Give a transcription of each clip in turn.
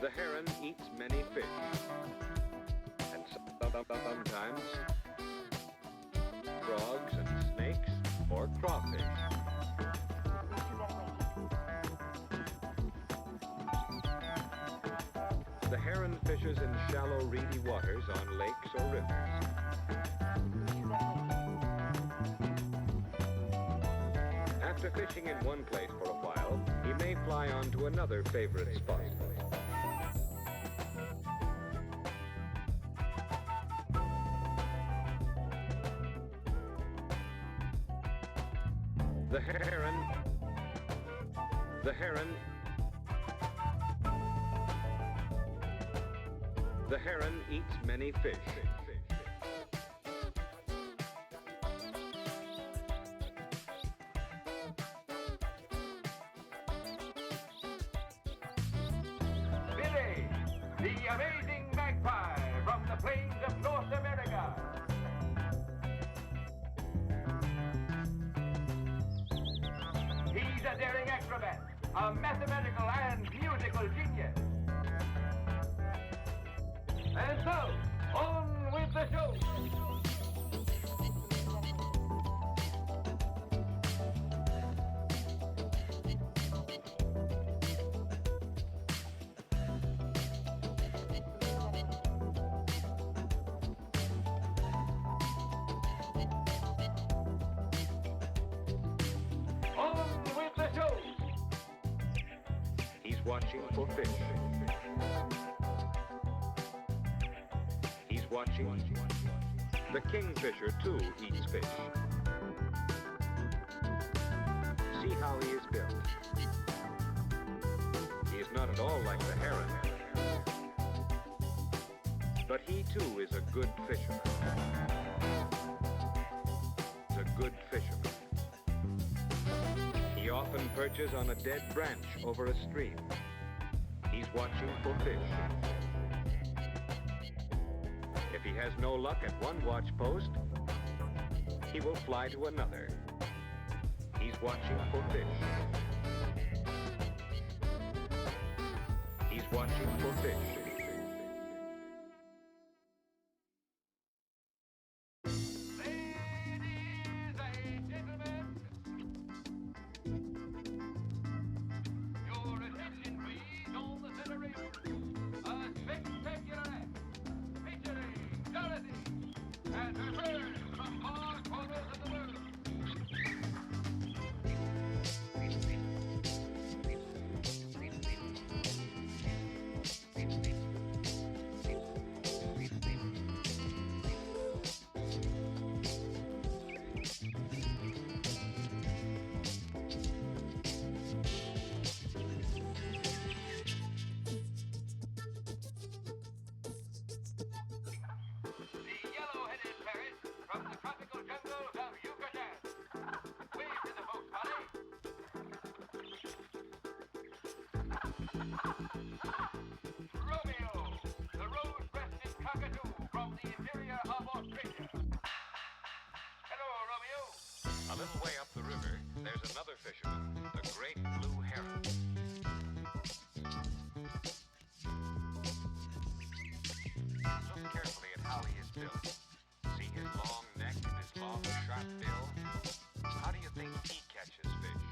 The heron eats many fish, and sometimes frogs and snakes or crawfish. The heron fishes in shallow, reedy waters on lakes or rivers. After fishing in one place for a while, he may fly on to another favorite spot. The heron eats many fish. Billy, the amazing magpie from the plains of North America. He's a daring acrobat, a mathematical and musical genius. And so, on with the show. Watching for fish. He's watching. The kingfisher, too, eats fish. See how he is built. He is not at all like the heron. But he, too, is a good fisherman. He's a good fisherman. He often perches on a dead branch over a stream. He's watching for fish. If he has no luck at one watch post, he will fly to another. He's watching for fish. He's watching for fish. A little way up the river, there's another fisherman, the great blue heron. Look carefully at how he is built. See his long neck and his long, sharp bill? How do you think he catches fish?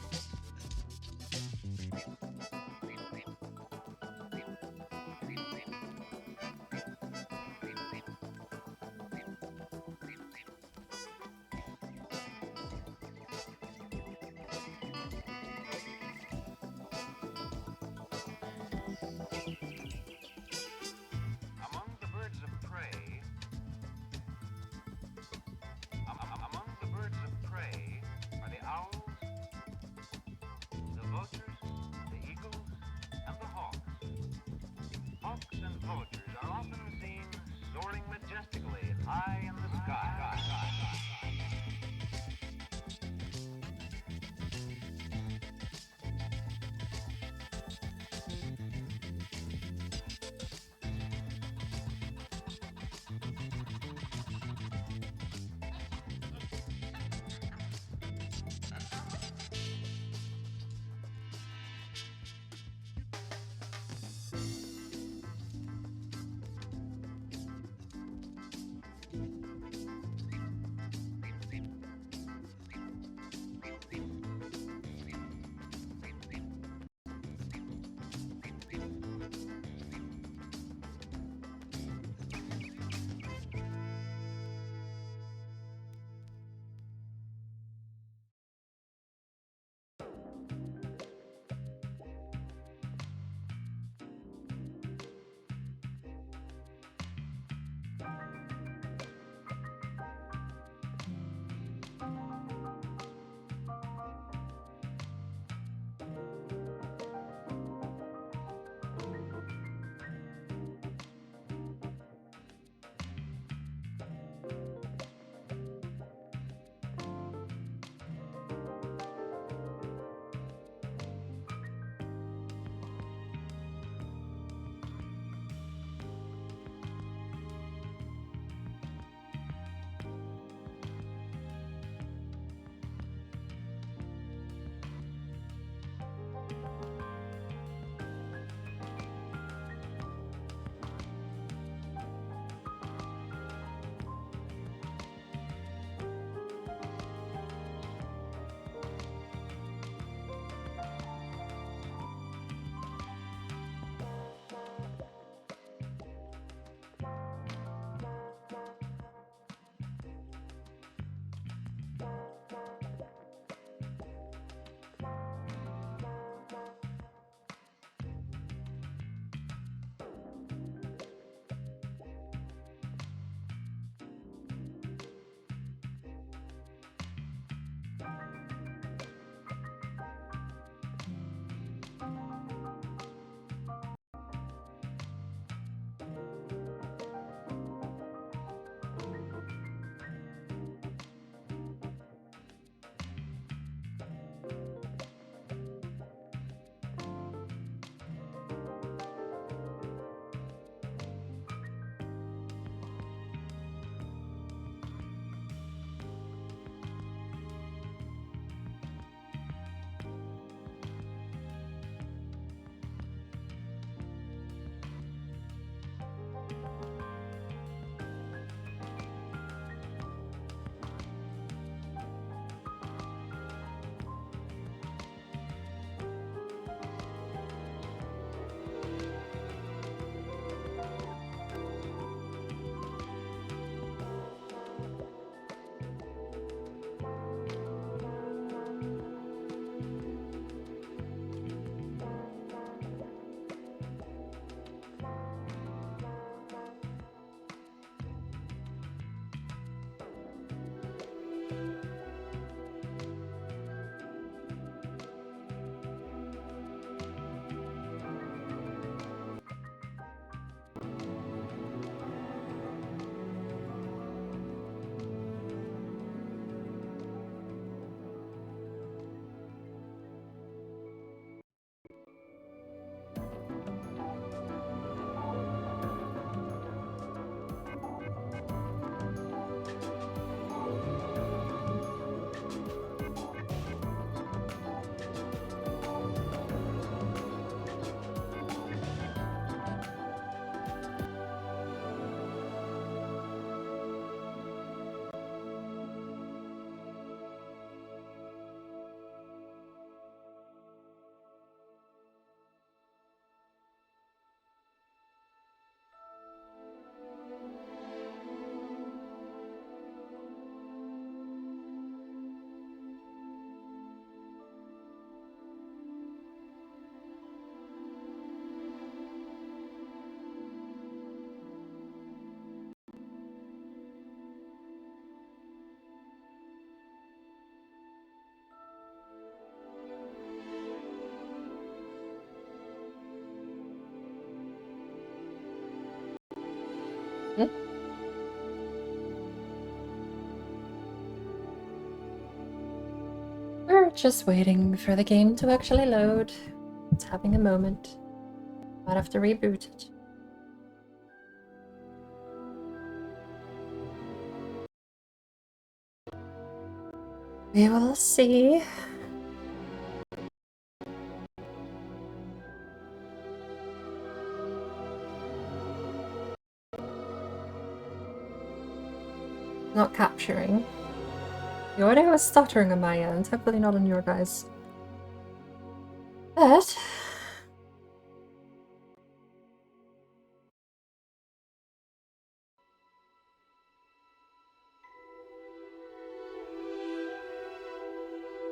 Just waiting for the game to actually load. It's having a moment. Might have to reboot it. We will see. Not capturing. The audio was stuttering on my end, hopefully not on your guys. But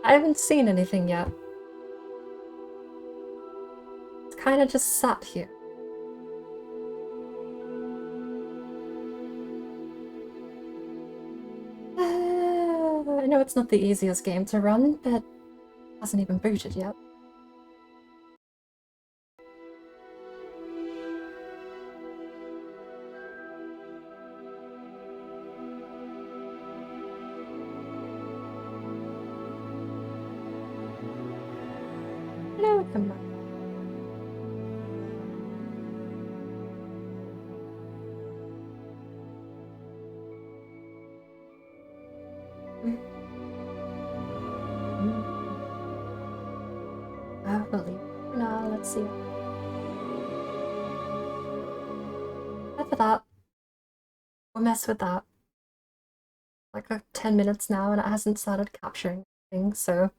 I haven't seen anything yet. It's kind of just sat here. I know it's not the easiest game to run, but it hasn't even booted yet. Hello, come on. I believe. No, let's see. After that, we'll mess with that. Like 10 minutes now and it hasn't started capturing things, so.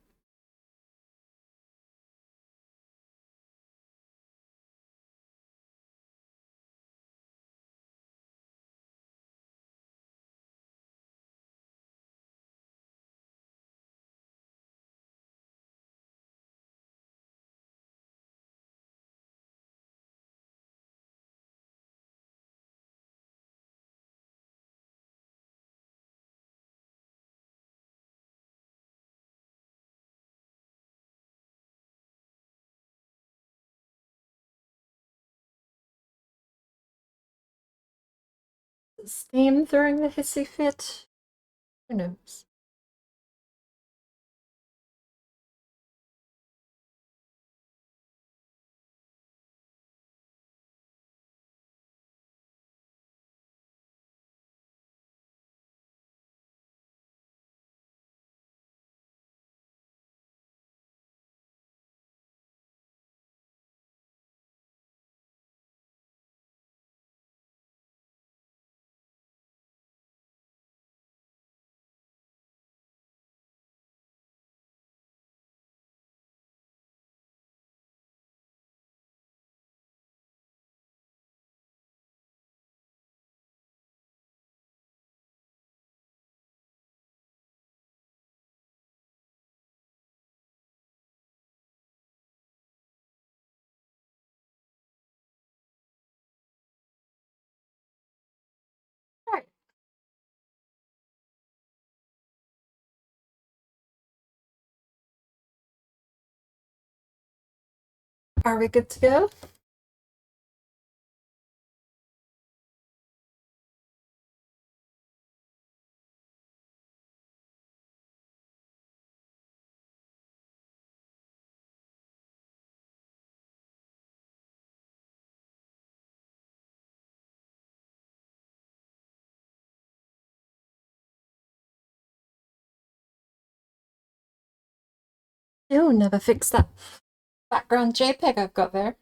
Is Steam throwing the hissy fit? Who knows? Right. Are we good to go? Ew, never fixed that background JPEG I've got there.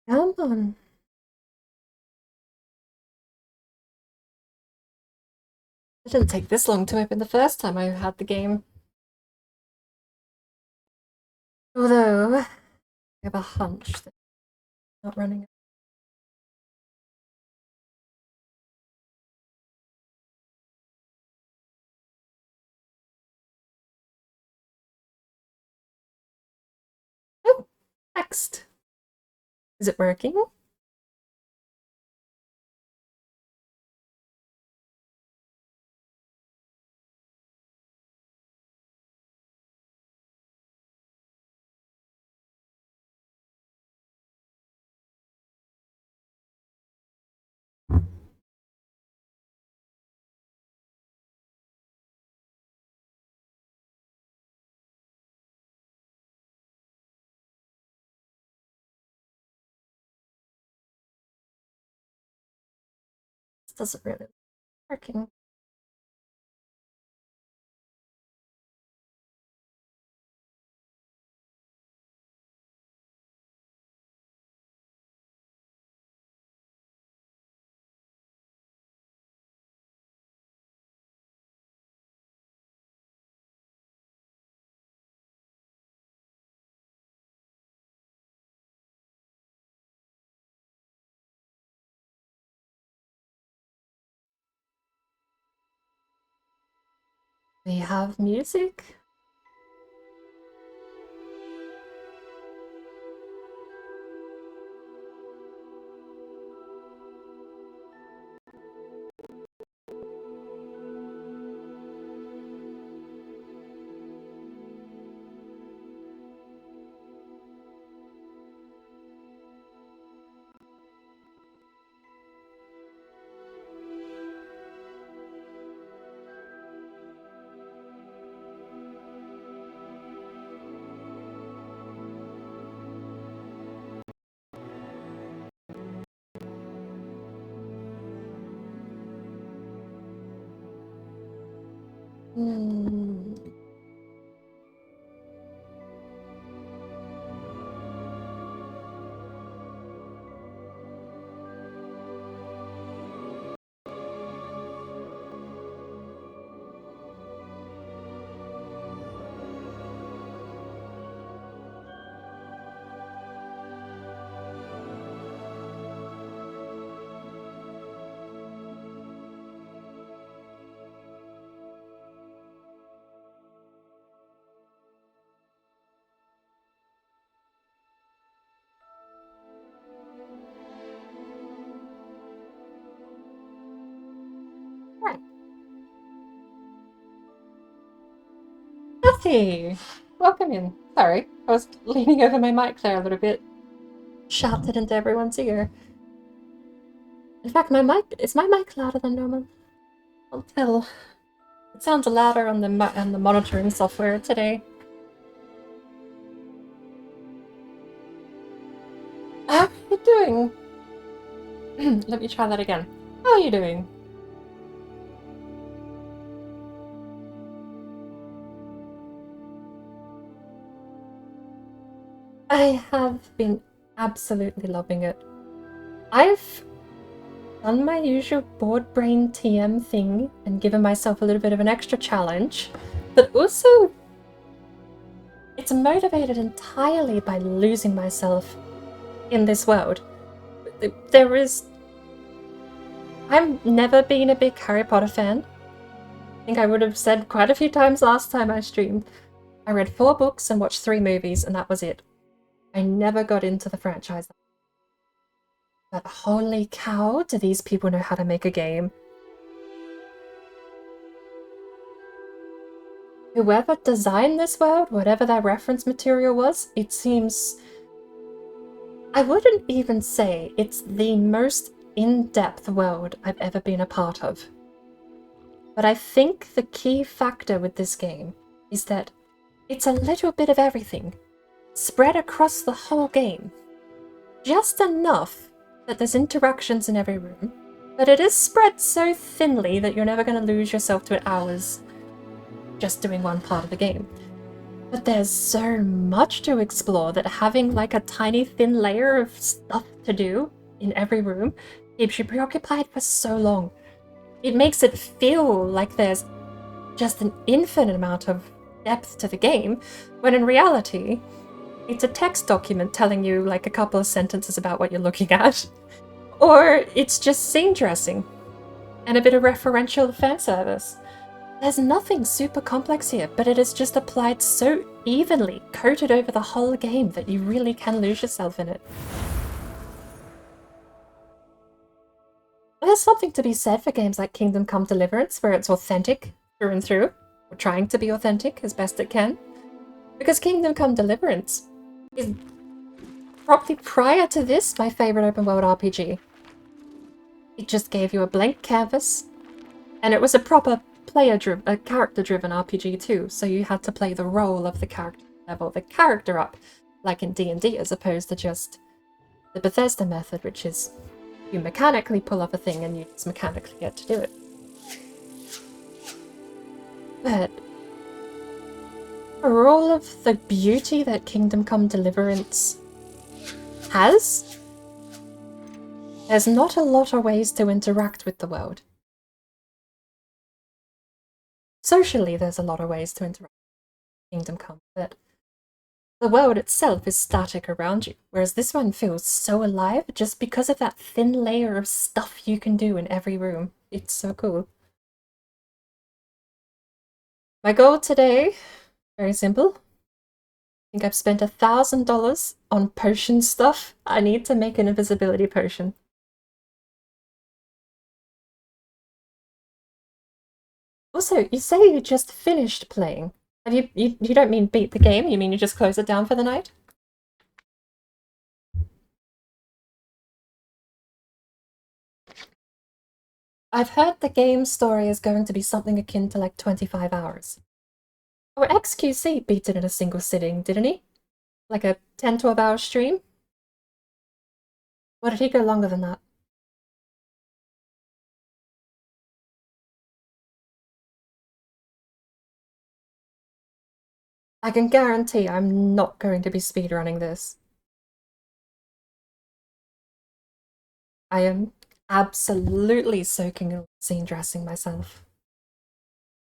Come on. It didn't take this long to open the first time I had the game. Although, I have a hunch that it's not running. Oh, text. Is it working? This doesn't really working. We have music. Hmm. Right. Kathy! Welcome in. Sorry, I was leaning over my mic there a little bit. Shouted into everyone's ear. In fact, is my mic louder than normal? I'll tell. It sounds louder on the monitoring software today. How are you doing? Let me try that again. How are you doing? I have been absolutely loving it. I've done my usual board brain TM thing and given myself a little bit of an extra challenge, but also it's motivated entirely by losing myself in this world. I've never been a big Harry Potter fan. I think I would have said quite a few times last time I streamed. I read 4 books and watched 3 movies, and that was it. I never got into the franchise. But holy cow, do these people know how to make a game. Whoever designed this world, whatever their reference material was, it seems... I wouldn't even say it's the most in-depth world I've ever been a part of. But I think the key factor with this game is that it's a little bit of everything, spread across the whole game. Just enough that there's interactions in every room, but it is spread so thinly that you're never going to lose yourself to hours just doing one part of the game. But there's so much to explore that having like a tiny thin layer of stuff to do in every room keeps you preoccupied for so long. It makes it feel like there's just an infinite amount of depth to the game, when in reality, it's a text document telling you like a couple of sentences about what you're looking at. Or it's just scene dressing and a bit of referential fan service. There's nothing super complex here, but it is just applied so evenly, coated over the whole game, that you really can lose yourself in it. There's something to be said for games like Kingdom Come Deliverance, where it's authentic through and through, or trying to be authentic as best it can. Because Kingdom Come Deliverance is probably prior to this my favorite open world RPG. It just gave you a blank canvas, and it was a proper character-driven RPG too, so you had to play the role of the character, level the character up, like in D&D, as opposed to just the Bethesda method, which is you mechanically pull off a thing and you just mechanically get to do it. But for all of the beauty that Kingdom Come Deliverance has, there's not a lot of ways to interact with the world. Socially, there's a lot of ways to interact with Kingdom Come, but the world itself is static around you, whereas this one feels so alive just because of that thin layer of stuff you can do in every room. It's so cool. My goal today, very simple. I think I've spent $1,000 on potion stuff. I need to make an invisibility potion. Also, you say you just finished playing. Have you don't mean beat the game, you mean you just close it down for the night? I've heard the game story is going to be something akin to like 25 hours. Oh, XQC beat it in a single sitting, didn't he? Like a 10-12 hour stream? Or did he go longer than that? I can guarantee I'm not going to be speedrunning this. I am absolutely soaking in scene dressing myself.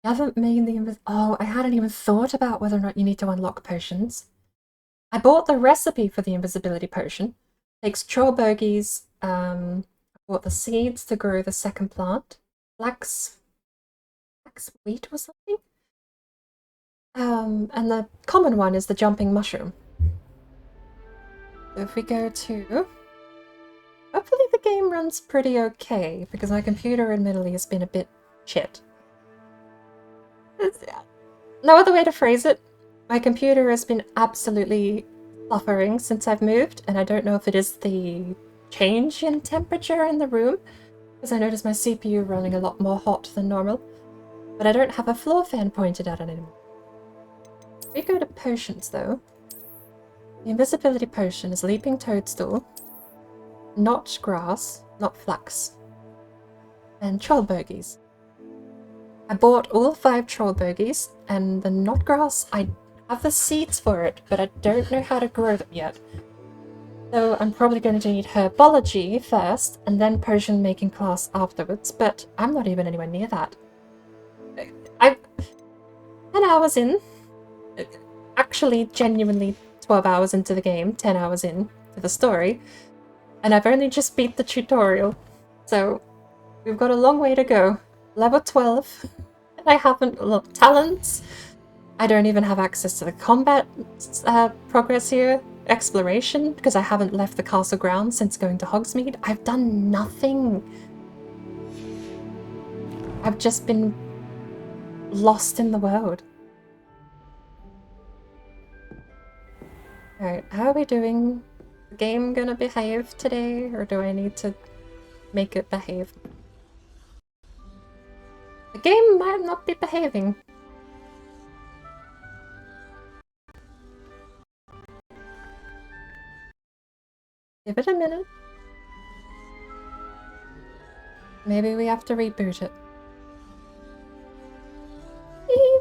I haven't made the oh, I hadn't even thought about whether or not you need to unlock potions. I bought the recipe for the invisibility potion. Takes troll bogies, I bought the seeds to grow the second plant. Flax wheat or something? And the common one is the jumping mushroom. So if we go to... Hopefully the game runs pretty okay, because my computer admittedly has been a bit shit. No other way to phrase it. My computer has been absolutely suffering since I've moved, and I don't know if it is the change in temperature in the room, because I noticed my CPU running a lot more hot than normal, but I don't have a floor fan pointed at it anymore. If we go to potions though, the invisibility potion is leaping toadstool, not grass, not flax, and troll bogies. I bought all 5 troll bogies, and the not grass, I have the seeds for it, but I don't know how to grow them yet. So I'm probably going to need herbology first, and then potion making class afterwards, but I'm not even anywhere near that. I'm 10 hours in, actually genuinely 12 hours into the game, 10 hours in to the story, and I've only just beat the tutorial, so we've got a long way to go. Level 12, and I haven't looked talents. I don't even have access to the combat progress here, exploration, because I haven't left the castle grounds since going to Hogsmeade. I've done nothing. I've just been lost in the world. Alright, how are we doing? The game gonna behave today, or do I need to make it behave? The game might not be behaving. Give it a minute. Maybe we have to reboot it.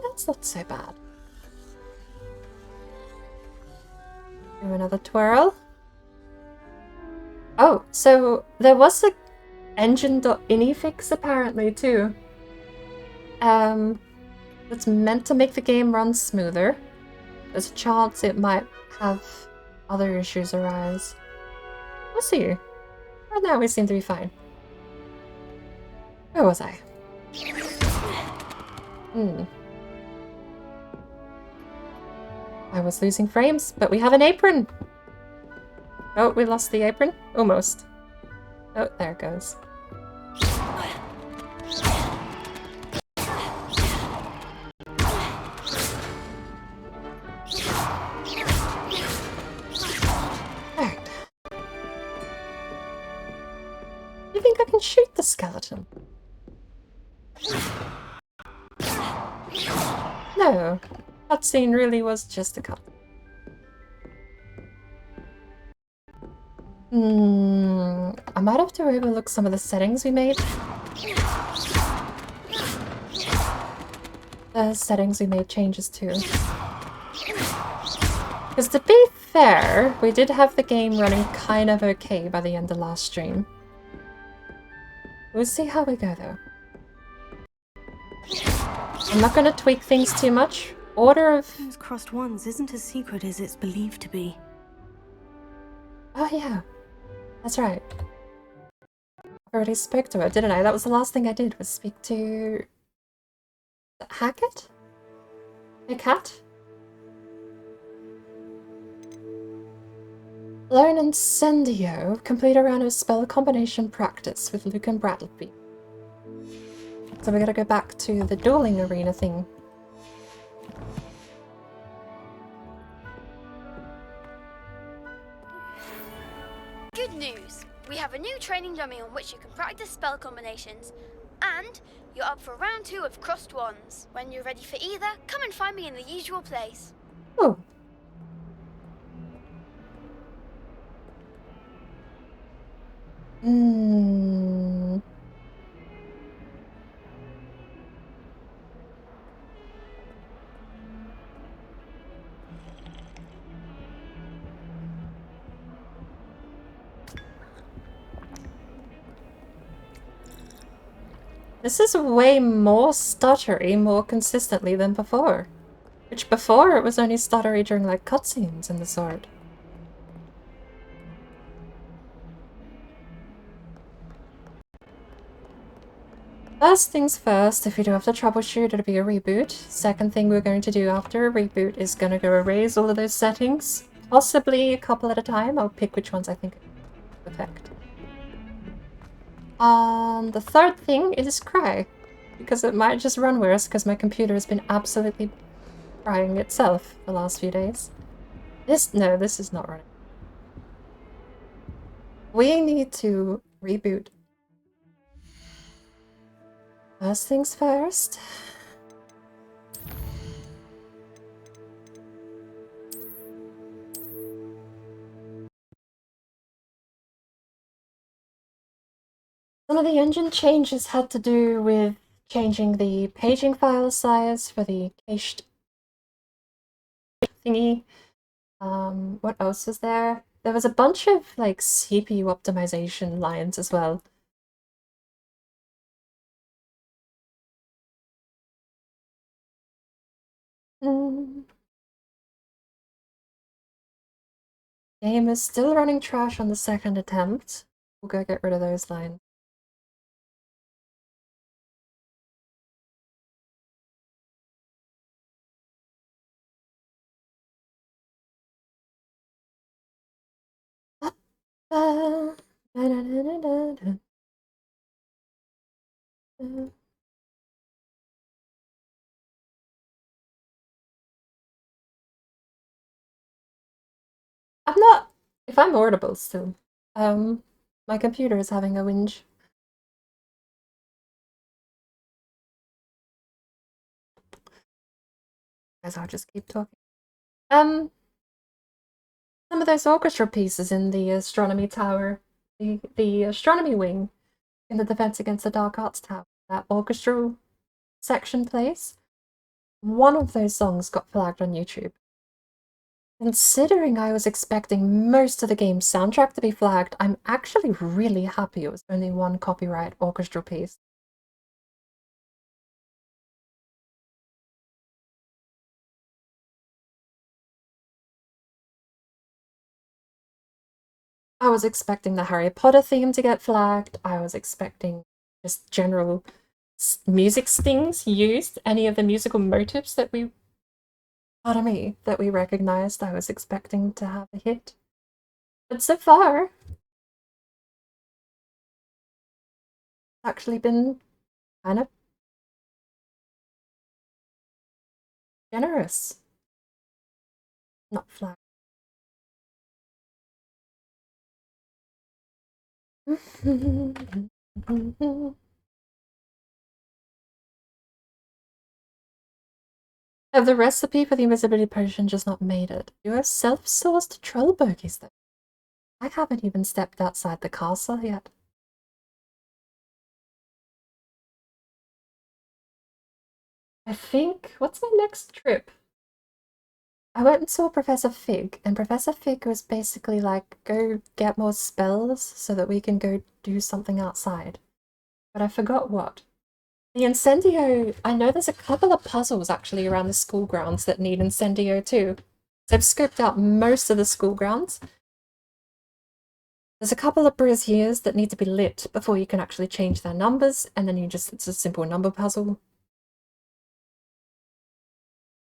That's not so bad. Do another twirl. Oh, so there was a engine.ini fix apparently too. It's meant to make the game run smoother. There's a chance it might have other issues arise. We'll see. Right now we seem to be fine. Where was I? I was losing frames, but we have an apron! Oh, we lost the apron? Almost. Oh, there it goes. Alright. You think I can shoot the skeleton? No. Cutscene really was just a cut. I might have to overlook some of the settings we made. The settings we made changes to. Because to be fair, we did have the game running kind of okay by the end of last stream. We'll see how we go though. I'm not gonna tweak things too much. Order of... Those crossed wands isn't as secret as it's believed to be. Oh yeah, that's right. I already spoke to her, didn't I? That was the last thing I did, was speak to... Hackett? A cat? Learn Incendio. Complete a round of spell combination practice with Luke and Bradley. So we gotta go back to the dueling arena thing. Good news! We have a new training dummy on which you can practice spell combinations. And you're up for round 2 of Crossed Wands. When you're ready for either, come and find me in the usual place. Oh. Hmm. This is way more stuttery more consistently than before. Which before it was only stuttery during like cutscenes and the sort. First things first, if you do have to troubleshoot, it'll be a reboot. Second thing we're going to do after a reboot is going to go erase all of those settings. Possibly a couple at a time. I'll pick which ones I think affect. The third thing is cry. Because it might just run worse because my computer has been absolutely crying itself the last few days. No, this is not running. We need to reboot. First things first. Some of the engine changes had to do with changing the paging file size for the cached thingy. What else was there? There was a bunch of like CPU optimization lines as well. Game is still running trash on the second attempt. We'll go get rid of those lines. I'm not... If I'm audible still. My computer is having a whinge. Guess I'll just keep talking. Some of those orchestra pieces in the astronomy tower, the astronomy wing in the Defense Against the Dark Arts Tower, that orchestral section plays, one of those songs got flagged on YouTube. Considering I was expecting most of the game's soundtrack to be flagged, I'm actually really happy it was only one copyright orchestral piece. I was expecting the Harry Potter theme to get flagged. I was expecting just general music stings used, any of the musical motifs that we, pardon me, that we recognized. I was expecting to have a hit. But so far, it's actually been kind of generous. Not flagged. Have the recipe for the invisibility potion just not made it? You have self-sourced troll bogies though. I haven't even stepped outside the castle yet. I think, what's my next trip? I went and saw Professor Fig, and Professor Fig was basically like, go get more spells so that we can go do something outside. But I forgot what. The Incendio, I know there's a couple of puzzles actually around the school grounds that need Incendio too. They've scoped out most of the school grounds. There's a couple of braziers that need to be lit before you can actually change their numbers, and then it's a simple number puzzle.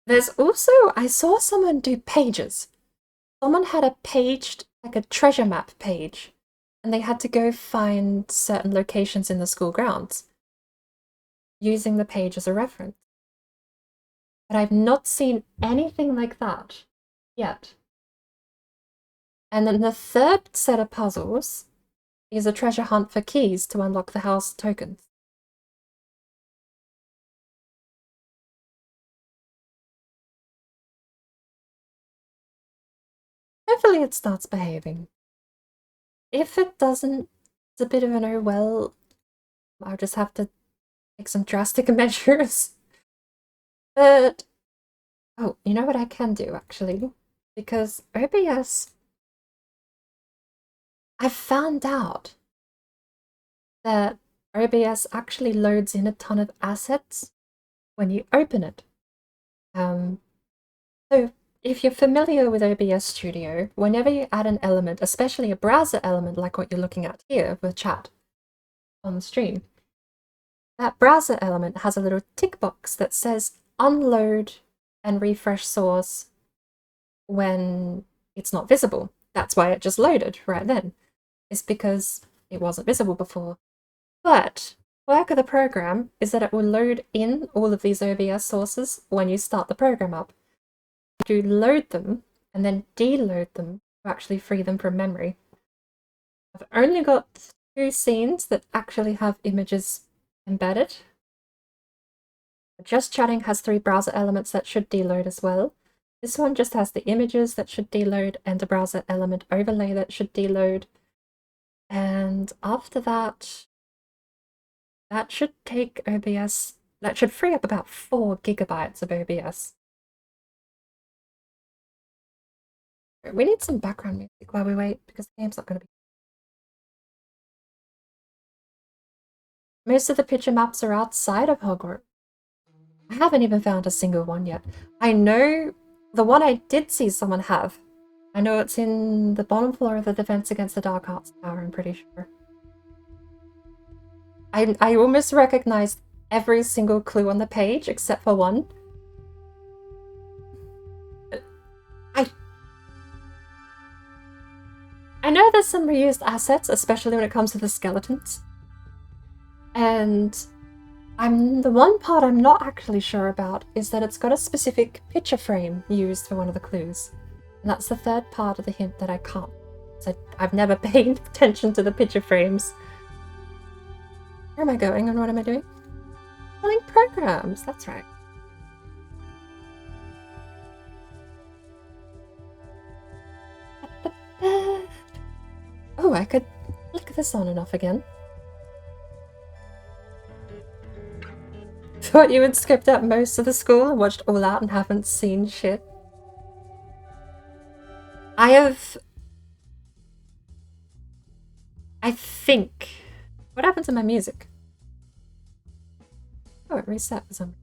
There's also, I saw someone do pages. Someone had a paged, like a treasure map page, and they had to go find certain locations in the school grounds, using the page as a reference. But I've not seen anything like that yet. And then the third set of puzzles is a treasure hunt for keys to unlock the house tokens. Hopefully it starts behaving. If it doesn't, it's a bit of an oh well, I'll just have to take some drastic measures. But, oh, you know what I can do actually? Because OBS, I've found out that OBS actually loads in a ton of assets when you open it. So if you're familiar with OBS Studio, whenever you add an element, especially a browser element like what you're looking at here with chat on the stream, that browser element has a little tick box that says unload and refresh source when it's not visible. That's why it just loaded right then. It's because it wasn't visible before. But work of the program is that it will load in all of these OBS sources when you start the program up. You load them and then deload them to actually free them from memory. I've only got 2 scenes that actually have images embedded. Just Chatting has 3 browser elements that should deload as well. This one just has the images that should deload and a browser element overlay that should deload. And after that, that should take OBS, that should free up about 4 gigabytes of OBS. We need some background music while we wait, because the game's not going to be... Most of the picture maps are outside of Hogwarts. I haven't even found a single one yet. I know the one I did see someone have. I know it's in the bottom floor of the Defense Against the Dark Arts Tower, I'm pretty sure. I almost recognized every single clue on the page except for one. I know there's some reused assets, especially when it comes to the skeletons. And the one part I'm not actually sure about is that it's got a specific picture frame used for one of the clues. And that's the third part of the hint that I can't. So I've never paid attention to the picture frames. Where am I going and what am I doing? Selling programs, that's right. Oh, I could flick this on and off again. Thought you had skipped out most of the school and watched All Out and haven't seen shit. I think... What happened to my music? Oh, it reset for some.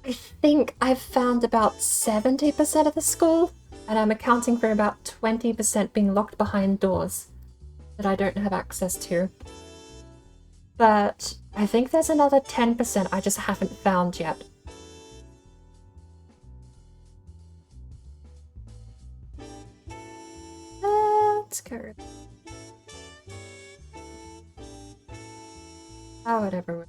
I think I've found about 70% of the school, and I'm accounting for about 20% being locked behind doors that I don't have access to. But I think there's another 10% I just haven't found yet. Let's go. Oh, whatever.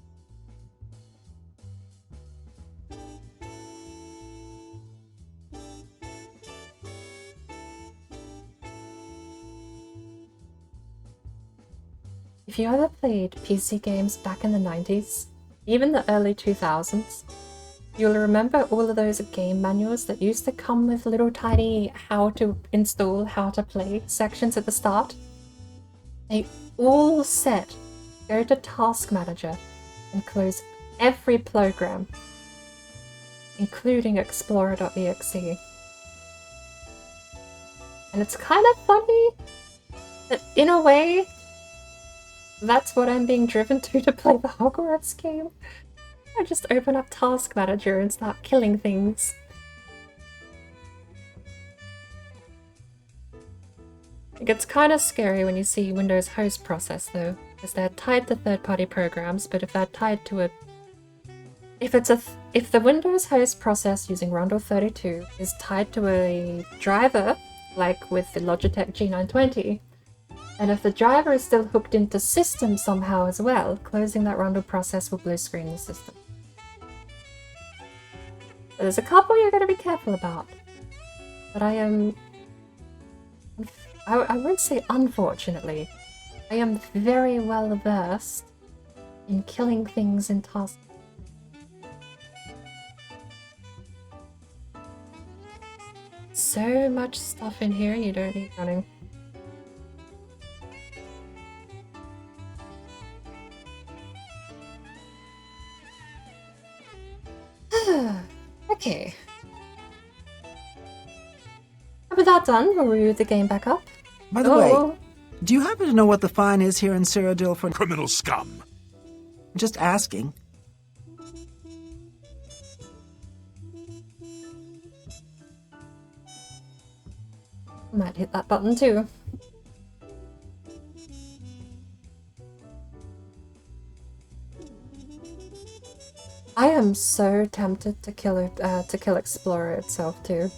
If you ever played PC games back in the 90s, even the early 2000s, You'll remember all of those game manuals that used to come with little tiny how to install, how to play sections at the start? They all said go to Task Manager and close every program, including Explorer.exe. And it's kind of funny that, in a way, that's what I'm being driven to play the Hogwarts game. I just open up Task Manager and start killing things. It gets kind of scary when you see Windows host process though, because they're tied to third-party programs, but if they're tied to a... If the Windows host process using Rondel32 is tied to a driver, like with the Logitech G920, and if the driver is still hooked into system somehow as well, closing that Rondel process will blue screen the system. So there's a couple you're going to be careful about. But I won't say unfortunately, I am very well versed in killing things in Task. So much stuff in here you don't need running. Okay. With that done, we'll review the game back up. By the way, do you happen to know what the fine is here in Cyrodiil for criminal scum? Just asking. Might hit that button too. I am so tempted to kill Explorer itself too.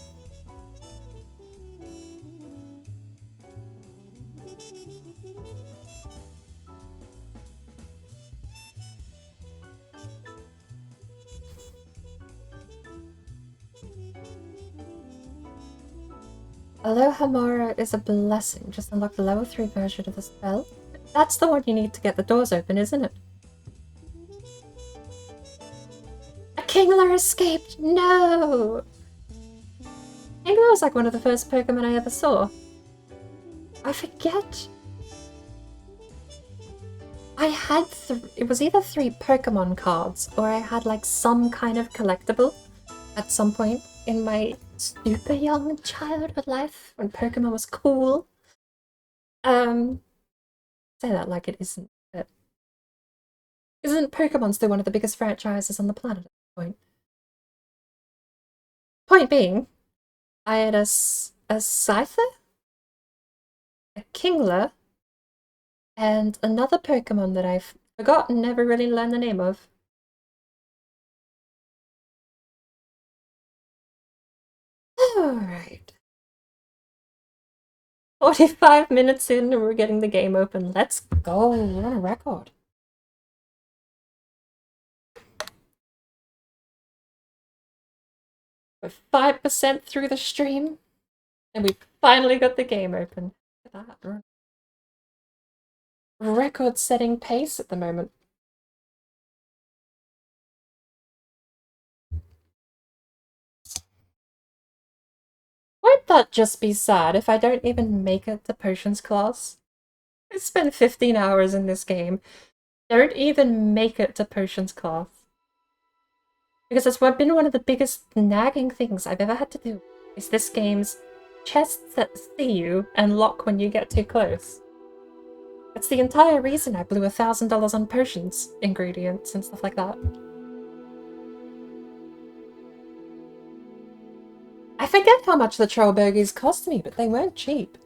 Although Hamara is a blessing, just unlock the level 3 version of the spell. That's the one you need to get the doors open, isn't it? A Kingler escaped! No! Kingler was like one of the first Pokemon I ever saw. I forget. I had it was either 3 Pokemon cards, or I had like some kind of collectible at some point in my super young childhood life when Pokemon was cool. Say that like it isn't. But isn't Pokemon still one of the biggest franchises on the planet at this point? Point being, I had a Scyther, a Kingler, and another Pokemon that I've forgotten, never really learned the name of. Alright. 45 minutes in and we're getting the game open. Let's go. We're on a record. We're 5% through the stream and we finally got the game open. Look at that. Record-setting pace at the moment. Won't that just be sad if I don't even make it to Potions class? I spent 15 hours in this game. Don't even make it to Potions class. Because it's been one of the biggest nagging things I've ever had to do. Is this game's chests that see you and lock when you get too close. It's the entire reason I blew $1,000 on potions, ingredients, and stuff like that. I forget how much the troll bogies cost me, but they weren't cheap.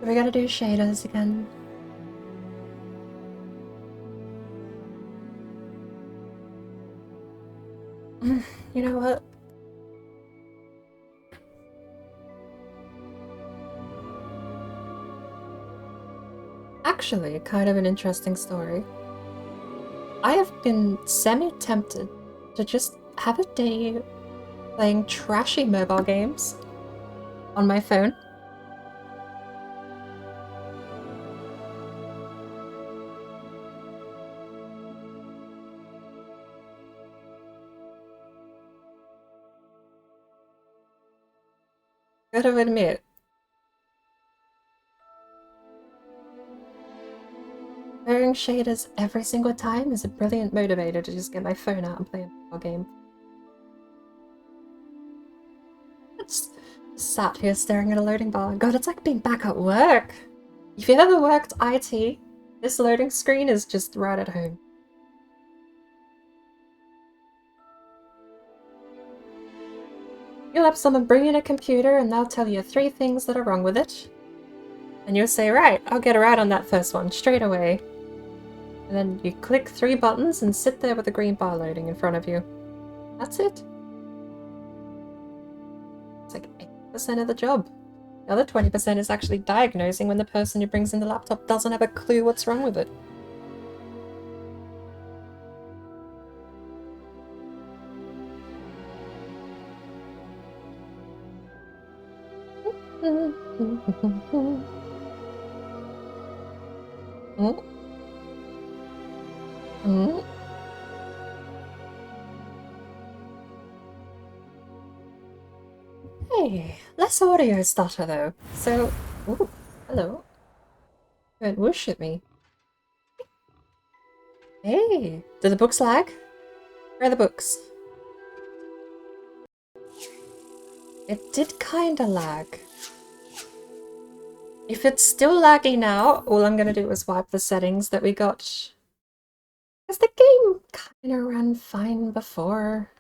We gotta do shaders again. You know what? Actually, kind of an interesting story. I have been semi-tempted to just have a day playing trashy mobile games on my phone. Gotta admit. Wearing shaders every single time is a brilliant motivator to just get my phone out and play a mobile game. It's sat here staring at a loading bar. God, it's like being back at work. If you ever worked IT, this loading screen is just right at home. You'll have someone bring in a computer and they'll tell you 3 things that are wrong with it. And you'll say, right, I'll get right on that first one straight away. And then you click 3 buttons and sit there with the green bar loading in front of you. That's it. It's like 80% of the job. The other 20% is actually diagnosing when the person who brings in the laptop doesn't have a clue what's wrong with it. Hey, less audio stutter though. So, ooh, hello. You went whoosh at me. Hey, do the books lag? Where are the books? It did kinda lag. If it's still laggy now, all I'm gonna do is wipe the settings that we got. Because the game kinda ran fine before.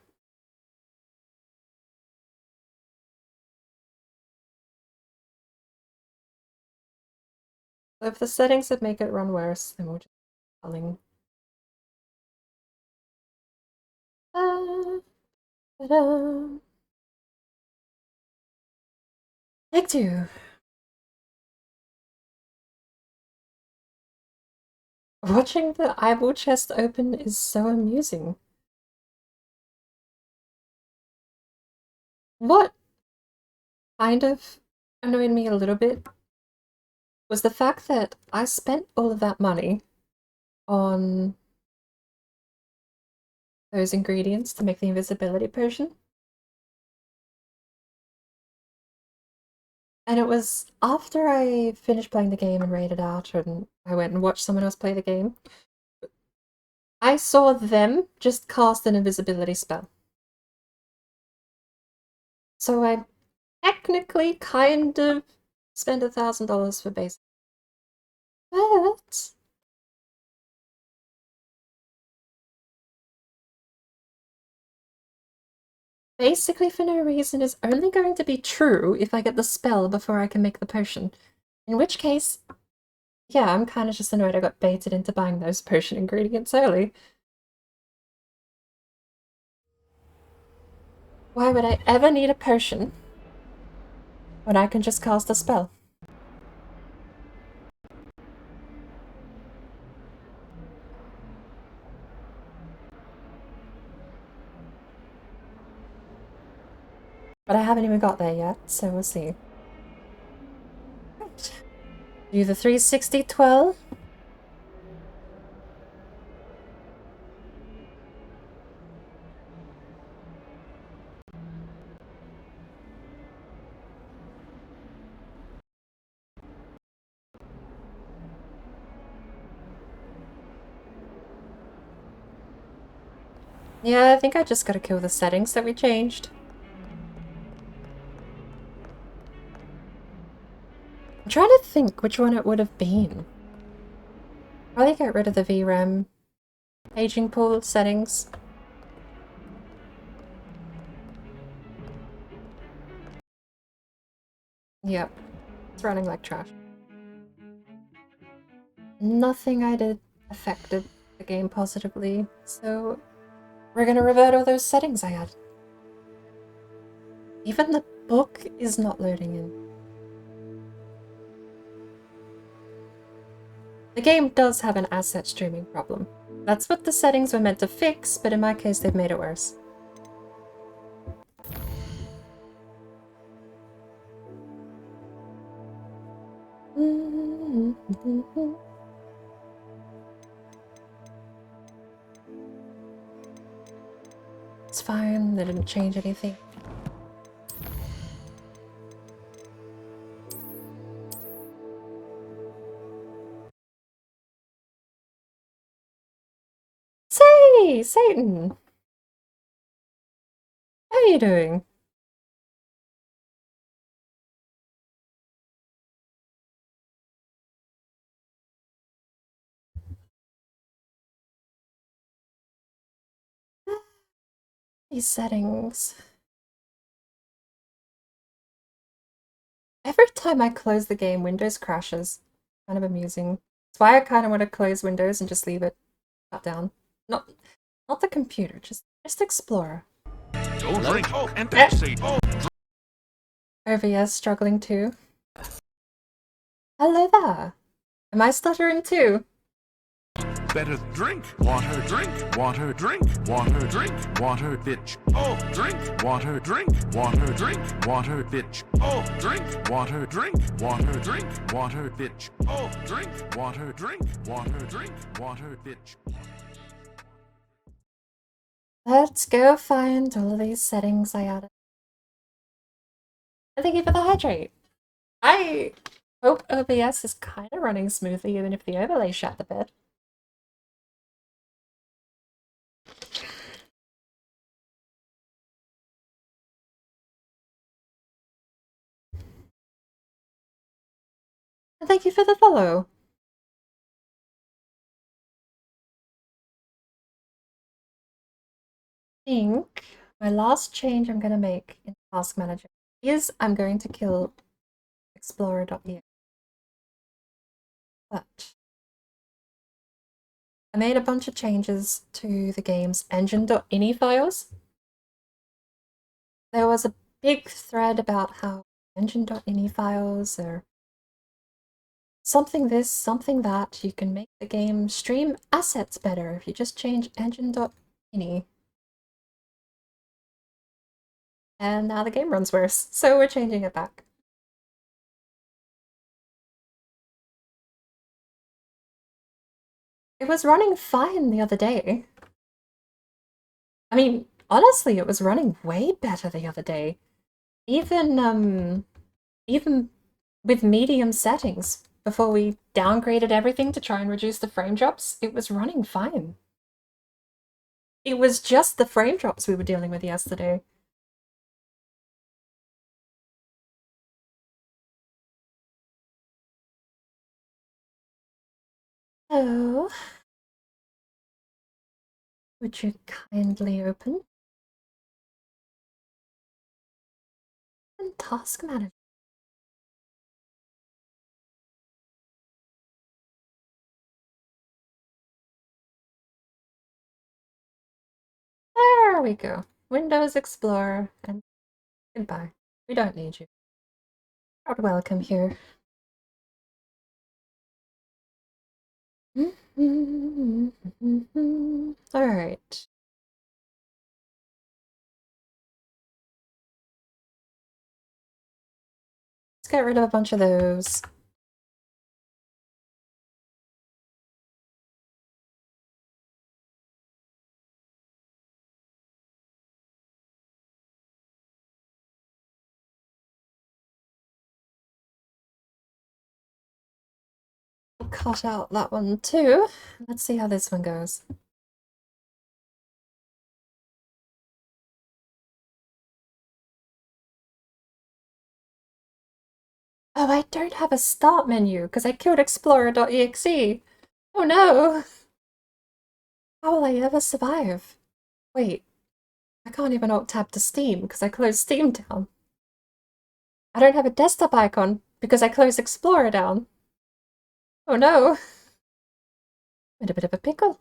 So if the settings would make it run worse, then we'll just calling. Take 2. Watching the eyeball chest open is so amusing. What kind of annoyed me a little bit was the fact that I spent all of that money on those ingredients to make the invisibility potion. And it was after I finished playing the game and rated out and I went and watched someone else play the game. I saw them just cast an invisibility spell. So I technically kind of spent $1,000 for basic. But basically for no reason is only going to be true if I get the spell before I can make the potion. In which case, yeah, I'm kind of just annoyed I got baited into buying those potion ingredients early. Why would I ever need a potion when I can just cast a spell? But I haven't even got there yet, so we'll see. Right. Do the 360 12. Yeah, I think I just gotta kill the settings that we changed. I'm trying to think which one it would have been. Probably get rid of the VRAM aging pool settings. Yep, it's running like trash. Nothing I did affected the game positively, so we're gonna revert all those settings I had. Even the book is not loading in. The game does have an asset streaming problem. That's what the settings were meant to fix, but in my case they've made it worse. It's fine, they didn't change anything. Say, Satan! How are you doing? These settings. Every time I close the game, Windows crashes. Kind of amusing. That's why I kind of want to close Windows and just leave it shut down. Not the computer, just Explorer. Don't drink and that's it. OVS struggling too. Hello there. Am I stuttering too? Better drink, water, drink, water, drink, water, drink, water, bitch. Oh, drink, water, drink, water, drink, water, bitch. Oh, drink, water, drink, water, drink, water, bitch. Oh, drink, water, drink, water, drink, water, bitch. Let's go find all of these settings I added. And thank you for the hydrate. I hope OBS is kind of running smoothly even if the overlay shut the bed. And thank you for the follow. I think my last change I'm going to make in Task Manager is I'm going to kill Explorer.exe. But I made a bunch of changes to the game's engine.ini files. There was a big thread about how engine.ini files are something this, something that. You can make the game stream assets better if you just change engine.ini. And now the game runs worse, so we're changing it back. It was running fine the other day. I mean, honestly, it was running way better the other day. Even with medium settings, before we downgraded everything to try and reduce the frame drops, it was running fine. It was just the frame drops we were dealing with yesterday. So, would you kindly open? And Task Manager. There we go. Windows Explorer, and goodbye. We don't need you. Proud welcome here. Alright. Let's get rid of a bunch of those. Cut out that one too. Let's see how this one goes. Oh, I don't have a start menu because I killed Explorer.exe. Oh no! How will I ever survive? Wait, I can't even alt-tab to Steam because I closed Steam down. I don't have a desktop icon because I closed Explorer down. Oh no! In a bit of a pickle.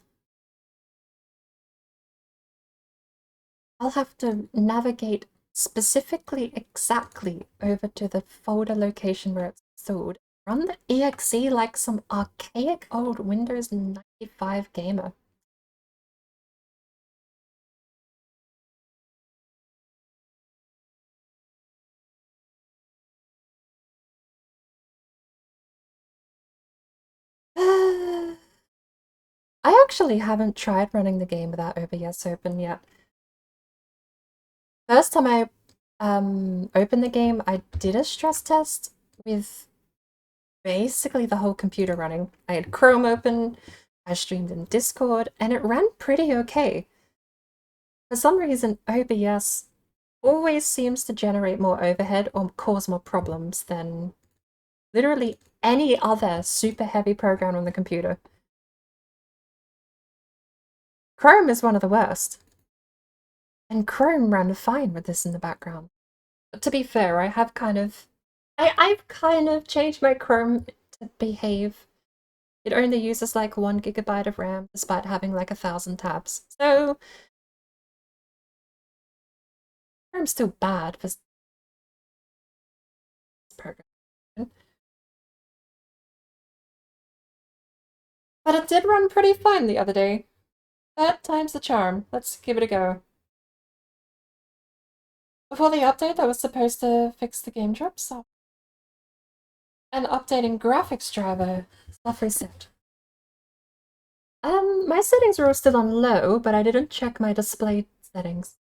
I'll have to navigate specifically exactly over to the folder location where it's stored. Run the exe like some archaic old Windows 95 gamer. actually haven't tried running the game without OBS open yet. First time I opened the game, I did a stress test with basically the whole computer running. I had Chrome open, I streamed in Discord, and it ran pretty okay. For some reason, OBS always seems to generate more overhead or cause more problems than literally any other super heavy program on the computer. Chrome is one of the worst. And Chrome ran fine with this in the background. But to be fair, I've kind of changed my Chrome to behave. It only uses like 1 GB of RAM despite having like 1,000 tabs. So Chrome's still bad for this program. But it did run pretty fine the other day. Third time's the charm. Let's give it a go. Before the update that was supposed to fix the game drops, and updating graphics driver stuff reset. My settings are all still on low, but I didn't check my display settings.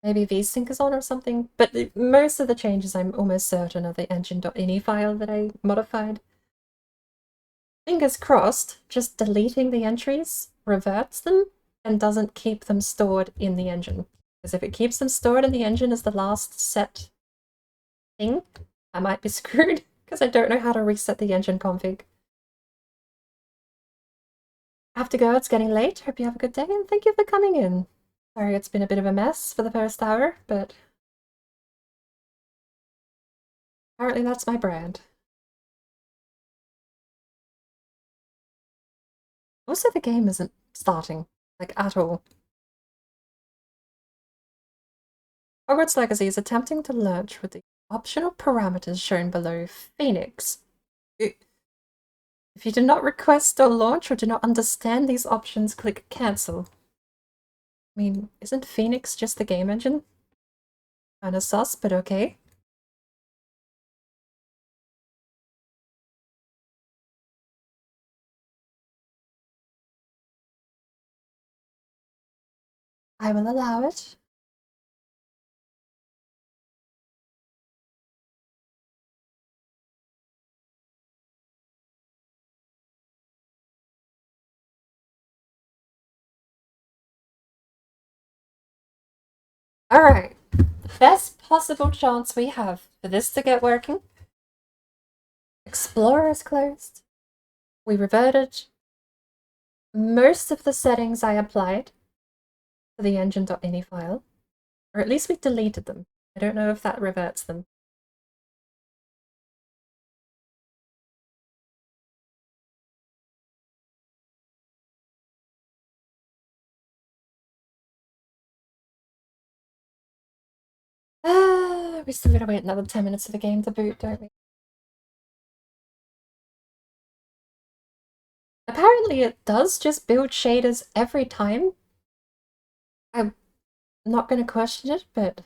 Maybe VSync is on or something, but most of the changes I'm almost certain are the engine.ini file that I modified. Fingers crossed, just deleting the entries reverts them and doesn't keep them stored in the engine. Because if it keeps them stored in the engine as the last set thing, I might be screwed, because I don't know how to reset the engine config. I have to go, it's getting late. Hope you have a good day, and thank you for coming in. Sorry it's been a bit of a mess for the first hour, but apparently that's my brand. Also, the game isn't starting, like, at all. Hogwarts Legacy is attempting to launch with the optional parameters shown below Phoenix. If you do not request or launch or do not understand these options, click Cancel. I mean, isn't Phoenix just the game engine? Kinda sus, but okay. I will allow it. Alright, the best possible chance we have for this to get working. Explorer is closed. We reverted most of the settings I applied to the engine.ini file, or at least we deleted them. I don't know if that reverts them. We still gotta wait another 10 minutes for the game to boot, don't we? Apparently it does just build shaders every time. I'm not gonna question it, but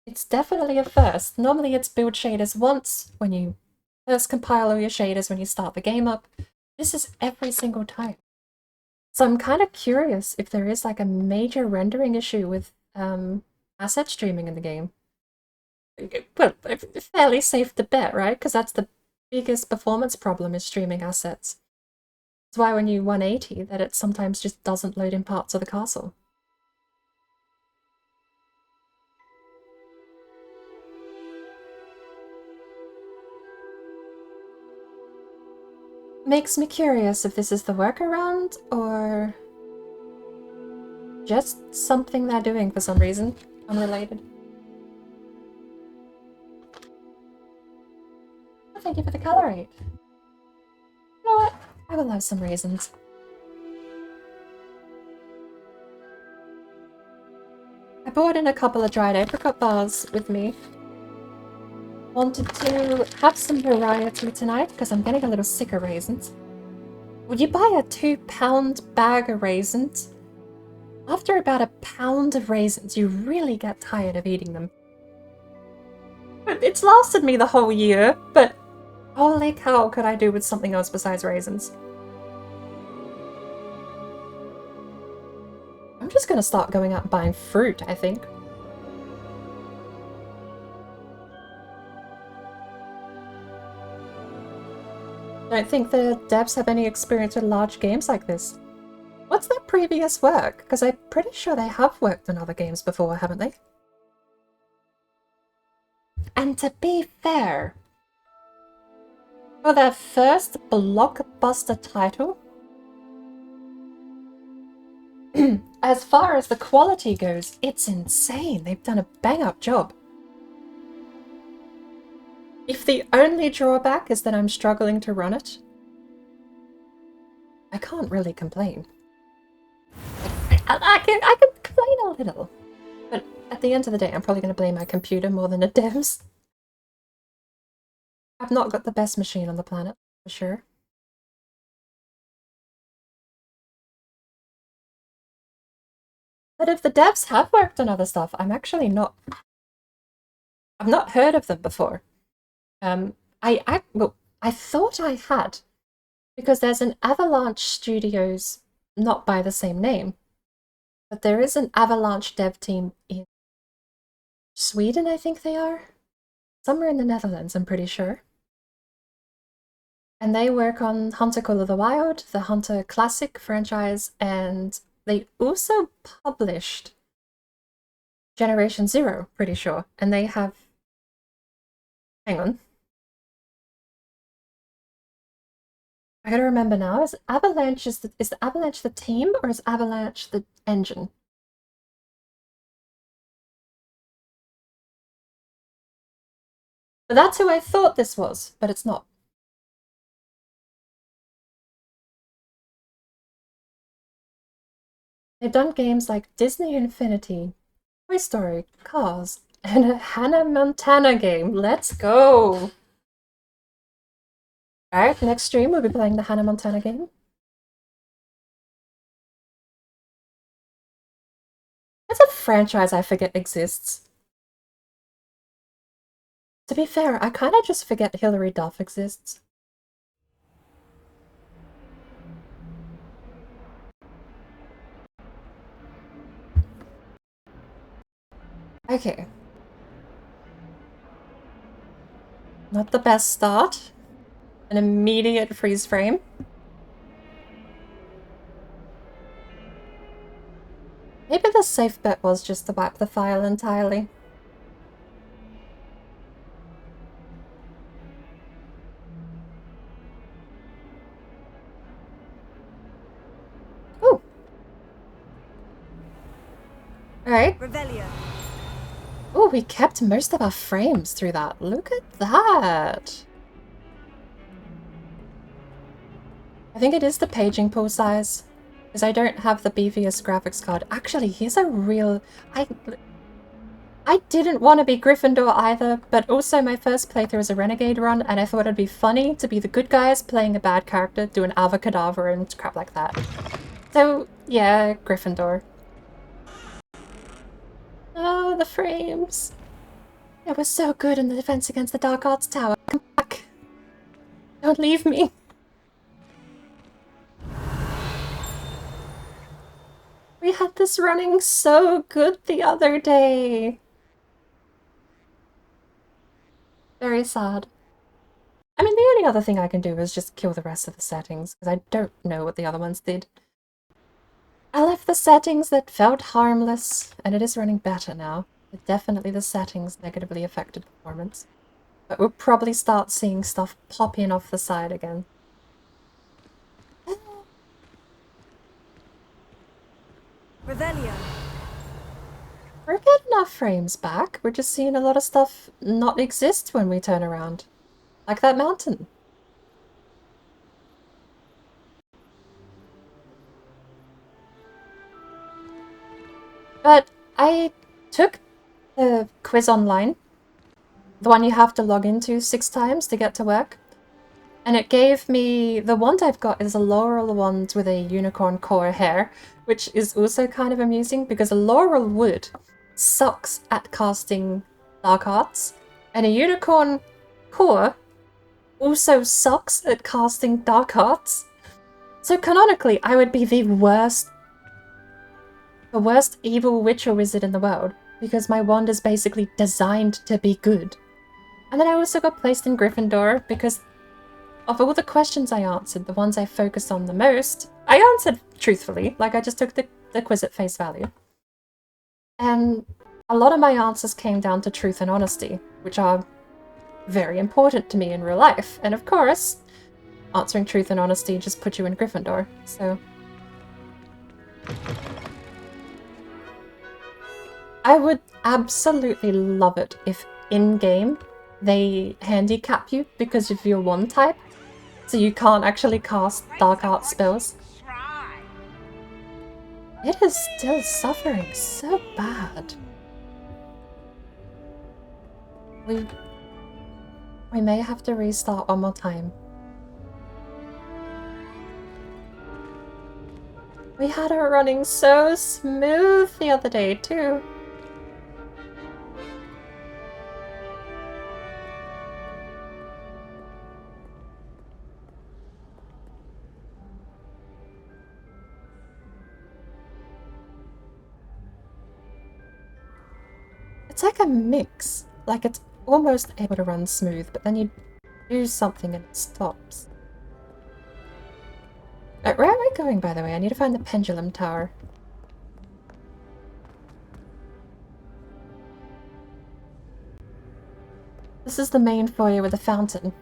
it's definitely a first. Normally it's build shaders once when you first compile all your shaders when you start the game up. This is every single time. So I'm kind of curious if there is like a major rendering issue with asset streaming in the game. Well, fairly safe to bet, right? Because that's the biggest performance problem is streaming assets. That's why when you 180 that it sometimes just doesn't load in parts of the castle. Makes me curious if this is the workaround or just something they're doing for some reason, unrelated. Oh, thank you for the colorate. You know what? I will have some raisins. I brought in a couple of dried apricot bars with me. Wanted to have some variety tonight because I'm getting a little sick of raisins. Would you buy a 2-pound bag of raisins? After about a pound of raisins, you really get tired of eating them. It's lasted me the whole year, but holy cow, could I do with something else besides raisins? gonna start going out and buying fruit, I think. Don't think the devs have any experience with large games like this. What's their previous work? Because I'm pretty sure they have worked on other games before, haven't they? And to be fair, for their first blockbuster title, as far as the quality goes, it's insane. They've done a bang-up job. If the only drawback is that I'm struggling to run it, I can't really complain. I can complain a little, but at the end of the day, I'm probably going to blame my computer more than the devs. I've not got the best machine on the planet, for sure. But if the devs have worked on other stuff, I've not heard of them before. Well, I thought I had, because there's an Avalanche Studios, not by the same name, but there is an Avalanche dev team in Sweden, I think they are. Somewhere in the Netherlands, I'm pretty sure. And they work on Hunter Call of the Wild, the Hunter Classic franchise, and they also published Generation Zero, pretty sure. And they have... Hang on. I gotta remember now, is Avalanche, is the Avalanche the team, or is Avalanche the engine? But that's who I thought this was, but it's not. They've done games like Disney Infinity, Toy Story, Cars, and a Hannah Montana game. Let's go! Alright, next stream we'll be playing the Hannah Montana game. That's a franchise I forget exists. To be fair, I kinda just forget Hilary Duff exists. Okay. Not the best start. An immediate freeze frame. Maybe the safe bet was just to wipe the file entirely. Ooh. Alright. Revelio. Oh, we kept most of our frames through that. Look at that. I think it is the paging pool size, because I don't have the beefiest graphics card. Actually, here's a real... I didn't want to be Gryffindor either, but also my first playthrough was a Renegade run, and I thought it'd be funny to be the good guys playing a bad character, doing Avocadabra and crap like that. So, yeah, Gryffindor. Oh, the frames. It was so good in the defense against the Dark Arts Tower. Come back. Don't leave me. We had this running so good the other day. Very sad. I mean, the only other thing I can do is just kill the rest of the settings, because I don't know what the other ones did. I left the settings that felt harmless, and it is running better now. But definitely the settings negatively affected performance. But we'll probably start seeing stuff pop in off the side again. Revelio. We're getting our frames back. We're just seeing a lot of stuff not exist when we turn around. Like that mountain. But I took the quiz online. The one you have to log into 6 times to get to work. And it gave me... The wand I've got is a laurel wand with a unicorn core hair, which is also kind of amusing because a laurel wood sucks at casting dark arts, and a unicorn core also sucks at casting dark arts. So canonically, I would be the worst the worst evil witch or wizard in the world, because my wand is basically designed to be good. And then I also got placed in Gryffindor because of all the questions I answered, the ones I focused on the most, I answered truthfully, like I just took the quiz at face value. And a lot of my answers came down to truth and honesty, which are very important to me in real life. And of course, answering truth and honesty just put you in Gryffindor, so... I would absolutely love it if in-game they handicap you because of your wand type, so you can't actually cast dark art spells. It is still suffering so bad. We may have to restart one more time. We had her running so smooth the other day too. It's like a mix. Like it's almost able to run smooth, but then you do something and it stops. Where am I going, by the way? I need to find the pendulum tower. This is the main foyer with the fountain.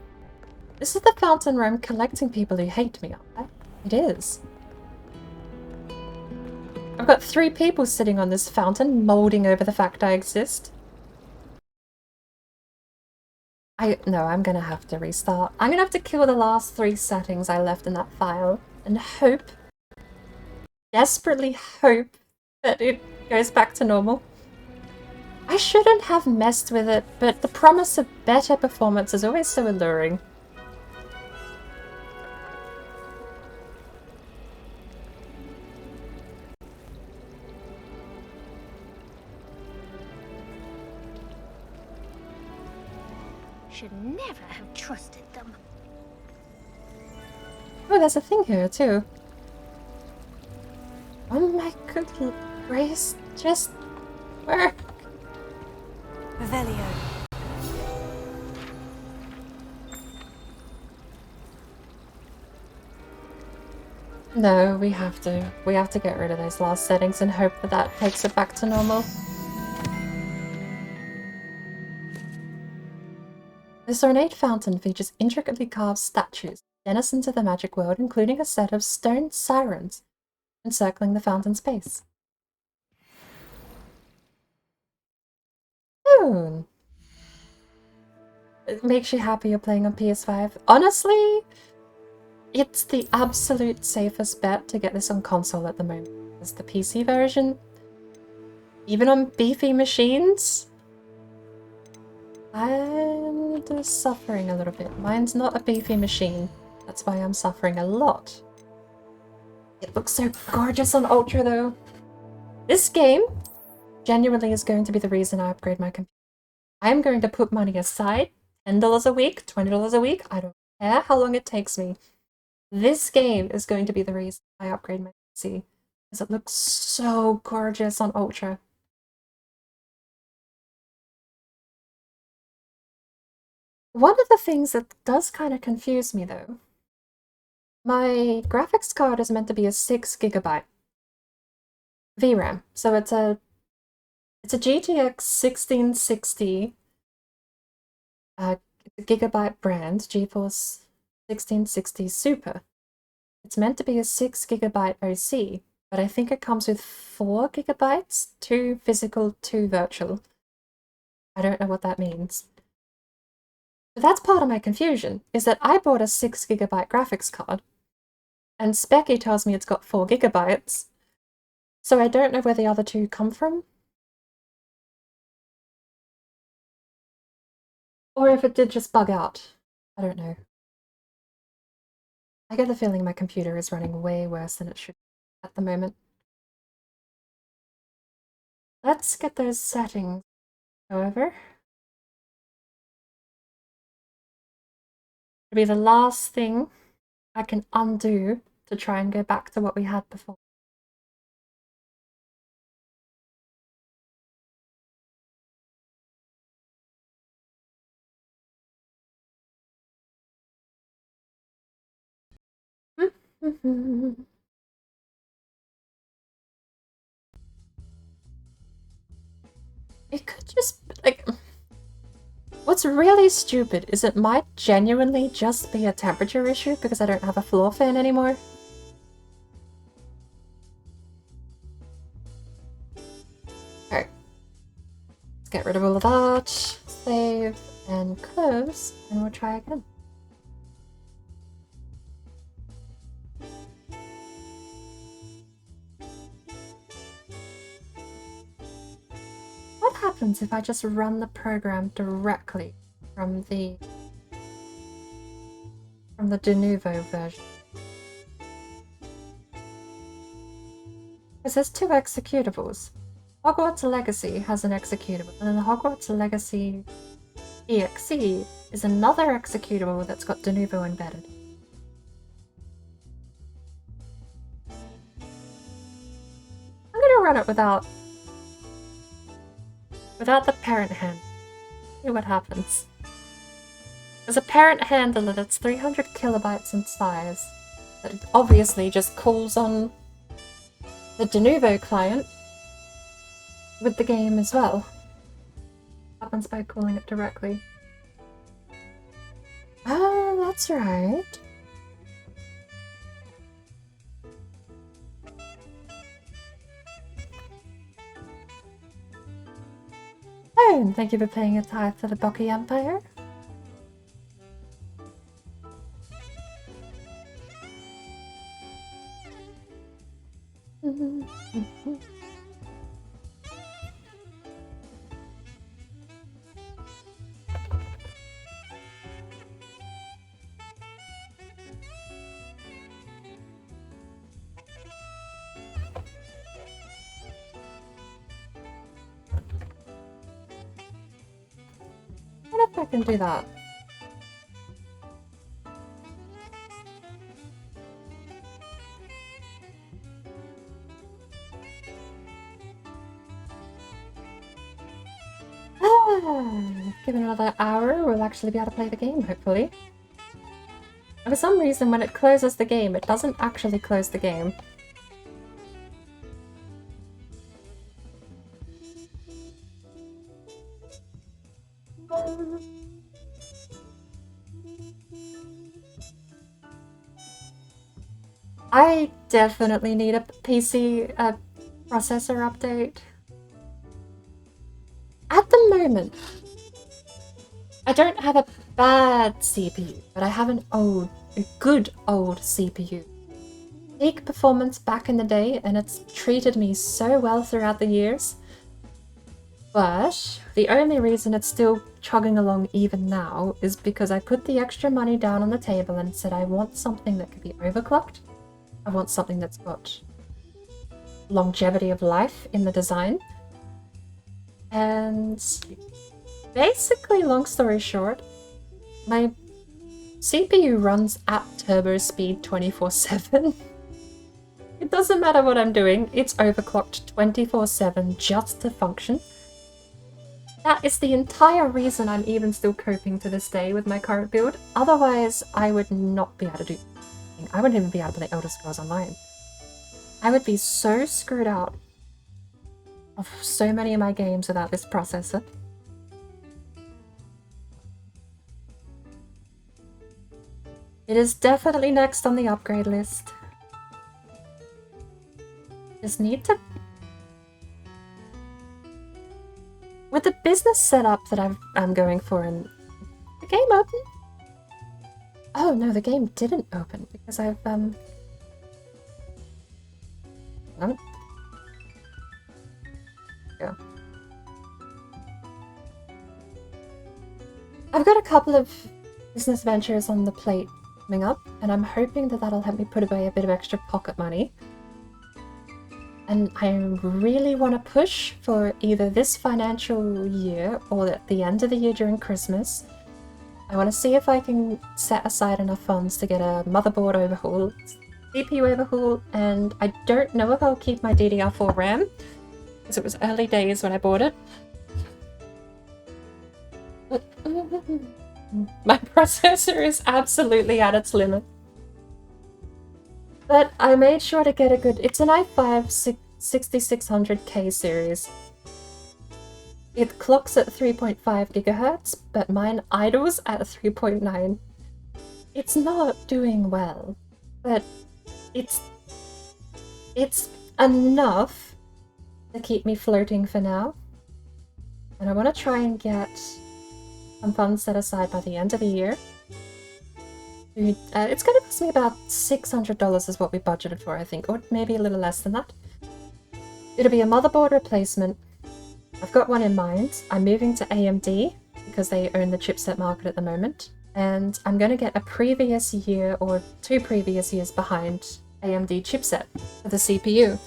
This is the fountain where I'm collecting people who hate me, aren't I? It is. I've got 3 people sitting on this fountain, molding over the fact I exist. No, I'm gonna have to restart. I'm gonna have to kill the last 3 settings I left in that file and hope, desperately hope, that it goes back to normal. I shouldn't have messed with it, but the promise of better performance is always so alluring. Should never have trusted them. Oh, there's a thing here too. Oh my good grace, just work. Revelio. No, we have to. We have to get rid of those last settings and hope that that takes it back to normal. This ornate fountain features intricately carved statues, denizens of the magic world, including a set of stone sirens encircling the fountain's base. Oh. It makes you happy you're playing on PS5. Honestly, it's the absolute safest bet to get this on console at the moment. It's the PC version. Even on beefy machines, I'm just suffering a little bit. Mine's not a beefy machine. That's why I'm suffering a lot. It looks so gorgeous on Ultra though. This game genuinely is going to be the reason I upgrade my computer. I'm going to put money aside, $10 a week, $20 a week, I don't care how long it takes me. This game is going to be the reason I upgrade my PC, because it looks so gorgeous on Ultra. One of the things that does kind of confuse me though, my graphics card is meant to be a 6GB VRAM, so it's a GTX 1660 gigabyte brand, GeForce 1660 Super. It's meant to be a 6GB OC, but I think it comes with 4GB, 2 physical, 2 virtual. I don't know what that means. But that's part of my confusion, is that I bought a 6GB graphics card, and Specky tells me it's got 4GB, so I don't know where the other 2 come from. Or if it did just bug out. I don't know. I get the feeling my computer is running way worse than it should at the moment. Let's get those settings, however. It'll be the last thing I can undo to try and go back to what we had before. It could just, like... What's really stupid is it might genuinely just be a temperature issue because I don't have a floor fan anymore. Alright. Let's get rid of all of that. Save and close, and we'll try again. What happens if I just run the program directly from the de novo version? Because there's two executables. Hogwarts Legacy has an executable, and then the Hogwarts Legacy EXE is another executable that's got de novo embedded. I'm gonna run it without the parent hand. See what happens. There's a parent handler that's 300 kilobytes in size that obviously just calls on the de novo client with the game as well. Happens by calling it directly. Oh, that's right. Oh, and thank you for paying a tithe to the Bucky Empire. What if I can do that? Given another hour, we'll actually be able to play the game, hopefully. And for some reason, when it closes the game, it doesn't actually close the game. I definitely need a PC processor update. At the moment, I don't have a bad CPU, but I have a good old CPU. Peak performance back in the day, and it's treated me so well throughout the years. But the only reason it's still chugging along even now is because I put the extra money down on the table and said I want something that could be overclocked. I want something that's got longevity of life in the design. And basically, long story short, my CPU runs at turbo speed 24/7. It doesn't matter what I'm doing, it's overclocked 24/7 just to function. That is the entire reason I'm even still coping to this day with my current build. Otherwise, I would not be able to do anything. I wouldn't even be able to play Elder Scrolls Online. I would be so screwed out of so many of my games without this processor. It is definitely next on the upgrade list. Just need to... With the business setup that I'm going for, and the game open? Oh no, the game didn't open because I've no. Yeah. I've got a couple of business ventures on the plate coming up, and I'm hoping that that'll help me put away a bit of extra pocket money. And I really want to push for either this financial year or at the end of the year during Christmas. I want to see if I can set aside enough funds to get a motherboard overhaul, CPU overhaul, and I don't know if I'll keep my DDR4 RAM, because it was early days when I bought it. But my processor is absolutely at its limit. But I made sure to get a good... It's an i5 6600K series. It clocks at 3.5 gigahertz, but mine idles at 3.9. It's not doing well, but it's enough to keep me floating for now. And I want to try and get some funds set aside by the end of the year. It's going to cost me about $600 is what we budgeted for, I think, or maybe a little less than that. It'll be a motherboard replacement. I've got one in mind. I'm moving to AMD because they own the chipset market at the moment. And I'm going to get a previous year or 2 previous years behind AMD chipset for the CPU.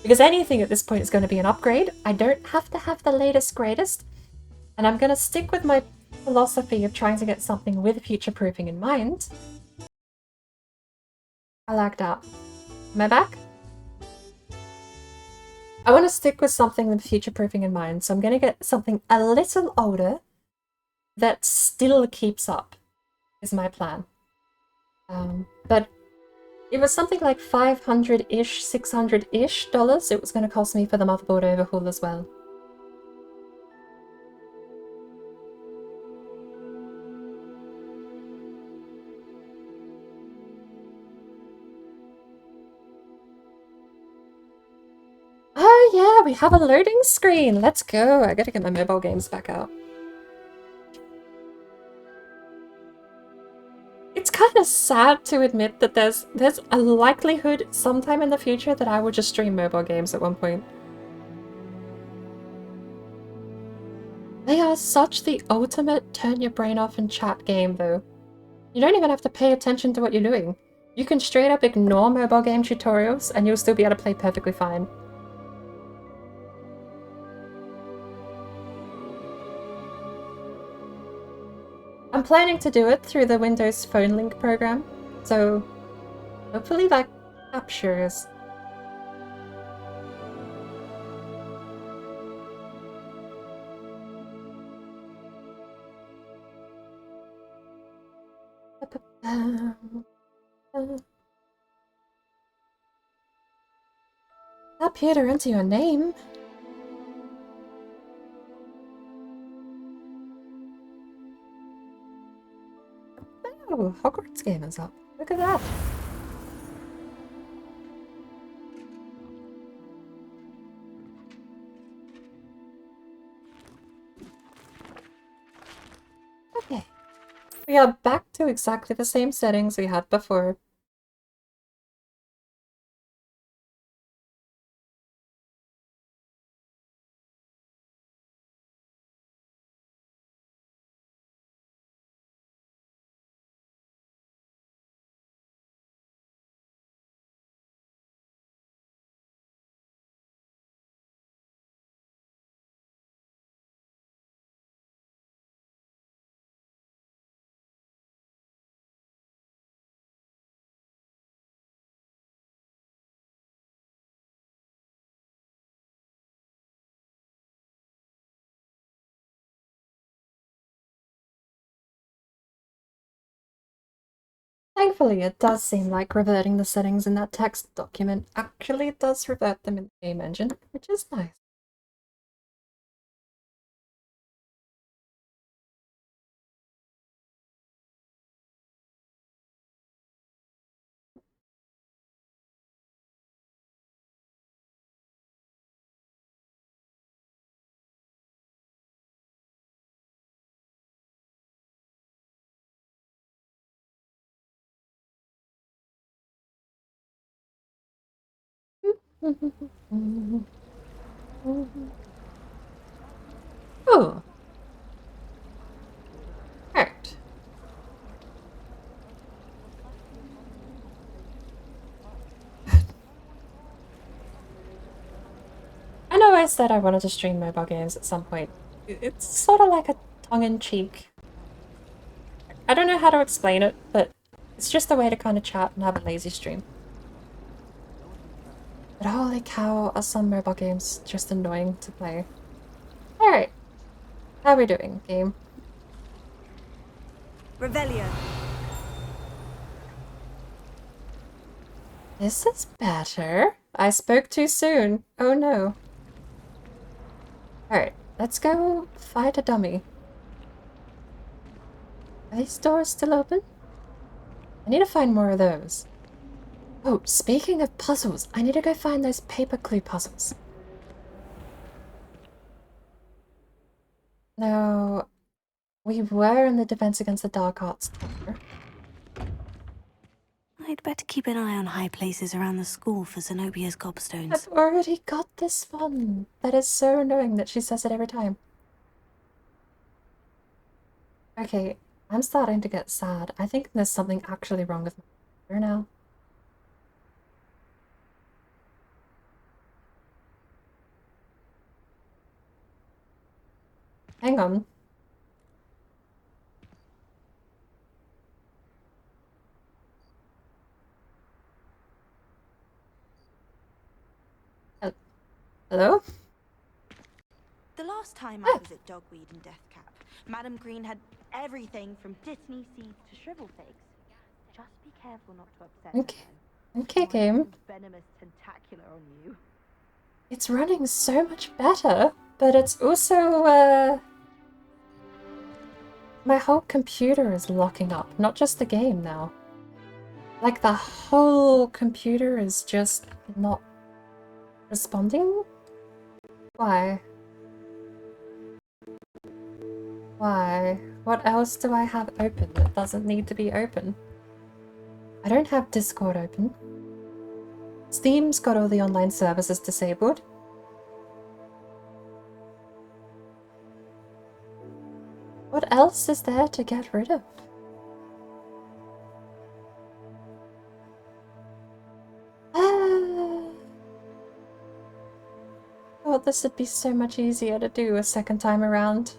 Because anything at this point is going to be an upgrade. I don't have to have the latest greatest. And I'm going to stick with my philosophy of trying to get something with future-proofing in mind. I lagged out. Am I back? I want to stick with something with future-proofing in mind, so I'm going to get something a little older that still keeps up, is my plan. But it was something like $500-ish, $600-ish dollars it was going to cost me for the motherboard overhaul as well. Oh yeah, we have a loading screen. Let's go. I gotta get my mobile games back out. It's kind of sad to admit that there's a likelihood sometime in the future that I will just stream mobile games at one point. They are such the ultimate turn your brain off and chat game though. You don't even have to pay attention to what you're doing. You can straight up ignore mobile game tutorials and you'll still be able to play perfectly fine. I'm planning to do it through the Windows Phone Link program, so hopefully that captures. Tap here to enter your name. Oh, Hogwarts game is up. Look at that. Okay. We are back to exactly the same settings we had before. Thankfully, it does seem like reverting the settings in that text document actually does revert them in the game engine, which is nice. Oh. Right. I know I said I wanted to stream mobile games at some point. It's sort of like a tongue-in-cheek. I don't know how to explain it, but it's just a way to kind of chat and have a lazy stream. But holy cow, are some mobile games just annoying to play. Alright. How are we doing, game? Revelio. This is better. I spoke too soon. Oh no. Alright, let's go fight a dummy. Are these doors still open? I need to find more of those. Oh, speaking of puzzles, I need to go find those paper clue puzzles. Now, we were in the Defense Against the Dark Arts Tower. I'd better keep an eye on high places around the school for Zenobia's gobstones. I've already got this one. That is so annoying that she says it every time. Okay, I'm starting to get sad. I think there's something actually wrong with my computer now. Hang on. Hello? The last time I was at Dogweed and Deathcap, Madam Green had everything from Disney seeds to shrivel figs. Just be careful not to upset Okay. her. Okay, game. Venomous tentacular on you. It's running so much better, but it's also, my whole computer is locking up, not just the game now. Like, the whole computer is just not responding? Why? Why? What else do I have open that doesn't need to be open? I don't have Discord open. Steam's got all the online services disabled. What else is there to get rid of? Thought this would be so much easier to do a second time around.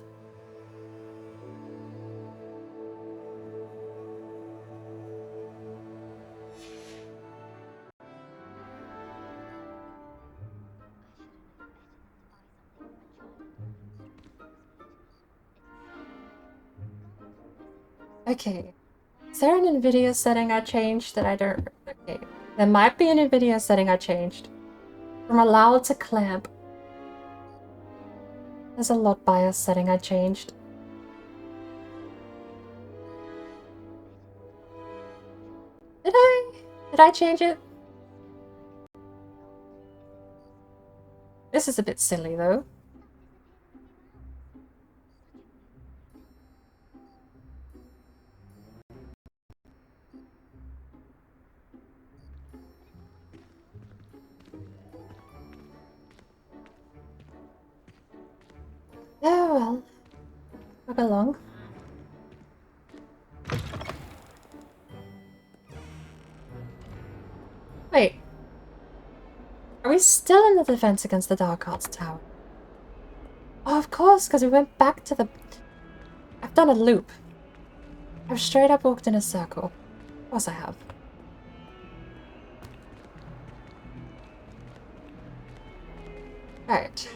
Okay. Is there an NVIDIA setting I changed that I don't... Okay. There might be an NVIDIA setting I changed. From allowed to clamp. There's a lot bias setting I changed. Did I change it? This is a bit silly though. Oh well. Move along. Wait. Are we still in the Defense Against the Dark Arts Tower? Oh, of course, because we went back to the... I've done a loop. I've straight up walked in a circle. Of course I have. Right.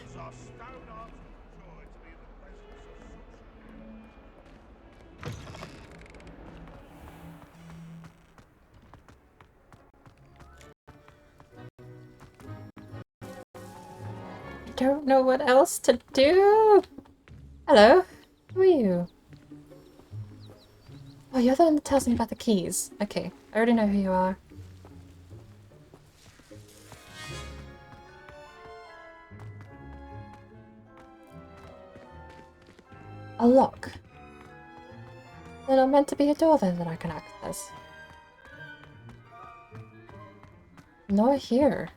Don't know what else to do. Hello, who are you? Oh, you're the one that tells me about the keys. Okay, I already know who you are. A lock. They're not meant to be a door then that I can access. Nor here.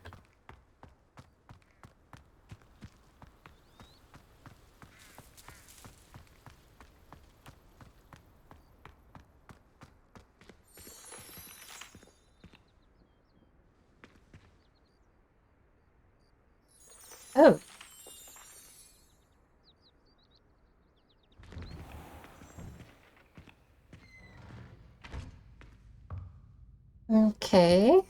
Oh. Okay.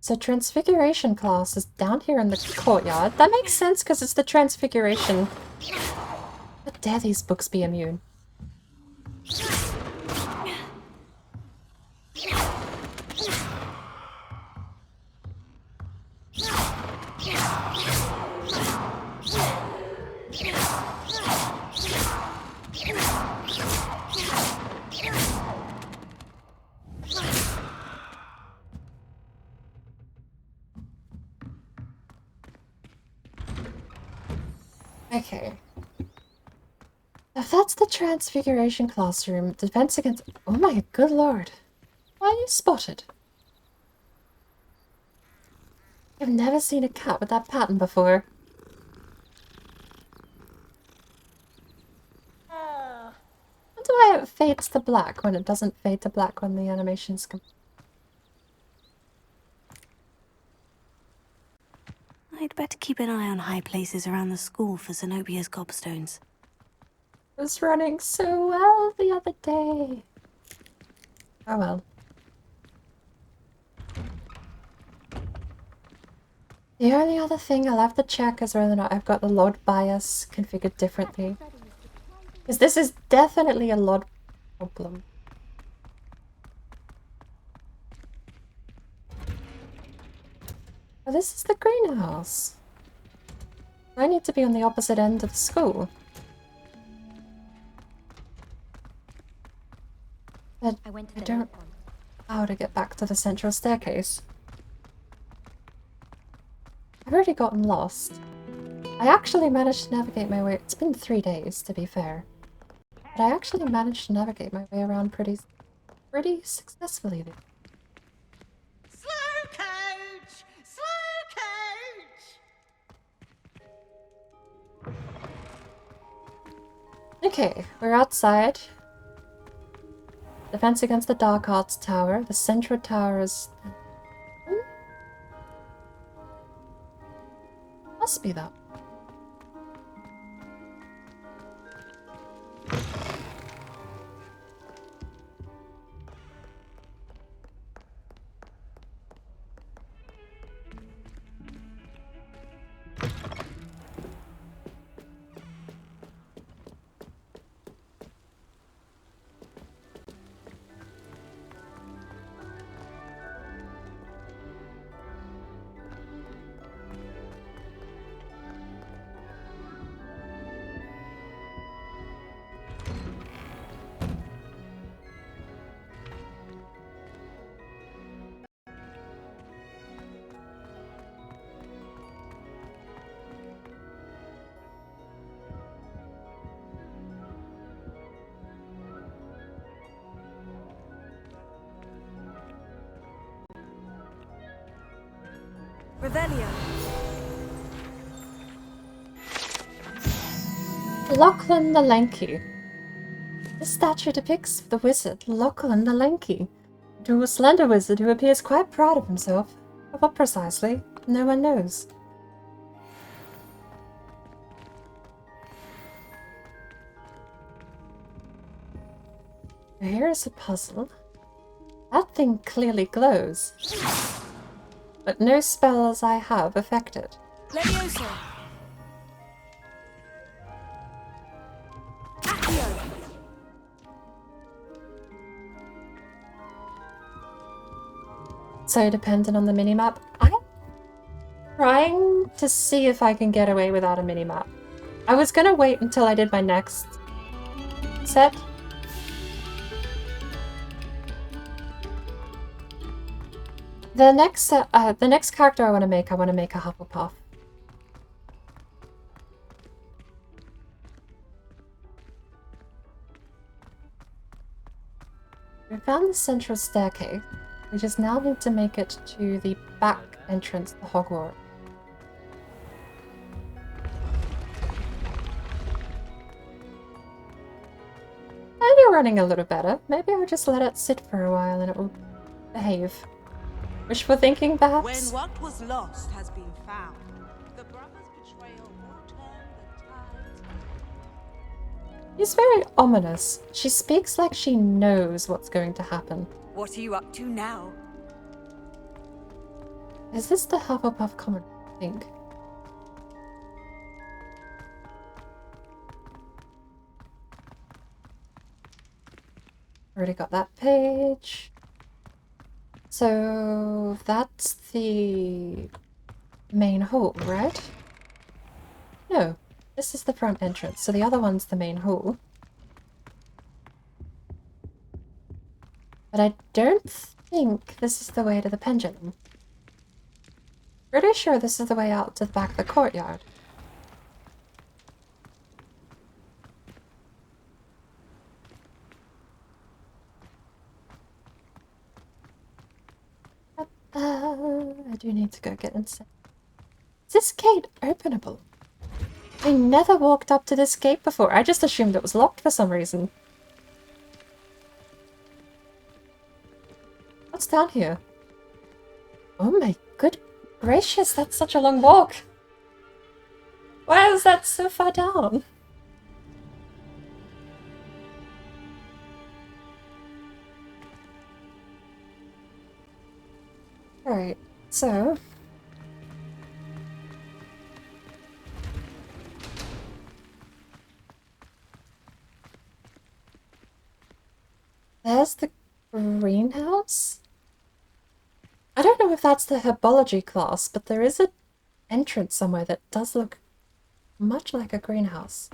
So Transfiguration class is down here in the courtyard. That makes sense because it's the Transfiguration. How dare these books be immune? Okay. If that's the Transfiguration classroom, defense against... Oh my good lord. Why are you spotted? I've never seen a cat with that pattern before. I wonder why it fades to black when it doesn't fade to black when the animation's complete. I'd better keep an eye on high places around the school for Zenobia's gobstones. It was running so well the other day. Oh well. The only other thing I'll have to check is whether or not I've got the LOD bias configured differently. Because this is definitely a LOD problem. Oh, this is the greenhouse. I need to be on the opposite end of the school. But I don't know how to get back to the central staircase. I've already gotten lost. I actually managed to navigate my way. It's been 3 days, to be fair. But I actually managed to navigate my way around pretty successfully. Slow coach! Slow coach! Okay, we're outside. Defense against the Dark Arts Tower. The central tower is... Must be that. Revelio. Lachlan the Lanky. This statue depicts the wizard Lachlan the Lanky, a slender wizard who appears quite proud of himself. But what precisely? No one knows. Here is a puzzle. That thing clearly glows. But no spells I have affected. Levioso. Accio. So dependent on the minimap. I'm trying to see if I can get away without a minimap. I was gonna wait until I did my next set. The next character I want to make a Hufflepuff. We found the central staircase. We just now need to make it to the back entrance to Hogwarts. Maybe running a little better. Maybe I'll just let it sit for a while and it will behave. Wishful thinking, perhaps? When what was lost has been found, the brothers' betrayal will turn the tides. She's very ominous. She speaks like she knows what's going to happen. What are you up to now? Is this the Hufflepuff common thing? Already got that page. So that's the main hall, right? No, this is the front entrance, so the other one's the main hall. But I don't think this is the way to the pendulum. Pretty sure this is the way out to the back of the courtyard. do need to go get inside. Is this gate openable? I never walked up to this gate before. I just assumed it was locked for some reason. What's down here? Oh my good gracious, that's such a long walk. Why is that so far down? Alright, so... there's the greenhouse? I don't know if that's the herbology class, but there is an entrance somewhere that does look much like a greenhouse.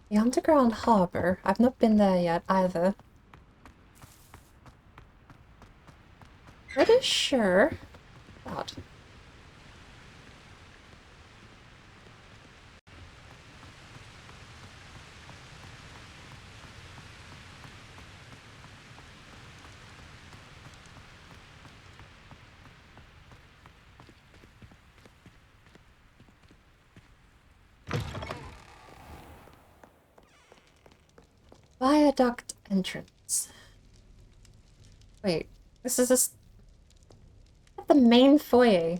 The underground harbour. I've not been there yet either. Pretty sure. God. Viaduct entrance. Wait, this is the main foyer.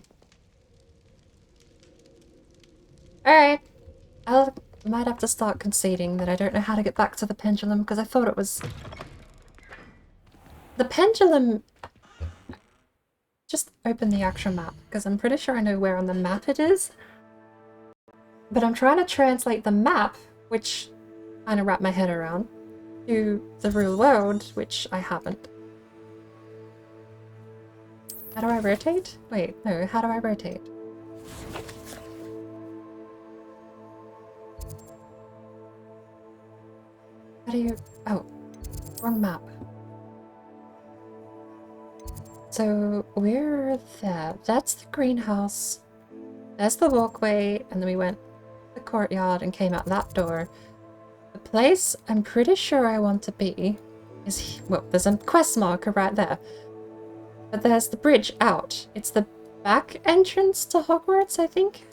Alright. Might have to start conceding that I don't know how to get back to the pendulum because I thought it was... the pendulum... Just open the actual map because I'm pretty sure I know where on the map it is. But I'm trying to translate the map, which I kind of wrap my head around, to the real world, which I haven't. How do I rotate? Wait, no, how do I rotate? How do you... oh, wrong map. So, we're there. That's the greenhouse. There's the walkway, and then we went to the courtyard and came out that door. The place I'm pretty sure I want to be is... well, there's a quest marker right there. But there's the bridge out. It's the back entrance to Hogwarts, I think?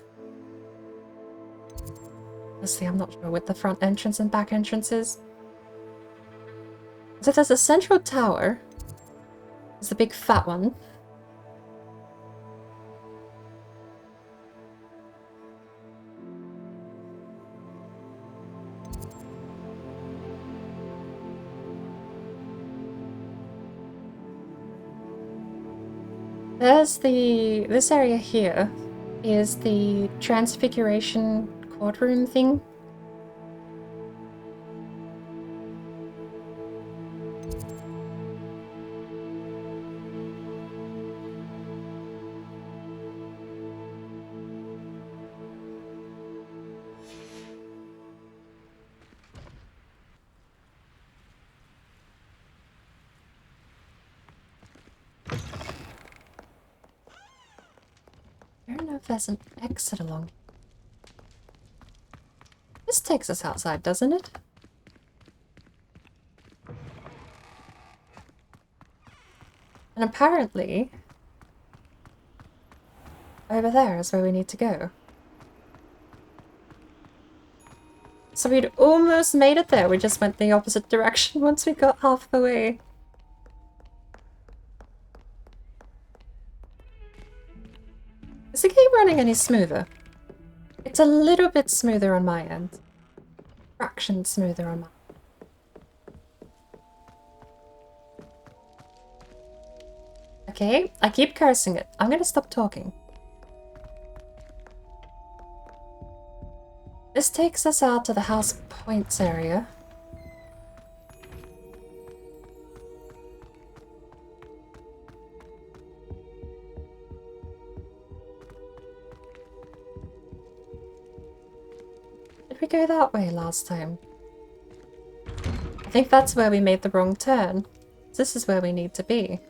Honestly, I'm not sure what the front entrance and back entrance is. So there's a central tower. There's the big fat one. There's the... this area here is the Transfiguration courtroom thing. I don't know if there's an exit along. This takes us outside, doesn't it? And apparently, over there is where we need to go. So we'd almost made it there, we just went the opposite direction once we got half the way. Is the game running any smoother? It's a little bit smoother on my end. Fraction smoother on my end. Okay, I keep cursing it. I'm gonna stop talking. This takes us out to the house points area. Did we go that way last time? I think that's where we made the wrong turn. This is where we need to be.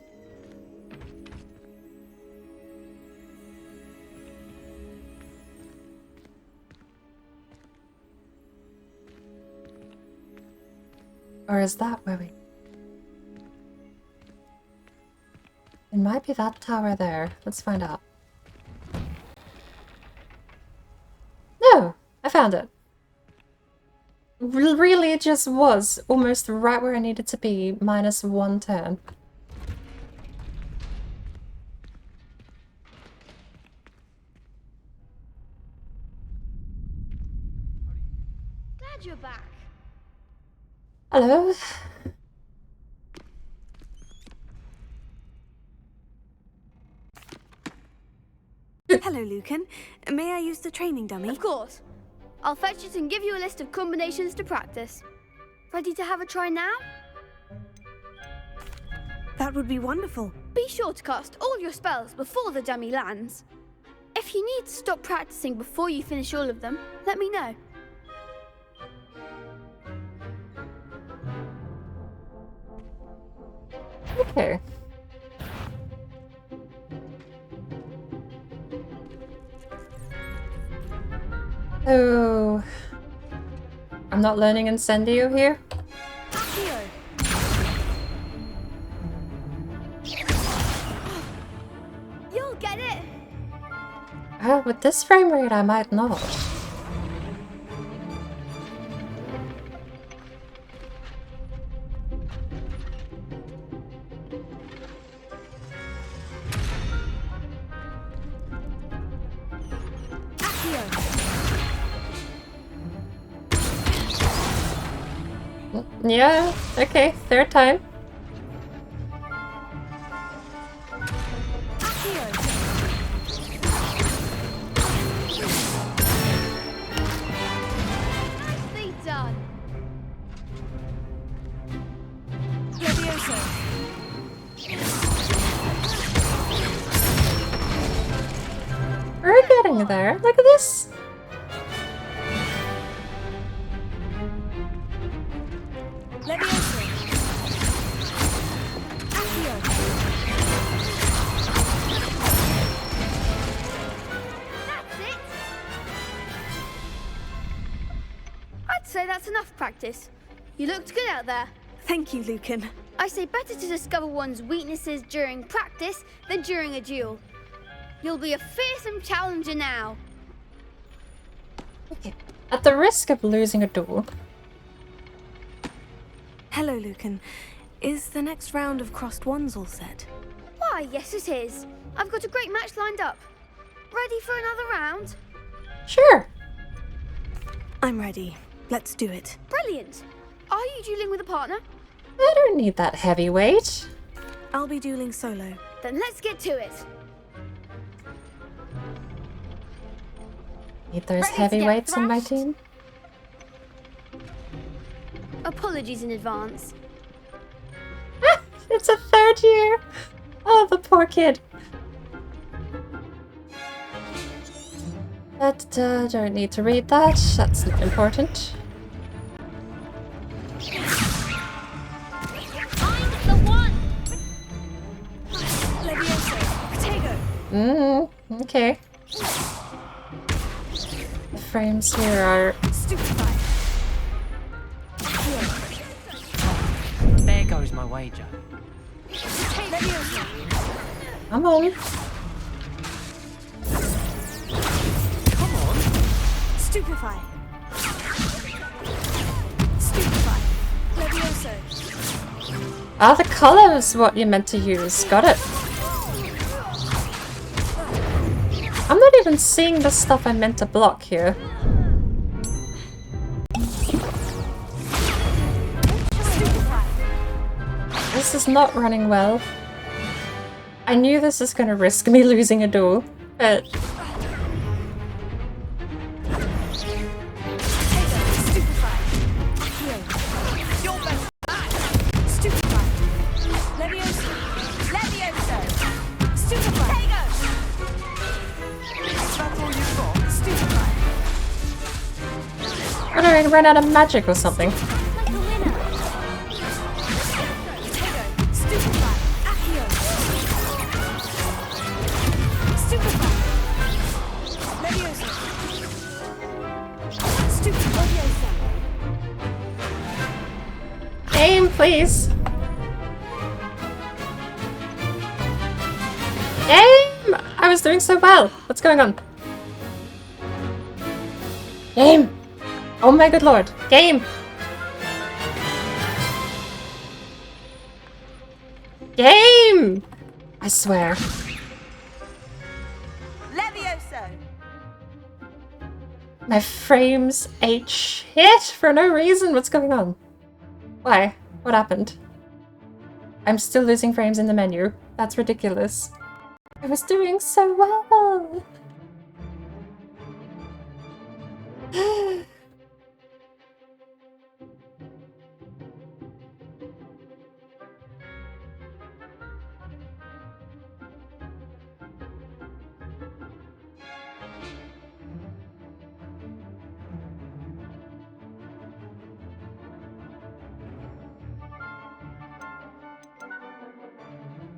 Or is that where we... It might be that tower there. Let's find out. No! I found it. Really, it just was almost right where I needed to be, minus 1 turn. Glad you're back. Hello? Hello, Lucan. May I use the training dummy? Of course. I'll fetch it and give you a list of combinations to practice. Ready to have a try now? That would be wonderful. Be sure to cast all your spells before the dummy lands. If you need to stop practicing before you finish all of them, let me know. Okay. Oh, I'm not learning Incendio here. You'll get it. With this frame rate, I might not. Yeah, okay, third time. Nicely done. We're getting there. Look at this. I'd say that's enough practice. You looked good out there. Thank you, Lucan. I say better to discover one's weaknesses during practice than during a duel. You'll be a fearsome challenger now. Okay. At the risk of losing a duel. Hello, Lucan. Is the next round of crossed wands all set? Why, yes it is. I've got a great match lined up. Ready for another round? Sure. I'm ready. Let's do it. Brilliant. Are you dueling with a partner? I don't need that heavyweight. I'll be dueling solo. Then let's get to it. Need those Ready to get heavyweights in my thrashed? team? Apologies in advance. It's a third year. Oh, the poor kid. But don't need to read that. That's not important. Find the one. Okay. The frames here are... There goes my wager. Come on. Stupefy. Stupefy. Levioso. Ah, the color is what you meant to use. Got it. I'm not even seeing the stuff I meant to block here. This is not running well. I knew this is going to risk me losing a duel, but... Or did I run out of magic or something? please. Game! I was doing so well. What's going on? Game! Oh my good lord. Game! Game! I swear. Levioso! My frames ate shit for no reason. What's going on? Why? What happened? I'm still losing frames in the menu. That's ridiculous. I was doing so well.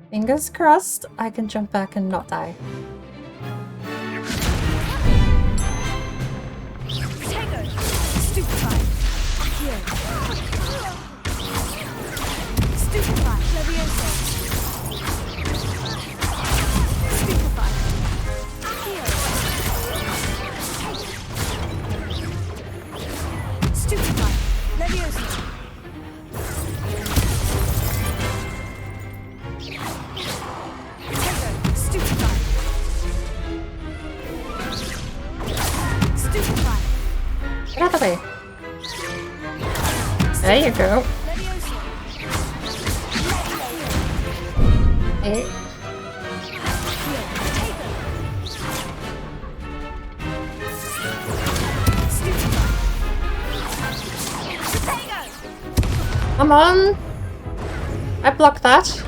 Fingers crossed, I can jump back and not die. Get out of the way. There you go. Hey. Come on. I blocked that.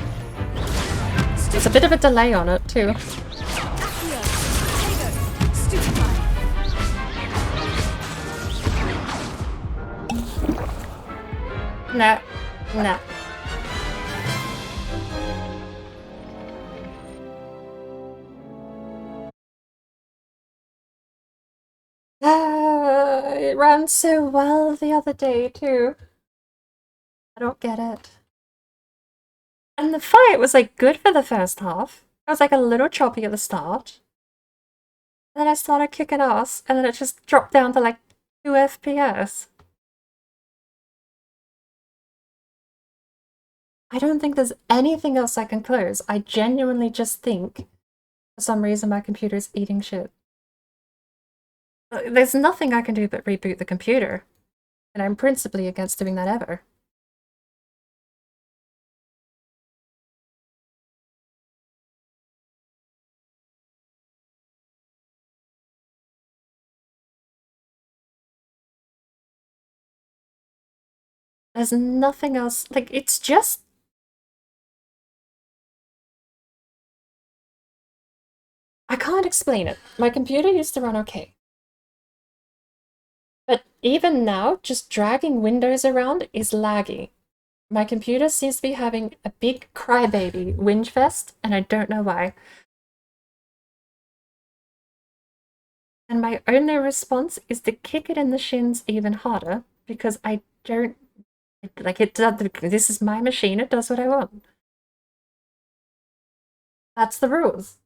There's a bit of a delay on it too. Nah. Nah. It ran so well the other day too. I don't get it. And the fight was like good for the first half. It was like a little choppy at the start. And then I started kicking ass and then it just dropped down to like 2 FPS. I don't think there's anything else I can close. I genuinely just think for some reason my computer's eating shit. There's nothing I can do but reboot the computer. And I'm principally against doing that ever. There's nothing else. Like, it's just... I can't explain it. My computer used to run okay. But even now, just dragging Windows around is laggy. My computer seems to be having a big crybaby whinge fest, and I don't know why. And my only response is to kick it in the shins even harder, because I don't... Like, it does, this is my machine, it does what I want. That's the rules.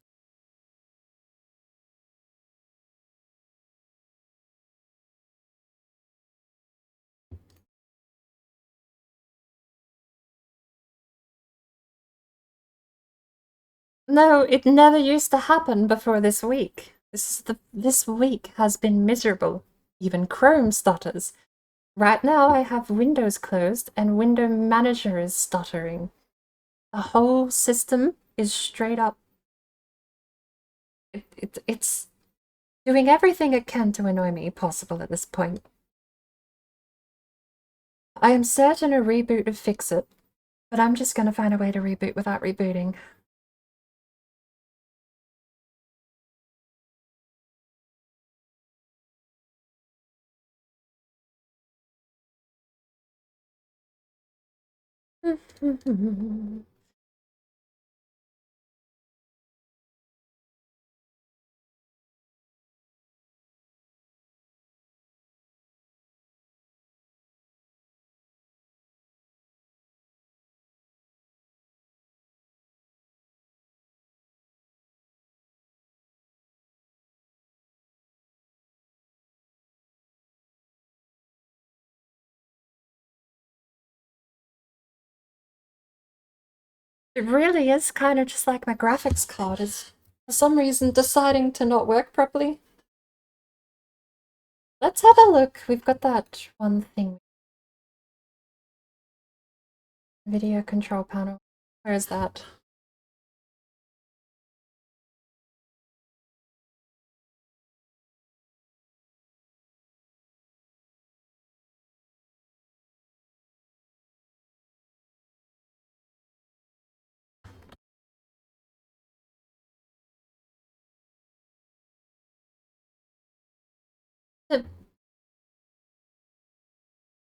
No, it never used to happen before this week. This week has been miserable. Even Chrome stutters. Right now I have Windows closed and Window Manager is stuttering. The whole system is straight up... It's doing everything it can to annoy me possible at this point. I am certain a reboot would fix it, but I'm just gonna find a way to reboot without rebooting. It really is kind of just like my graphics card is, for some reason, deciding to not work properly. Let's have a look. We've got that one thing. Video control panel. Where is that?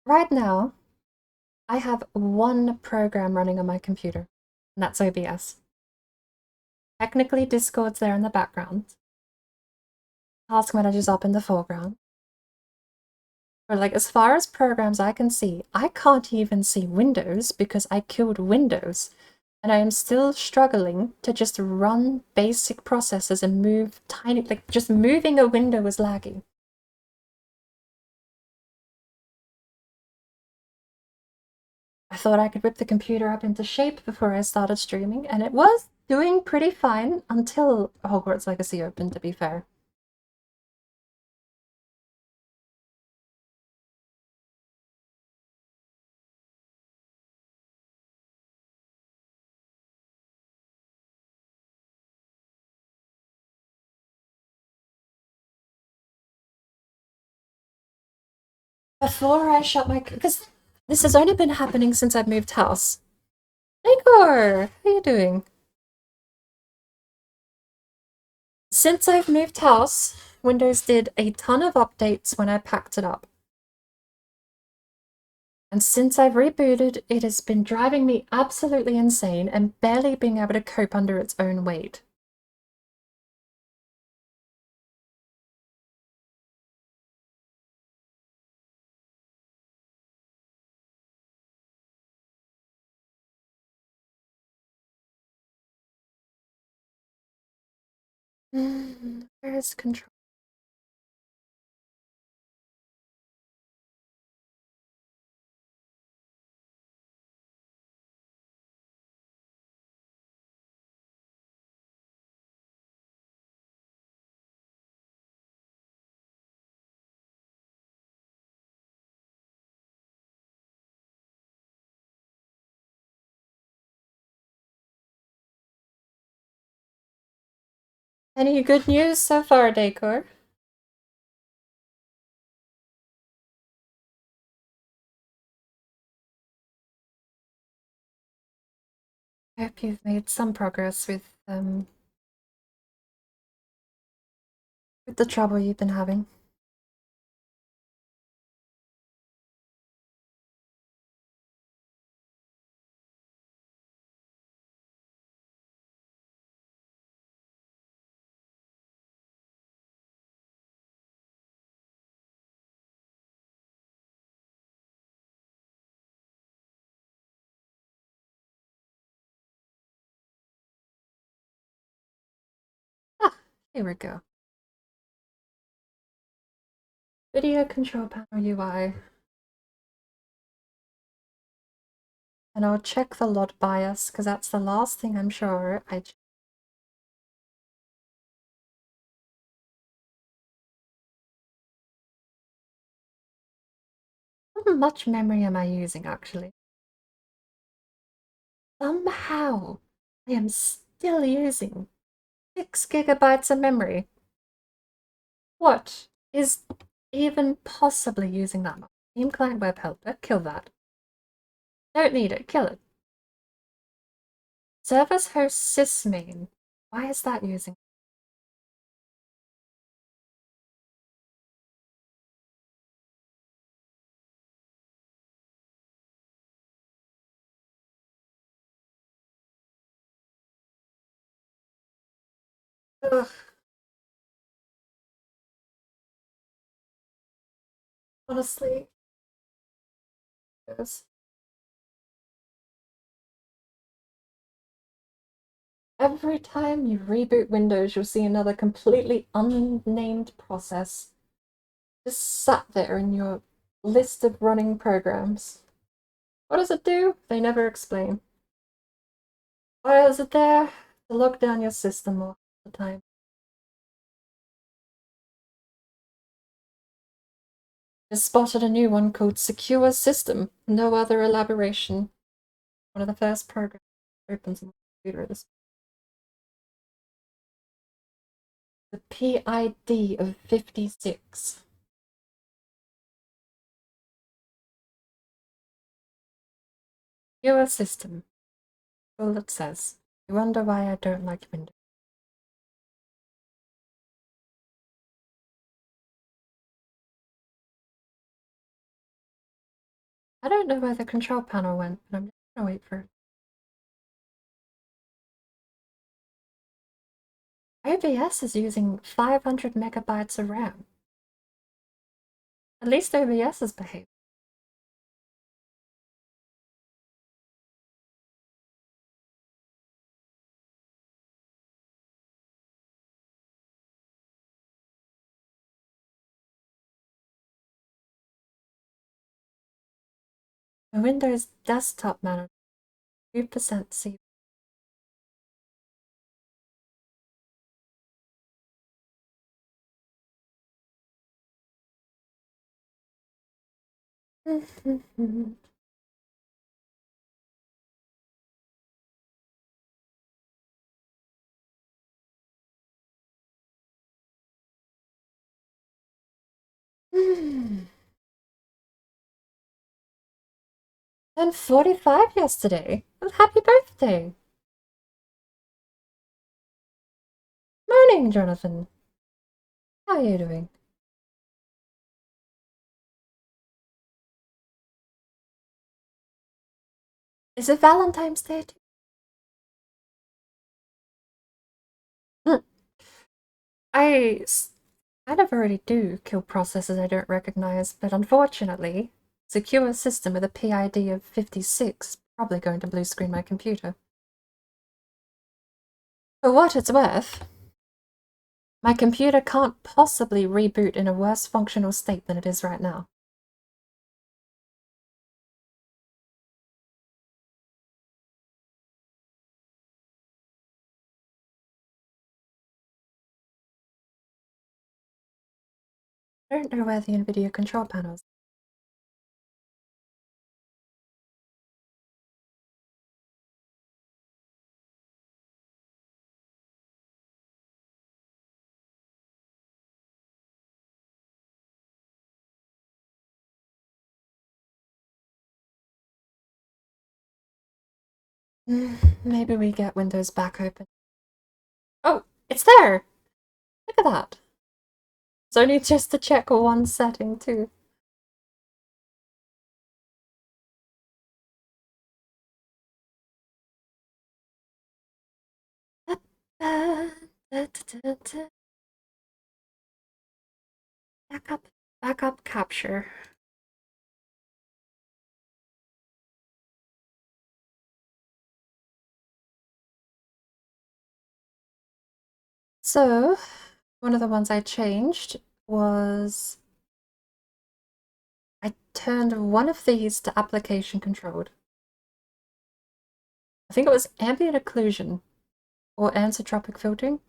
Right now, I have one program running on my computer, and that's OBS. Technically, Discord's there in the background. Task Manager's up in the foreground. But like, as far as programs I can see, I can't even see Windows because I killed Windows. And I am still struggling to just run basic processes and move tiny, like just moving a window is lagging. I thought I could whip the computer up into shape before I started streaming, and it was doing pretty fine until Hogwarts Legacy opened, to be fair. Before I shut my... because this has only been happening since I've moved house. Igor! How you doing? Since I've moved house, Windows did a ton of updates when I packed it up. And since I've rebooted, it has been driving me absolutely insane and barely being able to cope under its own weight. Where is control? Any good news so far, Decor? I hope you've made some progress with the trouble you've been having. Ah, here we go. Video control panel UI. And I'll check the LOD bias, because that's the last thing I'm sure I checked. How much memory am I using, actually? Somehow, I am still using 6 gigabytes of memory. What is even possibly using that much? Team client web helper, kill that. Don't need it, kill it. Service host sysmain. Why is that using? Ugh. Honestly. Yes. Every time you reboot Windows, you'll see another completely unnamed process just sat there in your list of running programs. What does it do? They never explain. Why is it there? To lock down your system all the time. Just spotted a new one called Secure System. No other elaboration. One of the first programs opens on the computer. This the PID of 56. Secure System. All it says. You wonder why I don't like Windows. I don't know where the control panel went, but I'm just gonna wait for it. OBS is using 500 megabytes of RAM. At least OBS is behaving. The Windows desktop manager, 2% CPU. And 45 yesterday. Well, happy birthday. Morning, Jonathan. How are you doing? Is it Valentine's Day too? I kind of already do kill processes I don't recognize, but unfortunately, secure system with a PID of 56 is probably going to blue screen my computer. For what it's worth, my computer can't possibly reboot in a worse functional state than it is right now. I don't know where the NVIDIA control panel is. Maybe we get Windows back open. Oh, it's there! Look at that. It's only just to check one setting too. Backup capture. So, one of the ones I changed was I turned one of these to application controlled. I think it was ambient occlusion or anisotropic filtering.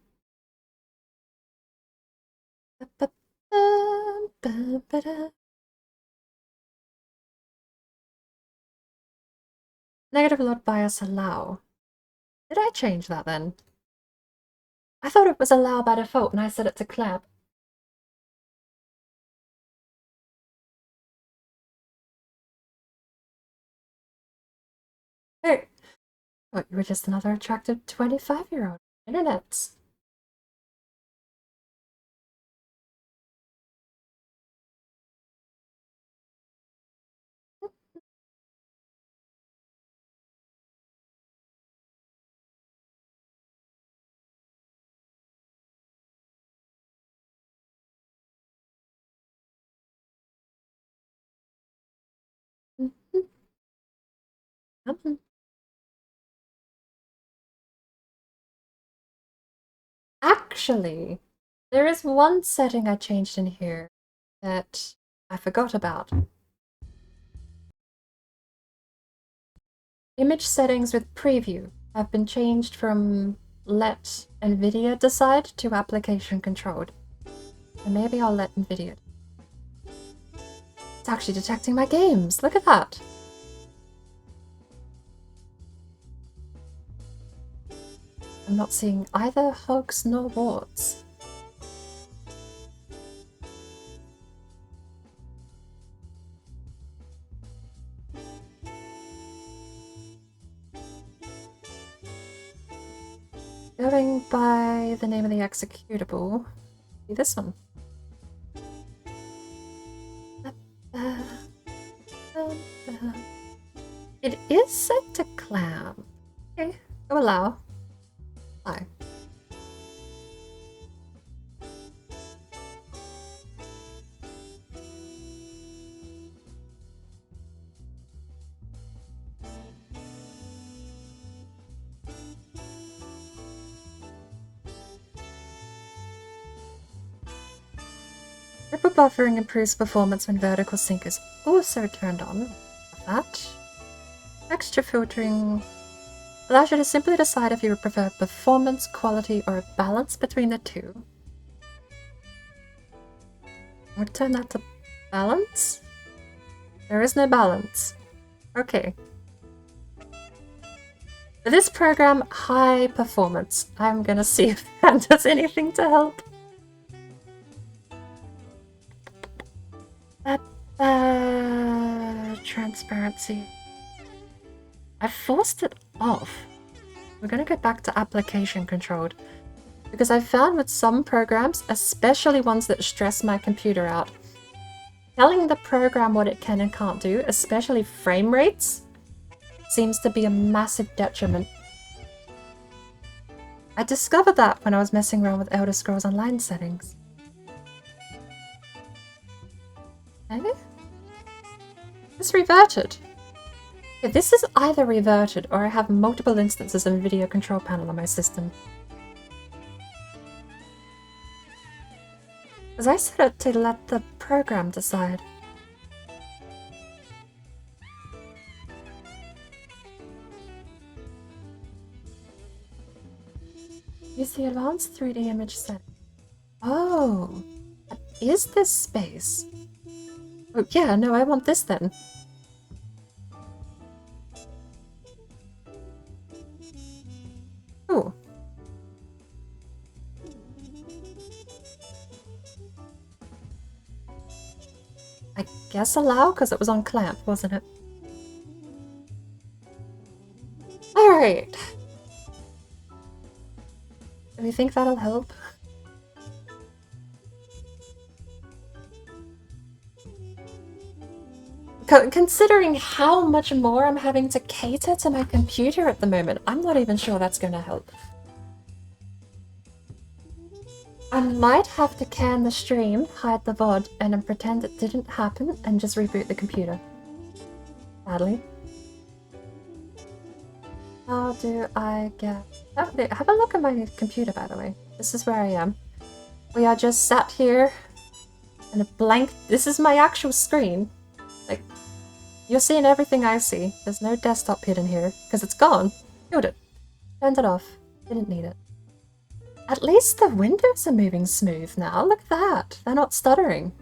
Negative load bias allow. Did I change that then? I thought it was allow by default and I set it to clap. Hey, oh, you were just another attractive 25-year-old. Internets. Actually, there is one setting I changed in here that I forgot about. Image settings with preview. have been changed from let NVIDIA decide to application controlled. And maybe I'll let NVIDIA. It's actually detecting my games. Look at that. I'm not seeing either hogs nor warts. Going by the name of the executable, be this one. It is set to clam. Okay, go allow. Hi. Triple buffering improves performance when vertical sync is also turned on. That. Texture filtering allows you to simply decide if you would prefer performance, quality, or a balance between the two. We'll turn that to balance. There is no balance. Okay. For this program, high performance. I'm gonna see if that does anything to help. Transparency. I forced it off. We're gonna go back to application controlled. Because I found with some programs, especially ones that stress my computer out, telling the program what it can and can't do, especially frame rates, seems to be a massive detriment. I discovered that when I was messing around with Elder Scrolls Online settings. Okay. It's reverted. Yeah, this is either reverted or I have multiple instances of a video control panel on my system. Because I set it to let the program decide. Use the advanced 3D image setting. Oh, is this space? Oh, yeah, no, I want this then. Oh. I guess allow, because it was on clamp, wasn't it? Alright. Do we think that'll help? Considering how much more I'm having to cater to my computer at the moment, I'm not even sure that's going to help. I might have to can the stream, hide the VOD, and then pretend it didn't happen and just reboot the computer. Sadly. How do I get... Oh, have a look at my computer, by the way. This is where I am. We are just sat here in a blank... This is my actual screen. Like, you're seeing everything I see. There's no desktop hidden here, because it's gone. Killed it. Turned it off. Didn't need it. At least the windows are moving smooth now. Look at that. They're not stuttering.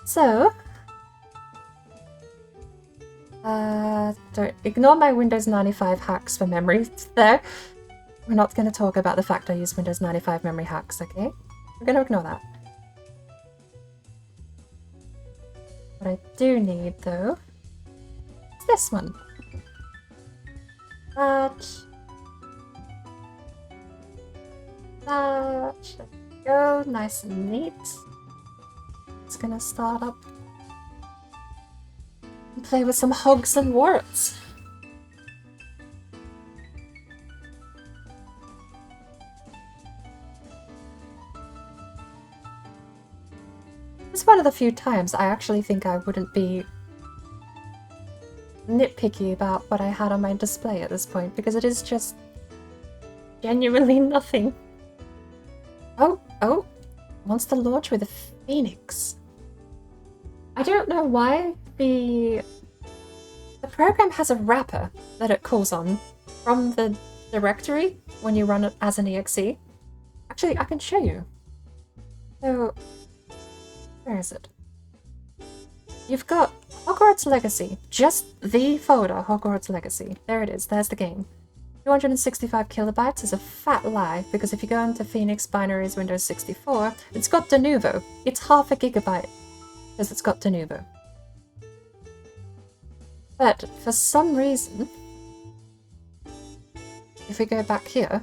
So... don't ignore my Windows 95 hacks for memory there. We're not going to talk about the fact I use Windows 95 memory hacks, okay? We're going to ignore that. What I do need, though, is this one. That. There we go, nice and neat. It's going to start up and play with some hogs and warts. It's one of the few times I actually think I wouldn't be nitpicky about what I had on my display at this point, because it is just genuinely nothing. Oh, wants to launch with a phoenix. I don't know why the program has a wrapper that it calls on from the directory when you run it as an exe. Actually, I can show you. So, where is it? You've got Hogwarts Legacy, just the folder Hogwarts Legacy. There it is, there's the game. 265 kilobytes is a fat lie, because if you go into Phoenix Binaries Windows 64, it's got de novo. It's half a gigabyte, because it's got de novo. But for some reason, if we go back here,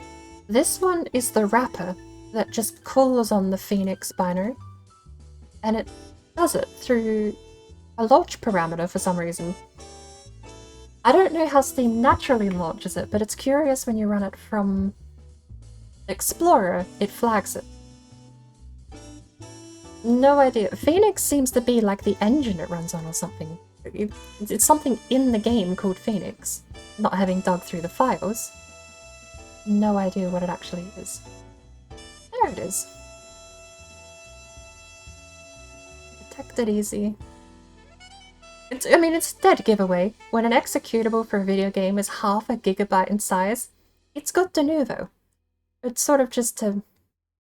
this one is the wrapper that just calls on the Phoenix binary, and it does it through a launch parameter for some reason. I don't know how Steam naturally launches it, but it's curious when you run it from Explorer, it flags it. No idea. Phoenix seems to be like the engine it runs on or something. It's something in the game called Phoenix, not having dug through the files. No idea what it actually is. There it is. Detected easy. I mean, it's a dead giveaway. When an executable for a video game is half a gigabyte in size, it's got de novo. It's sort of just to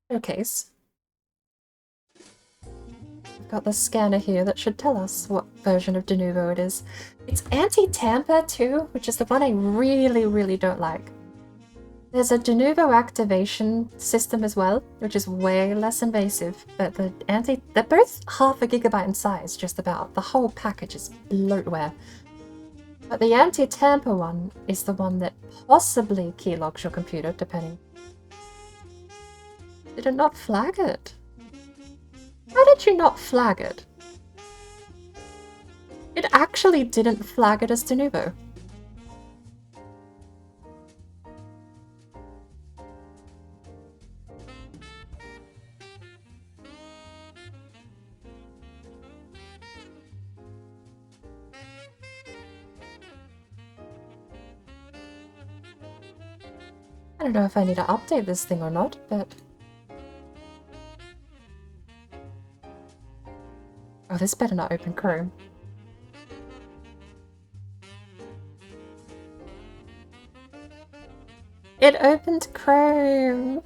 showcase. We've got the scanner here that should tell us what version of de novo it is. It's anti-tamper too, which is the one I really don't like. There's a de novo activation system as well, which is way less invasive, but they're both half a gigabyte in size, just about. The whole package is bloatware. But the anti-tamper one is the one that possibly keylogs your computer, depending. Did it not flag it? How did you not flag it? It actually didn't flag it as de novo. I don't know if I need to update this thing or not, but... Oh, this better not open Chrome. It opened Chrome!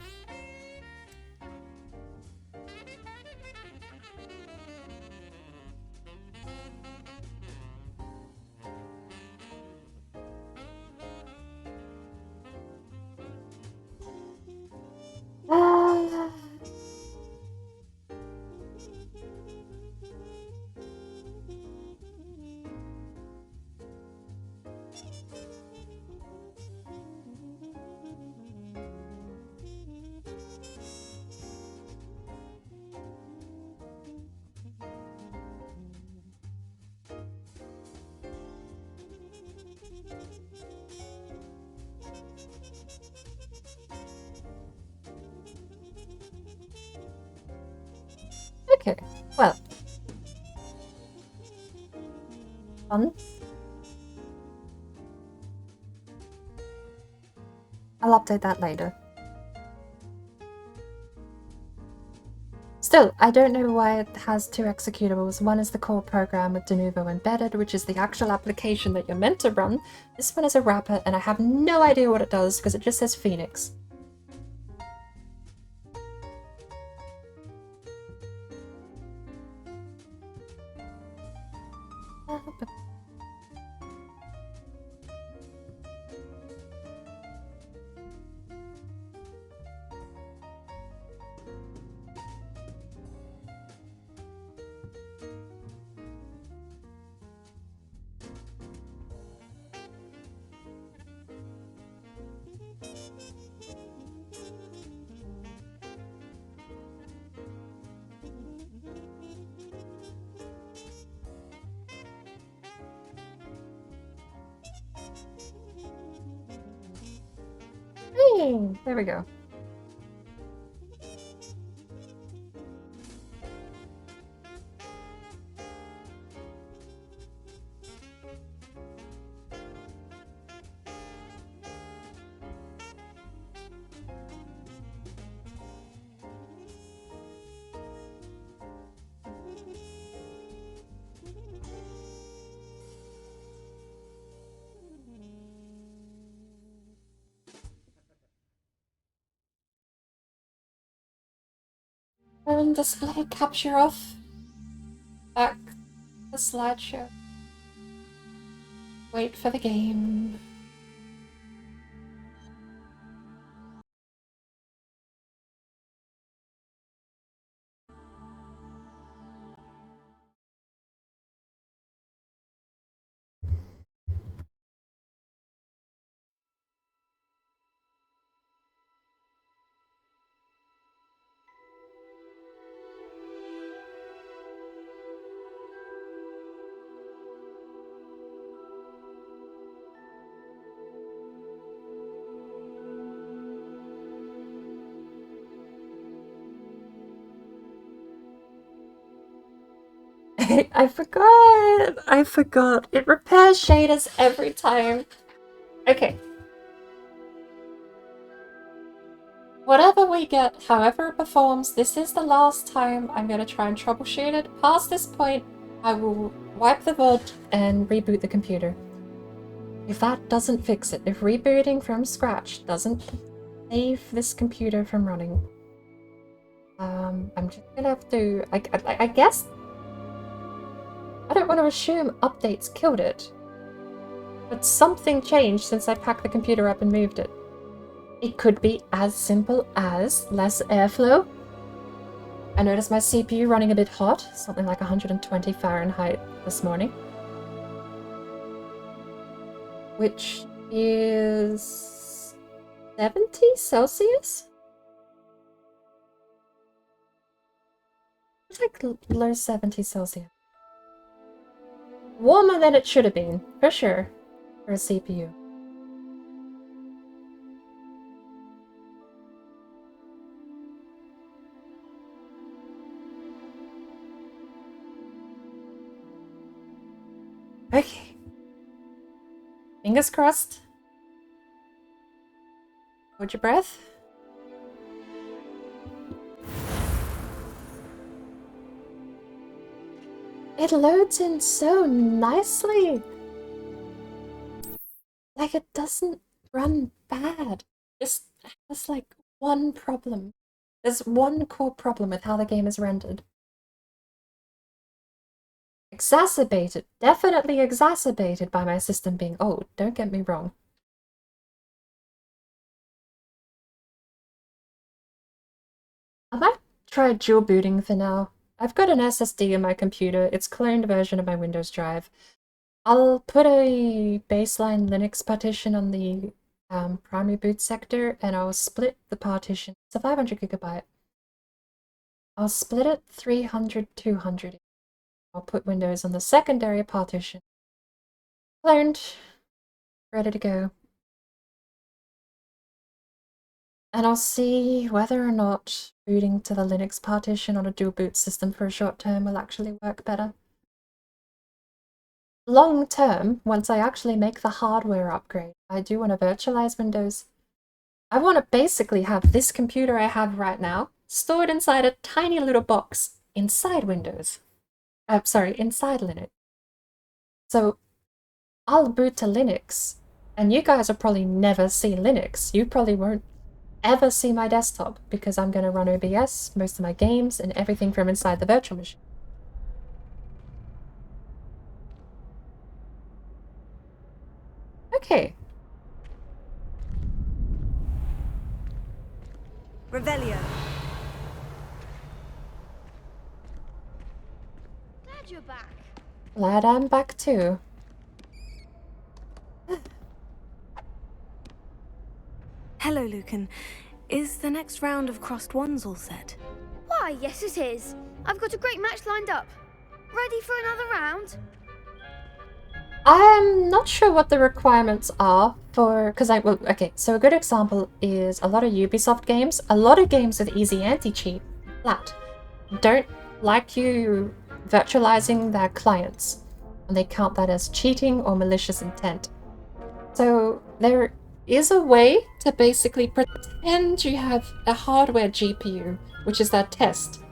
Okay, well. Fun. I'll update that later. Still, I don't know why it has two executables. One is the core program with de novo embedded, which is the actual application that you're meant to run. This one is a wrapper, and I have no idea what it does because it just says Phoenix. Hey, there we go. And display capture off. Back the slideshow. Wait for the game. I forgot. It repairs shaders every time. Okay. Whatever we get, however it performs, this is the last time I'm gonna try and troubleshoot it. Past this point, I will wipe the VOD and reboot the computer. If that doesn't fix it, if rebooting from scratch doesn't save this computer from running, I'm just gonna have to... I guess... I don't want to assume updates killed it, but something changed since I packed the computer up and moved it. It could be as simple as less airflow. I noticed my CPU running a bit hot, something like 120 Fahrenheit this morning. Which is 70 Celsius? It's like low 70 Celsius. Warmer than it should have been, for sure, for a CPU. Okay. Fingers crossed. Hold your breath. It loads in so nicely. Like it doesn't run bad. Just has like one problem. There's one core problem with how the game is rendered. Exacerbated, definitely exacerbated by my system being old, don't get me wrong. I might try dual booting for now. I've got an SSD in my computer, it's a cloned version of my Windows drive. I'll put a baseline Linux partition on the primary boot sector and I'll split the partition. It's a 500 gigabyte. I'll split it 300, 200. I'll put Windows on the secondary partition. Cloned. Ready to go. And I'll see whether or not booting to the Linux partition on a dual boot system for a short term will actually work better. Long term, once I actually make the hardware upgrade, I do want to virtualize Windows. I want to basically have this computer I have right now stored inside a tiny little box inside Windows. Inside Linux. So I'll boot to Linux, and you guys will probably never see Linux. You probably won't ever see my desktop because I'm going to run OBS, most of my games, and everything from inside the virtual machine. Okay. Revelio. Glad you're back. Glad I'm back too. Hello, Lucan. Is the next round of Crossed Ones all set? Why, yes it is. I've got a great match lined up. Ready for another round? I'm not sure what the requirements are for, okay, so a good example is a lot of Ubisoft games. A lot of games with easy anti-cheat, flat, don't like you virtualizing their clients, and they count that as cheating or malicious intent. So there is a way to basically pretend you have a hardware GPU, which is their test.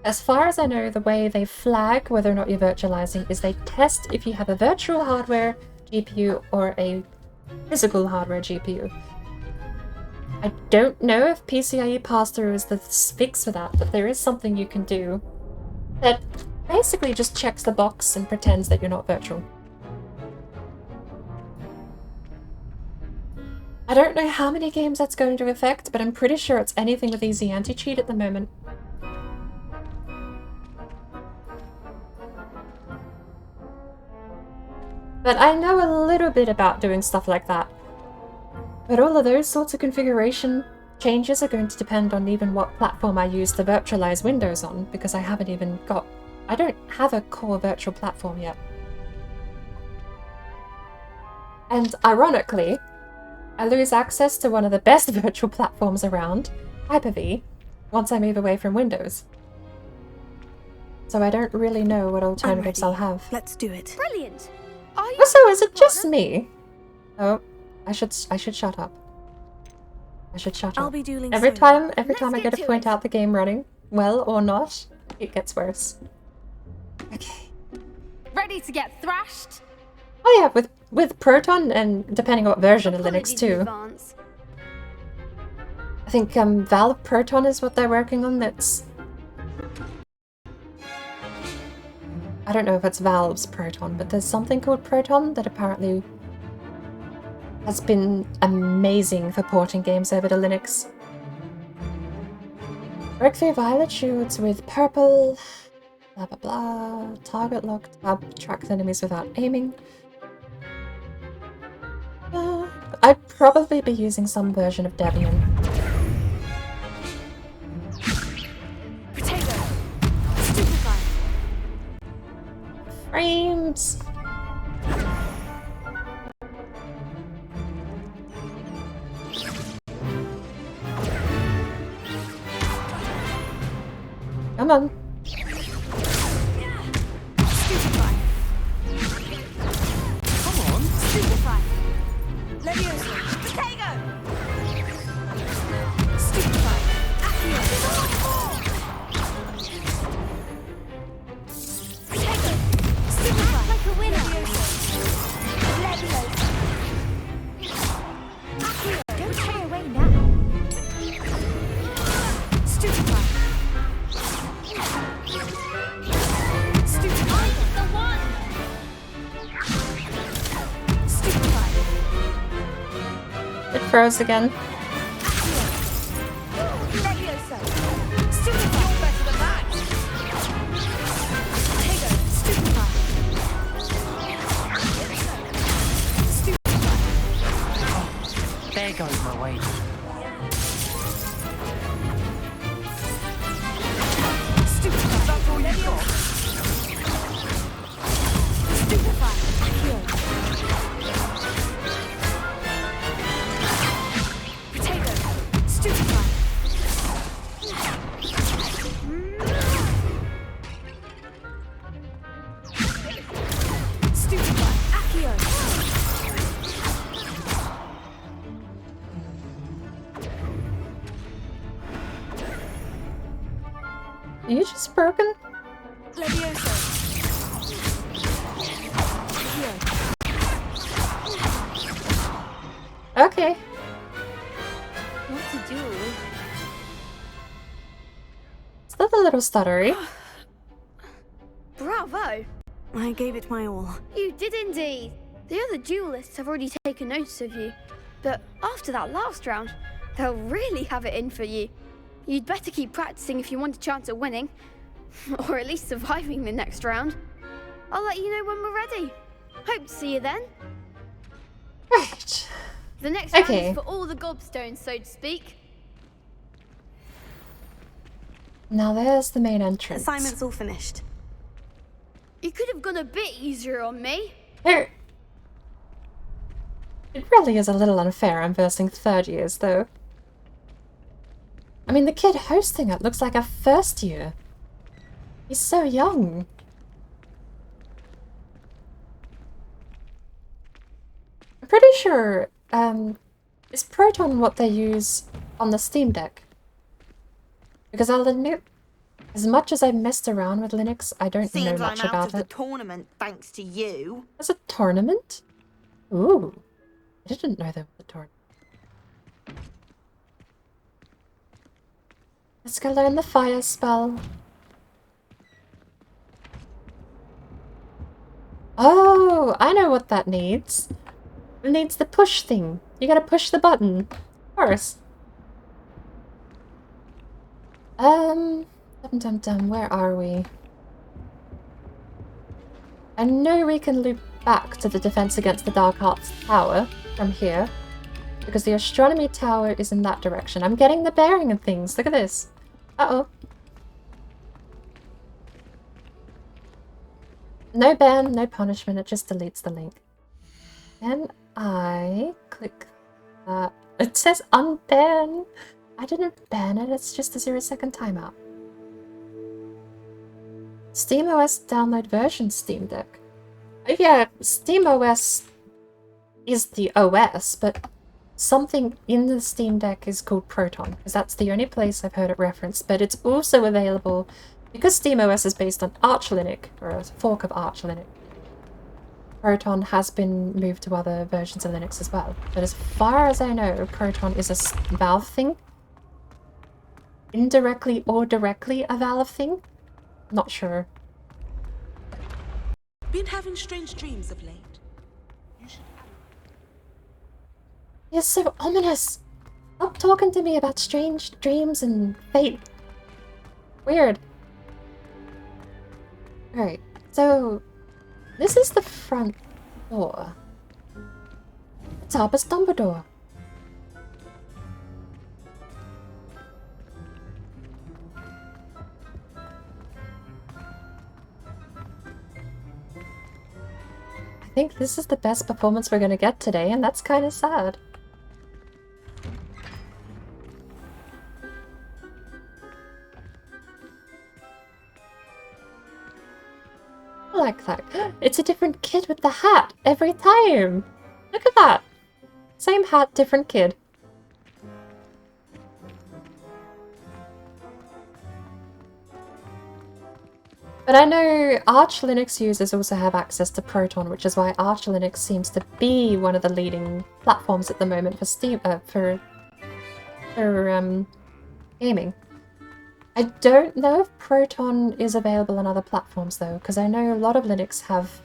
As far as I know, the way they flag whether or not you're virtualizing is they test if you have a virtual hardware GPU or a physical hardware GPU. I don't know if PCIe pass-through is the fix for that, but there is something you can do that basically just checks the box and pretends that you're not virtual. I don't know how many games that's going to affect, but I'm pretty sure it's anything with easy anti-cheat at the moment. But I know a little bit about doing stuff like that. But all of those sorts of configuration changes are going to depend on even what platform I use to virtualize Windows on, because I don't have a core virtual platform yet. And ironically, I lose access to one of the best virtual platforms around, Hyper-V, once I move away from Windows. So I don't really know what alternatives I'll have. Let's do it. Brilliant! Are you Also, is it just me? Oh, I should shut up. I should shut up. I'll be dueling Every solo. time I get to point out the game running, well or not, it gets worse. Okay. Ready to get thrashed? Oh yeah, with Proton and depending on what version of Linux too. I think Valve Proton is what they're working on. I don't know if it's Valve's Proton, but there's something called Proton that apparently has been amazing for porting games over to Linux. Breakthrough Violet shoots with purple, blah blah blah, target lock tab tracks enemies without aiming. I'd probably be using some version of Debian. Potato. Stupefy. Frames! Come on. Stupefy. Come on. Stupefy. Leviosa. Potato. Stupefy. Accio. Potato. Stupefy. Like a winner. Leviosa. Accio. Don't shy away now. Stupefy. Stupefy. The one. Stupefy. It froze again. Leviosa. Stupefy. You're better than that. Potato. Stupefy. Stupefy. There goes my wager. Stupefy. That's all you got. Stupefy. Accio. Potato. Stupefy. Stupefy. Accio. Are you just broken? Leviosa. Accio. Okay. What to do? Still a little stuttery. Bravo! I gave it my all. You did indeed. The other duelists have already taken notice of you, but after that last round, they'll really have it in for you. You'd better keep practicing if you want a chance at winning, or at least surviving the next round. I'll let you know when we're ready. Hope to see you then. Right. The next round Okay. is for all the gobstones, so to speak. Now there's the main entrance. Assignment's all finished. You could have gone a bit easier on me. There. It really is a little unfair I'm versing third years, though. I mean, the kid hosting it looks like a first year. He's so young. I'm pretty sure, is Proton what they use on the Steam Deck? Because I'll admit, as much as I've messed around with Linux, I don't know Seems much I'm out about of the it. tournament thanks to you. There's a tournament? Ooh. I didn't know there was a tournament. Let's go learn the fire spell. Oh, I know what that needs. It needs the push thing. You gotta push the button. Of course. Where are we? I know we can loop back to the Defense Against the Dark Arts Tower from here, because the Astronomy Tower is in that direction. I'm getting the bearing of things. Look at this. Uh-oh. No ban, no punishment. It just deletes the link. Then I click that. It says unban. I didn't ban it. It's just a 0-second timeout. SteamOS download version Steam Deck. Yeah, SteamOS is the OS, but something in the Steam Deck is called Proton, because that's the only place I've heard it referenced, but it's also available, because SteamOS is based on Arch Linux, or a fork of Arch Linux. Proton has been moved to other versions of Linux as well, but as far as I know, Proton is a Valve thing. Indirectly or directly a Valve thing? Not sure. Been having strange dreams of late. You're so ominous! Stop talking to me about strange dreams and fate. Weird. Alright, so this is the front door. It's Albus Dumbledore. I think this is the best performance we're gonna get today, and that's kind of sad. I like that. It's a different kid with the hat every time. Look at that. Same hat, different kid. But I know Arch Linux users also have access to Proton, which is why Arch Linux seems to be one of the leading platforms at the moment for Steam for gaming. I don't know if Proton is available on other platforms though, because I know a lot of Linux have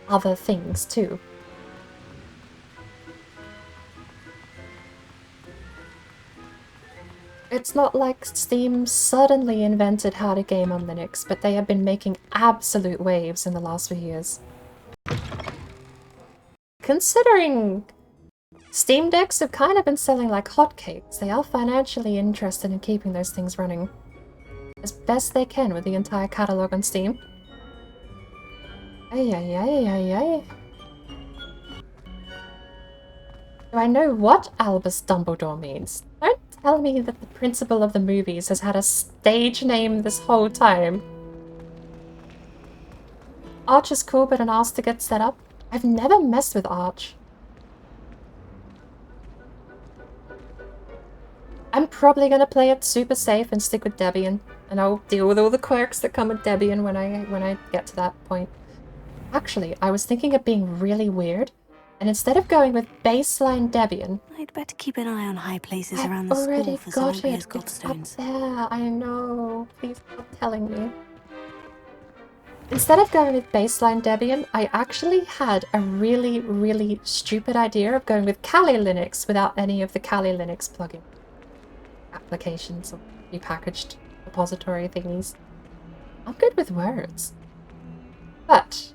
other things too. It's not like Steam suddenly invented how to game on Linux, but they have been making absolute waves in the last few years. Considering Steam Decks have kind of been selling like hotcakes, they are financially interested in keeping those things running as best they can with the entire catalog on Steam. Ay ay ay ay ay. Do I know what Albus Dumbledore means? Don't tell me that the principal of the movies has had a stage name this whole time. Arch is cool, but an arse to get set up? I've never messed with Arch. I'm probably gonna play it super safe and stick with Debian, and I'll deal with all the quirks that come with Debian when I get to that point. Actually, I was thinking of being really weird, and instead of going with baseline Debian, I'd better keep an eye on high places around the school for Zenobbia's gobstones. It's up there, I know. Please stop telling me. Instead of going with baseline Debian, I actually had a really, really stupid idea of going with Kali Linux without any of the Kali Linux plugin applications or repackaged repository thingies. I'm good with words. But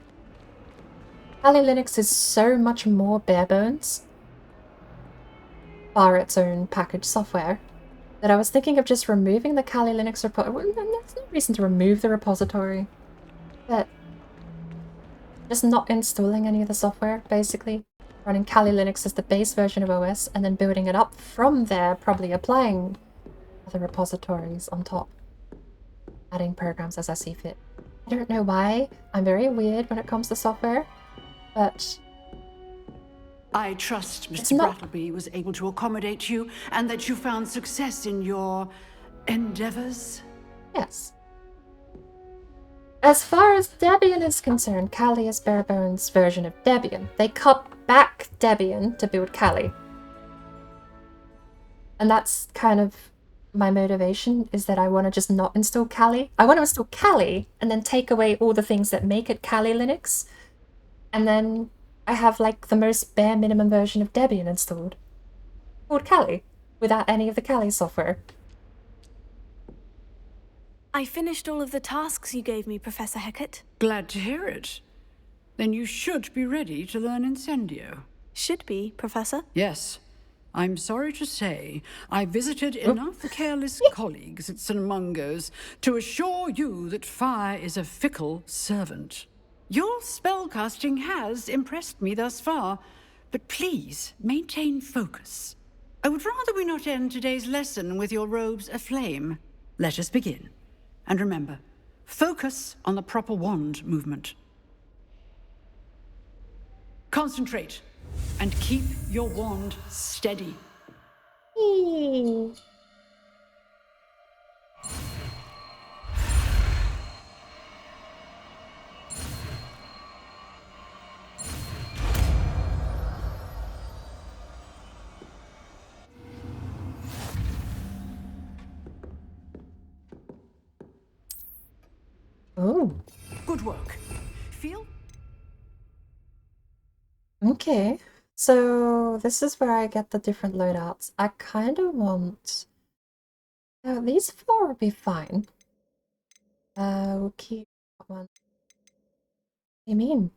Kali Linux is so much more bare bones, bar its own packaged software, that I was thinking of just removing the Kali Linux repository. There's no reason to remove the repository, but just not installing any of the software, basically. Running Kali Linux as the base version of OS, and then building it up from there, probably applying other repositories on top. Adding programs as I see fit. I don't know why. I'm very weird when it comes to software, but I trust Mr. Brattleby was able to accommodate you and that you found success in your endeavors? Yes. As far as Debian is concerned, Kali is bare bones version of Debian. They cut back Debian to build Kali. And that's kind of my motivation is that I want to just not install Kali. I want to install Kali and then take away all the things that make it Kali Linux. And then I have like the most bare minimum version of Debian installed. Called Kali, without any of the Kali software. I finished all of the tasks you gave me, Professor Hecat. Glad to hear it. Then you should be ready to learn Incendio. Should be, Professor? Yes. I'm sorry to say, I visited enough careless colleagues at St. Mungo's to assure you that fire is a fickle servant. Your spellcasting has impressed me thus far, but please maintain focus. I would rather we not end today's lesson with your robes aflame. Let us begin. And remember, focus on the proper wand movement. Concentrate, and keep your wand steady. Oh. Good work. Feel? Okay. So this is where I get the different loadouts. I kind of want... these 4 will be fine. We'll keep that one. What do you mean?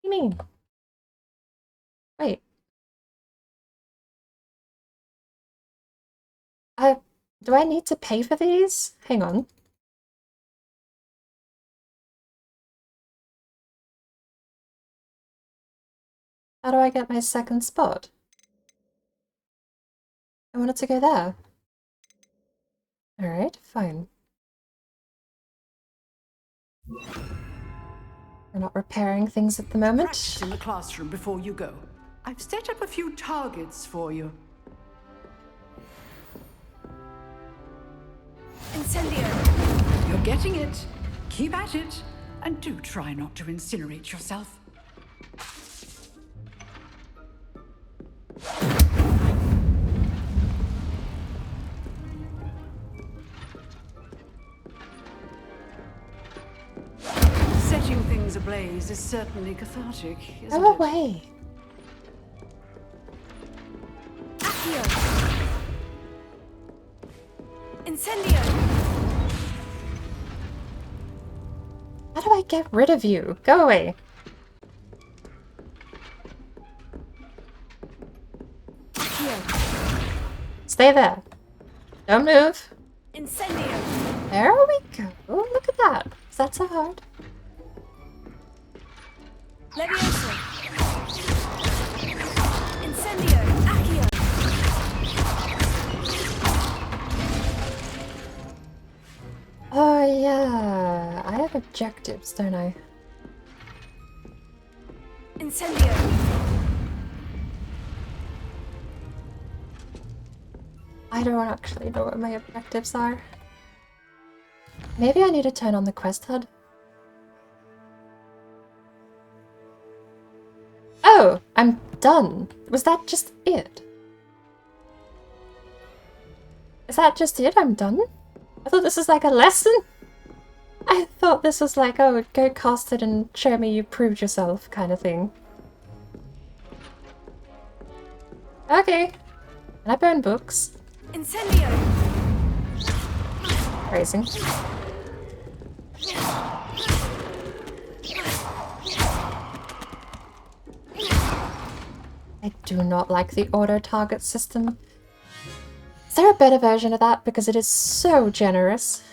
What do you mean? Wait. Do I need to pay for these? Hang on. How do I get my second spot? I wanted to go there. Alright, fine. We're not repairing things at the moment. Practice in the classroom before you go. I've set up a few targets for you. Incendio! You're getting it. Keep at it. And do try not to incinerate yourself. Setting things ablaze is certainly cathartic, isn't Go it? away! Accio! Incendio! How do I get rid of you? Go away! Accio! Stay there. Don't move. Incendio! There we go. Oh, look at that. Is that so hard? Levioso! Incendio! Accio! Oh yeah, I have objectives, don't I? Incendio! I don't actually know what my objectives are. Maybe I need to turn on the quest HUD. Oh, I'm done. Was that just it? Is that just it? I'm done? I thought this was like a lesson. I thought this was like, oh, go cast it and show me you proved yourself kind of thing. Okay. And I burn books. Incendio! Phrasing. I do not like the auto-target system. Is there a better version of that? Because it is so generous.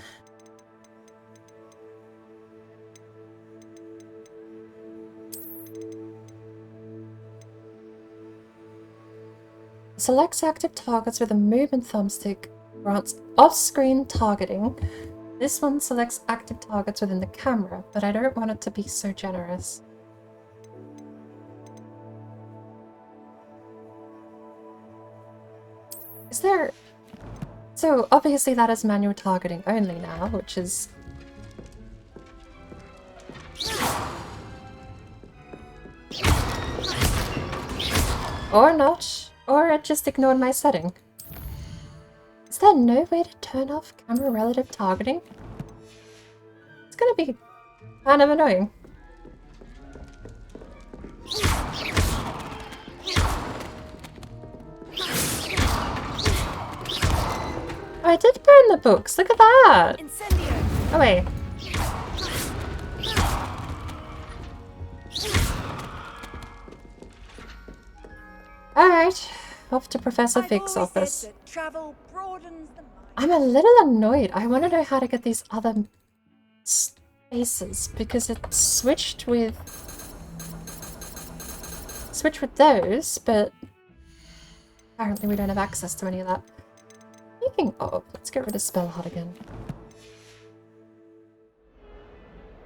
Selects active targets with a movement thumbstick, grants off-screen targeting. This one selects active targets within the camera, but I don't want it to be so generous. Is there... So, obviously that is manual targeting only now, which is... Or not. Or it just ignored my setting. Is there no way to turn off camera relative targeting? It's gonna be kind of annoying. Oh, I did burn the books. Look at that. Oh wait. Alright, off to Professor Fig's office. I'm a little annoyed. I want to know how to get these other spaces because it switched with those, but apparently we don't have access to any of that. Speaking of, let's get rid of Spell Hot again.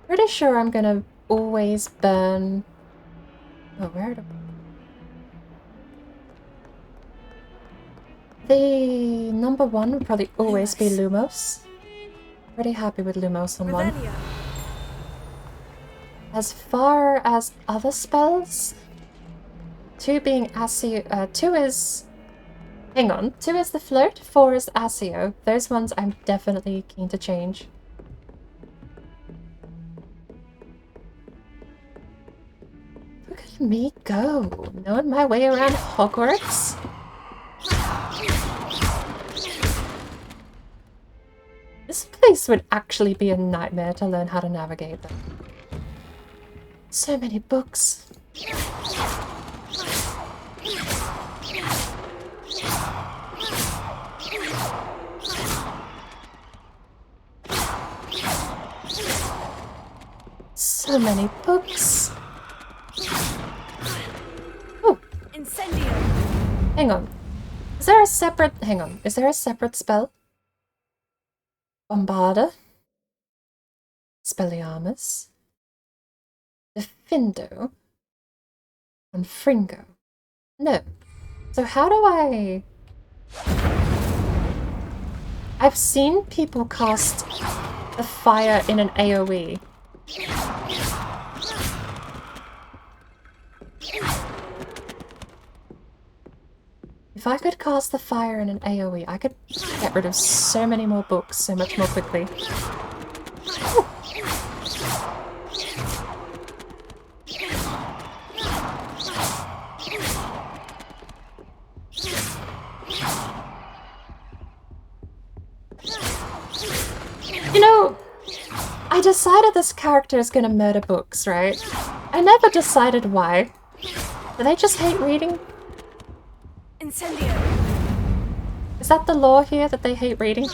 Pretty sure I'm gonna always burn. Oh, where do the number one would probably always be Lumos. Pretty happy with Lumos on one. As far as other spells, 2 being Accio, 2 is... Hang on, 2 is the Float, 4 is Accio. Those ones I'm definitely keen to change. Look at me go, knowing my way around Hogwarts. This place would actually be a nightmare to learn how to navigate them. So many books. So many books. Ooh. Incendio. Hang on. Is there a separate... Hang on. Is there a separate spell? Bombarda. Spelliarmus. Defindo. And Fringo. No. So how do I... I've seen people cast a fire in an AoE. If I could cast the fire in an AoE, I could get rid of so many more books so much more quickly. Ooh. You know, I decided this character is gonna murder books, right? I never decided why. Do they just hate reading? Incendio. Is that the law here, that they hate reading?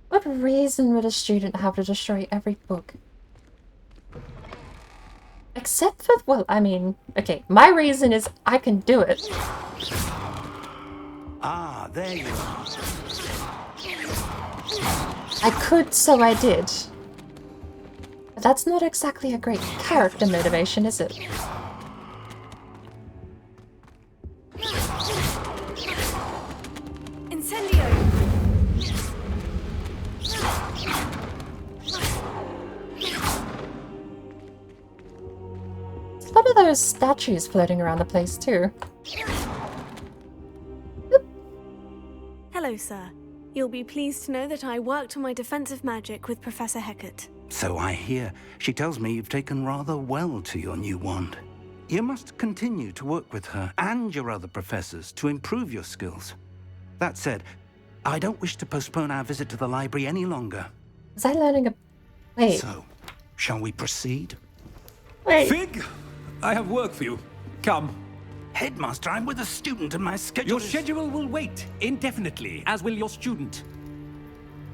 What reason would a student have to destroy every book? Except for, well, I mean, okay, my reason is I can do it. Ah, there you are. I could, so I did. But that's not exactly a great character motivation, is it? Incendio! A lot of those statues floating around the place too. Hello, sir. You'll be pleased to know that I worked on my defensive magic with Professor Hecat. So I hear. She tells me you've taken rather well to your new wand. You must continue to work with her and your other professors to improve your skills. That said, I don't wish to postpone our visit to the library any longer. Was I learning a... Wait. So, shall we proceed? Wait. Fig, I have work for you. Come. Headmaster, I'm with a student and my schedule Your schedule will wait indefinitely, as will your student.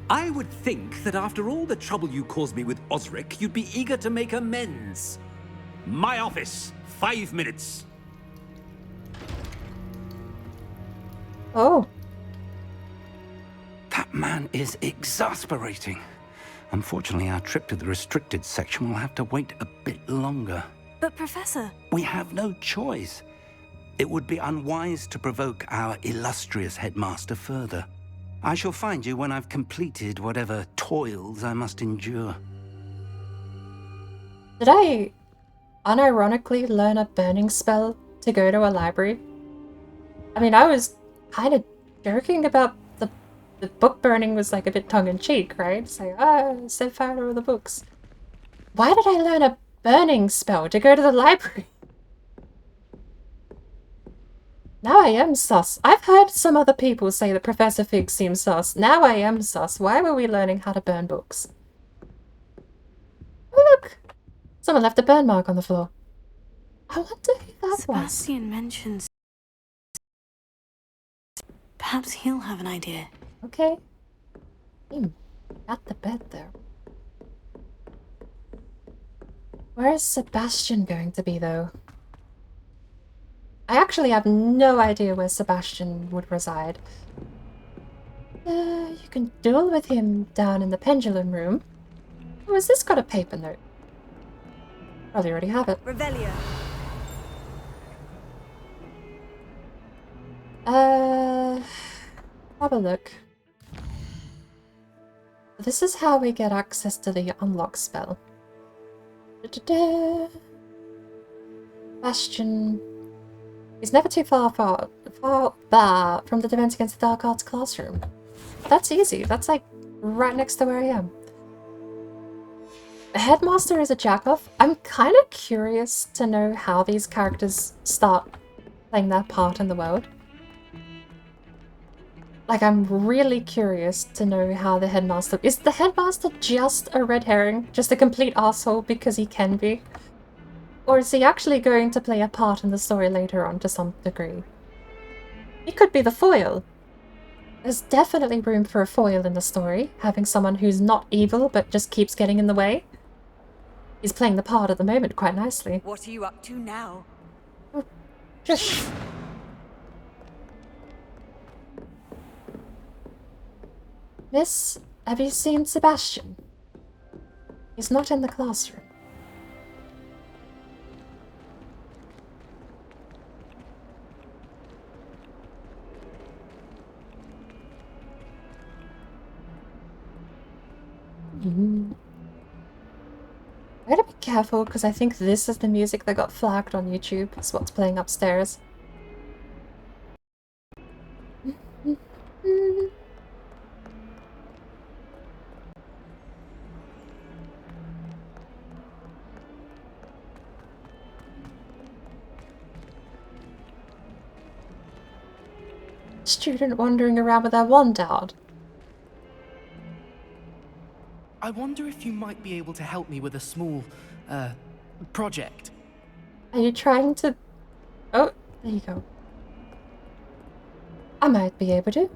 I would think that after all the trouble you caused me with Osric, you'd be eager to make amends. My office, 5 minutes. Oh. That man is exasperating. Unfortunately, our trip to the restricted section will have to wait a bit longer. But, Professor... We have no choice. It would be unwise to provoke our illustrious headmaster further. I shall find you when I've completed whatever toils I must endure. Did I unironically learn a burning spell to go to a library? I mean, I was kind of joking about the book burning was like a bit tongue-in-cheek, right? It's like, set fire to all the books. Why did I learn a burning spell to go to the library? Now I am sus. I've heard some other people say that Professor Fig seems sus. Now I am sus. Why were we learning how to burn books? Oh, look! Someone left a burn mark on the floor. I wonder who that Sebastian mentions... Perhaps he'll have an idea. Okay. At the bed, though. Where is Sebastian going to be, though? I actually have no idea where Sebastian would reside. You can duel with him down in the pendulum room. Oh, has this got a paper note? Probably already have it. Revelio. Have a look. This is how we get access to the unlock spell. Bastion. He's never too far from the Defense Against the Dark Arts classroom. That's easy. That's like right next to where I am. The headmaster is a jack-off. I'm kind of curious to know how these characters start playing their part in the world. Like, I'm really curious to know how the headmaster... Is the headmaster just a red herring? Just a complete arsehole because he can be? Or is he actually going to play a part in the story later on to some degree? He could be the foil. There's definitely room for a foil in the story, having someone who's not evil but just keeps getting in the way. He's playing the part at the moment quite nicely. What are you up to now? Just... Miss, have you seen Sebastian? He's not in the classroom. I gotta be careful because I think this is the music that got flagged on YouTube. It's what's playing upstairs. Student wandering around with their wand out. I wonder if you might be able to help me with a small, project. Are you trying to... Oh, there you go. I might be able to.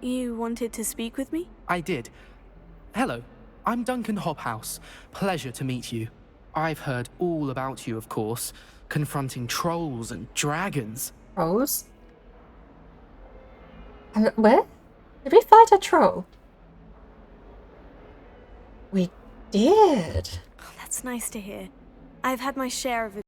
You wanted to speak with me? I did. Hello, I'm Duncan Hobhouse. Pleasure to meet you. I've heard all about you, of course, confronting trolls and dragons. Trolls? Where? Did we fight a troll? We did. Oh, that's nice to hear. I've had my share of it.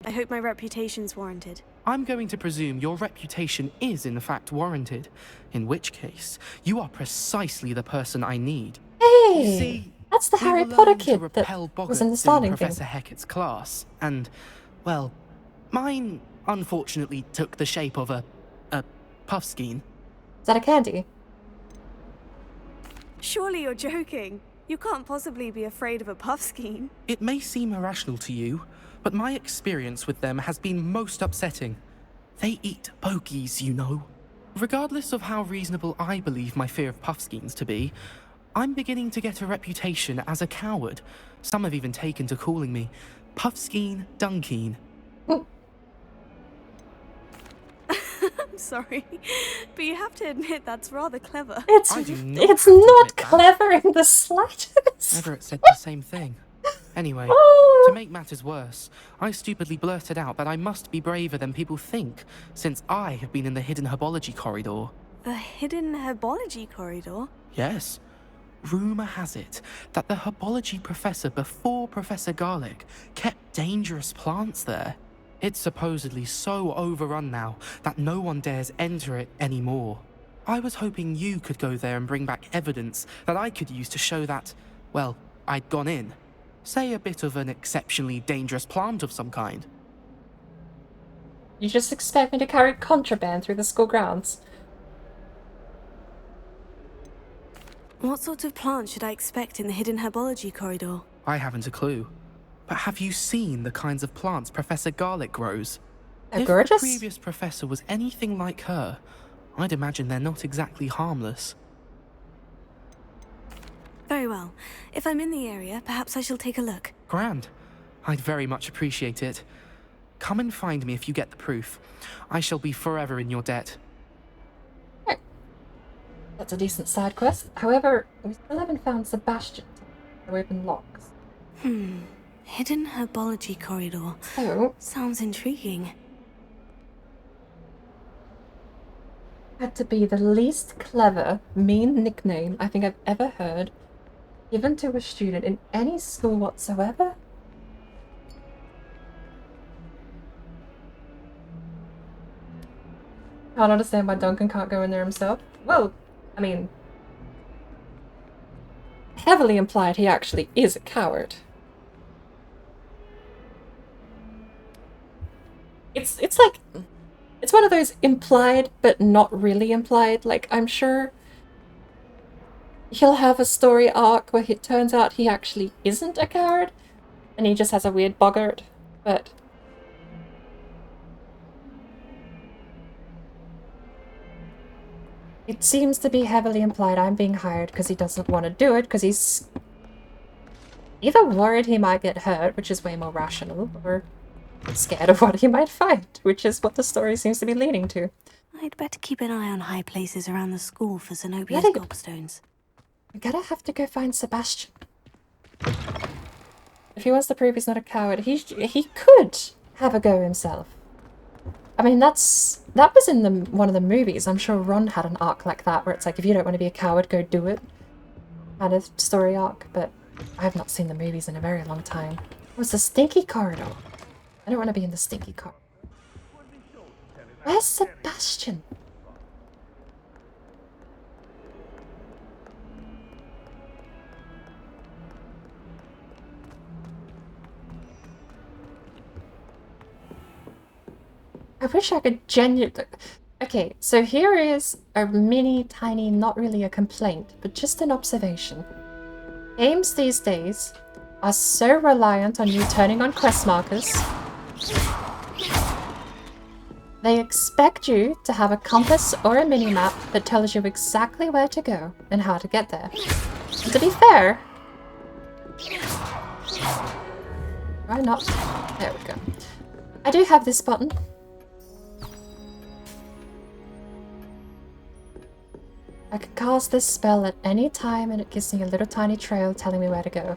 I hope my reputation's warranted. I'm going to presume your reputation is in fact warranted, in which case, you are precisely the person I need. Hey! You see, that's the Harry Potter kid that was in the starting thing. Professor Hecat's class, and, well, mine unfortunately took the shape of a puffskein. Is that a candy? Surely you're joking. You can't possibly be afraid of a puffskein. It may seem irrational to you, but my experience with them has been most upsetting. They eat bogies, you know. Regardless of how reasonable I believe my fear of puffskeins to be, I'm beginning to get a reputation as a coward. Some have even taken to calling me Puffskeen Dunkeen. I'm sorry, but you have to admit that's rather clever. It's not clever in the slightest. Everett said the same thing. Anyway, to make matters worse, I stupidly blurted out that I must be braver than people think, since I have been in the hidden herbology corridor. The hidden herbology corridor? Yes. Rumour has it that the herbology professor before Professor Garlic kept dangerous plants there. It's supposedly so overrun now that no one dares enter it anymore. I was hoping you could go there and bring back evidence that I could use to show that, well, I'd gone in. Say a bit of an exceptionally dangerous plant of some kind. You just expect me to carry contraband through the school grounds? What sort of plant should I expect in the hidden herbology corridor? I haven't a clue. But have you seen the kinds of plants Professor Garlic grows? They're If gorgeous. the previous professor was anything like her, I'd imagine they're not exactly harmless. Very well. If I'm in the area, perhaps I shall take a look. Grand. I'd very much appreciate it. Come and find me if you get the proof. I shall be forever in your debt. That's a decent side quest. However, we still haven't found Sebastian to open locks. Hidden herbology corridor. Oh. Sounds intriguing. Had to be the least clever, mean nickname I think I've ever heard given to a student in any school whatsoever. Can't understand why Duncan can't go in there himself. Well, I mean, heavily implied he actually is a coward. It's like, it's one of those implied but not really implied. Like, I'm sure he'll have a story arc where it turns out he actually isn't a coward and he just has a weird boggart, but it seems to be heavily implied I'm being hired because he doesn't want to do it, because he's either worried he might get hurt, which is way more rational, or scared of what he might find, which is what the story seems to be leaning to. I'd better keep an eye on high places around the school for Zenobia's gobstones. I gotta have to go find Sebastian. If he wants to prove he's not a coward, he could have a go himself. I mean, that was in one of the movies. I'm sure Ron had an arc like that, where it's like, if you don't want to be a coward, go do it. Kind of story arc, but I have not seen the movies in a very long time. Oh, it's the stinky corridor. I don't want to be in the stinky corridor. Where's Sebastian? I wish I could genuinely... Okay, so here is a mini, tiny, not really a complaint, but just an observation. Games these days are so reliant on you turning on quest markers. They expect you to have a compass or a mini-map that tells you exactly where to go and how to get there. And to be fair... Why not? There we go. I do have this button. I can cast this spell at any time and it gives me a little tiny trail telling me where to go.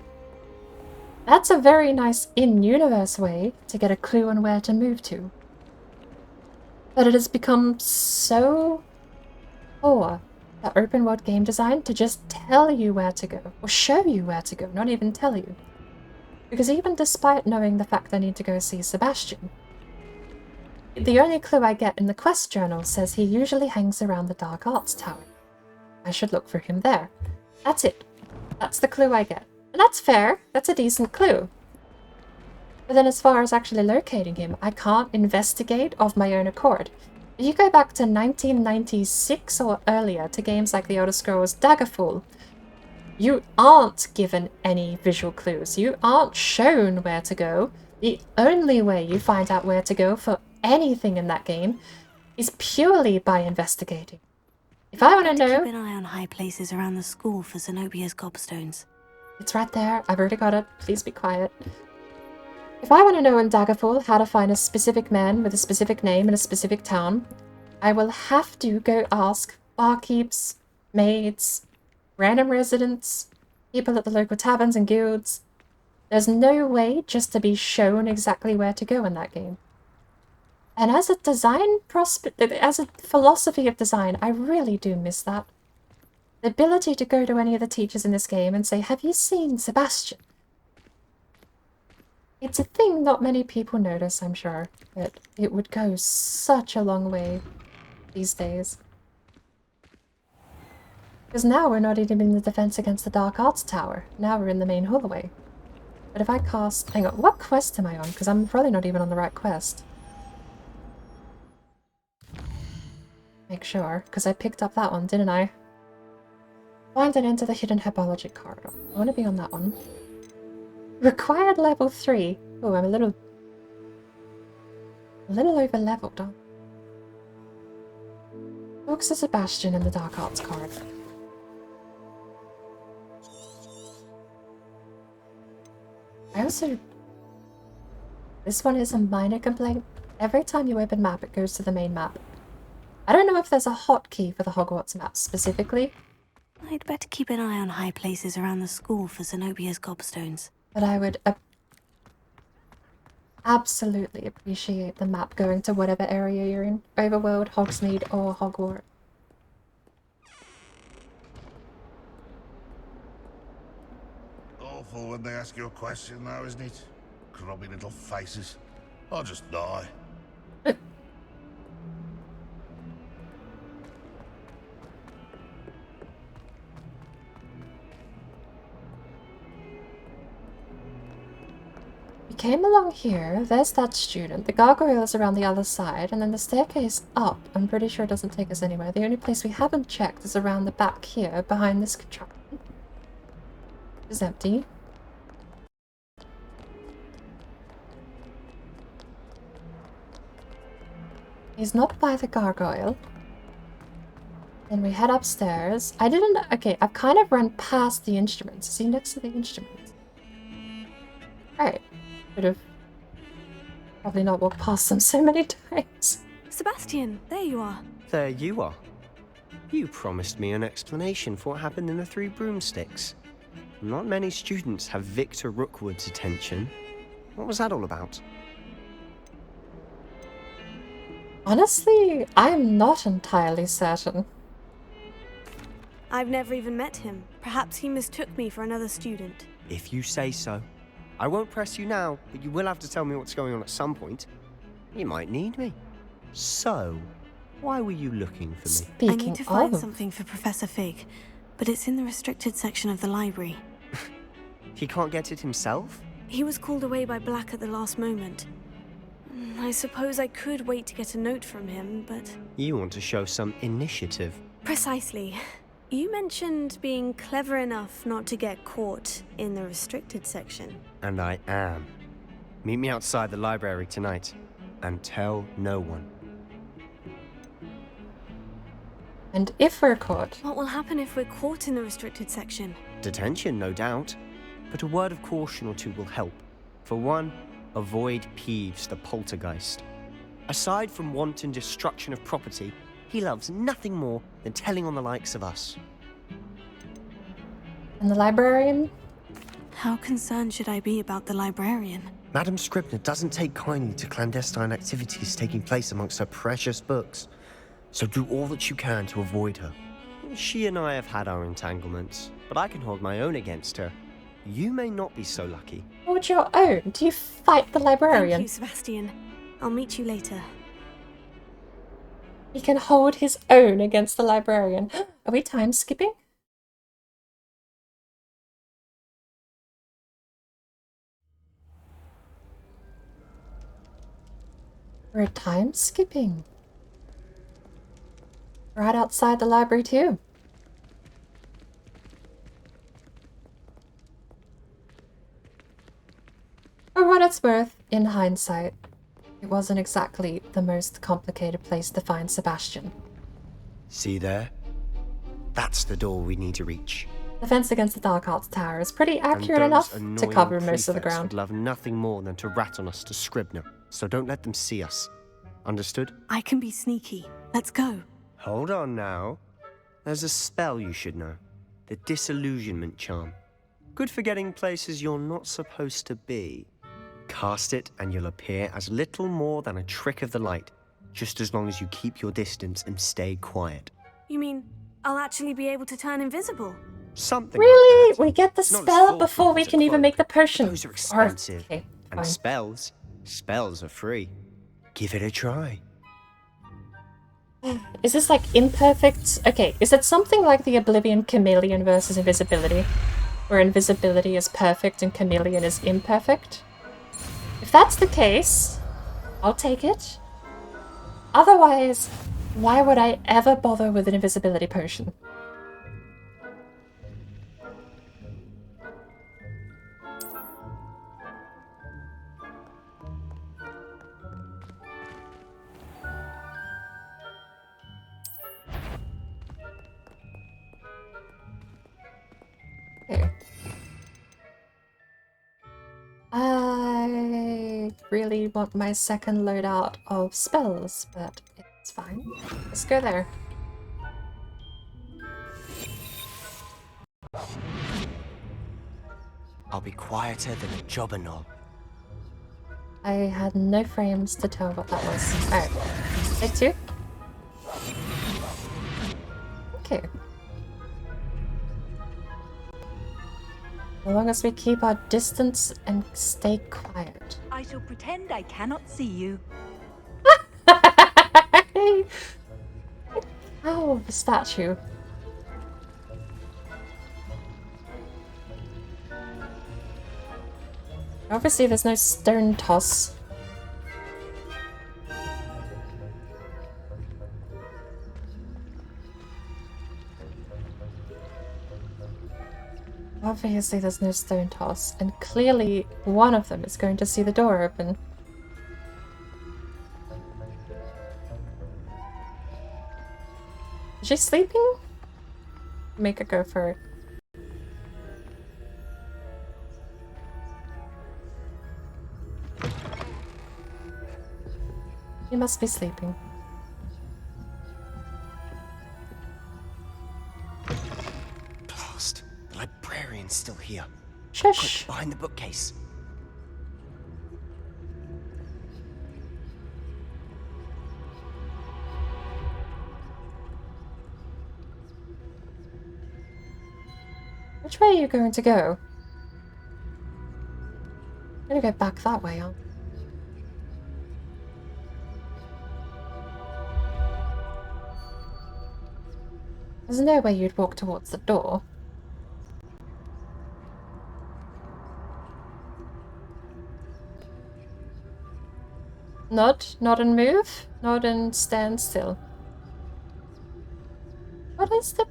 That's a very nice in-universe way to get a clue on where to move to. But it has become so poor at open world game design to just tell you where to go, or show you where to go, not even tell you. Because even despite knowing the fact I need to go see Sebastian, the only clue I get in the quest journal says he usually hangs around the Dark Arts Tower. I should look for him there. That's it. That's the clue I get. And that's fair. That's a decent clue. But then as far as actually locating him, I can't investigate of my own accord. If you go back to 1996 or earlier to games like The Elder Scrolls Daggerfall, you aren't given any visual clues. You aren't shown where to go. The only way you find out where to go for anything in that game is purely by investigating. If I want to know... Keep an eye on high places around the school for Zenobia's gobstones. It's right there. I've already got it. Please be quiet. If I want to know in Daggerfall how to find a specific man with a specific name in a specific town, I will have to go ask barkeeps, maids, random residents, people at the local taverns and guilds. There's no way just to be shown exactly where to go in that game. And as a design as a philosophy of design, I really do miss that. The ability to go to any of the teachers in this game and say, have you seen Sebastian? It's a thing not many people notice, I'm sure, but it would go such a long way these days. Because now we're not even in the defense against the Dark Arts Tower. Now we're in the main hallway. But if I cast... Hang on, what quest am I on? Because I'm probably not even on the right quest. Make sure, because I picked up that one, didn't I? Find and enter the hidden herbology corridor. I want to be on that one. Required level 3. Oh, I'm a little over leveled, huh? Talks to Sebastian in the Dark Arts corridor. I also... This one is a minor complaint. Every time you open map, it goes to the main map. I don't know if there's a hotkey for the Hogwarts map specifically. I'd better keep an eye on high places around the school for Zenobia's gobstones. But I would absolutely appreciate the map going to whatever area you're in. Overworld, Hogsmeade, or Hogwarts. Awful when they ask you a question now, isn't it? Grubby little faces. I'll just die. We came along here, there's that student, the gargoyle is around the other side, and then the staircase up, I'm pretty sure it doesn't take us anywhere. The only place we haven't checked is around the back here, behind this contraption. It's empty. He's not by the gargoyle. Then we head upstairs. I didn't... Okay, I've kind of run past the instruments. Is he next to the instruments? Alright. Could have probably not walked past them so many times. Sebastian, there you are. There you are. You promised me an explanation for what happened in the Three Broomsticks. Not many students have Victor Rookwood's attention. What was that all about? Honestly, I'm not entirely certain. I've never even met him. Perhaps he mistook me for another student. If you say so. I won't press you now, but you will have to tell me what's going on at some point. You might need me. So, why were you looking for me? I need to find something for Professor Fig, but it's in the restricted section of the library. He can't get it himself? He was called away by Black at the last moment. I suppose I could wait to get a note from him, but... You want to show some initiative. Precisely. You mentioned being clever enough not to get caught in the restricted section. And I am. Meet me outside the library tonight, and tell no one. And if we're caught? What will happen if we're caught in the restricted section? Detention, no doubt. But a word of caution or two will help. For one, avoid Peeves, the poltergeist. Aside from wanton destruction of property, he loves nothing more than telling on the likes of us. And the librarian? How concerned should I be about the librarian? Madam Scribner doesn't take kindly to clandestine activities taking place amongst her precious books. So do all that you can to avoid her. She and I have had our entanglements, but I can hold my own against her. You may not be so lucky. Hold your own? Do you fight the librarian? Thank you, Sebastian. I'll meet you later. He can hold his own against the librarian. Are we time skipping? We're time skipping. Right outside the library too. For what it's worth, in hindsight, it wasn't exactly the most complicated place to find Sebastian. See there? That's the door we need to reach. The fence against the Dark Arts Tower is pretty accurate enough to cover most of the ground. Would love nothing more than to rat on us to Scribner, so don't let them see us. Understood? I can be sneaky. Let's go. Hold on now. There's a spell you should know. The Disillusionment Charm. Good for getting places you're not supposed to be. Cast it and you'll appear as little more than a trick of the light, just as long as you keep your distance and stay quiet. You mean I'll actually be able to turn invisible. Something Really? like that. We get the Not as spell foolproof before we as a can even cloak. make the potion. Those are expensive. Okay, and fine. spells are free. Give it a try. Is this like imperfect? Okay, is it something like the Oblivion Chameleon versus invisibility? Where invisibility is perfect and chameleon is imperfect? If that's the case, I'll take it. Otherwise, why would I ever bother with an invisibility potion? Okay. I really want my second loadout of spells, but it's fine. Let's go there. I'll be quieter than a jobberknoll. I had no frames to tell what that was. Alright. Take two. Okay. As long as we keep our distance and stay quiet. I shall pretend I cannot see you. Oh, the statue. Obviously, there's no stone toss. Obviously, there's no stone toss, and clearly one of them is going to see the door open. Is she sleeping? Make her go for it. You must be sleeping. Blast! The librarian's still here. Shush! Quick, behind the bookcase. Which way are you going to go? I'm gonna go back that way, huh? There's no way you'd walk towards the door. Nod and move. Nod and stand still. What is the...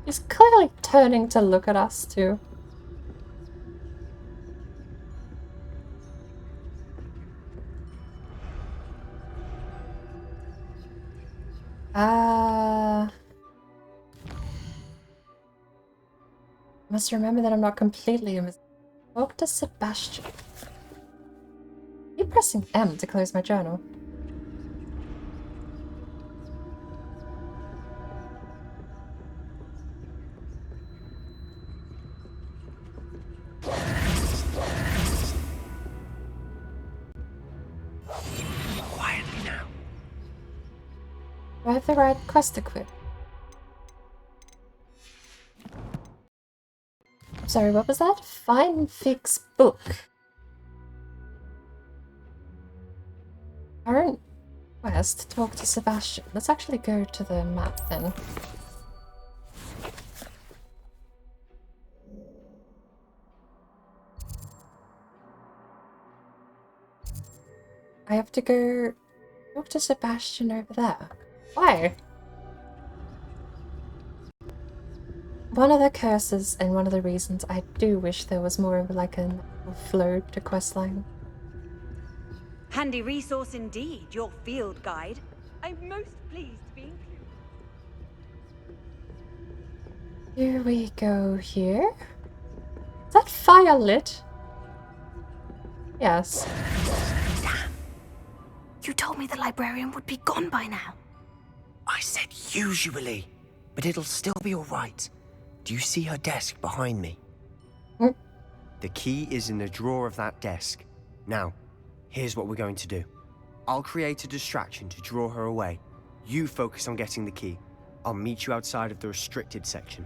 He's clearly turning to look at us too. Must remember that I'm not completely invisible. Talk to Sebastian. Keep pressing M to close my journal. Quietly now. Do I have the right quest equipped? Sorry, what was that? Find fix book. Current quest, talk to Sebastian. Let's actually go to the map then. I have to go talk to Sebastian over there. Why? One of the curses and one of the reasons I do wish there was more of like a flow to questline. Handy resource indeed, your field guide. I'm most pleased to be included. Here we go here. Is that fire lit? Yes. Damn. You told me the librarian would be gone by now. I said usually, but it'll still be alright. Do you see her desk behind me? The key is in the drawer of that desk. Now, here's what we're going to do. I'll create a distraction to draw her away. You focus on getting the key. I'll meet you outside of the restricted section.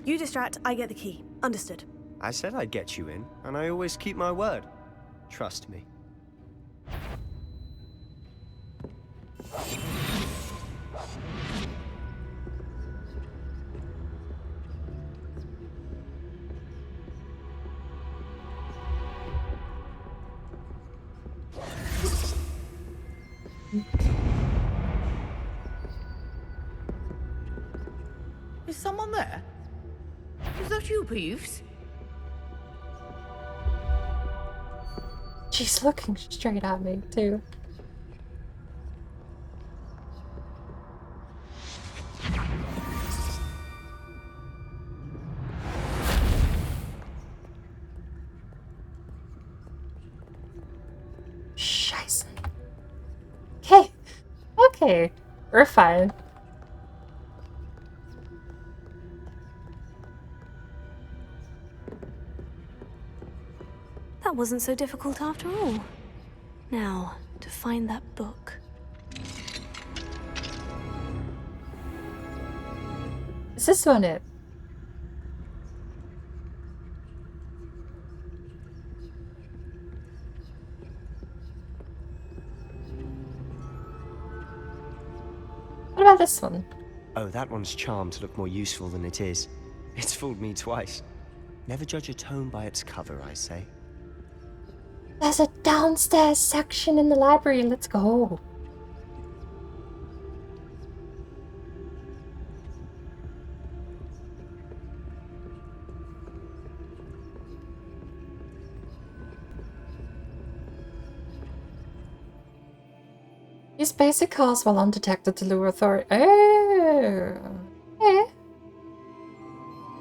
You distract, I get the key. Understood. I said I'd get you in, and I always keep my word. Trust me. Is someone there? Is that you, Peeves? She's looking straight at me, too. Scheiße. Okay. Okay. We're fine. That wasn't so difficult after all. Now, to find that book. Is this one it? What about this one? Oh, that one's charmed to look more useful than it is. It's fooled me twice. Never judge a tome by its cover, I say. There's a downstairs section in the library. Let's go. Use basic calls while undetected to lure authority. Oh. Okay.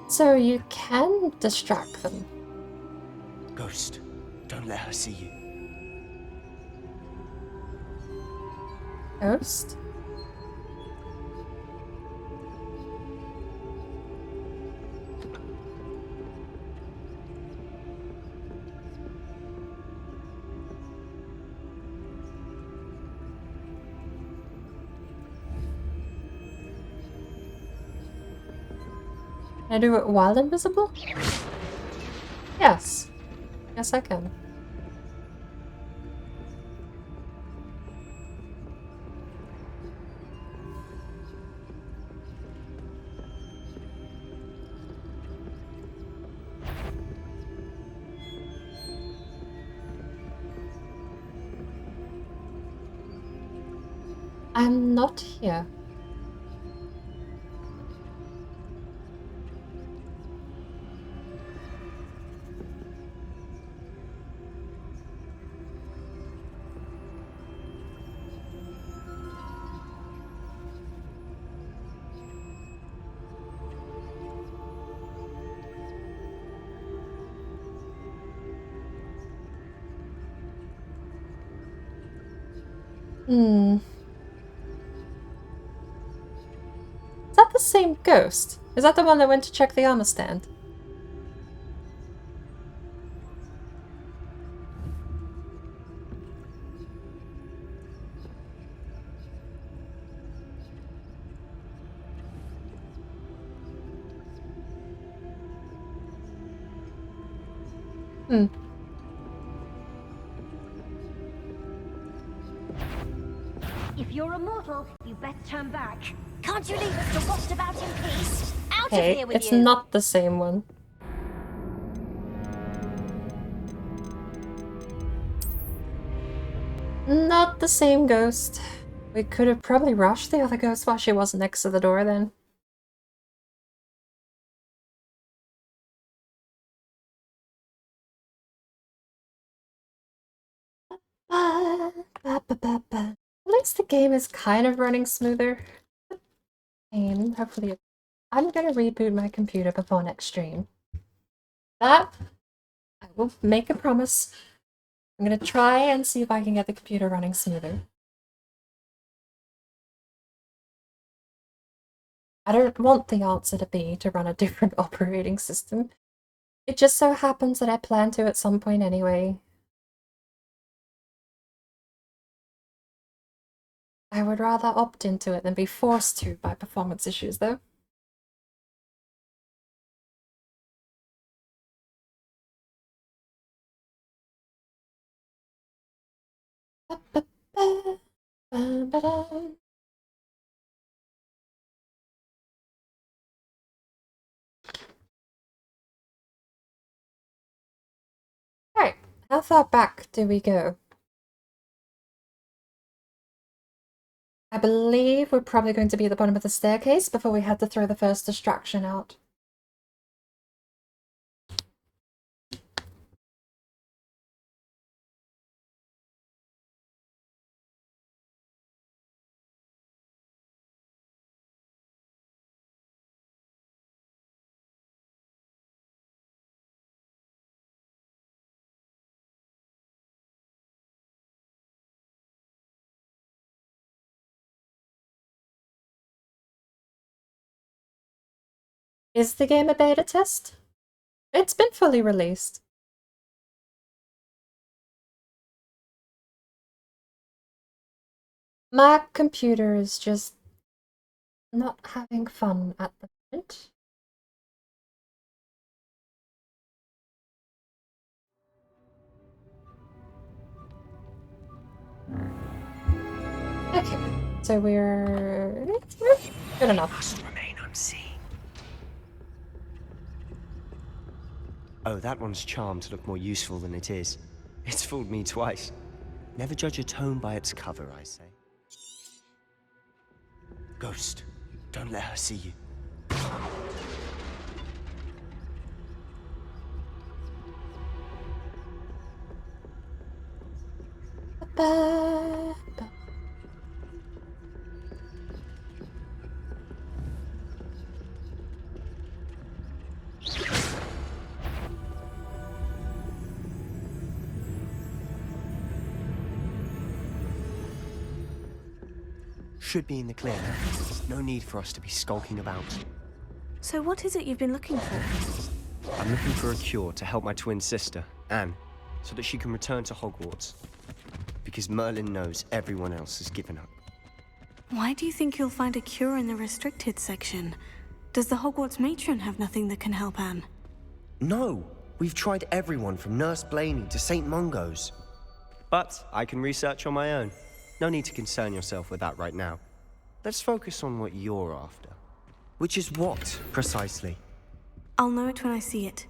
So you can distract them. Ghost, don't let her see you. Ghost? Can I do it while invisible? Yes. Yes, I can. I'm not here. Hmm. Is that the same ghost? Is that the one that went to check the armor stand? Hmm. If you're immortal, you best turn back. Can't you leave us to waft about in peace? Out of Okay, here with it's you! not the same one. Not the same ghost. We could have probably rushed the other ghost while she wasn't next to the door then. At least the game is kind of running smoother. And hopefully I'm gonna reboot my computer before next stream. That will make a promise. I'm gonna try and see if I can get the computer running smoother. I don't want the answer to be to run a different operating system. It just so happens that I plan to at some point anyway. I would rather opt into it than be forced to by performance issues, though. Alright, how far back do we go? I believe we're probably going to be at the bottom of the staircase before we had to throw the first distraction out. Is the game a beta test? It's been fully released. My computer is just not having fun at the moment. Okay, so we're good enough. Must remain unseen. Oh, that one's charmed to look more useful than it is. It's fooled me twice. Never judge a tome by its cover, I say. Ghost, don't let her see you. Should be in the clear. No need for us to be skulking about. So what is it you've been looking for? I'm looking for a cure to help my twin sister, Anne, so that she can return to Hogwarts. Because Merlin knows everyone else has given up. Why do you think you'll find a cure in the restricted section? Does the Hogwarts matron have nothing that can help Anne? No! We've tried everyone from Nurse Blaney to St. Mungo's. But I can research on my own. No need to concern yourself with that right now. Let's focus on what you're after. Which is what, precisely? I'll know it when I see it.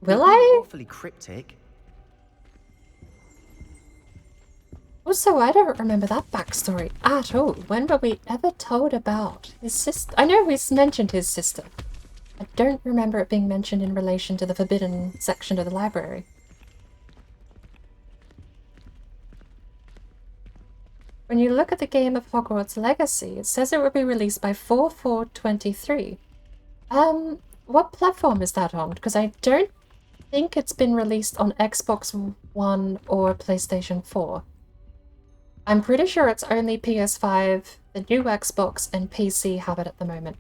Will I? Awfully cryptic. Also, I don't remember that backstory at all. When were we ever told about his sister? I know we mentioned his sister. I don't remember it being mentioned in relation to the forbidden section of the library. When you look at the game of Hogwarts Legacy, it says it will be released by 4/4/23. What platform is that on? Because I don't think it's been released on Xbox One or PlayStation 4. I'm pretty sure it's only PS5, the new Xbox, and PC have it at the moment.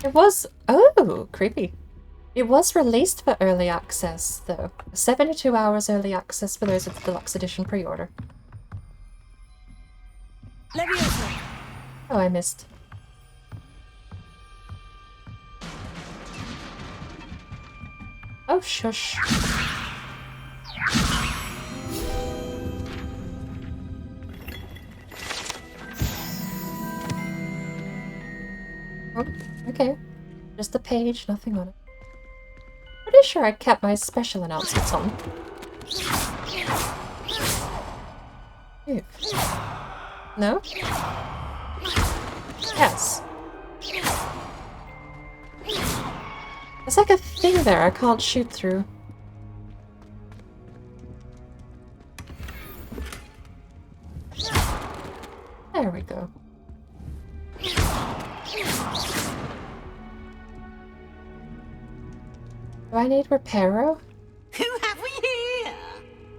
It was... oh, creepy. It was released for early access, though. 72 hours early access for those with the deluxe edition pre-order. Oh, I missed. Oh, shush. Oh, okay. Just a page, nothing on it. Pretty sure I kept my special announcements on. Move. No? Yes. There's like a thing there I can't shoot through. There we go. Do I need Reparo? Who have we here?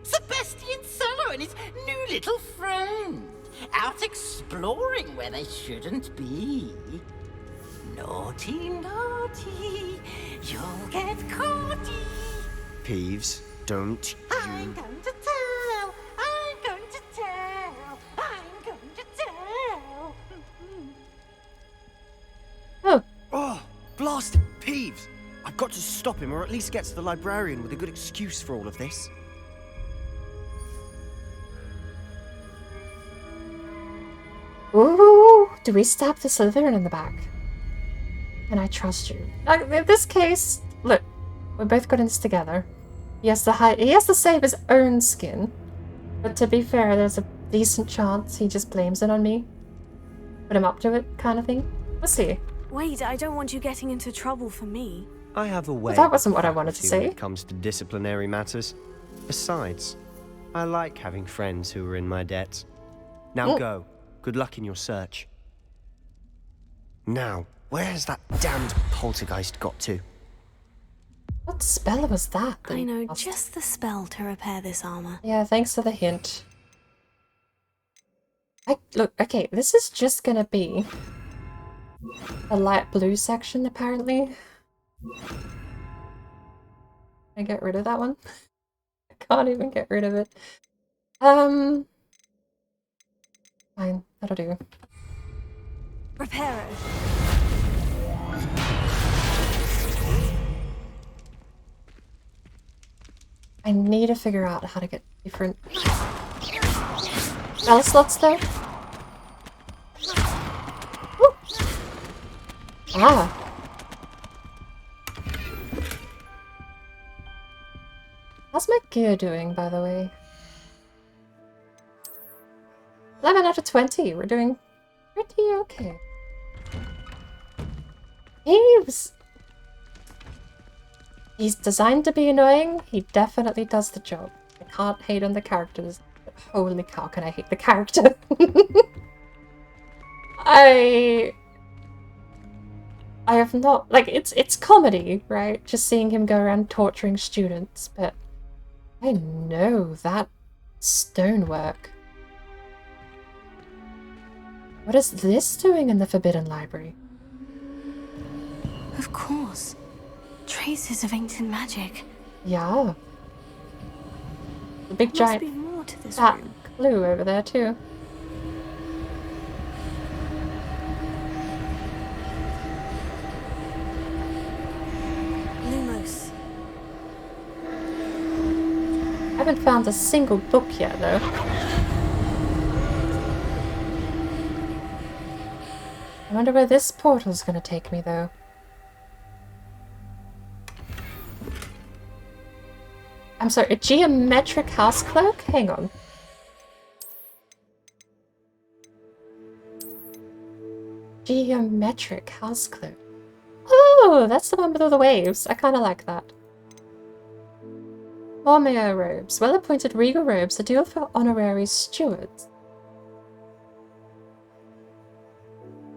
Sebastian Solo and his new little friend. Out exploring where they shouldn't be. Naughty, naughty. You'll get caughty. Peeves, don't I'm going to tell. I'm going to tell. I'm going to tell. Oh, blast it, Peeves! I've got to stop him, or at least get to the librarian with a good excuse for all of this. Ooh, do we stab the Slytherin in the back? Can I trust you? In this case, look, we both got in this together. He has to save his own skin. But to be fair, there's a decent chance he just blames it on me. Put him up to it, kind of thing. We'll see. Wait, I don't want you getting into trouble for me. I have a way. That wasn't what I wanted to say. When it comes to disciplinary matters. Besides, I like having friends who are in my debt. Now go. Good luck in your search. Now, where's that damned poltergeist got to? What spell was that? I know just the spell to repair this armor. Yeah, thanks for the hint. Look, okay, this is just gonna be a light blue section, apparently. Can I get rid of that one? I can't even get rid of it. Fine, that'll do. Reparo. I need to figure out how to get different spell slots though. Woo. Ah. How's my gear doing, by the way? 11 out of 20. We're doing pretty okay. Eves! He's designed to be annoying. He definitely does the job. I can't hate on the characters. But holy cow, can I hate the character? I have not... Like, it's comedy, right? Just seeing him go around torturing students, but I know that stonework. What is this doing in the Forbidden Library? Of course. Traces of ancient magic. Yeah. The big There must giant be more to this fat room. clue over there too. Lumos. I haven't found a single book yet though. I wonder where this portal's gonna take me though. I'm sorry, a geometric house clerk? Hang on. Geometric house clerk. Oh, that's the one with all the waves. I kind of like that. Bormeo robes. Well-appointed regal robes ideal for honorary stewards.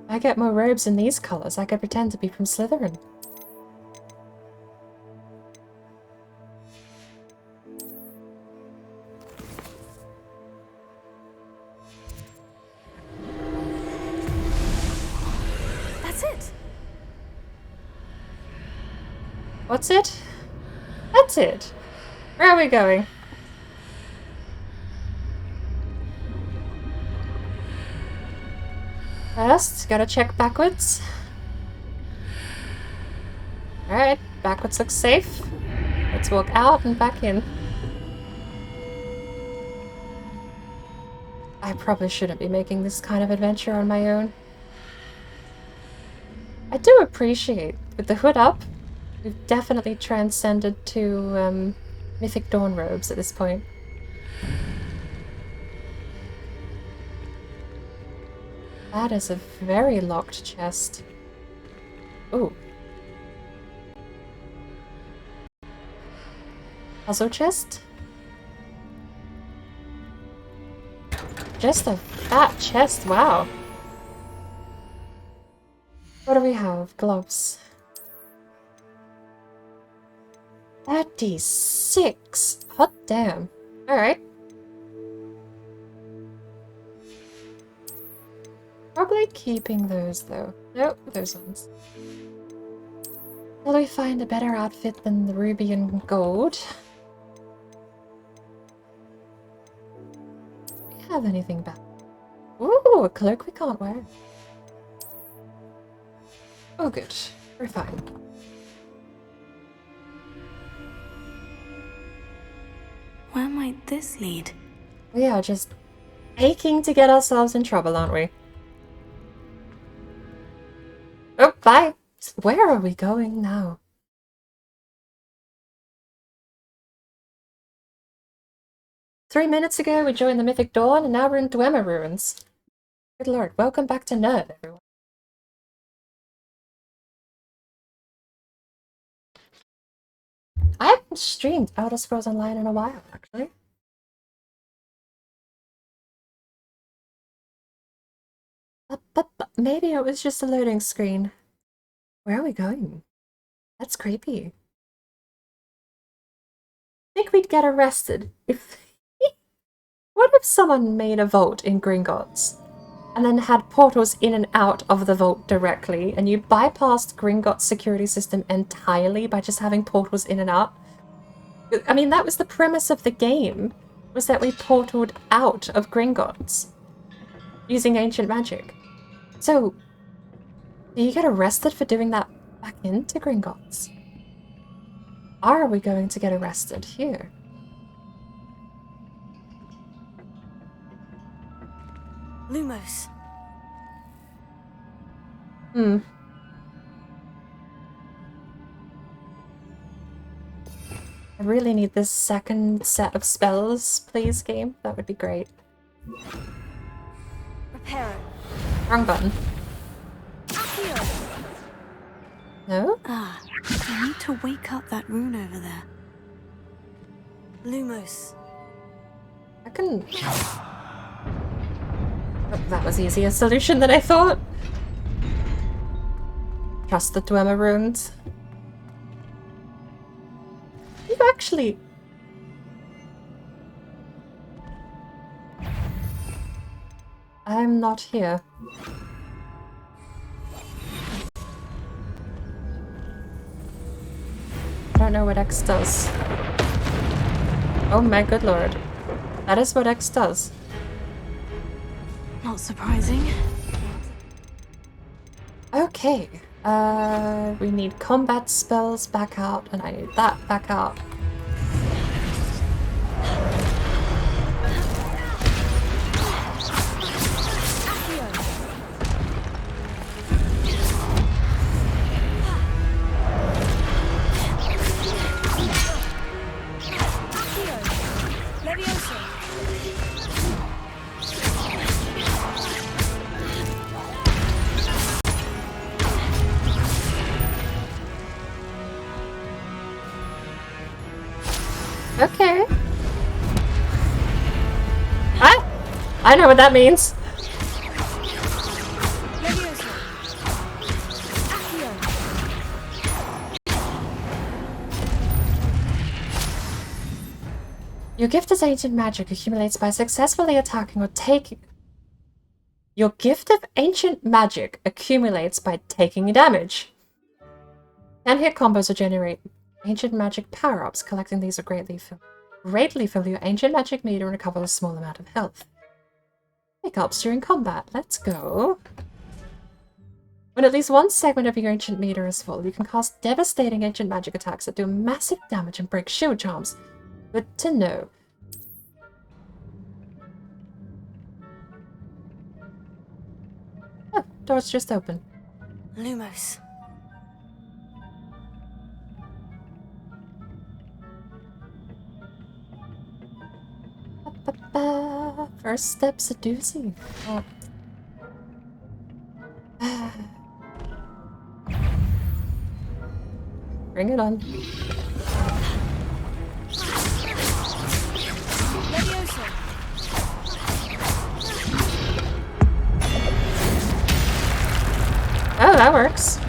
If I get more robes in these colors, I could pretend to be from Slytherin. That's it. What's it? That's it. Where are we going? First, gotta check backwards. Alright, backwards looks safe. Let's walk out and back in. I probably shouldn't be making this kind of adventure on my own. I do appreciate, with the hood up, we've definitely transcended to Mythic Dawn robes at this point. That is a very locked chest. Ooh. Puzzle chest? Just a fat chest, wow. What do we have? Gloves. 36! Hot damn. Alright. Probably keeping those though. Nope, those ones. Will we find a better outfit than the ruby and gold? Do we have anything back? Ooh, a cloak we can't wear. Oh good, we're fine. Where might this lead? We are just aching to get ourselves in trouble, aren't we? Oh, bye! Where are we going now? Three minutes ago we joined the Mythic Dawn and now we're in Dwemer Ruins. Good lord, welcome back to Nerd, everyone. I haven't streamed Elder Scrolls Online in a while, actually. But maybe it was just a loading screen. Where are we going? That's creepy. I think we'd get arrested if... What if someone made a vault in Gringotts and then had portals in and out of the vault directly and you bypassed Gringotts' security system entirely by just having portals in and out? I mean, that was the premise of the game, was that we portaled out of Gringotts using ancient magic. So, do you get arrested for doing that back into Gringotts? Are we going to get arrested here? Lumos. Hmm. I really need this second set of spells, please, game. That would be great. Reparo. Wrong button. No? Ah, I need to wake up that rune over there. Lumos. I can... Oh, that was easier solution than I thought. Trust the Dwemer runes. You actually... I'm not here. I don't know what X does. Oh my good lord. That is what X does. Not surprising. Okay. We need combat spells back out, and I need that back out. Okay. I know what that means. Your gift as ancient magic accumulates by successfully attacking or taking... Your gift of ancient magic accumulates by taking damage. 10 hit combos will generate ancient magic power-ups. Collecting these will greatly fill your ancient magic meter and recover a small amount of health. Pickups during combat. Let's go. When at least one segment of your ancient meter is full, you can cast devastating ancient magic attacks that do massive damage and break shield charms. Good to know. Oh, door's just open. Lumos. First step's a doozy. Oh. Bring it on. Oh, that works.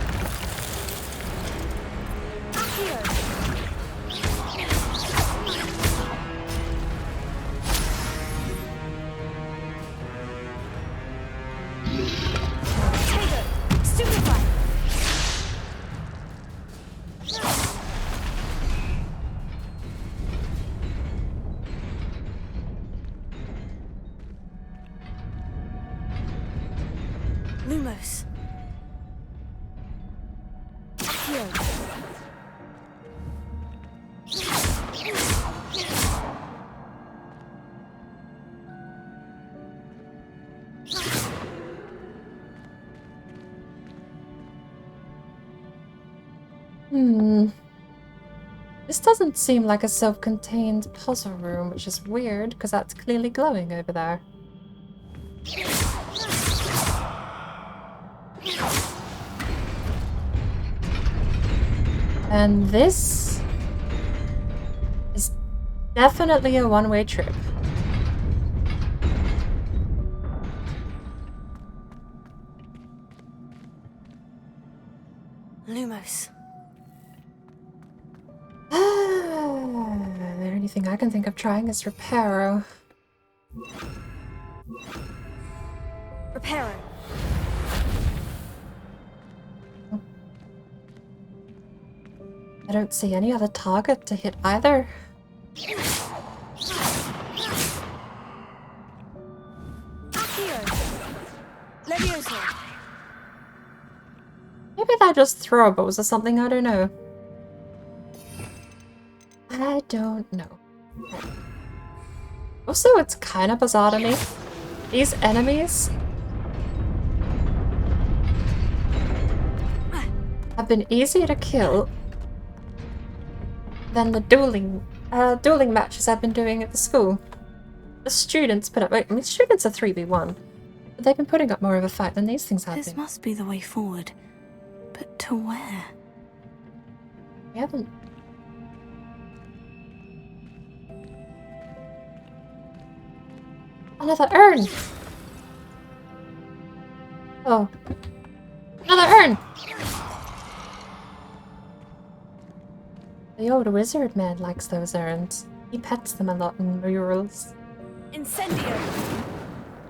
Lumos. This doesn't seem like a self-contained puzzle room, which is weird, because that's clearly glowing over there. And this is definitely a one-way trip. Lumos. The only thing I can think of trying is Reparo. Reparo. I don't see any other target to hit either. Maybe they're just throwables or something, I don't know. I don't know. Also, it's kind of bizarre to me. These enemies have been easier to kill than the dueling matches I've been doing at the school. The students put up. I mean, students are 3v1, but they've been putting up more of a fight than these things have been. This must be the way forward, but to where? We haven't. Another urn! Oh. Another urn! The old wizard man likes those urns. He pets them a lot in murals. Incendio!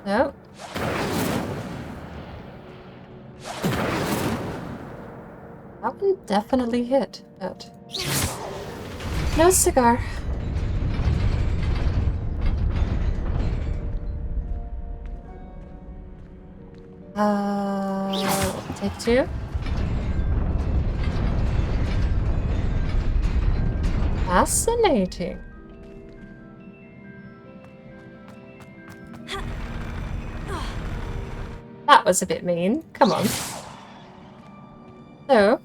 No. That one definitely hit, but... no cigar. Take two. Fascinating. That was a bit mean. Come on. So.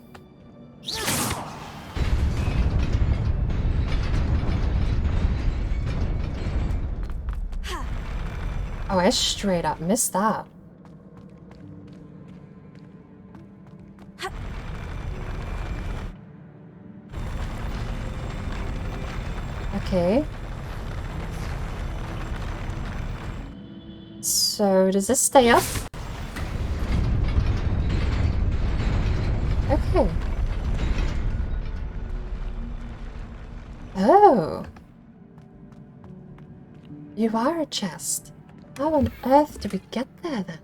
Oh, I straight up missed that. Okay. So, does this stay up? Okay. Oh. You are a chest. How on earth did we get there then?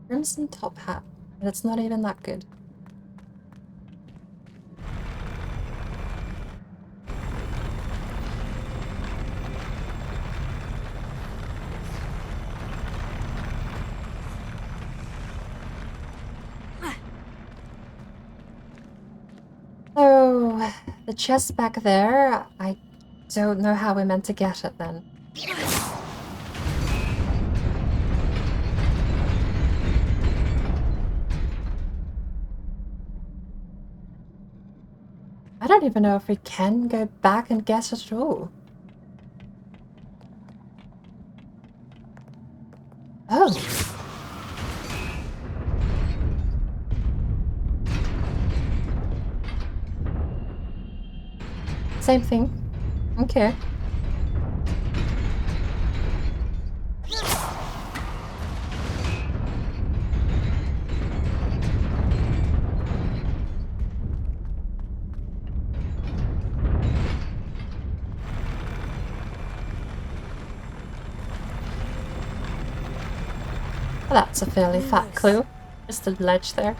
Crimson top hat, but it's not even that good. So, the chest back there, I don't know how we're meant to get it then. I don't even know if we can go back and get it at all. Oh. Same thing. Okay. Well, that's a fairly fat clue. Just a ledge there.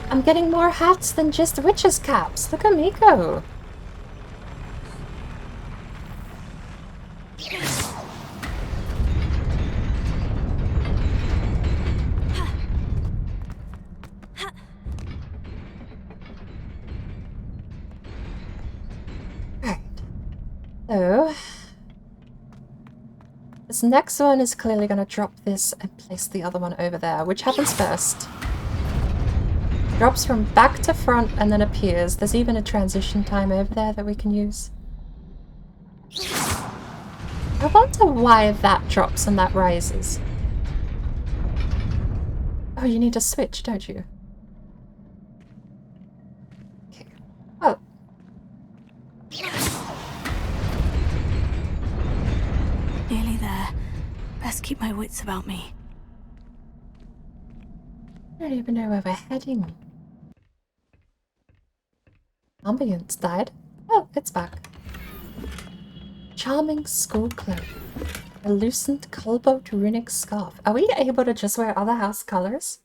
I'm getting more hats than just witches' caps. Look at me go. Right. So, this next one is clearly going to drop this and place the other one over there. Which happens first? Drops from back to front and then appears. There's even a transition time over there that we can use. I wonder why that drops and that rises. Oh, you need a switch, don't you? Okay. Oh. Nearly there. Best keep my wits about me. I don't even know where we're heading. Ambience died. Oh, it's back. Charming school cloak. A lucent cobalt runic scarf. Are we able to just wear other house colors?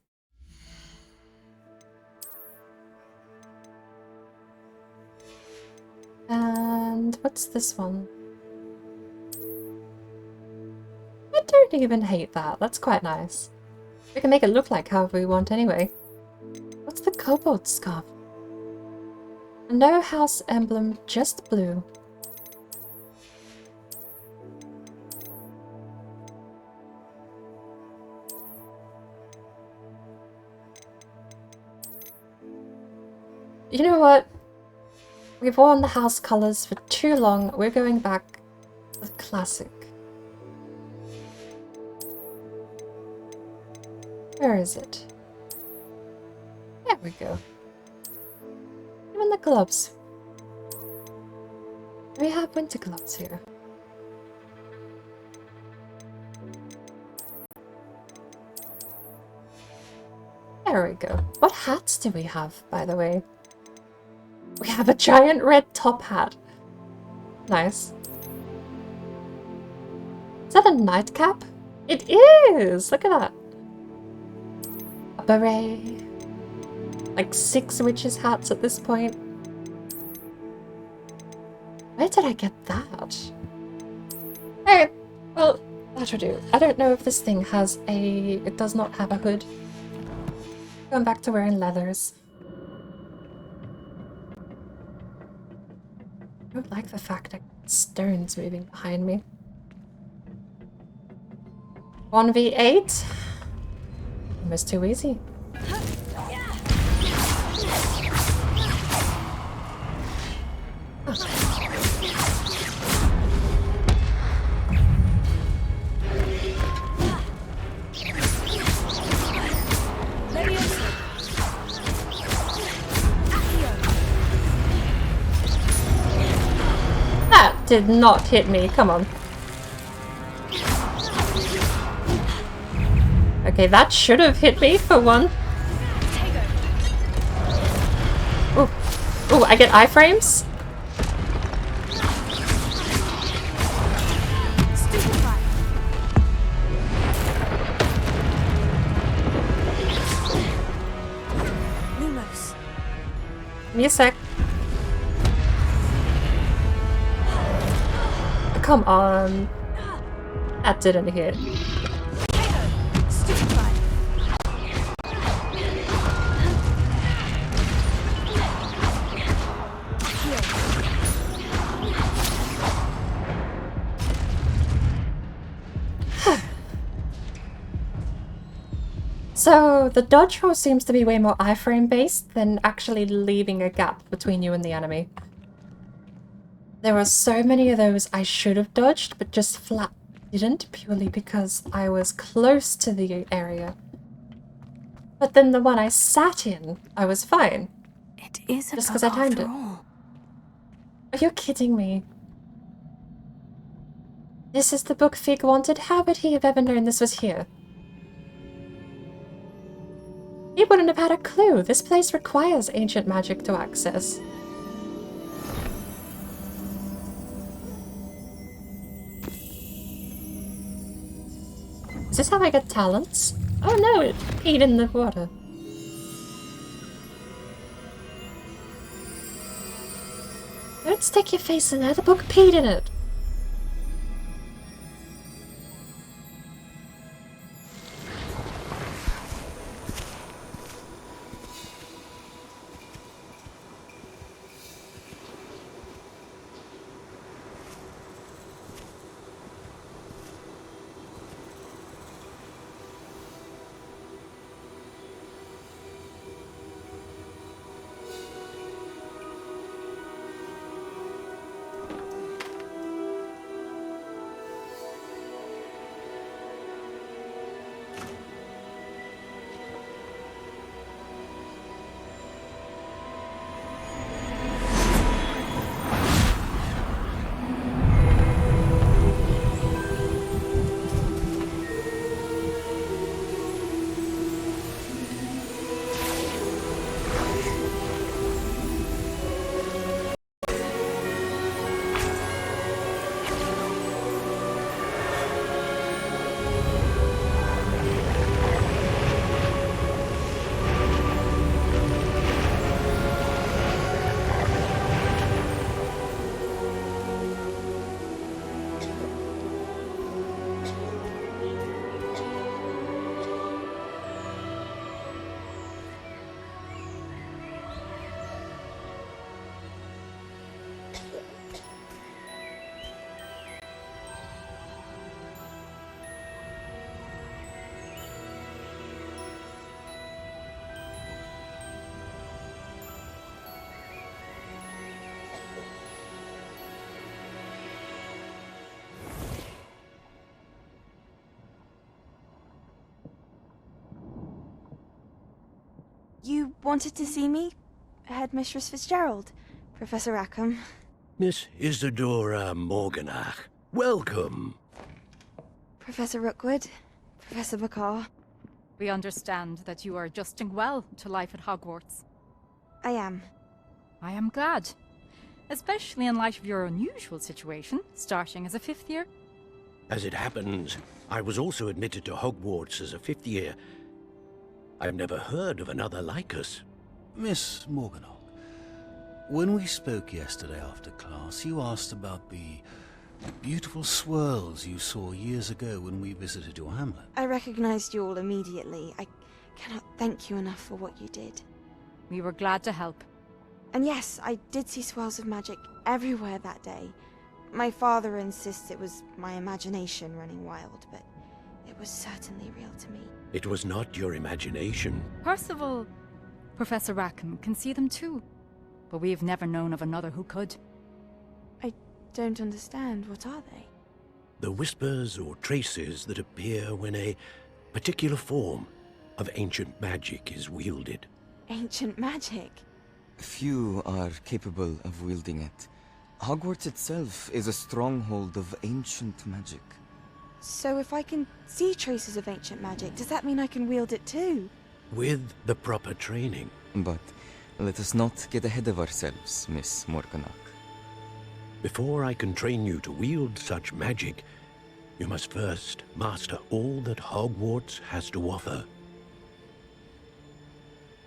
And what's this one? I don't even hate that. That's quite nice. We can make it look like however we want anyway. What's the cobalt scarf? No house emblem, just blue. You know what? We've worn the house colors for too long. We're going back to the classic. Where is it? There we go. Even the gloves. We have winter gloves here. There we go. What hats do we have, by the way? We have a giant red top hat. Nice. Is that a nightcap? It is! Look at that. A beret. Like 6 witches' hats at this point. Where did I get that? Hey, well, that'll do. I don't know if this thing has a... It does not have a hood. Going back to wearing leathers. I don't like the fact that stone's moving behind me. 1v8? Almost too easy. That did not hit me, come on. Okay, that should have hit me for one. Ooh, ooh, I get iframes? Give me a sec. Come on. That didn't hit. So, the dodge roll seems to be way more iframe based than actually leaving a gap between you and the enemy. There were so many of those I should have dodged, but just flat didn't, purely because I was close to the area. But then the one I sat in, I was fine. It is a just book because I timed after it. all. Are you kidding me? This is the book Fig wanted? How would he have ever known this was here? He wouldn't have had a clue. This place requires ancient magic to access. Is this how I get talents? Oh no, it peed in the water. Don't stick your face in there, the book peed in it. You wanted to see me? Headmistress Fitzgerald, Professor Rackham. Miss Isadora Morganach, welcome. Professor Rookwood, Professor McCaw. We understand that you are adjusting well to life at Hogwarts. I am. I am glad. Especially in light of your unusual situation, starting as a 5th year. As it happens, I was also admitted to Hogwarts as a 5th year. I've never heard of another like us. Miss Morganach, when we spoke yesterday after class, you asked about the beautiful swirls you saw years ago when we visited your hamlet. I recognized you all immediately. I cannot thank you enough for what you did. We were glad to help. And yes, I did see swirls of magic everywhere that day. My father insists it was my imagination running wild, but it was certainly real to me. It was not your imagination. Percival, Professor Rackham can see them too. But we've never known of another who could. I don't understand. What are they? The whispers or traces that appear when a particular form of ancient magic is wielded. Ancient magic? Few are capable of wielding it. Hogwarts itself is a stronghold of ancient magic. So if I can see traces of ancient magic, does that mean I can wield it too? With the proper training. But let us not get ahead of ourselves, Miss Morganach. Before I can train you to wield such magic, you must first master all that Hogwarts has to offer.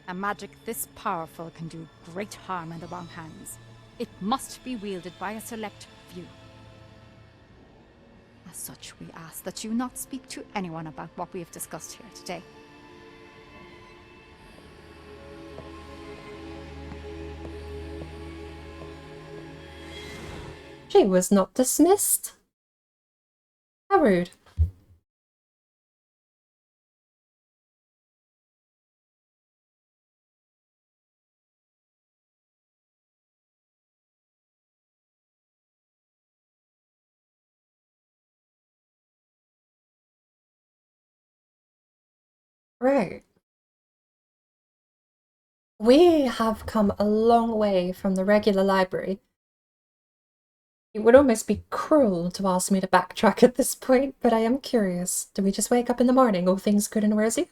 A magic this powerful can do great harm in the wrong hands. It must be wielded by a select few. As such, we ask that you not speak to anyone about what we have discussed here today. She was not dismissed. How rude. Right. We have come a long way from the regular library. It would almost be cruel to ask me to backtrack at this point, but I am curious. Do we just wake up in the morning, all things good and rosy?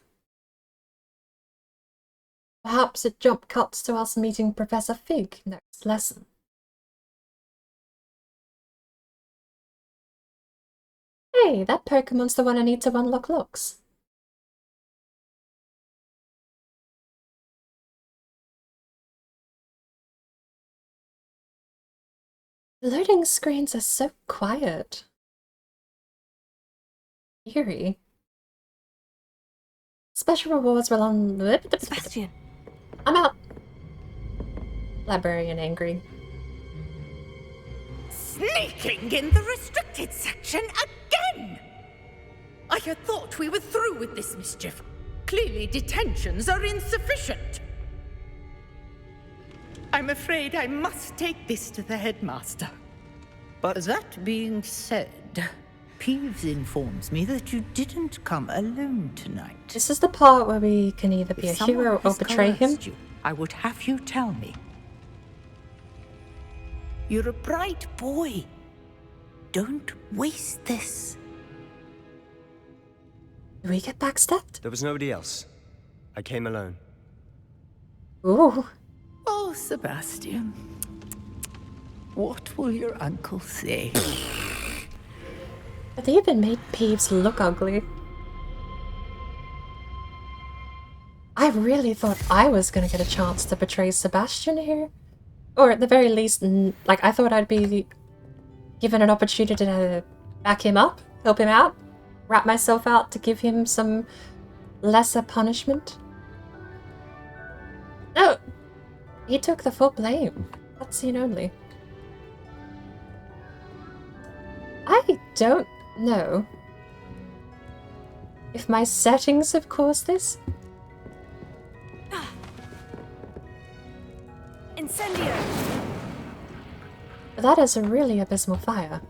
Perhaps it jump cuts to us meeting Professor Fig next lesson. Hey, that Pokemon's the one I need to unlock locks. The loading screens are so quiet. Eerie. Special rewards will on... Sebastian. I'm out. Librarian angry. Sneaking in the restricted section again! I had thought we were through with this mischief. Clearly detentions are insufficient. I'm afraid I must take this to the headmaster. But that being said, Peeves informs me that you didn't come alone tonight. This is the part where we can either be If a hero or someone betray has him. coerced you, I would have you tell me. You're a bright boy. Don't waste this. Do we get backstabbed? There was nobody else. I came alone. Ooh. Oh, Sebastian. What will your uncle say? But they even made Peeves look ugly. I really thought I was gonna get a chance to betray Sebastian here. Or at the very least, like, I thought I'd be given an opportunity to back him up, help him out, rat myself out to give him some lesser punishment. No! He took the full blame. That's seen only. I don't know if my settings have caused this. Incendio! But that is a really abysmal fire.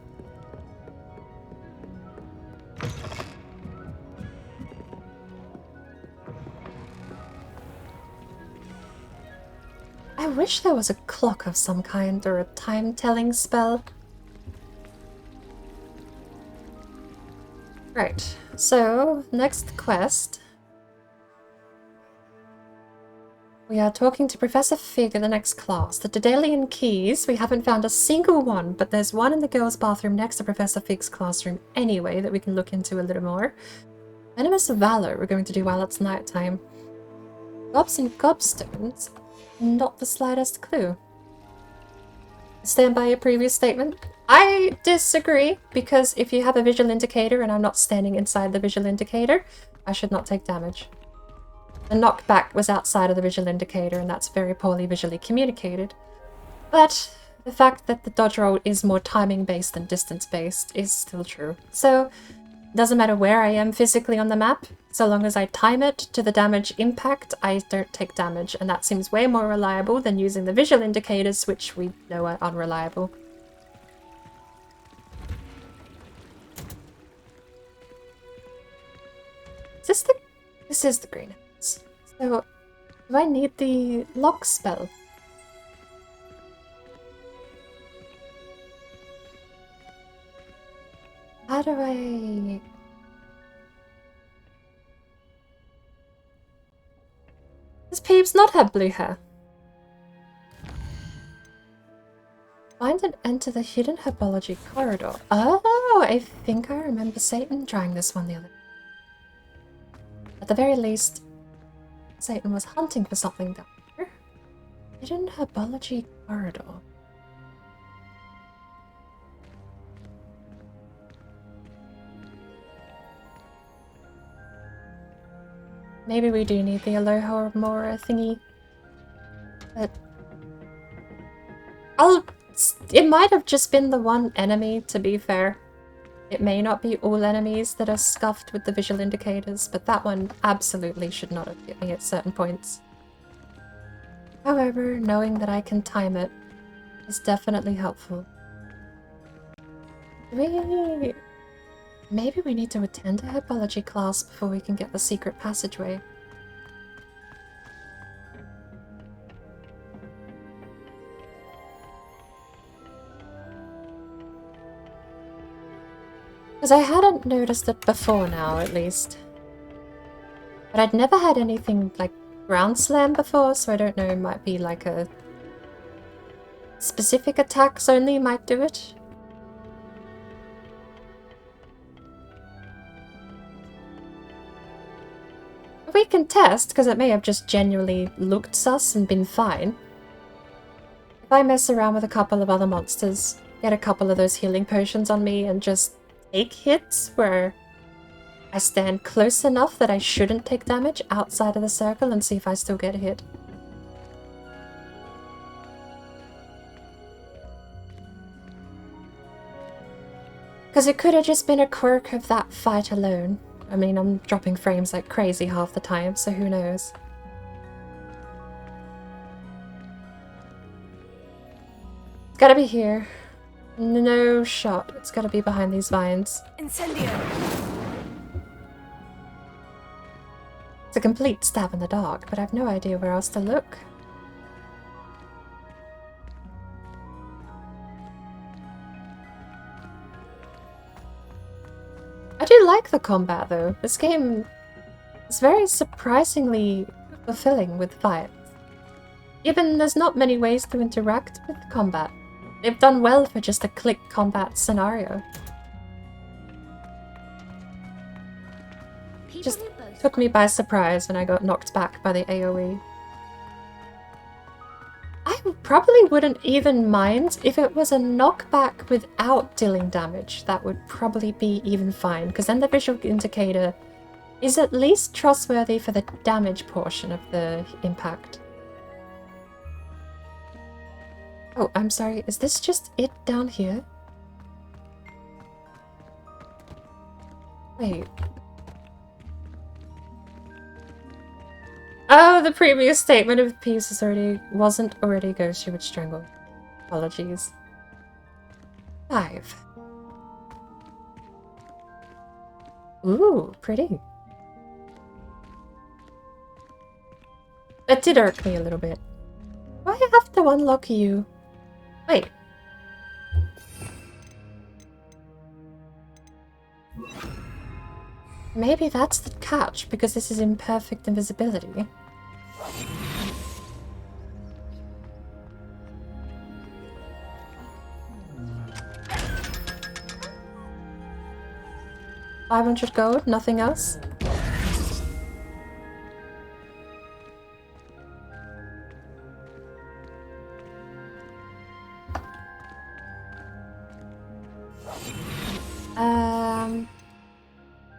I wish there was a clock of some kind or a time-telling spell. Right, so next quest. We are talking to Professor Fig in the next class. The Daedalian keys, we haven't found a single one, but there's one in the girls' bathroom next to Professor Fig's classroom anyway that we can look into a little more. Venomous Valor we're going to do while it's nighttime. Gobs and gobstones? Not the slightest clue. Stand by your previous statement? I disagree, because if you have a visual indicator and I'm not standing inside the visual indicator, I should not take damage. The knockback was outside of the visual indicator, and that's very poorly visually communicated. But the fact that the dodge roll is more timing-based than distance-based is still true. So, it doesn't matter where I am physically on the map, so long as I time it to the damage impact, I don't take damage, and that seems way more reliable than using the visual indicators, which we know are unreliable. This is the greenhouse. So, do I need the lock spell? How do I... Does Peeves not have blue hair? Find and enter the hidden herbology corridor. Oh, I think I remember Satan trying this one the other day. At the very least, Satan was hunting for something down here. Hidden herbology corridor. Maybe we do need the Alohomora thingy. But... It might have just been the one enemy, to be fair. It may not be all enemies that are scuffed with the visual indicators, but that one absolutely should not have hit me at certain points. However, knowing that I can time it is definitely helpful. Maybe we need to attend a herbology class before we can get the secret passageway. Because I hadn't noticed it before now, at least. But I'd never had anything like ground slam before, so I don't know, it might be like a specific attacks only might do it. We can test, because it may have just genuinely looked sus and been fine. If I mess around with a couple of other monsters, get a couple of those healing potions on me and just take hits where I stand close enough that I shouldn't take damage outside of the circle and see if I still get hit. Because it could have just been a quirk of that fight alone. I mean, I'm dropping frames like crazy half the time, so who knows. It's gotta be here. No shot. It's gotta be behind these vines. Incendio! It's a complete stab in the dark, but I've no idea where else to look. I do like the combat though. This game is very surprisingly fulfilling with fights. Even there's not many ways to interact with combat. They've done well for just a click combat scenario. Just took me by surprise when I got knocked back by the AoE. I probably wouldn't even mind if it was a knockback without dealing damage. That would probably be even fine, because then the visual indicator is at least trustworthy for the damage portion of the impact. Oh, I'm sorry, is this just it down here? Wait. Oh, the previous statement of peace wasn't already Ghost you would strangle. Apologies. 5. Ooh, pretty. That did irk me a little bit. Why have to unlock you? Wait. Maybe that's the catch, because this is imperfect invisibility. $500 gold, nothing else?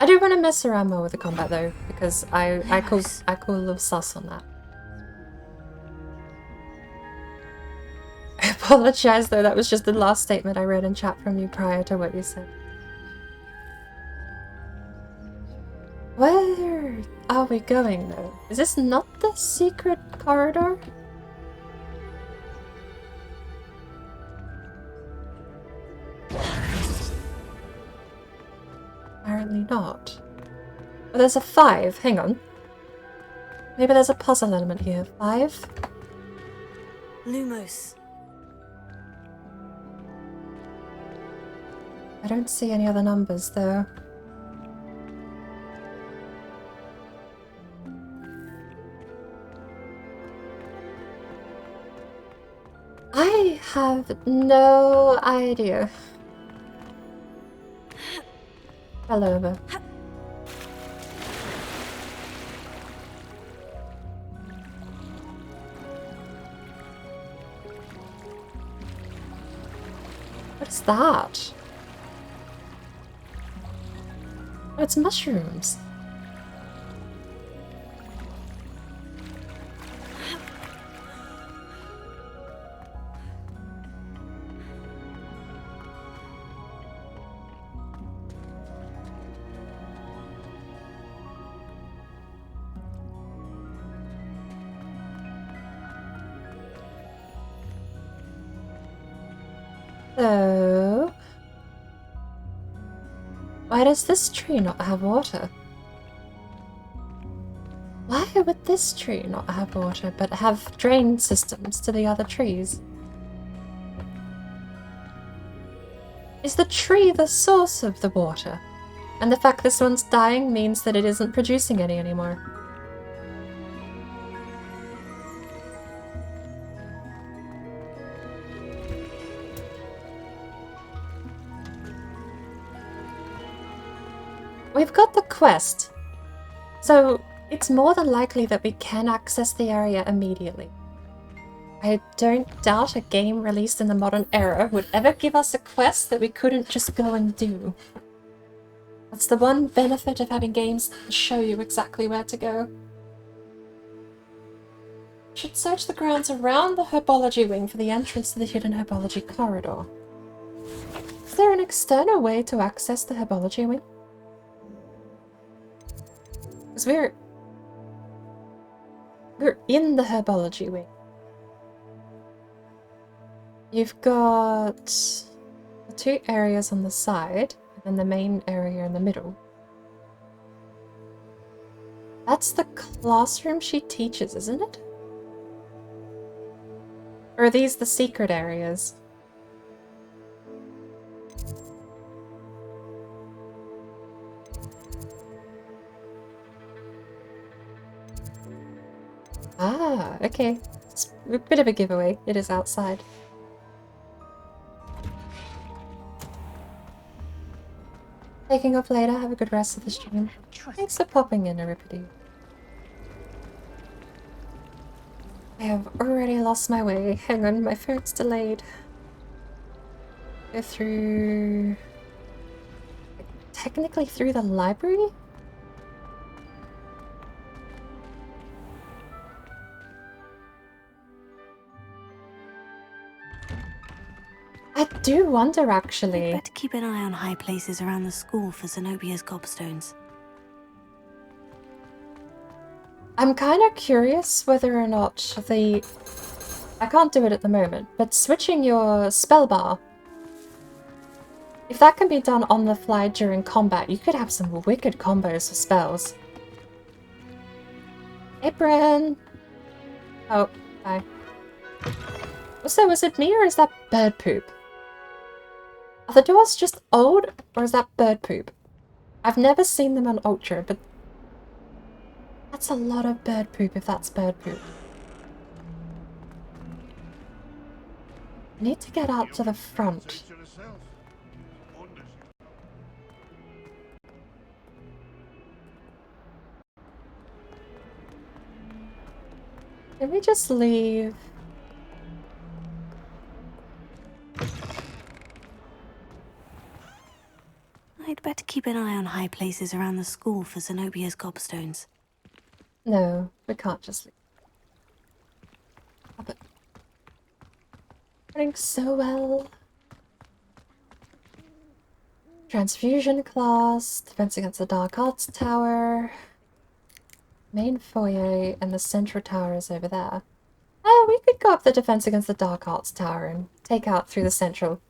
I do want to mess around more with the combat though, because I call a little sus on that. I apologize though, that was just the last statement I read in chat from you prior to what you said. Where are we going though? Is this not the secret corridor? Apparently not. But there's a 5. Hang on. Maybe there's a puzzle element here. 5? Lumos. I don't see any other numbers though. I have no idea. Fell over. What's that? Oh, it's mushrooms. So, why does this tree not have water? Why would this tree not have water but have drain systems to the other trees? Is the tree the source of the water? And the fact this one's dying means that it isn't producing any anymore. We've got the quest, so it's more than likely that we can access the area immediately. I don't doubt a game released in the modern era would ever give us a quest that we couldn't just go and do. That's the one benefit of having games that show you exactly where to go. Should search the grounds around the herbology wing for the entrance to the hidden herbology corridor. Is there an external way to access the herbology wing? Because we're in the herbology wing. You've got the two areas on the side, and then the main area in the middle. That's the classroom she teaches, isn't it? Or are these the secret areas? Ah, okay. It's a bit of a giveaway. It is outside. Taking off later. Have a good rest of the stream. Thanks for popping in, Euripide. I have already lost my way. Hang on, my phone's delayed. Go through... technically through the library? I do wonder, actually. You'd better keep an eye on high places around the school for Zenobia's gobstones. I'm kind of curious whether or not the... I can't do it at the moment, but switching your spell bar, if that can be done on the fly during combat, you could have some wicked combos for spells. Hey, Bren! Oh, hi. So, is it me or is that bird poop? Are the doors just old, or is that bird poop? I've never seen them on Ultra, but that's a lot of bird poop if that's bird poop. I need to get out to the front. Can we just leave? I'd better keep an eye on high places around the school for Zenobia's gobstones. No, we can't just leave. Oh, but... running so well. Transfusion class, defense against the dark arts tower, main foyer, and the central tower is over there. Oh, we could go up the defense against the dark arts tower and take out through the central.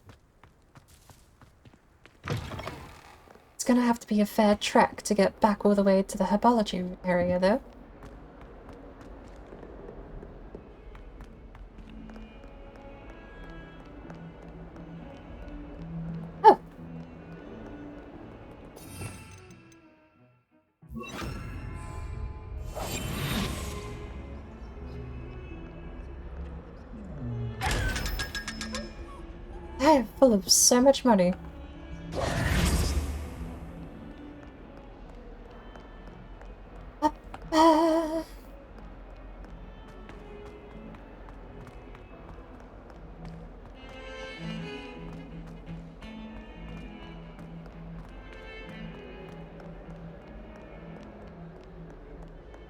It's gonna have to be a fair trek to get back all the way to the herbology area, though. Oh! They're full of so much money.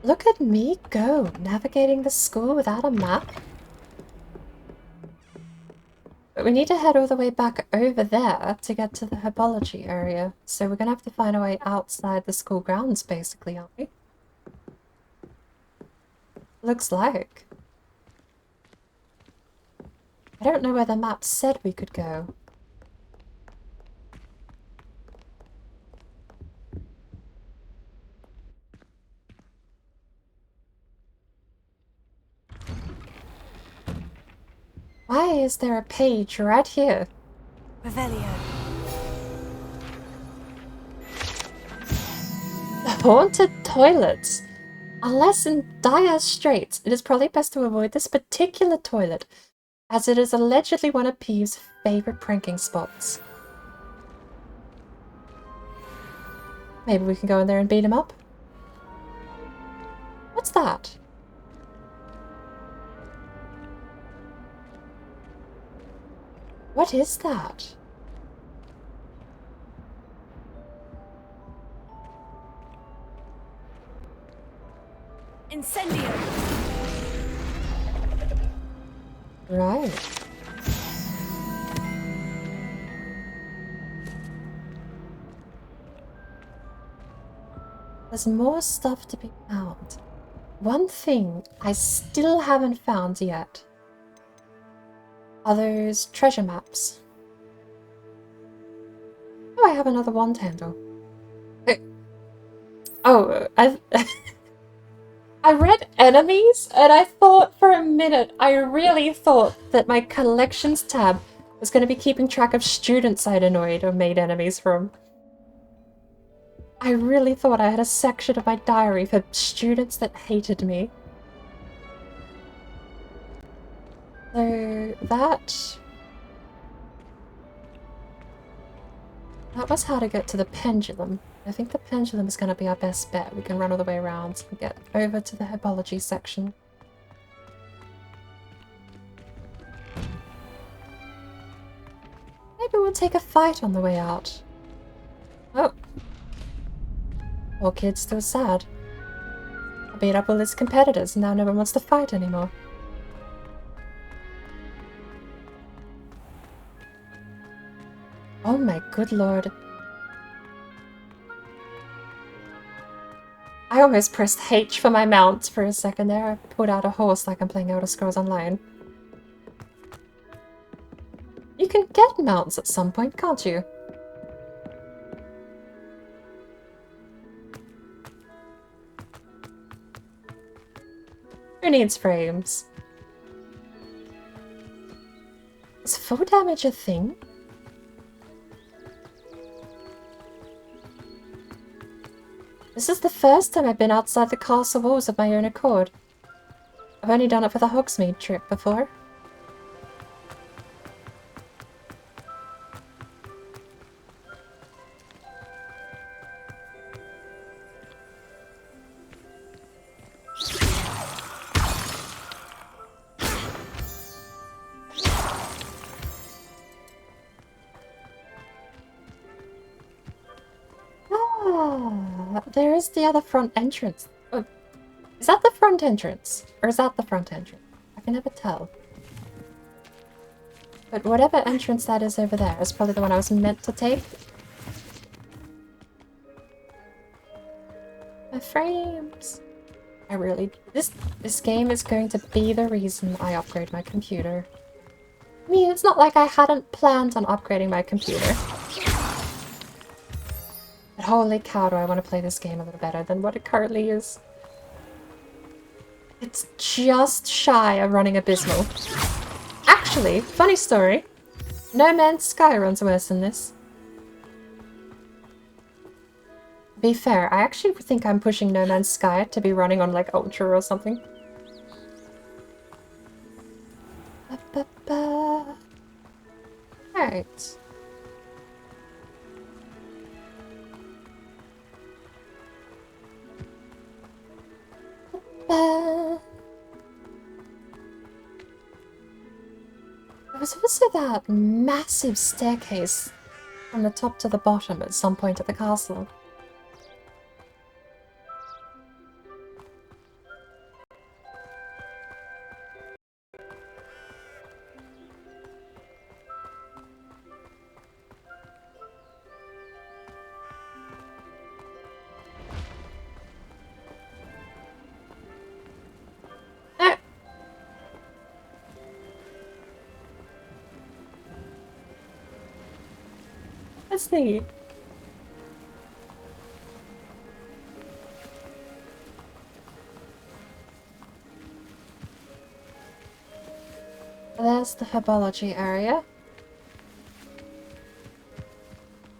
Look at me go, navigating the school without a map. But we need to head all the way back over there to get to the herbology area. So we're gonna have to find a way outside the school grounds, basically, aren't we? Looks like. I don't know where the map said we could go. Why is there a page right here? Revelio. Haunted toilets. Unless in dire straits, it is probably best to avoid this particular toilet, as it is allegedly one of Peeves' favorite pranking spots. Maybe we can go in there and beat him up? What's that? What is that? Incendio! Right. There's more stuff to be found. One thing I still haven't found yet are those treasure maps. Oh, I have another wand handle. Oh, I've... I read enemies, and I thought for a minute, I really thought that my collections tab was going to be keeping track of students I'd annoyed or made enemies from. I really thought I had a section of my diary for students that hated me. So that was how to get to the pendulum. I think the pendulum is going to be our best bet. We can run all the way around and get over to the herbology section. Maybe we'll take a fight on the way out. Oh. Poor kid's still sad. I beat up all his competitors and now no one wants to fight anymore. Oh my good lord. I almost pressed H for my mount for a second there. I pulled out a horse like I'm playing Elder Scrolls Online. You can get mounts at some point, can't you? Who needs frames? Is full damage a thing? This is the first time I've been outside the castle walls of my own accord. I've only done it for the Hogsmeade trip before. There is the other front entrance. Oh, is that the front entrance? Or is that the front entrance? I can never tell. But whatever entrance that is over there is probably the one I was meant to take. My frames. I really... This game is going to be the reason I upgrade my computer. I mean, it's not like I hadn't planned on upgrading my computer. But holy cow, do I want to play this game a little better than what it currently is. It's just shy of running abysmal. Actually, funny story. No Man's Sky runs worse than this. To be fair, I actually think I'm pushing No Man's Sky to be running on like Ultra or something. Alright. There was also that massive staircase from the top to the bottom at some point at the castle. That's neat. There's the herbology area.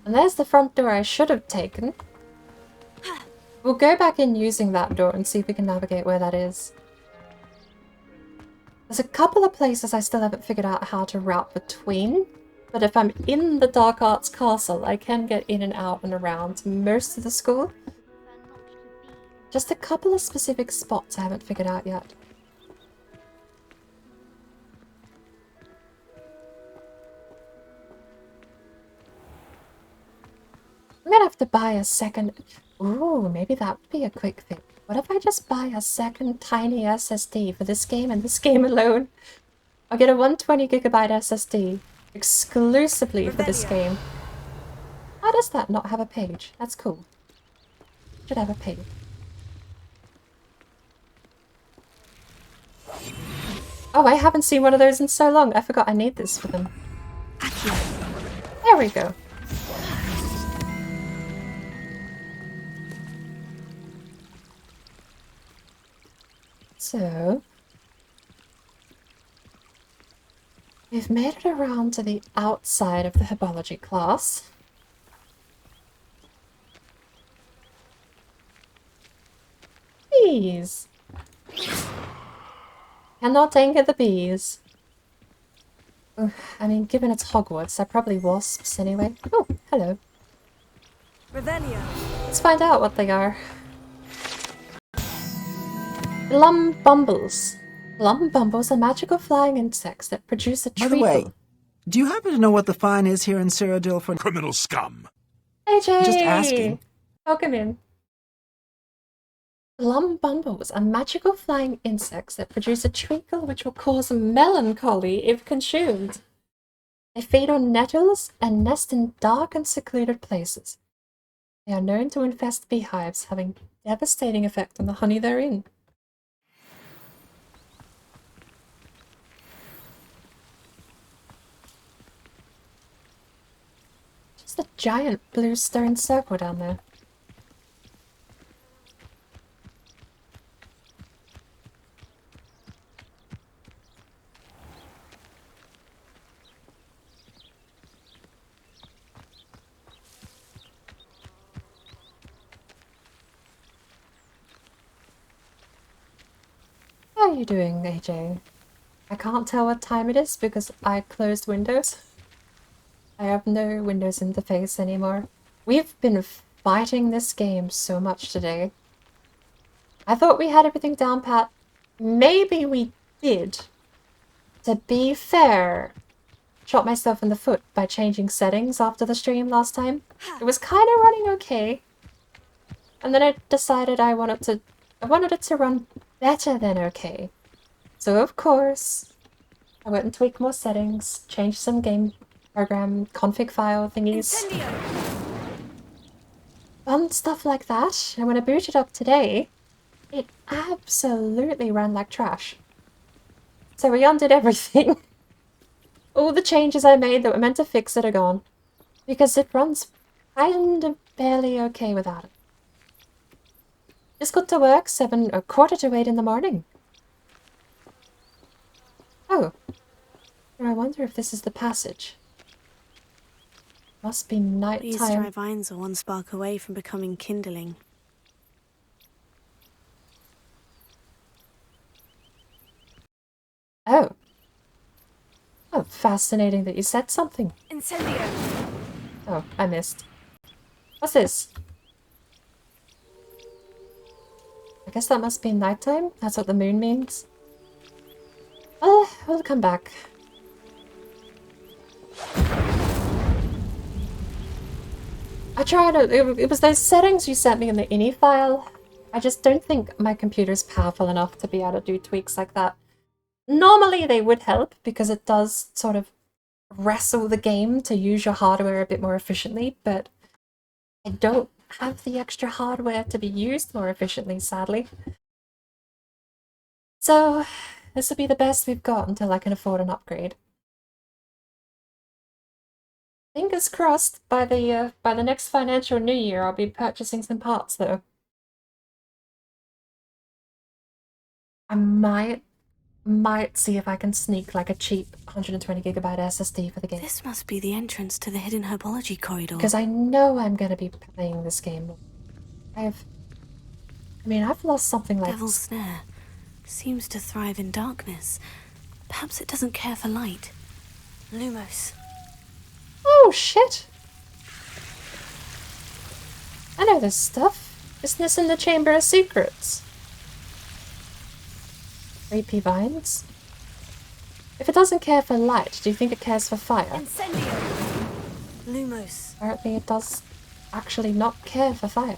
And there's the front door I should have taken. We'll go back in using that door and see if we can navigate where that is. There's a couple of places I still haven't figured out how to route between, but if I'm in the Dark Arts Castle, I can get in and out and around most of the school. Just a couple of specific spots I haven't figured out yet. I'm gonna have to buy a second... Ooh, maybe that would be a quick fix. What if I just buy a second tiny SSD for this game and this game alone? I'll get a 120GB SSD exclusively for this game. How does that not have a page? That's cool. Should have a page. Oh, I haven't seen one of those in so long. I forgot I need this for them. There we go. So, we've made it around to the outside of the herbology class. Bees! Cannot anger the bees. Ugh, I mean, given it's Hogwarts, they're probably wasps anyway. Oh, hello. Revelia. Let's find out what they are. Lumbumbles. Lumbumbles are magical flying insects that produce a treacle. By the way, do you happen to know what the fine is here in Cyrodiil for criminal scum? AJ! Just asking. Welcome in. Lumbumbles are magical flying insects that produce a treacle which will cause melancholy if consumed. They feed on nettles and nest in dark and secluded places. They are known to infest beehives, having devastating effect on the honey therein. Just a giant blue stone circle down there. How are you doing, AJ? I can't tell what time it is because I closed Windows. I have no Windows interface anymore. We've been fighting this game so much today. I thought we had everything down pat. Maybe we did. To be fair, shot myself in the foot by changing settings after the stream last time. It was kind of running okay. And then I decided I wanted it to run better than okay. So of course, I went and tweaked more settings, changed some game program config file thingies. Fun stuff like that. And when I booted up today, it absolutely ran like trash. So we undid everything. All the changes I made that were meant to fix it are gone. Because it runs kind of barely okay without it. Just got to work 7:15 in the morning. Oh. I wonder if this is the passage. Must be night These time. dry vines are one spark away from becoming kindling. Oh. Oh, fascinating that you said something. Incendio! Oh, I missed. What's this? I guess that must be nighttime. That's what the moon means. Oh, we'll come back. I tried it was those settings you sent me in the ini file. I just don't think my computer's powerful enough to be able to do tweaks like that. Normally they would help because it does sort of wrestle the game to use your hardware a bit more efficiently, but I don't have the extra hardware to be used more efficiently, sadly. So this will be the best we've got until I can afford an upgrade. Fingers crossed, by the next financial new year, I'll be purchasing some parts, though. I might see if I can sneak like a cheap 120GB SSD for the game. This must be the entrance to the hidden herbology corridor. Because I know I'm going to be playing this game. I have I mean, I've lost something like... Devil's Snare seems to thrive in darkness. Perhaps it doesn't care for light. Lumos. Oh, shit! I know this stuff. Isn't this in the Chamber of Secrets? Creepy vines? If it doesn't care for light, do you think it cares for fire? Incendio. Lumos. Apparently it does actually not care for fire.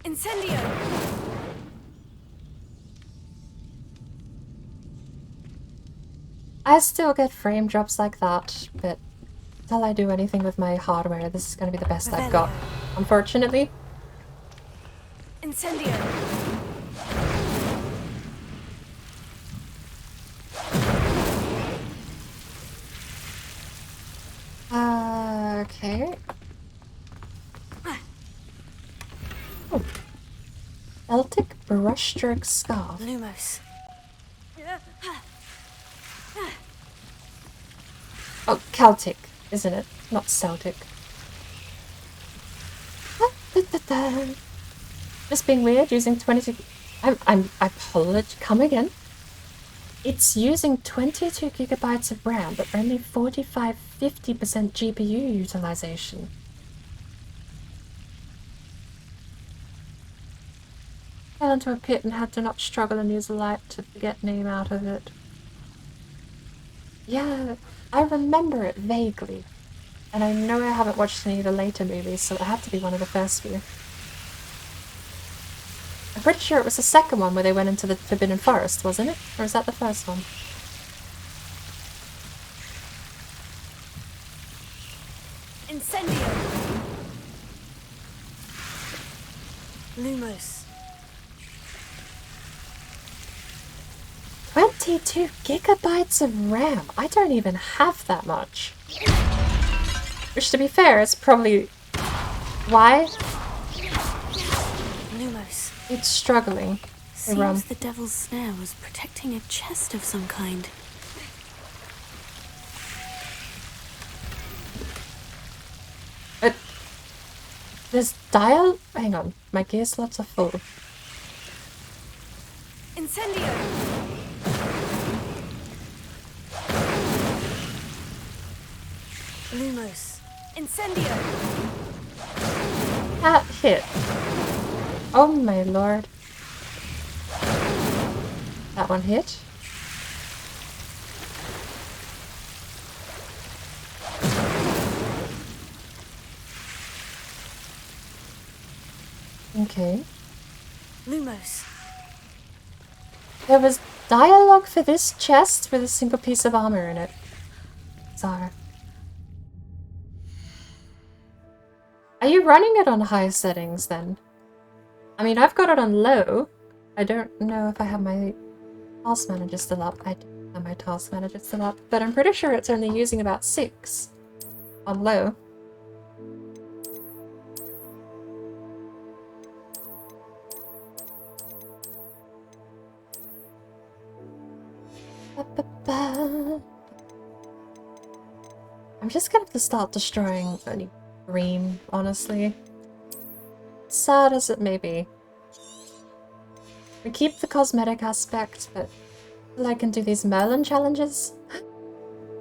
Incendio. I still get frame drops like that, but until I do anything with my hardware, this is going to be the best I've got, unfortunately. Incendio. Okay. Oh. Celtic brushstroke scarf. Lumos. Oh, Celtic, isn't it? Not Celtic. Just being weird, using 22... I apologize. Come again. It's using 22 gigabytes of RAM, but only 45-50% GPU utilization. Fell into a pit and had to not struggle and use a light to get name out of it. Yeah, I remember it vaguely. And I know I haven't watched any of the later movies, so it had to be one of the first few. I'm pretty sure it was the second one where they went into the Forbidden Forest, wasn't it? Or was that the first one? Incendio. Lumos. 22 gigabytes of RAM. I don't even have that much. Which, to be fair, is probably why Lumos. it's struggling. Seems the Devil's Snare was protecting a chest of some kind. But there's dial. Hang on, my gear slots are full. Incendio. Lumos. Incendio. That hit. Oh my lord. That one hit. Okay. Lumos. There was dialogue for this chest with a single piece of armor in it. Bizarre. Are you running it on high settings then? I mean, I've got it on low. I don't know if I have my task manager still up. I don't have my task manager still up, but I'm pretty sure it's only using about 6 on low. I'm just gonna have to start destroying any green, honestly. Sad as it may be. We keep the cosmetic aspect, but I can do these Merlin challenges.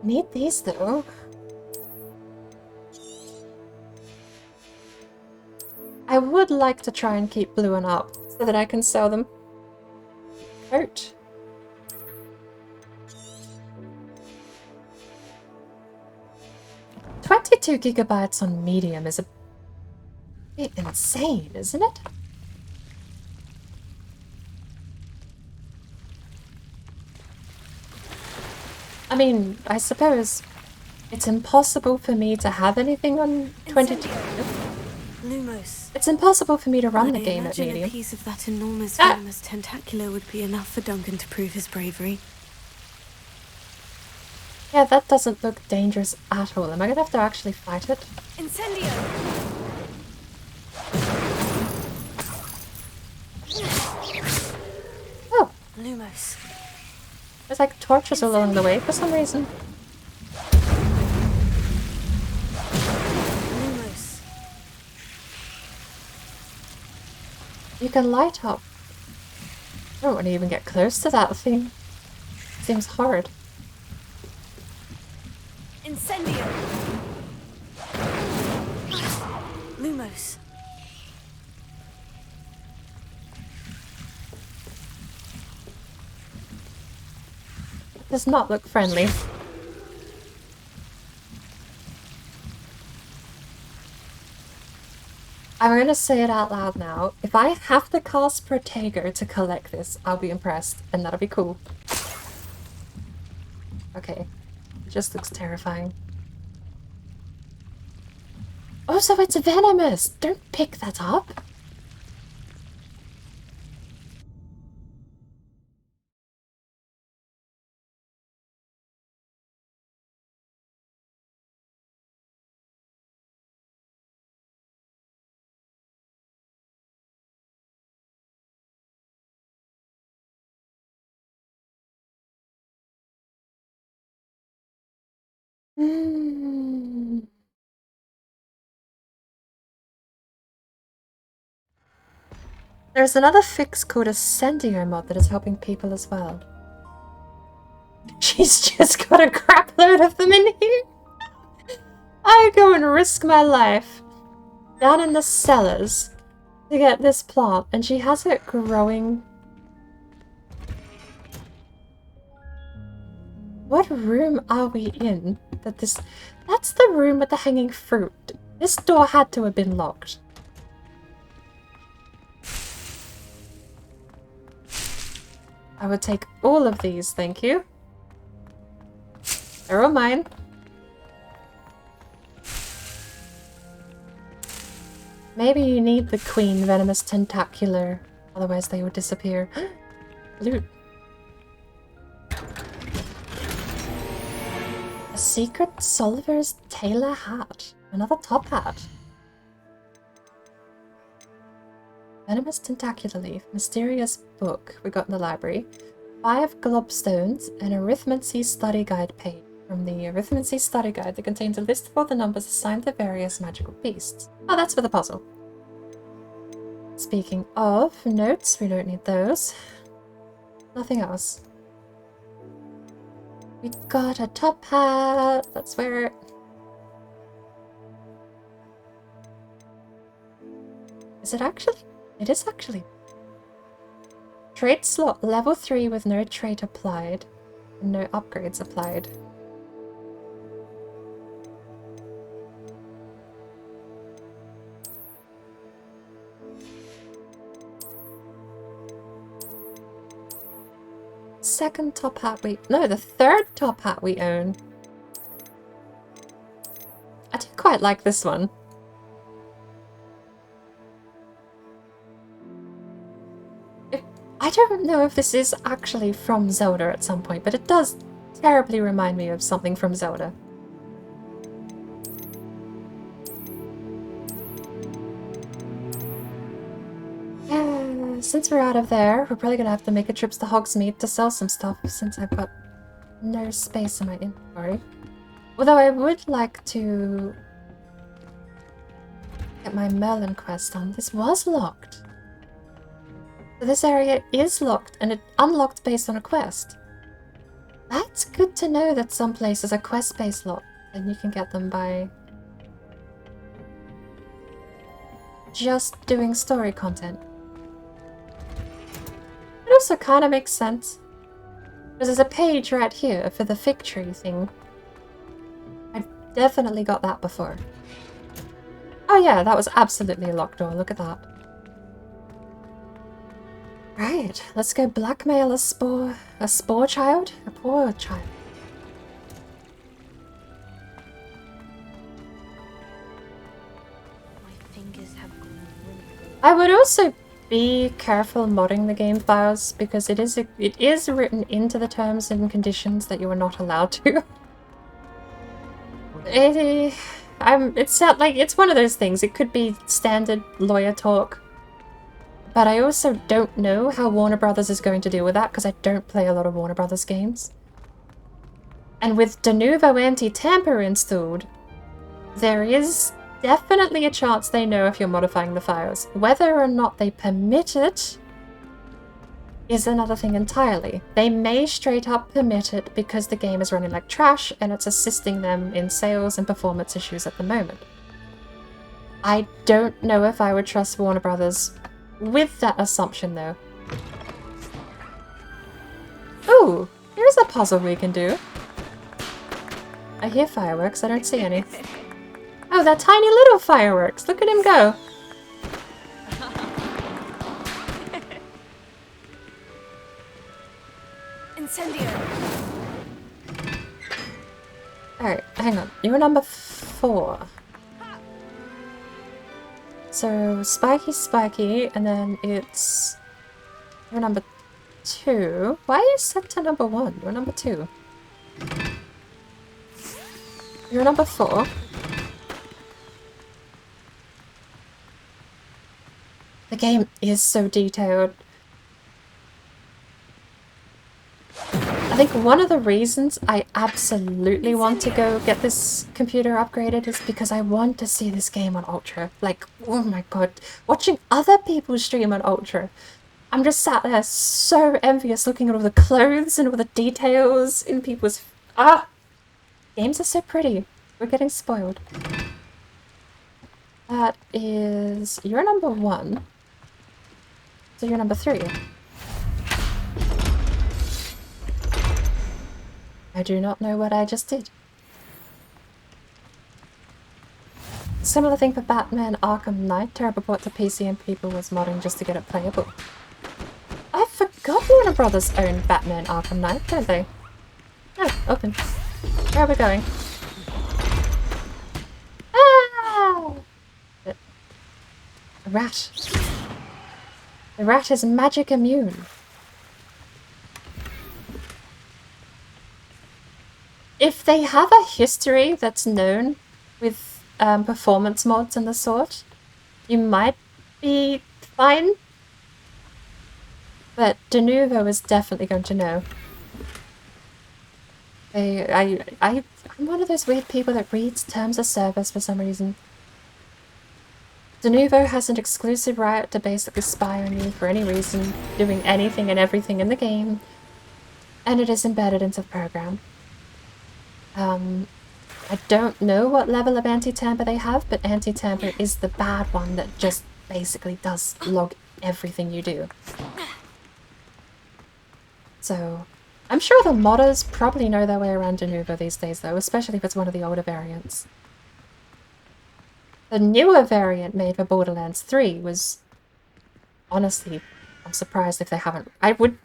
Need these though. I would like to try and keep bluing up so that I can sell them. Coat. $22 gigabytes on medium is a bit insane, isn't it? I mean, I suppose it's impossible for me to have anything on 22. Lumos. It's impossible for me to run the game at I imagine medium. a piece of that enormous venomous tentacular would be enough for Duncan to prove his bravery. Yeah, that doesn't look dangerous at all. Am I gonna have to actually fight it? Incendio. Lumos. There's like torches along the way for some reason. Lumos. You can light up. I don't want to even get close to that thing. Seems hard. Incendio. Lumos. Does not look friendly. I'm gonna say it out loud now. If I have to cast Protego to collect this, I'll be impressed, and that'll be cool. Okay. It just looks terrifying. Oh, so it's venomous! Don't pick that up! There's another fix called a Sendio mod that is helping people as well. She's just got a crap load of them in here. I go and risk my life down in the cellars to get this plant, and she has it growing. What room are we in? That's the room with the hanging fruit. This door had to have been locked. I would take all of these, thank you. They're all mine. Maybe you need the Queen Venomous Tentacular, otherwise they would disappear. Loot. A secret Solver's tailor hat. Another top hat. Venomous Tentacular Leaf. Mysterious book we got in the library. 5 globstones and Arithmancy Study Guide page. From the Arithmancy Study Guide that contains a list of all the numbers assigned to various magical beasts. Oh, that's for the puzzle. Speaking of notes, we don't need those. Nothing else. We got a top hat. Let's wear it. Is it actually? It is actually. Trait slot level 3 with no trait applied. And no upgrades applied. Second top hat the third top hat we own. I do quite like this one. I don't know if this is actually from Zelda at some point, but it does terribly remind me of something from Zelda. Since we're out of there, we're probably gonna have to make a trip to Hogsmeade to sell some stuff since I've got no space in my inventory. Although I would like to get my Merlin quest on. This was locked. So this area is locked, and it unlocked based on a quest. That's good to know that some places are quest-based locked, and you can get them by just doing story content. It also kind of makes sense. Because there's a page right here for the fig tree thing. I've definitely got that before. Oh yeah, that was absolutely a locked door. Look at that. Right, let's go blackmail a spore child? A poor child. My fingers have gone really. I would also be careful modding the game files because it is written into the terms and conditions that you are not allowed to. It's not like it's one of those things. It could be standard lawyer talk. But I also don't know how Warner Brothers is going to deal with that because I don't play a lot of Warner Brothers games. And with Denuvo anti-tamper installed, there is definitely a chance they know if you're modifying the files. Whether or not they permit it is another thing entirely. They may straight up permit it because the game is running like trash and it's assisting them in sales and performance issues at the moment. I don't know if I would trust Warner Brothers with that assumption though. Ooh, here's a puzzle we can do. I hear fireworks, I don't see any. Oh, that tiny little fireworks! Look at him go! Incendio. Alright, hang on. You're number 4. So, Spiky, and then it's... You're number 2. Why are you set to number 1? You're number 2. You're number 4. The game is so detailed. I think one of the reasons I absolutely want to go get this computer upgraded is because I want to see this game on Ultra. Like, oh my god, watching other people stream on Ultra. I'm just sat there so envious looking at all the clothes and all the details in people's... Games are so pretty. We're getting spoiled. That is... You're number 1. So you're number 3. I do not know what I just did. Similar thing for Batman Arkham Knight. Terrible port to PC and people was modding just to get it playable. I forgot Warner Brothers own Batman Arkham Knight, don't they? Oh, open. Where are we going? Ah! A rat. The rat is magic immune. If they have a history that's known with performance mods and the sort, you might be fine. But Denuvo is definitely going to know. I'm one of those weird people that reads terms of service for some reason. Denuvo has an exclusive right to basically spy on you for any reason, doing anything and everything in the game, and it is embedded into the program. I don't know what level of anti-tamper they have, but anti-tamper is the bad one that just basically does log everything you do. So, I'm sure the modders probably know their way around Denuvo these days though, especially if it's one of the older variants. The newer variant made for Borderlands 3 was... Honestly, I'm surprised if they haven't... I would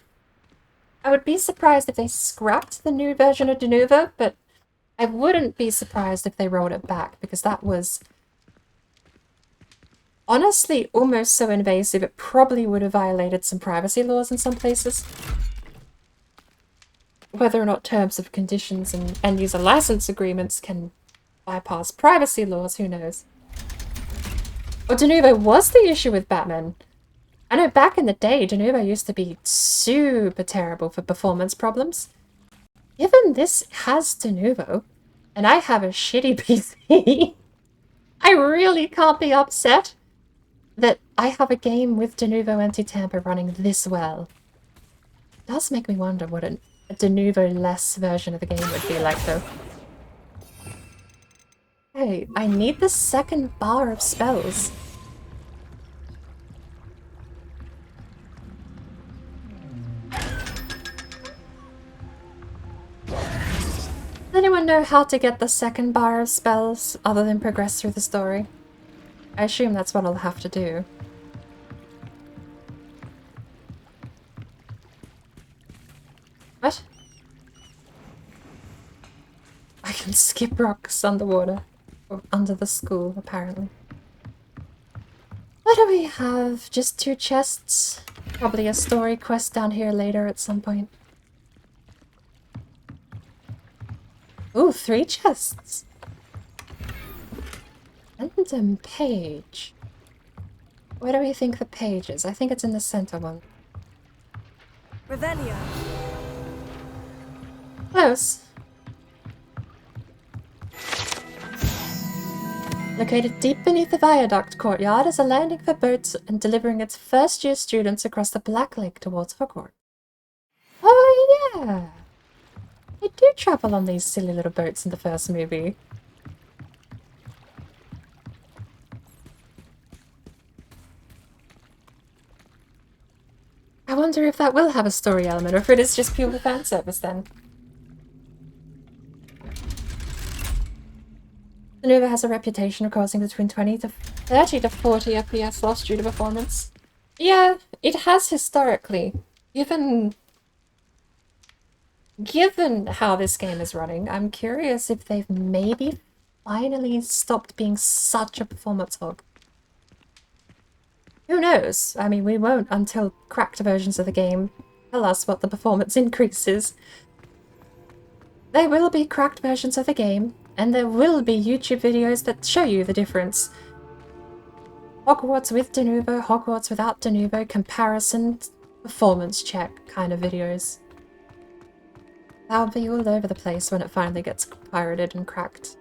be surprised if they scrapped the new version of Denuvo, but I wouldn't be surprised if they rolled it back, because that was... honestly almost so invasive it probably would have violated some privacy laws in some places. Whether or not terms of conditions and end-user license agreements can bypass privacy laws, who knows. Or Denuvo was the issue with Batman. I know back in the day, Denuvo used to be super terrible for performance problems. Given this has Denuvo, and I have a shitty PC, I really can't be upset that I have a game with Denuvo anti-tamper running this well. It does make me wonder what a Denuvo-less version of the game would be like, though. Hey, I need the second bar of spells. Does anyone know how to get the second bar of spells other than progress through the story? I assume that's what I'll have to do. What? I can skip rocks underwater. Or under the school, apparently. What do we have? Just 2 chests? Probably a story quest down here later at some point. Ooh, 3 chests! Random page. Where do we think the page is? I think it's in the center one. Revelio. Close. Located deep beneath the viaduct courtyard is a landing for boats and delivering its first-year students across the Black Lake towards Hogwarts. Oh yeah! They do travel on these silly little boats in the first movie. I wonder if that will have a story element, or if it is just pure fan service then. Maneuver has a reputation of causing between 30 to 40 FPS loss due to performance. Yeah, it has historically. Given how this game is running, I'm curious if they've maybe finally stopped being such a performance hog. Who knows? I mean, we won't until cracked versions of the game tell us what the performance increase is. There will be cracked versions of the game, and there will be YouTube videos that show you the difference. Hogwarts with Denuvo, Hogwarts without Denuvo, comparison, performance check kind of videos. That'll be all over the place when it finally gets pirated and cracked.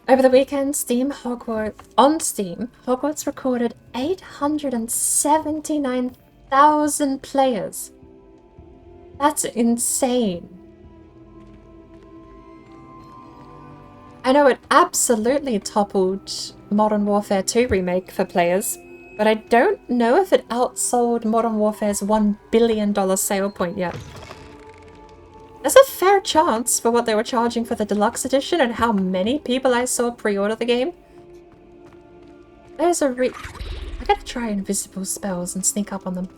Over the weekend, on Steam, Hogwarts recorded 879,000 players. That's insane. I know it absolutely toppled Modern Warfare 2 Remake for players, but I don't know if it outsold Modern Warfare's $1 billion sale point yet. There's a fair chance for what they were charging for the deluxe edition and how many people I saw pre-order the game. There's a I gotta try invisible spells and sneak up on them.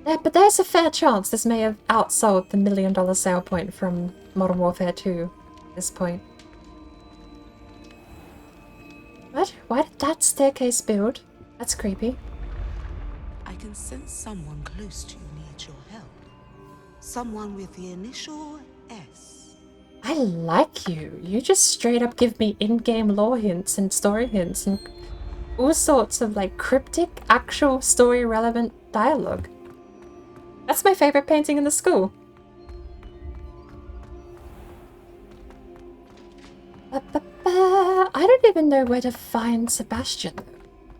Yeah, but there's a fair chance this may have outsold the $1 million sale point from Modern Warfare 2 at this point. What? Why did that staircase build? That's creepy. I can sense someone close to you needs your help. Someone with the initial S. I like you. You just straight up give me in-game lore hints and story hints and all sorts of like cryptic, actual story relevant dialogue. That's my favorite painting in the school. I don't even know where to find Sebastian.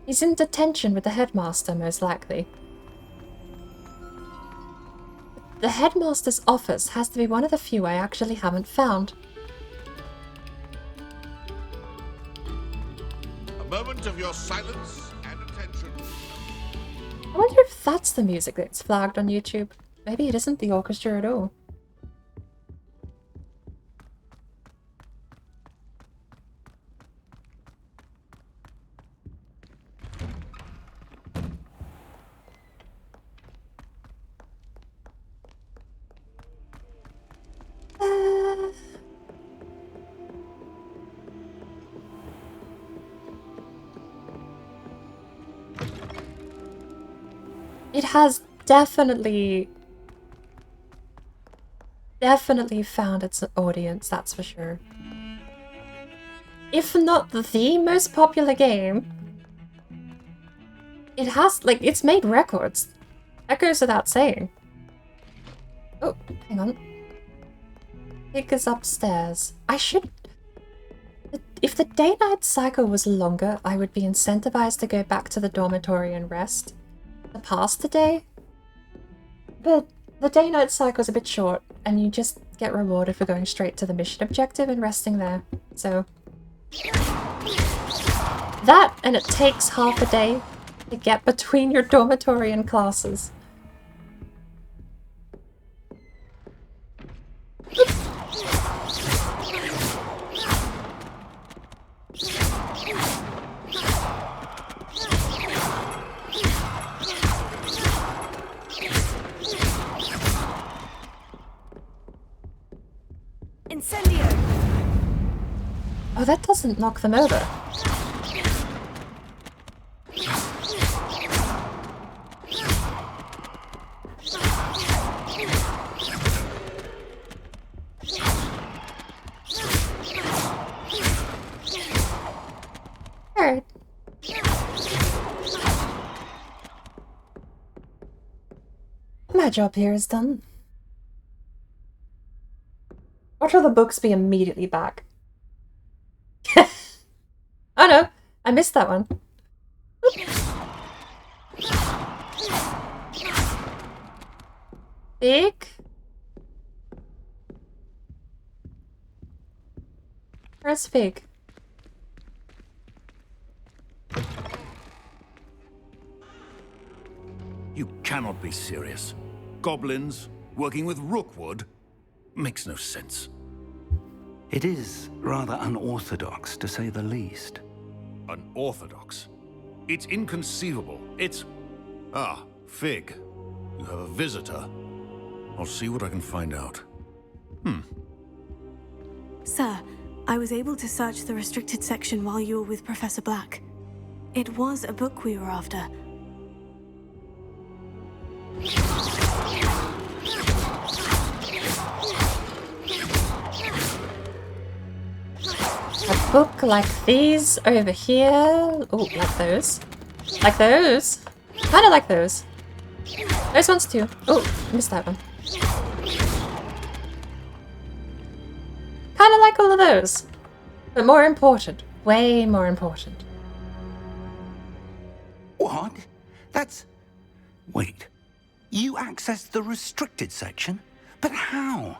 He's in detention with the headmaster, most likely. The headmaster's office has to be one of the few I actually haven't found. A moment of your silence and attention. I wonder if that's the music that's flagged on YouTube. Maybe it isn't the orchestra at all. It has definitely found its audience, that's for sure. If not the most popular game, it has, like, it's made records. That goes without saying. Oh, hang on. Pig is upstairs. I should... If the day-night cycle was longer, I would be incentivized to go back to the dormitory and rest. To pass the day. But the day-night cycle is a bit short, and you just get rewarded for going straight to the mission objective and resting there. So... that, and it takes half a day to get between your dormitory and classes. Incendio! Oh, that doesn't knock them over. Alright. My job here is done. Watch all the books be immediately back. Oh no, I missed that one. Big? Where's Fig? You cannot be serious. Goblins working with Rookwood? Makes no sense. It is rather unorthodox, to say the least. Unorthodox? It's inconceivable. It's... Ah, Fig. You have a visitor. I'll see what I can find out. Sir, I was able to search the restricted section while you were with Professor Black. It was a book we were after. A book like these over here. Oh, like those. Like those. Kinda like those. Those ones too. Oh, missed that one. Kinda like all of those. But more important. Way more important. What? That's... Wait. You accessed the restricted section? But how?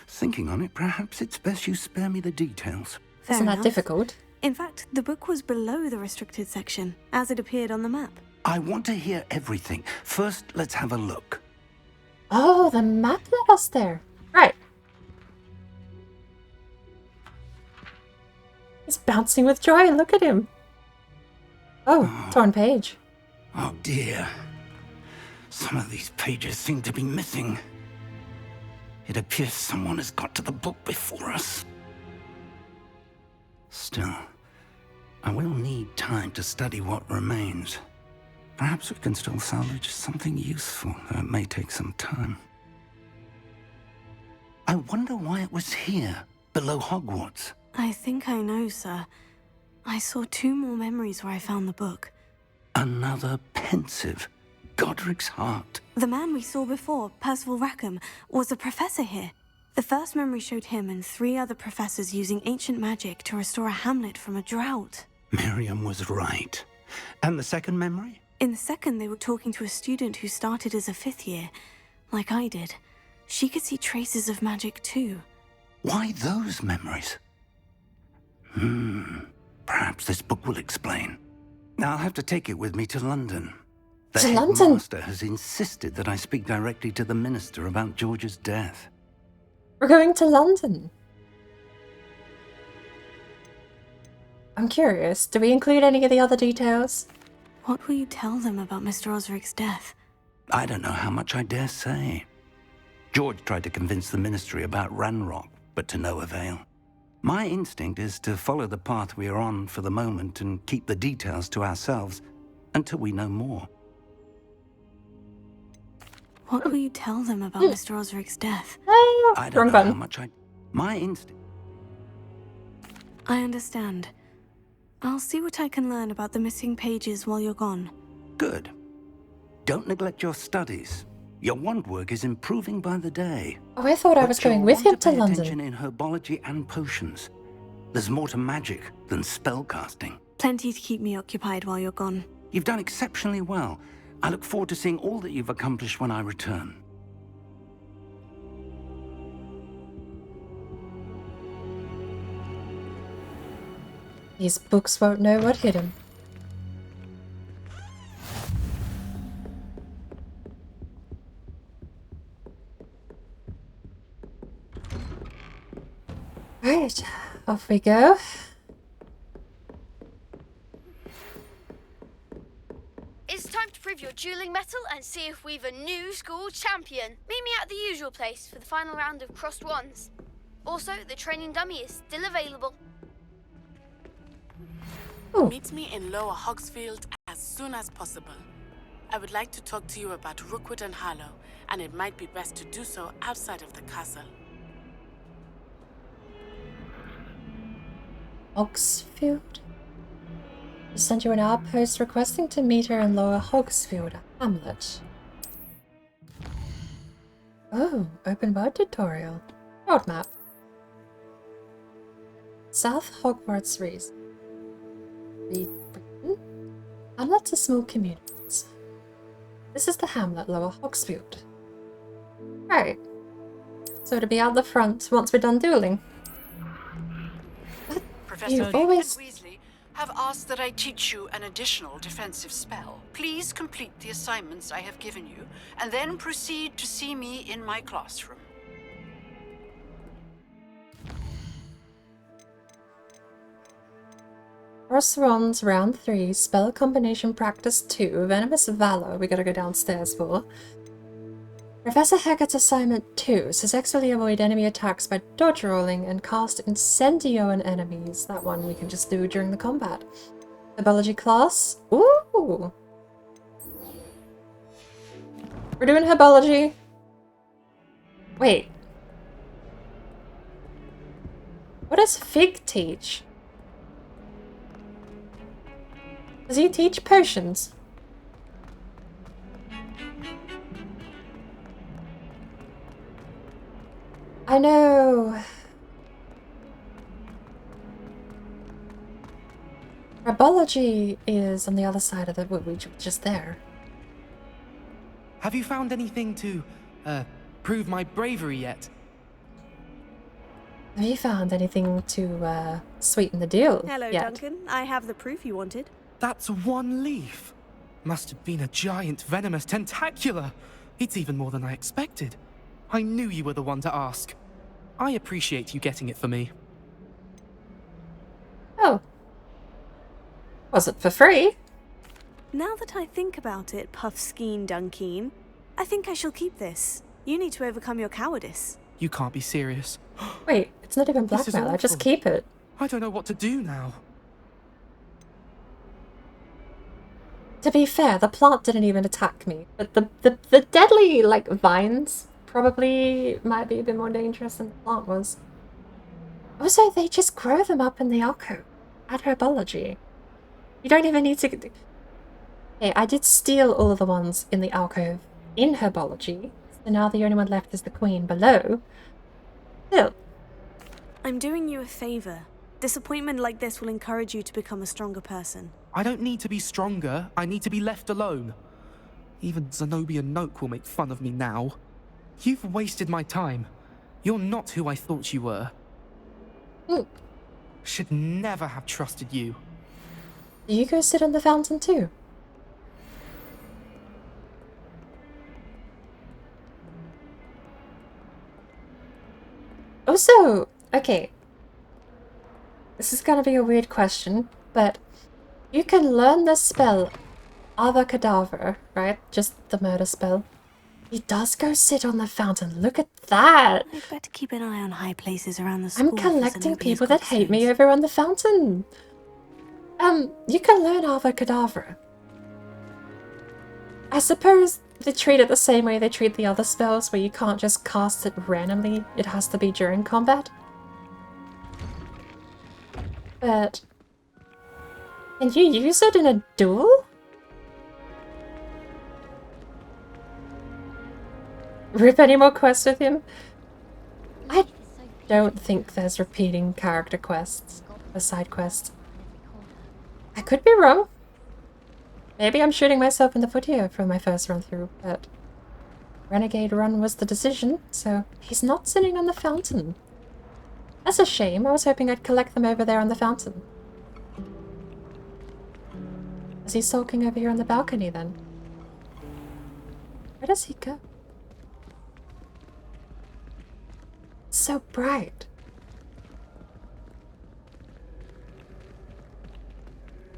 Thinking on it, perhaps it's best you spare me the details. Fair Isn't that enough. difficult? In fact, the book was below the restricted section, as it appeared on the map. I want to hear everything. First, let's have a look. Oh, the map led us there. Right. He's bouncing with joy. Look at him. Oh, torn page. Oh dear. Some of these pages seem to be missing. It appears someone has got to the book before us. Still, I will need time to study what remains. Perhaps we can still salvage something useful, though it may take some time. I wonder why it was here, below Hogwarts. I think I know, sir. I saw 2 more memories where I found the book. Another pensive. Godric's heart. The man we saw before, Percival Rackham, was a professor here. The first memory showed him and 3 other professors using ancient magic to restore a hamlet from a drought. Miriam was right. And the second memory? In the second, they were talking to a student who started as a 5th year, like I did. She could see traces of magic too. Why those memories? Perhaps this book will explain. I'll have to take it with me to London. The headmaster has insisted that I speak directly to the minister about George's death. We're going to London. I'm curious, do we include any of the other details? What will you tell them about Mr. Osric's death? I don't know how much I dare say. George tried to convince the ministry about Ranrock, but to no avail. My instinct is to follow the path we are on for the moment and keep the details to ourselves until we know more. What will you tell them about Mr. Osric's death? I don't know how much My instinct... I understand. I'll see what I can learn about the missing pages while you're gone. Good. Don't neglect your studies. Your wand work is improving by the day. Oh, I thought I was going with him to Pay London. attention in herbology and potions. There's more to magic than spellcasting. Plenty to keep me occupied while you're gone. You've done exceptionally well. I look forward to seeing all that you've accomplished when I return. These books won't know what hit him. Right, off we go. It's time to prove your dueling mettle and see if we've a new school champion. Meet me at the usual place for the final round of crossed wands. Also, the training dummy is still available. Meet me in Lower Hogsfield as soon as possible. I would like to talk to you about Rookwood and Harlow, and it might be best to do so outside of the castle. Hogsfield? Send you an outpost requesting to meet her in Lower Hogsfield, Hamlet. Oh, open world tutorial. Roadmap. South Hogwarts Rees. Hamlet's a small community. This is the Hamlet, Lower Hogsfield. Right. So to be out the front once we're done dueling. Professor Newton and Weasley have asked that I teach you an additional defensive spell. Please complete the assignments I have given you, and then proceed to see me in my classroom. Horse Wands, round 3, spell combination practice 2, Venomous Valor, we gotta go downstairs for. Professor Haggart's assignment 2, successfully avoid enemy attacks by dodge rolling and cast Incendio on enemies. That one we can just do during the combat. Herbology class, ooh! We're doing Herbology. Wait. What does Fig teach? Does he teach potions? I know. Herbology is on the other side of the wood, which was just there. Have you found anything to, prove my bravery yet? Have you found anything to, sweeten the deal Hello, yet? Duncan. I have the proof you wanted. That's one leaf. Must have been a giant venomous tentacula. It's even more than I expected. I knew you were the one to ask. I appreciate you getting it for me. Oh. Was it for free? Now that I think about it, Puffskein Dunkeen, I think I shall keep this. You need to overcome your cowardice. You can't be serious. Wait, it's not even This is blackmail, I just awful. keep it. I don't know what to do now. To be fair, the plant didn't even attack me. But the deadly, like, vines probably might be a bit more dangerous than the plant was. Also, they just grow them up in the alcove. At Herbology. You don't even need to... Okay, I did steal all of the ones in the alcove in Herbology. So now the only one left is the queen below. Still. I'm doing you a favor. Disappointment like this will encourage you to become a stronger person. I don't need to be stronger, I need to be left alone. Even Zenobia Noak will make fun of me now. You've wasted my time. You're not who I thought you were. Should never have trusted you. Do you go sit in the fountain too? Also, okay. This is gonna be a weird question, but you can learn the spell Avada Kedavra, right? Just the murder spell. He does go sit on the fountain. Look at that! I'd better keep an eye on high places around the school. I'm collecting people that hate me over on the fountain. You can learn Avada Kedavra. I suppose they treat it the same way they treat the other spells, where you can't just cast it randomly. It has to be during combat. But can you use it in a duel? Rip any more quests with him? I don't think there's repeating character quests or side quests. I could be wrong. Maybe I'm shooting myself in the foot here for my first run through, but Renegade Run was the decision, so he's not sitting on the fountain. That's a shame. I was hoping I'd collect them over there on the fountain. Is he sulking over here on the balcony then? Where does he go? It's so bright.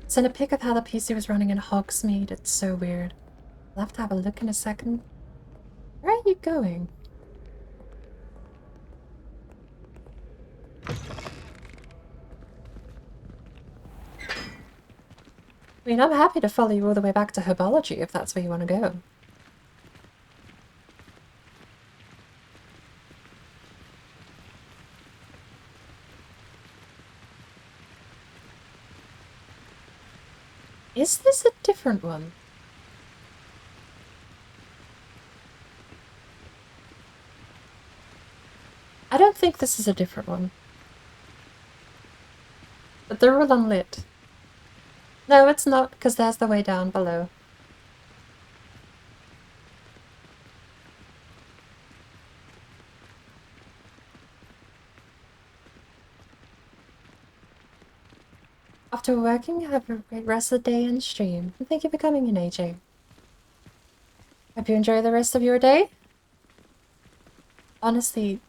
Send a pic of how the PC was running in Hogsmeade. It's so weird. I'll have to have a look in a second. Where are you going? I mean, I'm happy to follow you all the way back to Herbology if that's where you want to go. Is this a different one? I don't think this is a different one. But they're all unlit. No, it's not, because there's the way down below. After working, have a great rest of the day and stream. And thank you for coming in, AJ. Hope you enjoy the rest of your day. Honestly,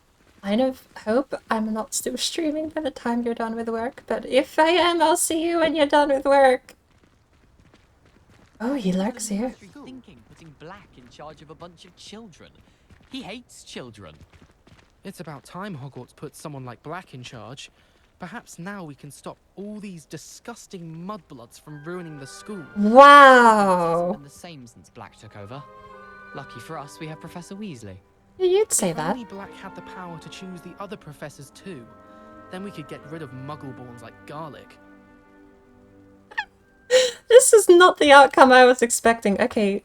I kind of hope I'm not still streaming by the time you're done with work, but if I am, I'll see you when you're done with work. Oh, he lurks here. Thinking putting Black in charge of a bunch of children. He hates children. It's about time Hogwarts put someone like Black in charge. Perhaps now we can stop all these disgusting mudbloods from ruining the school. Wow. And the same since Black took over. Lucky for us, we have Professor Weasley. You'd say that. If only Black had the power to choose the other professors too, then we could get rid of muggleborns like Garlic. This is not the outcome I was expecting. Okay.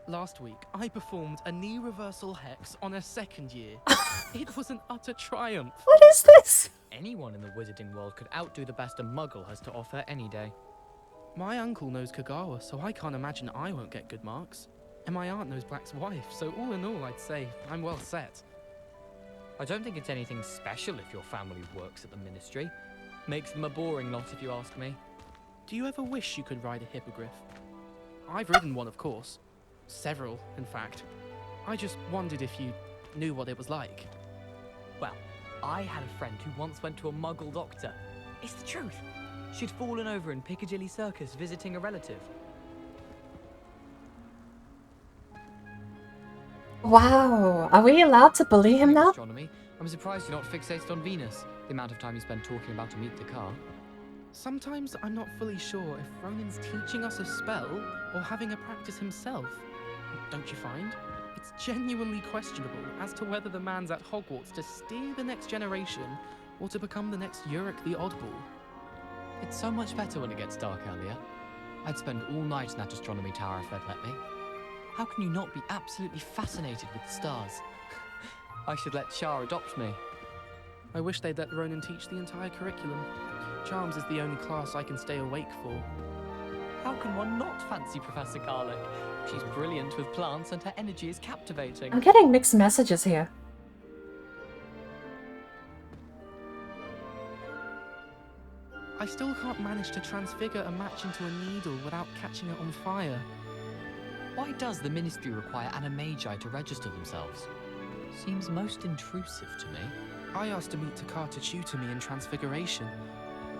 Last week, I performed a knee reversal hex on a second year. It was an utter triumph. What is this? Anyone in the wizarding world could outdo the best a muggle has to offer any day. My uncle knows Kagawa, so I can't imagine I won't get good marks. And my aunt knows Black's wife, so all in all, I'd say I'm well set. I don't think it's anything special if your family works at the Ministry. Makes them a boring lot if you ask me. Do you ever wish you could ride a hippogriff? I've ridden one, of course. Several, in fact. I just wondered if you knew what it was like. Well, I had a friend who once went to a muggle doctor. It's the truth. She'd fallen over in Piccadilly Circus visiting a relative. Wow. Are we allowed to bully him now? Astronomy. I'm surprised you're not fixated on Venus. The amount of time you spend talking about Amit the car. Sometimes I'm not fully sure if Ronin's teaching us a spell or having a practice himself. Don't you find? It's genuinely questionable as to whether the man's at Hogwarts to steer the next generation or to become the next Yurik the Oddball. It's so much better when it gets dark earlier. I'd spend all night in that astronomy tower if they'd let me. How can you not be absolutely fascinated with the stars? I should let Char adopt me. I wish they'd let Ronin teach the entire curriculum. Charms is the only class I can stay awake for. How can one not fancy Professor Garlic? She's brilliant with plants and her energy is captivating. I'm getting mixed messages here. I still can't manage to transfigure a match into a needle without catching it on fire. Why does the Ministry require animagi to register themselves? Seems most intrusive to me. I asked Amit Takar to tutor me in transfiguration,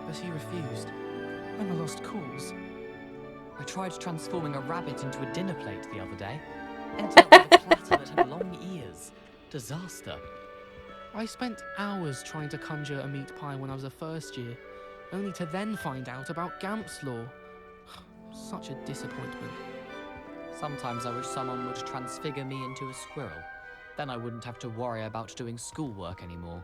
but he refused. I'm a lost cause. I tried transforming a rabbit into a dinner plate the other day. Ended up with a platter that had long ears. Disaster. I spent hours trying to conjure a meat pie when I was a first year, only to then find out about Gamp's Law. Such a disappointment. Sometimes I wish someone would transfigure me into a squirrel. Then I wouldn't have to worry about doing schoolwork anymore.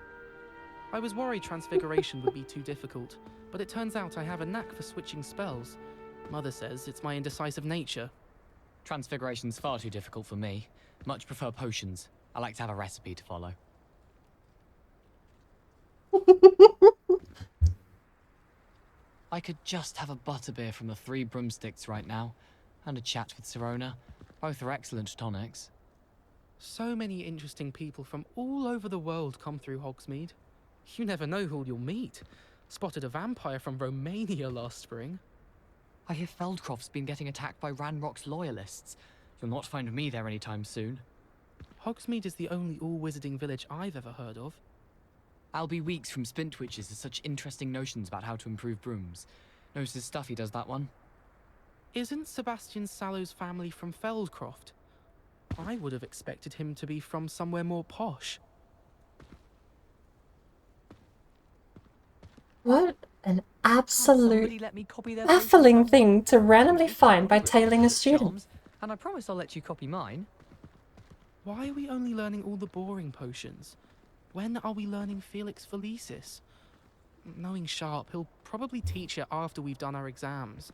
I was worried transfiguration would be too difficult, but it turns out I have a knack for switching spells. Mother says it's my indecisive nature. Transfiguration's far too difficult for me. Much prefer potions. I like to have a recipe to follow. I could just have a butterbeer from the Three Broomsticks right now, and a chat with Sirona. Both are excellent tonics. So many interesting people from all over the world come through Hogsmeade. You never know who you'll meet. Spotted a vampire from Romania last spring. I hear Feldcroft's been getting attacked by Ranrock's loyalists. You'll not find me there anytime soon. Hogsmeade is the only all-wizarding village I've ever heard of. I'll be weeks from Spintwitches has such interesting notions about how to improve brooms. Knows his stuff, he does that one. Isn't Sebastian Sallow's family from Feldcroft? I would have expected him to be from somewhere more posh. What an absolute baffling thing to randomly find by tailing a student. And I promise I'll let you copy mine. Why are we only learning all the boring potions? When are we learning Felix Felicis? Knowing Sharp, he'll probably teach it after we've done our exams.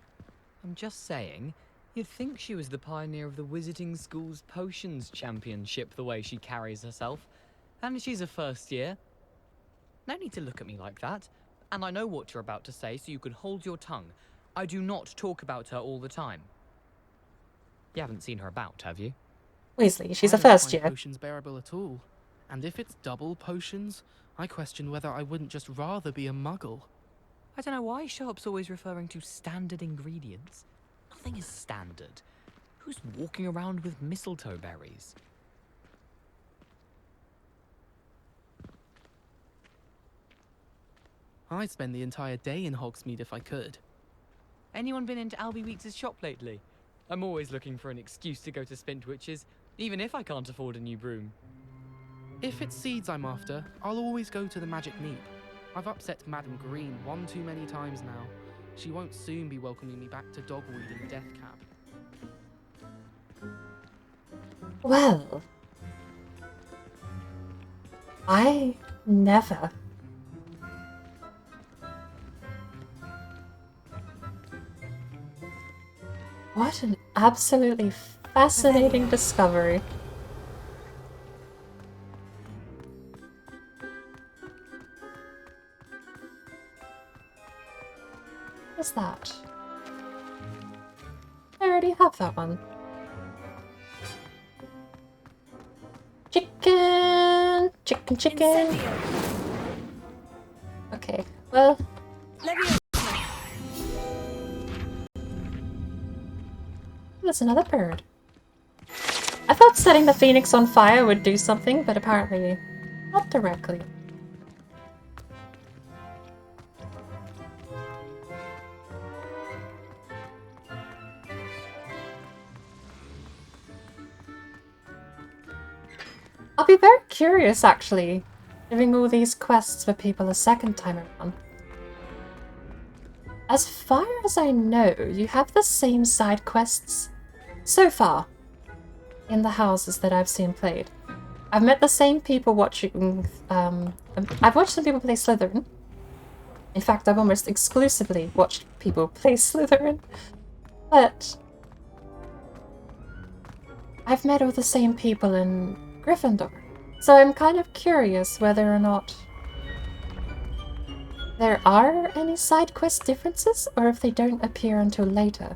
I'm just saying, you'd think she was the pioneer of the Wizarding School's Potions Championship the way she carries herself. And she's a first year. No need to look at me like that. And I know what you're about to say, so you can hold your tongue. I do not talk about her all the time. You haven't seen her about, have you? Weasley, she's I a don't first find year. potions bearable at all. And if it's double potions, I question whether I wouldn't just rather be a muggle. I don't know why Sharp's always referring to standard ingredients. Nothing is standard. Who's walking around with mistletoe berries? I'd spend the entire day in Hogsmeade if I could. Anyone been into Albie Weeks' shop lately? I'm always looking for an excuse to go to Spintwitch's, even if I can't afford a new broom. If it's seeds I'm after, I'll always go to the Magic Neep. I've upset Madam Green one too many times now. She won't soon be welcoming me back to Dogweed and Deathcap. Well, I never. What an absolutely fascinating discovery. What is that? I already have that one. Chicken! Chicken, chicken! Okay, well... That's another bird. I thought setting the phoenix on fire would do something, but apparently not directly. I'll be very curious, actually, doing all these quests for people a second time around. As far as I know, you have the same side quests so far in the houses that I've seen played. I've met the same people watching, I've watched some people play Slytherin. In fact, I've almost exclusively watched people play Slytherin. But I've met all the same people in Gryffindor. So I'm kind of curious whether or not there are any side quest differences, or if they don't appear until later.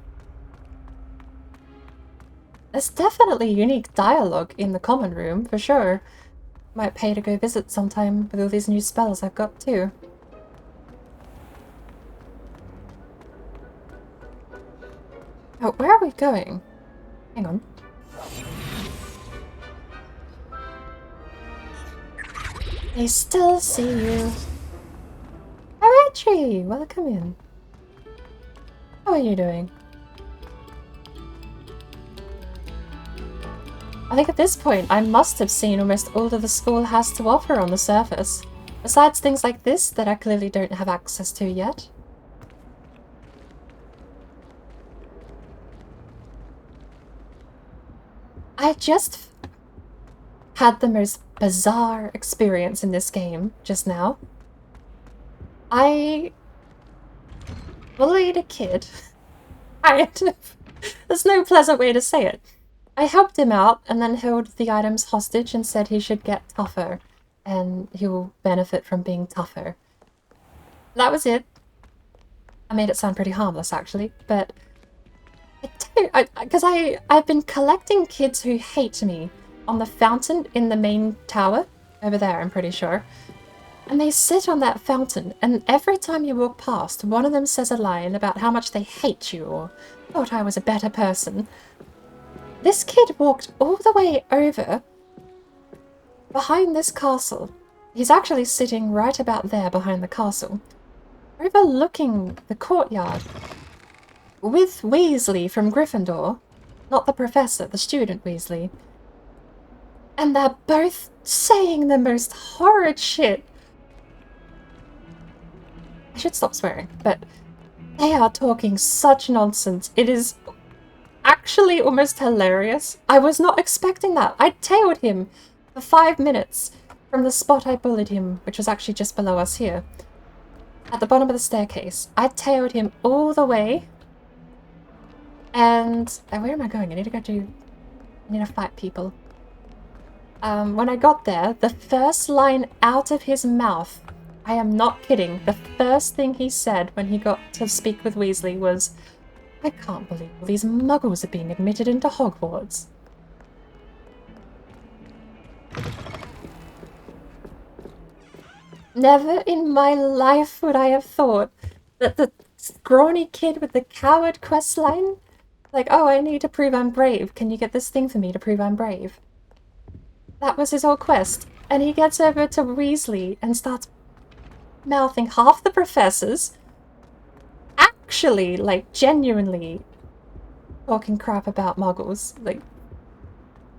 There's definitely unique dialogue in the common room, for sure. Might pay to go visit sometime with all these new spells I've got too. Oh, where are we going? Hang on. They still see you. Archie, welcome in. How are you doing? I think at this point I must have seen almost all that the school has to offer on the surface, besides things like this that I clearly don't have access to yet. I just had the most bizarre experience in this game just now. I bullied a kid. There's no pleasant way to say it. I helped him out and then held the items hostage and said he should get tougher and he will benefit from being tougher. That was it. I made it sound pretty harmless actually, but because I've been collecting kids who hate me on the fountain in the main tower over there, I'm pretty sure. And they sit on that fountain, and every time you walk past, one of them says a line about how much they hate you or thought I was a better person. This kid walked all the way over behind this castle. He's actually sitting right about there behind the castle, overlooking the courtyard with Weasley from Gryffindor, not the professor, the student Weasley. And they're both saying the most horrid shit. I should stop swearing, but they are talking such nonsense. It is actually almost hilarious. I was not expecting that. I tailed him for 5 minutes from the spot I bullied him, which was actually just below us here, at the bottom of the staircase. I tailed him all the way And where am I going? I need to fight people. When I got there, the first line out of his mouth, I am not kidding, the first thing he said when he got to speak with Weasley was, "I can't believe all these muggles are being admitted into Hogwarts." Never in my life would I have thought that the scrawny kid with the coward quest line, like, "Oh, I need to prove I'm brave. Can you get this thing for me to prove I'm brave?" That was his whole quest. And he gets over to Weasley and starts mouthing half the professors, actually, like, genuinely talking crap about muggles. Like,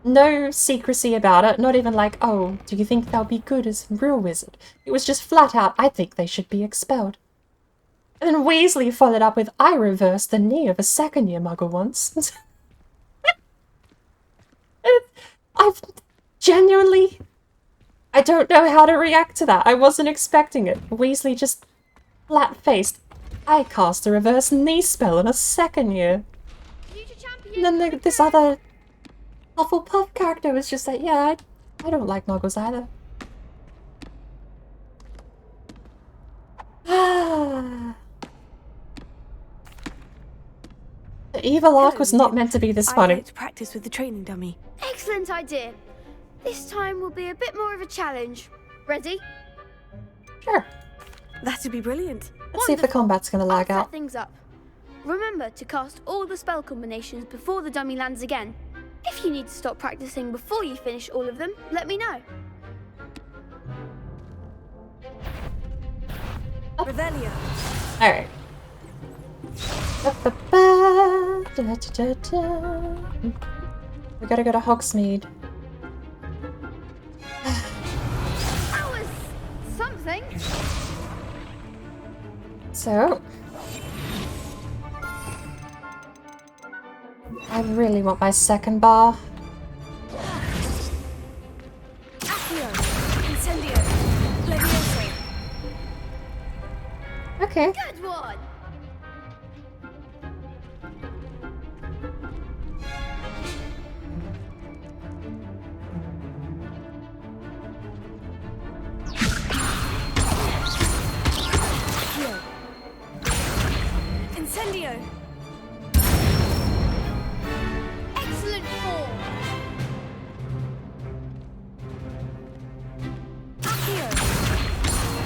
no secrecy about it, not even like, "Oh, do you think they'll be good as a real wizard?" It was just flat out, "I think they should be expelled." And then Weasley followed up with, "I reversed the knee of a second-year muggle once." I've genuinely... I don't know how to react to that. I wasn't expecting it. Weasley just flat-faced, "I cast a reverse knee spell in a second year." And then this other Hufflepuff character was just like, "Yeah, I don't like muggles either." The evil arc was not meant to be this funny. I'd like to practice with the training dummy. Excellent idea. This time will be a bit more of a challenge. Ready? Sure. That'd be brilliant. Let's see if the combat's gonna lag I'll out. set things up. Remember to cast all the spell combinations before the dummy lands again. If you need to stop practicing before you finish all of them, let me know. Revelio. Alright. We gotta go to Hogsmeade. That was something. So... I really want my second bar. Accio. Incendio. Levioso. Okay. Good one. Incendio. Excellent form. Accio.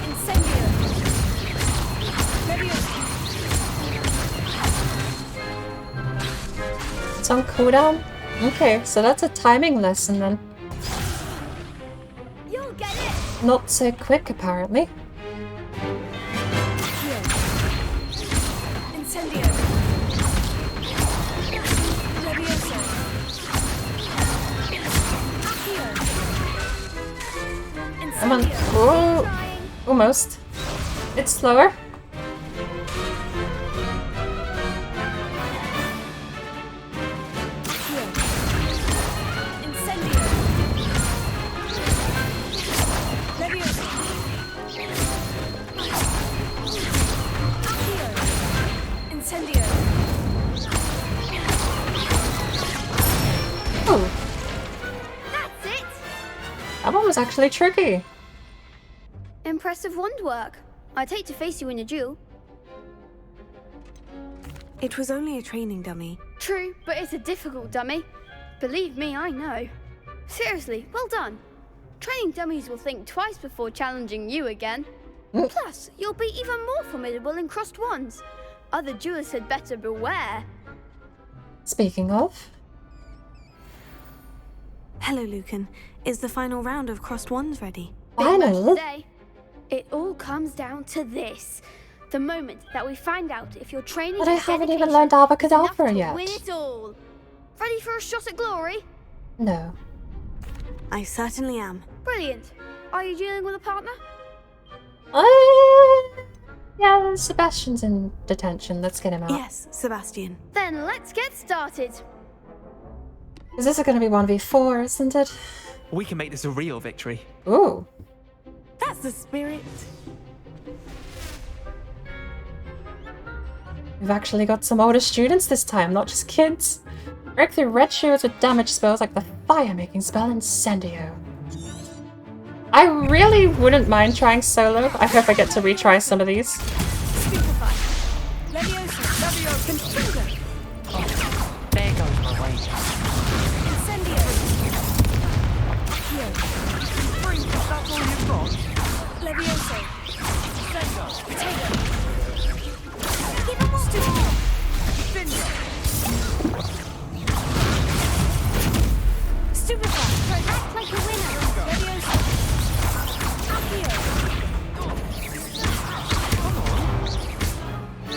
Incendio. Levioso. It's on cooldown? Okay, so that's a timing lesson then. You'll get it. Not so quick, apparently. Incendio. Levioso. Accio. Come on. Oh, almost. It's slower. Incendio. Levioso. Accio. Incendio. Oh, That's it. that one was actually tricky. Impressive wand work. I'd hate to face you in a duel. It was only a training dummy. True, but it's a difficult dummy. Believe me, I know. Seriously, well done. Training dummies will think twice before challenging you again. Plus, you'll be even more formidable in crossed wands. Other duelists had better beware. Speaking of... Hello, Lucan. Is the final round of crossed wands ready? Big match today. It all comes down to this. The moment that we find out if your training But I and haven't even dedication learned is enough Abracadabra to yet. win it all. Ready for a shot at glory? No. I certainly am. Brilliant. Are you dealing with a partner? Yeah, Sebastian's in detention. Let's get him out. Yes, Sebastian. Then let's get started. Is this going to be 1v4, isn't it? We can make this a real victory. Ooh. That's the spirit. We've actually got some older students this time, not just kids. Break through red shields with damage spells like the fire-making spell Incendio. I really wouldn't mind trying solo. I hope I get to retry some of these. There goes my rage. That's all you've got? Levioso. Potato. Give him more. Stupefy. Act like a winner. Levioso.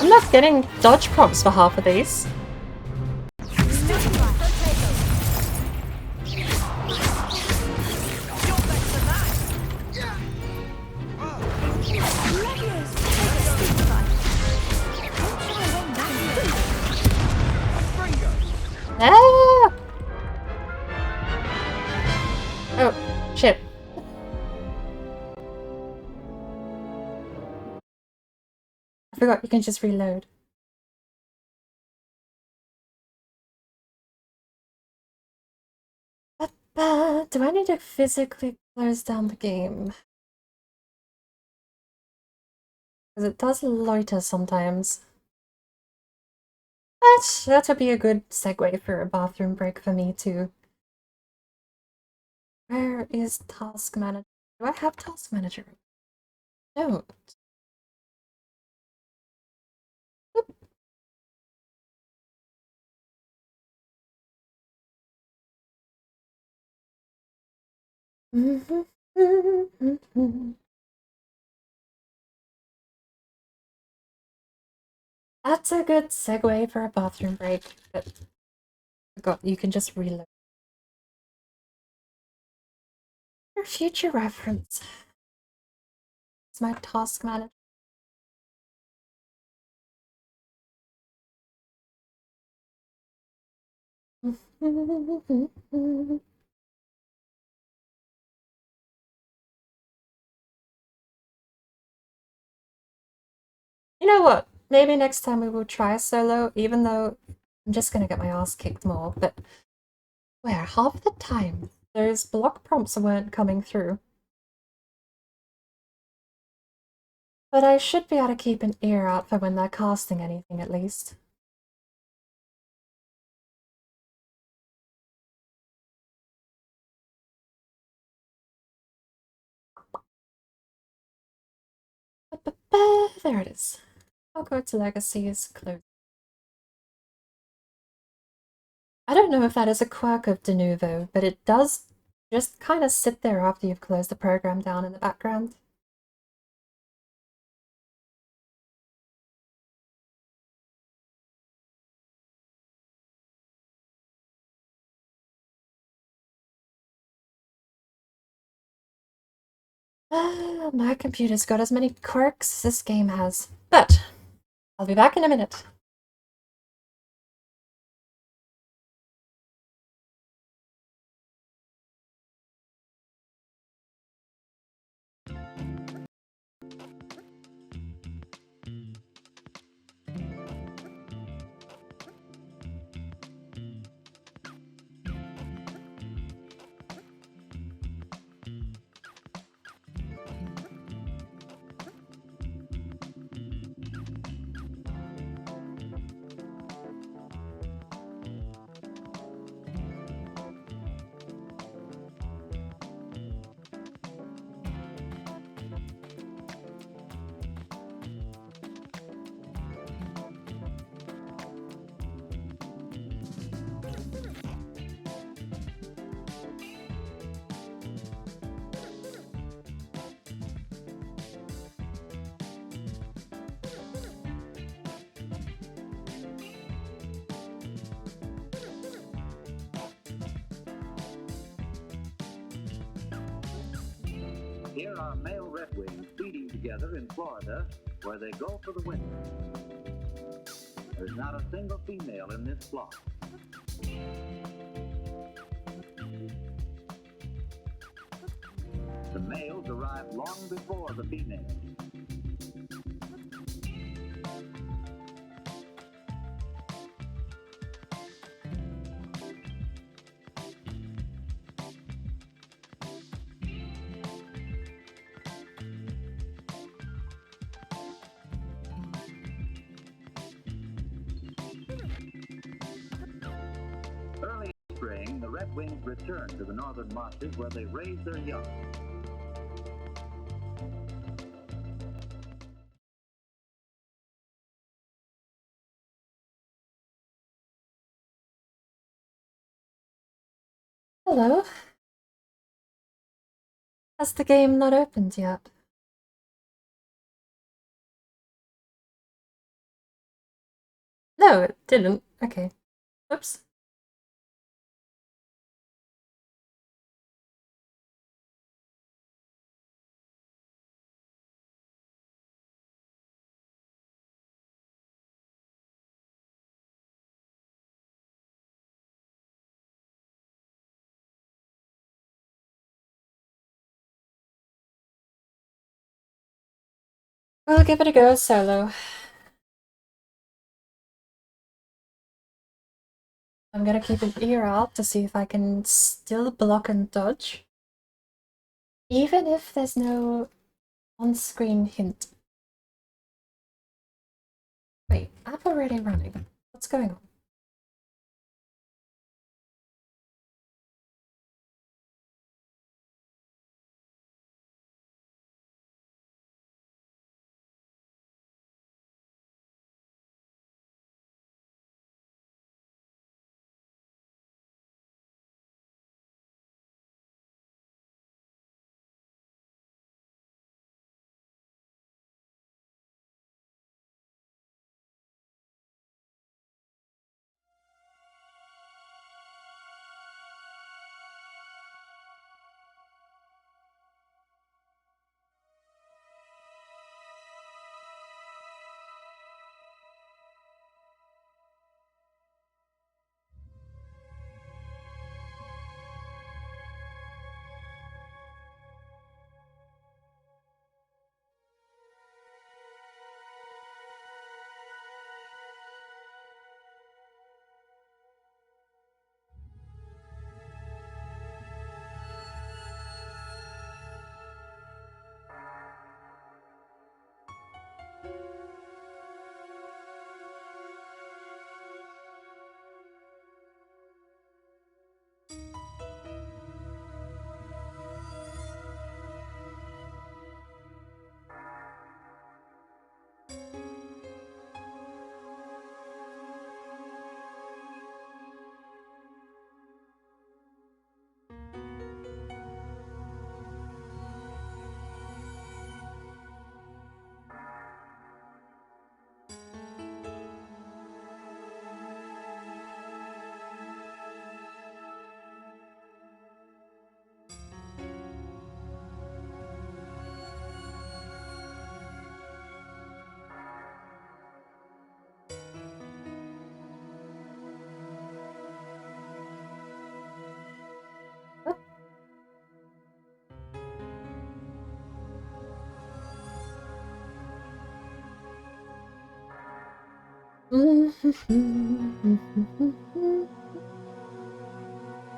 I'm not getting dodge prompts for half of these. Ah! Oh, shit. I forgot you can just reload. Do I need to physically close down the game? Because it does loiter sometimes. That would be a good segue for a bathroom break for me too. Where is Task Manager? Do I have Task Manager? No. That's a good segue for a bathroom break, but forgot you can just reload. For future reference. It's my Task Manager. You know what? Maybe next time we will try solo, even though I'm just gonna get my ass kicked more, but where half the time those block prompts weren't coming through. But I should be able to keep an ear out for when they're casting anything at least. There it is. Hogwarts Legacy is closed. I don't know if that is a quirk of Denuvo, but it does just kind of sit there after you've closed the program down in the background. My computer's got as many quirks as this game has, but I'll be back in a minute. Here are male redwings feeding together in Florida, where they go for the winter. There's not a single female in this flock. The males arrive long before the females. Early spring, the redwings return to the northern marshes where they raise their young. Hello. Has the game not opened yet? No, it didn't. Okay. Oops. We'll give it a go solo. I'm gonna keep an ear out to see if I can still block and dodge. Even if there's no on-screen hint. Wait, I'm already running. What's going on?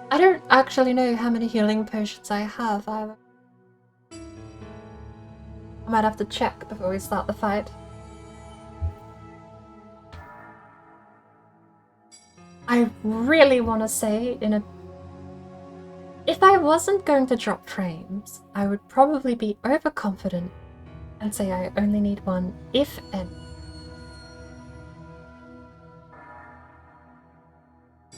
I don't actually know how many healing potions I have either. I might have to check before we start the fight. I really want to say if I wasn't going to drop frames, I would probably be overconfident and say I only need one, if any.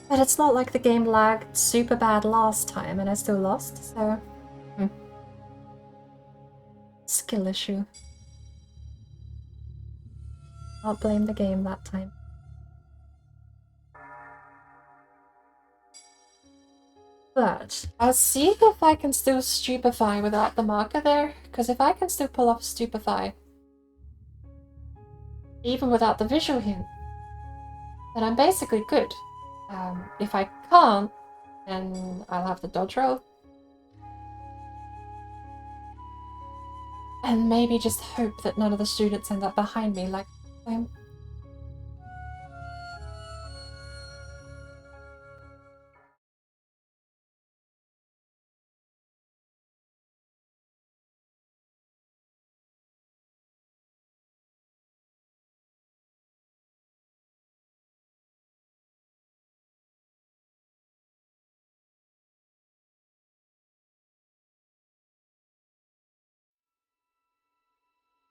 But it's not like the game lagged super bad last time and I still lost, so... Skill issue. I'll blame the game that time. But I'll see if I can still stupefy without the marker there, because if I can still pull off stupefy, even without the visual hint, then I'm basically good. If I can't, then I'll have the dodge roll. And maybe just hope that none of the students end up behind me like them.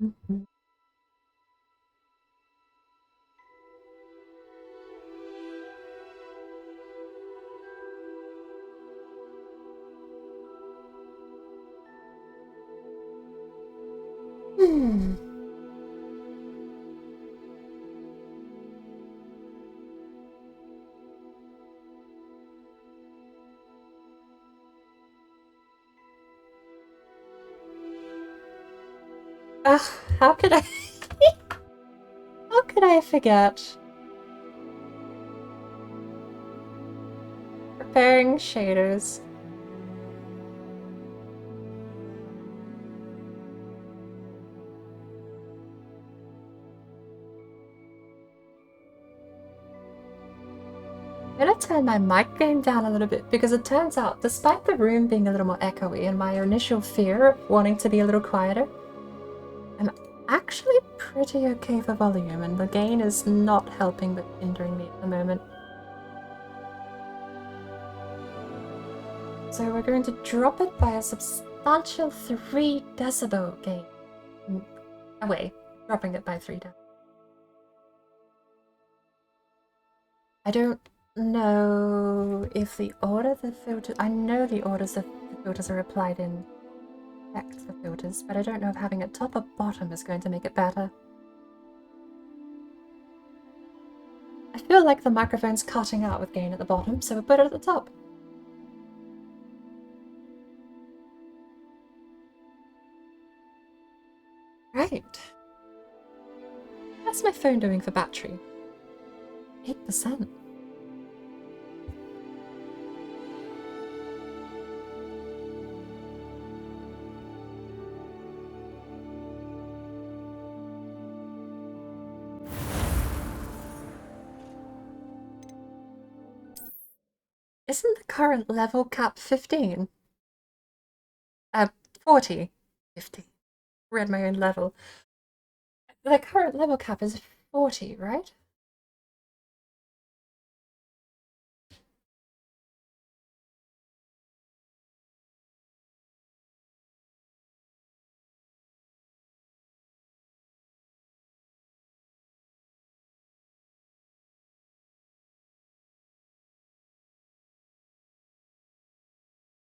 Mhm. Hmm. Ugh, how could I how could I forget? Preparing shaders. I'm gonna turn my mic gain down a little bit because it turns out, despite the room being a little more echoey and my initial fear of wanting to be a little quieter, I'm actually pretty okay for volume, and the gain is not helping but hindering me at the moment. So we're going to drop it by a substantial 3 decibel gain. Away, dropping it by 3 decibels. I don't know if the order the filter... I know the orders of the filters are applied in effect for filters, but I don't know if having it top or bottom is going to make it better. I feel like the microphone's cutting out with gain at the bottom, so we'll put it at the top. Right. How's my phone doing for battery? 8%. Isn't the current level cap 15? 40. 50. Read my own level. The current level cap is 40, right?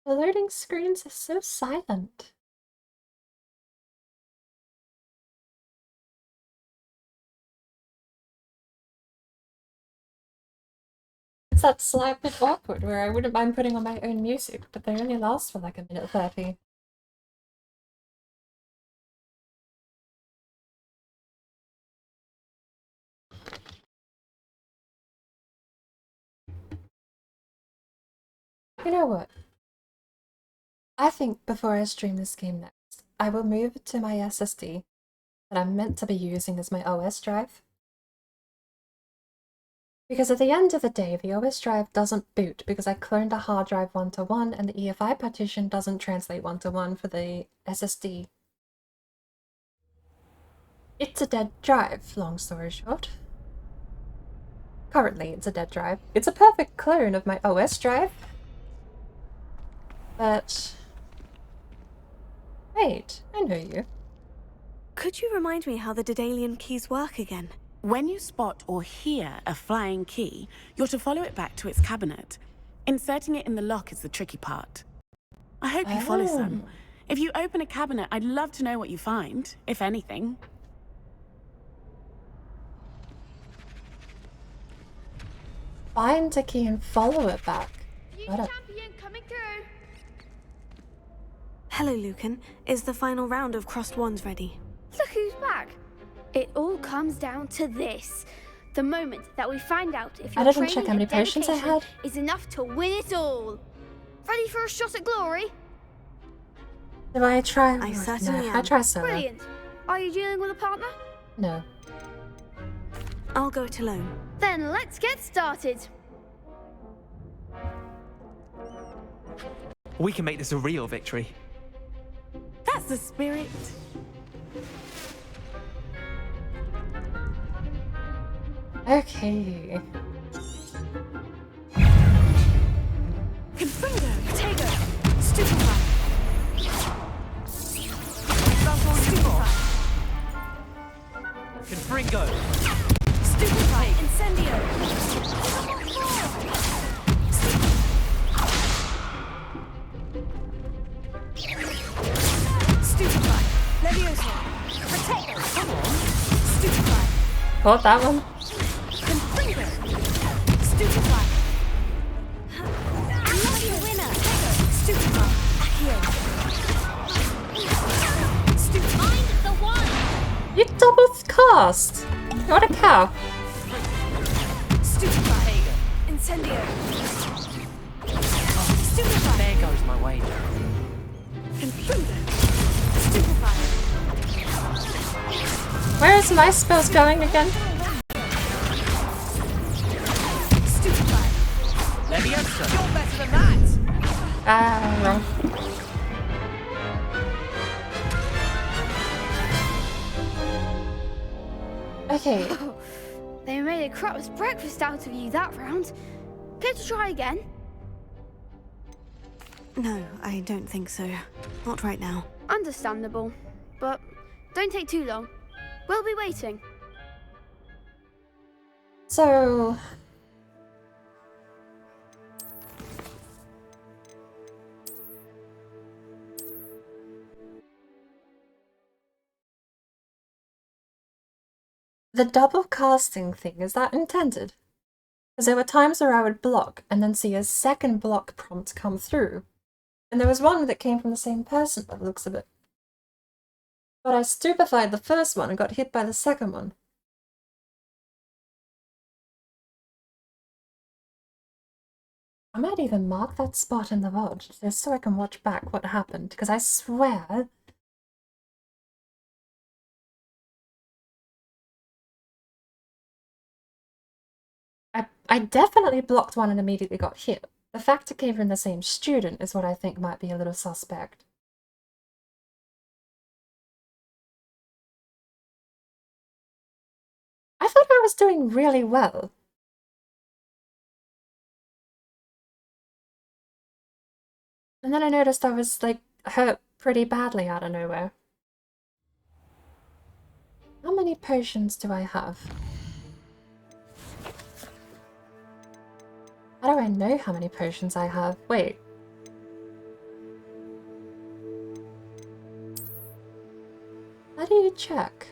The loading screens are so silent. It's that slight bit awkward where I wouldn't mind putting on my own music, but they only last for like a minute 30. You know what? I think before I stream this game next, I will move it to my SSD that I'm meant to be using as my OS drive. Because at the end of the day, the OS drive doesn't boot because I cloned a hard drive 1-to-1 and the EFI partition doesn't translate 1-to-1 for the SSD. It's a dead drive, long story short. Currently, it's a dead drive. It's a perfect clone of my OS drive. But... wait, I know you. Could you remind me how the Daedalian keys work again? When you spot or hear a flying key, you're to follow it back to its cabinet. Inserting it in the lock is the tricky part. I hope you follow some. If you open a cabinet, I'd love to know what you find, if anything. Find a key and follow it back. Champion coming through. Hello, Lucan. Is the final round of crossed wands ready? Look who's back. It all comes down to this. The moment that we find out if your didn't check how training many and potions I dedication had. is enough to win it all. Ready for a shot at glory? Do I try? I certainly am. I try solo. Brilliant. Are you dealing with a partner? No. I'll go it alone. Then let's get started. We can make this a real victory. That's the spirit. Okay. Confringo, Tego, Stupefy. Stupefy. Confringo! Stupefy! Incendio! Stupefy! Leviosa! Protect! Come on! Stupefy! Caught that one. Confringo! Stupefy! Lucky winner! Stupefy! Accio! Stupefy! The one! You double cast! What a cow. Stupefy! Incendio! Stupefy! There goes my wager. Confringo! Stupefy! Where is my spells going again? Stupefy! Leviosa! You're better than that! Ah, wrong. Okay. Oh, they made a crap's breakfast out of you that round. Care to try again? No, I don't think so. Not right now. Understandable. But don't take too long. We'll be waiting. So... the double casting thing, is that intended? Because there were times where I would block and then see a second block prompt come through. And there was one that came from the same person by the looks of it. But I stupefied the first one and got hit by the second one. I might even mark that spot in the VOD just so I can watch back what happened, because I swear... I definitely blocked one and immediately got hit. The fact it came from the same student is what I think might be a little suspect. I thought I was doing really well. And then I noticed I was, like, hurt pretty badly out of nowhere. How many potions do I have? How do I know how many potions I have? Wait. How do you check?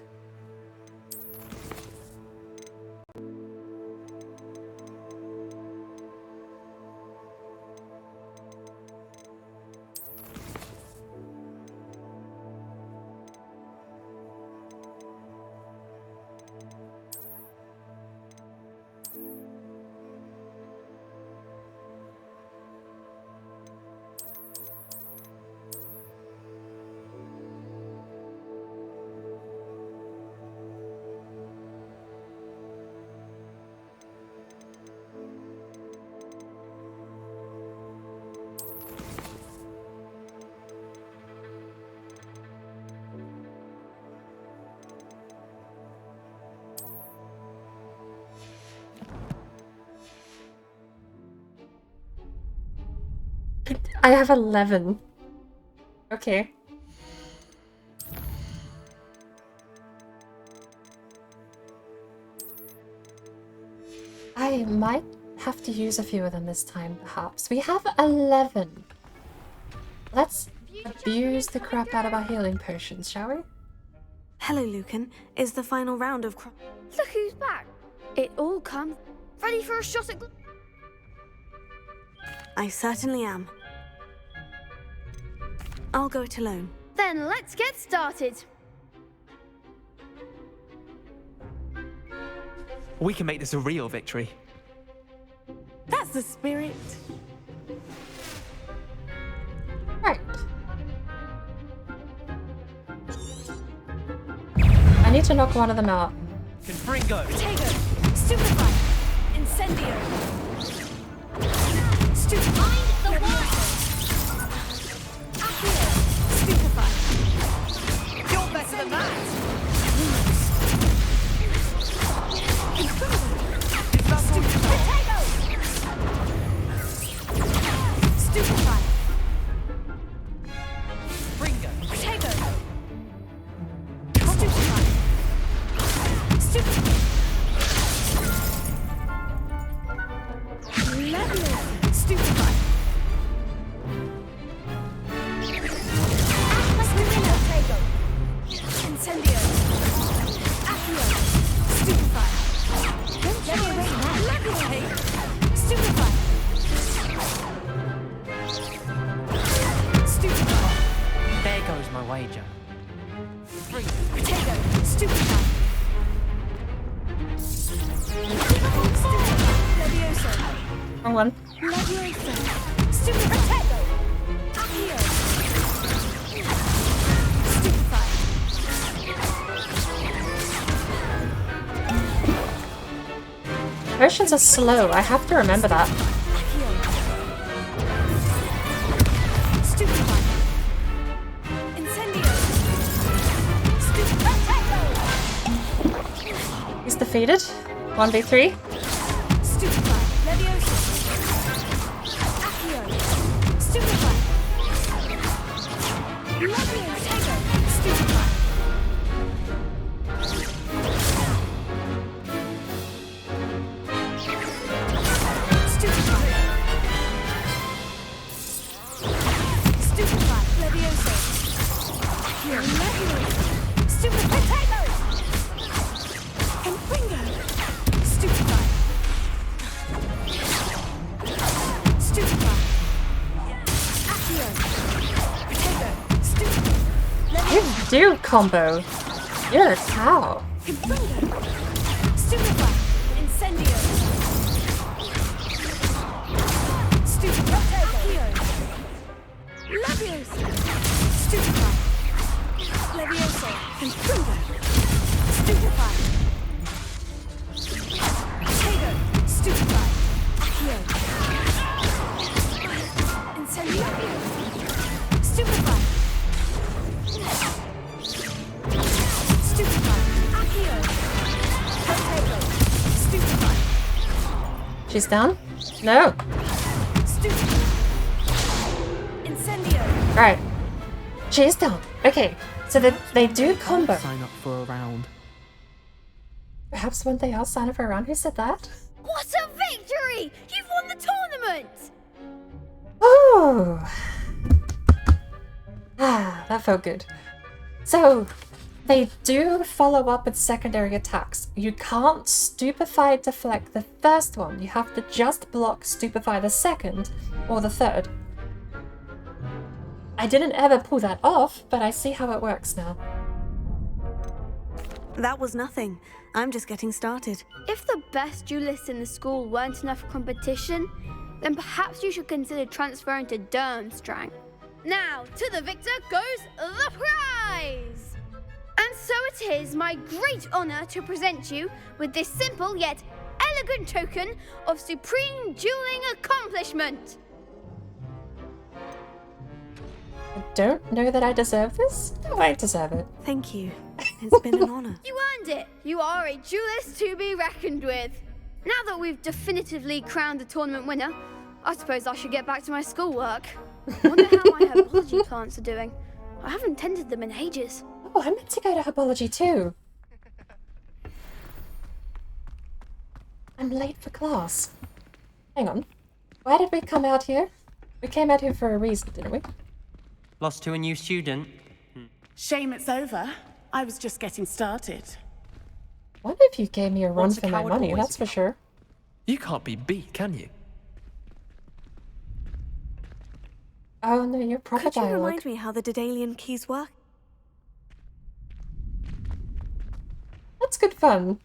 I have 11. Okay. I might have to use a few of them this time, perhaps. We have 11. Let's abuse the crap out of our healing potions, shall we? Hello, Lucan. Is the final round of... Look who's back. It all comes. Ready for a shot at... I certainly am. I'll go it alone. Then let's get started. We can make this a real victory. That's the spirit. Right. I need to knock one of them out. Confringo! Protego! Stupefy! Incendio! Stupefy! The one! Accio! Stupefy! You're better than that! Protego! Stupefy! Protego! Stupefy! Wrong one. Potions are slow, I have to remember that. He's defeated. 1v3. You combo. You're a cow. She's down? No. Alright. She's down. Okay. So they do combo. Sign up for a round. Perhaps when they are sign up for a round. Who said that? What a victory! You've won the tournament! Oh. Ah, that felt good. So, they do follow up with secondary attacks. You can't stupefy deflect the first one. You have to just block stupefy the second or the third. I didn't ever pull that off, but I see how it works now. That was nothing. I'm just getting started. If the best duelists in the school weren't enough competition, then perhaps you should consider transferring to Durmstrang. Now, to the victor goes the prize! And so it is my great honour to present you with this simple yet elegant token of supreme dueling accomplishment. I don't know that I deserve this. No, I deserve it. Thank you. It's been an honour. You earned it. You are a duelist to be reckoned with. Now that we've definitively crowned the tournament winner, I suppose I should get back to my schoolwork. I wonder how my herbology plants are doing. I haven't tended them in ages. Oh, I meant to go to herbology too. I'm late for class. Hang on. Why did we come out here? We came out here for a reason, didn't we? Lost to a new student. Shame it's over. I was just getting started. One of you gave me a run for my money, that's for sure. You can't be beat, can you? Oh no, you're proper Could you dialogue. remind me how the Daedalian keys work? That's good fun.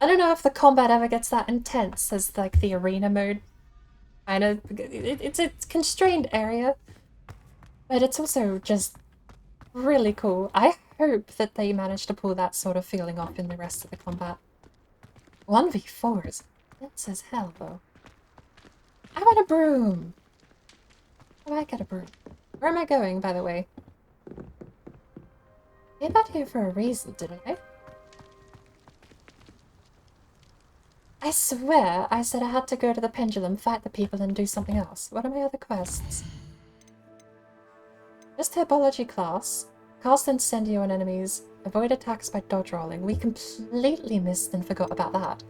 I don't know if the combat ever gets that intense as like the arena mode. I know it's a constrained area, but it's also just really cool. I hope that they manage to pull that sort of feeling off in the rest of the combat. 1v4s. That's as hell though. I want a broom. Oh, I get a broom. Where am I going, by the way? Came out here for a reason, didn't I? I swear I said I had to go to the pendulum, fight the people, and do something else. What are my other quests? Just herbology class. Cast Incendio on enemies. Avoid attacks by dodge rolling. We completely missed and forgot about that.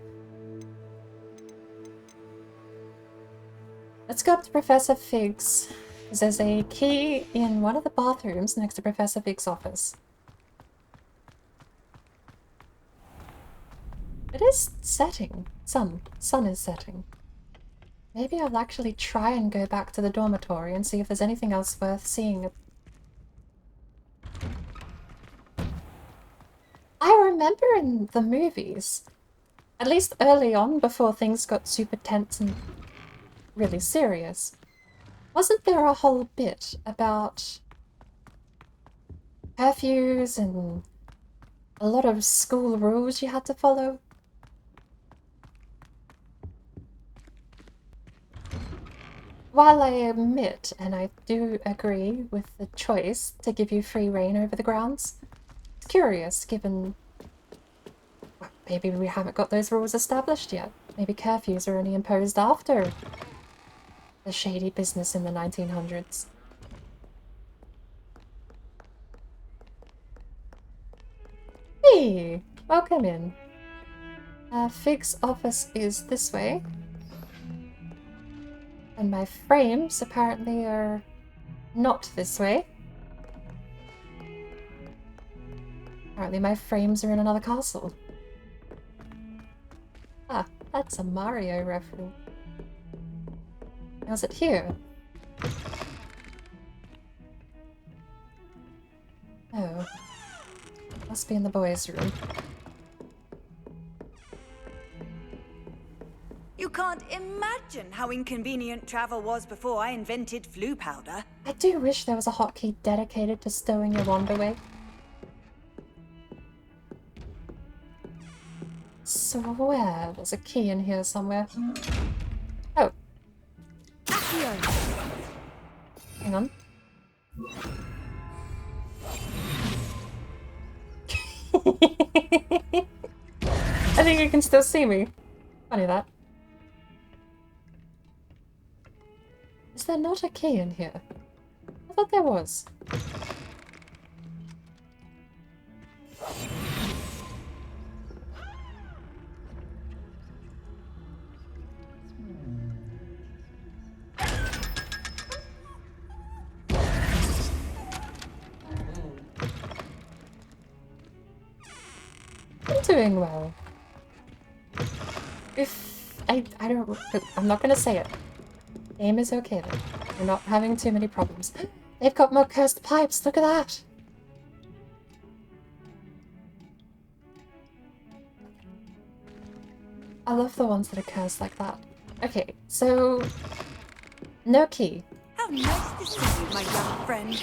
Let's go up to Professor Fig's. There's a key in one of the bathrooms next to Professor Fig's office. It is setting. Sun is setting. Maybe I'll actually try and go back to the dormitory and see if there's anything else worth seeing. I remember in the movies, at least early on before things got super tense and really serious, wasn't there a whole bit about curfews and a lot of school rules you had to follow? While I admit, and I do agree with the choice to give you free reign over the grounds, it's curious given well, maybe we haven't got those rules established yet. Maybe curfews are only imposed after the shady business in the 1900s. Hey! Welcome in. Fig's office is this way. And my frames apparently are not this way. Apparently my frames are in another castle. Ah, that's a Mario reference. How's it here? Oh. Must be in the boys' room. You can't imagine how inconvenient travel was before I invented flu powder. I do wish there was a hotkey dedicated to stowing your wand away. Swear there's a key in here somewhere. Oh. Hang on. I think you can still see me. Funny that. Is there not a key in here? I thought there was. I'm doing well. I'm not gonna say it. Game is okay though. We're not having too many problems. They've got more cursed pipes, look at that! I love the ones that are cursed like that. Okay, so... no key. How nice to see you, my young friend.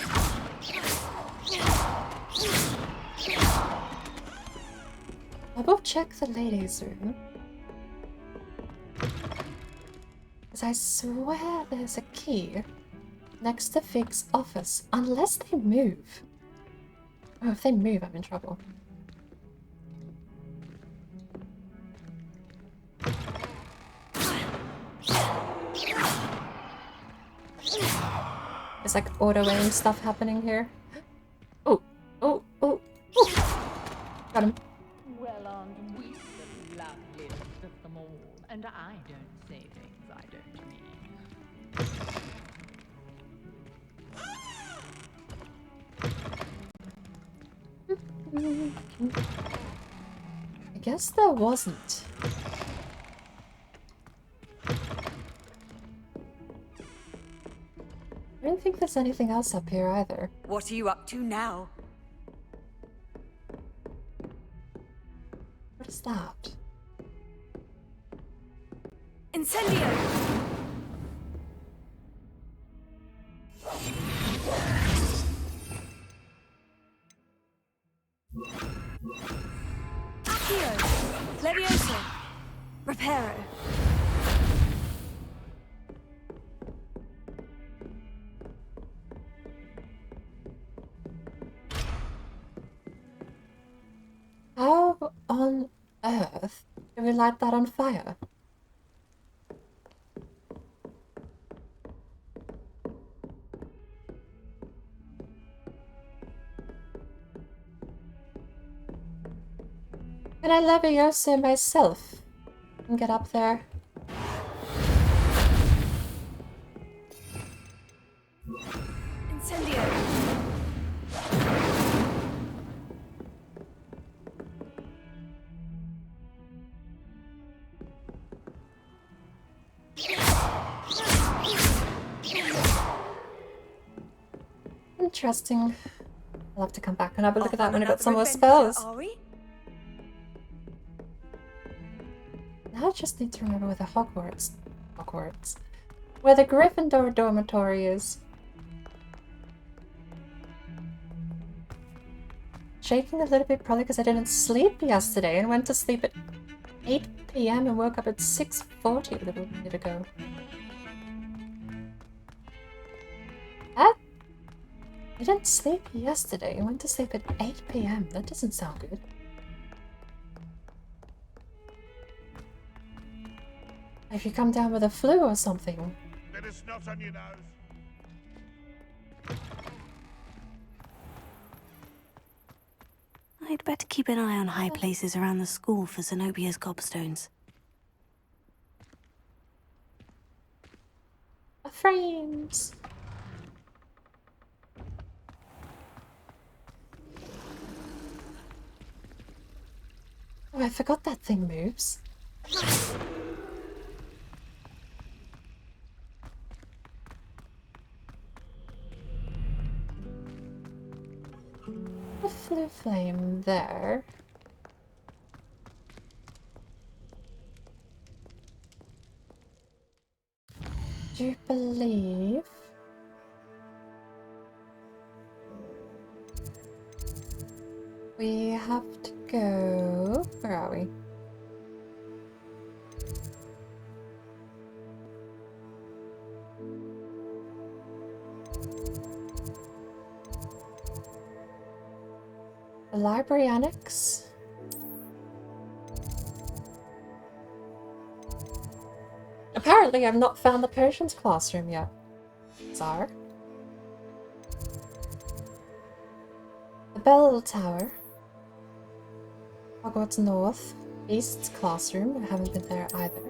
I will check the ladies' room. Because I swear there's a key next to Fig's office, unless they move. Oh, if they move, I'm in trouble. There's like auto-aim stuff happening here. Oh, oh, oh, oh. Got him. Well, aren't we the loveliest of them all? And I don't say things I don't mean. I guess there wasn't. I don't think there's anything else up here either. What are you up to now? What is that? Incendio! Accio! Levioso! Reparo! How on earth do we light that on fire? Can I Levioso myself and get up there? Incendio! Interesting. I'll have to come back and have a look at that when I got some more spells. Now I just need to remember where the Hogwarts, where the Gryffindor dormitory is. Shaking a little bit probably because I didn't sleep yesterday and went to sleep at 8 p.m. and woke up at 6:40 a little bit ago. I didn't sleep yesterday. I went to sleep at 8 p.m. That doesn't sound good. If you come down with a flu or something. Bit of snot on your nose. I'd better keep an eye on high places around the school for Zenobia's gobstones. Frames! Oh, I forgot that thing moves. A flu flame there. Do you believe we have to go? Where are we? The library annex? Apparently I've not found the potions classroom yet. Bizarre. The bell tower. Hogwarts North. Beast's classroom. I haven't been there either.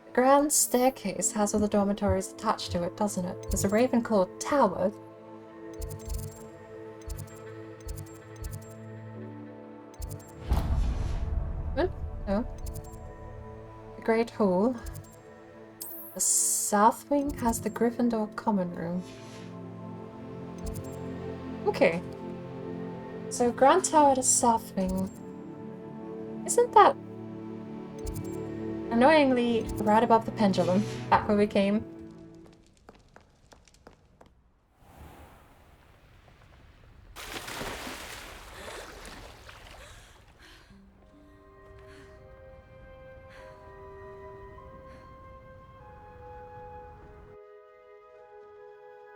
The grand staircase has all the dormitories attached to it, doesn't it? There's a Ravenclaw tower. No. The Great Hall. The south wing has the Gryffindor common room. Okay. So Grand Tower to south wing. Isn't that annoyingly right above the pendulum? Back where we came.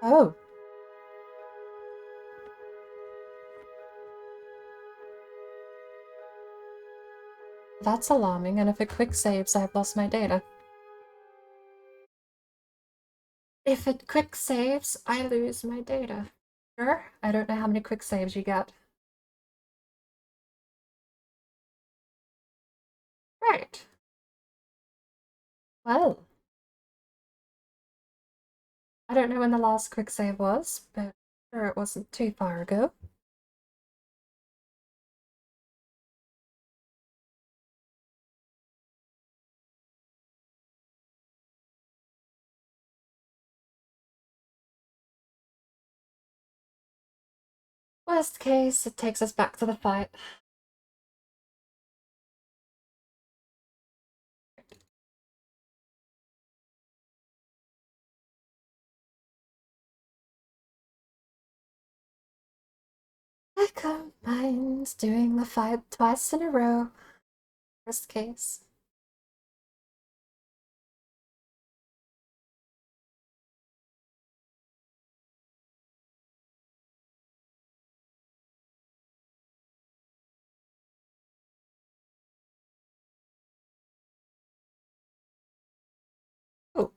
Oh. That's alarming, and if it quick saves, I've lost my data. If it quick saves, I lose my data. Sure, I don't know how many quick saves you get. Right. Well. I don't know when the last quick save was, but sure it wasn't too far ago. Worst case, it takes us back to the fight. I don't mind doing the fight twice in a row. Worst case. Oh.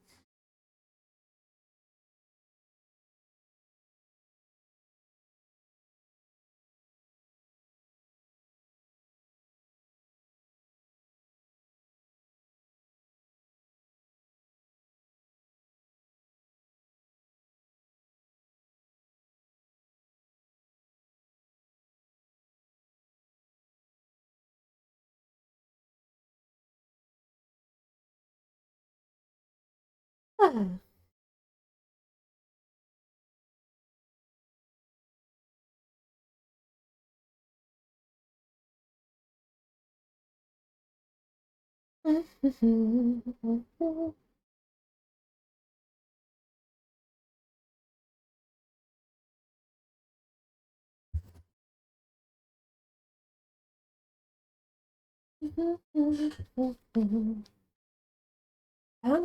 Ah. Come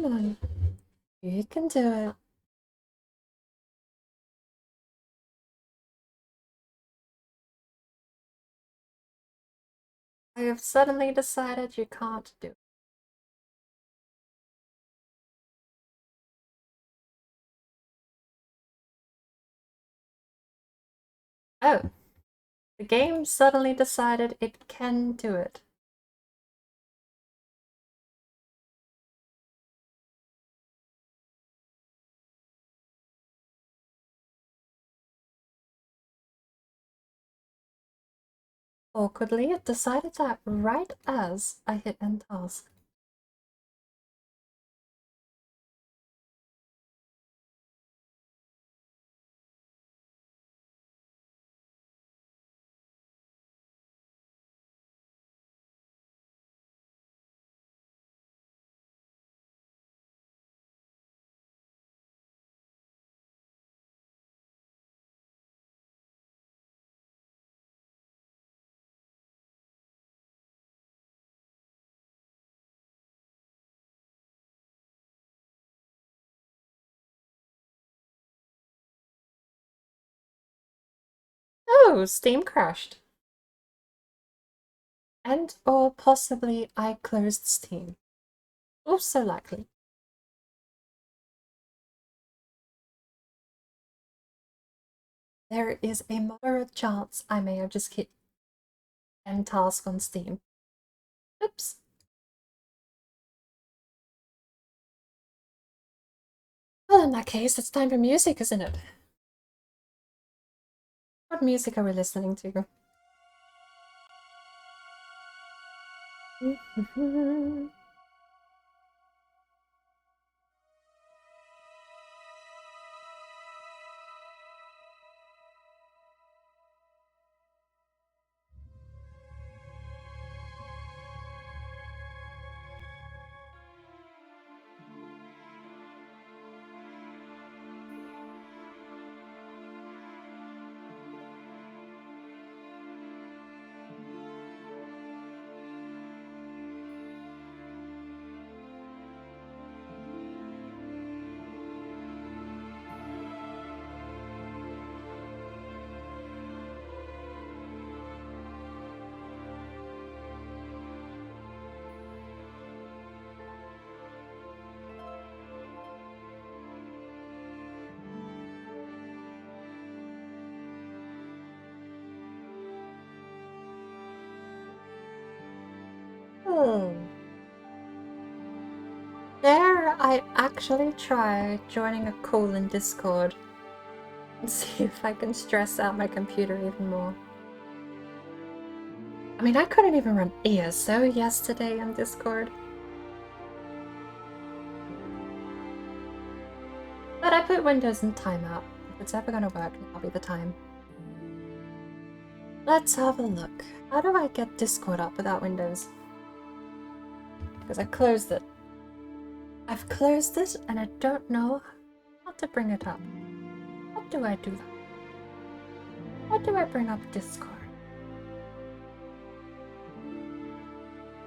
on, you can do it. I have suddenly decided you can't do it. Oh, the game suddenly decided it can do it. Awkwardly, it decided that right as I hit end task. Oh, Steam crashed. And or possibly I closed Steam. Also likely. There is a moderate chance I may have just hit end task on Steam. Oops. Well, in that case, it's time for music, isn't it? What music are we listening to? Dare I actually try joining a call in Discord and see if I can stress out my computer even more. I mean, I couldn't even run ESO yesterday on Discord. But I put Windows in timeout. If it's ever gonna work, that'll be the time. Let's have a look. How do I get Discord up without Windows? Because I closed it. I've closed it and I don't know how to bring it up. How do I do that? How do I bring up Discord?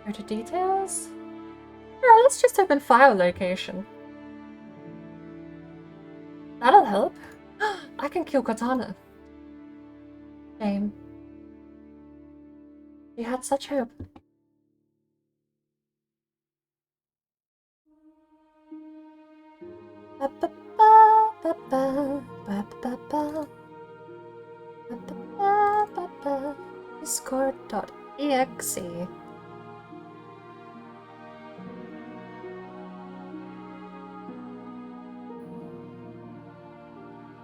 Go to details? Alright, let's just open file location. That'll help. I can kill Katana. Shame. You had such hope. Discord.exe.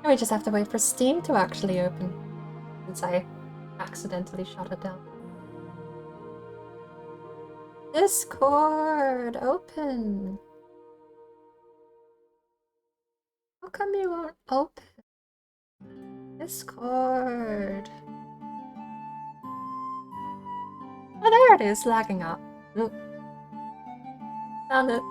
Now we just have to wait for Steam to actually open, since I accidentally shut it down. Discord, open. How come you won't open? Discord. Oh, there it is, lagging up. Found it.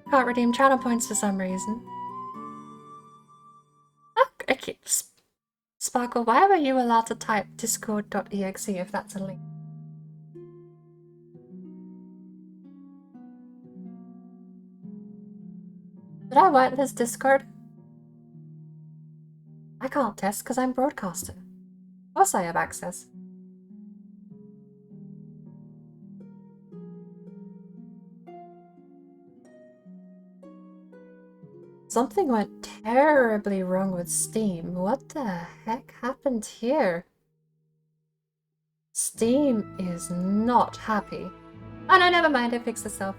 Can't redeem channel points for some reason. Oh, okay. Sparkle, why were you allowed to type discord.exe if that's a link? Did I whitelist Discord? I can't test because I'm broadcaster. Of course I have access. Something went terribly wrong with Steam. What the heck happened here? Steam is not happy. Oh no, never mind, it fixed itself.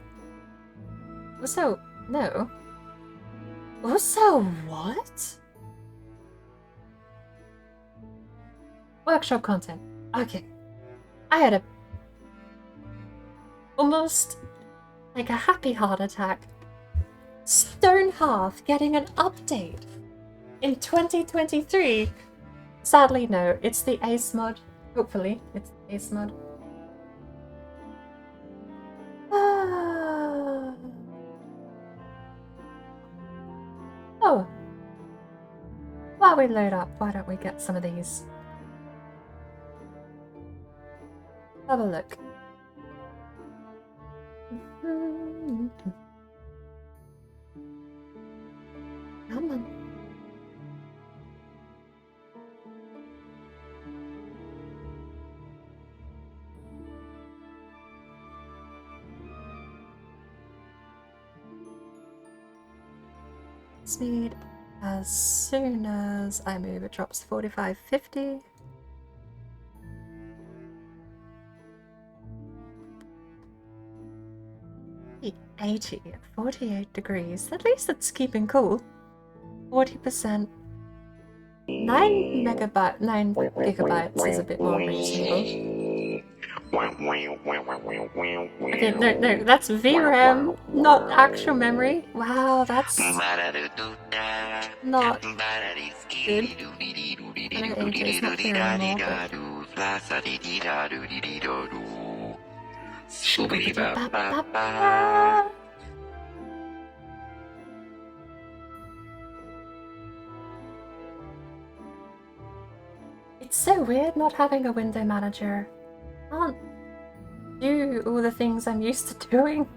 Also, no. Also, what? Workshop content. Okay. I had a... almost like a happy heart attack. Stonehearth getting an update in 2023. Sadly, no. It's the Ace mod. Hopefully, it's the Ace mod. Oh. While we load up, why don't we get some of these? Have a look. Come on. Speed. As soon as I move, it drops 45-50. The 80 at 48 degrees. At least it's keeping cool. 40%. 9 gigabytes is a bit more reasonable. Okay, no, that's VRAM, not actual memory. Wow, that's not good. I know AJ's not here anymore, but... It's so weird not having a window manager. I can't do all the things I'm used to doing.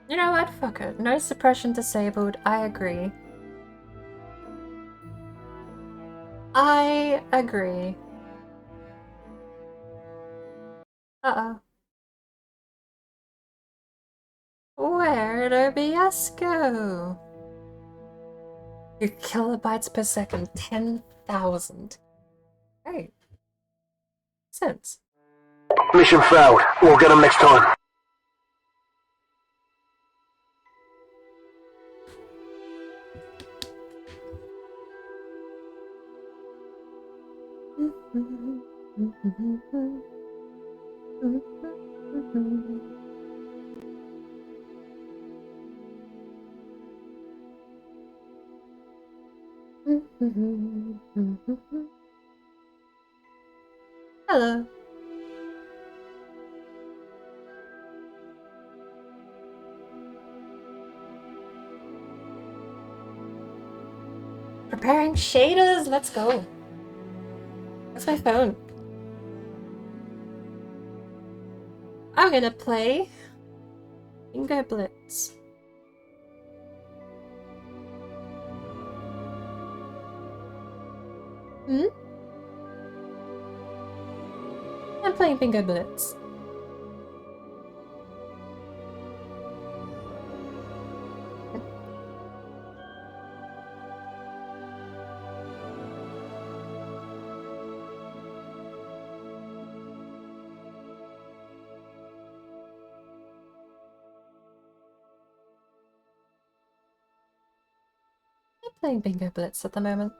You know what? Fuck it. No suppression disabled. I agree. I agree. Uh-oh. Where'd OBS go? 2 kilobytes per second. 10,000. Great. Sense. Mission failed. We'll get them next time. Hello. Preparing shaders, let's go. Where's my phone? I'm gonna play Bingo Blitz. I'm playing Bingo Blitz. I'm playing Bingo Blitz at the moment.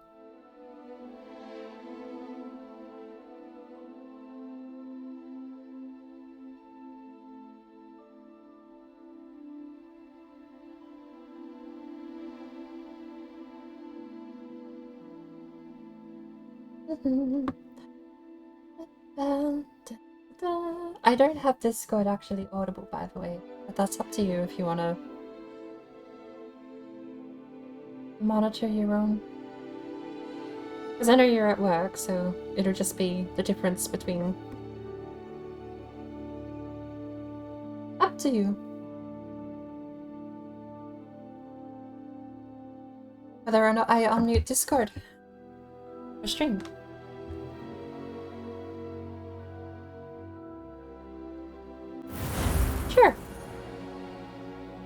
I don't have Discord actually audible, by the way, but that's up to you if you want to monitor your own. Because I know you're at work, so it'll just be the difference between... Up to you. Whether or not I unmute Discord for stream. Sure.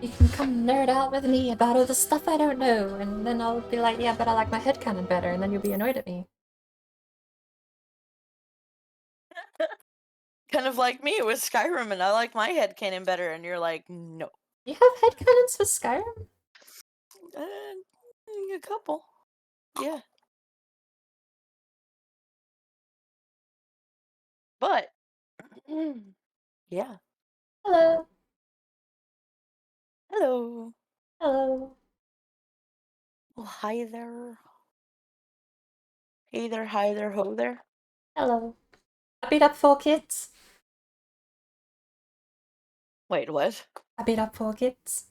You can come nerd out with me about all the stuff I don't know, and then I'll be like, yeah, but I like my headcanon better, and then you'll be annoyed at me. Kind of like me with Skyrim, and I like my headcanon better, and you're like, no. You have headcanons for Skyrim? A couple. Yeah. But, yeah. Hello. Hello. Hello. Well, hi there. Hey there, hi there, ho there. Hello. I beat up 4 kids. Wait, what? I beat up 4 kids.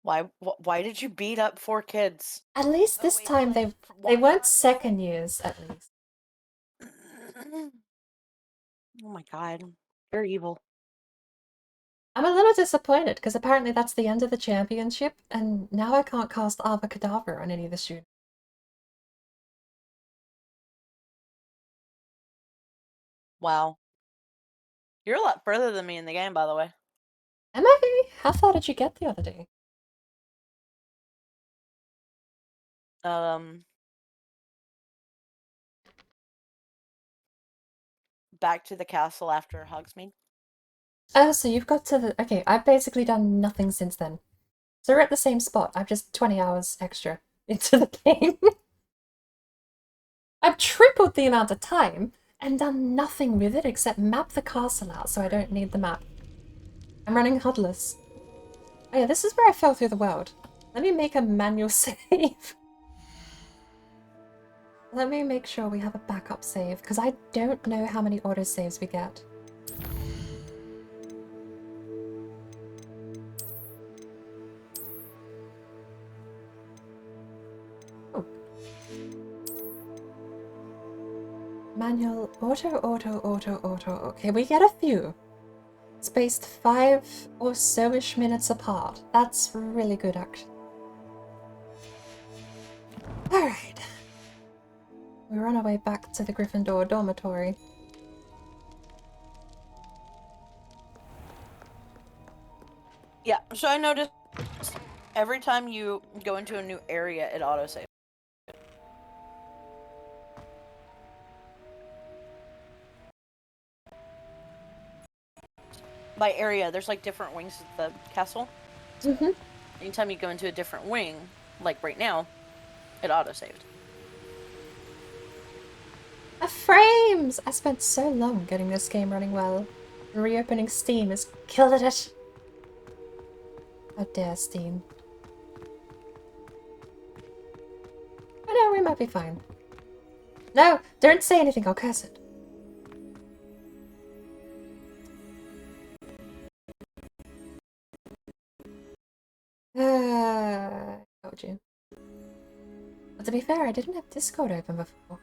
Why did you beat up 4 kids? At least this time they weren't second years, at least. Oh my god. You're evil. I'm a little disappointed, because apparently that's the end of the championship, and now I can't cast Avada Kedavra on any of the students. Wow. You're a lot further than me in the game, by the way. Am I? How far did you get the other day? Back to the castle after Hogsmeade. Oh, so you've got to the... Okay, I've basically done nothing since then. So we're at the same spot. I've just 20 hours extra into the game. I've tripled the amount of time and done nothing with it except map the castle out, so I don't need the map. I'm running HUDless. Oh yeah, this is where I fell through the world. Let me make a manual save. Let me make sure we have a backup save, because I don't know how many autosaves we get. Oh. Manual, auto. Okay, we get a few. Spaced 5 or so-ish minutes apart. That's really good, actually. Alright. We're on our way back to the Gryffindor dormitory. Yeah, so I noticed every time you go into a new area, it autosaves. By area, there's like different wings of the castle. Mm-hmm. Anytime you go into a different wing, like right now, it autosaved. Frames! I spent so long getting this game running well. Reopening Steam has killed it. How dare Steam. Oh no, we might be fine. No! Don't say anything, I'll curse it. Told you. But to be fair, I didn't have Discord open before.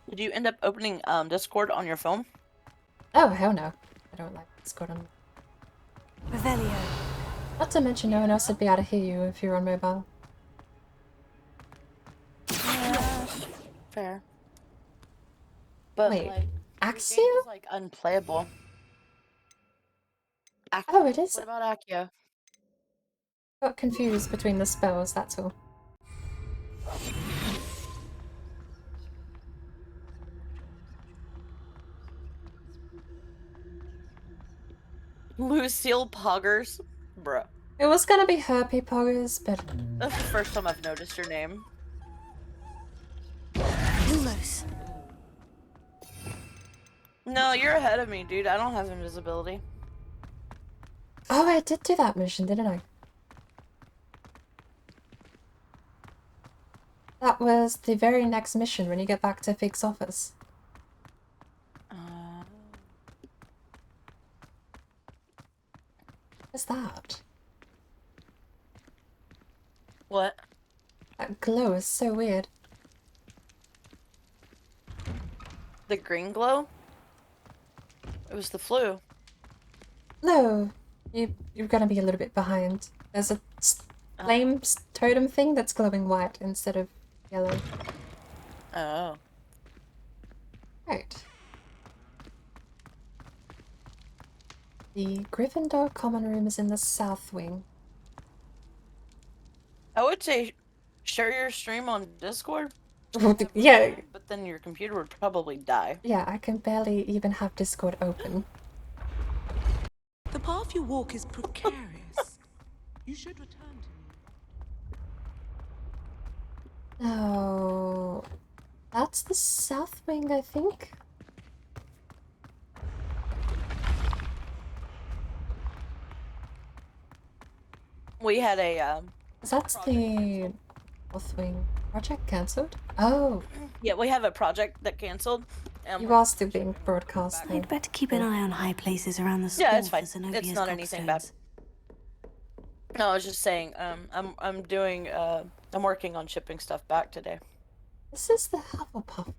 Did you end up opening Discord on your phone? Oh, hell no. I don't like Discord on... Revelio. Not to mention no one else would be able to hear you if you're on mobile. Yeah, fair. But wait, like, Axio? the game is like unplayable. Oh, it is? What about Accio? Got confused between the spells, that's all. Lucille Poggers? Bruh. It was gonna be Herpy Poggers, but... That's the first time I've noticed your name. Lumos. No, you're ahead of me, dude. I don't have invisibility. Oh, I did do that mission, didn't I? That was the very next mission when you get back to Fig's office. What's that? What? That glow is so weird. The green glow? It was the flu. No, you're gonna be a little bit behind. There's a flame totem thing that's glowing white instead of yellow. Oh. Right. The Gryffindor common room is in the south wing. I would say share your stream on Discord. Yeah. But then your computer would probably die. Yeah, I can barely even have Discord open. The path you walk is precarious. You should return to me. Oh, that's the south wing, I think. We had a That's the north wing. Project cancelled? Oh. Yeah, we have a project that canceled. You are still being broadcast. I'd better keep an eye on high places around the school. Yeah, it's fine. for Zenobia's It's not anything bad. No, I was just saying, I'm doing I'm working on shipping stuff back today. This is the Hufflepuff.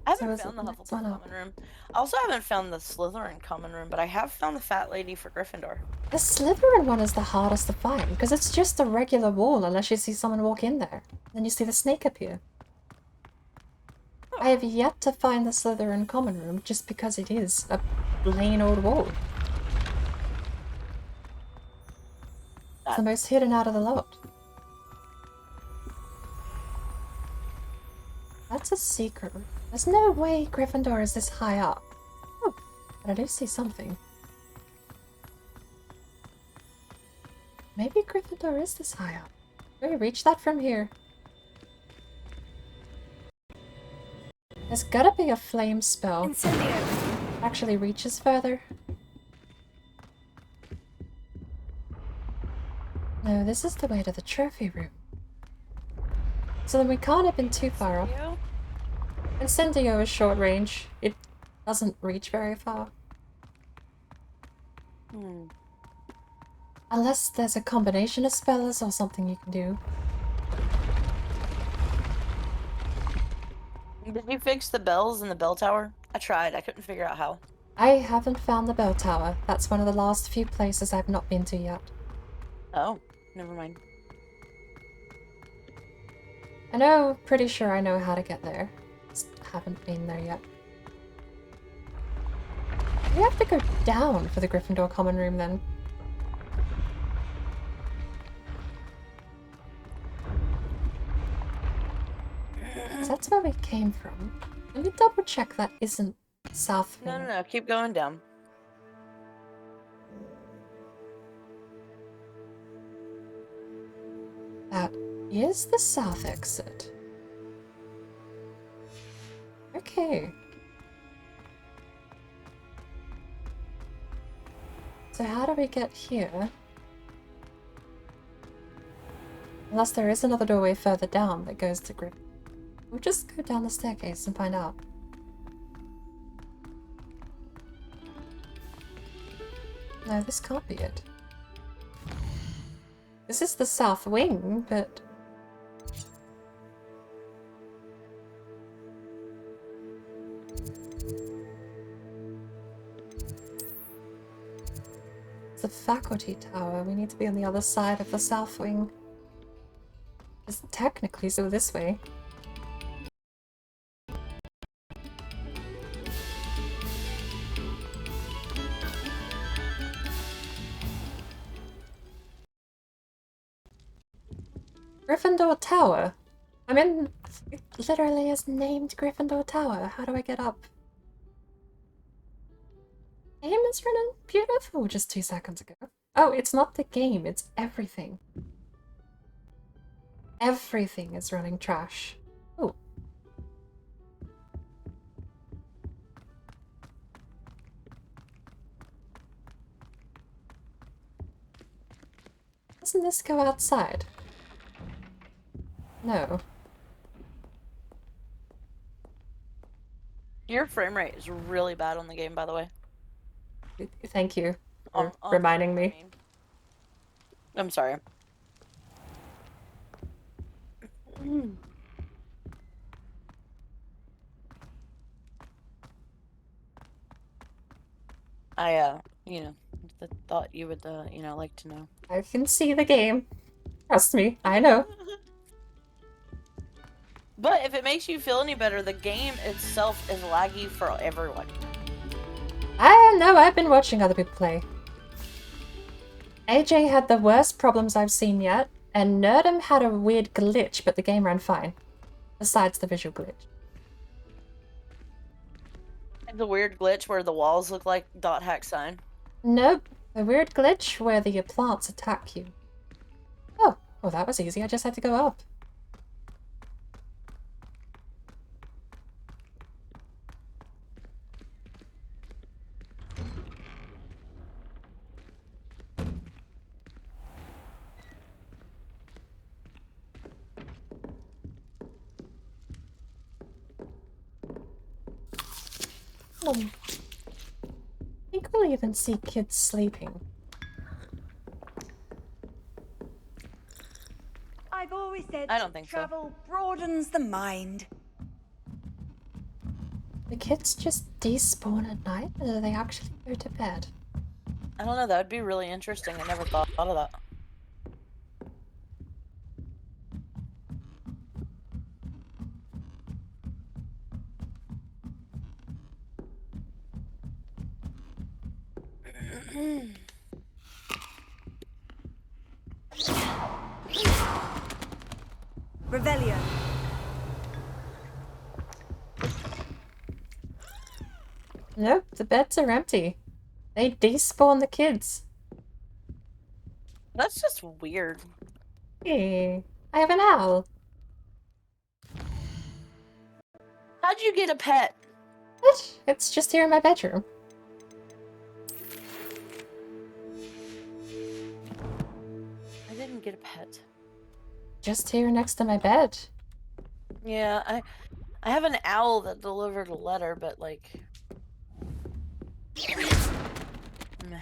I haven't found the Hufflepuff common room. I also haven't found the Slytherin common room, but I have found the fat lady for Gryffindor. The Slytherin one is the hardest to find, because it's just a regular wall unless you see someone walk in there. Then you see the snake appear. I have yet to find the Slytherin common room just because it is a plain old wall. It's the most hidden out of the lot. That's a secret room. There's no way Gryffindor is this high up. Oh, but I do see something. Maybe Gryffindor is this high up. Can we reach that from here? There's gotta be a flame spell. Incendio. Actually reaches further. No, this is the way to the trophy room. So then we can't have been too far off. Incendio is short range. It doesn't reach very far. Unless there's a combination of spells or something you can do. Did you fix the bells in the bell tower? I tried. I couldn't figure out how. I haven't found the bell tower. That's one of the last few places I've not been to yet. Oh, never mind. Pretty sure I know how to get there. Just haven't been there yet. We have to go down for the Gryffindor common room then. That's where we came from. Let me double check that isn't south wing. No, keep going down. That is the south exit. Okay. So how do we get here? Unless there is another doorway further down that goes to Gryffindor. We'll just go down the staircase and find out. No, this can't be it. This is the south wing, but... It's the faculty tower. We need to be on the other side of the south wing. It's technically so this way. Gryffindor Tower. It literally is named Gryffindor Tower. How do I get up? Game is running beautiful just 2 seconds ago. Oh, it's not the game, it's everything. Everything is running trash. Oh. doesn't this go outside? No. Your frame rate is really bad on the game, by the way. Thank you for On reminding stream, me. I mean. I'm sorry. I, you know, thought you would, you know, like to know. I can see the game. Trust me, I know. But if it makes you feel any better, the game itself is laggy for everyone. I know, I've been watching other people play. AJ had the worst problems I've seen yet, and Nerdum had a weird glitch, but the game ran fine. Besides the visual glitch. The weird glitch where the walls look like dot hack sign. Nope, a weird glitch where the plants attack you. Oh, well that was easy, I just had to go up. I think we'll even see kids sleeping. I've always said I don't think travel broadens the mind. The kids just despawn at night, or do they actually go to bed? I don't know, that would be really interesting. I never thought of that. Revelio. Nope, the beds are empty. They despawn the kids. That's just weird. Hey, I have an owl. How'd you get a pet? What? It's just here in my bedroom. I didn't get a pet. Just here next to my bed. Yeah, I have an owl that delivered a letter, but like... Meh.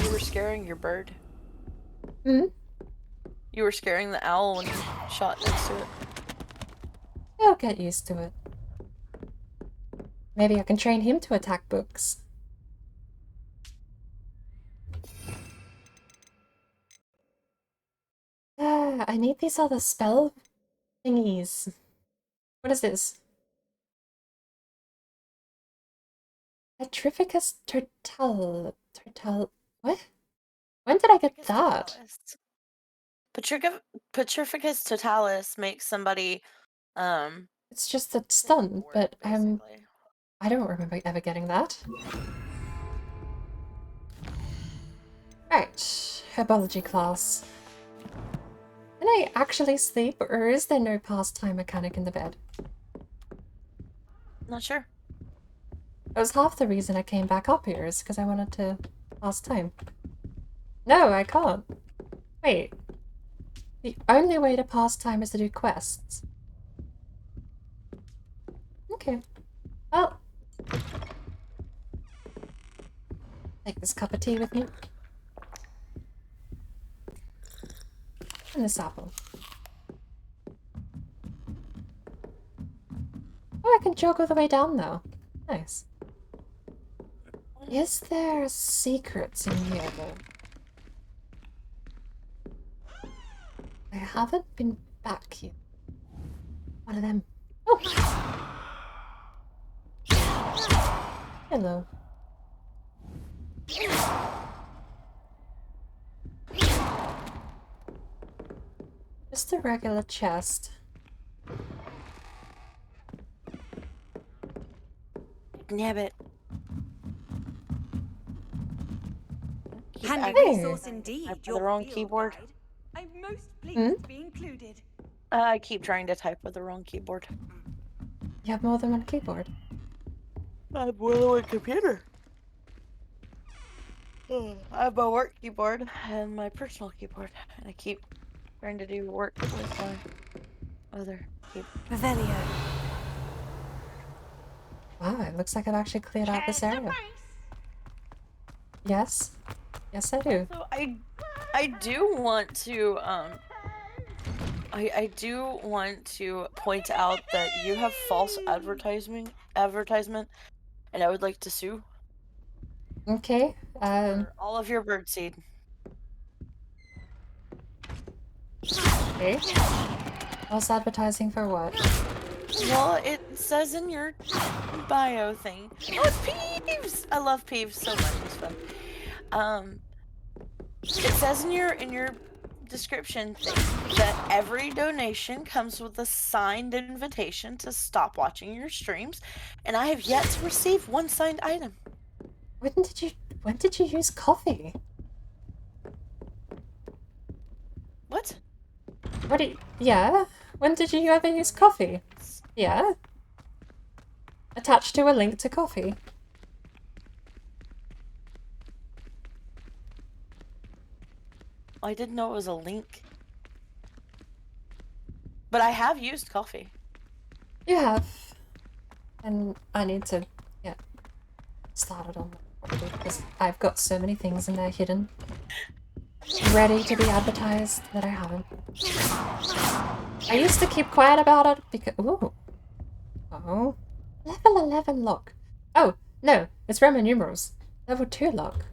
You were scaring your bird. Hmm? You were scaring the owl when you shot next to it. He'll get used to it. Maybe I can train him to attack books. Ah, I need these other spell thingies. What is this? Petrificus what? When did I get that? Petrificus totalis makes somebody, It's just a stun, but I don't remember ever getting that. Right, herbology class. Can I actually sleep, or is there no pastime mechanic in the bed? Not sure. That was half the reason I came back up here, is because I wanted to pass time. No, I can't. Wait. The only way to pass time is to do quests. Okay. Well. Take this cup of tea with me. And this apple. Oh, I can jog all the way down now. Nice. Is there secrets in here, though? I haven't been back here. One of them. Oh! Hello. Just a regular chest. Nabbit. keep Handy acting resource like I indeed. type with Your the wrong field keyboard. guide. I'm most pleased Hmm? to be included. I keep trying to type with the wrong keyboard. You have more than one keyboard. I have more than one computer. I have my work keyboard and my personal keyboard, and I keep trying to do work with my other keyboard. Revelio. Wow, it looks like I've actually cleared out this area. Yes. Yes, I do. So I do want to I do want to point out that you have false advertisement, and I would like to sue Okay. for all of your birdseed. Okay. False advertising for what? Well, it says in your bio thing. Oh, it's Peeves! I love Peeves so much. It's fun. It says in your description thing that every donation comes with a signed invitation to stop watching your streams, and I have yet to receive one signed item. When did you use coffee? What? Yeah? When did you ever use coffee? Yeah? Attached to a link to coffee. I didn't know it was a link. But I have used coffee. You have. And I need to get started on that properly because I've got so many things in there hidden. Ready to be advertised that I haven't. I used to keep quiet about it because... Ooh. Oh. Level 11 lock. Oh, no. It's Roman numerals. Level 2 lock.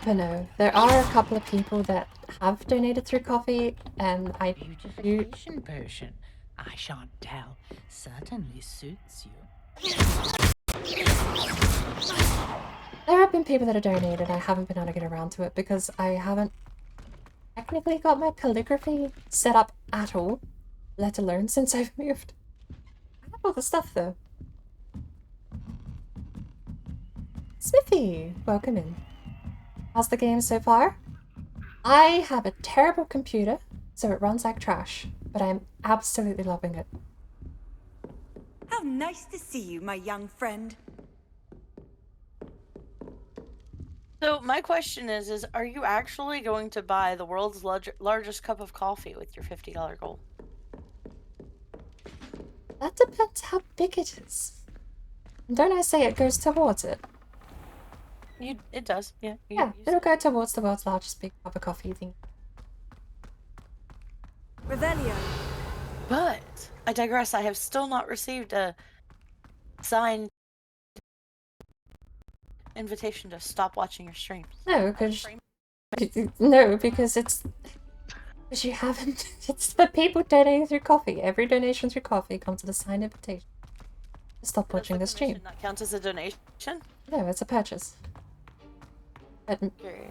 But no, there are a couple of people that have donated through coffee, and I Beautification potion. I shan't tell. Certainly suits you. There have been people that have donated. I haven't been able to get around to it because I haven't technically got my calligraphy set up at all, let alone since I've moved. I have all the stuff though. Smithy, welcome in. How's the game so far? I have a terrible computer, so it runs like trash, but I'm absolutely loving it. How nice to see you, my young friend. So my question is are you actually going to buy the world's largest cup of coffee with your $50 goal? That depends how big it is. Don't I say it goes towards it? It does, yeah. Yeah, it'll go towards the world's largest big cup of coffee thing. Revelio. But I digress. I have still not received a signed invitation to stop watching your streams. No, because it's because you haven't. It's the people donating through coffee. Every donation through coffee comes with a signed invitation to stop watching the stream. That counts as a donation? No, it's a purchase. But... Okay.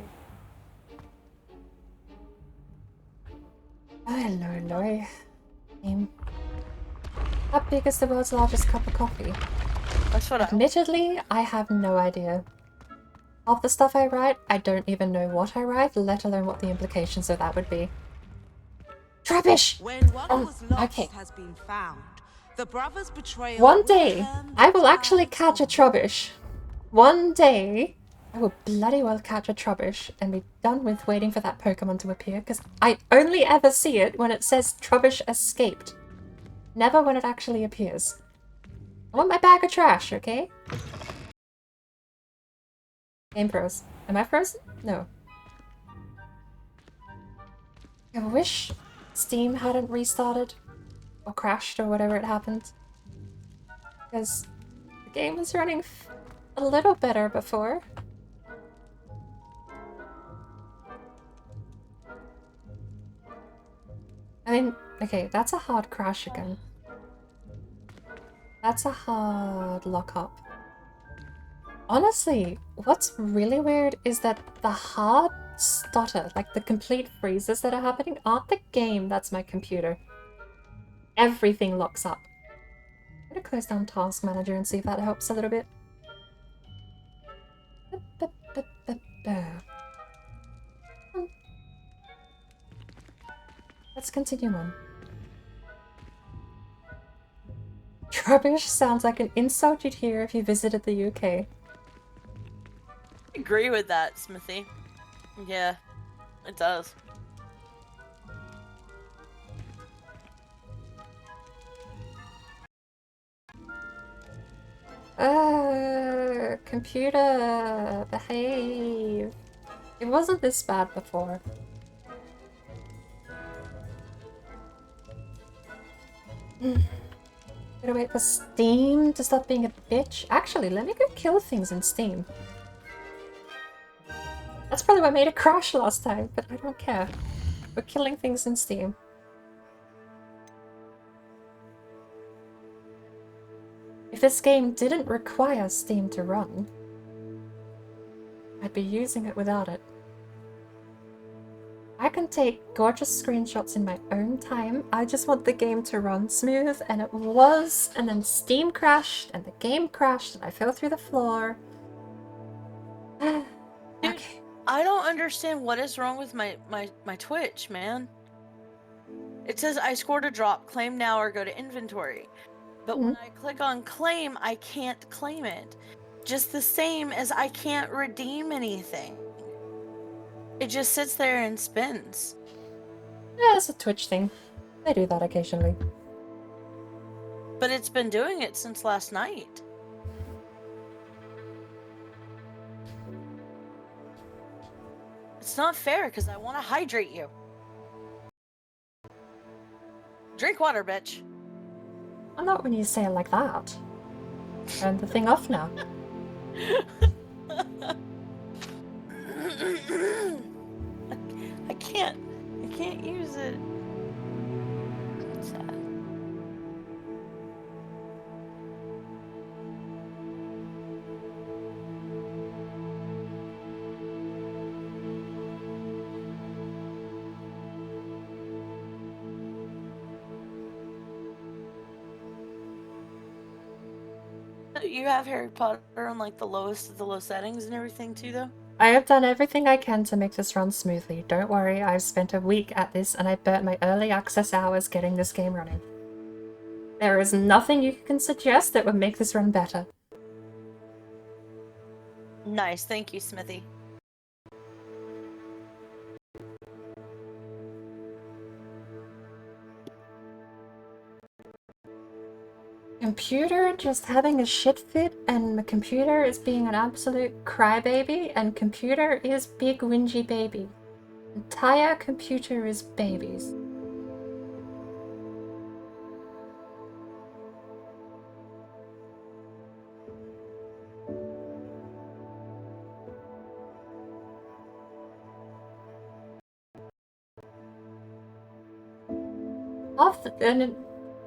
Oh, hello, Lori. How big is the world's largest cup of coffee? That's what Admittedly, I have no idea. Half the stuff I write, I don't even know what I write, let alone what the implications of that would be. Rubbish! When one was lost okay. has been found, the brothers' betrayal. One day, I will actually catch a Trubbish. One day, I will bloody well catch a Trubbish and be done with waiting for that Pokemon to appear, because I only ever see it when it says Trubbish escaped. Never when it actually appears. I want my bag of trash, okay? Game froze. Am I frozen? No. I wish Steam hadn't restarted or crashed or whatever it happened. Because the game was running a little better before. I mean, okay, that's a hard crash again. That's a hard lock up. Honestly, what's really weird is that the hard stutter, like the complete freezes that are happening, aren't the game, that's my computer. Everything locks up. I'm gonna close down Task Manager and see if that helps a little bit. Let's continue on. Rubbish sounds like an insult you'd hear if you visited the UK. I agree with that, Smithy. Yeah, it does. Computer, behave. It wasn't this bad before. Gotta wait for Steam to stop being a bitch. Actually, let me go kill things in Steam. That's probably what made it crash last time, but I don't care. We're killing things in Steam. If this game didn't require Steam to run, I'd be using it without it. I can take gorgeous screenshots in my own time. I just want the game to run smooth, and it was, and then Steam crashed, and the game crashed, and I fell through the floor. Dude, I don't understand what is wrong with my Twitch, man. It says I scored a drop, claim now or go to inventory. But when I click on claim, I can't claim it. Just the same as I can't redeem anything. It just sits there and spins. Yeah, it's a Twitch thing. I do that occasionally. But it's been doing it since last night. It's not fair because I want to hydrate you. Drink water, bitch. I'm not when you say it like that. Turn the thing off now. I can't use it. It's sad. You have Harry Potter on like the lowest of the low settings and everything too, though? I have done everything I can to make this run smoothly. Don't worry, I've spent a week at this and I burnt my early access hours getting this game running. There is nothing you can suggest that would make this run better. Nice, thank you, Smithy. Computer just having a shit fit, and the computer is being an absolute crybaby, and computer is big whingy baby. Entire computer is babies.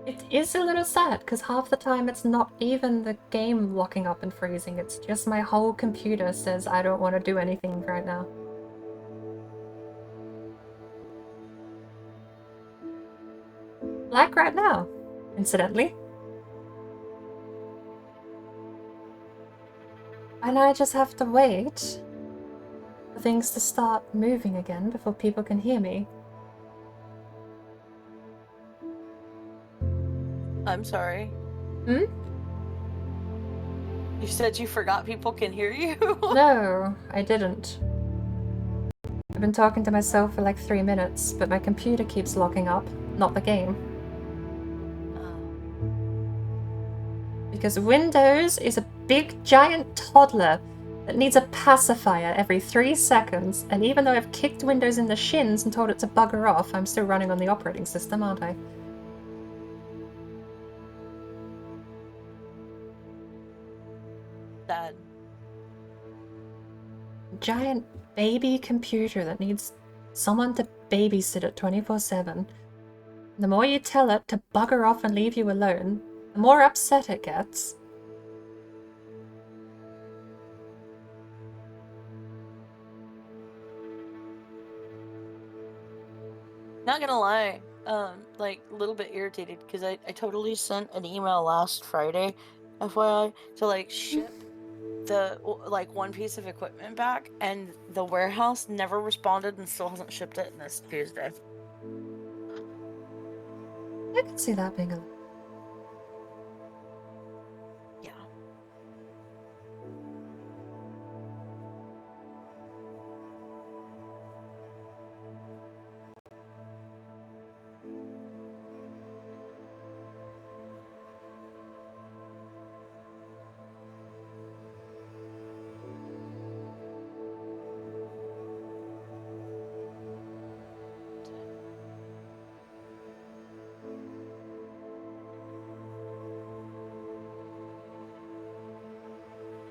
It is a little sad, because half the time it's not even the game locking up and freezing, it's just my whole computer says I don't want to do anything right now. Like right now, incidentally. And I just have to wait for things to start moving again before people can hear me. I'm sorry. Hmm? You said you forgot people can hear you? No, I didn't. I've been talking to myself for like 3 minutes, but my computer keeps locking up, not the game. Because Windows is a big giant toddler that needs a pacifier every 3 seconds, and even though I've kicked Windows in the shins and told it to bugger off, I'm still running on the operating system, aren't I? Sad. Giant baby computer that needs someone to babysit it 24/7. The more you tell it to bugger off and leave you alone, the more upset it gets. Not gonna lie, like a little bit irritated because I totally sent an email last Friday, FYI, to like ship the like one piece of equipment back, and the warehouse never responded and still hasn't shipped it, and it's Tuesday. I can see that being a... Yeah.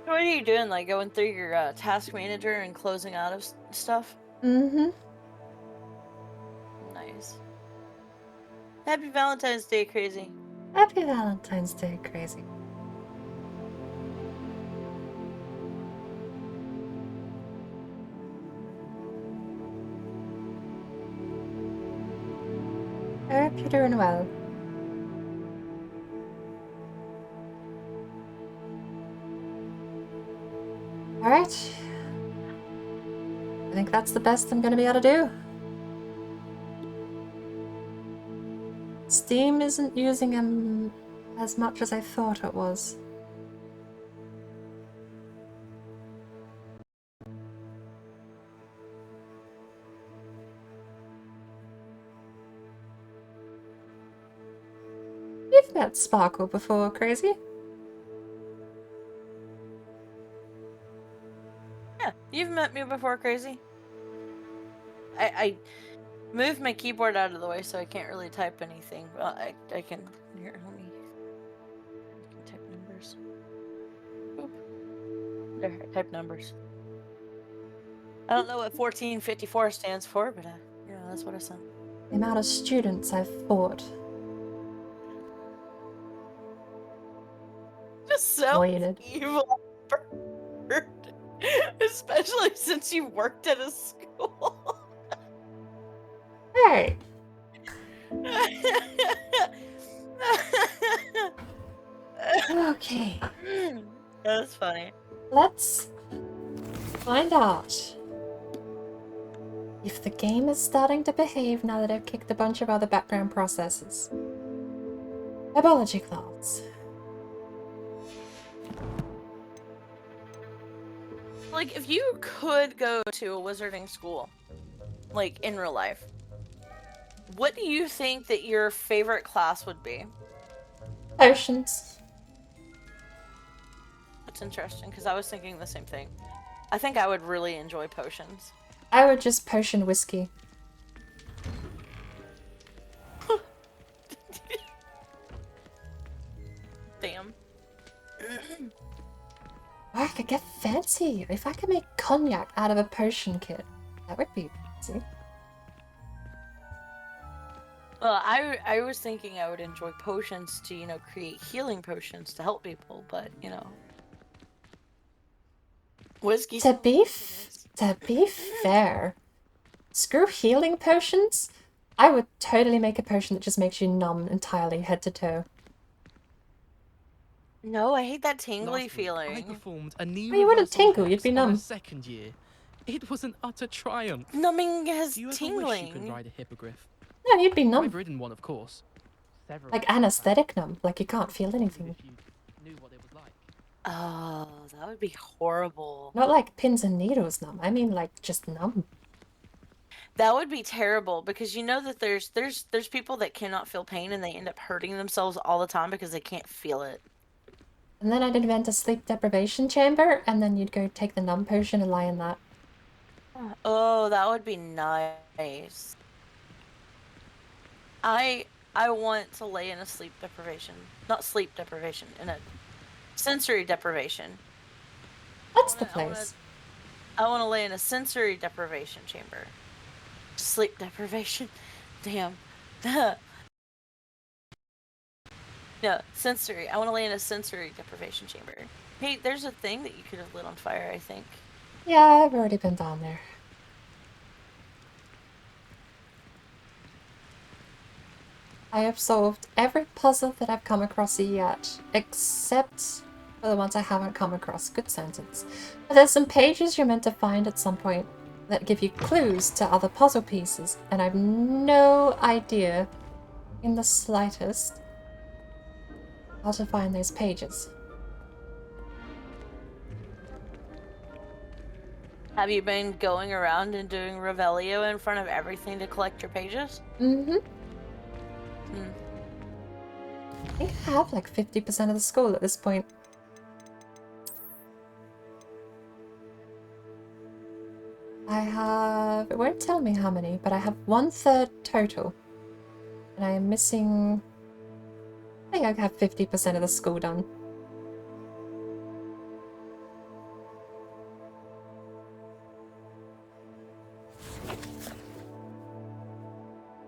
What are you doing? Like going through your task manager and closing out of stuff? Mm-hmm. Nice. Happy Valentine's Day, Crazy. Happy Valentine's Day, Crazy. I hope you're doing well. Alright. I think that's the best I'm gonna be able to do. Steam isn't using them as much as I thought it was. You've met Sparkle before, Crazy? Yeah, you've met me before, Crazy. I moved my keyboard out of the way so I can't really type anything. Well, I can... Here, let me... I can type numbers. Boop. There, I type numbers. I don't know what 1454 stands for, but yeah, that's what I said. The amount of students I've fought. Just so Avoided. evil. Especially since you worked at a school. Hey! Okay. That's funny. Let's find out if the game is starting to behave now that I've kicked a bunch of other background processes. Herbology class. Like, if you could go to a wizarding school, like, in real life, what do you think that your favorite class would be? Potions. That's interesting, because I was thinking the same thing. I think I would really enjoy potions. I would just potion whiskey. Damn. Or I could get fancy. If I could make cognac out of a potion kit, that would be fancy. Well, I was thinking I would enjoy potions to, you know, create healing potions to help people, but, you know. Whiskey. To be fair, screw healing potions. I would totally make a potion that just makes you numb entirely head to toe. No, I hate that tingly feeling. I performed a knee Well, you wouldn't reversal tingle, you'd be hex on numb. a second year. It was an utter triumph. Numbing has Do you ever tingling. wish you could ride a hippogriff? No, you'd be numb. I've ridden one, of course. Like anesthetic numb, like you can't feel anything. Oh, that would be horrible. Not like pins and needles numb, I mean like just numb. That would be terrible because you know that there's people that cannot feel pain and they end up hurting themselves all the time because they can't feel it. And then I'd invent a sleep deprivation chamber, and then you'd go take the numb potion and lie in that. Oh, that would be nice. I want to lay in a sleep deprivation, not sleep deprivation, in a sensory deprivation. That's the place. I want to lay in a sensory deprivation chamber. Sleep deprivation? Damn. No, sensory. I want to lay in a sensory deprivation chamber. Hey, there's a thing that you could have lit on fire, I think. Yeah, I've already been down there. I have solved every puzzle that I've come across yet, except for the ones I haven't come across. Good sentence. But there's some pages you're meant to find at some point that give you clues to other puzzle pieces, and I've no idea in the slightest how to find those pages. Have you been going around and doing Revelio in front of everything to collect your pages? Mm-hmm. I think I have like 50% of the school at this point. I have... it won't tell me how many, but I have 1/3 total. And I am missing... I think I have 50% of the school done.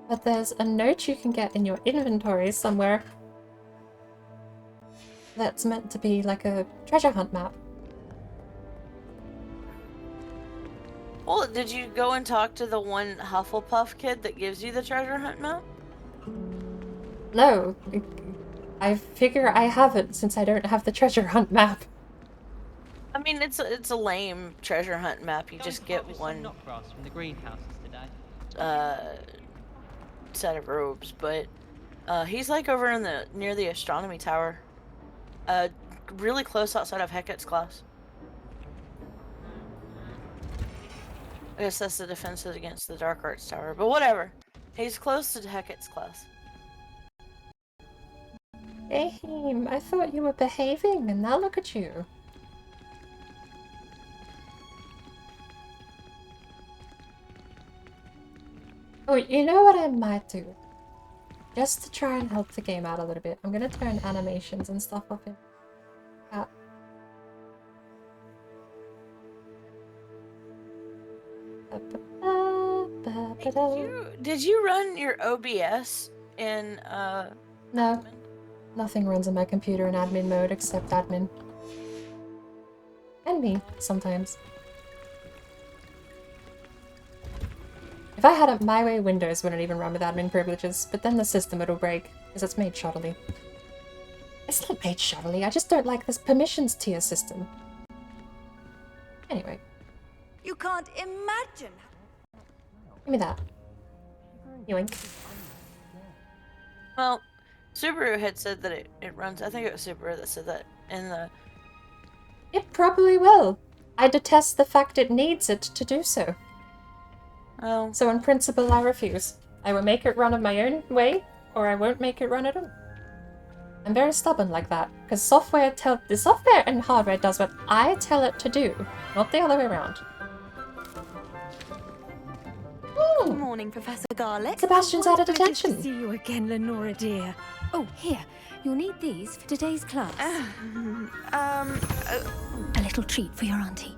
But there's a note you can get in your inventory somewhere that's meant to be like a treasure hunt map. Well, did you go and talk to the one Hufflepuff kid that gives you the treasure hunt map? No, I figure I haven't since I don't have the treasure hunt map. I mean, it's a lame treasure hunt map. You just get one From the greenhouses today. set of robes, but he's like over in the near the astronomy tower, really close outside of Hecat's class. I guess that's the defenses against the dark arts tower, but whatever. He's close to Hecat's class. Aim, I thought you were behaving, and now look at you. Oh, you know what I might do? Just to try and help the game out a little bit, I'm gonna turn animations and stuff off in. Did you run your OBS in No, nothing runs on my computer in admin mode except admin. And me, sometimes. If I had it my way, Windows wouldn't even run with admin privileges, but then the system would break, because it's made shoddily. It's not made shoddily, I just don't like this permissions tier system. Anyway. You can't imagine. Give me that. Yoink. Well, Subaru had said that it runs. I think it was Subaru that said that in the... It probably will. I detest the fact it needs it to do so. Oh. So in principle, I refuse. I will make it run of my own way, or I won't make it run at all. I'm very stubborn like that, because the software and hardware does what I tell it to do, not the other way around. Good morning, Professor Garlick. Sebastian's out of Good detention. to see you again, Lenora dear. Oh, here. You'll need these for today's class. A little treat for your auntie.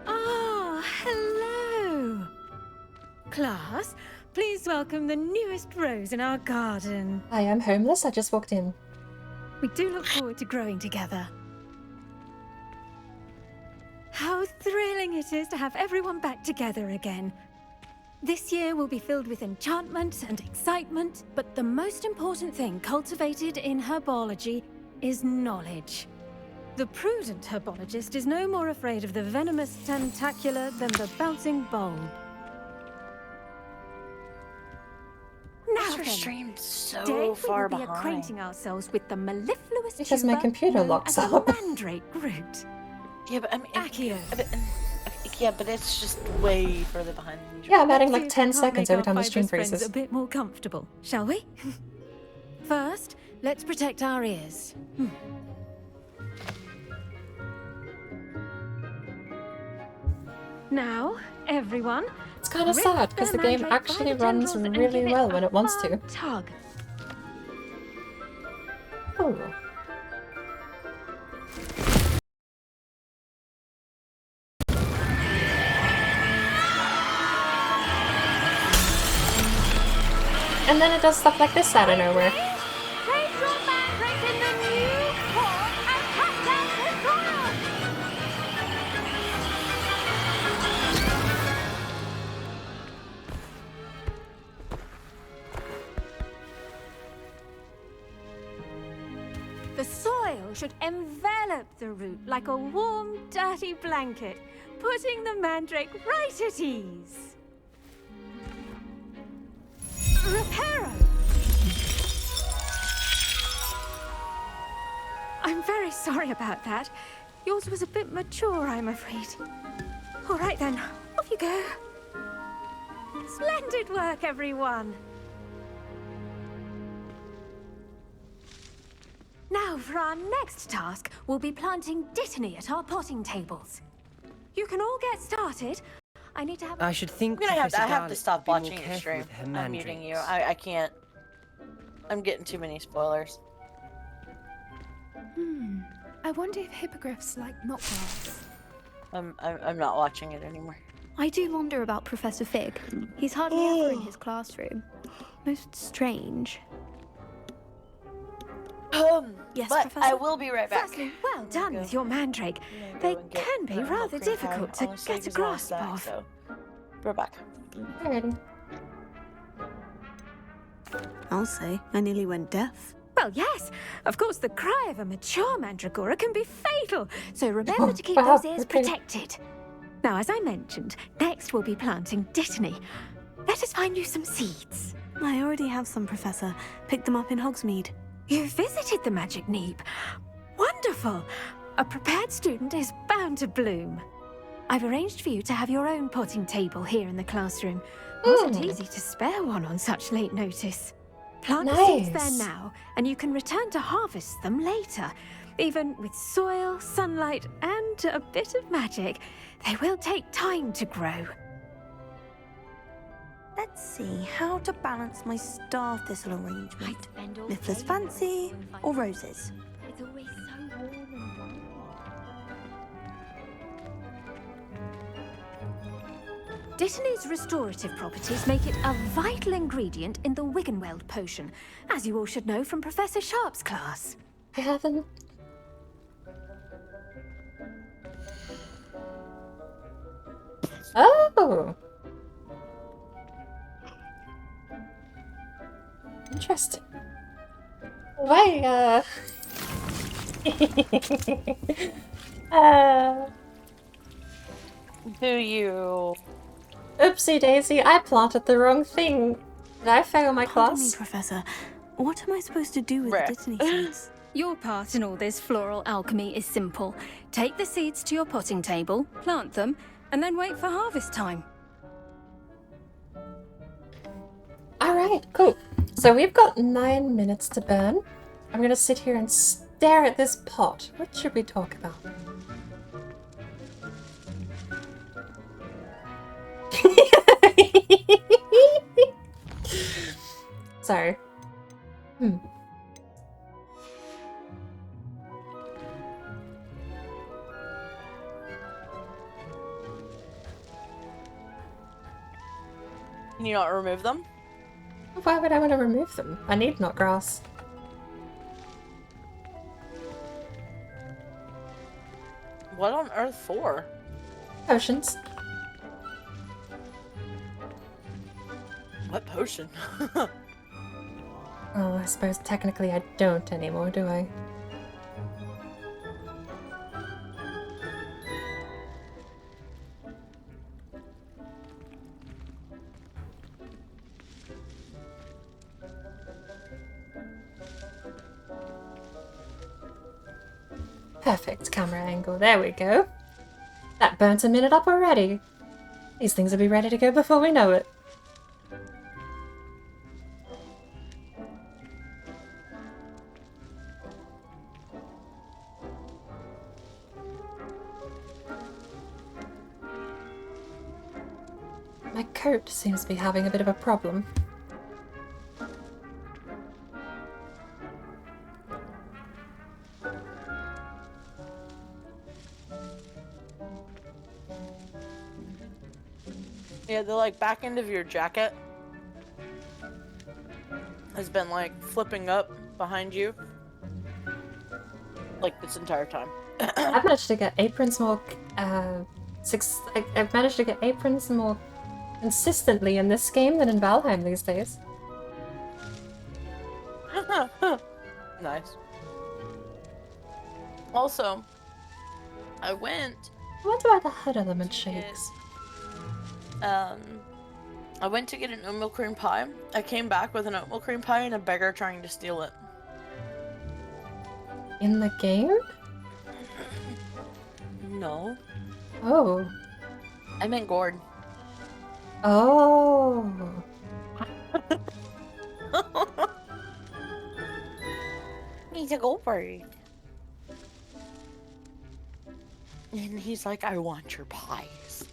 Ah, hello. Class, please welcome the newest rose in our garden. I am homeless, I just walked in. We do look forward to growing together. How thrilling it is to have everyone back together again. This year will be filled with enchantment and excitement, but the most important thing cultivated in herbology is knowledge. The prudent herbologist is no more afraid of the venomous tentacular than the bouncing bulb. Now Your then, stream's so today far we will be behind. acquainting ourselves with the mellifluous Because my tuber computer known locks as the up. mandrake root. Yeah, but I mean... Accio. Yeah, but it's just way further behind than Yeah, I'm adding Let's like see if 10 we can't seconds make every our time the stream fibrous friends freezes. a bit more comfortable, shall we? First, let's protect our ears. Now, everyone. It's kind of sad because the game actually runs really well when it wants to. Tug. Oh. And then it does stuff like this out of nowhere. soil should envelop the root like a warm, dirty blanket, putting the mandrake right at ease. Reparo! I'm very sorry about that. Yours was a bit mature, I'm afraid. All right then, off you go. Splendid work, everyone! Now, for our next task, we'll be planting Dittany at our potting tables. You can all get started. I need to have... I should think I have Professor to stop Garlick watching would be your more stream. careful with her I'm muting you. mandrakes. I can't. I'm getting too many spoilers. I wonder if hippogriffs like knotgrass. I'm not watching it anymore. I do wonder about Professor Fig. He's hardly ever in his classroom. Most strange. Yes, but Professor? I will be right back. Firstly, well done with your mandrake. They can be rather difficult to get a grasp of. So we're back. Alrighty. I'll say, I nearly went deaf. Well, yes. Of course, the cry of a mature mandragora can be fatal, so remember to keep those ears protected. Now, as I mentioned, next we'll be planting Dittany. Let us find you some seeds. I already have some, Professor. Picked them up in Hogsmeade. You visited the Magic Neep. Wonderful! A prepared student is bound to bloom. I've arranged for you to have your own potting table here in the classroom. Wasn't easy to spare one on such late notice. Plant the seeds there now, and you can return to harvest them later. Even with soil, sunlight, and a bit of magic, they will take time to grow. Let's see how to balance my star thistle arrangement. Niffler's fancy or roses? It's always so warm and bright. Dittany's restorative properties make it a vital ingredient in the Wiggenweld potion, as you all should know from Professor Sharp's class. I haven't. Oh! Interesting. Why, Do you? Oopsie daisy, I planted the wrong thing. Did I fail my Pardon class? me, Professor. What am I supposed to do with the Dittany seeds? Your part in all this floral alchemy is simple. Take the seeds to your potting table, plant them, and then wait for harvest time. Alright, cool. So we've got 9 minutes to burn. I'm gonna sit here and stare at this pot. What should we talk about? Sorry. Can you not remove them? Why would I want to remove them? I need knotgrass. What on earth for? Potions. What potion? Oh, I suppose technically I don't anymore, do I? Perfect camera angle, there we go. That burnt a minute up already. These things will be ready to go before we know it. My coat seems to be having a bit of a problem. Yeah, the like back end of your jacket has been like flipping up behind you like this entire time. I've managed to get aprons more I've managed to get aprons more consistently in this game than in Valheim these days. Nice. Also, I went. I wonder why the head element shakes. I went to get an oatmeal cream pie. I came back with an oatmeal cream pie and a beggar trying to steal it. In the game? No. Oh. I meant Gord. Oh. He's a Goldberg. And he's like, I want your pies.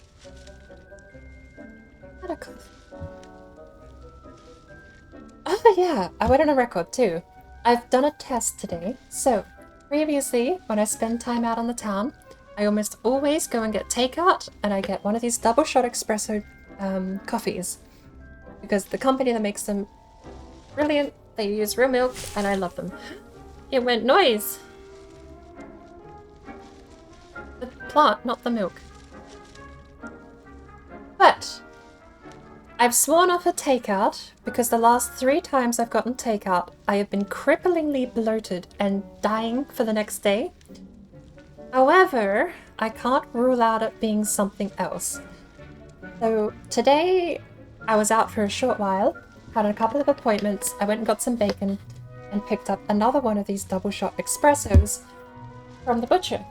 Oh yeah, I went on a record too. I've done a test today. So, previously, when I spend time out on the town, I almost always go and get takeout, and I get one of these double shot espresso coffees. Because the company that makes them, brilliant, they use real milk, and I love them. It went noise! The plant, not the milk. But I've sworn off a takeout because the last 3 times I've gotten takeout, I have been cripplingly bloated and dying for the next day. However, I can't rule out it being something else. So today, I was out for a short while, had a couple of appointments, I went and got some bacon, and picked up another one of these double shot espressos from the butcher.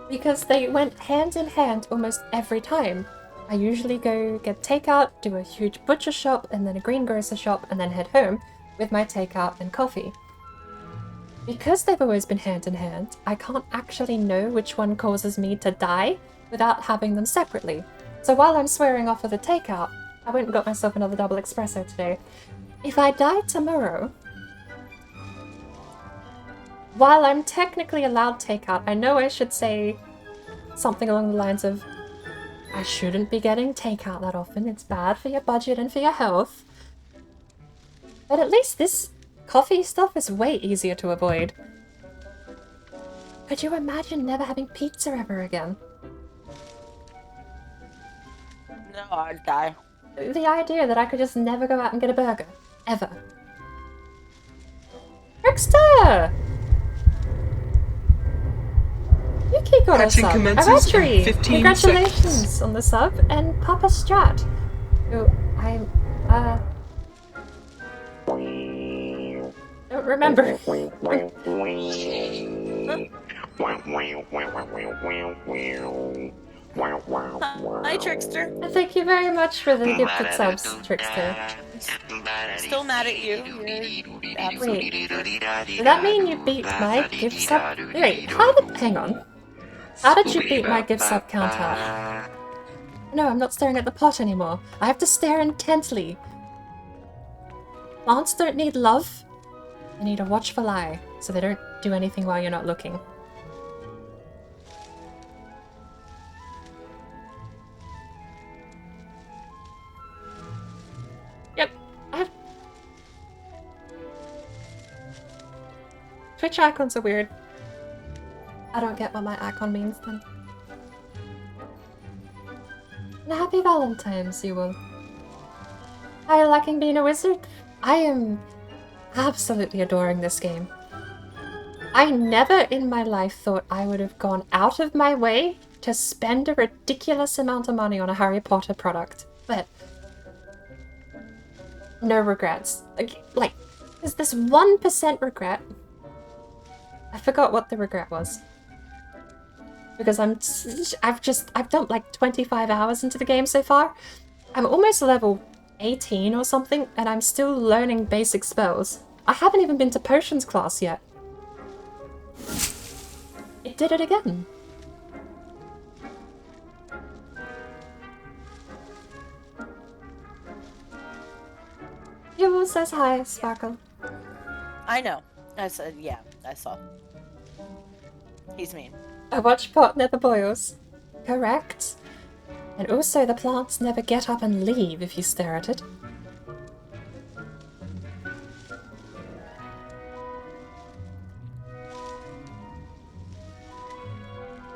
Because they went hand in hand almost every time. I usually go get takeout, do a huge butcher shop, and then a greengrocer shop, and then head home with my takeout and coffee. Because they've always been hand in hand, I can't actually know which one causes me to die without having them separately. So while I'm swearing off of the takeout, I went and got myself another double espresso today. If I die tomorrow, while I'm technically allowed takeout, I know I should say something along the lines of, I shouldn't be getting takeout that often, it's bad for your budget and for your health. But at least this coffee stuff is way easier to avoid. Could you imagine never having pizza ever again? No, I'd die. The idea that I could just never go out and get a burger. Ever. Trickster! Yuki got us up. Aratri! Congratulations on the sub, and Papa Strat, who I'm, don't remember. Hi, Trickster. Thank you very much for the gifted subs, Trickster. Still mad at you. You're absolutely... Wait, does that mean you beat my gift sub? Wait, hang on. How did you beat my gift sub count out? No, I'm not staring at the pot anymore. I have to stare intently. Plants don't need love. They need a watchful eye, so they don't do anything while you're not looking. Yep. Twitch icons are weird. I don't get what my icon means then. And happy Valentine's, you will. Are you liking being a wizard? I am absolutely adoring this game. I never in my life thought I would have gone out of my way to spend a ridiculous amount of money on a Harry Potter product. But no regrets. Like there's this 1% regret. I forgot what the regret was. Because I've dumped like 25 hours into the game so far. I'm almost level 18 or something, and I'm still learning basic spells. I haven't even been to potions class yet. It did it again. Yule says hi, Sparkle. I know. I said, yeah, I saw. He's mean. A watch pot never boils. Correct. And also the plants never get up and leave if you stare at it.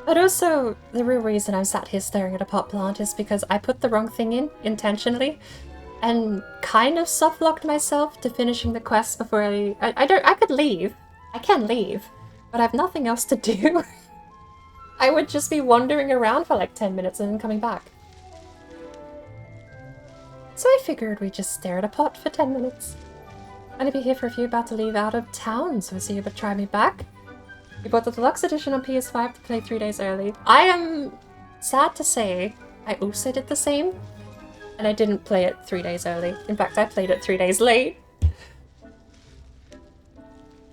But also, the real reason I'm sat here staring at a pot plant is because I put the wrong thing in, intentionally, and kind of soft-locked myself to finishing the quest before I could leave. I can leave, but I have nothing else to do. I would just be wandering around for like 10 minutes and then coming back. So I figured we'd just stare at a pot for 10 minutes. I'm gonna be here for a few, about to leave out of town, so I see you but try me back. You bought the deluxe edition on PS5 to play 3 days early. I am sad to say I also did the same, and I didn't play it 3 days early. In fact, I played it 3 days late.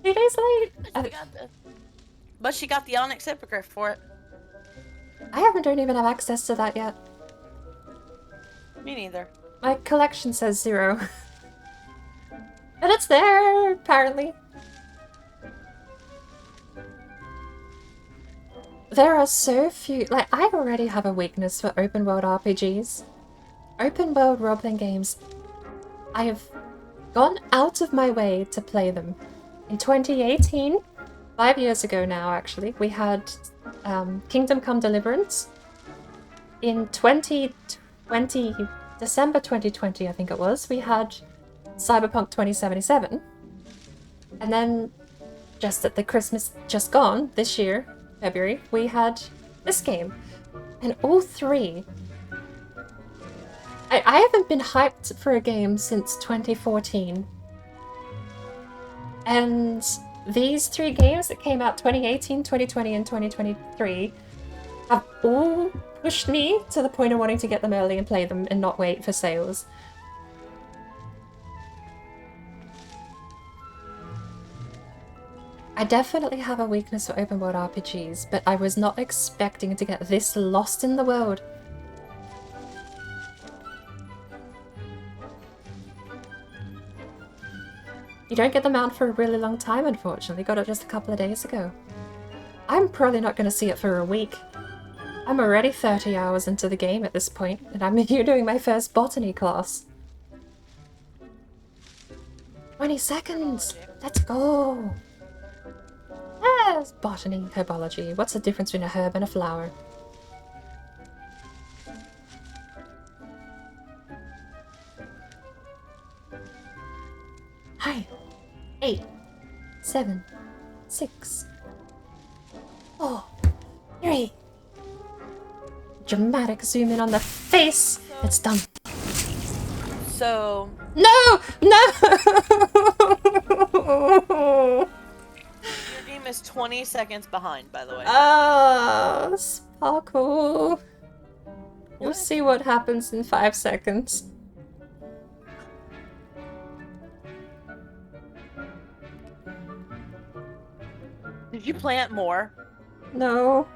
3 days late! But she got the Onyx Hippogriff for it. Don't even have access to that yet. Me neither. My collection says 0. But it's there, apparently. There are so few... Like, I already have a weakness for open world RPGs. Open world role-playing games. I have gone out of my way to play them. In 2018, 5 years ago now actually, we had Kingdom Come Deliverance. In 2020, December 2020 I think it was, we had Cyberpunk 2077. And then just at the Christmas just gone, this year, February, we had this game. And all three... I haven't been hyped for a game since 2014. And these 3 games that came out 2018, 2020, and 2023 have all pushed me to the point of wanting to get them early and play them and not wait for sales. I definitely have a weakness for open world RPGs, but I was not expecting to get this lost in the world. You don't get them out for a really long time, unfortunately. Got it just a couple of days ago. I'm probably not going to see it for a week. I'm already 30 hours into the game at this point, and I'm here doing my first botany class. 20 seconds! Let's go! Ah, botany, herbology. What's the difference between a herb and a flower? Hi. 8, 7, 6, 4, 3. Dramatic zoom in on the face. It's done. So... No! No! Your game is 20 seconds behind, by the way. Oh, Sparkle. You'll see what happens in 5 seconds. Did you plant more? No.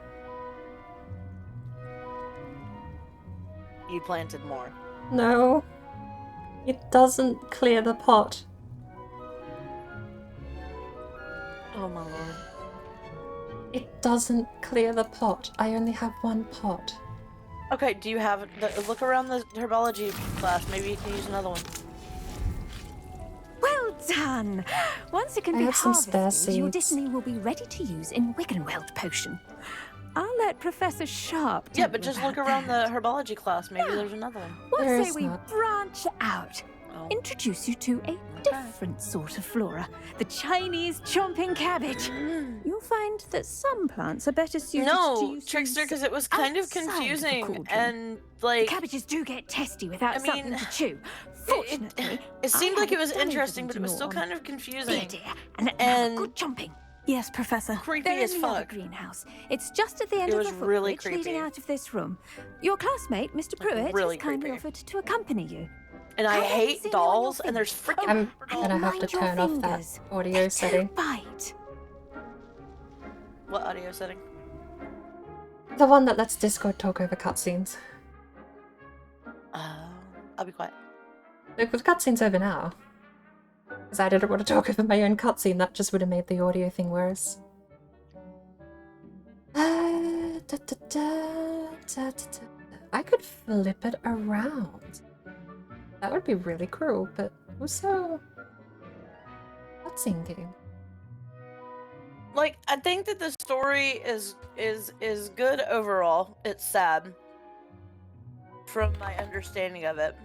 You planted more. No. It doesn't clear the pot. Oh my lord. It doesn't clear the pot. I only have 1 pot. Okay, do you have... Look around the herbology class. Maybe you can use another one. Well done! Once it can I be have some spare harvested, your seeds. destiny will be ready to use in Wiggenweld potion. I'll let Professor Sharp Yeah, tell but you just about look around that. the herbology class. Maybe there's another one. What There say is we not. branch out? Introduce you to a different sort of flora, the Chinese chomping cabbage. You'll find that some plants are better suited to No, use Trickster, because it was kind of outside the confusing cauldron. and like... The cabbages do get testy without I something mean, to chew. Fortunately, it seemed I like it have was a dummy for interesting, them but to it was gnaw still on. kind of confusing. Here, dear, and let them have a good chomping. Yes, Professor. Creepy They're as in the other fuck. greenhouse. It's just at the end It of was the really footbridge leading creepy. out of this room. Your classmate, Mr. Pruitt, really has kindly creepy. offered to accompany you. And I How have you hate seen you on your dolls, and there's freaking I'm dolls. gonna have to turn off that audio setting. Bite. What audio setting? The one that lets Discord talk over cutscenes. I'll be quiet. Look, the cutscene's over now. Because I didn't want to talk over my own cutscene, that just would have made the audio thing worse. I could flip it around. That would be really cruel, but also... cutscene game. Like, I think that the story is good overall. It's sad. From my understanding of it.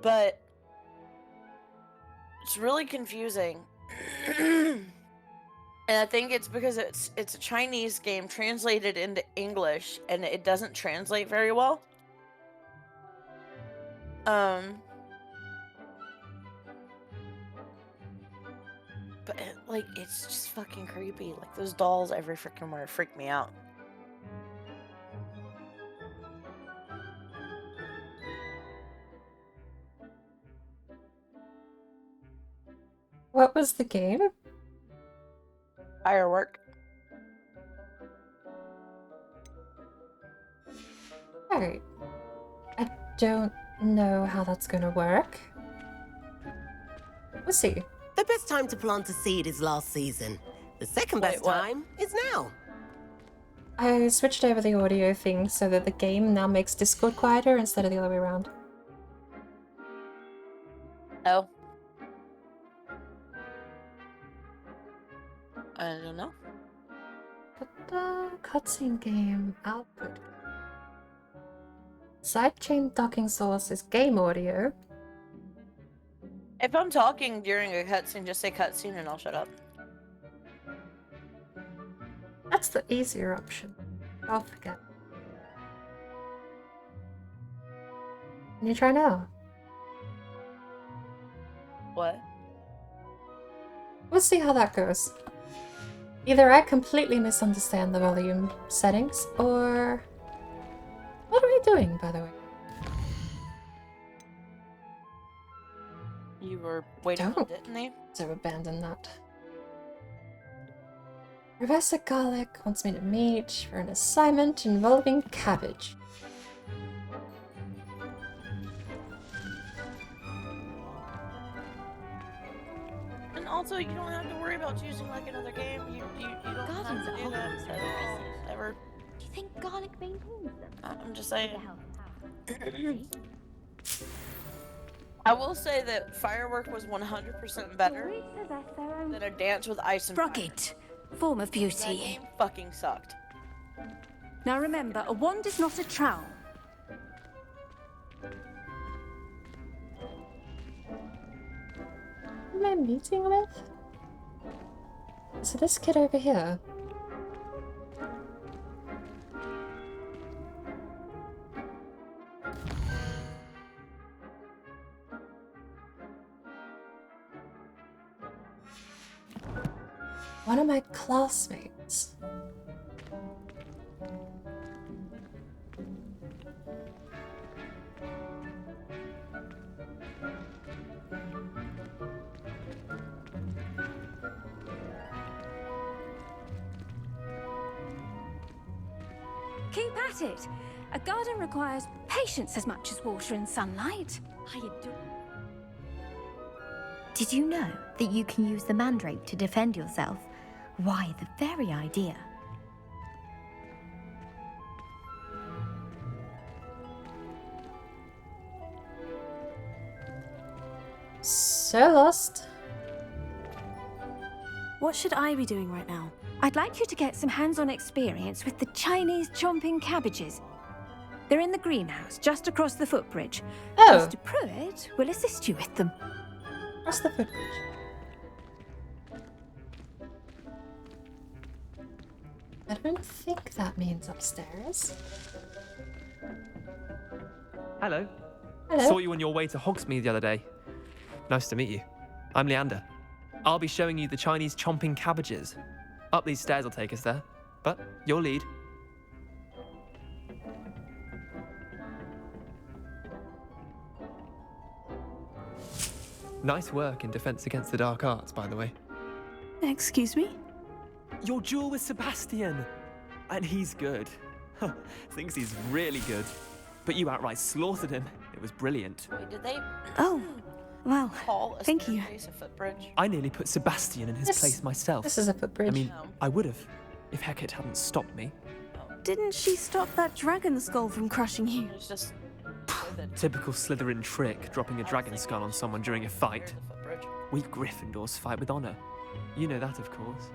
But It's really confusing. And I think it's because it's a Chinese game translated into English and it doesn't translate very well. But like it's just fucking creepy. Like those dolls every freaking where freak me out. What was the game? Firework. Alright. I don't know how that's gonna work. We'll see. The best time to plant a seed is last season. The second best time is now. I switched over the audio thing so that the game now makes Discord quieter instead of the other way around. Oh. I don't know. Cutscene game output. Sidechain docking source is game audio. If I'm talking during a cutscene, just say cutscene and I'll shut up. That's the easier option. I'll forget. Can you try now? What? We'll see how that goes. Either I completely misunderstand the volume settings, or... What are we doing, by the way? You were waiting on it, didn't you? To abandon that. Professor Garlic wants me to meet for an assignment involving cabbage. And also, you don't have to worry about choosing like another game. You don't have to do that at all, ever. Do you think garlic maintains them? I'm just saying. I will say that Firework was 100% better than a Dance with Ice and Rocket, form of beauty. That game fucking sucked. Now remember, a wand is not a trowel. Who am I meeting with? So this kid over here. One of my classmates. Keep at it. A garden requires patience as much as water and sunlight. Did you know that you can use the mandrake to defend yourself? Why, the very idea. So lost. What should I be doing right now? I'd like you to get some hands-on experience with the Chinese chomping cabbages. They're in the greenhouse, just across the footbridge. Oh. Mr. Pruitt will assist you with them. Across the footbridge. I don't think that means upstairs. Hello. Hello. Saw you on your way to Hogsmeade the other day. Nice to meet you. I'm Leander. I'll be showing you the Chinese chomping cabbages. Up these stairs will take us there, but your lead. Nice work in Defense Against the Dark Arts, by the way. Excuse me? Your duel with Sebastian! And he's good. Thinks he's really good. But you outright slaughtered him. It was brilliant. Wait, did they? Oh, well, call a thank you. staircase a footbridge? I nearly put Sebastian in his place myself. This is a footbridge. I mean, I would have, if Hecate hadn't stopped me. Didn't she stop that dragon skull from crushing you? It's just Typical Slytherin trick, dropping a dragon skull on someone during a fight. We Gryffindors fight with honor. You know that, of course.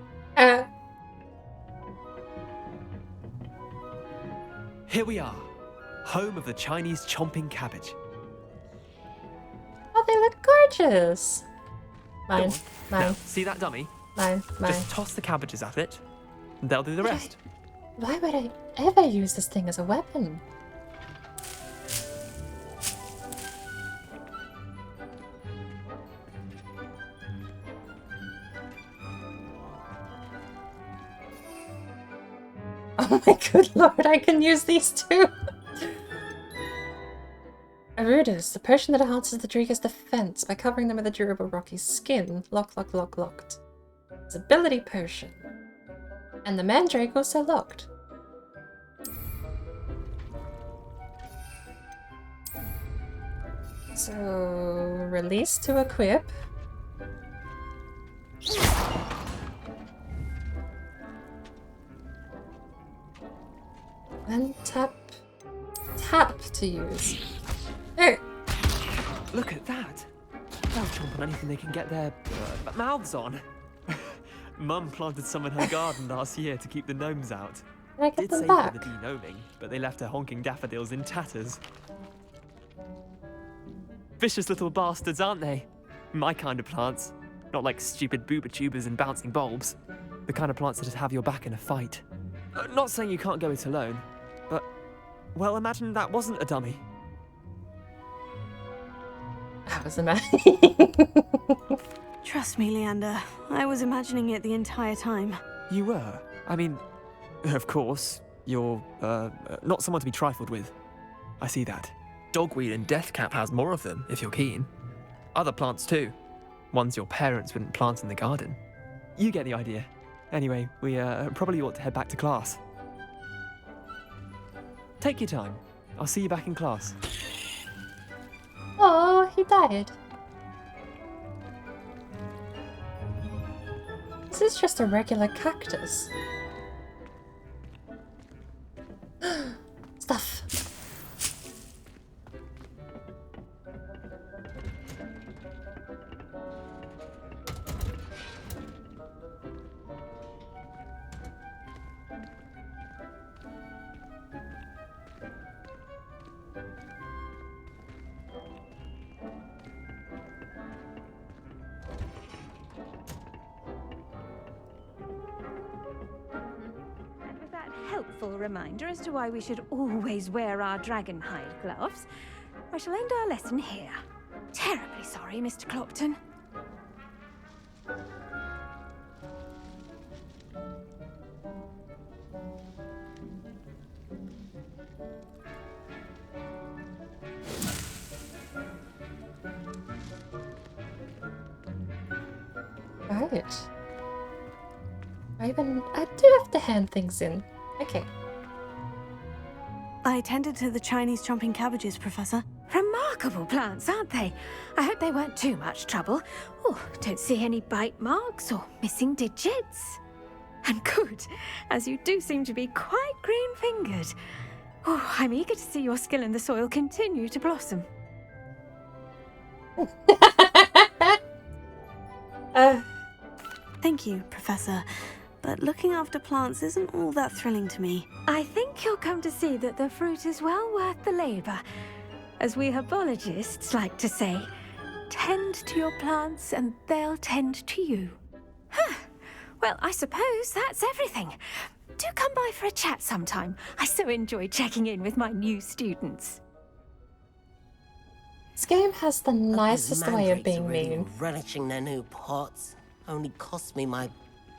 Here we are, home of the Chinese chomping cabbage. Oh, they look gorgeous. Mine. Go on. Mine. Now, see that dummy? Mine. Just toss the cabbages at it, and they'll do the rest. Why would I ever use this thing as a weapon? Oh my good lord, I can use these too! Arudus, the potion that enhances the Draco's defense by covering them with a durable rocky skin. Locked. It's ability potion. And the Mandrake also locked. So, release to equip. And tap to use. Oh! Look at that! They'll chomp on anything they can get their mouths on. Mum planted some in her garden last year to keep the gnomes out. Can I get Did them save back? for the de-gnoming, but they left her honking daffodils in tatters. Vicious little bastards, aren't they? My kind of plants. Not like stupid booba tubers and bouncing bulbs. The kind of plants that'd have your back in a fight. Not saying you can't go it alone, but, well, imagine that wasn't a dummy. I was imagining. Trust me, Leander. I was imagining it the entire time. You were? I mean, of course, you're, not someone to be trifled with. I see that. Dogweed and deathcap has more of them, if you're keen. Other plants too. Ones your parents wouldn't plant in the garden. You get the idea. Anyway, we probably ought to head back to class. Take your time. I'll see you back in class. Oh, he died. This is just a regular cactus. Stuff. And with that helpful reminder as to why we should always wear our dragon hide gloves, I shall end our lesson here. Terribly sorry, Mr. Clopton. Right. I do have to hand things in. Okay. I tended to the Chinese chomping cabbages, Professor. Remarkable plants, aren't they? I hope they weren't too much trouble. Oh, don't see any bite marks or missing digits. And good, as you do seem to be quite green-fingered. Oh, I'm eager to see your skill in the soil continue to blossom. Thank you, Professor. But looking after plants isn't all that thrilling to me. I think you'll come to see that the fruit is well worth the labour. As we herbologists like to say, tend to your plants and they'll tend to you. Huh. Well, I suppose that's everything. Do come by for a chat sometime. I so enjoy checking in with my new students. This game has the nicest way of Mandrakes are being really mean. relishing their new pots. Only cost me my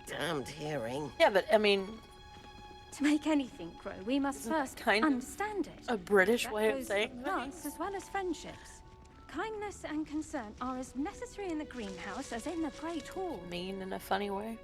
damned hearing. Yeah, but I mean, To make anything grow, we must first understand it. a British That way of goes saying for plants as well as friendships. Kindness and concern are as necessary in the greenhouse as in the Great Hall. mean in a funny way.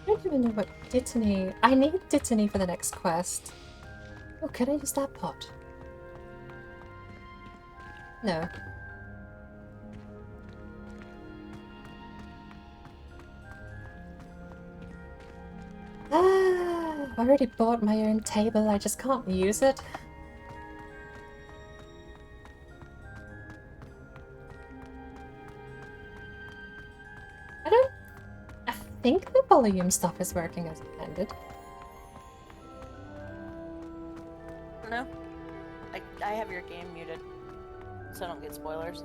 I don't even know what Dittany. I need Dittany for the next quest. Oh, can I use that pot? No. Ah, I already bought my own table, I just can't use it. I think the volume stuff is working as intended. No. I have your game muted, so I don't get spoilers.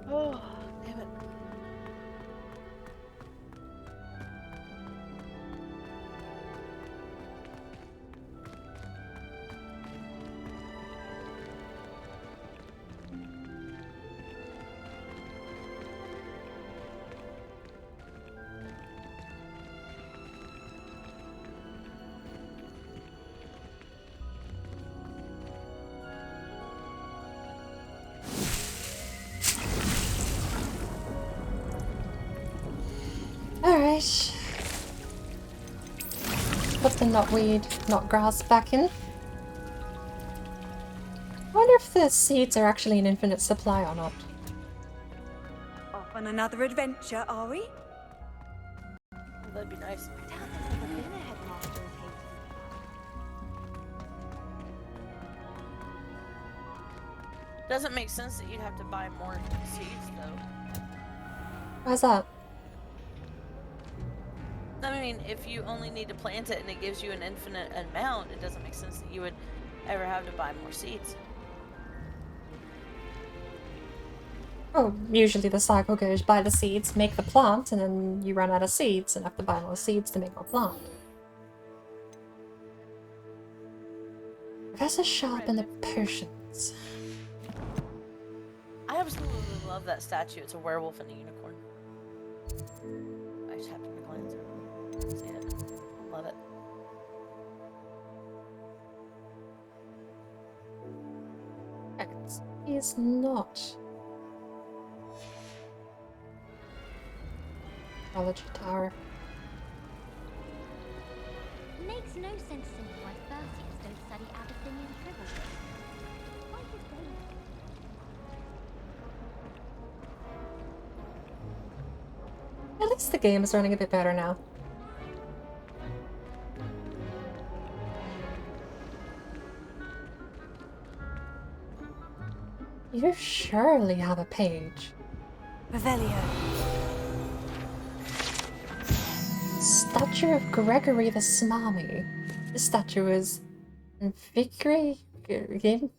Oh, damn it. Alright. Put the not grass back in. I wonder if the seeds are actually an infinite supply or not. Off on another adventure, are we? That'd be nice. Doesn't make sense that you'd have to buy more seeds, though. Why's that? I mean, if you only need to plant it and it gives you an infinite amount, it doesn't make sense that you would ever have to buy more seeds. Oh, usually the cycle goes buy the seeds, make the plant, and then you run out of seeds and have to buy more seeds to make more plant. Professor Sharp and the potions. I absolutely love that statue. It's a werewolf and a unicorn. I just happened to glance at it. See it. Love it. He is not. College Tower. Makes no sense to me why first years don't study Abyssinian trivia. Why did they? At least the game is running a bit better now. You surely have a page. Revelio. Statue of Gregory the Smarmy. This statue is invigorating.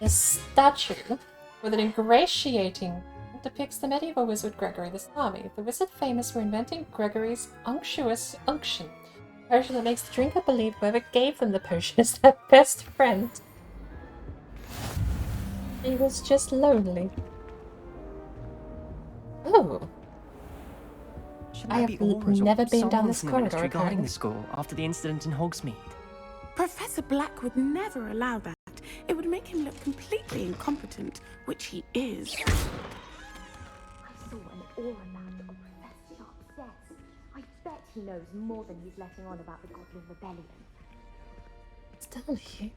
A statue with an ingratiating depicts the medieval wizard Gregory the Smarmy, the wizard famous for inventing Gregory's unctuous unction, a potion that makes the drinker believe whoever gave them the potion is their best friend. He was just lonely. Oh. I have never been down this corridor regarding the school after the incident in Hogsmeade. Professor Black would never allow that. It would make him look completely incompetent, which he is. I saw an aura land on Professor Sharp's desk. I bet he knows more than he's letting on about the Goblin Rebellion. It's down here.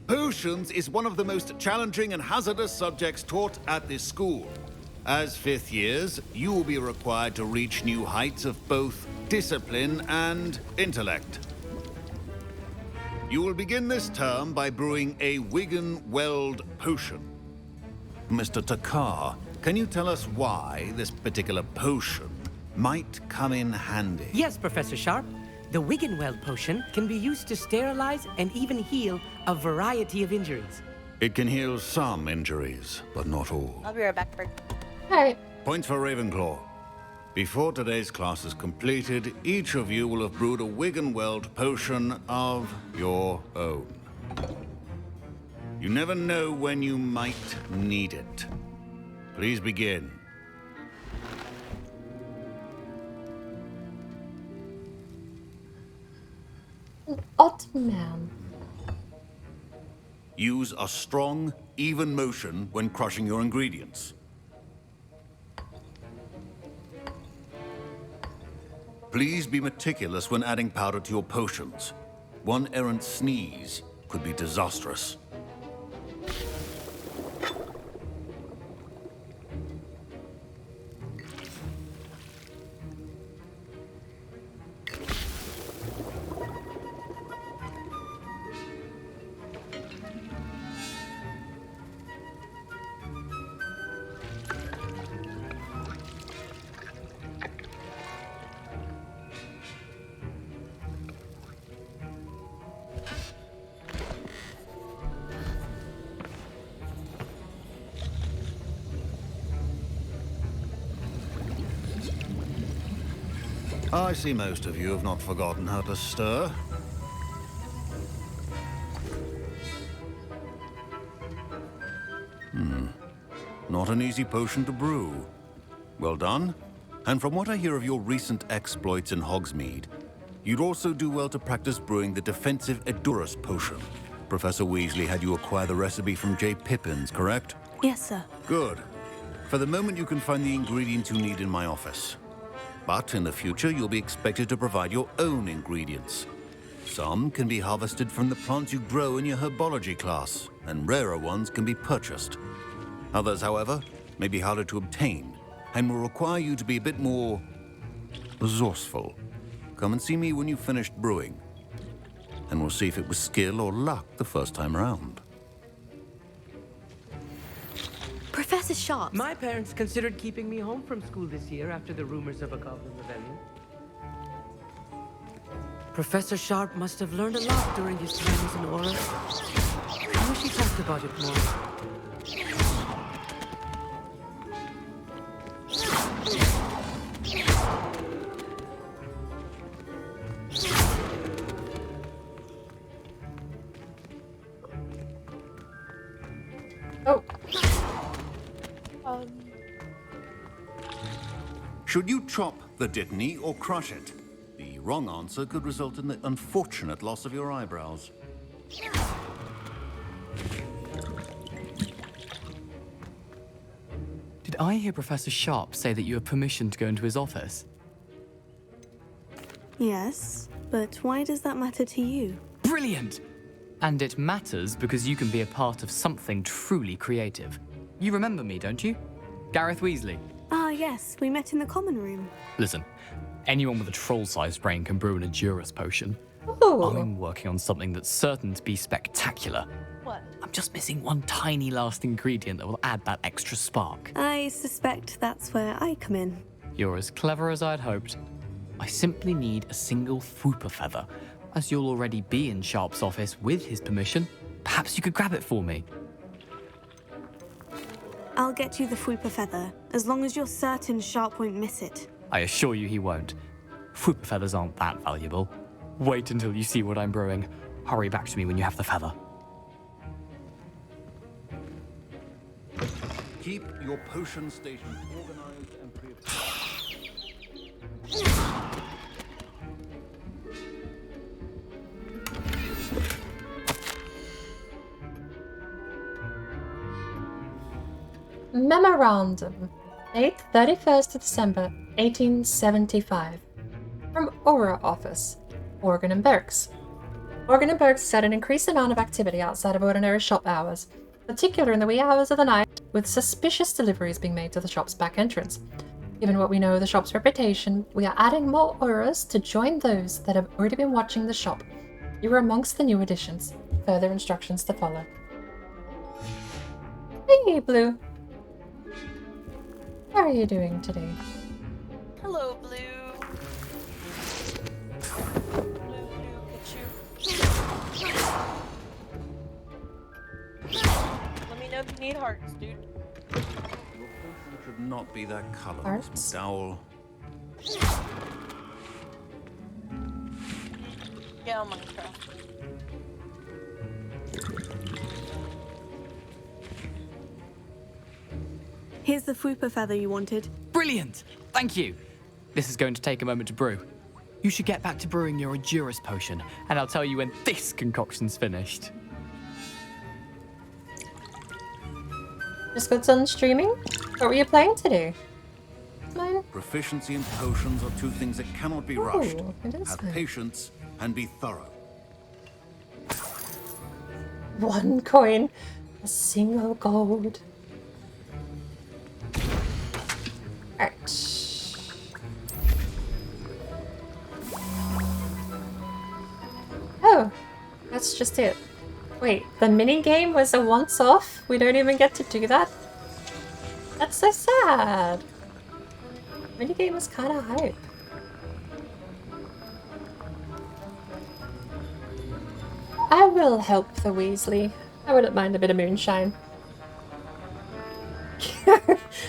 Potions is one of the most challenging and hazardous subjects taught at this school. As fifth years, you will be required to reach new heights of both discipline and intellect. You will begin this term by brewing a Wigan-Weld potion. Mr. Takar, can you tell us why this particular potion might come in handy. Yes, Professor Sharp. The Wiggenweld potion can be used to sterilize and even heal a variety of injuries. It can heal some injuries, but not all. I'll be right back, Bird. Alright. Points for Ravenclaw. Before today's class is completed, each of you will have brewed a Wiggenweld potion of your own. You never know when you might need it. Please begin. An odd man. Use a strong, even motion when crushing your ingredients. Please be meticulous when adding powder to your potions. One errant sneeze could be disastrous. I see most of you have not forgotten how to stir. Not an easy potion to brew. Well done. And from what I hear of your recent exploits in Hogsmeade, you'd also do well to practice brewing the defensive Edurus potion. Professor Weasley had you acquire the recipe from J. Pippin's, correct? Yes, sir. Good. For the moment, you can find the ingredients you need in my office. But in the future, you'll be expected to provide your own ingredients. Some can be harvested from the plants you grow in your herbology class, and rarer ones can be purchased. Others, however, may be harder to obtain, and will require you to be a bit more resourceful. Come and see me when you've finished brewing, and we'll see if it was skill or luck the first time around. Professor Sharp. My parents considered keeping me home from school this year after the rumors of a Goblin rebellion. Professor Sharp must have learned a lot during his time as an Auror. I wish he talked about it more. Oh. Should you chop the Dittany or crush it? The wrong answer could result in the unfortunate loss of your eyebrows. Did I hear Professor Sharp say that you have permission to go into his office? Yes, but why does that matter to you? Brilliant! And it matters because you can be a part of something truly creative. You remember me, don't you? Gareth Weasley. Ah, yes, we met in the common room. Listen, anyone with a troll-sized brain can brew an Edurus potion. Ooh. I'm working on something that's certain to be spectacular. What? I'm just missing one tiny last ingredient that will add that extra spark. I suspect that's where I come in. You're as clever as I'd hoped. I simply need a single Fwooper feather. As you'll already be in Sharp's office with his permission, perhaps you could grab it for me. I'll get you the Fwooper feather, as long as you're certain Sharp won't miss it. I assure you he won't. Fwooper feathers aren't that valuable. Wait until you see what I'm brewing. Hurry back to me when you have the feather. Keep your potion station organized and prepared. Memorandum. Date 31st of December, 1875. From Auror Office, Organ and Berks. Organ and Berks has had an increased amount of activity outside of ordinary shop hours, particularly in the wee hours of the night, with suspicious deliveries being made to the shop's back entrance. Given what we know of the shop's reputation, we are adding more Aurors to join those that have already been watching the shop. You are amongst the new additions. Further instructions to follow. Hey, Blue. How are you doing today? Hello, Blue. Let me know if you need hearts, dude. Your potion should not be that color, Hearts? Miss McDowell. Yeah, Minecraft. Here's the Fwooper feather you wanted. Brilliant! Thank you! This is going to take a moment to brew. You should get back to brewing your Endurus potion, and I'll tell you when this concoction's finished. Just got done streaming? What were you playing today? Mine? Proficiency and potions are two things that cannot be rushed. It is Have nice. patience and be thorough. 1 coin. A single gold. Alright. Oh, that's just it. Wait, the mini game was a once-off? We don't even get to do that? That's so sad. Mini game was kind of hype. I will help the Weasley. I wouldn't mind a bit of moonshine.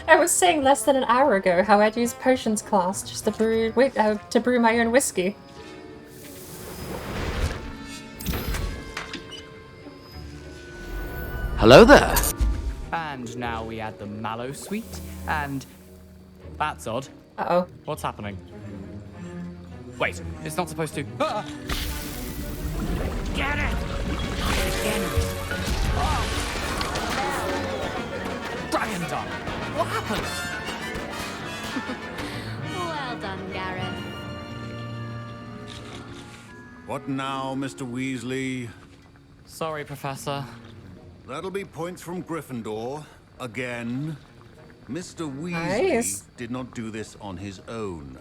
I was saying less than an hour ago how I'd use potions class just to brew my own whiskey. Hello there! And now we add the mallow sweet, and... That's odd. Uh-oh. What's happening? Wait, it's not supposed to... Ah! Get it! Gryffindor! What happened? Well done, Gareth. What now, Mr. Weasley? Sorry, Professor. That'll be points from Gryffindor. Again. Mr. Weasley did not do this on his own.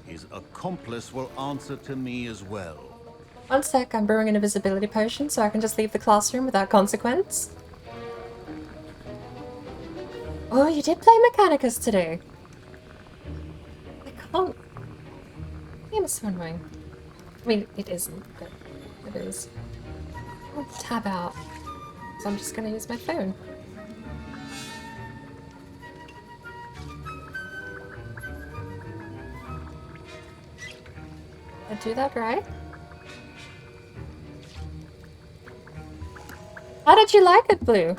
His accomplice will answer to me as well. One sec, I'm brewing an invisibility potion so I can just leave the classroom without consequence. Oh, you did play Mechanicus today. I can't... The game is so annoying. I mean, it isn't, but it is. I'll tab out. So I'm just gonna use my phone. I do that right? How did you like it, Blue?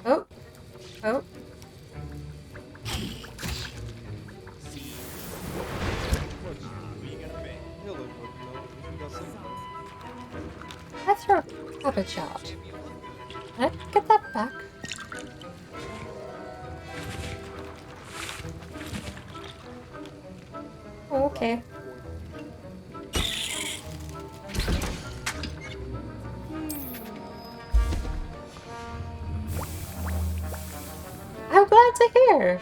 Oh. Oh. I throw a cabbage out. Can I get that back? Oh, okay. I'm glad to hear.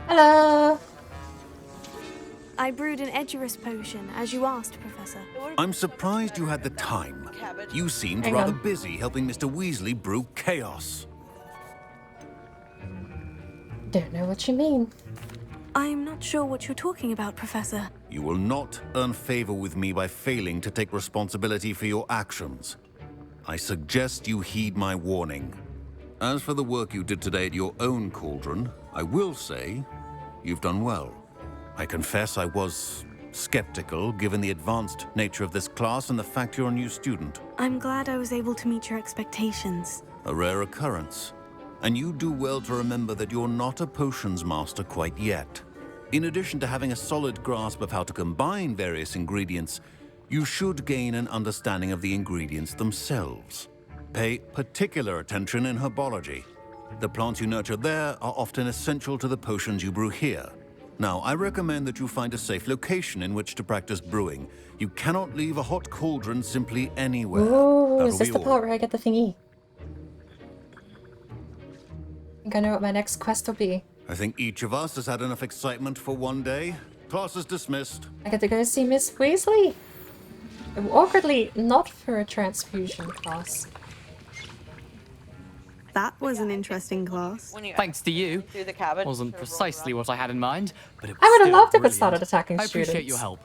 Hello. I brewed an Edurus potion, as you asked, Professor. I'm surprised you had the time. You seemed rather busy helping Mr. Weasley brew chaos. Don't know what you mean. I'm not sure what you're talking about, Professor. You will not earn favor with me by failing to take responsibility for your actions. I suggest you heed my warning. As for the work you did today at your own cauldron, I will say you've done well. I confess I was skeptical given the advanced nature of this class and the fact you're a new student. I'm glad I was able to meet your expectations. A rare occurrence. And you do well to remember that you're not a potions master quite yet. In addition to having a solid grasp of how to combine various ingredients, you should gain an understanding of the ingredients themselves. Pay particular attention in herbology. The plants you nurture there are often essential to the potions you brew here. Now, I recommend that you find a safe location in which to practice brewing. You cannot leave a hot cauldron simply anywhere. Ooh, That'll is this be the all. part where I get the thingy? I think I know what my next quest will be. I think each of us has had enough excitement for one day. Class is dismissed. I get to go see Miss Weasley. Awkwardly, not for a transfusion class. That was an interesting class. When you Thanks to you. through the cabin, Wasn't precisely what I had in mind, but it was I would have still loved if it brilliant. started attacking I appreciate students. your help.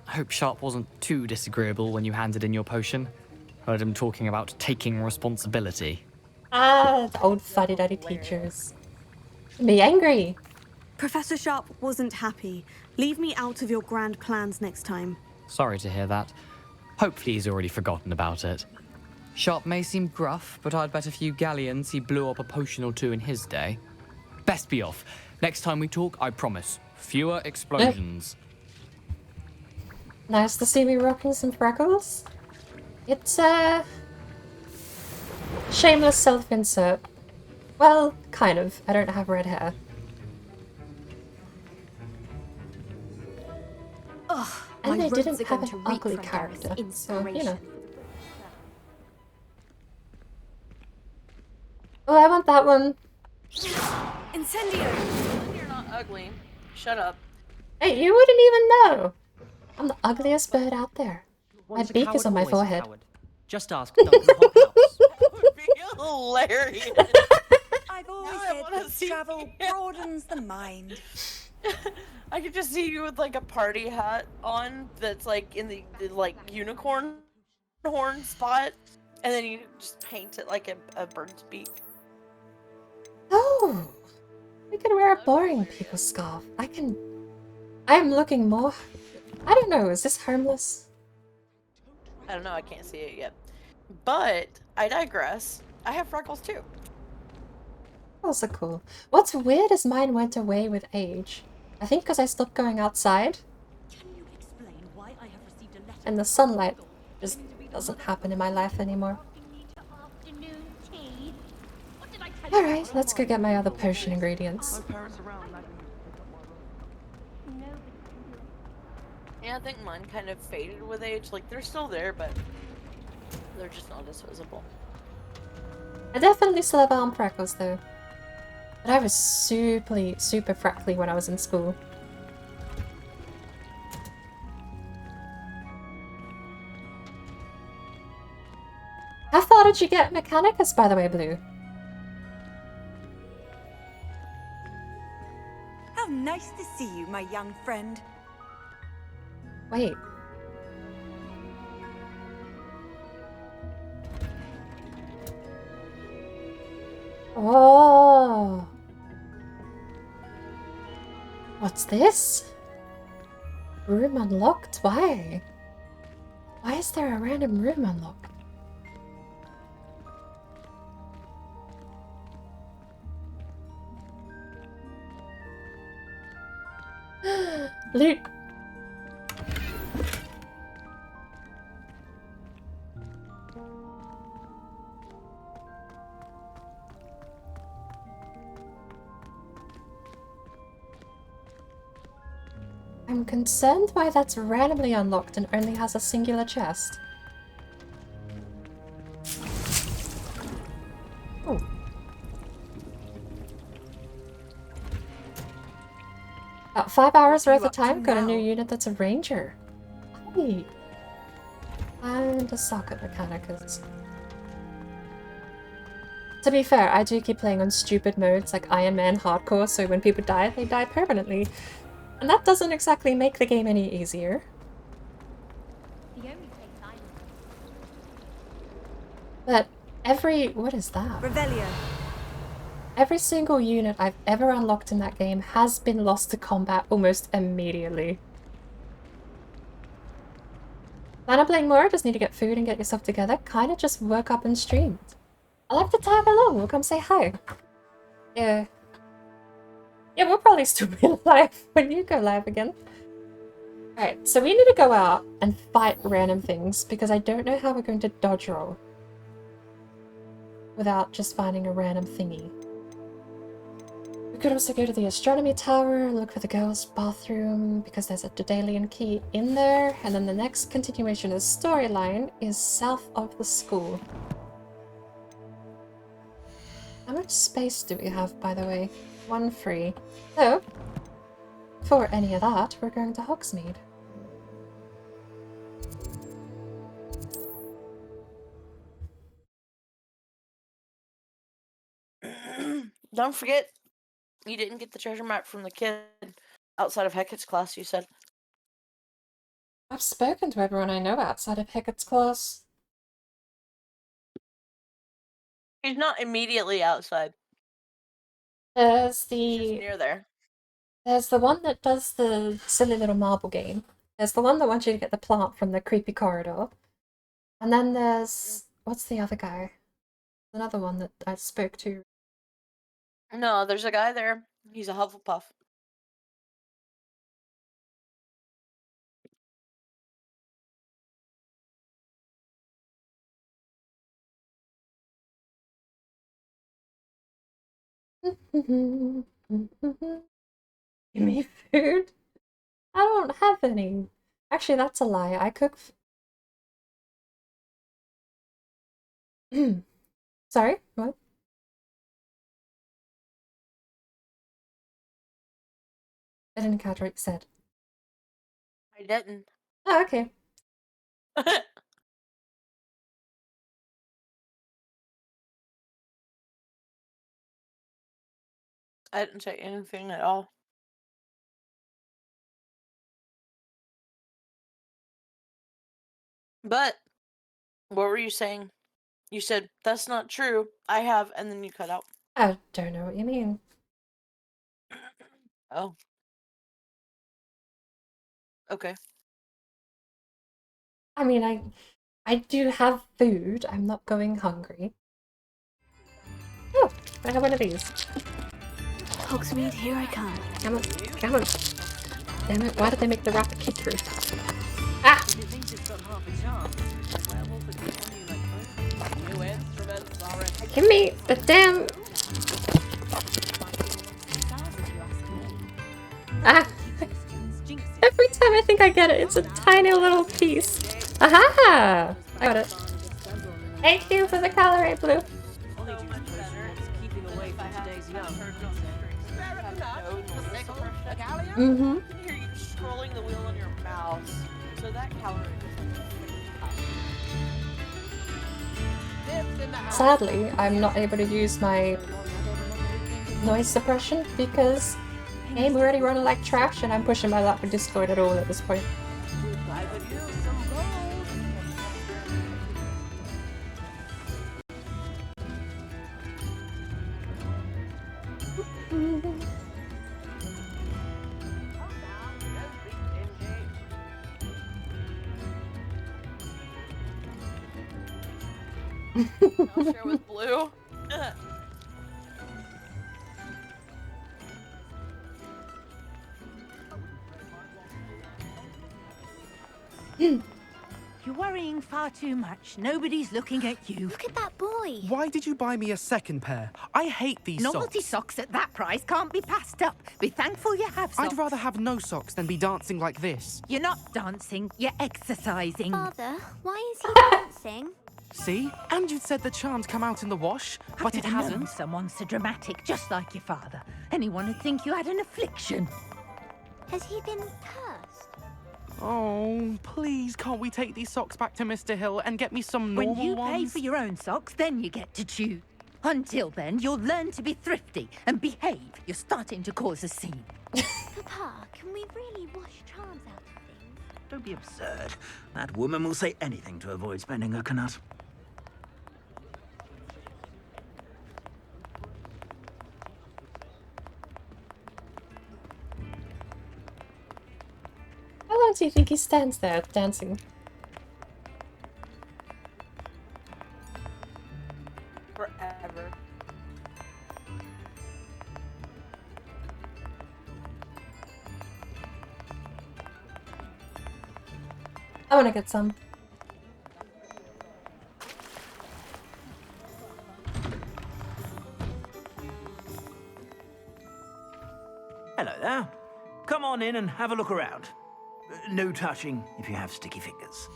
I hope Sharp wasn't too disagreeable when you handed in your potion. Heard him talking about taking responsibility. Ah, the old fuddy-duddy teachers. Me angry. Professor Sharp wasn't happy. Leave me out of your grand plans next time. Sorry to hear that. Hopefully he's already forgotten about it. Sharp may seem gruff, but I'd bet a few galleons he blew up a potion or two in his day. Best be off. Next time we talk, I promise. Fewer explosions. Nice to see me rocking some freckles. It's shameless self-insert. Well, kind of. I don't have red hair. Ugh, And my they roots didn't are have going an to reek ugly from Gary's character, so, you know. inspiration. Oh, I want that one. Incendio! You're not ugly. Shut up. Hey, you wouldn't even know. I'm the ugliest bird out there. My Once a beak is coward, on my always a forehead. coward. Just ask Duncan Hothouse. Hilarious. I've always Now I said wanna that see travel broadens the mind. I could just see you with like a party hat on that's like in the like unicorn horn spot, and then you just paint it like a bird's beak. Oh, we could wear a boring people scarf. I'm looking more. I don't know. Is this harmless? I don't know. I can't see it yet, but I digress. I have freckles too. Also cool. What's weird is mine went away with age. I think because I stopped going outside. And the sunlight just doesn't happen in my life anymore. Alright, let's go get my other potion ingredients. Yeah, I think mine kind of faded with age. Like, they're still there, but they're just not as visible. I definitely still have arm freckles though. But I was super freckly when I was in school. How far did you get Mechanicus, by the way, Blue? How nice to see you, my young friend. Wait. Oh. What's this? Room unlocked? Why? Why is there a random room unlocked? Loot. I'm concerned why that's randomly unlocked and only has a singular chest. Oh. About 5 hours worth of time, got a new unit that's a ranger. Hey. And a socket mechanicus. To be fair, I do keep playing on stupid modes like Iron Man Hardcore, so when people die, they die permanently. And that doesn't exactly make the game any easier. But what is that? Revelio. Every single unit I've ever unlocked in that game has been lost to combat almost immediately. Plan on playing more, just need to get food and get yourself together. Kinda just work up and stream. I'll have to tag along, we'll come say hi. Yeah. Yeah, we'll probably still be live when you go live again. Alright, so we need to go out and fight random things because I don't know how we're going to dodge roll without just finding a random thingy. We could also go to the astronomy tower and look for the girls' bathroom because there's a Daedalian key in there, and then the next continuation of the storyline is south of the school. How much space do we have, by the way? 1 free. So, for any of that, we're going to Hogsmeade. Don't forget, you didn't get the treasure map from the kid outside of Hecat's class, you said. I've spoken to everyone I know outside of Hecat's class. He's not immediately outside. There's He's just near there. There's the one that does the silly little marble game. There's the one that wants you to get the plant from the creepy corridor. And then there's... what's the other guy? Another one that I spoke to. No, there's a guy there. He's a Hufflepuff. Give me food? I don't have any. Actually, that's a lie. I cook... Sorry? What? I didn't catch what you said. I didn't. Oh, okay. I didn't say anything at all. But, what were you saying? You said, that's not true. I have, and then you cut out. I don't know what you mean. Oh. Okay. I mean, I do have food. I'm not going hungry. Oh, I have one of these. Hogsmeade, here I come. Come on, come on. Damn it, why did they make the rapid kid through? Ah! Give me the damn... Ah! Every time I think I get it, it's a tiny little piece. Aha! I got it. Thank you for the color blue. Mm-hmm. I can hear you scrolling the wheel on your mouse. So that calorie Sadly, I'm not able to use my noise suppression because I'm already running like trash and I'm pushing my luck for Discord at all at this point. I'll share with Blue. You're worrying far too much. Nobody's looking at you. Look at that boy. Why did you buy me a second pair? I hate these Novelty socks. socks at that price can't be passed up. Be thankful you have socks. I'd rather have no socks than be dancing like this. You're not dancing, you're exercising. Father, why is he dancing? See? And you said the charms come out in the wash, but it hasn't. Someone so dramatic, just like your father. Anyone would think you had an affliction. Has he been cursed? Oh, please, can't we take these socks back to Mr. Hill and get me some normal When you ones? pay for your own socks, then you get to choose. Until then, you'll learn to be thrifty and behave. You're starting to cause a scene. Papa, can we really wash charms out of things? Don't be absurd. That woman will say anything to avoid spending her knut. How long do you think he stands there dancing? Forever. I want to get some. Hello there. Come on in and have a look around. No touching if you have sticky fingers.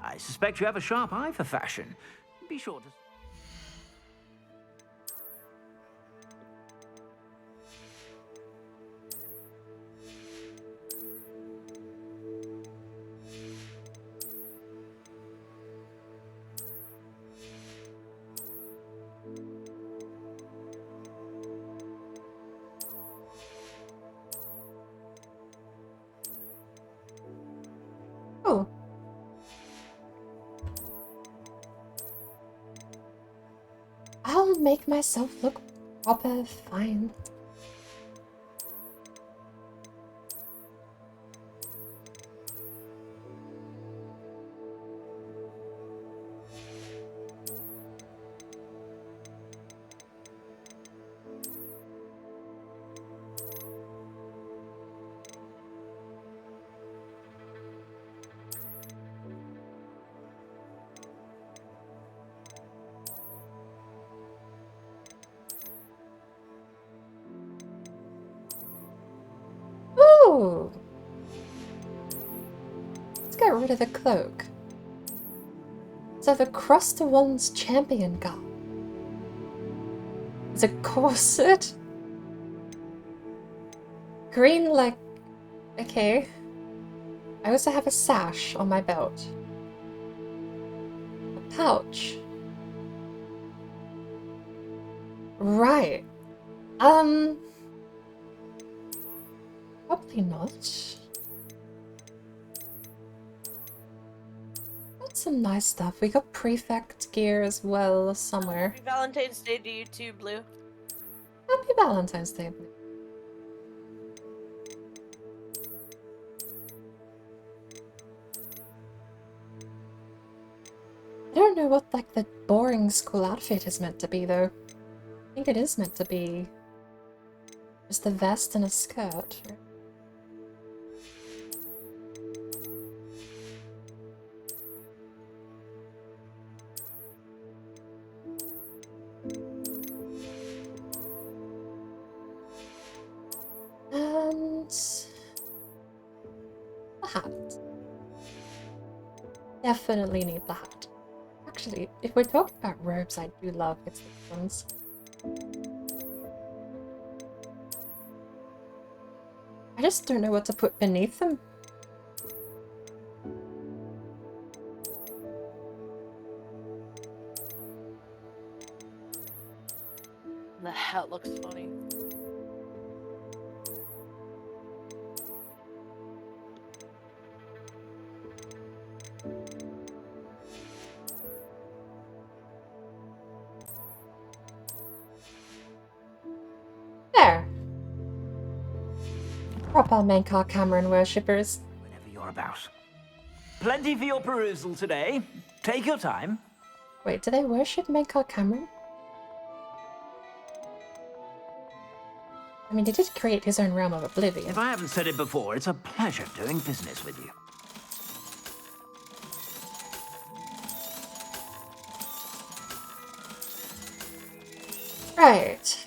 I suspect you have a sharp eye for fashion. Be sure to... make myself look proper fine. Ooh! Let's get rid of the cloak. So the Cross the Wands champion got. It's a corset. Green like... Okay. I also have a sash on my belt. A pouch. Right. Probably not. Got some nice stuff. We got prefect gear as well somewhere. Happy Valentine's Day to you too, Blue. Happy Valentine's Day, Blue. I don't know what like the boring school outfit is meant to be though. I think it is meant to be just a vest and a skirt. And the hat. Definitely need the hat. Actually, if we're talking about robes, I do love its ones. I just don't know what to put beneath them. The hat looks funny. There. Proper Mankar Cameron worshippers. Whenever you're about. Plenty for your perusal today. Take your time. Wait, do they worship Mankar Cameron? I mean, he did create his own realm of oblivion. If I haven't said it before, it's a pleasure doing business with you. Right.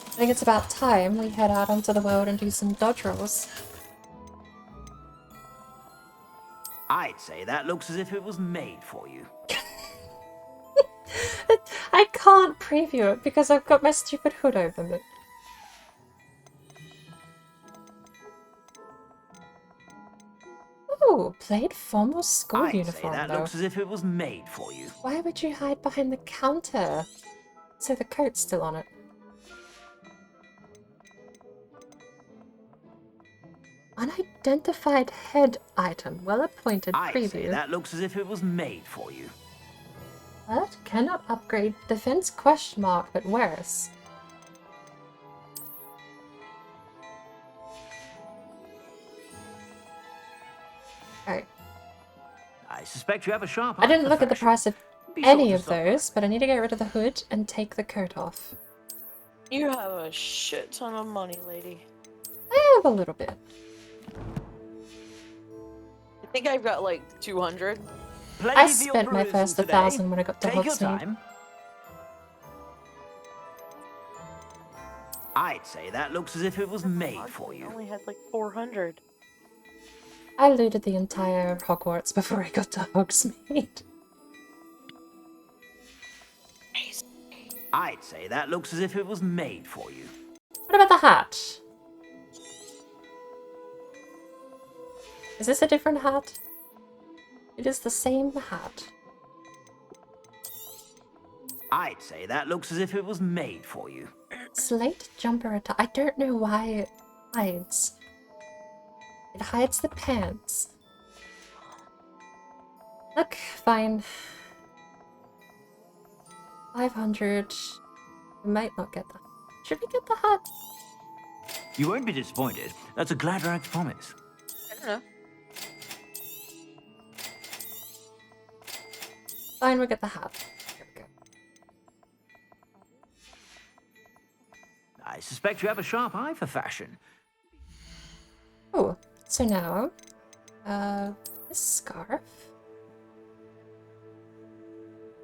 I think it's about time we head out onto the world and do some dodge rolls. I'd say that looks as if it was made for you. I can't preview it because I've got my stupid hood open. Ooh, plaid formal school uniform, I'd say that though. looks as if it was made for you. Why would you hide behind the counter? So the coat's still on it. Unidentified head item. Well-appointed preview. I'd say that looks as if it was made for you. What? Cannot upgrade defense question mark, but worse. Alright. I suspect you have a sharp eye I didn't for look at the fashion. price of Be sure any to of stop those, but I need to get rid of the hood and take the coat off. You have a shit ton of money, lady. I have a little bit. I think I've got like 200. I spent my first 1,000 when I got to Take your Hogsmeade. time. I'd say that looks as if it was made for I you. only had like 400. I looted the entire Hogwarts before I got to Hogsmeade. I'd say that looks as if it was made for you. What about the hat? Is this a different hat? It is the same hat. I'd say that looks as if it was made for you. Slate jumper attire. I don't know why it hides. It hides the pants. Look, fine. 500. We might not get that. Should we get the hat? You won't be disappointed. That's a Gladrag's promise. I don't know. Fine, we'll get the hat. Here we go. I suspect you have a sharp eye for fashion. Oh, so now, this scarf.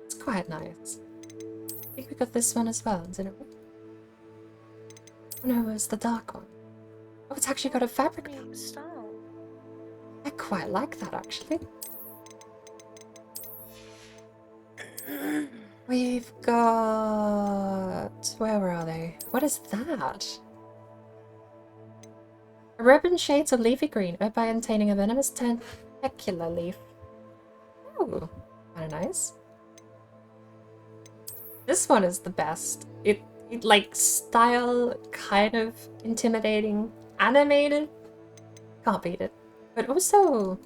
It's quite nice. I think we got this one as well, didn't we? Oh no, it was the dark one. Oh, it's actually got a fabric piece. I quite like that, actually. We've got... Where are they? What is that? A ribbon shades of leafy green, earned by obtaining a venomous tentacular leaf. Oh, kind of nice. This one is the best. It like style, kind of intimidating, animated. Can't beat it. But also,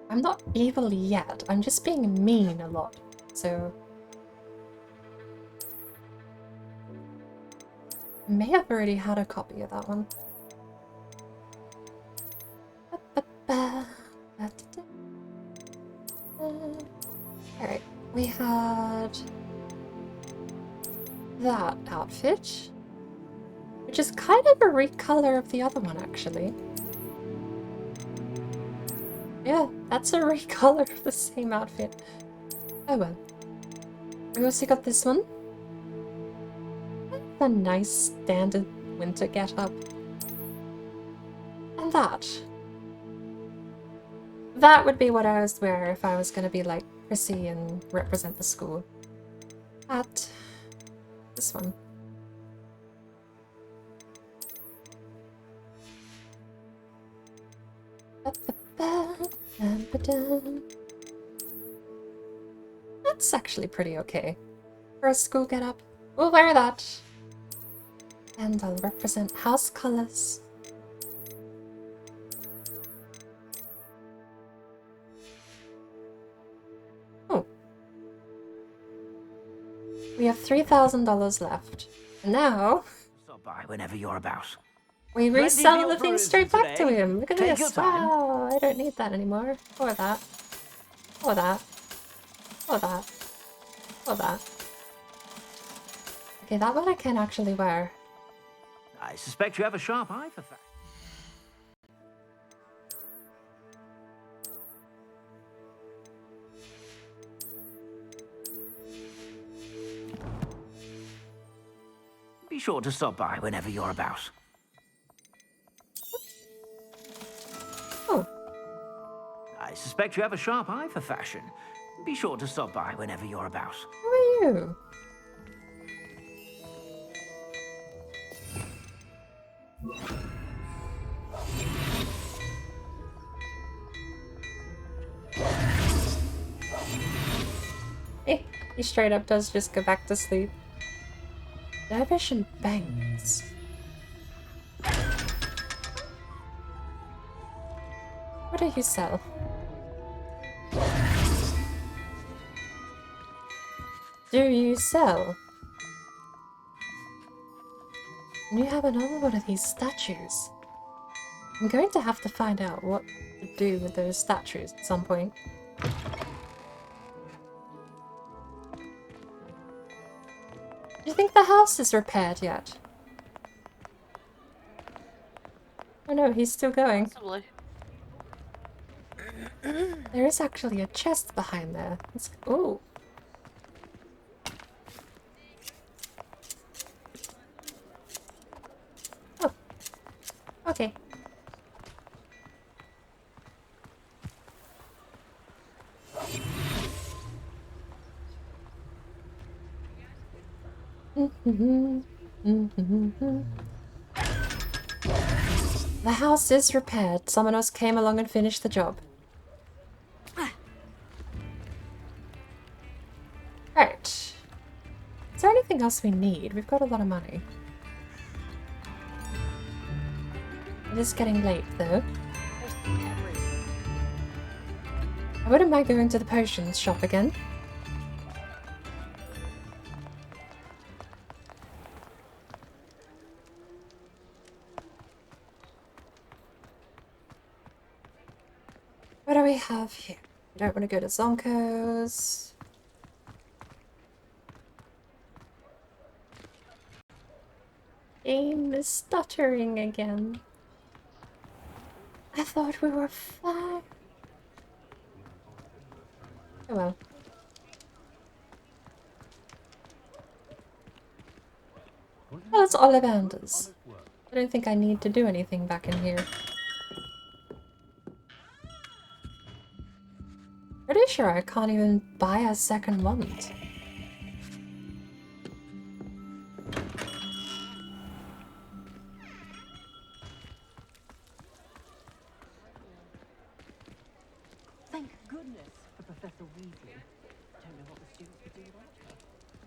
I'm not evil yet. I'm just being mean a lot. So I may have already had a copy of that one. Alright, we had that outfit, which is kind of a recolor of the other one, actually. Yeah, that's a recolor of the same outfit. Oh well. We also got this one. A nice standard winter get-up. And that. That would be what I would wear if I was going to be like prissy and represent the school. At this one. That's actually pretty okay. For a school get-up. We'll wear that. And I'll represent house colors. Oh. We have $3,000 left. And now... Stop by whenever you're about. We Plenty resell of the your thing brews straight back to today. him. Look at Take this. your time. Wow, I don't need that anymore. Or that. Or that. Or that. Or that. Okay, that one I can actually wear. I suspect you have a sharp eye for fashion. Be sure to stop by whenever you're about. Oh. I suspect you have a sharp eye for fashion. Be sure to stop by whenever you're about. Who are you? He straight up does just go back to sleep. Dervish bangs. What do you sell? Do you sell? And you have another one of these statues. I'm going to have to find out what to do with those statues at some point. Do you think the house is repaired yet? Oh no, he's still going. Possibly. There is actually a chest behind there. Ooh. Oh. Okay. The house is repaired. Someone else came along and finished the job. Right. Is there anything else we need? We've got a lot of money. It is getting late though. I wouldn't mind going to the potions shop again. What do we have here? We don't want to go to Zonko's. Game is stuttering again. I thought we were fine. Oh well. Well, it's Ollivanders. I don't think I need to do anything back in here. Pretty sure I can't even buy a second wand. Thank goodness for Professor Weasley. Don't know what the students would do without her.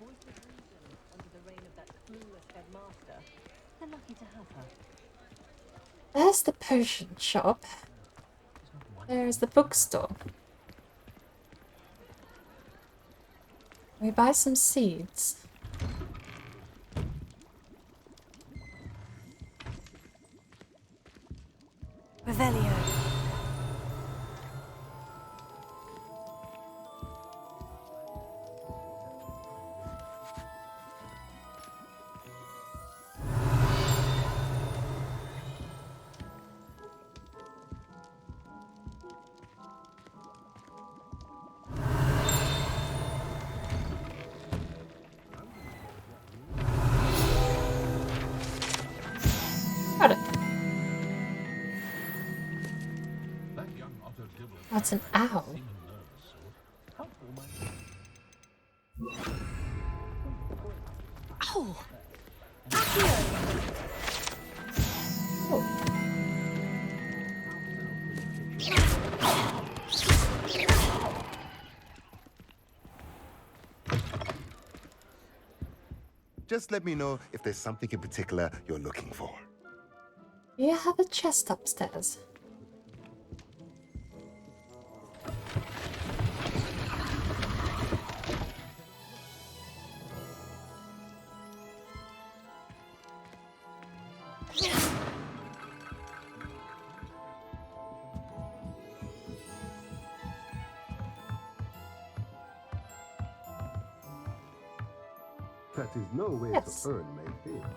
Voice of reason under the reign of that clueless headmaster. They're lucky to have her. There's the potion shop. There's the bookstore. We buy some seeds. Revelio. Got it. That's an owl. Oh! Just let me know if there's something in particular you're looking for. You have a chest upstairs. That is no way Yes. to earn my favor.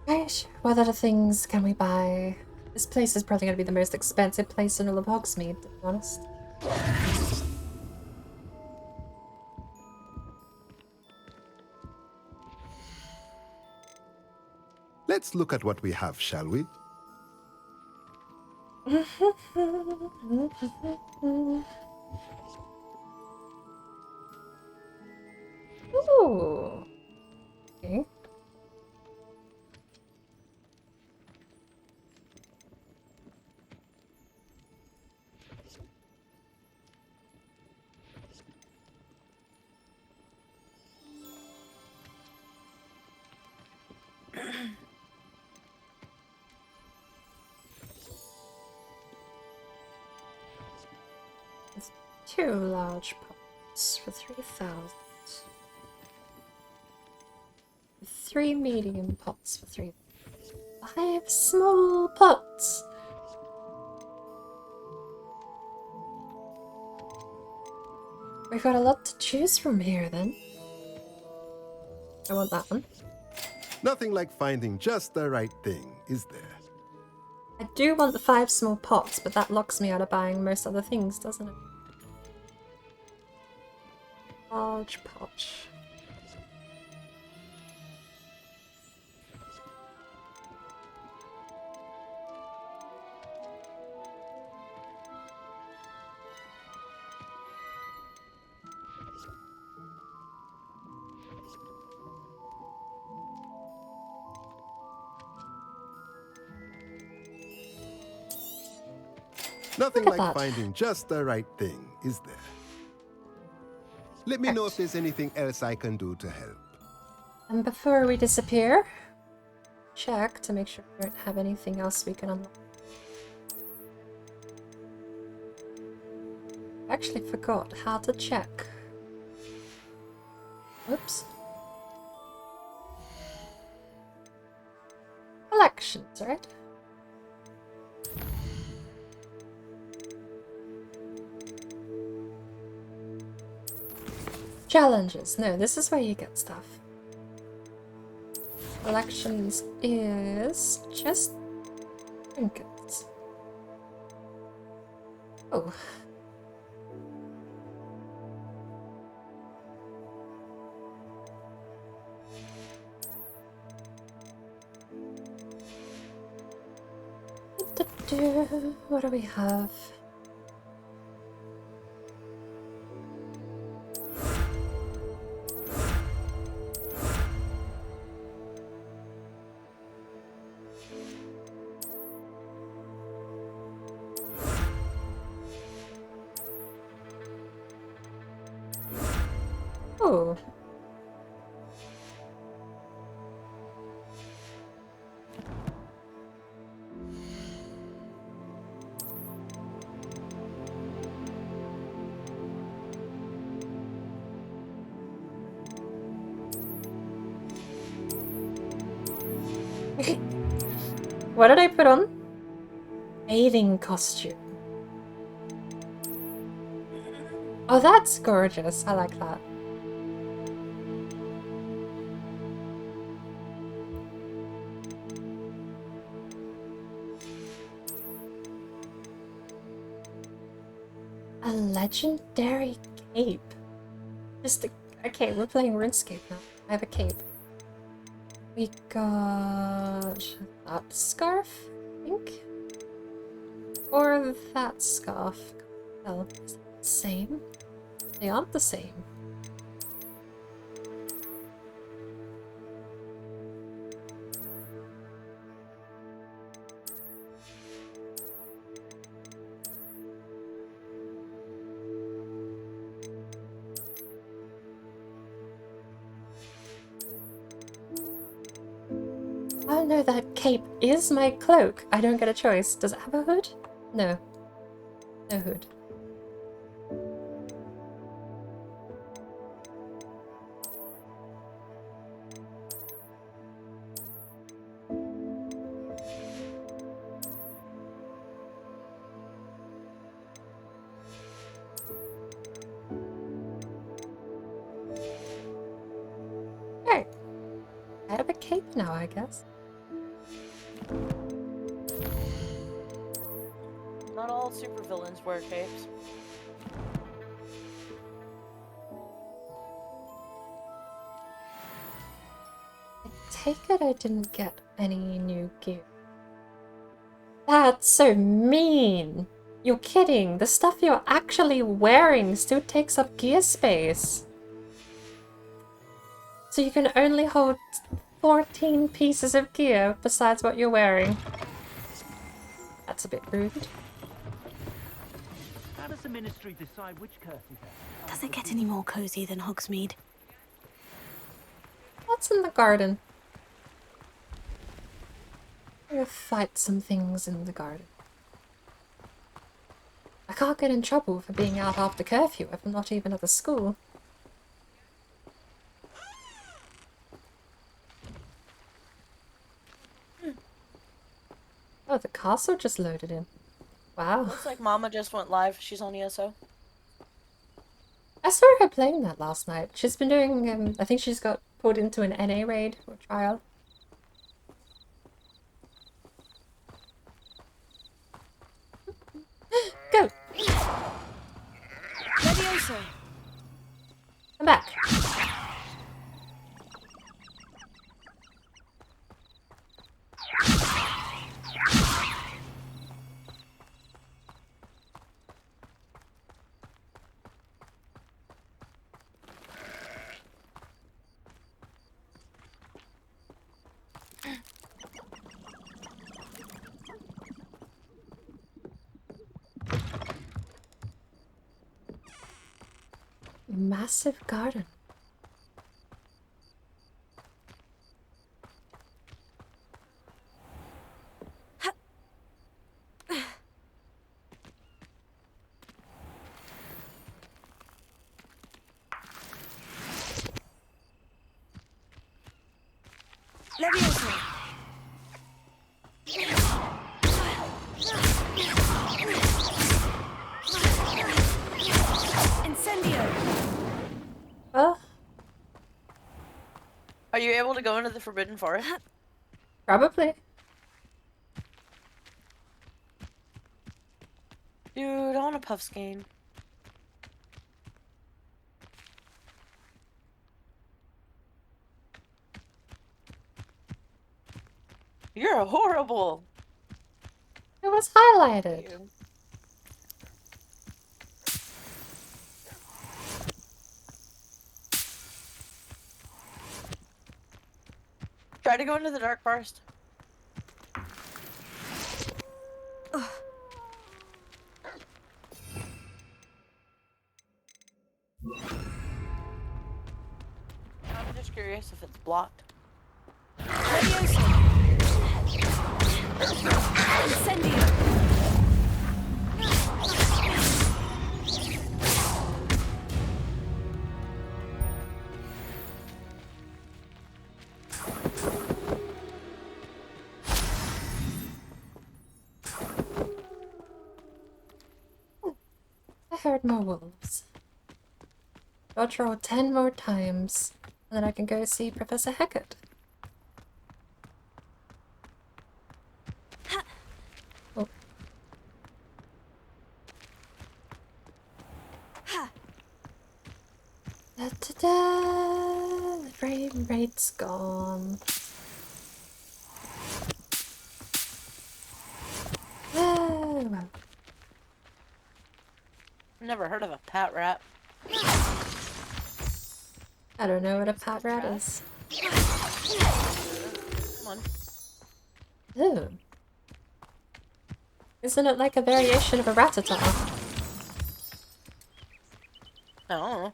Right, what other things can we buy? This place is probably going to be the most expensive place in all of Hogsmeade, to be honest. Let's look at what we have, shall we? Ooh. Okay. It's 2 large pots for 3,000. 3 medium pots for 3. 5 small pots. We've got a lot to choose from here then. I want that one. Nothing like finding just the right thing, is there? I do want the 5 small pots, but that locks me out of buying most other things, doesn't it? Large pot. Nothing Look at like that. finding just the right thing, is there? Let me know if there's anything else I can do to help. And before we disappear, check to make sure we don't have anything else we can unlock. I actually forgot how to check. Oops. Collections, right? Challenges. No, this is where you get stuff. Collections is just trinkets. Oh. What do we have? Oh. What did I put on? Bathing costume. Oh, that's gorgeous. I like that. A legendary cape. Just a, okay, we're playing RuneScape now. I have a cape. We got that scarf, I think? Or that scarf. Well, is it the same? They aren't the same. Oh no, that cape is my cloak. I don't get a choice. Does it have a hood? No. No hood. Right. I have a cape now, I guess. Not all supervillains wear capes. I take it I didn't get any new gear. That's so mean! You're kidding! The stuff you're actually wearing still takes up gear space. So you can only hold 14 pieces of gear besides what you're wearing. That's a bit rude. How does the Ministry decide which curses are? Does it get any more cozy than Hogsmeade? What's in the garden? We'll fight some things in the garden. I can't get in trouble for being out after curfew if I'm not even at the school. Oh, the castle just loaded in. Wow. Looks like Mama just went live. She's on ESO. I saw her playing that last night. She's been doing, I think she's got pulled into an NA raid or trial. Go! Levioso. I'm back. Massive garden. Leviosa. Incendio. Well, Are you able to go into the Forbidden Forest? probably. Dude, I want a Puffskein. You're horrible. It was highlighted. Try to go into the dark forest. I'm just curious if it's blocked. Incendio. I heard more wolves. I'll draw 10 more times, and then I can go see Professor Hecat. Oh. Da, da, da. The frame rate's gone. Oh, well. Never heard of a pat rat. I don't know what a pat rat is. Come on. Ooh. Isn't it like a variation of a ratata? I don't know.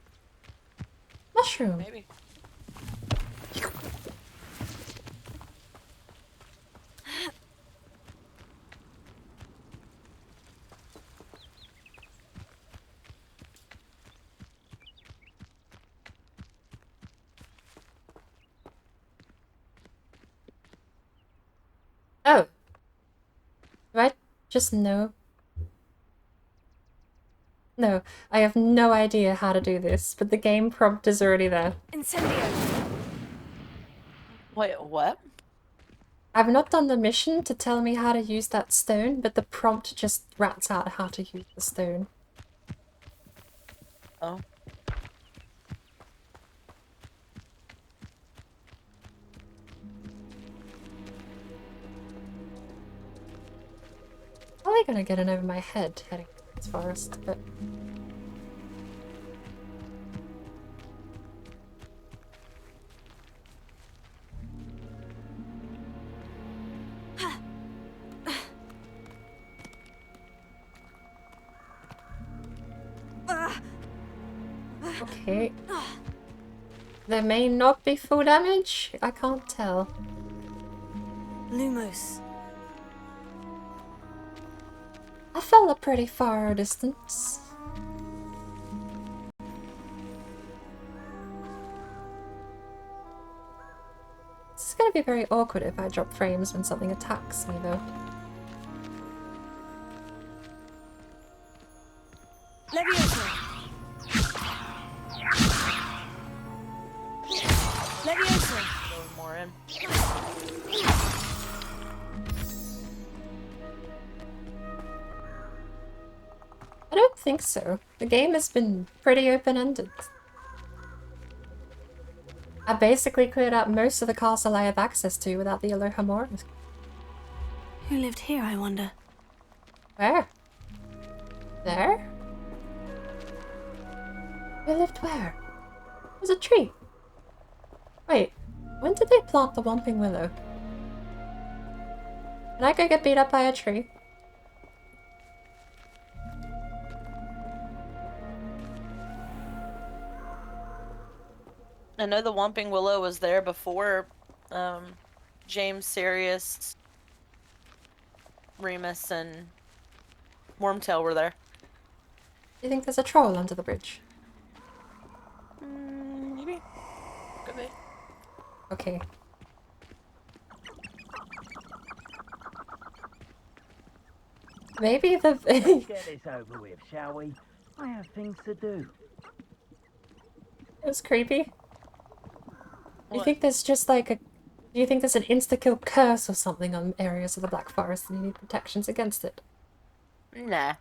Mushroom. Maybe. Oh. Do I just know? No, I have no idea how to do this, but the game prompt is already there. Incendio. Wait, what? I've not done the mission to tell me how to use that stone, but the prompt just rats out how to use the stone. Oh. Probably gonna get in over my head heading to this forest, but... Okay. There may not be full damage. I can't tell. Lumos. I fell a pretty far distance. This is gonna be very awkward if I drop frames when something attacks me, though. Leviosa. Leviosa. Go more in. I don't think so. The game has been pretty open-ended. I basically cleared out most of the castle I have access to without the Alohomora. Who lived here, I wonder? Where? There? Who lived where? There's a tree. Wait, when did they plant the Whomping Willow? Can I go get beat up by a tree? I know the Whomping Willow was there before James, Sirius, Remus, and Wormtail were there. Do you think there's a troll under the bridge? Maybe. Could be. Okay. Maybe the... Let's get this over with, shall we? I have things to do. It was creepy. What? You think there's just like a... Do you think there's an insta-kill curse or something on areas of the Black Forest and you need protections against it? Nah.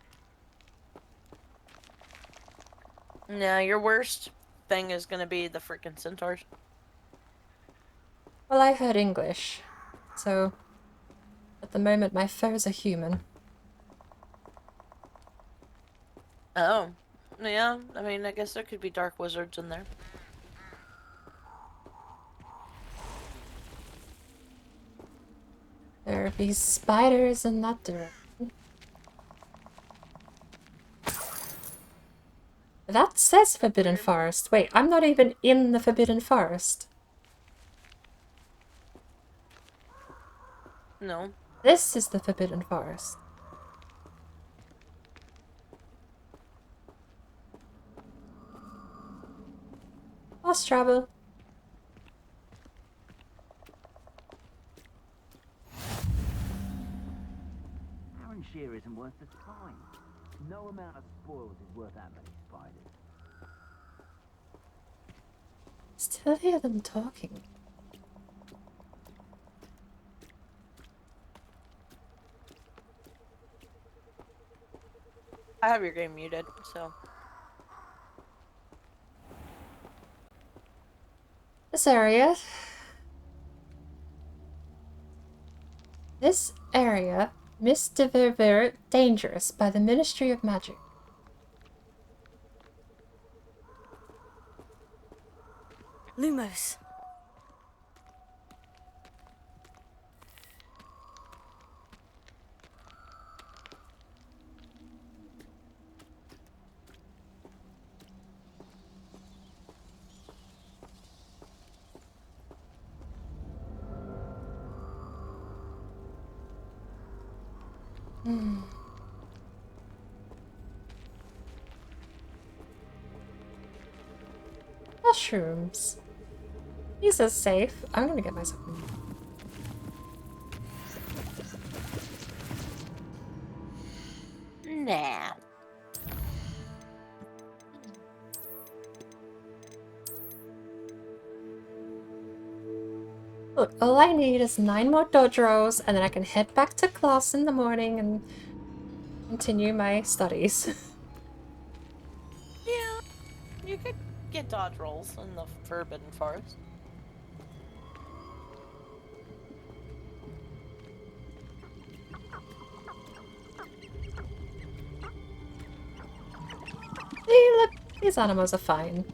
No, your worst thing is gonna be the freaking centaurs. Well, I heard English, so at the moment my foes are human. Oh. Yeah, I mean, I guess there could be dark wizards in there. There be spiders in that direction. That says Forbidden Forest. Wait, I'm not even in the Forbidden Forest. No. This is the Forbidden Forest. Lost travel. Aaron Shear isn't worth the time. No amount of spoils is worth that many spiders. Still hear them talking. I have your game muted, so. This area. This area, misdemeanor dangerous by the Ministry of Magic. Lumos. Mushrooms. These are safe. I'm gonna get myself one. Nah. Look, all I need is 9 more dojos, and then I can head back to class in the morning and continue my studies. Yeah, you could get dodge rolls in the Forbidden Forest. See, look, these animals are fine.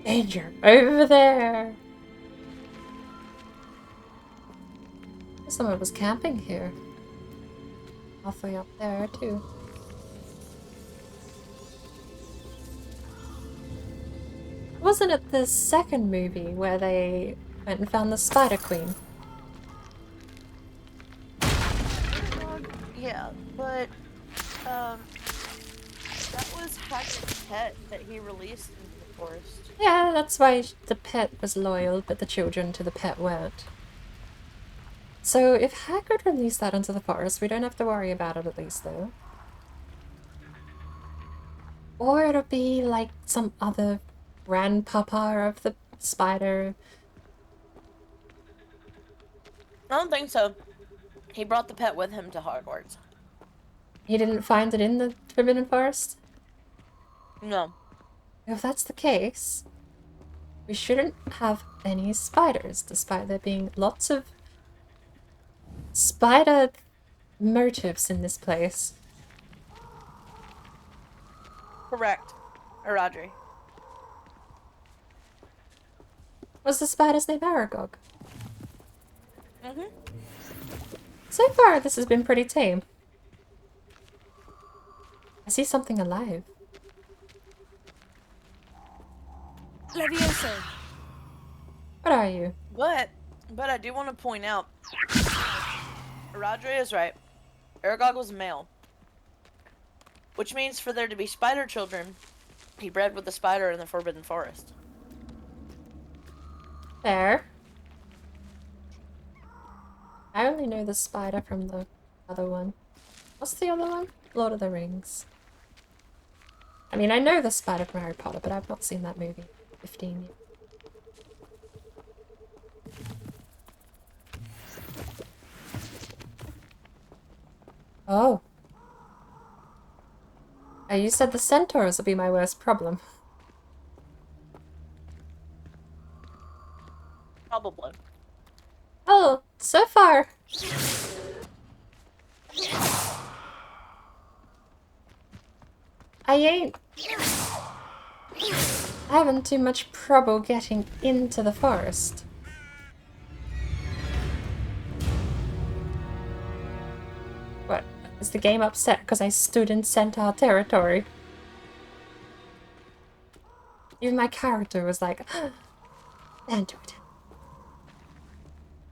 Danger over there. Someone was camping here. Halfway up there too. Wasn't it the second movie where they went and found the Spider Queen? Yeah, but that was Hagrid's pet that he released into the forest. Yeah, that's why the pet was loyal, but the children to the pet weren't. So if Hagrid released that into the forest, we don't have to worry about it at least, though. Or it'll be like some other grandpapa of the spider. I don't think so. He brought the pet with him to Hogwarts. He didn't find it in the Forbidden Forest? No. If that's the case, we shouldn't have any spiders, despite there being lots of spider motifs in this place. Correct. Or Audrey. Was the spider's name Aragog? Mm-hmm. So far, this has been pretty tame. I see something alive. Levioso. What are you? But I do want to point out, Rodri is right. Aragog was male. Which means for there to be spider children, he bred with the spider in the Forbidden Forest. Fair. I only know the spider from the other one. What's the other one? Lord of the Rings. I mean, I know the spider from Harry Potter, but I've not seen that movie in 15 years. Oh. Oh, you said the centaurs will be my worst problem. Probably. Oh, so far. I ain't having too much trouble getting into the forest. What? Is the game upset because I stood in centaur territory? Even my character was like, don't do it.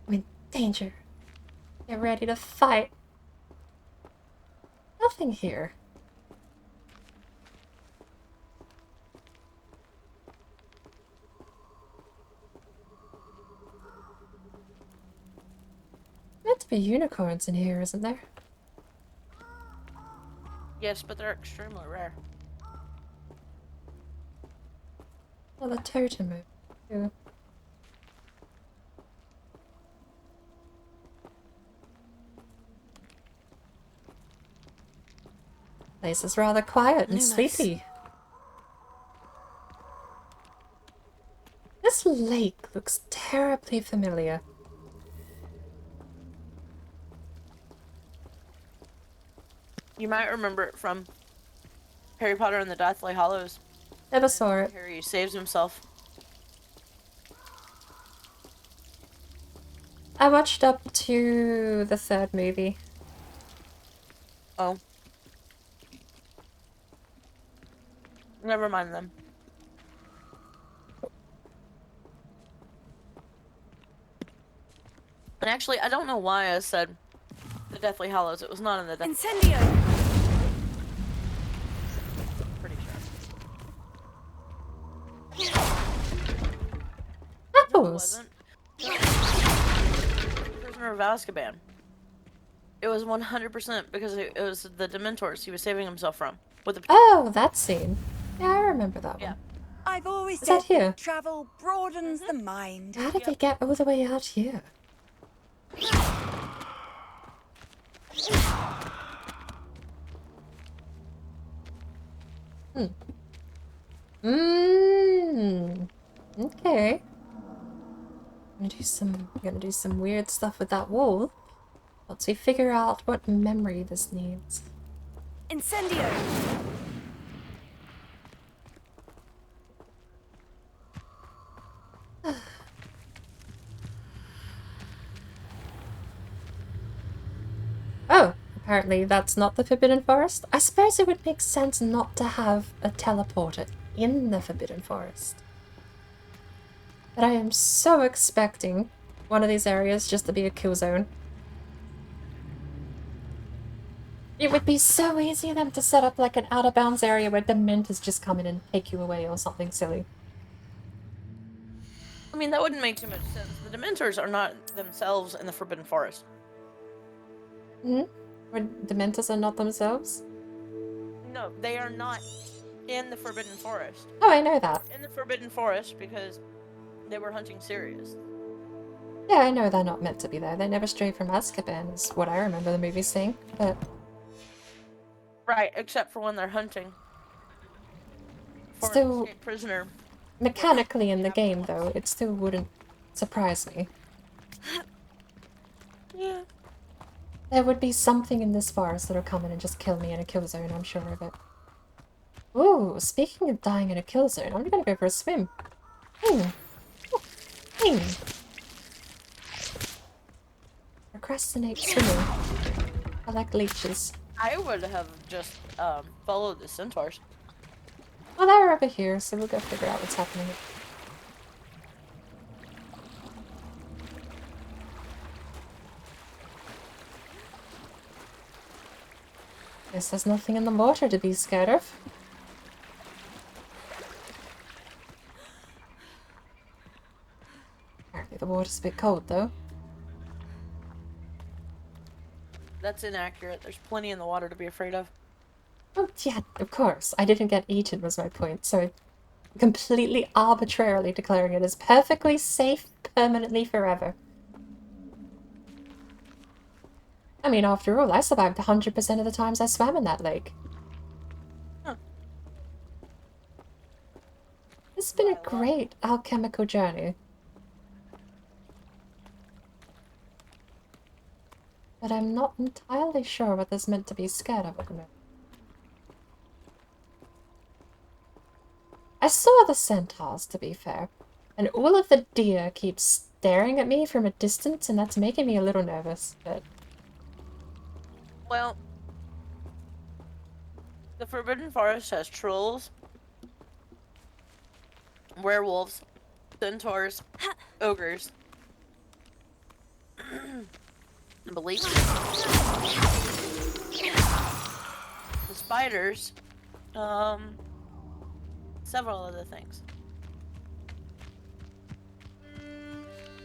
I'm in danger. Get ready to fight. Nothing here. Meant to be unicorns in here, isn't there? Yes, but they're extremely rare. Well, the totem too. Place is rather quiet and sleepy. This lake looks terribly familiar. You might remember it from Harry Potter and the Deathly Hallows. Never saw it. Harry saves himself. I watched up to the third movie. Oh. Never mind them. And actually, I don't know why I said the Deathly Hallows. It was not in the Deathly Incendio! Pretty sure. Apples! No, it wasn't. Prisoner of Azkaban. It was 100% because it was the Dementors he was saving himself from. With the Oh, that scene. Yeah, I remember that one. I've always Is said that here? travel broadens the mind. How did they get all the way out here? Okay. I'm gonna do some weird stuff with that wall. Once we figure out what memory this needs. Incendio! Oh, apparently that's not the Forbidden Forest. I suppose it would make sense not to have a teleporter in the Forbidden Forest. But I am so expecting one of these areas just to be a kill zone. It would be so easy for them to set up like an out of bounds area where Dementors just come in and take you away or something silly. I mean, that wouldn't make too much sense. The Dementors are not themselves in the Forbidden Forest. Hmm? Where Dementors are not themselves? No, they are not in the Forbidden Forest. Oh, I know that. In the Forbidden Forest because they were hunting Sirius. Yeah, I know they're not meant to be there. They never stray from Azkaban, is what I remember the movie saying, but... Right, except for when they're hunting. For Still, an escaped prisoner. mechanically in the game, though, it still wouldn't surprise me. Yeah. There would be something in this forest that'll come in and just kill me in a kill zone, I'm sure of it. Ooh, speaking of dying in a kill zone, I'm gonna go for a swim. procrastinate swimming. I like leeches. I would have just followed the centaurs. Well, they're over here, so we'll go figure out what's happening. Guess there's nothing in the water to be scared of. Apparently the water's a bit cold, though. That's inaccurate. There's plenty in the water to be afraid of. Oh, yeah, of course. I didn't get eaten was my point, so completely arbitrarily declaring it as perfectly safe permanently forever. I mean, after all, I survived 100% of the times I swam in that lake. Huh. It's been a great alchemical journey. But I'm not entirely sure what there's meant to be scared of at the moment. I saw the centaurs, to be fair, and all of the deer keep staring at me from a distance, and that's making me a little nervous, but... Well, the Forbidden Forest has trolls, werewolves, centaurs, ogres. I believe the spiders, several other things.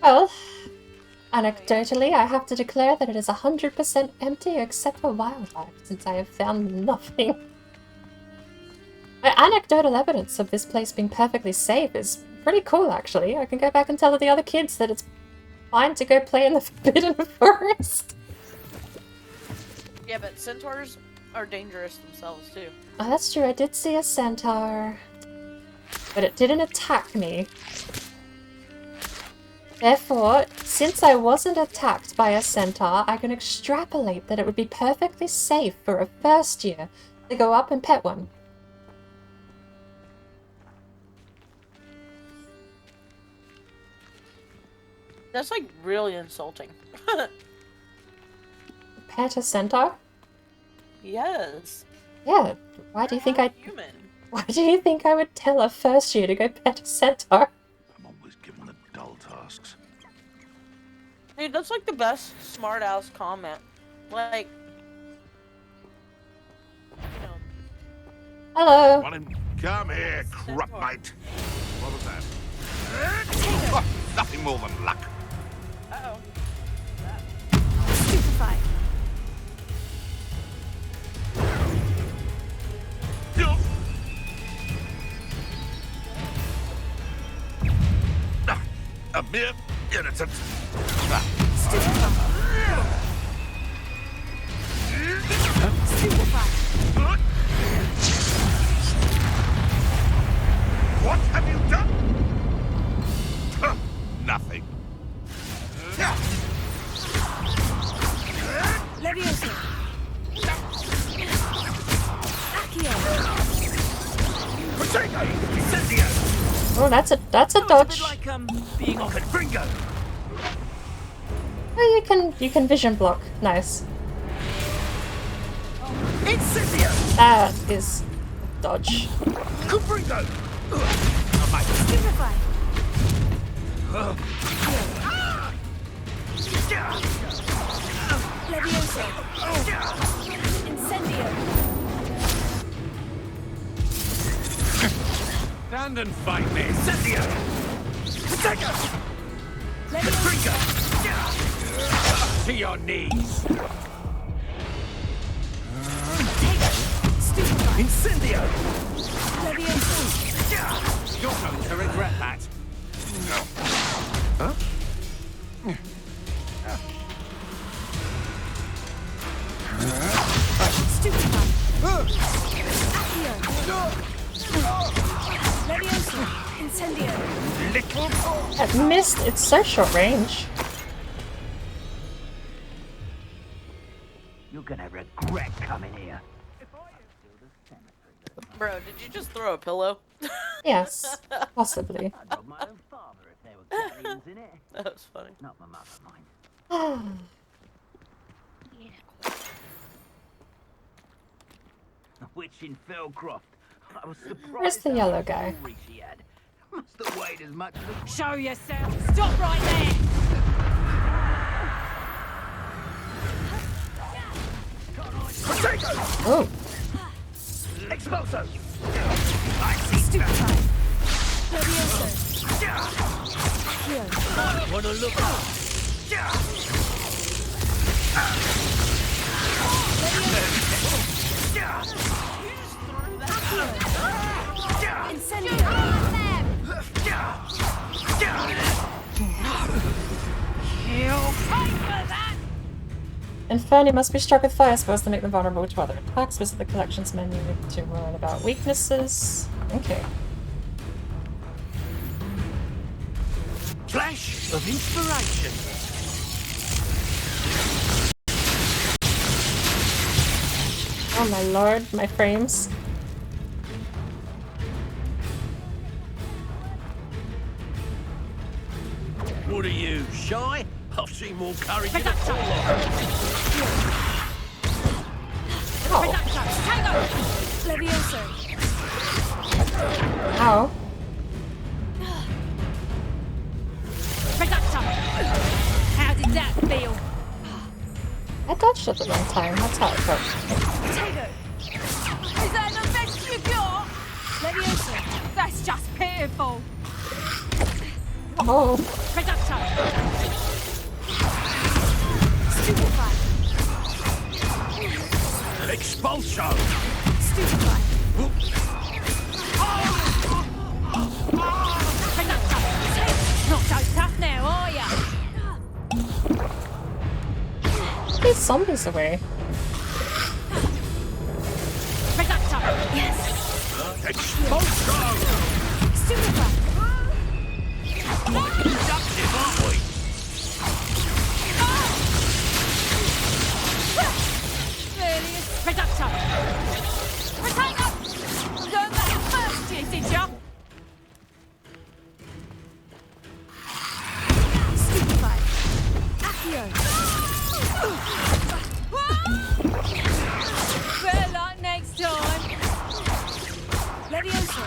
Well, anecdotally, I have to declare that it is 100% empty except for wildlife, since I have found nothing. Anecdotal evidence of this place being perfectly safe is pretty cool, actually. I can go back and tell the other kids that it's fine to go play in the Forbidden Forest. Yeah, but centaurs are dangerous themselves, too. Oh, that's true. I did see a centaur, but it didn't attack me. Therefore, since I wasn't attacked by a centaur, I can extrapolate that it would be perfectly safe for a first year to go up and pet one. That's like really insulting. Pet a centaur? Yes. Yeah. Why do you think I? Human. Why do you think I would tell a first year to go pet a centaur? I'm always given the dull tasks. Dude, that's like the best smart ass comment. Like, you know. Hello. Come here, crupmate. What was that? Oh, nothing more than luck. Uh-oh. Stupefied. A mere innocent. What have you done? Nothing. Leviosa. Accio. Protego! Incendio! Oh, that's a dodge. Like being offered Gringo. Oh, you can vision block. Nice. Incendio! That is a dodge. Gringo! Stupefy. Leviosa. Incendio. Stand and fight me! Incendio! Protego! Leviosa. To your knees! Stupefy. Incendio! Leviosa. You're going to regret that. Huh? Stupefy. Accio. Leviosa. Incendio. That missed. It's so short range. You're gonna regret coming here. Bro, did you just throw a pillow? Yes, possibly. I'd rob my own father if there were galleons in it. That was funny. Not my mother, mind. A witch in Felcroft. I was surprised. Where's the yellow guy? How much she had. Must have weighed as much as... Show yourself! Stop right there! Oh. Expulso! Stupefy! Wanna look up? Inferni must be struck with fire supposed to make them vulnerable to other attacks. Visit the collections menu to learn about weaknesses. Okay. Flash of inspiration. Oh my lord, my frames. What are you, shy? I've seen more courage in a Levioso! Ow. Reductor! How did that feel? I dodged at the wrong time, that's how it works. Potato! Is that the best you got? Levioso! That's just pitiful! Oh. Reductor! Stupefy! Expulso! Stupefy! Reductor! Not so tough now, are ya? Get these zombies away. Reductor! Yes! Expulso! Stupefy! Productive, aren't we? Reductor! Potato! Learn that first year, did ya? Stupefy! Accio! Better luck next time! Levioso!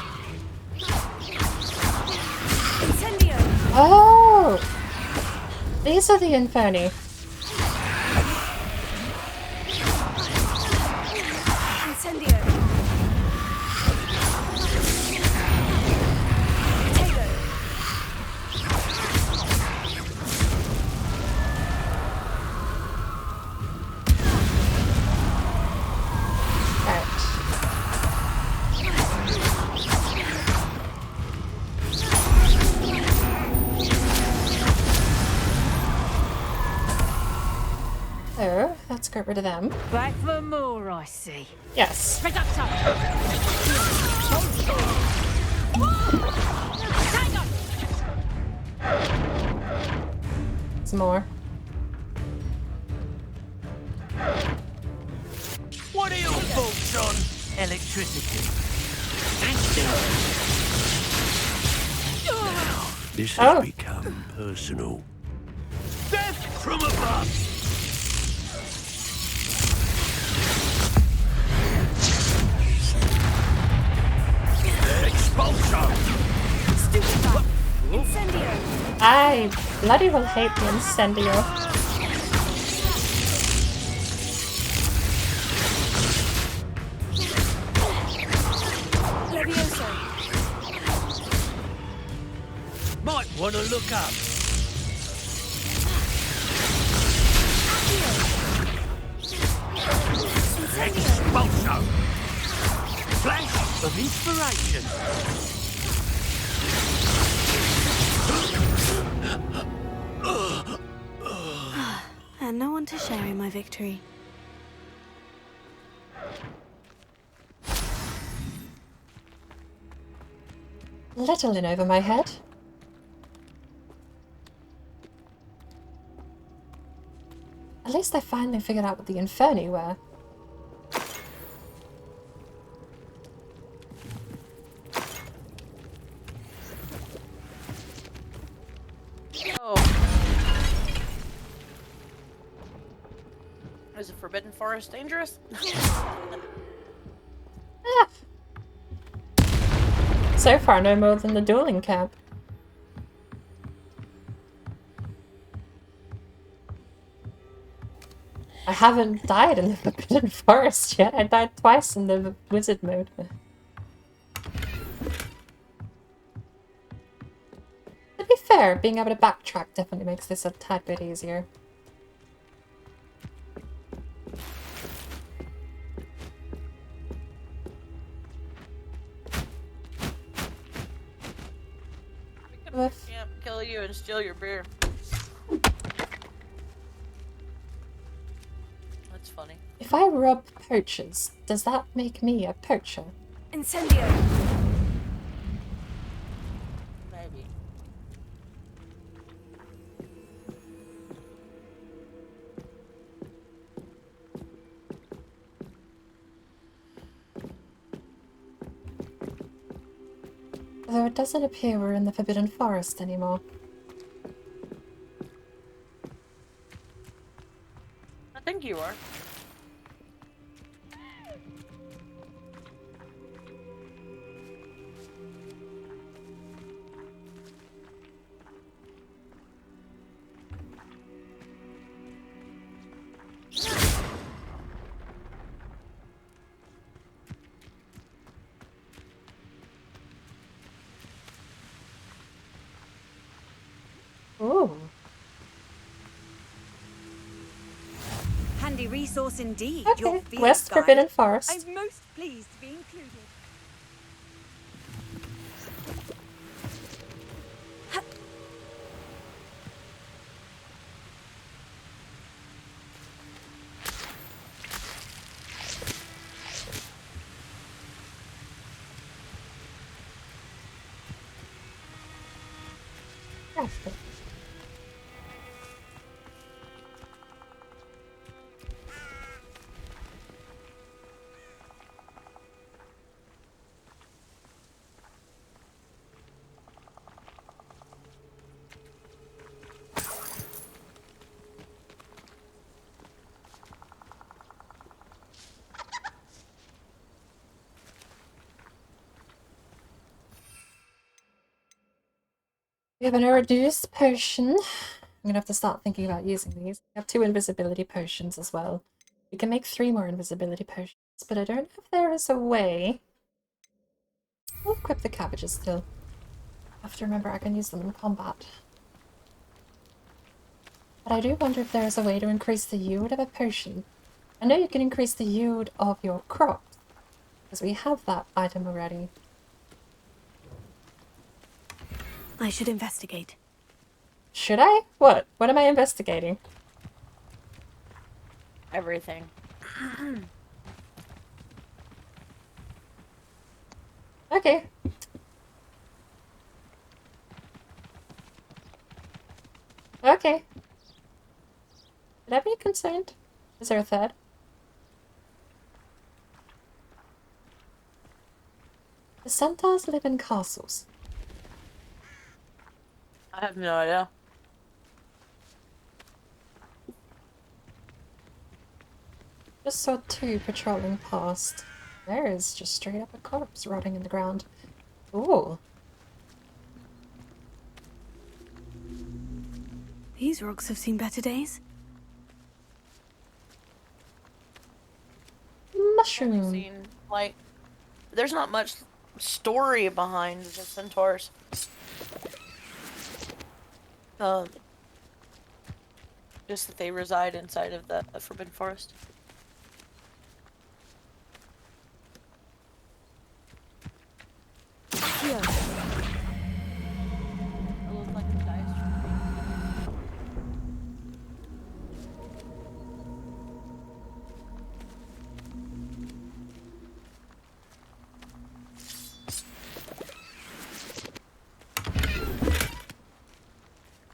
Incendio! Oh! These are the Inferni. Incendio! Potato! So, let's get rid of them. Back for more, I see. Yes. Reductor! Some more. What are your thoughts on electricity? Now, this has become personal. Death from above! Expulso! Stupefy! Incendio! I bloody well hate the Incendio. Levioso! Might want to look up. Expulso! Flash of inspiration! And no one to share in my victory. Little in over my head. At least I finally figured out what the Inferni were. Is the Forbidden Forest dangerous? So far, no more than the dueling camp. I haven't died in the Forbidden Forest yet. I died twice in the wizard mode. To be fair, being able to backtrack definitely makes this a tad bit easier. Can't kill you and steal your beer. That's funny. If I rob poachers, does that make me a poacher? Incendio! Maybe. Although it doesn't appear we're in the Forbidden Forest anymore. I think you are. Ooh. Handy resource indeed. Okay, Your field West guide. Forbidden Forest. I'm most pleased to be included. We have an reduced potion. I'm gonna have to start thinking about using these. We have 2 invisibility potions as well. We can make 3 more invisibility potions, but I don't know if there is a way. We'll equip the cabbages still. I have to remember I can use them in combat. But I do wonder if there is a way to increase the yield of a potion. I know you can increase the yield of your crops, because we have that item already. I should investigate. Should I? What? What am I investigating? Everything. Okay. Okay. Should I be concerned? Is there a third? The centaurs live in castles. I have no idea. Just saw 2 patrolling past. There is just straight up a corpse rotting in the ground. Ooh. These rocks have seen better days. Mushroom. Seen, like, there's not much story behind the centaurs. Just that they reside inside of the Forbidden Forest. Here.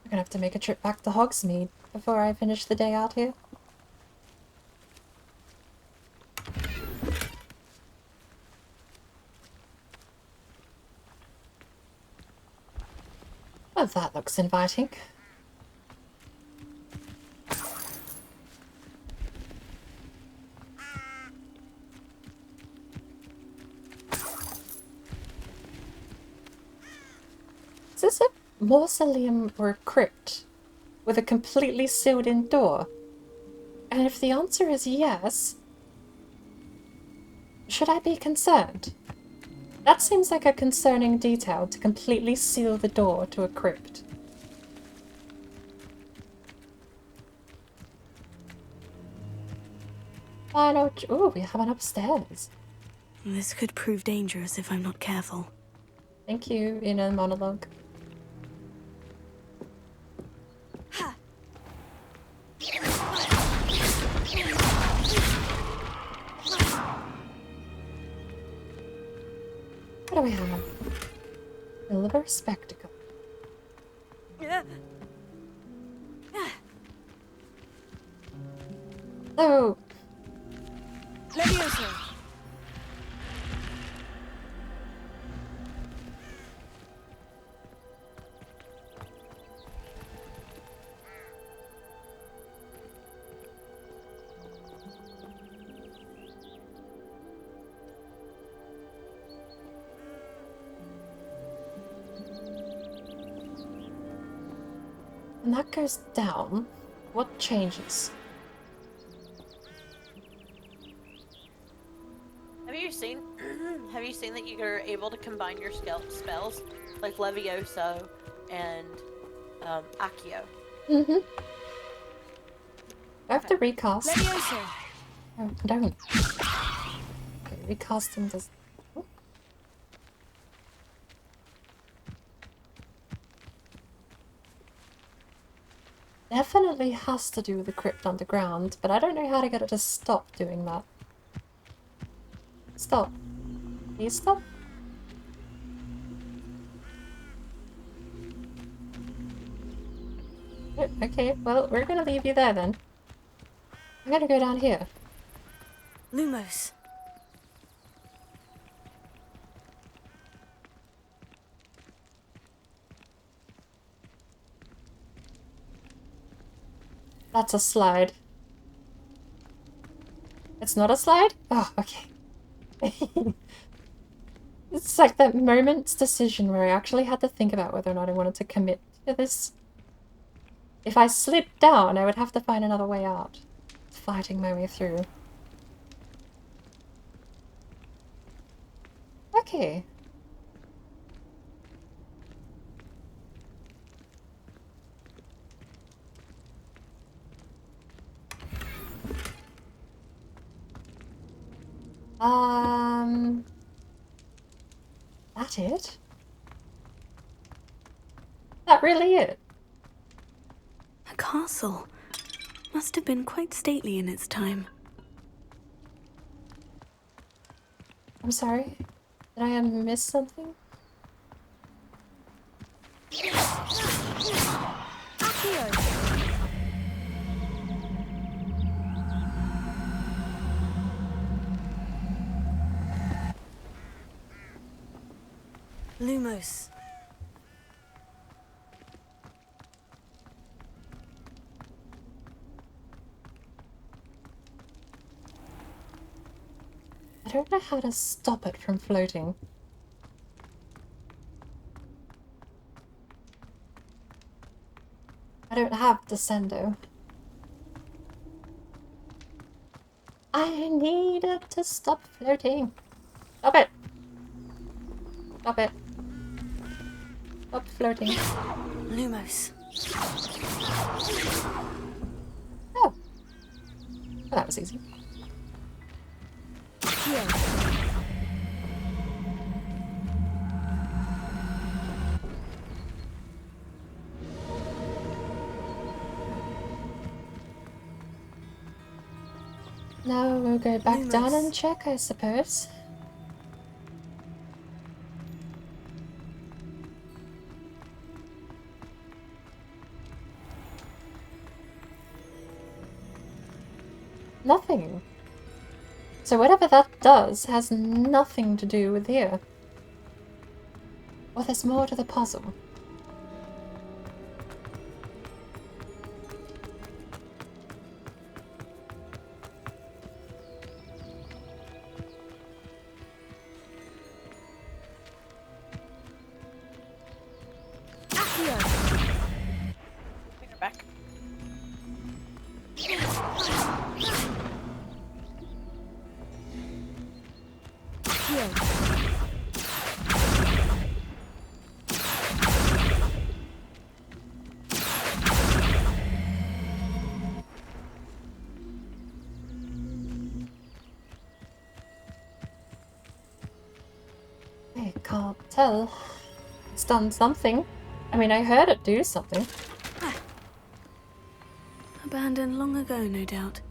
I'm gonna have to make a trip back to Hogsmeade before I finish the day out here. Well, that looks inviting. Is this a mausoleum or a crypt with a completely sealed-in door? And if the answer is yes, should I be concerned? That seems like a concerning detail, to completely seal the door to a crypt. Oh, we have one upstairs. This could prove dangerous if I'm not careful. Thank you, inner monologue. What do we have? Silver spectacle. Oh. Levioso. When that goes down, what changes? Have you seen? Have you seen that you're able to combine your spells like Levioso and Accio? Mm-hmm. I have to recast. Levioso. Oh, I don't. Okay, recasting does. Oh. Definitely has to do with the crypt underground, but I don't know how to get it to stop doing that. Stop. Please stop. Oh, okay, well, we're gonna leave you there then. I'm gonna go down here. Lumos. That's a slide. It's not a slide? Oh, okay. It's like that moment's decision where I actually had to think about whether or not I wanted to commit to this. If I slid down, I would have to find another way out. Fighting my way through. Okay. That it? That really it? A castle. Must have been quite stately in its time. I'm sorry. Did I miss something? Lumos. I don't know how to stop it from floating. I don't have Descendo. I need it to stop floating. Stop it! Stop it. Stop floating. Lumos. Oh. Well, that was easy. Now we'll go back down and check, I suppose. Nothing. So whatever that does has nothing to do with here. Or there's more to the puzzle. I can't tell. It's done something. I mean, I heard it do something. Abandoned long ago, no doubt.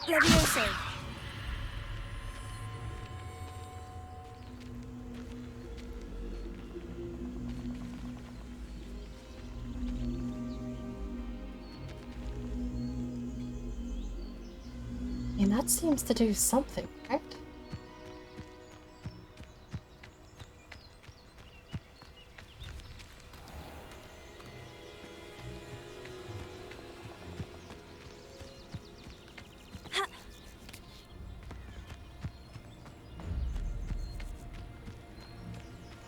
Levioso. And that seems to do something, right?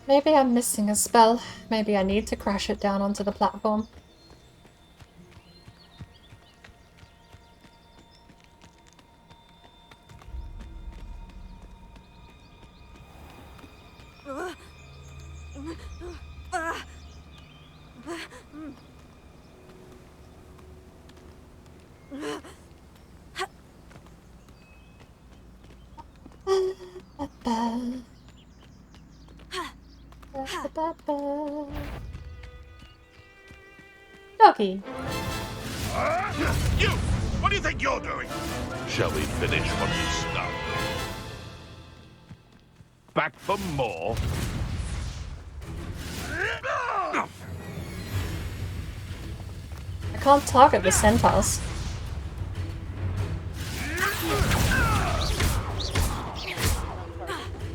Maybe I'm missing a spell. Maybe I need to crash it down onto the platform. Doggy. You! What do you think you're doing? Shall we finish what we started? Back for more? I can't target the centaurs.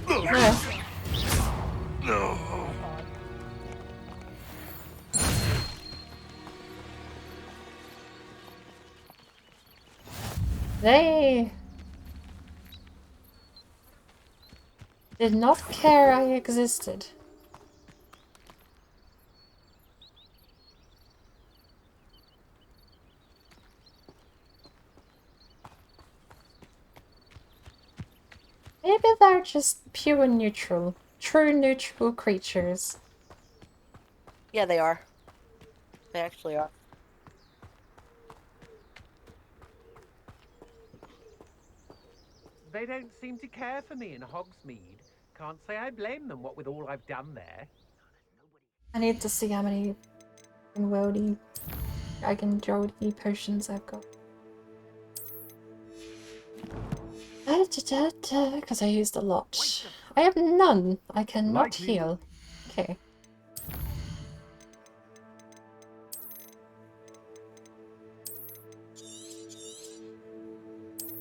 No. No. They did not care I existed. Maybe they're just pure neutral. True neutral creatures. Yeah, they are. They actually are. They don't seem to care for me in Hogsmeade. Can't say I blame them, what with all I've done there. I need to see how many worldy dragon jody potions I've got. Because I used a lot. I have none. I cannot heal. Okay.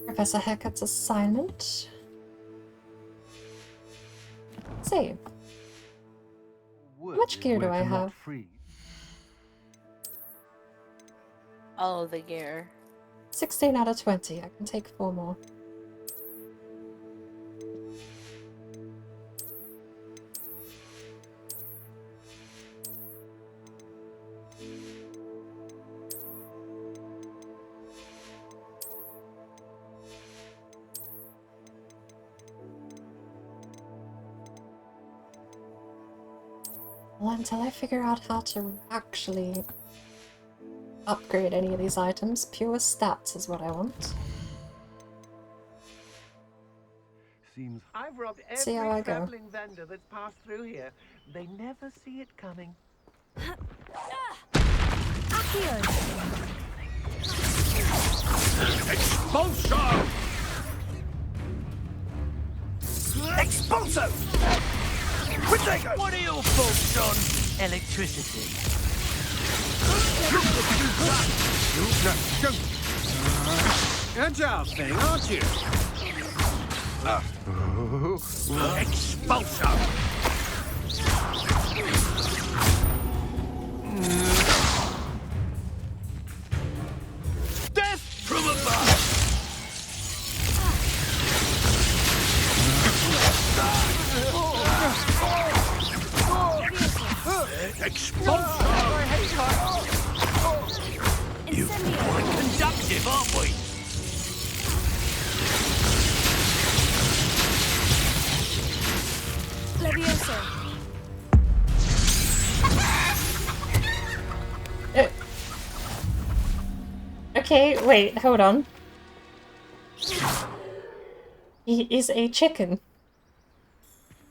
Professor Hackett's assignment. Save. How much gear do I have? All of the gear. 16 out of 20. I can take 4 more. Well, until I figure out how to actually upgrade any of these items, pure stats is what I want. Seems I've robbed See how every I go. traveling vendor that's passed through here. They never see it coming. Expulso! Expulso! Protego! What are your thoughts on electricity? Agile thing, aren't you? Expulso! Death from above! You're quite conductive, aren't we? Levioso. Okay, wait, hold on. He is a chicken.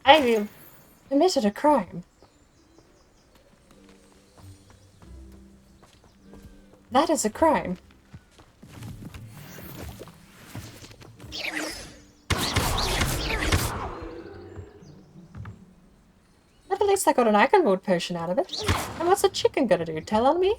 I committed a crime. That is a crime. But at least I got an Iconwood potion out of it. And what's a chicken gonna do? Tell on me?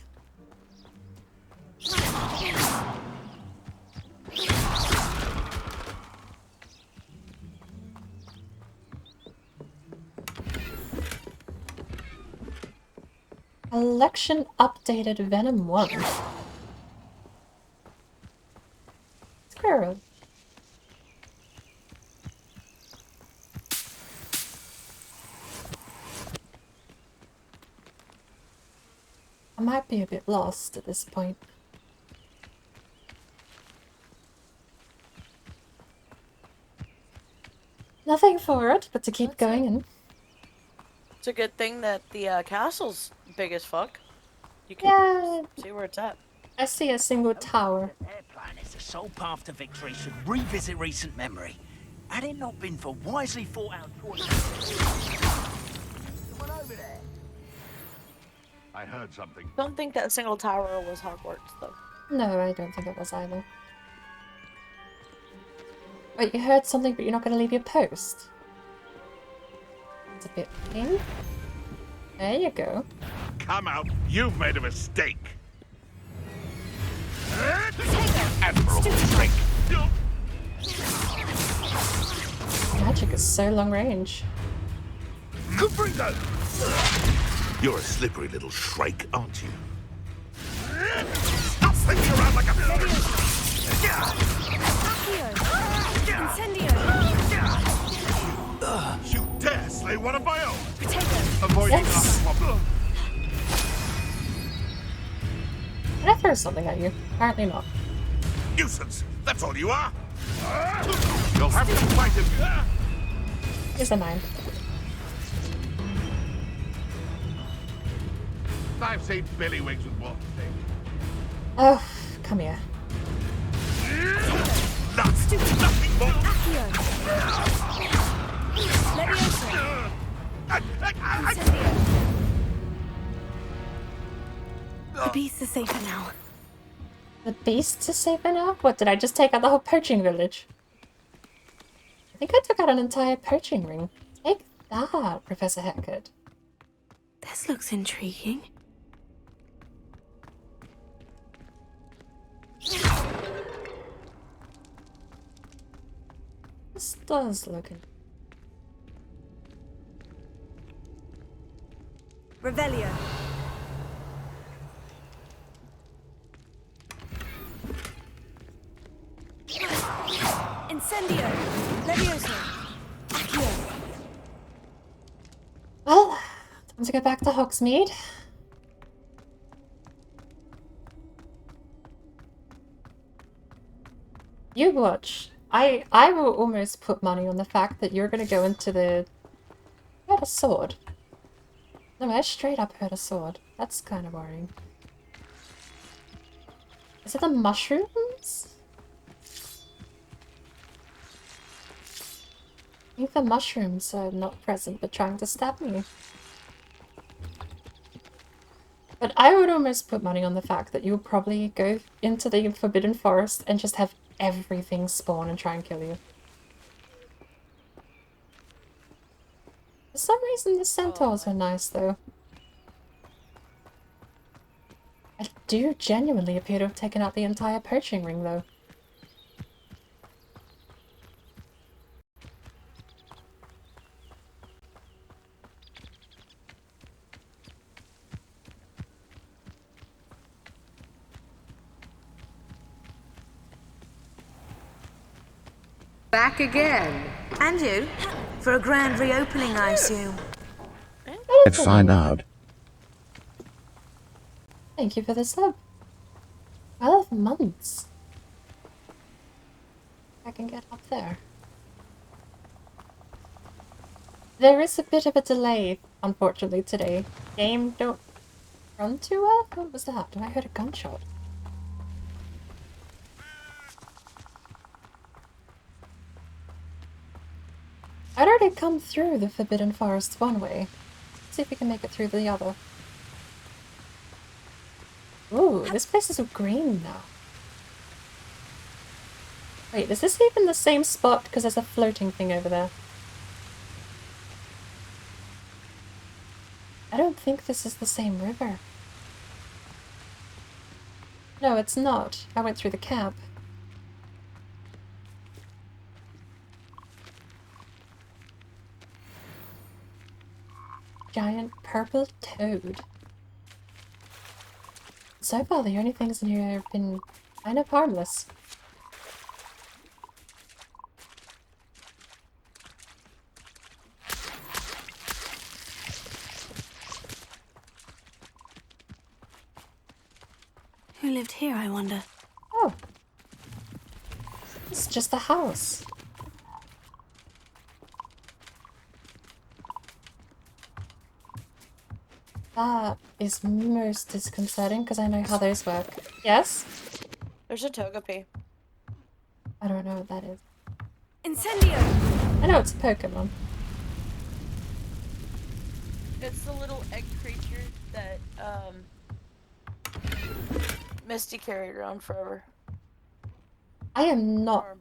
Collection updated Venom 1. Squirrel. I might be a bit lost at this point. Nothing for it but to keep going in. It's a good thing that the castle's big as fuck. You can see where it's at. I see a single tower. Airplane is the sole path to victory should revisit recent memory. Had it not been for wisely thought out choices. Come on over there. I heard something. Don't think that single tower was Hogwarts, though. No, I don't think it was either. Wait, you heard something but you're not going to leave your post? It's a bit mean. There you go. Come out. You've made a mistake. Admirable trick. Magic is so long range. Gryffindor! You're a slippery little shrike, aren't you? Stop thinking around like a... Incendio! You dare slay one of my own! Potato! Avoiding Yes. problem. Can I throw something at you? Apparently not. Nuisance! That's all you are! You'll have to fight him! Here's a 9. I've seen Billywigs with one thing. Oh, come here. Nothing more! Levioso! Incendio! The beasts are safer now. The beasts are safer now? What, did I just take out the whole poaching village? I think I took out an entire poaching ring. Take that, Professor Heckert. This looks intriguing. This does look... Revelio! Incendio! Levioso! Accio! Well, time to go back to Hogsmeade. You watch. I will almost put money on the fact that you're going to go into the... You had a sword. No, I straight up heard a sword. That's kind of worrying. Is it the mushrooms? I think the mushrooms are not present but trying to stab me. But I would almost put money on the fact that you'll probably go into the Forbidden Forest and just have everything spawn and try and kill you. For some reason the centaurs are nice though. I do genuinely appear to have taken out the entire poaching ring though. Back again. And you? For a grand reopening, I assume. Let's find out. Thank you for the sub. 12 months. I can get up there. There is a bit of a delay, unfortunately, today. Game don't run too well? What was that? I heard a gunshot. I'd already come through the Forbidden Forest one way. Let's see if we can make it through the other. Ooh, this place is green now. Wait, is this even the same spot? Because there's a floating thing over there. I don't think this is the same river. No, it's not. I went through the camp. Giant purple toad. So far, the only things in here have been kind of harmless. Who lived here, I wonder? Oh. It's just a house. That is most disconcerting because I know how those work. Yes? There's a Togepi. I don't know what that is. Incendio! I know it's a Pokemon. It's the little egg creature that, Misty carried around forever. I am not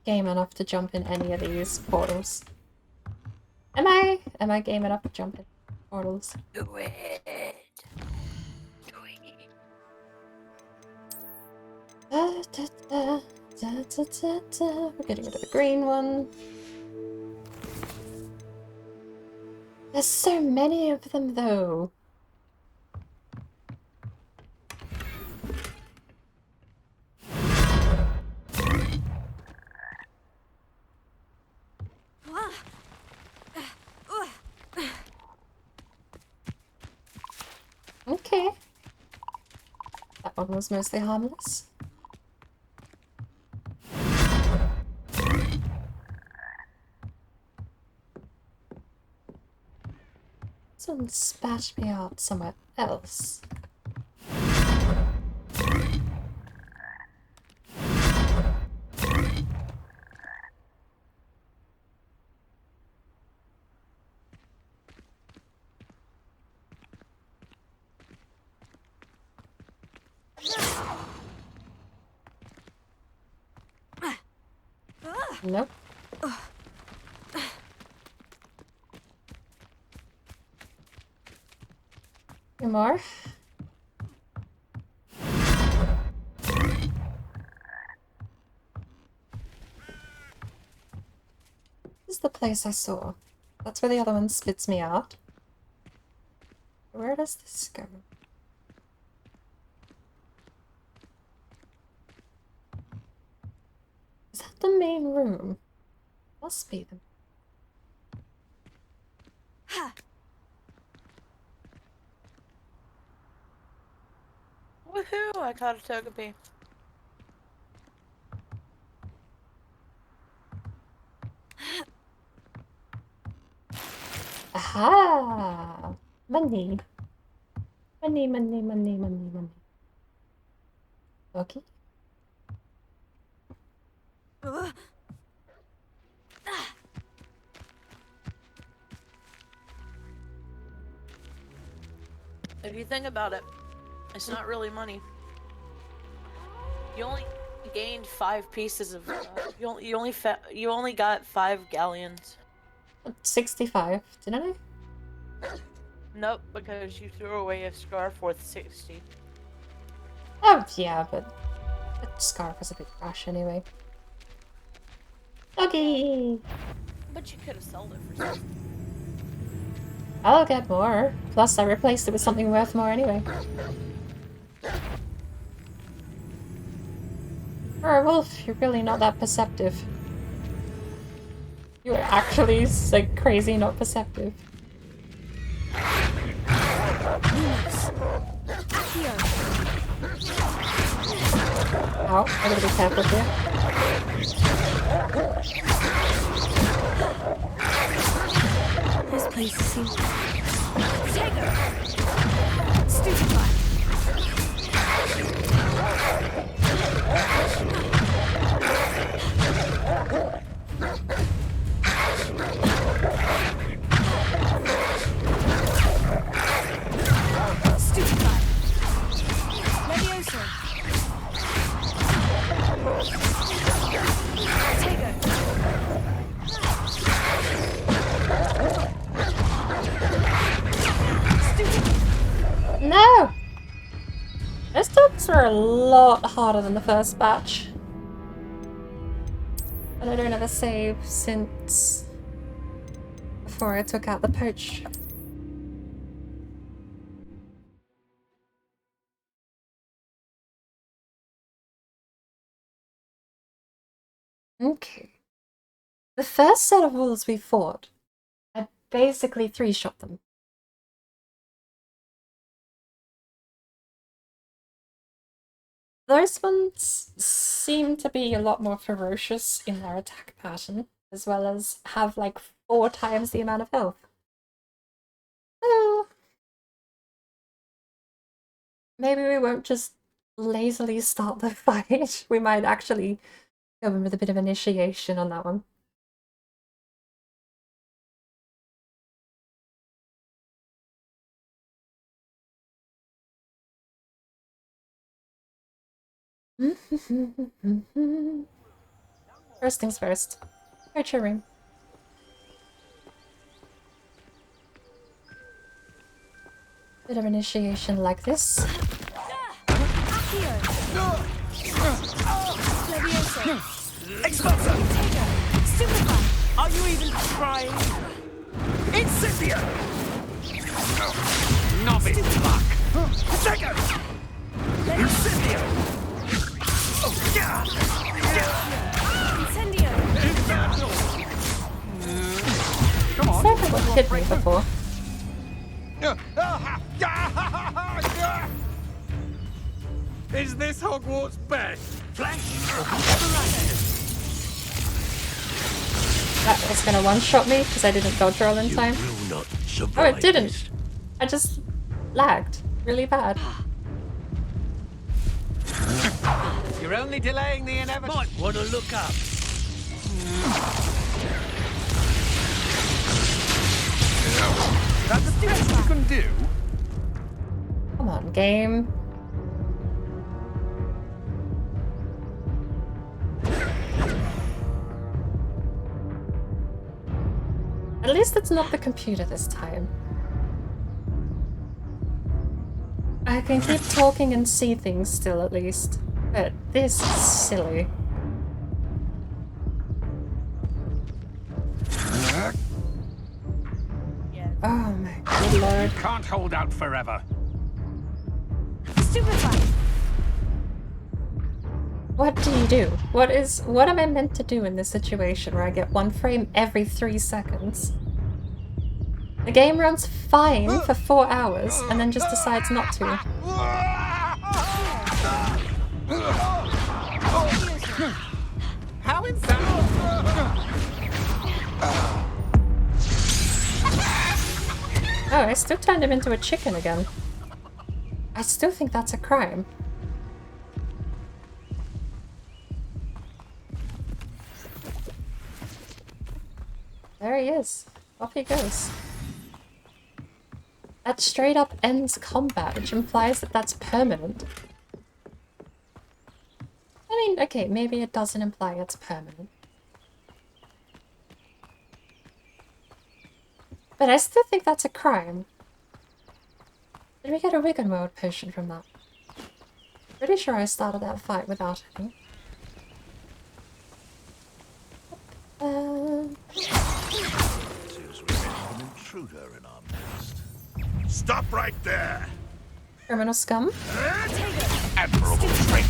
game enough to jump in any of these portals. Am I? Am I game enough to jump in portals? Do it. Da, da, da, da, da, da, da. We're getting rid of the green one. There's so many of them, though. Okay. That one was mostly harmless. Someone spat me out somewhere else. Nope. Two more. This is the place I saw. That's where the other one spits me out. Where does this go? Is that the main room? Must be them. Woohoo! I caught a Togepi. Aha! Money. Money, money, money, money, money. Okay. If you think about it, it's not really money. You only gained 5 pieces of. You only got 5 galleons. 65, didn't I? Nope, because you threw away a scarf worth 60. Oh yeah, but that scarf was a bit trash anyway. Okay. But you could have sold it for something. I'll get more. Plus, I replaced it with something worth more anyway. For a wolf, you're really not that perceptive. You're actually like crazy not perceptive. Oh, I gotta be careful here. This place seems... Stupefy. Stupefy. Levioso. No! Those dogs are a lot harder than the first batch. And I don't have a save since before I took out the poach. Okay. The first set of wolves we fought, I basically three-shot them. Those ones seem to be a lot more ferocious in their attack pattern, as well as have like 4 times the amount of health. So maybe we won't just lazily start the fight. We might actually go in with a bit of initiation on that one. First things first. Archer ring. Bit of initiation like this. Expulsor! Stupefy! Are you even trying? Incendio! Novice luck! Trigger! Incendio! Oh, yeah! Incendio! Come on! I've never hit me before. Is this Hogwarts best? Flash! That was gonna one-shot me because I didn't dodge roll in time. Oh, it didn't! I just lagged really bad. You're only delaying the inevitable. Might want to look up. That's the best you can do. Come on, game. At least it's not the computer this time. I can keep talking and see things still at least. But this is silly. Oh my good lord. Can't hold out forever. Stupefy. What do you do? What am I meant to do in this situation where I get 1 frame every 3 seconds? The game runs fine for 4 hours and then just decides not to. How insane! Oh, I still turned him into a chicken again. I still think that's a crime. There he is. Off he goes. That straight up ends combat, which implies that that's permanent. I mean, okay, maybe it doesn't imply it's permanent. But I still think that's a crime. Did we get a Wigan World potion from that? Pretty sure I started that fight without any. Seems we have an intruder in our midst. Stop right there! Criminal scum? Admirable trick!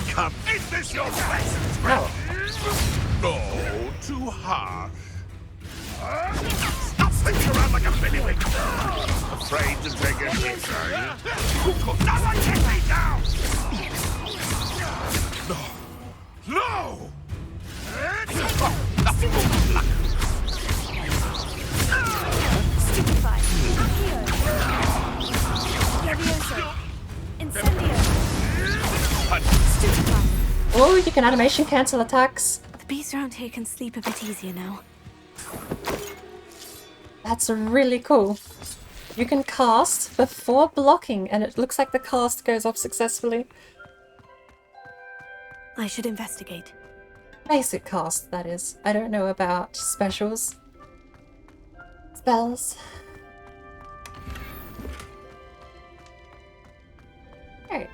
Come, is this your place? No. No, too harsh. Stop thinking around like a billy. quick. Afraid to take a hit, are you? Doesn't get me down! No! No! Nothing more than luck. Stupefy. Accio. Levioso. Incendio. Stupefy. Oh, you can animation cancel attacks. The beasts around here can sleep a bit easier now. That's really cool. You can cast before blocking, and it looks like the cast goes off successfully. I should investigate. Basic cast, that is. I don't know about specials. Spells. Alright.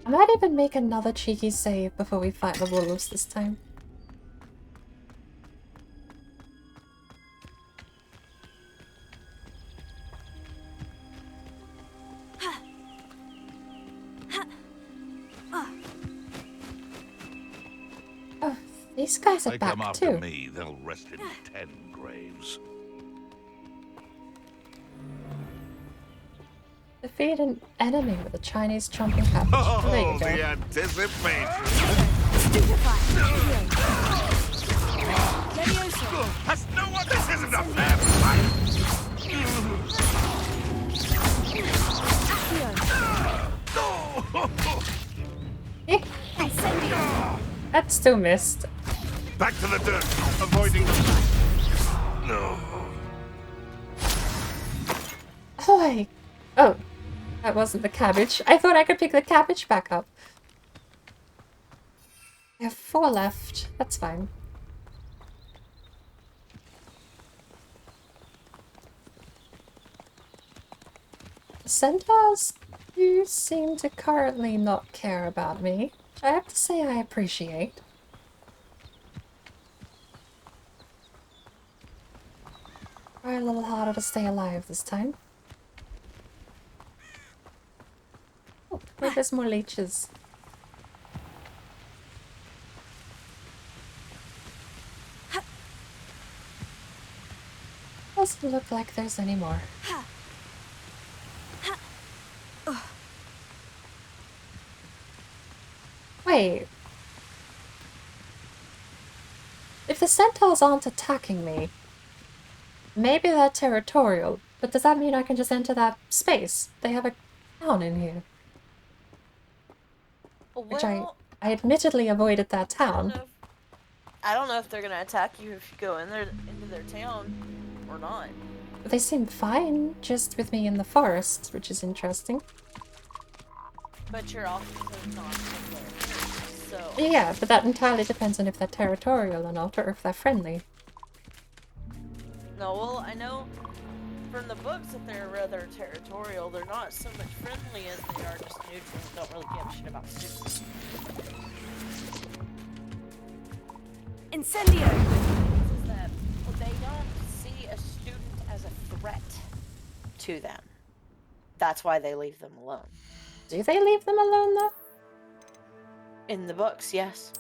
I might even make another cheeky save before we fight the wolves this time. Oh, these guys are They back come after too. me, they'll rest in 10 graves. Defeat an enemy with a Chinese chomping cabbage. Oh, There you the go. anticipation! That's no one. This isn't a fair That still missed. Back to the dirt, avoiding them. No. Oh, oh, that wasn't the cabbage. I thought I could pick the cabbage back up. I have 4 left. That's fine. The centaurs do seem to currently not care about me, which I have to say I appreciate. Try a little harder to stay alive this time. Oh, wait, there's more leeches. Doesn't look like there's any more. Wait. If the centaurs aren't attacking me, maybe they're territorial, but does that mean I can just enter that space? They have a town in here. Which I admittedly avoided that town. I don't know if they're gonna attack you if you go in there into their town or not. But they seem fine just with me in the forest, which is interesting. But you're also not so. Yeah, but that entirely depends on if they're territorial or not, or if they're friendly. No, well, I know from the books that they're rather territorial. They're not so much friendly as they are just neutral and don't really give a shit about students. Incendio! Is that they don't see a student as a threat to them. That's why they leave them alone. Do they leave them alone, though? In the books, yes.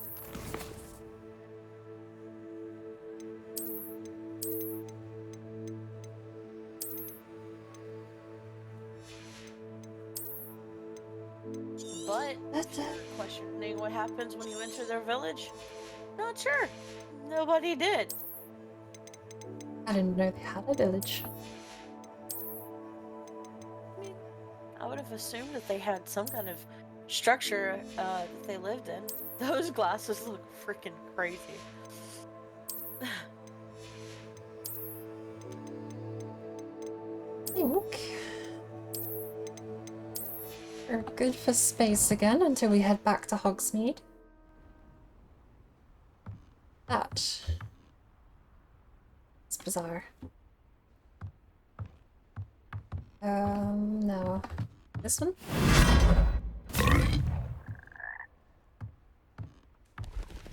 But questioning what happens when you enter their village? Not sure. Nobody did. I didn't know they had a village. I would have assumed that they had some kind of structure that they lived in. Those glasses look freaking crazy. I think we're good for space again until we head back to Hogsmeade. That is bizarre. No. This one?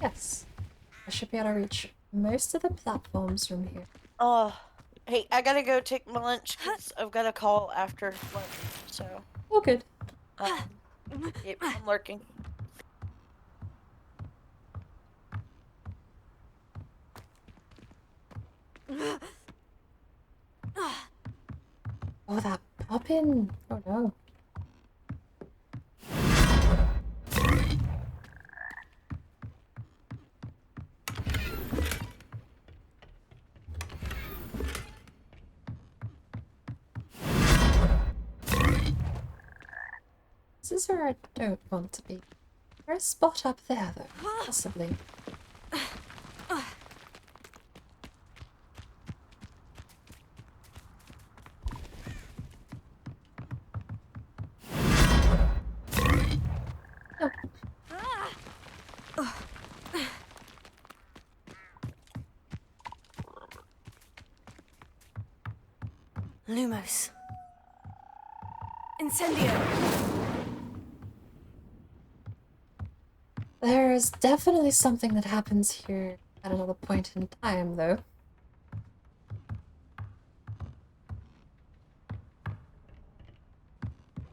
Yes. I should be able to reach most of the platforms from here. Oh, hey, I gotta go take my lunch because I've got a call after lunch, so. Oh, good. Yep, I'm lurking. Oh, that poppin'. Oh no. This is where I don't want to be. There's a spot up there, though. Possibly. Lumos. Incendio. There's definitely something that happens here at another point in time, though.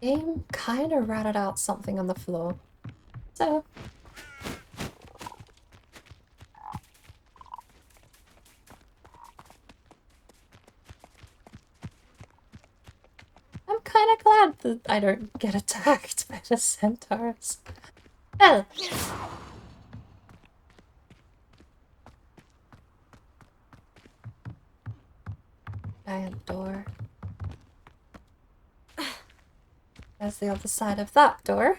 Game kind of ratted out something on the floor. So... I'm kind of glad that I don't get attacked by the centaurs. Well... Giant door. There's the other side of that door.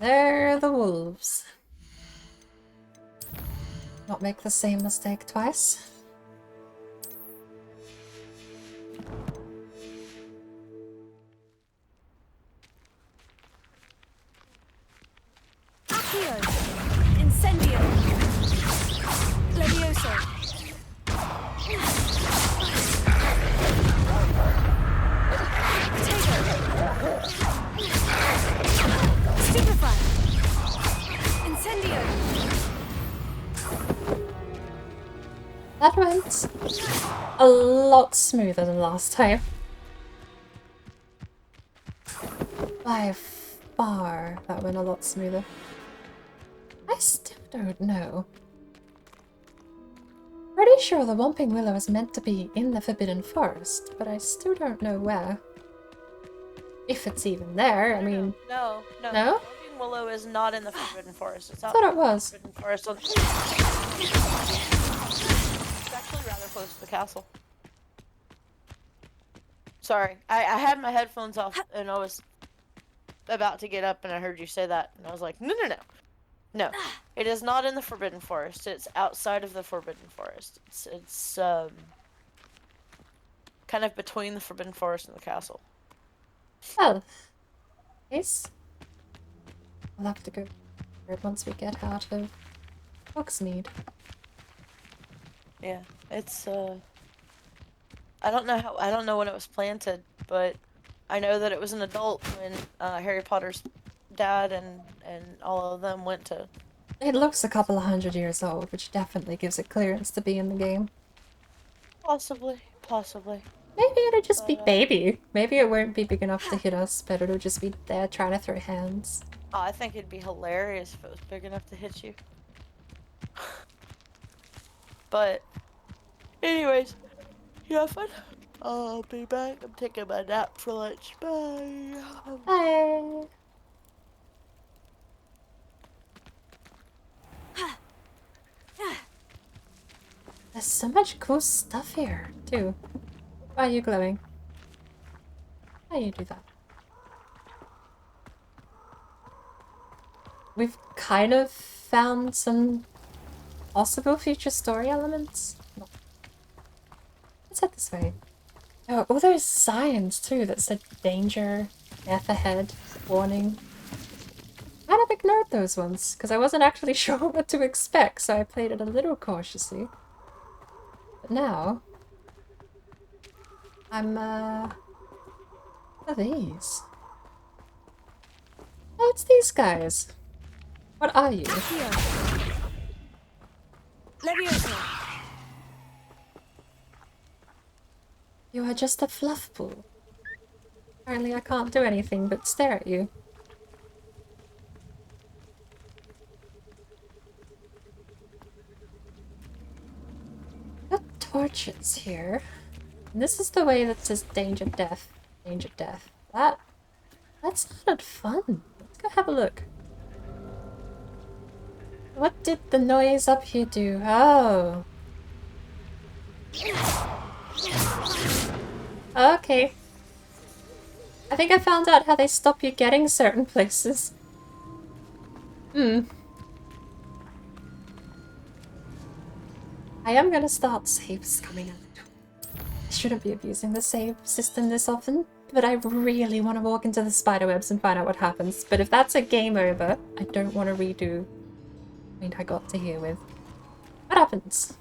There are the wolves. Not make the same mistake twice. Accio. Incendio. Levioso. Stupefy! Incendio! That went a lot smoother than last time. By far, that went a lot smoother. I still don't know. Pretty sure the Whomping Willow is meant to be in the Forbidden Forest, but I still don't know where. If it's even there, I mean... No? No? Whomping Willow is not in the Forbidden Forest. It's I out thought it was. Forbidden Forest. It's actually rather close to the castle. Sorry, I had my headphones off and I was about to get up and I heard you say that and I was like, no. No, it is not in the Forbidden Forest. It's outside of the Forbidden Forest. It's kind of between the Forbidden Forest and the castle. Oh. Nice. I'll have to go for it once we get out of Hogsmeade. Yeah, it's I don't know when it was planted, but I know that it was an adult when Harry Potter's dad and all of them went to. It looks a couple of 100 years old, which definitely gives it clearance to be in the game. Possibly. Maybe it'll just be baby. Maybe it won't be big enough to hit us, but it'll just be there trying to throw hands. Oh, I think it'd be hilarious if it was big enough to hit you. But, anyways, you have fun. I'll be back. I'm taking my nap for lunch. Bye. Bye. There's so much cool stuff here, too. Why are you glowing? Why do you do that? We've kind of found some possible future story elements. No. Let's head this way. Oh, there's signs, too, that said danger, death ahead, warning. I kind of ignored those ones, because I wasn't actually sure what to expect, so I played it a little cautiously. But now... I'm, what are these? Oh, it's these guys. What are you? Levioso. You are just a fluff ball. Apparently I can't do anything but stare at you. You're torches here. And this is the way that says danger, death, danger, death. That's not fun. Let's go have a look. What did the noise up here do? Oh. Okay. I think I found out how they stop you getting certain places. I am gonna start saves coming out. I shouldn't be abusing the save system this often, but I really want to walk into the spiderwebs and find out what happens. But if that's a game over, I don't want to redo what I got to here with. What happens?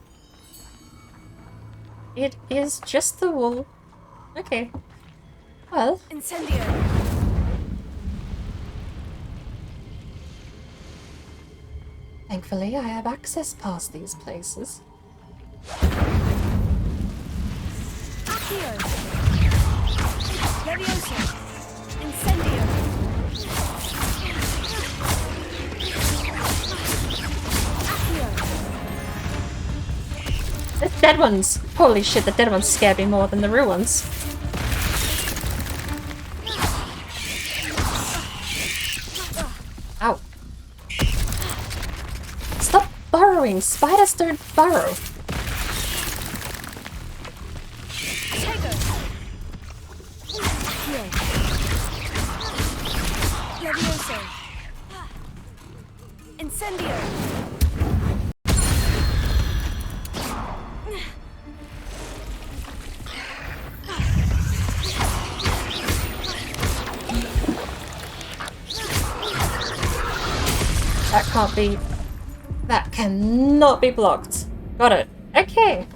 It is just the wool. Okay. Well. Incendio. Thankfully, I have access past these places. Accio. Leviosa. Incendio. The dead ones! Holy shit, the dead ones scare me more than the real ones. Ow. Stop burrowing! Spiders don't burrow! Leviosa. Incendio. That can't be... That cannot be blocked. Got it. Okay.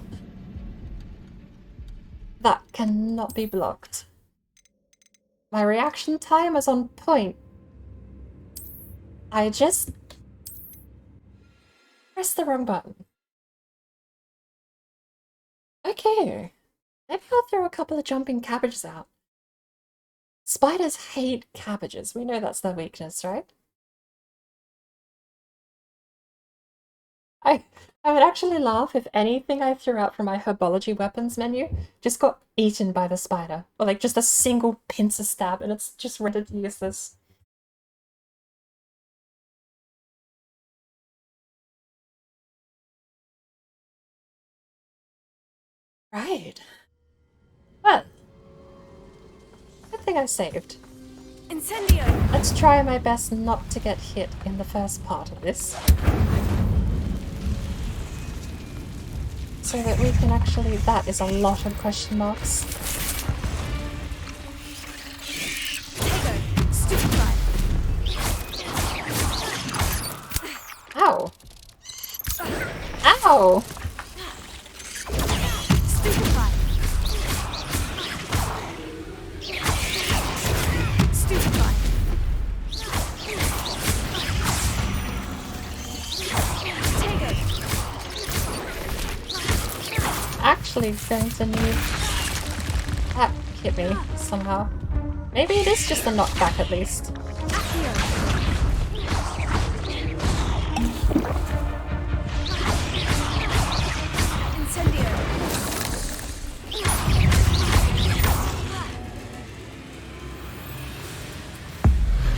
That cannot be blocked. My reaction time was on point. I just... pressed the wrong button. Okay. Maybe I'll throw a couple of jumping cabbages out. Spiders hate cabbages. We know that's their weakness, right? I would actually laugh if anything I threw out from my herbology weapons menu just got eaten by the spider. Or like just a single pincer stab and it's just rendered useless. Right. Well. Good thing I saved. Incendio. Let's try my best not to get hit in the first part of this. So that we can actually... That is a lot of question marks. Ow! Ow! Stupefy. Stupefy. Actually going to need... That hit me somehow. Maybe it is just a knockback at least.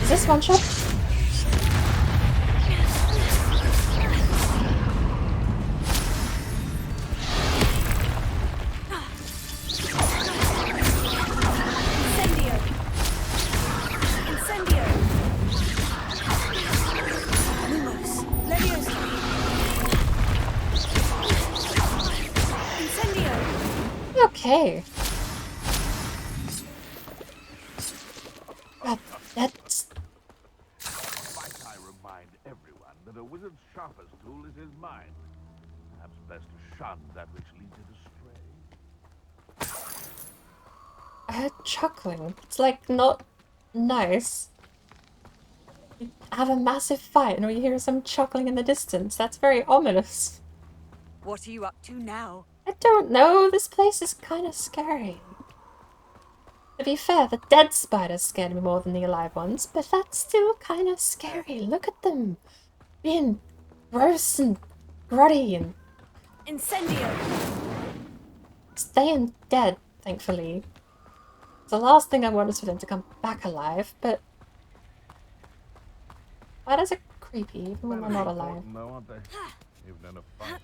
Is this one shot? Okay. That's... Might I remind everyone that a wizard's sharpest tool is his mind. Perhaps best to shun that which leads it astray. I heard chuckling. It's like not nice. You have a massive fight and we hear some chuckling in the distance. That's very ominous. What are you up to now? I don't know. This place is kind of scary. To be fair, the dead spiders scared me more than the alive ones, but that's still kind of scary. Look at them. Being gross and grotty and... Incendio. staying dead, thankfully. The last thing I want is for them to come back alive, but spiders are creepy even when they're not alive. No, aren't they? Even in a fight.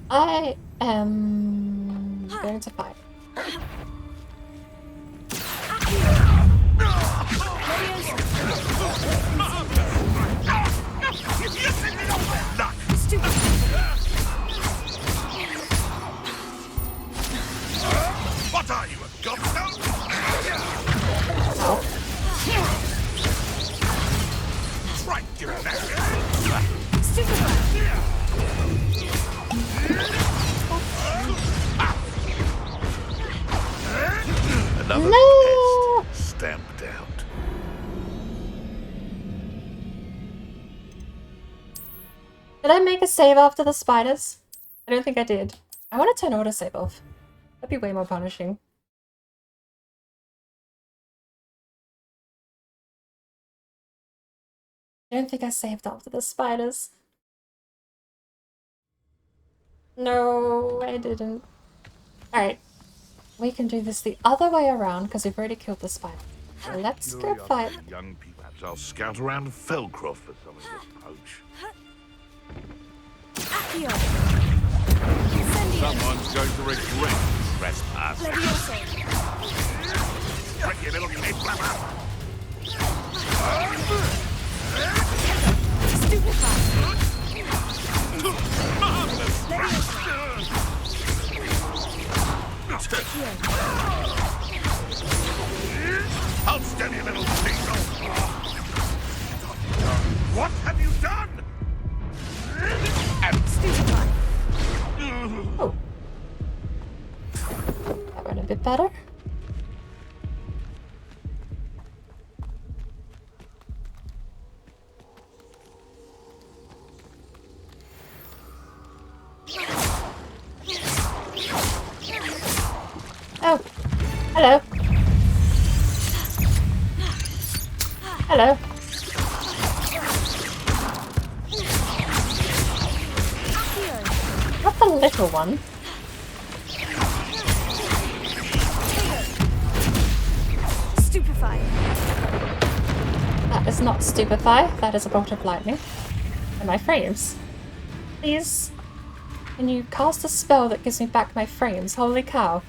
I am going to fight. What are you, a gobstone? Oh. Right, you that. Another pest stamped out. Did I make a save after the spiders? I don't think I did. I want to turn autosave off. That'd be way more punishing. I don't think I saved after the spiders. No, I didn't. Alright. We can do this the other way around because we've already killed the spider. So let's go fight. Young people. Perhaps I'll scout around Felcroft for something to poach. Someone's going to regret trespass. Tricky little kid flapper. I'll steady a little diesel. What have you done? Oh. That went a bit better. Oh, hello. Hello. Not the little one. Stupefy. That is not stupefy. That is a bolt of lightning. And my frames. Please. Can you cast a spell that gives me back my frames? Holy cow.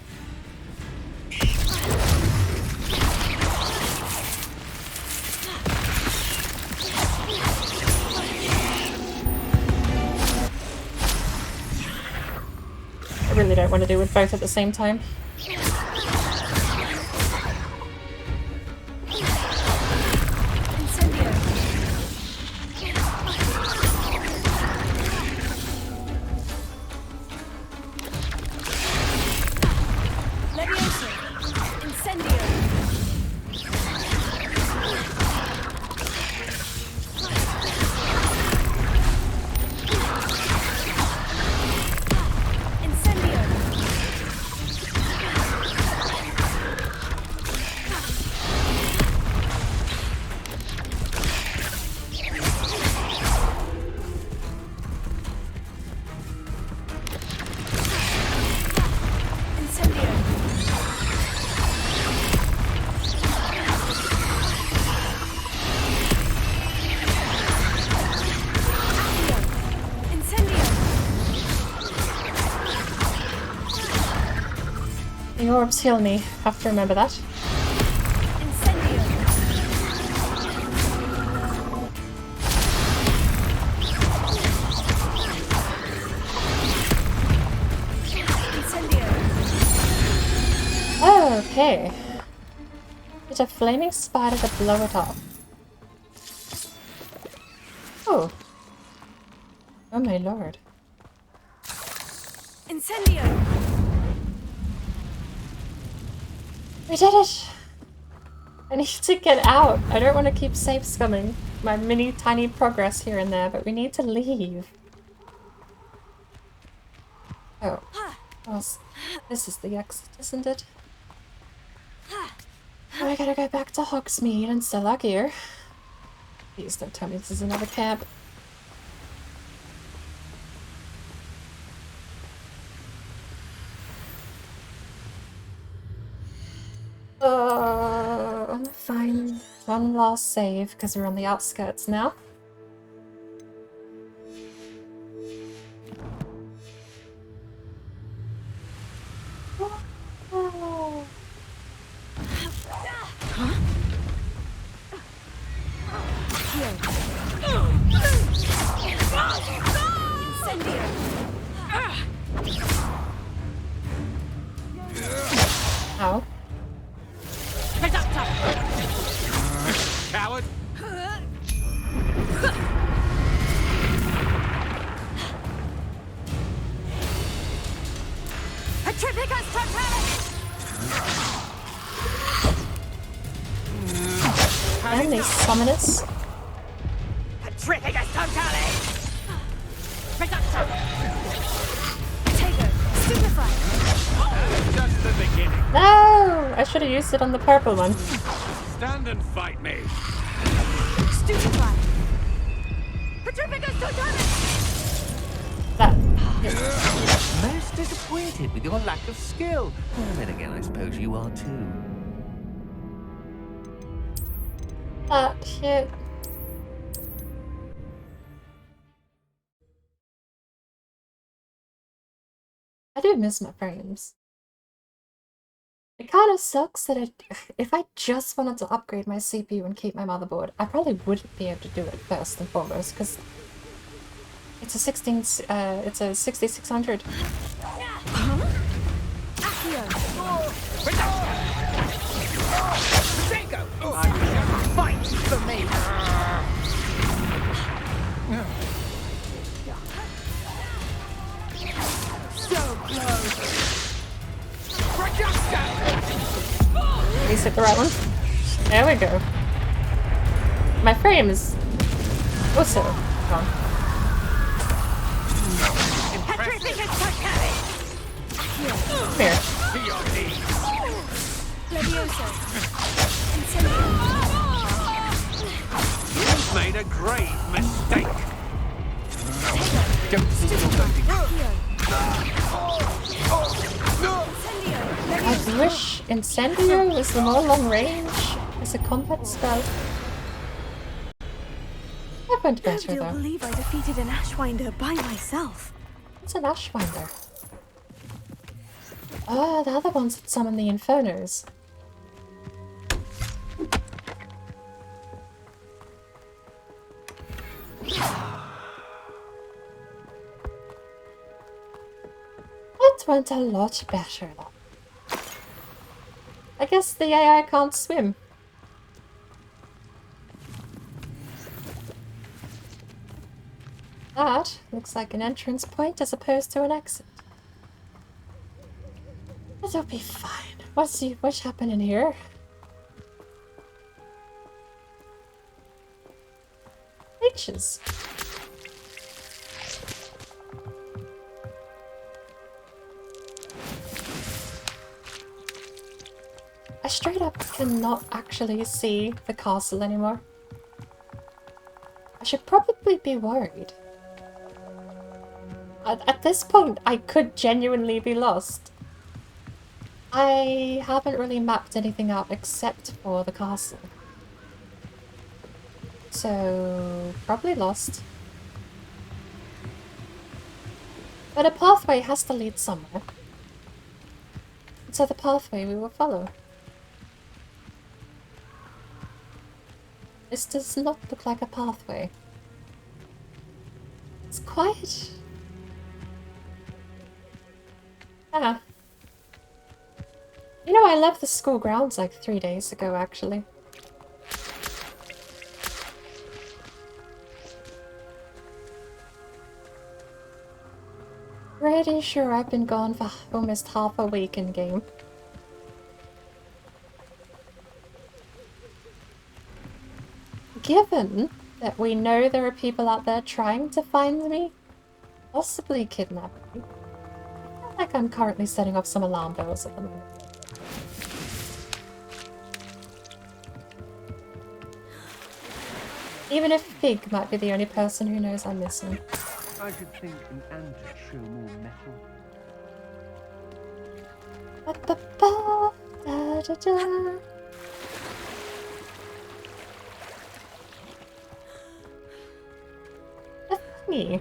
I really don't want to do with both at the same time. The orbs heal me. Have to remember that. Okay. It's a flaming spider to blow it up. Oh. Oh my lord. Incendio! We did it! I need to get out. I don't want to keep safe scumming my mini tiny progress here and there, but we need to leave. Oh. Well, this is the exit, isn't it? Oh, I gotta go back to Hogsmeade and sell our gear. Please don't tell me this is another camp. Fine. One last save, because we're on the outskirts now. Oh. Huh? Ow. Coward! Petrificus totalis! And these summoners. Petrificus totalis! Reductor! Tego! Stupefy! Just the beginning. No! I should have used it on the purple one. Stand and fight me. Stupefy! Petrificus totalis! That. Most disappointed with your lack of skill. And then again, I suppose you are too. That shit. I do miss my frames. It kind of sucks that if I just wanted to upgrade my CPU and keep my motherboard, I probably wouldn't be able to do it first and foremost, because it's a 6600. Fight for me! So close! At least hit the right one. There we go. My frame is also gone. Come here. You've made a grave mistake. I wish Incendio was the more long range as a combat spell. That went better You'll though. believe I defeated an Ashwinder by myself. What's an Ashwinder? Oh, they're the ones that summon the Infernos. That went a lot better though. I guess the AI can't swim. That looks like an entrance point as opposed to an exit. It'll be fine. What's happening here? H's. I straight up cannot actually see the castle anymore. I should probably be worried. At this point, I could genuinely be lost. I haven't really mapped anything out except for the castle. So, probably lost. But a pathway has to lead somewhere. So the pathway we will follow. This does not look like a pathway. It's quiet. Ah. You know, I left the school grounds like 3 days ago, actually. Pretty sure I've been gone for almost half a week in game. Given that we know there are people out there trying to find me, possibly kidnap me, I feel like I'm currently setting off some alarm bells at the moment. Even if Fig might be the only person who knows I'm missing. I should think an ant would show more metal. Ba-ba-ba, da, Da-da-da. A thingy.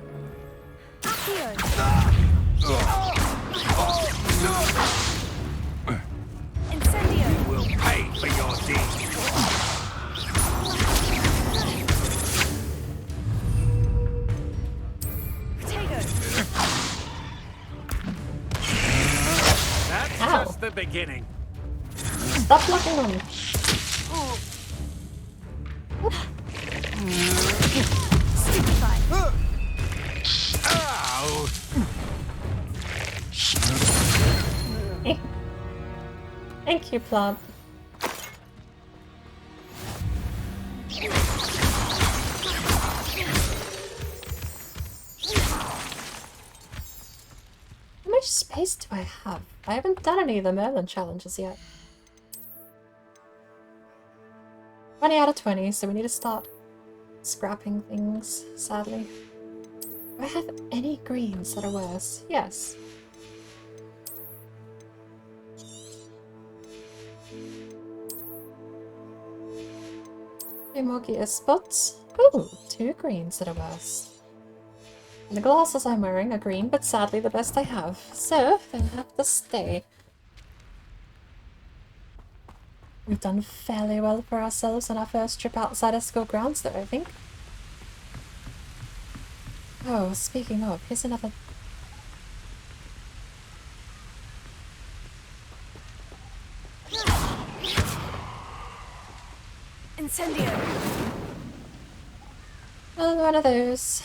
Incendio. You will pay for your deeds. That's Ow. just the beginning. Stop looking on me. Ow! Thank you, Plop. How much space do I have? I haven't done any of the Merlin challenges yet. 20 out of 20, so we need to start scrapping things, sadly. Do I have any greens that are worse? Yes. Two more gear spots. Ooh, 2 greens that are worse. And the glasses I'm wearing are green, but sadly the best I have. So, they'll have to stay. We've done fairly well for ourselves on our first trip outside of school grounds, though, I think. Oh, speaking of, here's another... Incendio. Another one of those.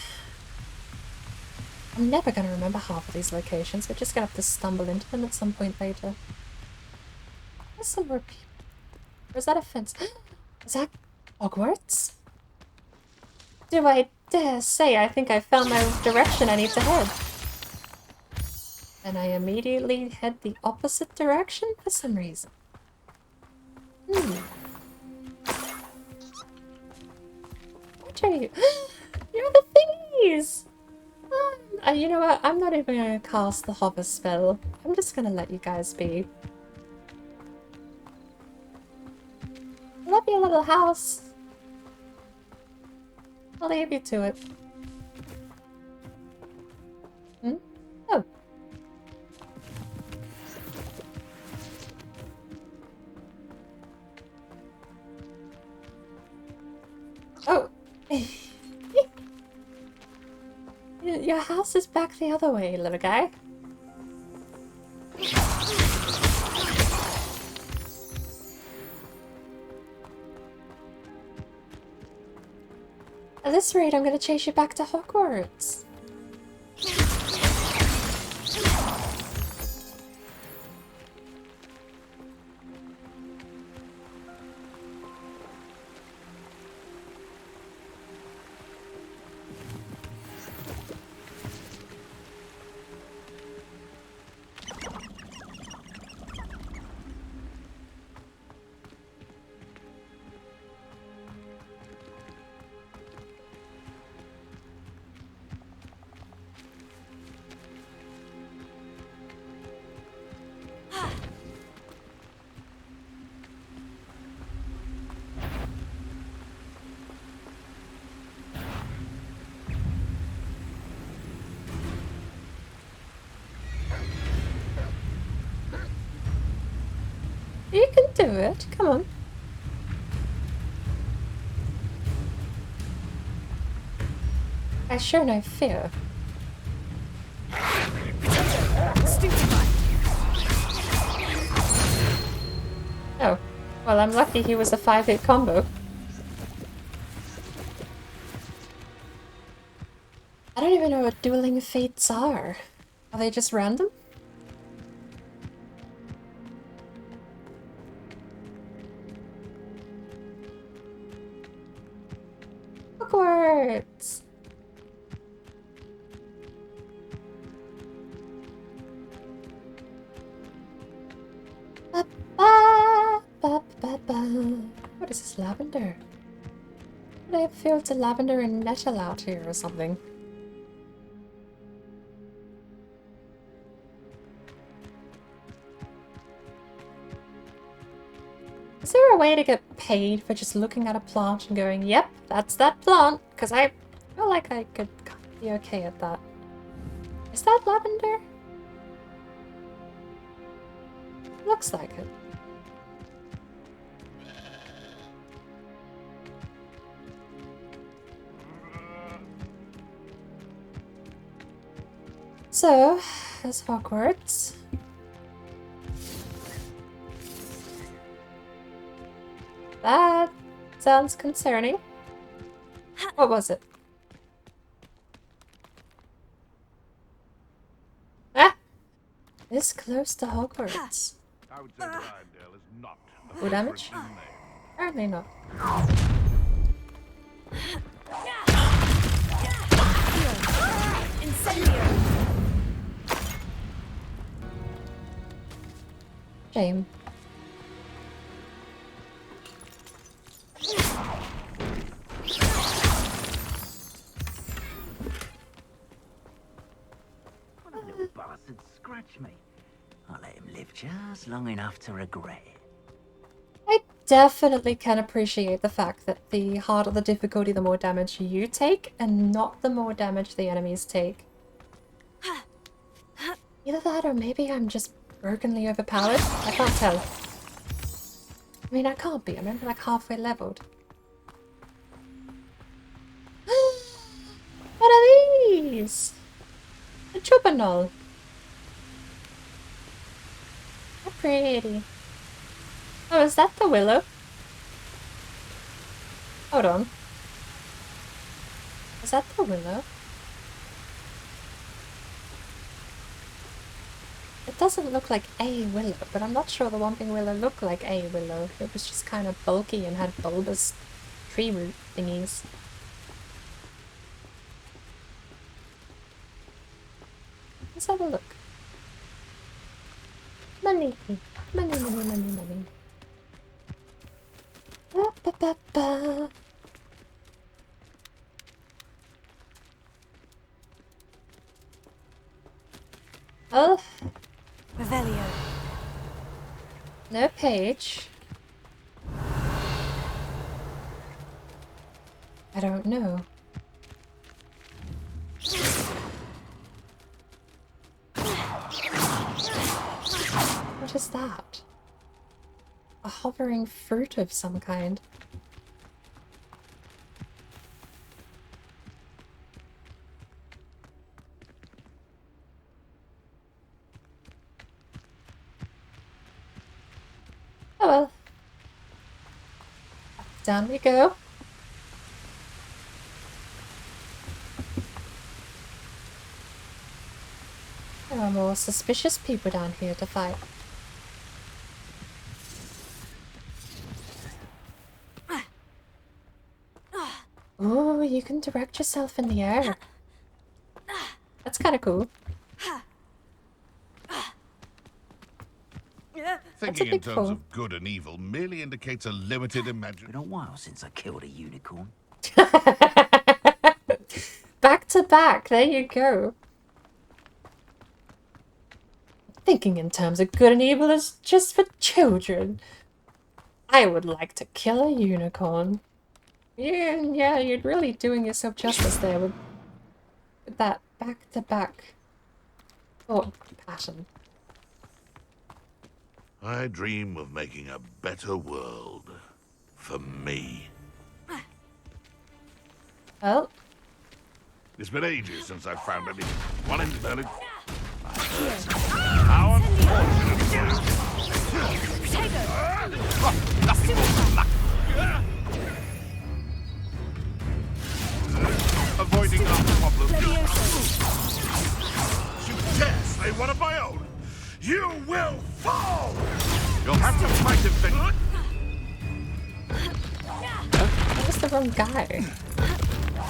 I'm never going to remember half of these locations. We're just going to have to stumble into them at some point later. There's some more people. Or is that a fence? Is that Hogwarts? Do I dare say I think I found my direction I need to head? And I immediately head the opposite direction for some reason. What are you? You're the thingies! You know what? I'm not even going to cast the hover spell. I'm just going to let you guys be. Love your little house. I'll leave you to it. Oh. Oh. Your house is back the other way, little guy. At this rate, I'm gonna chase you back to Hogwarts. You can do it. Come on. I show no fear. Oh. Well, I'm lucky he was a 5-hit combo. I don't even know what dueling fates are. Are they just random? Hogwarts! What is this, lavender? I have fields of lavender and nettle out here or something. Is there a way to get paid for just looking at a plant and going, yep, that's that plant? Because I feel like I could be okay at that. Is that lavender? Looks like it. So, there's Hogwarts. That sounds concerning. What was it? Ah! This close to Hogwarts. I would say that Irondale is not a Who damage? Slytherin name. Apparently not. Shame. What a little bastard scratch me. I'll let him live just long enough to regret it. I definitely can appreciate the fact that the harder the difficulty, the more damage you take, and not the more damage the enemies take. Either that or maybe I'm just brokenly overpowered. I can't tell. I mean, I can't be. I'm only like halfway leveled. What are these? A Juvenile. How pretty. Oh, is that the willow? Hold on. Is that the willow? It doesn't look like a willow, but I'm not sure the Whomping Willow looked like a willow. It was just kind of bulky and had bulbous tree root thingies. Let's have a look. Money. Money, money, money, money. Ba, ba, ba, ba. Oh. Revelio. No page. I don't know. What is that? A hovering fruit of some kind. Oh well. Down we go. There are more suspicious people down here to fight. Oh, you can direct yourself in the air. That's kind of cool. Thinking in terms of good and evil merely indicates a limited imagination. Been a while since I killed a unicorn. Back to back, there you go. Thinking in terms of good and evil is just for children. I would like to kill a unicorn. Yeah, you're really doing yourself justice there with that back-to-back thought pattern. I dream of making a better world for me. Well, it's been ages since I've found anyone intelligent. How unfortunate! Nothing more luck. Avoiding our problem. You dare say one of my own? You will fall! You'll have to fight him, then. that was the wrong guy.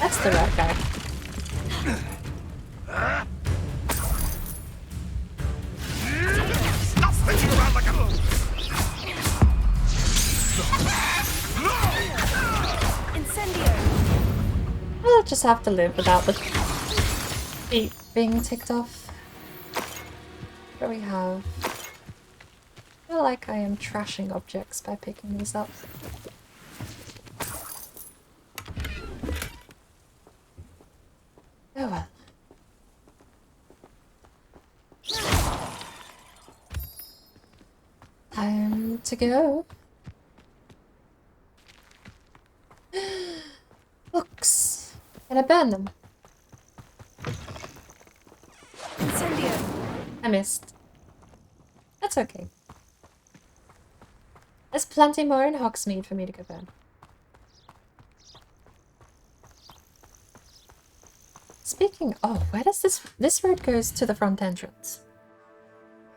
That's the right guy. Stop thinking around like a... I'll just have to live without the feet being ticked off. What do we have? I feel like I am trashing objects by picking these up. Oh well. Time to go. Books. Can I burn them? Incendio. I missed. That's okay. There's plenty more in Hogsmeade for me to go burn. Speaking of, where does this road goes to the front entrance?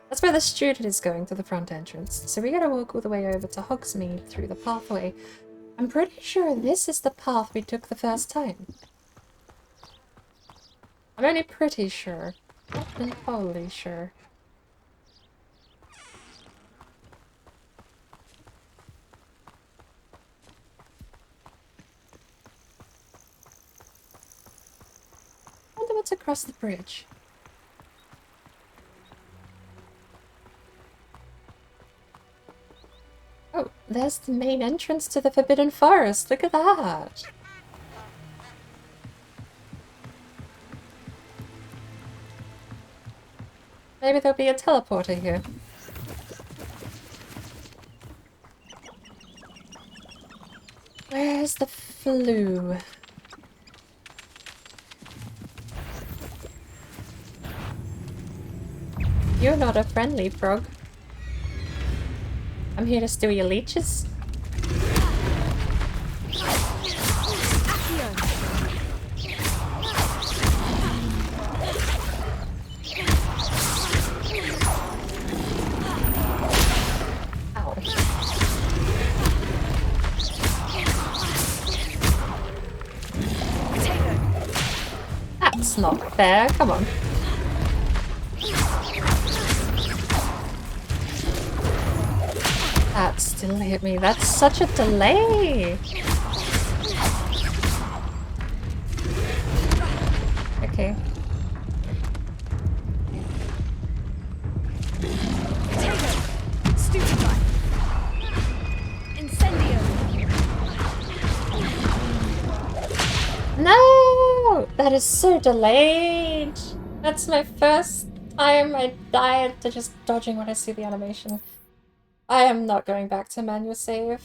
That's where the student is going, to the front entrance. So we gotta walk all the way over to Hogsmeade through the pathway. I'm pretty sure this is the path we took the first time. I'm only pretty sure. Not entirely sure. I wonder what's across the bridge. Oh, there's the main entrance to the Forbidden Forest. Look at that. Maybe there'll be a teleporter here. Where's the flue? You're not a friendly frog. I'm here to steal your leeches. Ow. That's not fair, come on. That still hit me. That's such a delay. Okay. Stupid guy. Incendio. No! That is so delayed. That's my first time I died to just dodging when I see the animation. I am not going back to manual save.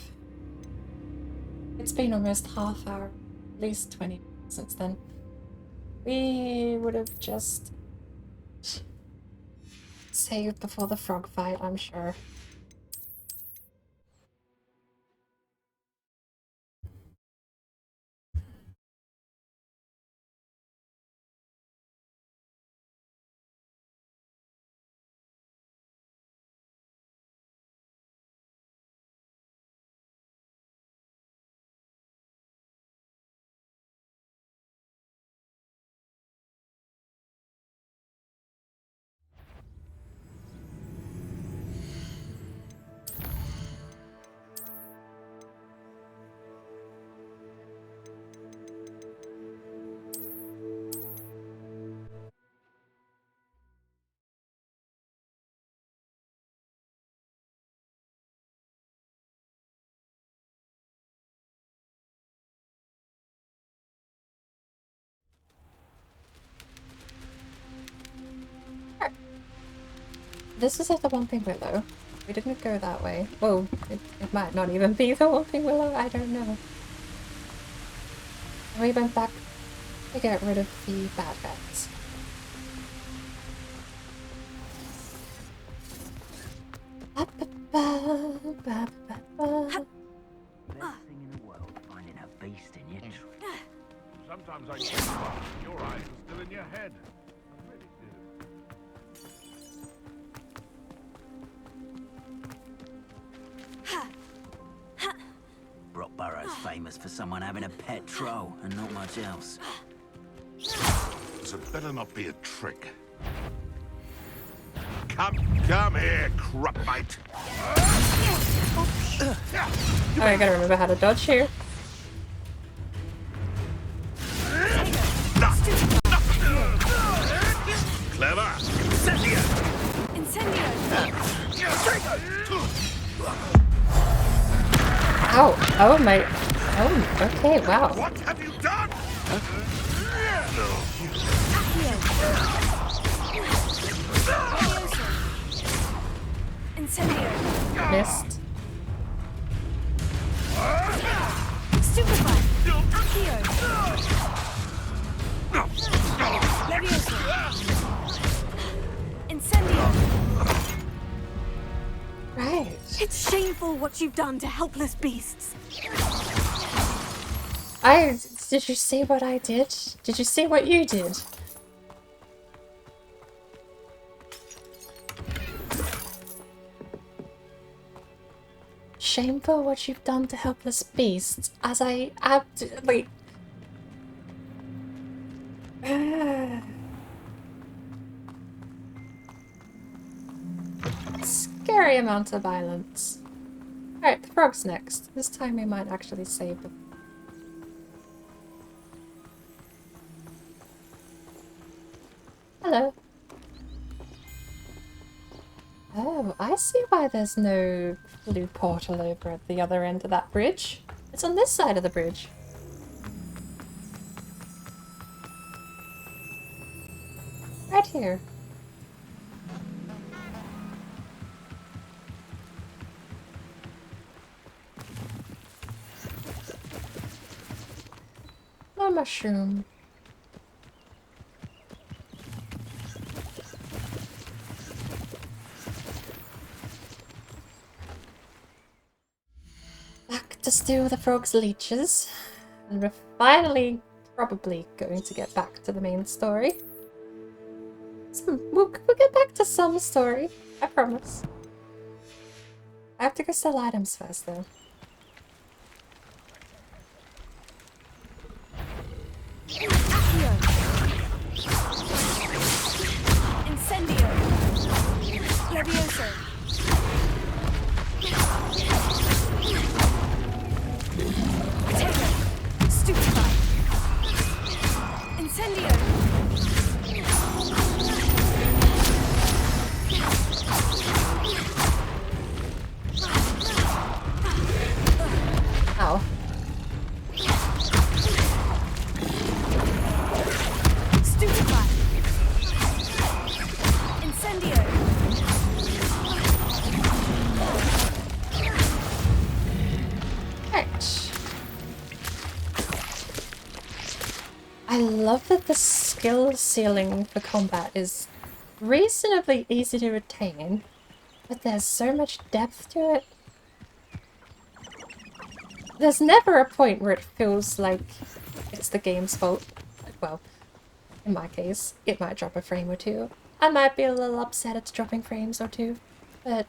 It's been almost half hour, at least 20 minutes since then. We would have just saved before the frog fight, I'm sure. This is at the Whomping Willow. We didn't go that way. Well, it might not even be the Whomping Willow, I don't know. And we went back to get rid of the bad guys. Best thing in the world, finding a beast in your tree. Sometimes I think your eyes are still in your head. I really do. Brockborough's famous for someone having a pet troll and not much else. This had better not be a trick. Come here, crupmate. Oh, I gotta remember how to dodge here. Clever. Incendio. Ow! Oh my... Oh, okay, wow. What have you done? Incendio. Missed. Stupefy. Accio. Leviosa. Incendio. Right. It's shameful what you've done to helpless beasts. Did you see what I did? Did you see what you did? Shameful what you've done to helpless beasts, as I absolutely... Scary amount of violence. Alright, the frog's next. This time we might actually save them. Hello. Oh, I see why there's no blue portal over at the other end of that bridge. It's on this side of the bridge. Right here. More mushroom. Back to steal the frog's leeches. And we're finally probably going to get back to the main story. We'll get back to some story, I promise. I have to go sell items first though. Incendio. Levioso. Potato. Stupefy. Incendio. Ow. Stupefy. Incendio. Right. I love that the skill ceiling for combat is reasonably easy to retain, but there's so much depth to it. There's never a point where it feels like it's the game's fault. Well, in my case, it might drop a frame or two. I might be a little upset it's dropping frames or two, but...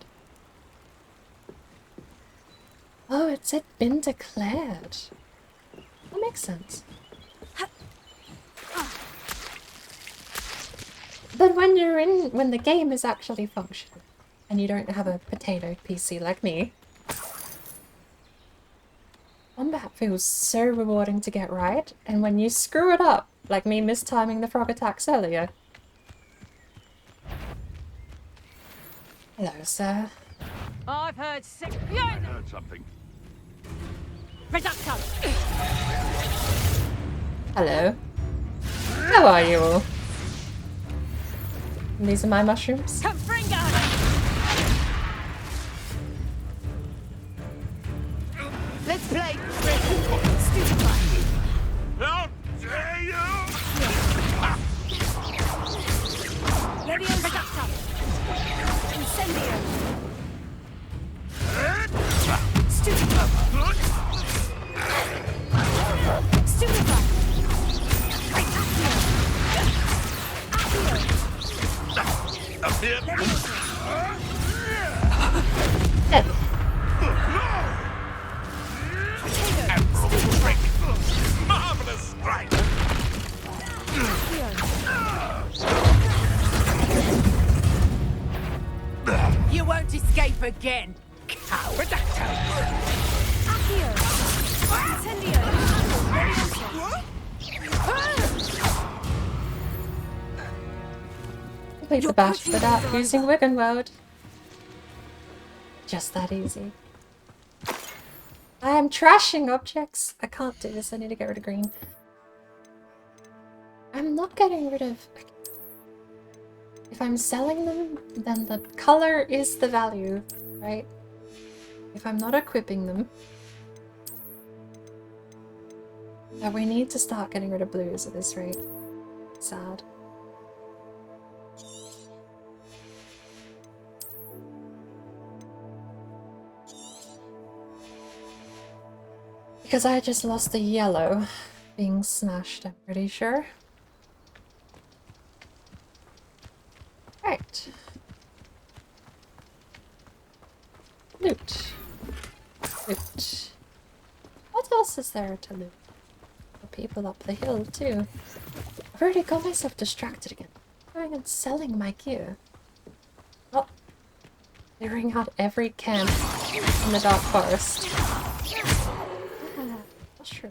Oh, it's been declared. That makes sense. But when the game is actually functioning, and you don't have a potato PC like me, combat feels so rewarding to get right, and when you screw it up, like me mistiming the frog attacks earlier. Hello, sir. I've heard sick. I heard something. Reducto. Hello. How are you all? These are my mushrooms. Confringo. Let's play. Stupefy. How dare you! Leviosa. Reducto. Incendio. Stupefy. Stupefy. Up here. Admirable trick. Marvelous strike. You won't escape again, coward. Accio. Incendio. Complete the bash without using Wiggenweld. Just that easy. I'm trashing objects. I can't do this. I need to get rid of green. I'm not getting rid of... If I'm selling them, then the color is the value, right? If I'm not equipping them... Now we need to start getting rid of blues at this rate. Sad. Because I just lost the yellow being smashed, I'm pretty sure. Right. Loot. Loot. What else is there to loot? The people up the hill, too. I've already got myself distracted again. Going and selling my gear. Oh. Clearing out every camp in the Dark Forest. That's true.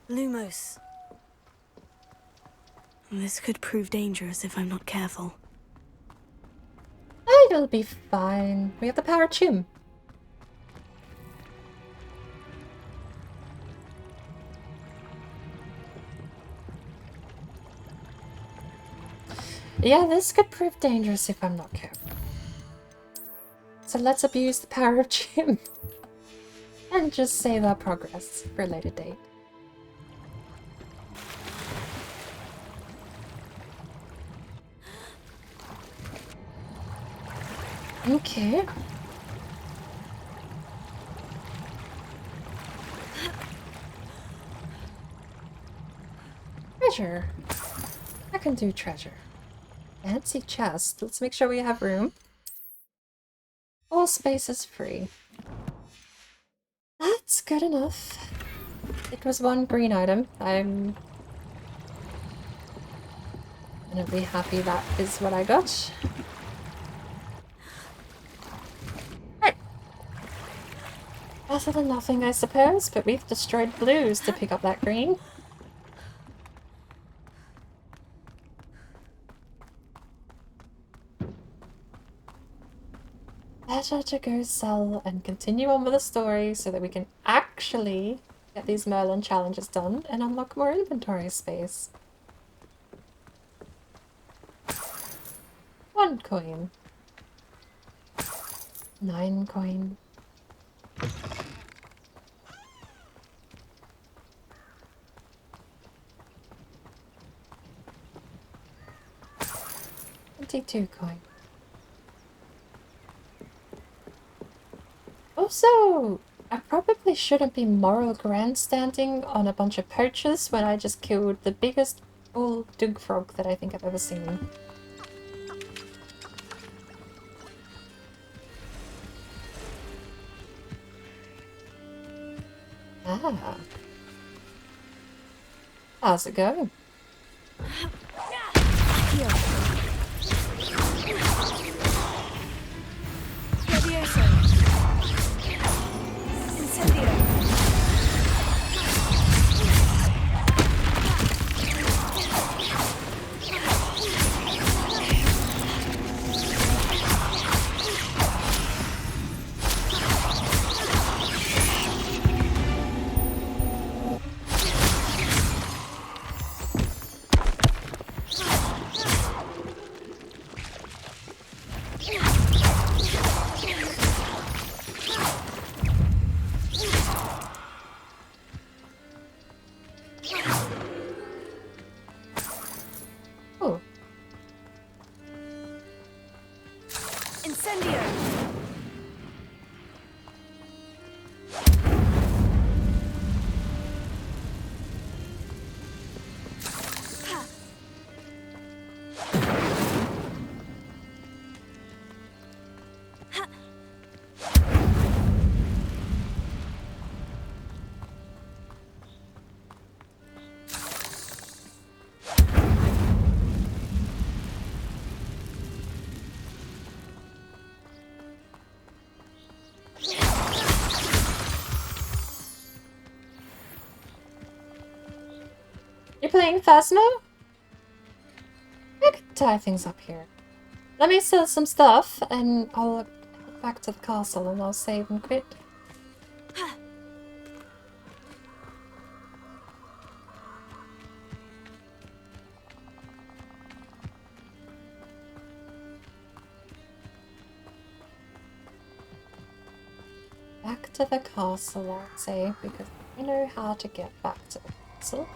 Lumos. This could prove dangerous if I'm not careful. Oh, you'll be fine. We have the power chim. Yeah, this could prove dangerous if I'm not careful. So let's abuse the power of chim. And just save our progress for a later date. Okay. Treasure. I can do treasure. Fancy chest. Let's make sure we have room. All space is free. That's good enough. It was one green item. I'm gonna be happy that is what I got. Right. Better than nothing, I suppose, but we've destroyed blues to pick up that green. Better to go sell and continue on with the story so that we can actually get these Merlin challenges done and unlock more inventory space. 1 coin. 9 coin. $22 coin. Also, I probably shouldn't be moral grandstanding on a bunch of poachers when I just killed the biggest bull dug frog that I think I've ever seen. Ah. How's it going? You're playing Phasmo? I could tie things up here. Let me sell some stuff, and I'll head back to the castle, and I'll save and quit. Back to the castle, I'd say, because I know how to get back to the castle.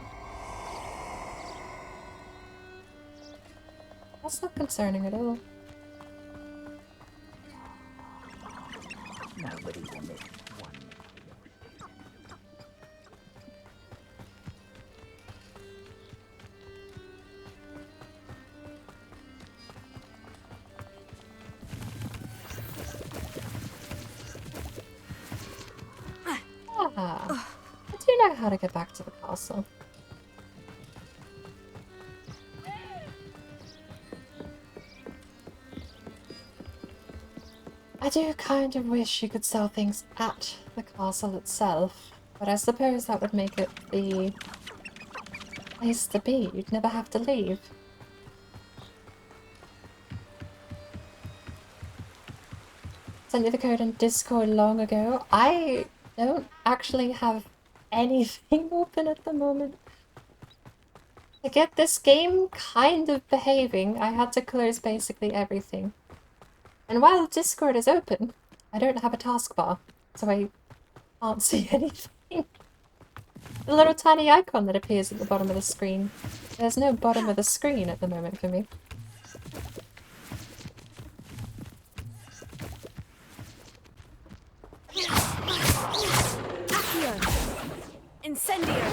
That's not concerning at all. Nobody will miss one. Ah, I do know how to get back to the castle. I do kind of wish you could sell things at the castle itself, but I suppose that would make it the place to be. You'd never have to leave. Sent you the code in Discord long ago. I don't actually have anything open at the moment. To get this game kind of behaving, I had to close basically everything. And while Discord is open, I don't have a taskbar, so I can't see anything. The little tiny icon that appears at the bottom of the screen. There's no bottom of the screen at the moment for me. Accio! Incendio!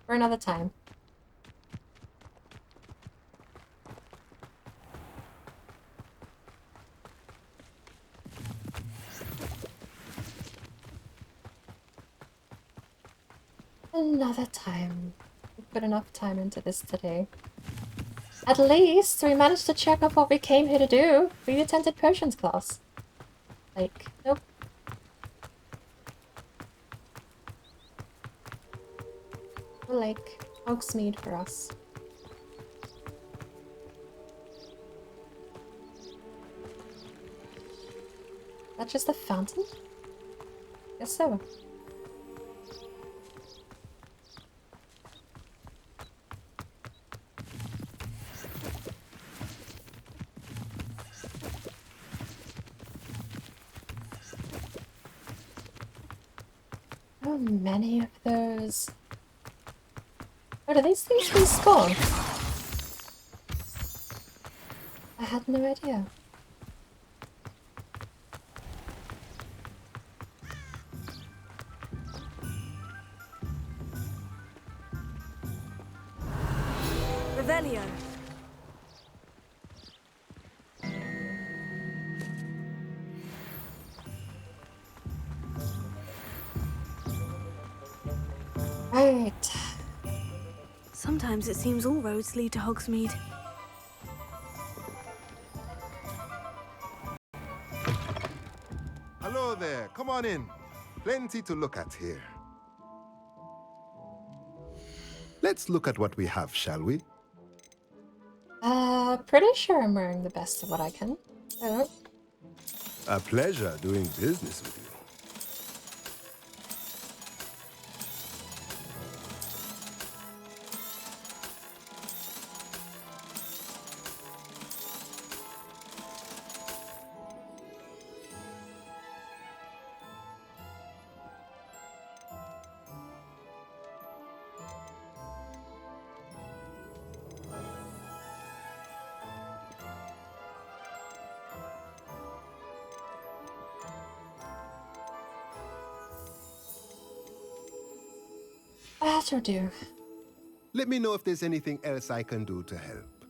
For another time. Another time. We put enough time into this today. At least we managed to check off what we came here to do. We attended potions class. Like, nope. Like, Hogsmeade for us. That's just a fountain? Guess so. How many of those? Oh, do these things respawn? I had no idea. Revelio. Right. Sometimes it seems all roads lead to Hogsmeade. Hello there, come on in. Plenty to look at here. Let's look at what we have, shall we? Pretty sure I'm wearing the best of what I can. So. A pleasure doing business with you. That'll do. Let me know if there's anything else I can do to help.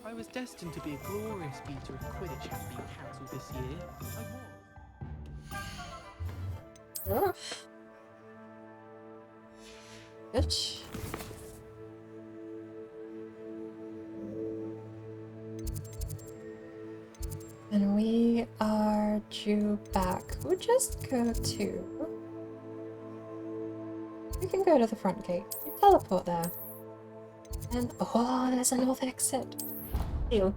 I was destined to be a glorious beater if Quidditch hadn't been cancelled this year. I was. Oh. Good. And we are due back. We'll just go to you can go to the front gate. You teleport there. And oh, there's a north exit. Ew.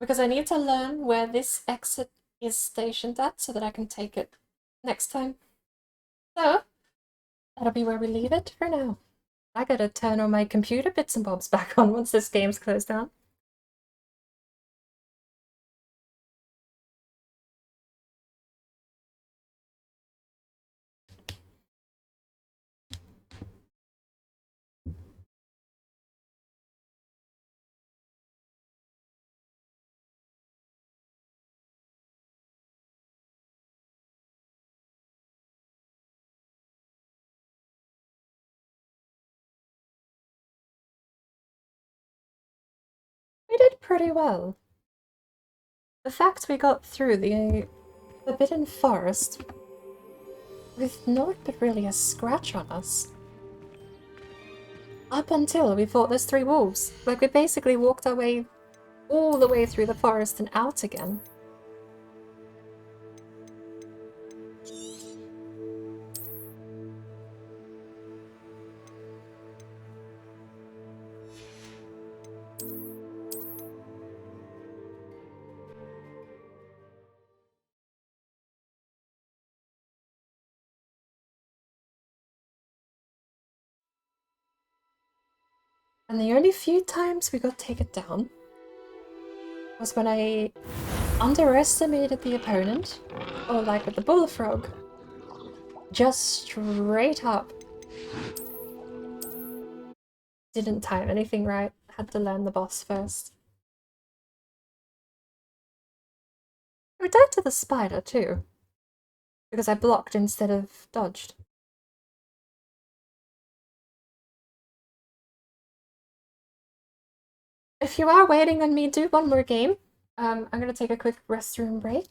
Because I need to learn where this exit is stationed at so that I can take it next time. So, that'll be where we leave it for now. I gotta turn all my computer bits and bobs back on once this game's closed down. We did pretty well. The fact we got through the Forbidden Forest with naught but really a scratch on us. Up until we fought those 3 wolves. Like, we basically walked our way all the way through the forest and out again. And the only few times we got taken down was when I underestimated the opponent, or like with the bullfrog, just straight up. Didn't time anything right, had to learn the boss first. We died to the spider too, because I blocked instead of dodged. If you are waiting on me to do one more game, I'm gonna take a quick restroom break.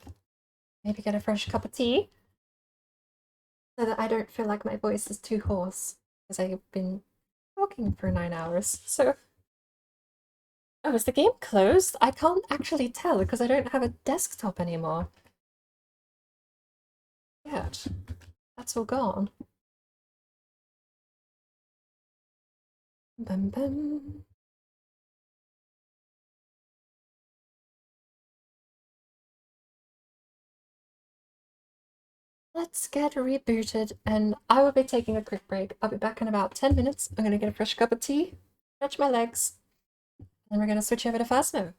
Maybe get a fresh cup of tea. So that I don't feel like my voice is too hoarse. Because I've been talking for 9 hours, so... Oh, is the game closed? I can't actually tell because I don't have a desktop anymore. Yet. That's all gone. Bum bum. Let's get rebooted, and I will be taking a quick break. I'll be back in about 10 minutes. I'm gonna get a fresh cup of tea, stretch my legs, and then we're gonna switch over to Phasmo.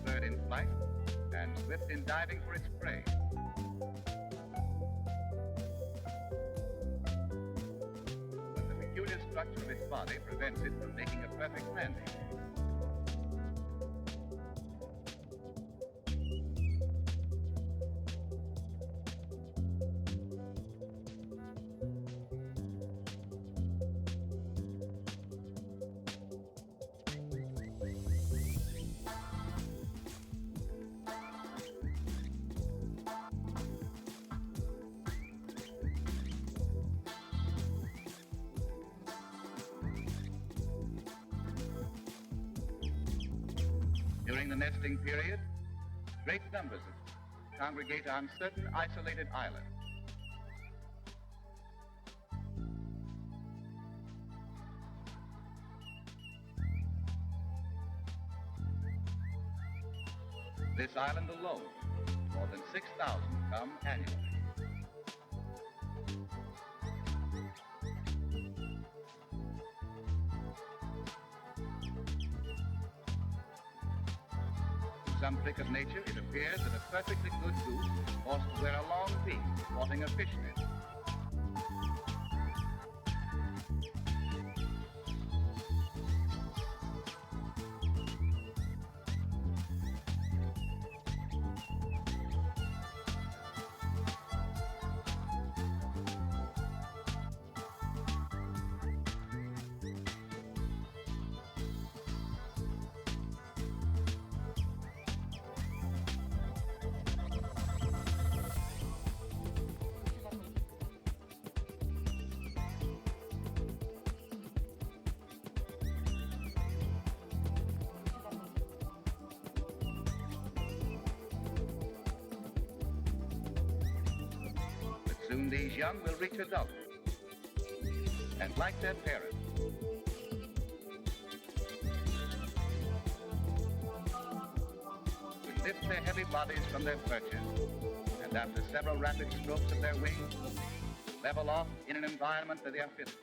Bird in flight and swift in diving for its prey. But the peculiar structure of its body prevents it from making a perfect landing. During the nesting period, great numbers congregate on certain isolated islands. This island alone, more than 6,000 come annually. In some trick of nature, it appears that a perfectly good goose ought to wear a long beak sporting a fishnet. Soon these young will reach adulthood, and like their parents, will lift their heavy bodies from their perches, and after several rapid strokes of their wings, level off in an environment that they are fitted.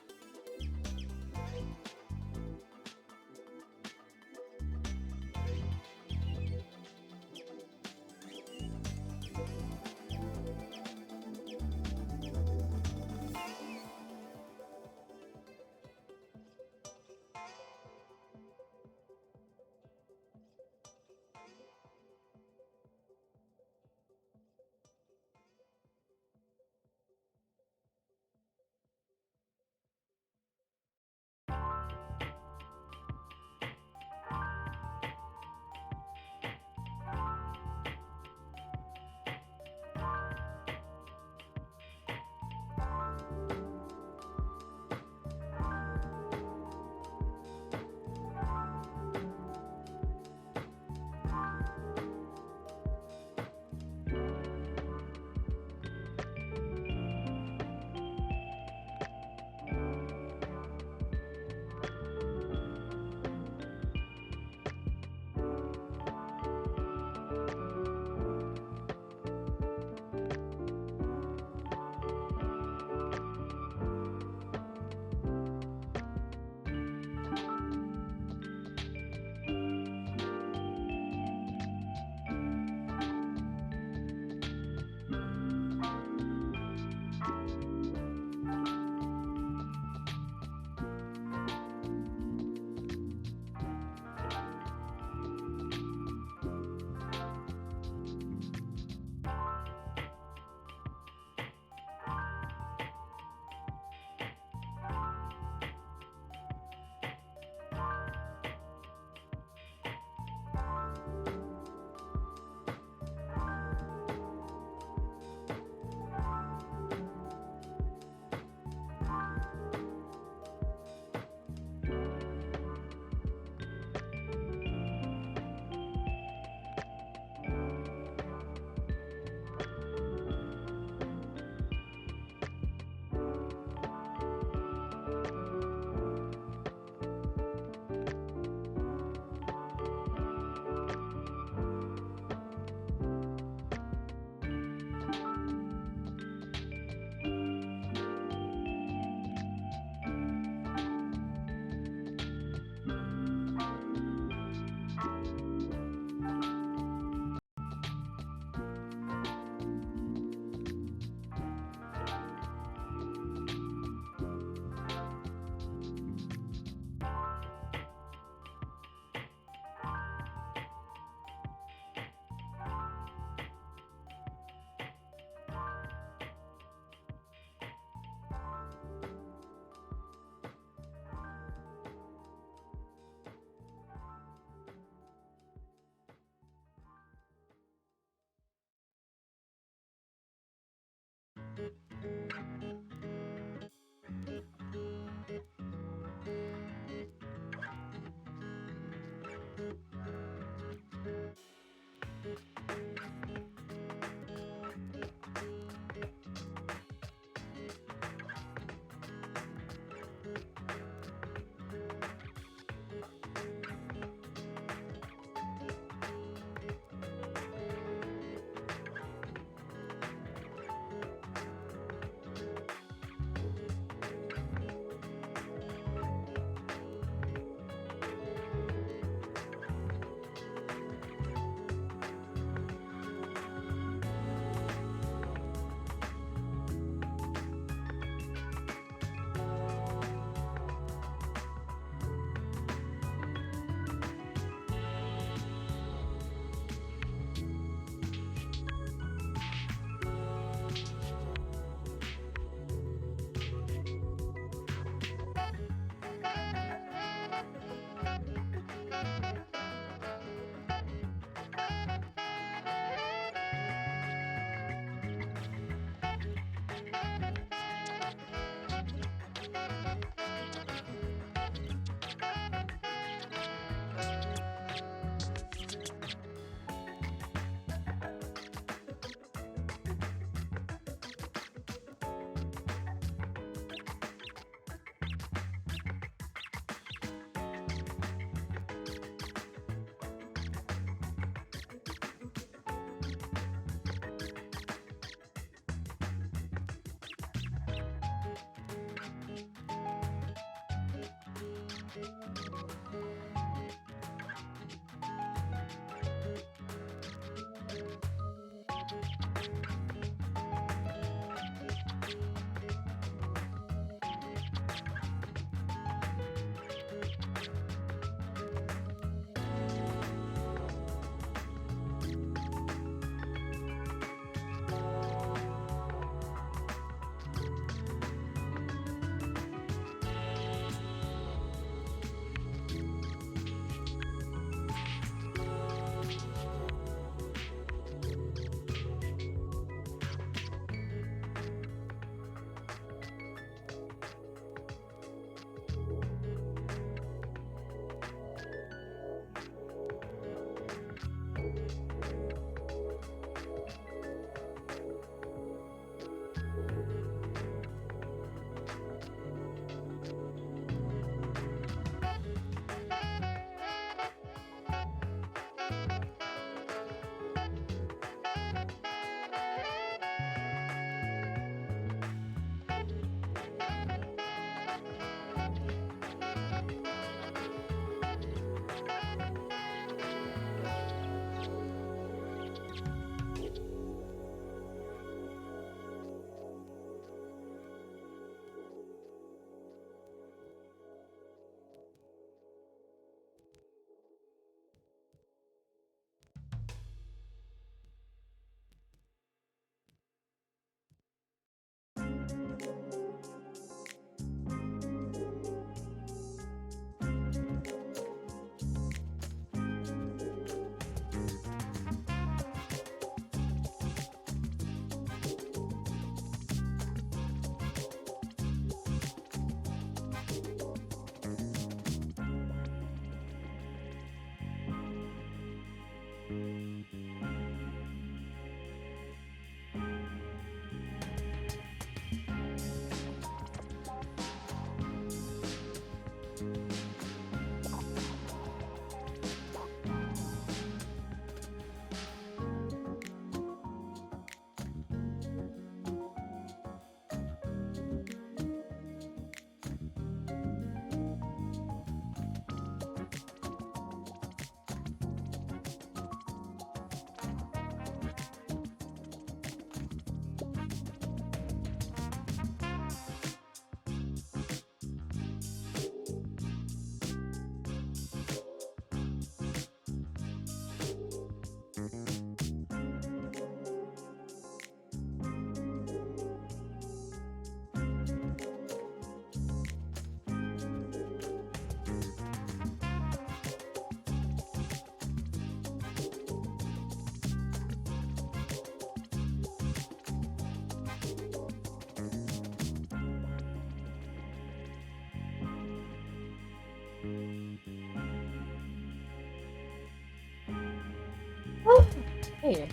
Okay.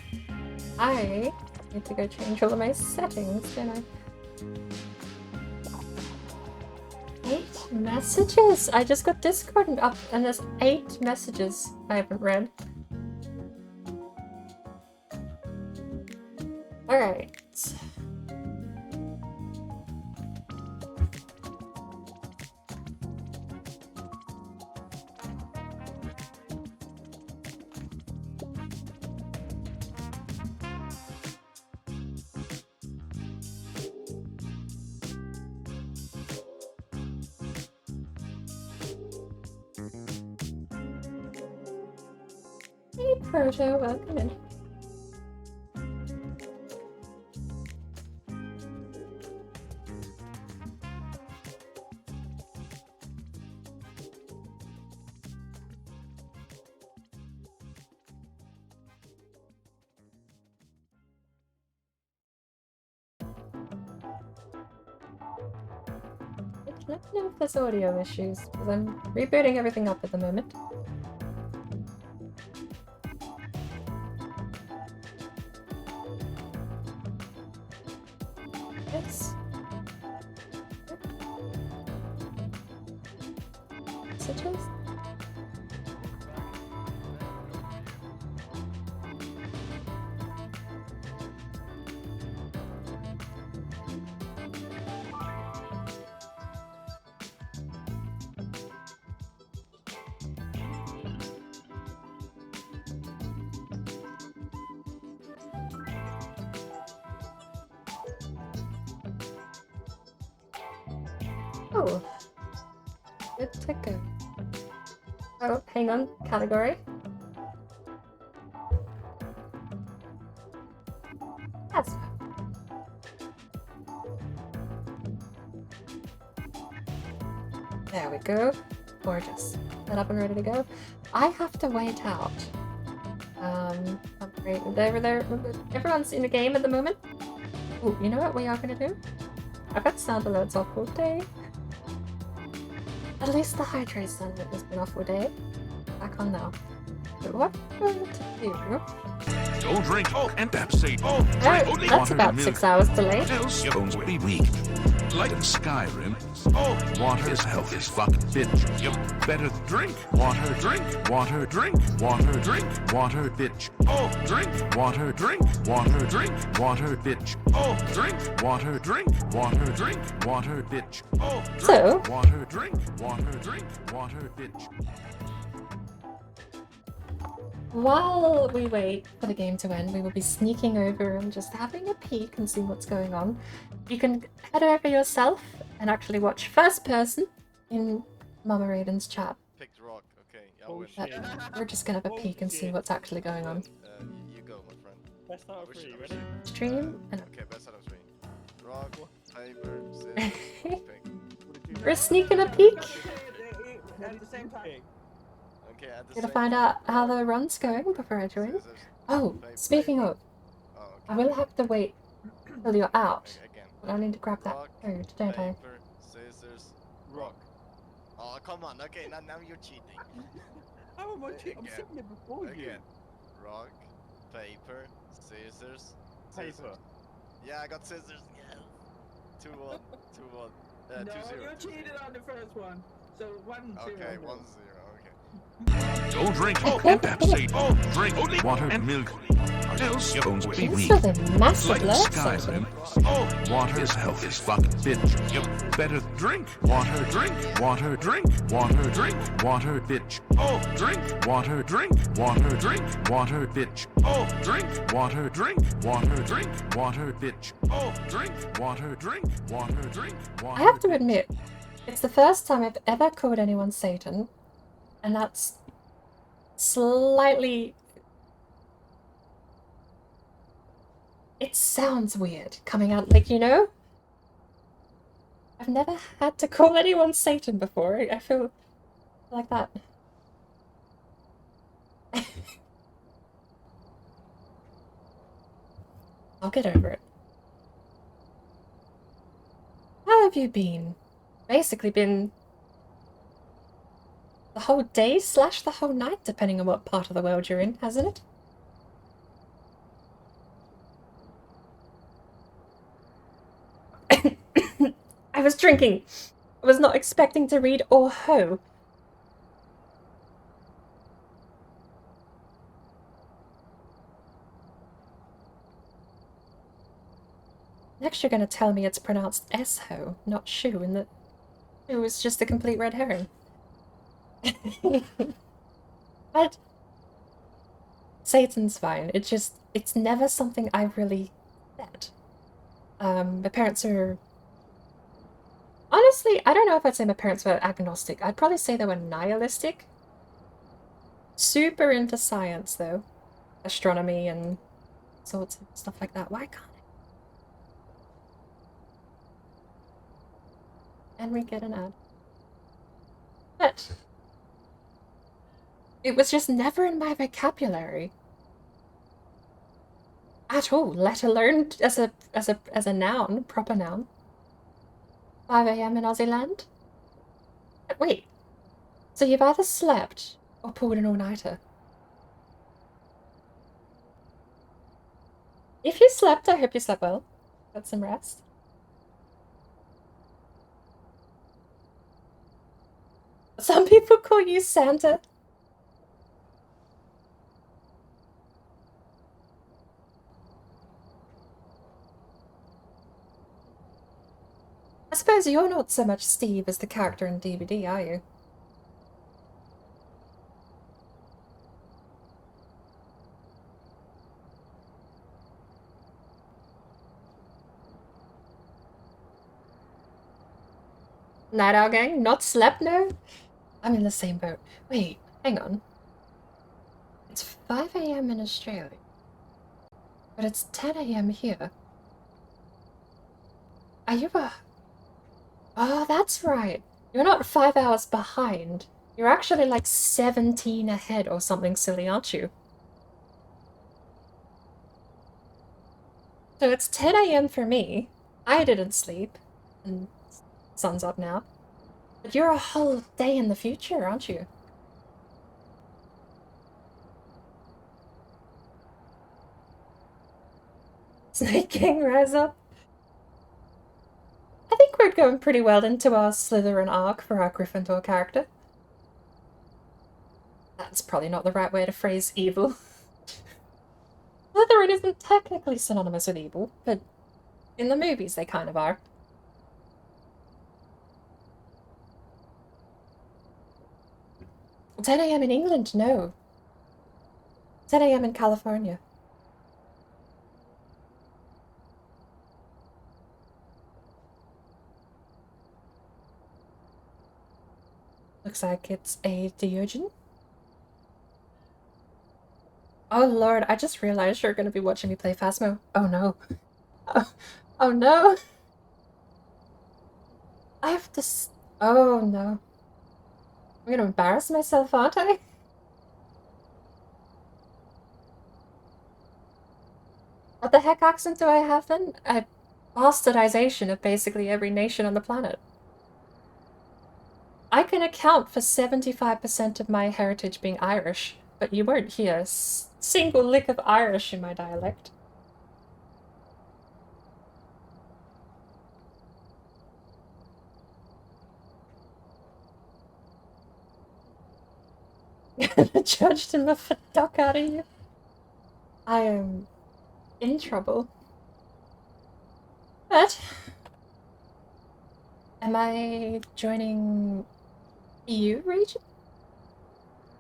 I need to go change all of my settings, don't I? 8 messages! I just got Discord up and there's 8 messages I haven't read. Alright. Hey Proto, welcome in. Let me know if there's audio issues, because I'm rebooting everything up at the moment. Yes. Messages? Oh, good to go. Oh, hang on, category. Yes. There we go. Gorgeous. Set up and ready to go. I have to wait out. Everyone's in the game at the moment. Ooh, you know what we are gonna do? I've got sound alerts off all day. At least the hydrate sound alert has been off all day. Back on now. But what we're going to do... Don't drink and abstain. That's about 6 hours delayed. Else your bones will be weak. Like in Skyrim, water is health is fucking bitch. You better drink water, drink water, drink water, drink water, bitch. Drink water, drink water, drink water, bitch. Drink water, drink water, drink water, bitch. So, water, drink water, drink water, bitch. while we wait for the game to end, we will be sneaking over and just having a peek and see what's going on. You can head over yourself and actually watch first person in Mama Raiden's chat. Picked rock, okay. We're just gonna have a peek and see what's actually going on. You go, my friend. Best out of 3, ready? Stream and okay, best out of 3. Rock, paper, scissors, pick. we're sneaking a peek. At the same time. Okay, at the Gonna same find out how the run's going before I join. Oh, speaking of, I will have to wait till you're out. But I need to grab that food, don't I? Paper, scissors, rock. Oh, come on. Okay, now you're cheating. How am I cheating? I'm sitting there before you. Again. Rock, paper, scissors. Paper. Yeah, I got scissors. Yeah. 2-1. 2-1. 2-0. No, you cheated on the first one. So 1-0. Okay, 1-0. Don't drink and abstain. Drink only water and milk. Else your bones will be weak. This is a massive Like in alert Skyrim, water is health is fucking bitch. You better drink water, drink water, drink water, drink water, bitch. Drink water, drink water, drink water, bitch. Drink water, drink water, drink water, bitch. Drink water, drink water, drink water. I have to admit, it's the first time I've ever called anyone Satan, and that's slightly... It sounds weird coming out, like, you know? I've never had to call anyone Satan before. I feel like that. I'll get over it. How have you been? Basically been the whole day / the whole night, depending on what part of the world you're in, hasn't it? was drinking. I was not expecting to read or ho. Next you're gonna tell me it's pronounced S-ho, not shoe, and that it was just a complete red herring. But Satan's fine. It's never something I really said. My parents are... Honestly, I don't know if I'd say my parents were agnostic. I'd probably say they were nihilistic. Super into science, though. Astronomy and sorts of stuff like that. Why can't I? And we get an ad. But it was just never in my vocabulary. At all, let alone as a noun, proper noun. 5 AM in Aussie land? Wait, so you've either slept or pulled an all-nighter? If you slept, I hope you slept well. Got some rest. Some people call you Santa. I suppose you're not so much Steve as the character in DVD, are you? Night Owl Gang? Not slept, no? I'm in the same boat. Wait, hang on. It's 5 AM in Australia. But it's 10 AM here. Are you a... Oh, that's right. You're not 5 hours behind. You're actually like 17 ahead or something silly, aren't you? So it's 10 AM for me. I didn't sleep. And sun's up now. But you're a whole day in the future, aren't you? Snake King, rise up. I think we're going pretty well into our Slytherin arc for our Gryffindor character. That's probably not the right way to phrase evil. Slytherin isn't technically synonymous with evil, but in the movies they kind of are. "10 AM in England? No. 10 AM in California." Looks like it's a Diogen. Oh lord, I just realized you're going to be watching me play Phasmo. Oh no. Oh no. I have to... Oh no. I'm going to embarrass myself, aren't I? What the heck accent do I have then? A bastardization of basically every nation on the planet. I can account for 75% of my heritage being Irish, but you won't hear a single lick of Irish in my dialect. Judged him the fuck out of you. I am in trouble. But am I joining EU region?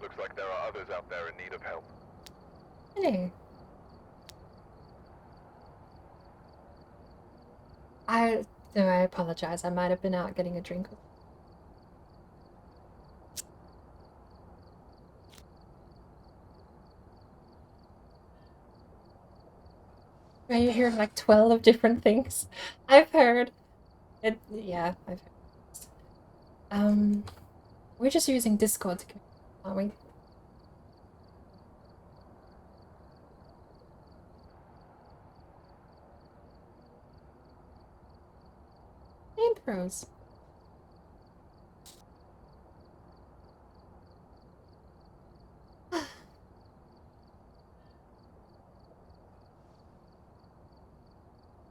Looks like there are others out there in need of help. Hey. I apologize. I might have been out getting a drink. Are you hearing like 12 different things? I've heard it. Yeah, I've heard. We're just using Discord to communicate, aren't we? And pros.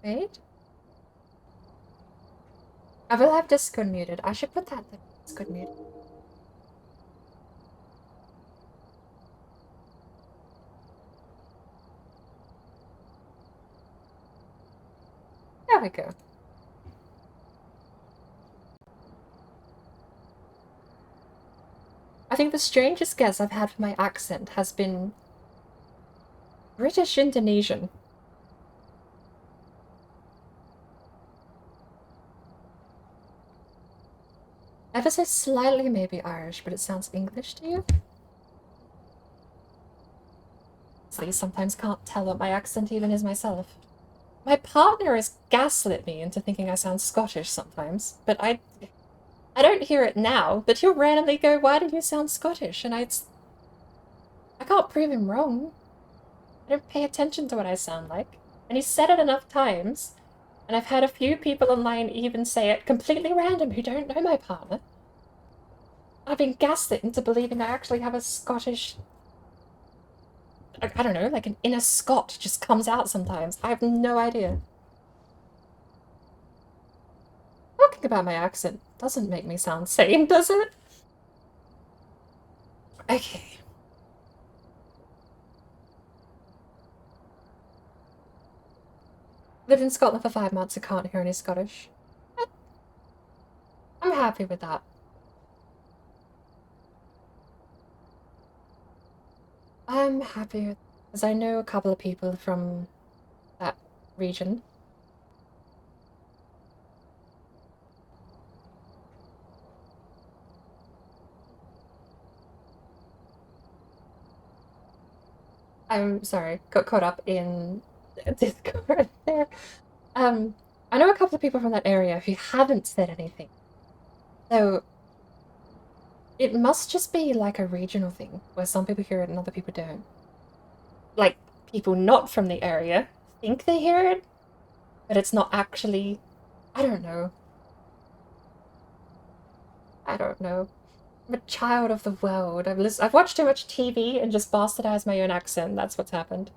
Wait. I will have Discord muted. I should put that in Discord muted. There we go. I think the strangest guess I've had for my accent has been British Indonesian. Ever so slightly maybe Irish, but it sounds English to you? So you sometimes can't tell what my accent even is myself. My partner has gaslit me into thinking I sound Scottish sometimes, but I don't hear it now, but he'll randomly go, why do you sound Scottish? And I can't prove him wrong. I don't pay attention to what I sound like. And he's said it enough times, and I've had a few people online even say it completely random who don't know my partner. I've been gaslit into believing I actually have a Scottish... I don't know, like an inner Scot just comes out sometimes. I have no idea. Talking about my accent doesn't make me sound sane, does it? Okay. Lived in Scotland for 5 months, I can't hear any Scottish. I'm happy with that. I'm happy with, because I know a couple of people from that region. I'm sorry, got caught up in Discord there. I know a couple of people from that area who haven't said anything. So it must just be like a regional thing, where some people hear it and other people don't. Like, people not from the area think they hear it, but it's not actually... I don't know. I don't know. I'm a child of the world. I've watched too much TV and just bastardized my own accent. That's what's happened.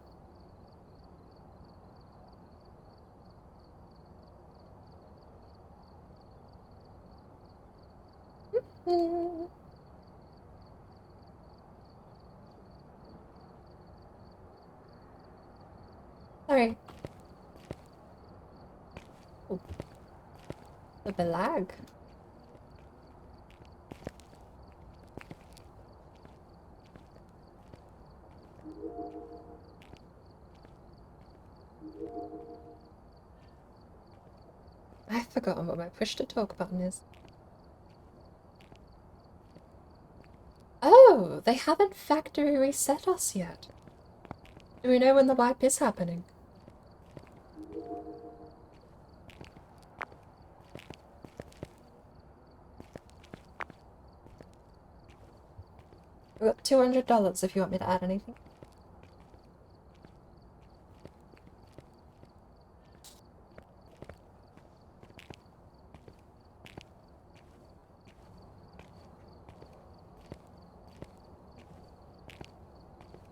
Sorry. Ooh. The lag. I've forgotten what my push to talk button is. Oh, they haven't factory reset us yet. Do we know when the wipe is happening? We've got $200 if you want me to add anything.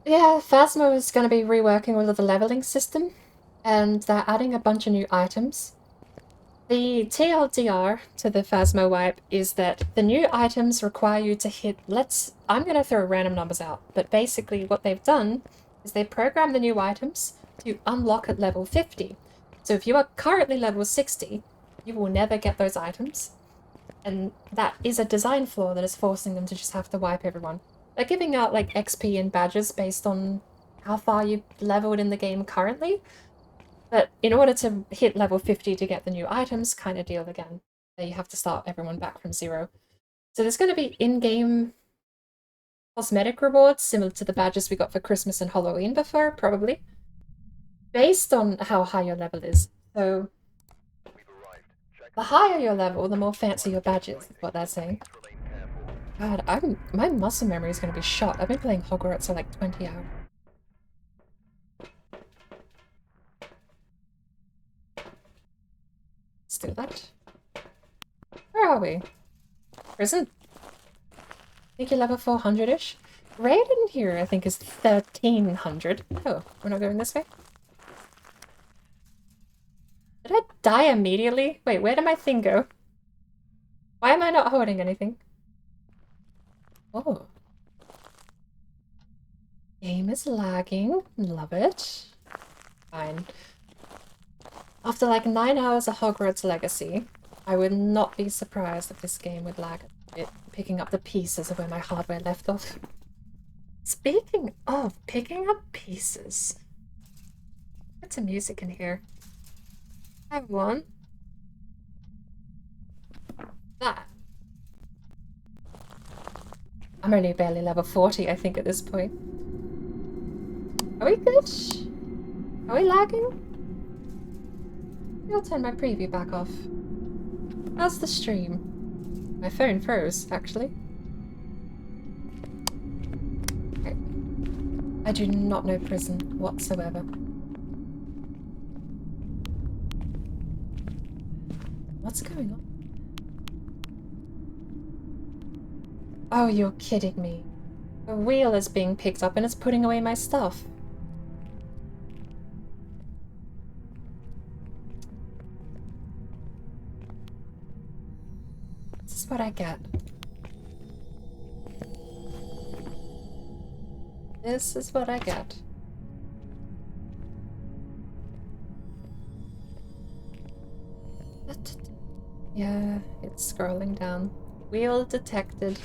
Yeah, Phasmo is going to be reworking all of the leveling system, and they're adding a bunch of new items. The TLDR to the Phasmo wipe is that the new items require you to hit, I'm going to throw random numbers out, but basically what they've done is they programmed the new items to unlock at level 50. So if you are currently level 60, you will never get those items. And that is a design flaw that is forcing them to just have to wipe everyone. They're giving out like XP and badges based on how far you've leveled in the game currently. But in order to hit level 50 to get the new items kind of deal again, you have to start everyone back from 0. So there's going to be in-game cosmetic rewards similar to the badges we got for Christmas and Halloween before, probably. Based on how high your level is. So the higher your level, the more fancy your badges, is what they're saying. God, my muscle memory is going to be shot. I've been playing Hogwarts for like 20 hours. Let's do that. Where are we? Prison? I think you're level 400-ish. Raiden here, I think, is 1300. Oh, we're not going this way? Did I die immediately? Wait, where did my thing go? Why am I not holding anything? Oh. Game is lagging. Love it. Fine. After like 9 hours of Hogwarts Legacy, I would not be surprised if this game would lag a bit, picking up the pieces of where my hardware left off. Speaking of picking up pieces, get some music in here. I want that. I'm only barely level 40, I think, at this point. Are we good? Are we lagging? I'll turn my preview back off. How's the stream? My phone froze, actually. Okay. I do not know prison whatsoever. What's going on? Oh, you're kidding me. A wheel is being picked up and it's putting away my stuff. This is what I get. This is what I get. Yeah, it's scrolling down. Wheel detected.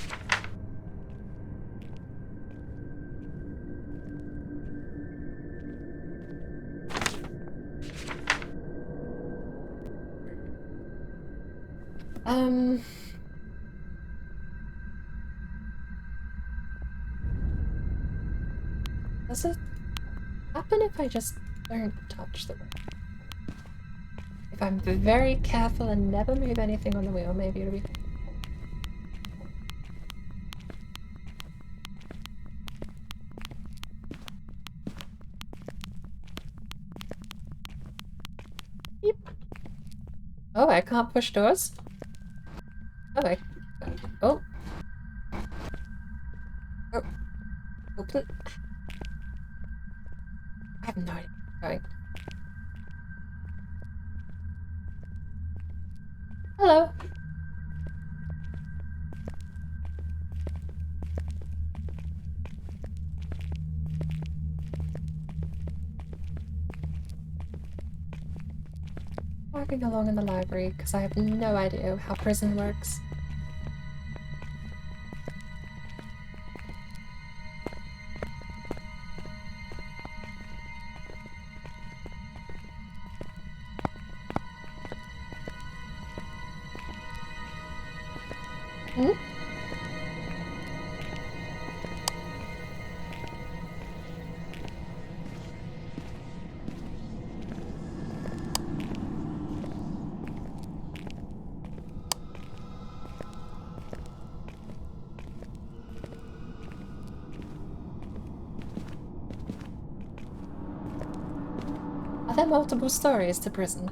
Does it happen if I just don't touch the wheel? If I'm very careful and never move anything on the wheel, maybe it'll be... Yep. Oh, I can't push doors? Oh, oh. Oh. Open. I have no idea where I'm going. Hello. Walking along in the library because I have no idea how prison works. Hmm? Are there multiple stories to prison?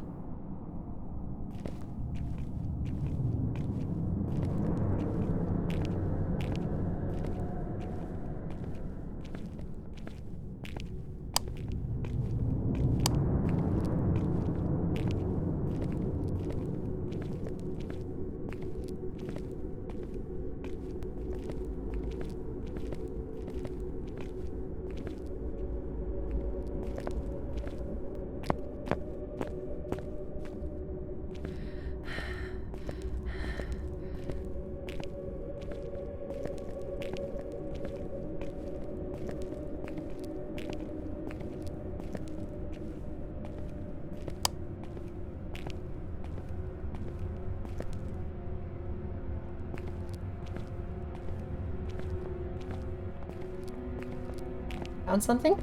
Found something?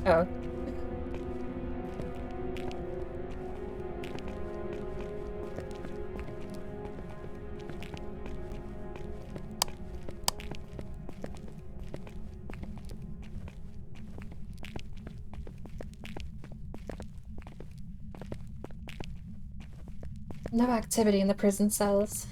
Oh. No activity in the prison cells.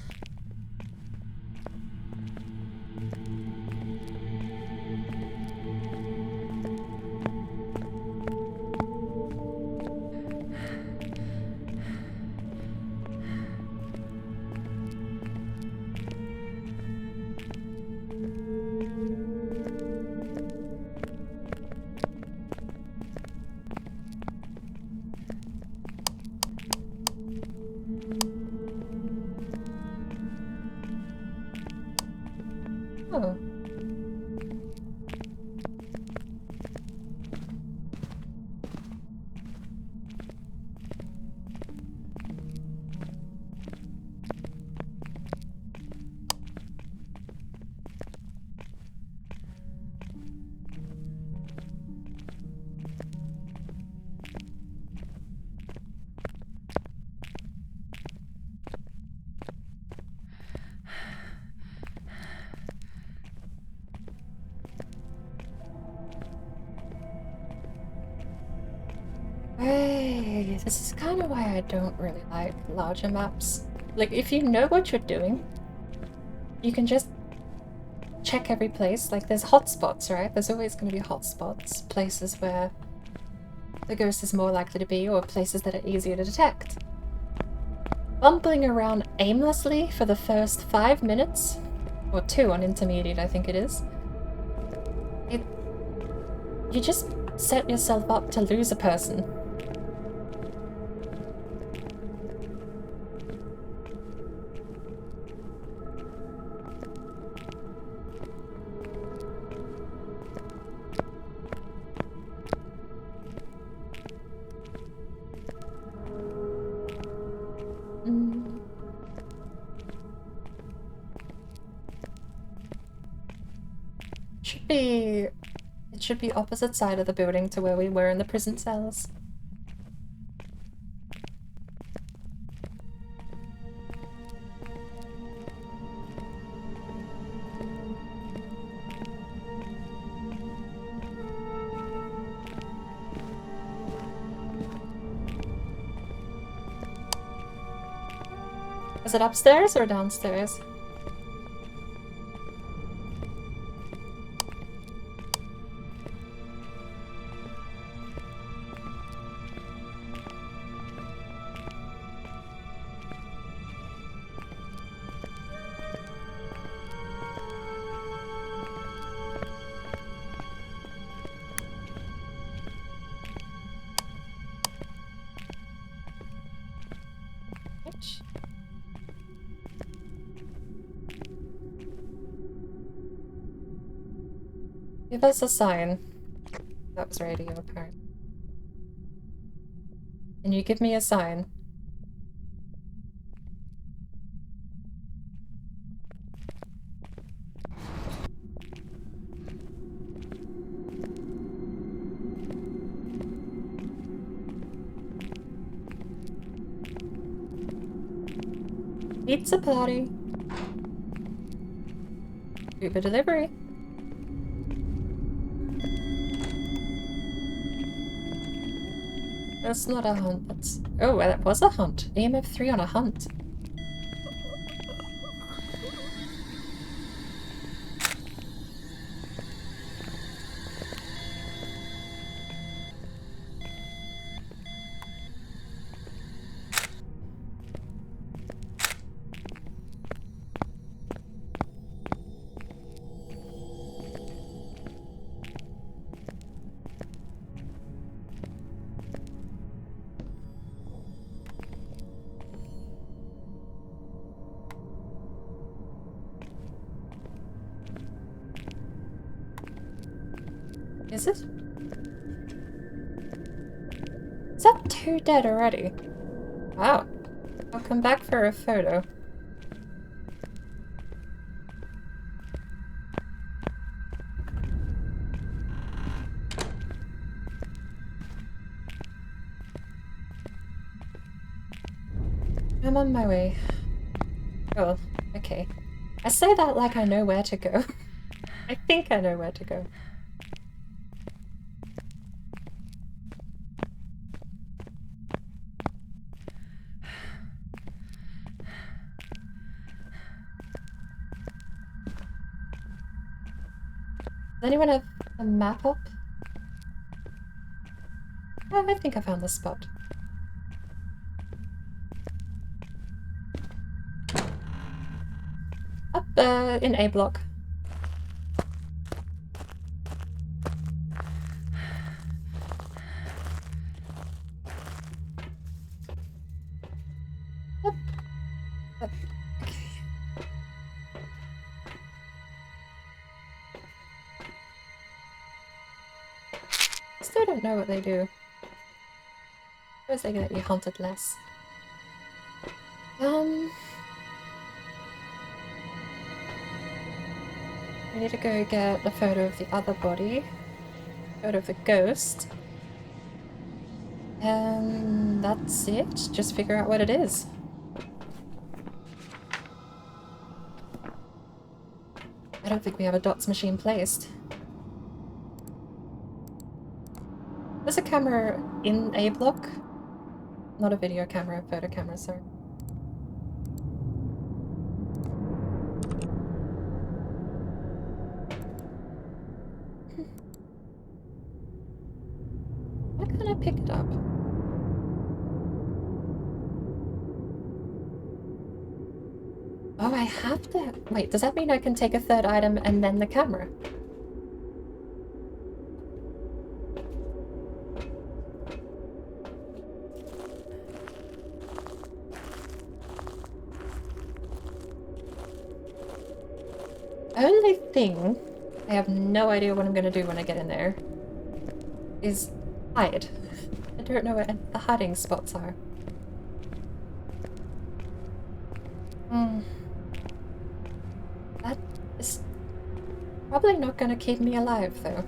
Hey, this is kind of why I don't really like larger maps. Like, if you know what you're doing, you can just check every place. Like, there's hotspots, right? There's always going to be hotspots, places where the ghost is more likely to be, or places that are easier to detect. Bumbling around aimlessly for the first 5 minutes, or 2 on intermediate, I think it is, you just set yourself up to lose a person. It should be opposite side of the building to where we were in the prison cells. Is it upstairs or downstairs? Give us a sign. That was radio, apparently. Can you give me a sign? Pizza party. Uber delivery. That's not a hunt. That's... Oh, well, that was a hunt. EMF 3 on a hunt. Is it? Is that 2 dead already? Wow. I'll come back for a photo. I'm on my way. Oh, okay. I say that like I know where to go. I think I know where to go. Does anyone have a map up? Oh, I think I found the spot. Up in A block. Yep. Okay. Still don't know what they do. Suppose they get you haunted less. We need to go get a photo of the other body. Photo of the ghost. And that's it. Just figure out what it is. I don't think we have a dots machine placed. There's a camera in a block. Not a video camera, a photo camera, sorry. Why can't I pick it up? Oh, I have to... Wait, does that mean I can take a third item and then the camera? Only thing, I have no idea what I'm gonna do when I get in there, is hide. I don't know where the hiding spots are. That is probably not gonna keep me alive, though.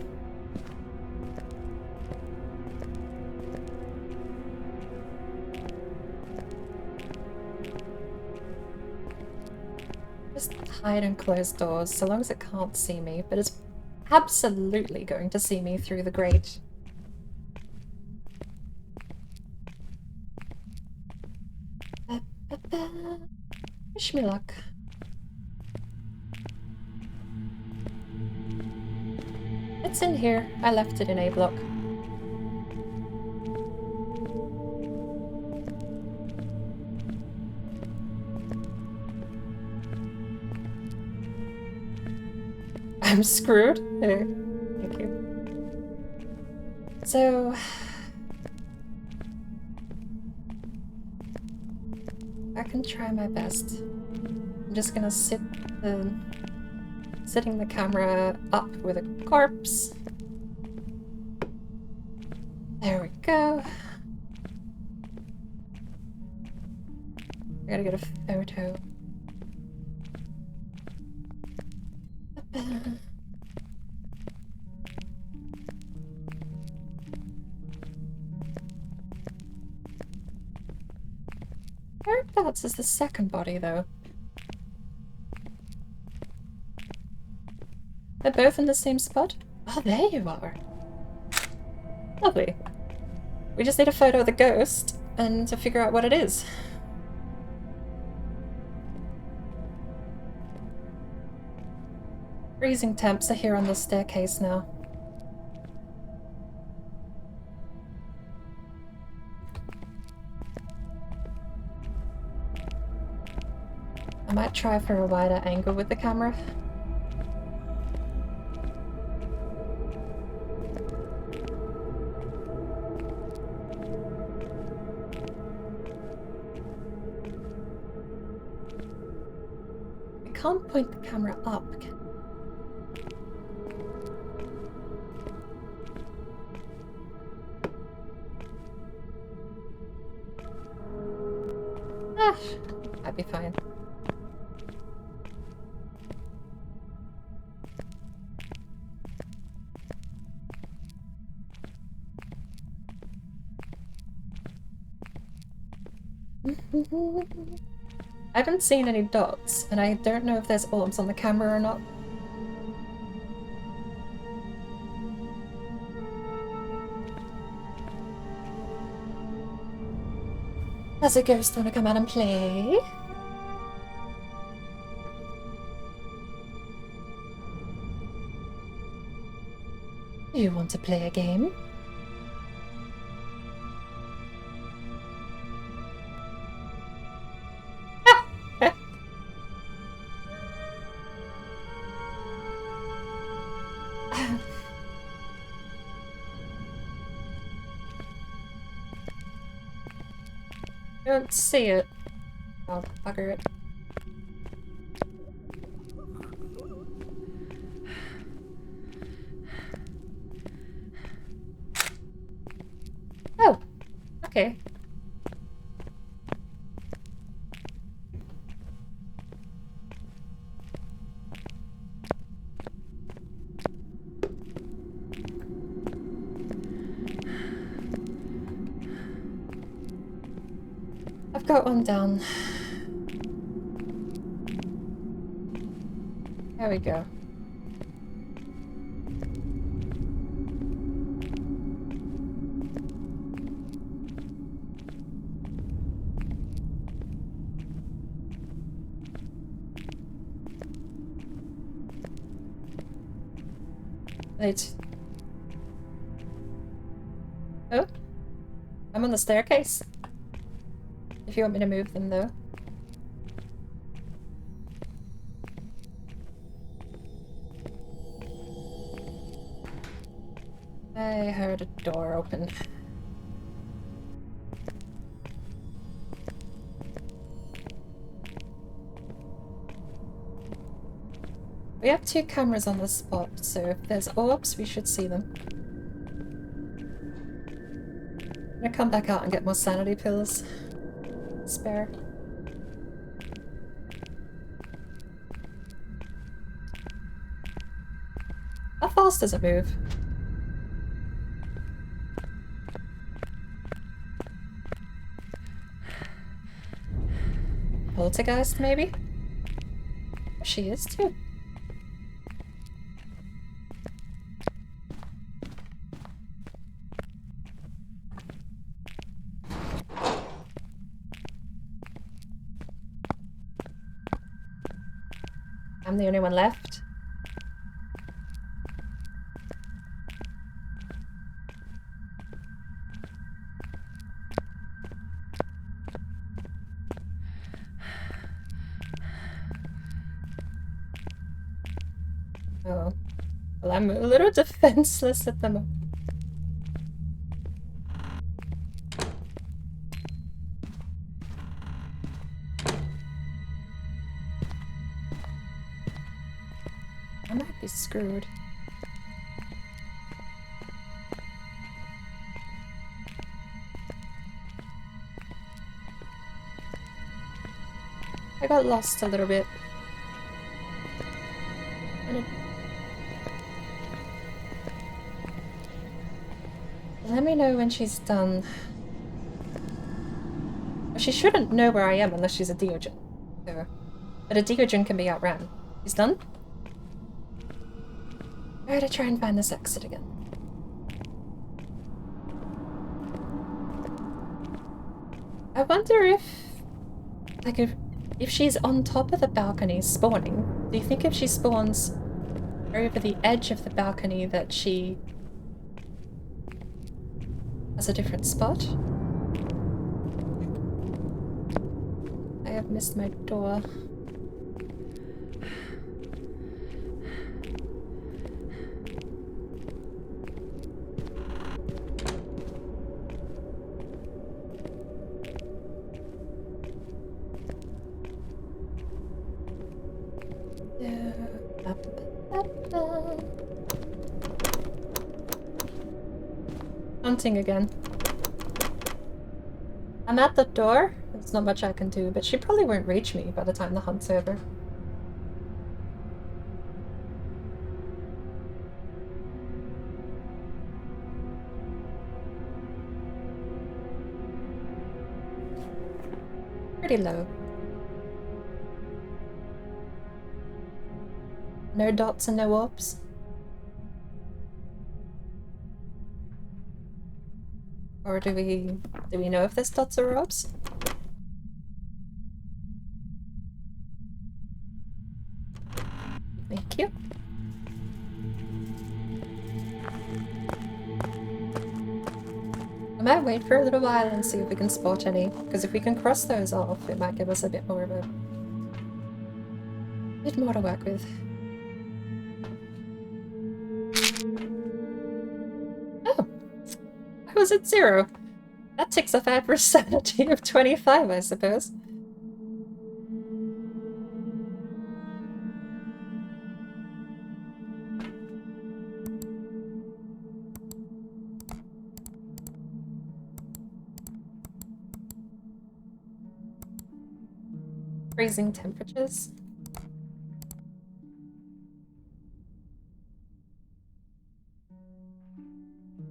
Just hide and close doors, so long as it can't see me, but it's absolutely going to see me through the grate. Wish me luck. It's in here. I left it in A block. I'm screwed? Thank you. So... I can try my best. I'm just gonna setting the camera up with a corpse. There we go. I gotta get a photo. Whereabouts is the second body, though? They're both in the same spot? Oh, there you are. Lovely. We just need a photo of the ghost and to figure out what it is. Freezing temps are here on the staircase now. I might try for a wider angle with the camera. I can't point the camera up. Ah, I'd be fine. I haven't seen any dots, and I don't know if there's orbs on the camera or not. Does a ghost want to come out and play? Do you want to play a game? Don't see it. Oh, bugger it. Oh, okay. I've got one down. There we go. Wait. Oh? I'm on the staircase. If you want me to move them, though. I heard a door open. We have 2 cameras on the spot, so if there's orbs, we should see them. I'm gonna come back out and get more sanity pills. Spare. How fast does it move? Poltergeist, maybe? She is too. I'm the only one left. Oh. Well, I'm a little defenseless at the moment. I might be screwed. I got lost a little bit. Let me know when she's done. She shouldn't know where I am unless she's a Deogen. So. But a Deogen can be outran. She's done? I gotta try and find this exit again. I wonder if... like if she's on top of the balcony spawning, do you think if she spawns over the edge of the balcony that she has a different spot? I have missed my door. Hunting again. I'm at the door. There's not much I can do, but she probably won't reach me by the time the hunt's over. Pretty low. No dots and no orbs. Or do we know if there's dots or orbs? Thank you. I might wait for a little while and see if we can spot any, because if we can cross those off, it might give us a bit more of a... bit more to work with. Oh! I was at 0. That takes off average sanity of 25, I suppose. Freezing temperatures.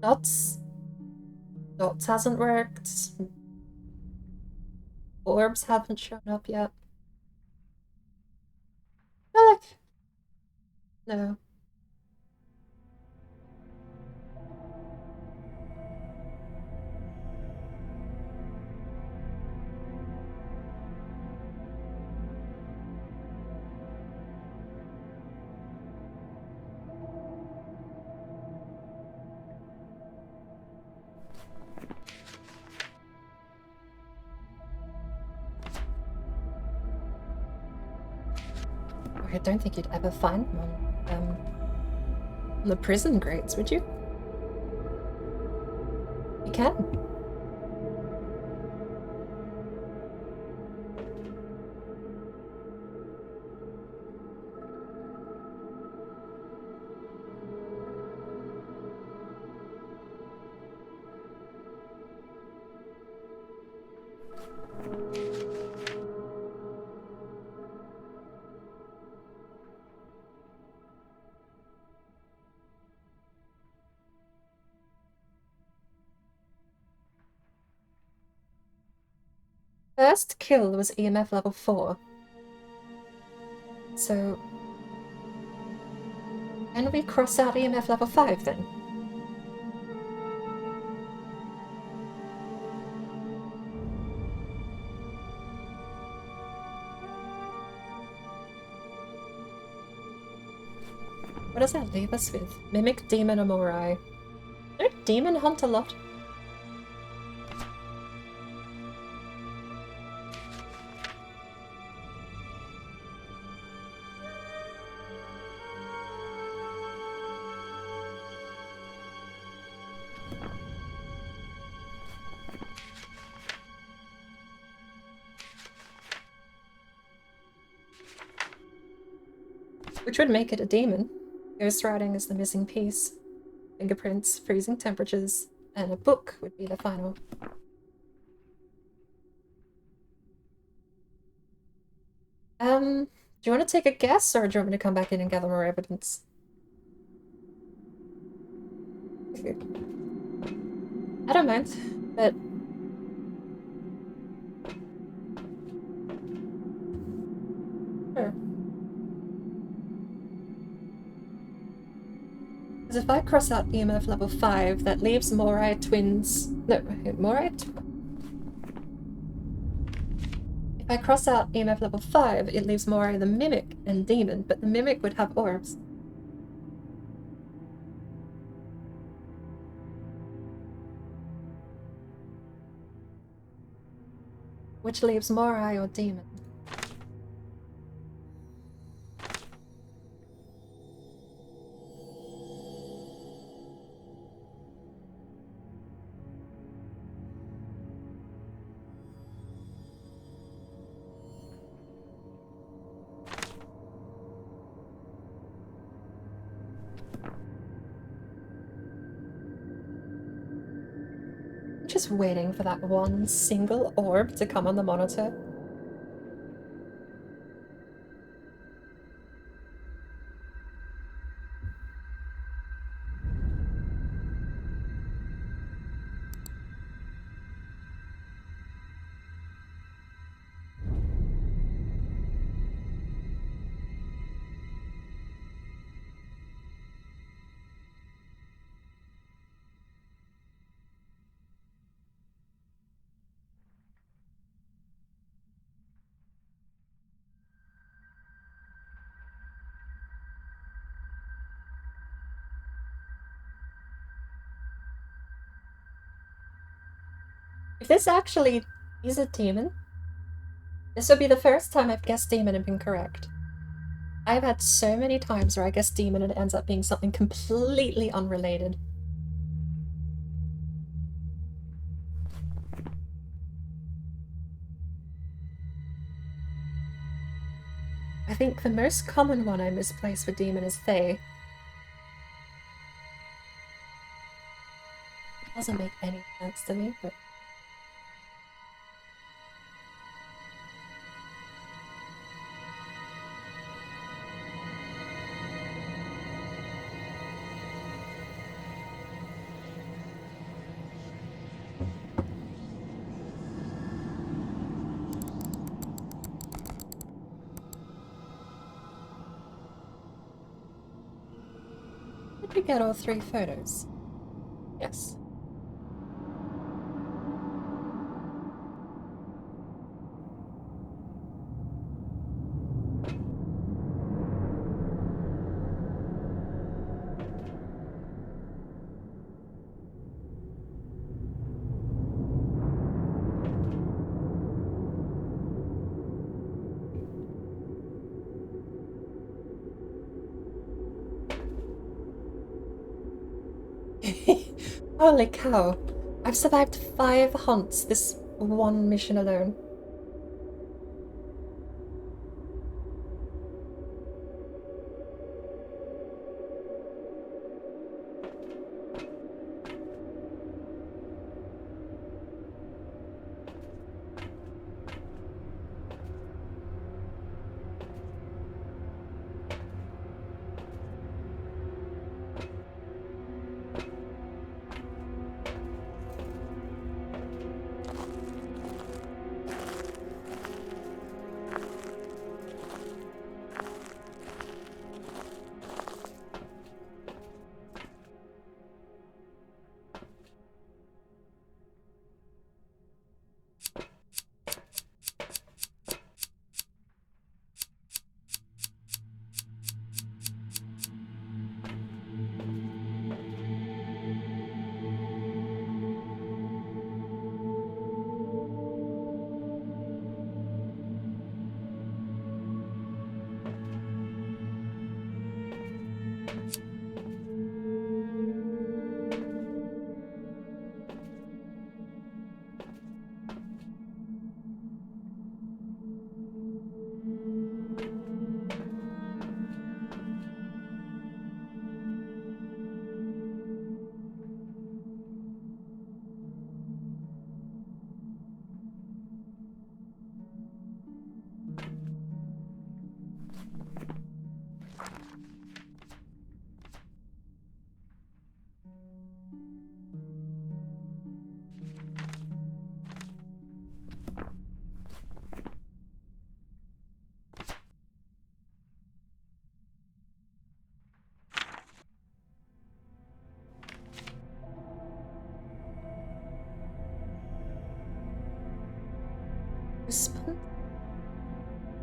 Dots hasn't worked. Orbs haven't shown up yet. No. I don't think you'd ever find one on the prison grates, would you? You can. First kill was EMF level 4. So... can we cross out EMF level 5 then? What does that leave us with? Mimic, Demon, or Morai? Don't Demon hunt a lot? Which would make it a demon. Ghost writing is the missing piece. Fingerprints, freezing temperatures, and a book would be the final. Do you want to take a guess, or do you want me to come back in and gather more evidence? I don't mind, but... sure. Because if I cross out EMF level 5, that leaves Morai twins... no, Morai... if I cross out EMF level 5, it leaves Morai the Mimic and Demon, but the Mimic would have orbs. Which leaves Morai or Demon. Just waiting for that one single orb to come on the monitor. If this actually is a demon, this would be the first time I've guessed demon and been correct. I've had so many times where I guess demon and it ends up being something completely unrelated. I think the most common one I misplaced for demon is Fae. Doesn't make any sense to me, but... did we get all 3 photos? Yes. Holy cow. I've survived 5 hunts this one mission alone.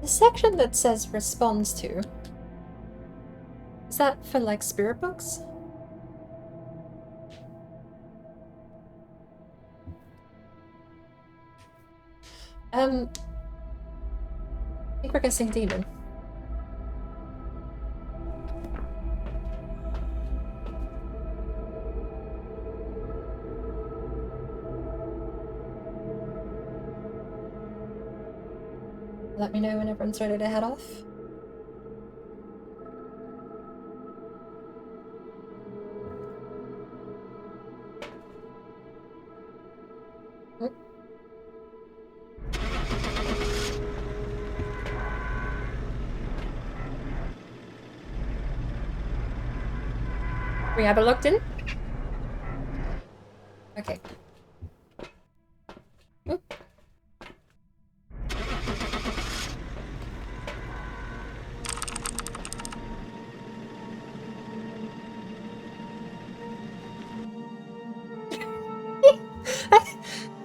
The section that says responds to, is that for like spirit books? I think we're guessing demon. Let me know when everyone's ready to head off. We have it locked in? Okay. Oop.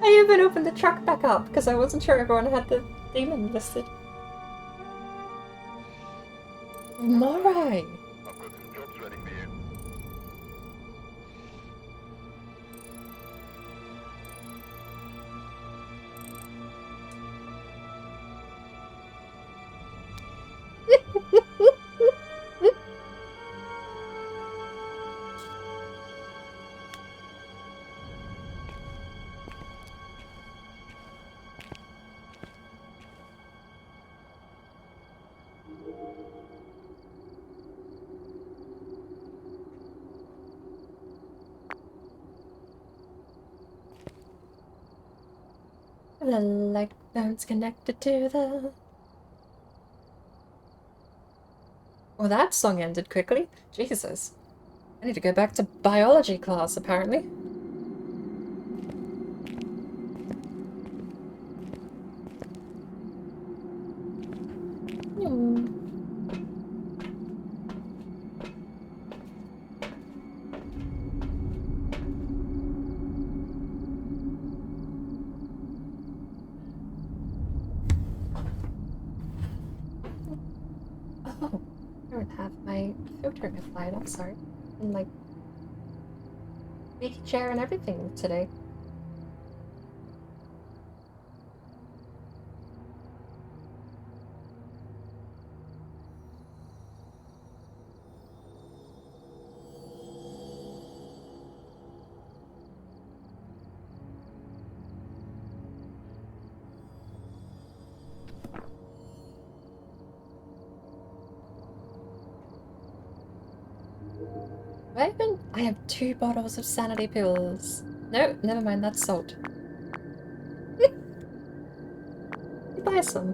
I even opened the truck back up because I wasn't sure everyone had the demon listed. Alright. I've got some jobs ready for you. The leg bone's connected to the... Well, that song ended quickly. Jesus. I need to go back to biology class, apparently. Oh, I don't have my filtering applied, I'm sorry. I'm like... squeaky chair and everything today. I have 2 bottles of sanity pills. No, never mind, that's salt. Buy some.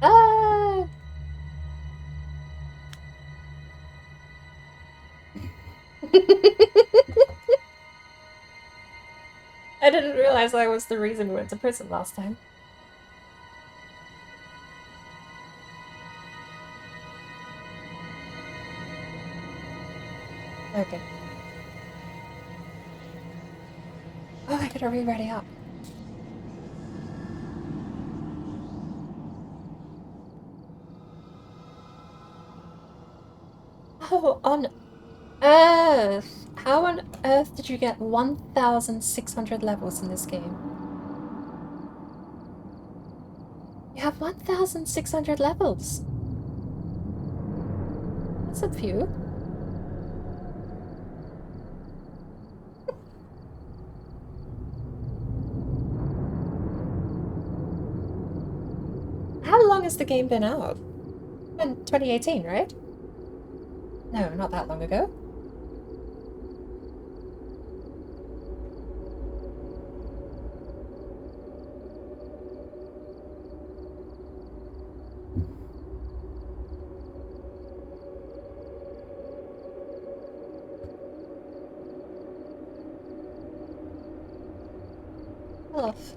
Ah! I didn't realize that was the reason we went to prison last time. Okay. Oh, I gotta re-ready up. Oh, on earth! How on earth did you get 1,600 levels in this game? You have 1,600 levels! That's a few. How long has the game been out? In 2018, right? No, not that long ago. Fell off.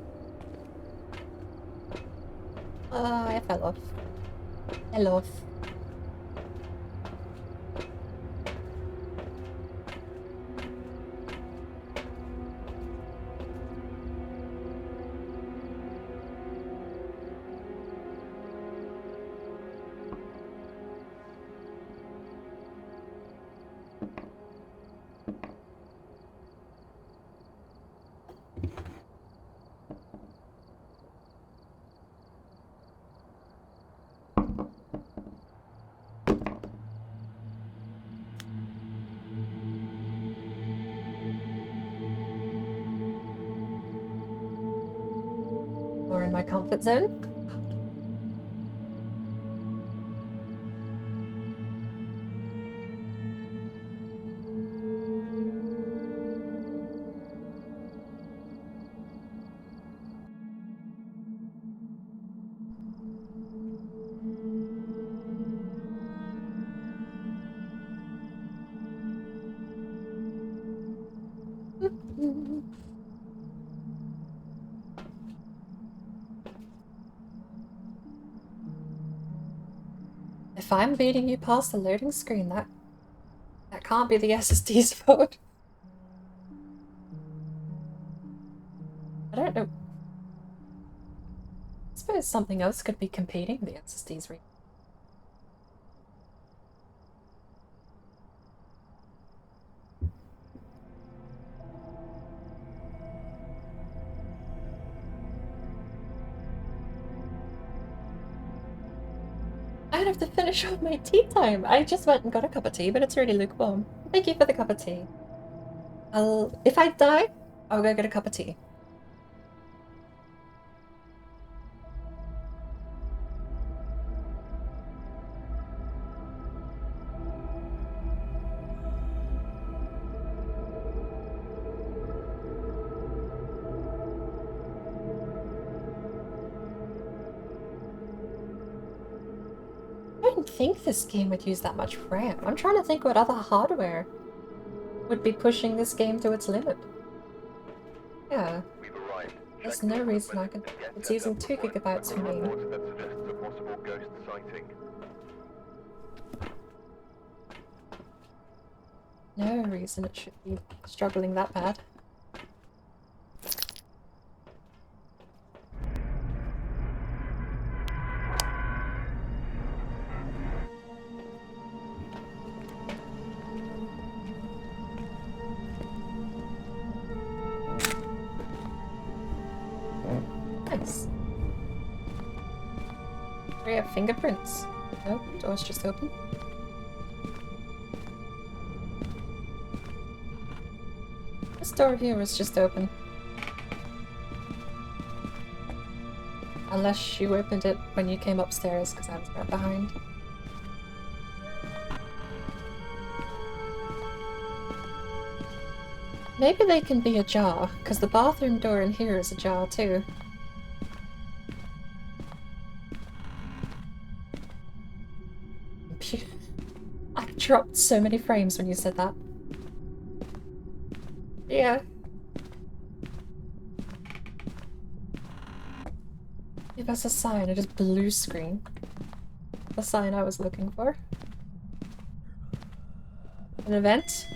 I fell off. Fell off. More in my comfort zone. If I'm beating you past the loading screen, that can't be the SSD's fault. I don't know. I suppose something else could be competing with the SSD's read. I have to finish off my tea time. I just went and got a cup of tea, but it's really lukewarm. Thank you for the cup of tea. If I die, I'll go get a cup of tea. I don't think this game would use that much RAM. I'm trying to think what other hardware would be pushing this game to its limit. Yeah. There's no reason I could... It's using 2 gigabytes for me. No reason it should be struggling that bad. Nice. We have fingerprints. No, door's just open. This door here is just open. Unless you opened it when you came upstairs, because I was right behind. Maybe they can be ajar, because the bathroom door in here is ajar too. I dropped so many frames when you said that. Yeah. Give us a sign. It is blue screen. The sign I was looking for. An event.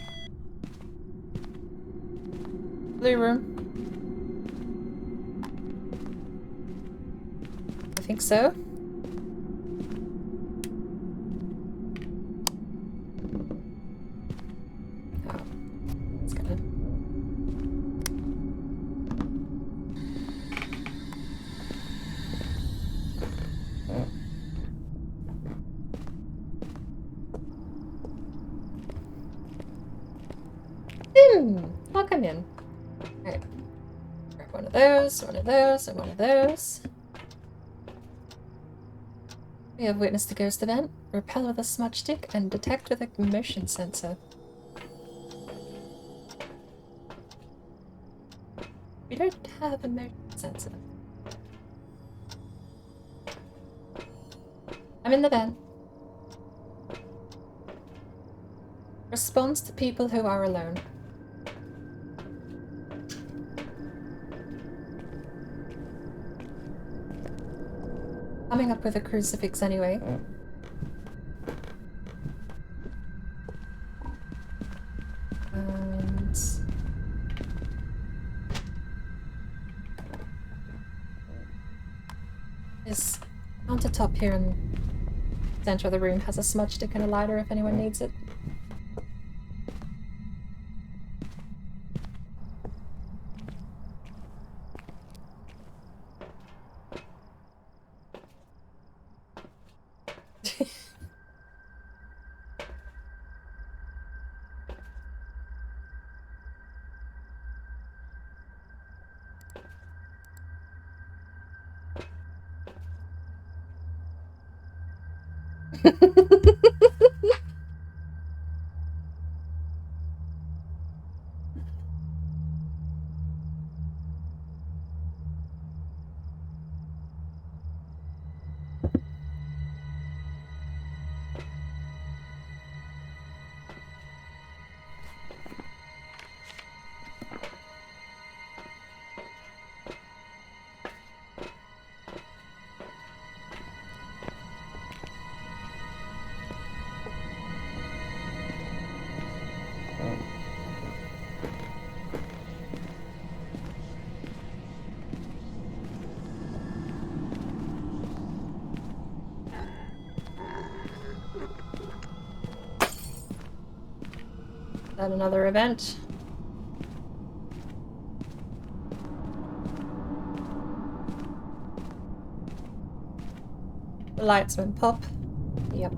Blue room. I think so. I'll come in. Alright. Grab one of those, and one of those. We have witnessed the ghost event, repel with a smudge stick, and detect with a motion sensor. We don't have a motion sensor. I'm in the van. Responds to people who are alone. Coming up with a crucifix anyway. And... this countertop here in the center of the room has a smudge stick and a lighter if anyone needs it. At another event. The lights went pop. Yep.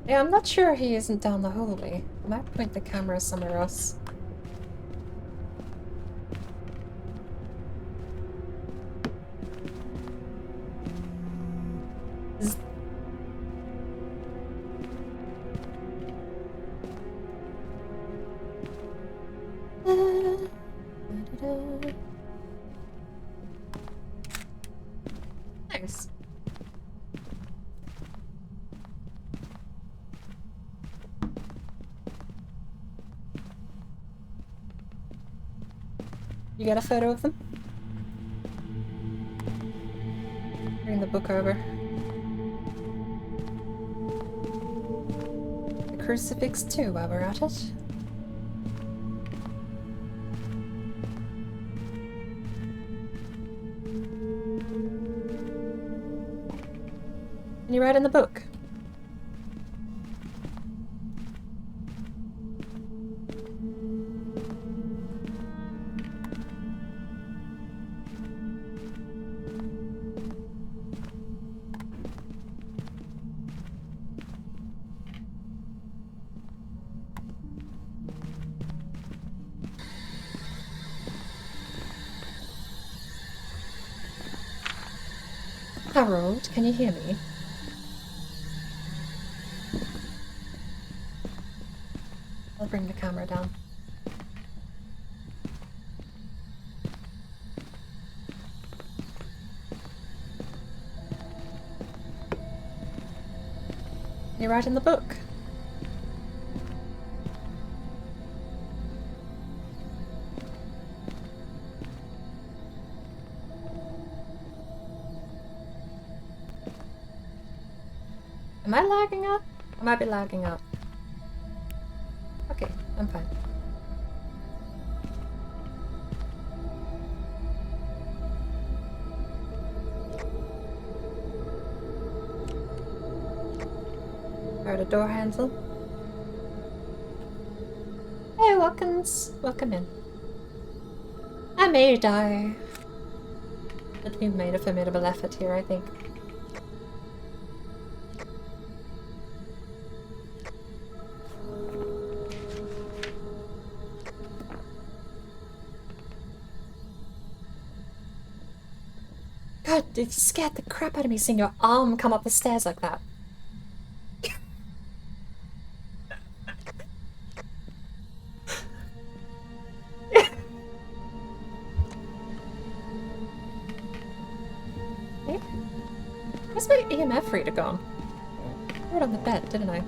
Yeah, I'm not sure he isn't down the hallway. I might point the camera somewhere else. Nice. You got a photo of them? Bring the book over. The crucifix too, while we're at it. Can you write in the book? Harold, can you hear me? I'll bring the camera down. Can you write in the book? Am I lagging up? I might be lagging up. Okay, I'm fine. Or the door handle. Hey, Watkins! Welcome in. I may die. But we've made a formidable effort here, I think. God, it scared the crap out of me seeing your arm come up the stairs like that. Hey? Where's my EMF reader gone? I threw it on the bed, didn't I?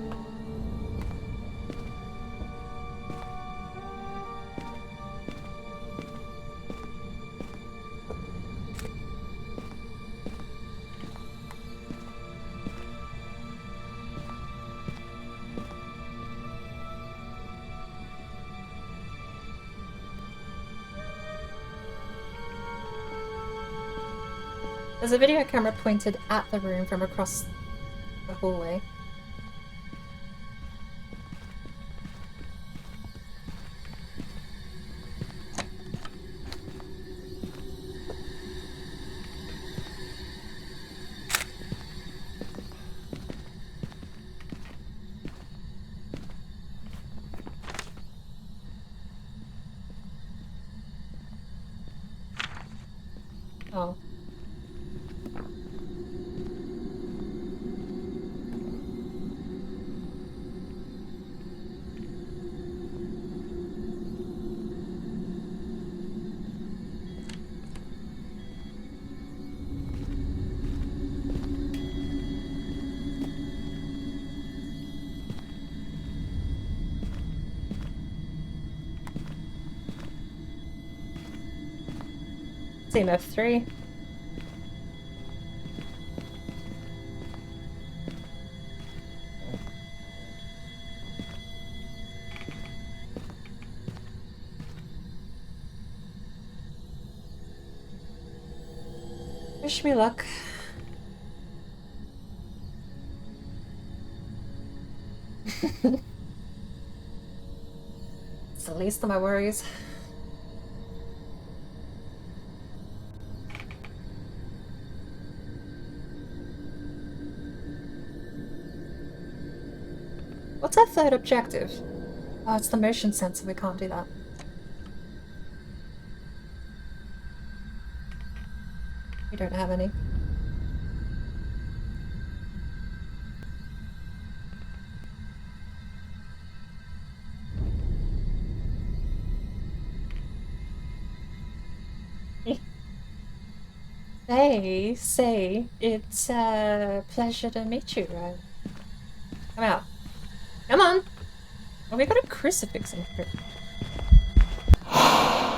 There's a video camera pointed at the room from across the hallway. Oh. Team F3. Wish me luck. It's the least of my worries. What's our third objective? Oh, it's the motion sensor. We can't do that. We don't have any. Hey, say, it's a pleasure to meet you, right? Come out. Come on! Oh, we got a crucifix in here. I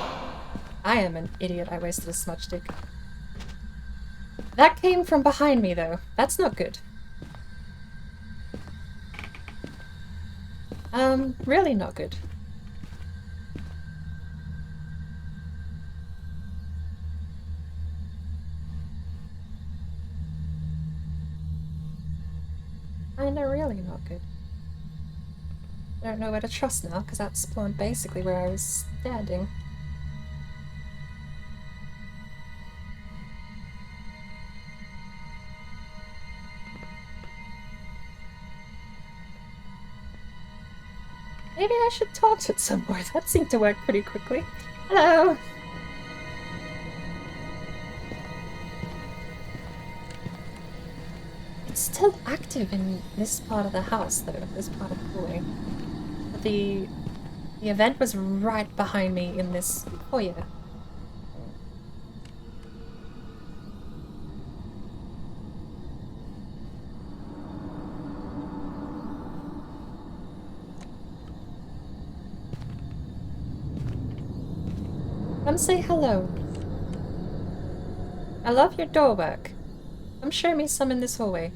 am an idiot. I wasted a smudge stick. That came from behind me, though. That's not good. Really not good. Kinda really not good. I don't know where to trust now, because that spawned basically where I was standing. Maybe I should talk to it some more. That seemed to work pretty quickly. Hello! It's still active in this part of the house, though, this part of the hallway. But the event was right behind me in this foyer. Come say hello. I love your door work. Come show me some in this hallway.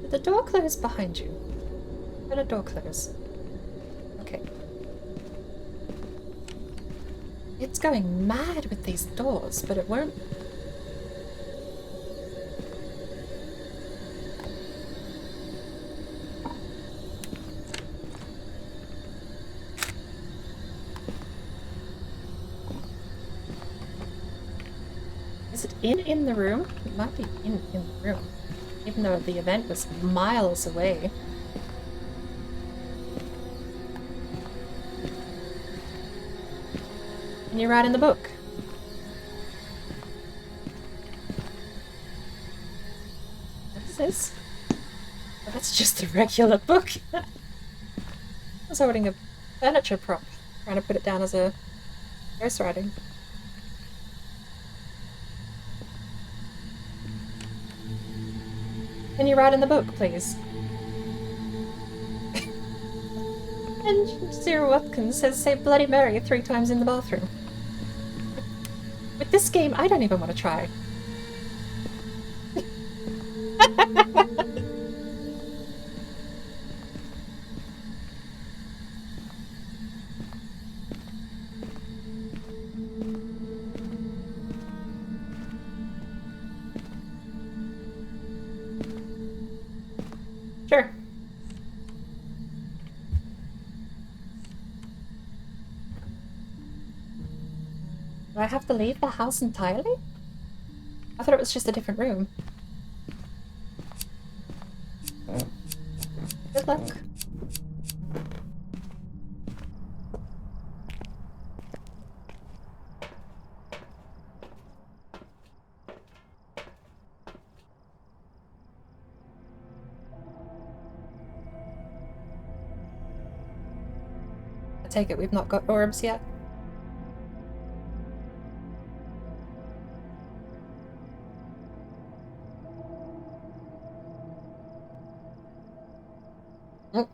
Did the door close behind you? Where did the door close? Okay. It's going mad with these doors, but it won't. Is it in the room? It might be in the room, even though the event was miles away. Can you write in the book? What is this? Oh, that's just a regular book. I was holding a furniture prop, trying to put it down as a ghostwriting. Can you write in the book, please? And Sarah Watkins says, say Bloody Mary 3 times in the bathroom. With this game, I don't even want to try. Sure. Do I have to leave the house entirely? I thought it was just a different room. Good luck. I take it we've not got orbs yet. Oh.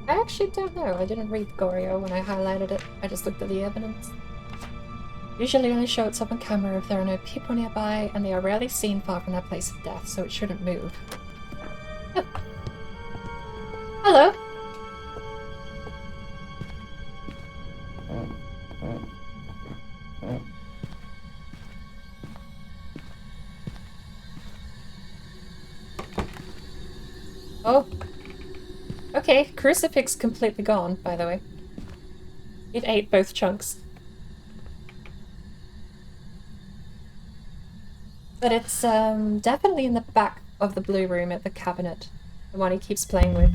I actually don't know. I didn't read Gorio when I highlighted it. I just looked at the evidence. Usually only show itself on camera if there are no people nearby, and they are rarely seen far from their place of death, so it shouldn't move. Hello! Oh. Okay, crucifix completely gone, by the way. It ate both chunks. But it's definitely in the back of the blue room at the cabinet. The one he keeps playing with.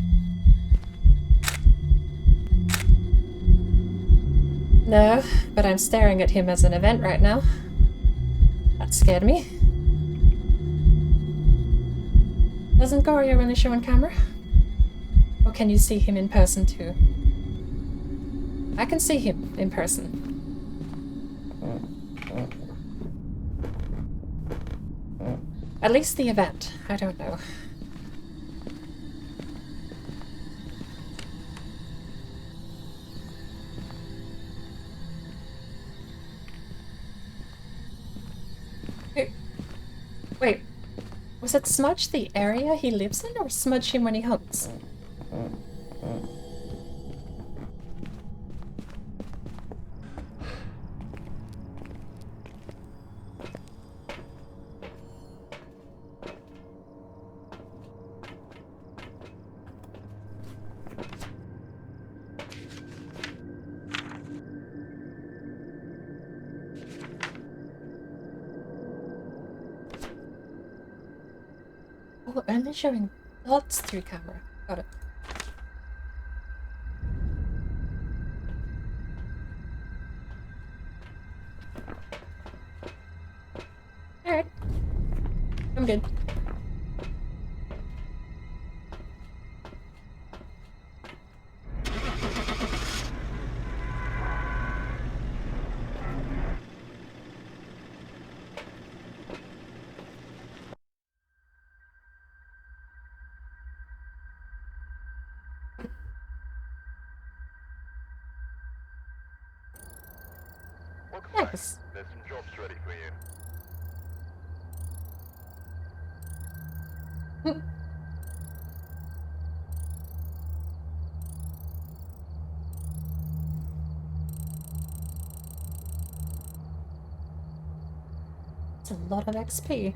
No, but I'm staring at him as an event right now. That scared me. Doesn't Gorio only show on camera? Or can you see him in person too? I can see him in person. At least the event. I don't know. Wait. Was it smudge the area he lives in, or smudge him when he hunts? Oh, only showing dots through camera. Got it. Alright. I'm good. Nice. There's some jobs ready for you. It's a lot of XP.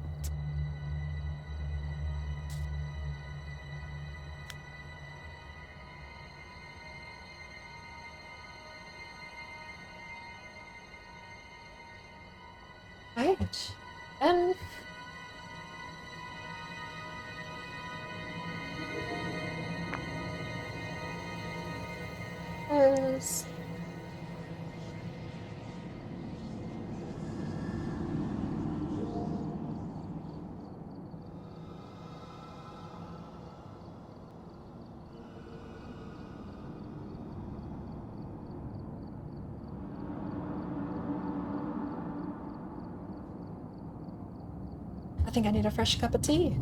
Right. Yes. I think I need a fresh cup of tea.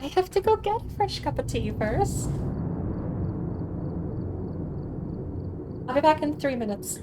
I have to go get a fresh cup of tea first. I'll be back in 3 minutes.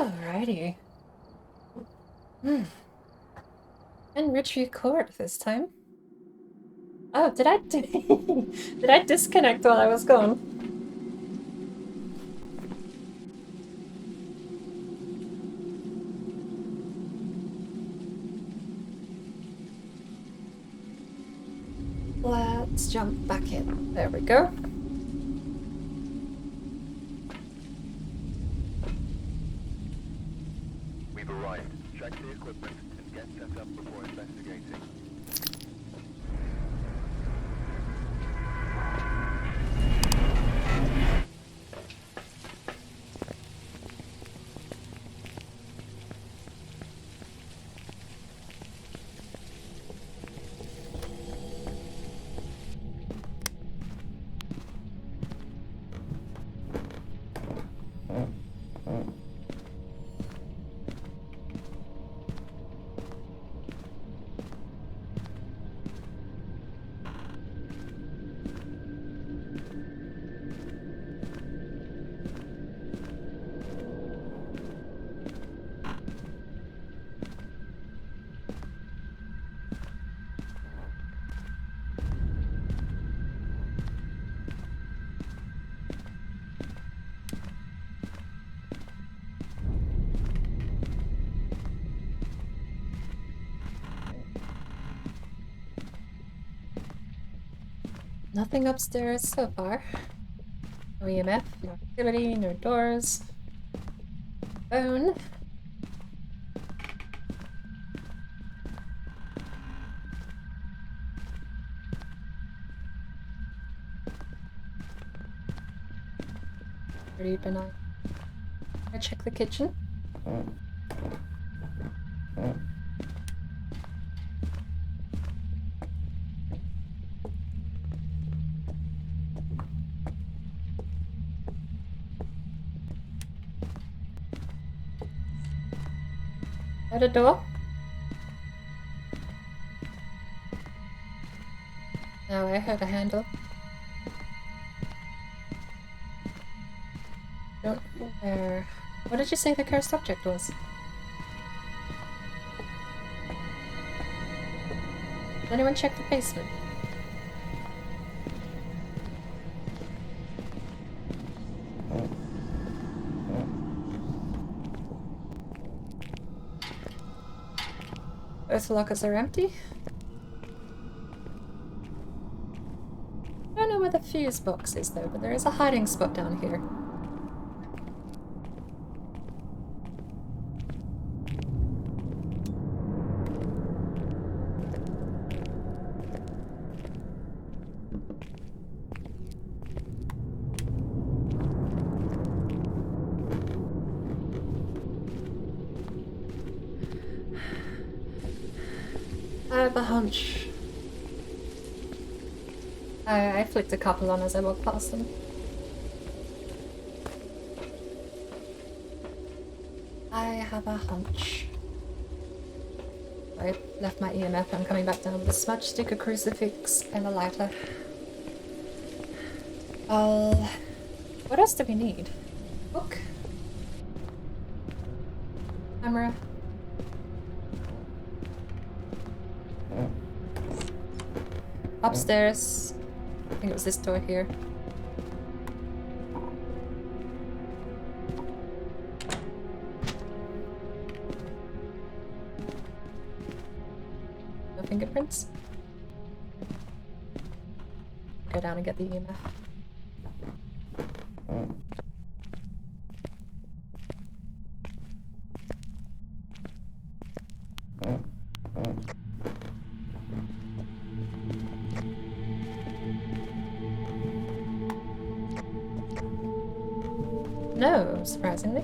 Alrighty. And Richview Court this time. Oh, did I did I disconnect while I was gone? Let's jump back in. There we go. We've arrived. Check the equipment and get set up before investigating. Nothing upstairs so far. No EMF, no activity, no doors. Phone. Pretty benign. I check the kitchen. At a door? No, I heard a handle. Don't know where. What did you say the cursed object was? Did anyone check the basement? Both lockers are empty. I don't know where the fuse box is though, but there is a hiding spot down here. I have a hunch. I flicked a couple on as I walked past them. I have a hunch. I left my EMF. I'm coming back down with a smudge stick, a crucifix, and a lighter. What else do we need? Book? Camera? Upstairs. I think it was this door here. No fingerprints? Go down and get the EMF. No, surprisingly.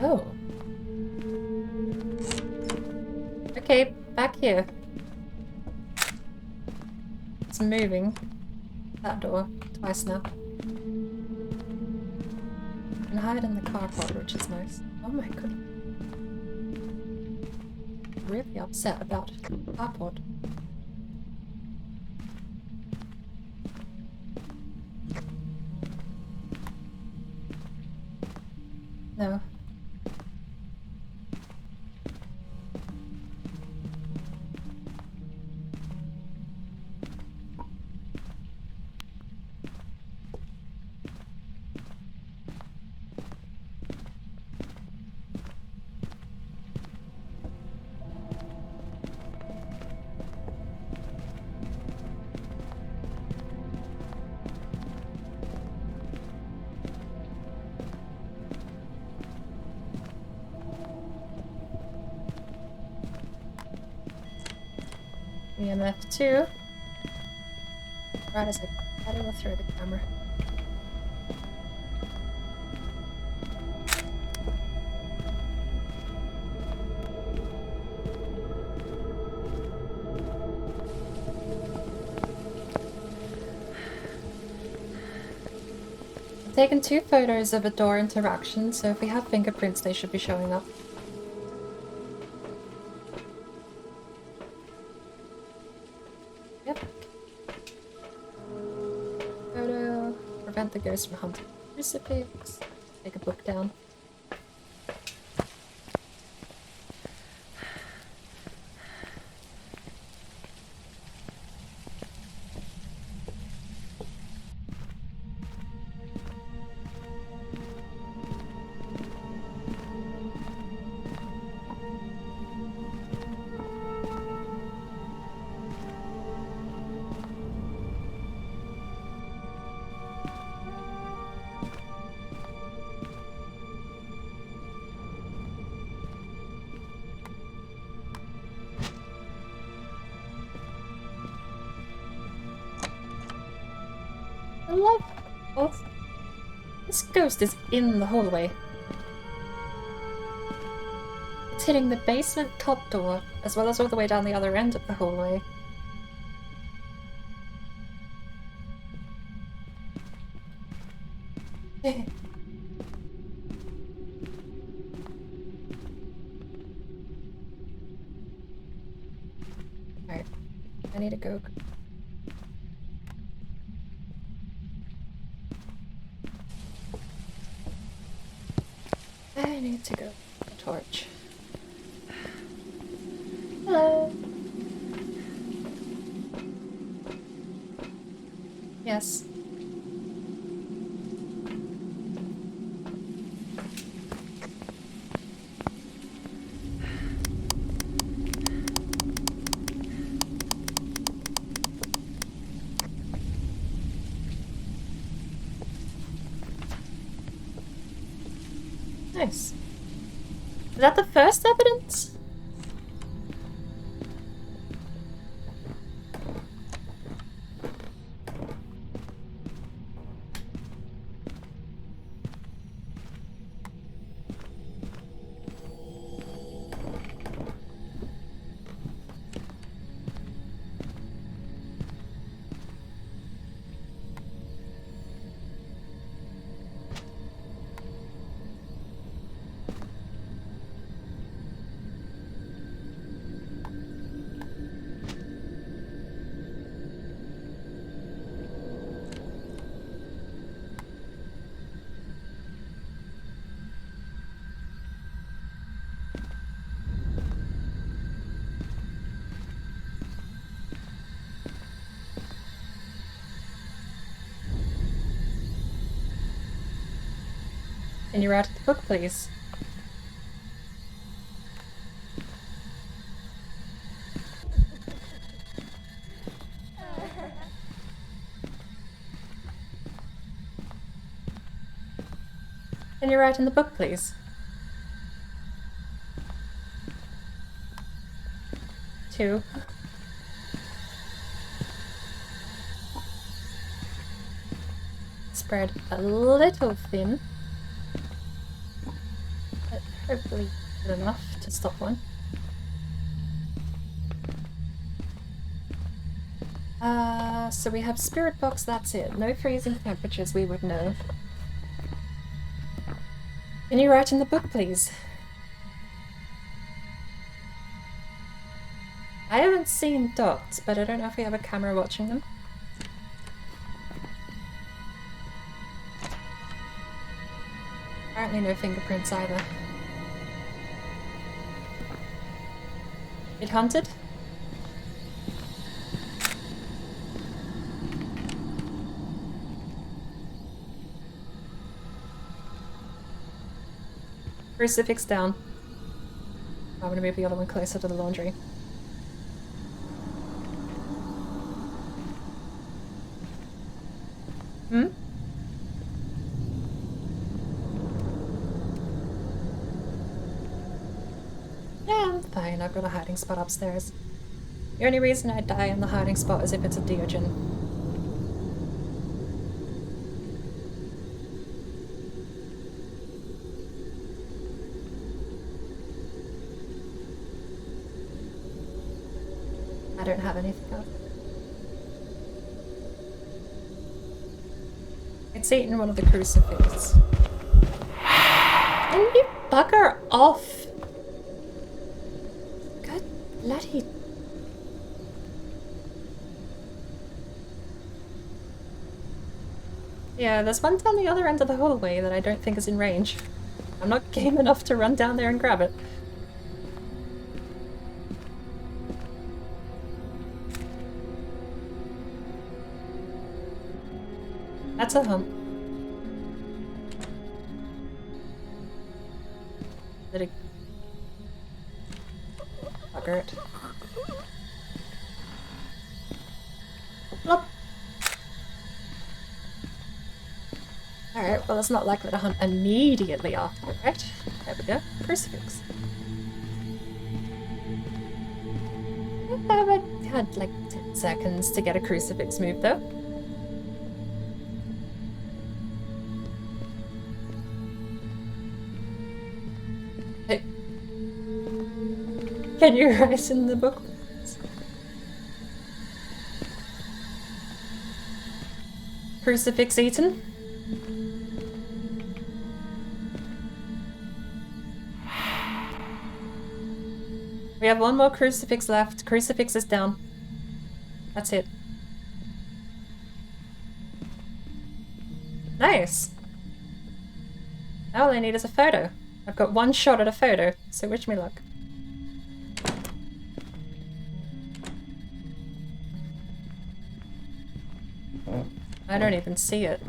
Oh. Okay, back here. It's moving. That door. Twice now. You can hide in the carport, which is nice. Oh my goodness. Really upset about carport. No. EMF 2. Right as I will throw the camera. I've taken 2 photos of a door interaction, so if we have fingerprints, they should be showing up. Yep. Photo. Prevent the ghost from hunting crucifix. Take a book down. I love both. This ghost is in the hallway. It's hitting the basement top door, as well as all the way down the other end of the hallway. Alright, I need to go. I need to go. A torch. Hello. Yes. Nice. Is that the first evidence? Can you write the book, please? Can you write in the book, please? 2. Spread a little thin. But hopefully good enough to stop one. So we have spirit box, that's it. No freezing temperatures, we would know. Can you write in the book, please? I haven't seen dots, but I don't know if we have a camera watching them. Apparently no fingerprints either. It hunted? Crucifix down. I'm gonna move the other one closer to the laundry. Hmm? Yeah, I'm fine. I've got a hiding spot upstairs. The only reason I die in the hiding spot is if it's a Deogen. I don't have anything else. It's eaten one of the crucifixes. Can you bugger off? Good bloody... Yeah, there's one down the other end of the hallway that I don't think is in range. I'm not game enough to run down there and grab it. That's a hump. Did it... Bugger it. Plop. Alright, well it's not likely to hunt immediately after, right? There we go. Crucifix. I had like 10 seconds to get a crucifix move though. Hey. Can you write in the book? Crucifix eaten? We have one more crucifix left. Crucifix is down. That's it. Nice! Now all I need is a photo. I've got one shot at a photo, so wish me luck. I don't even see it.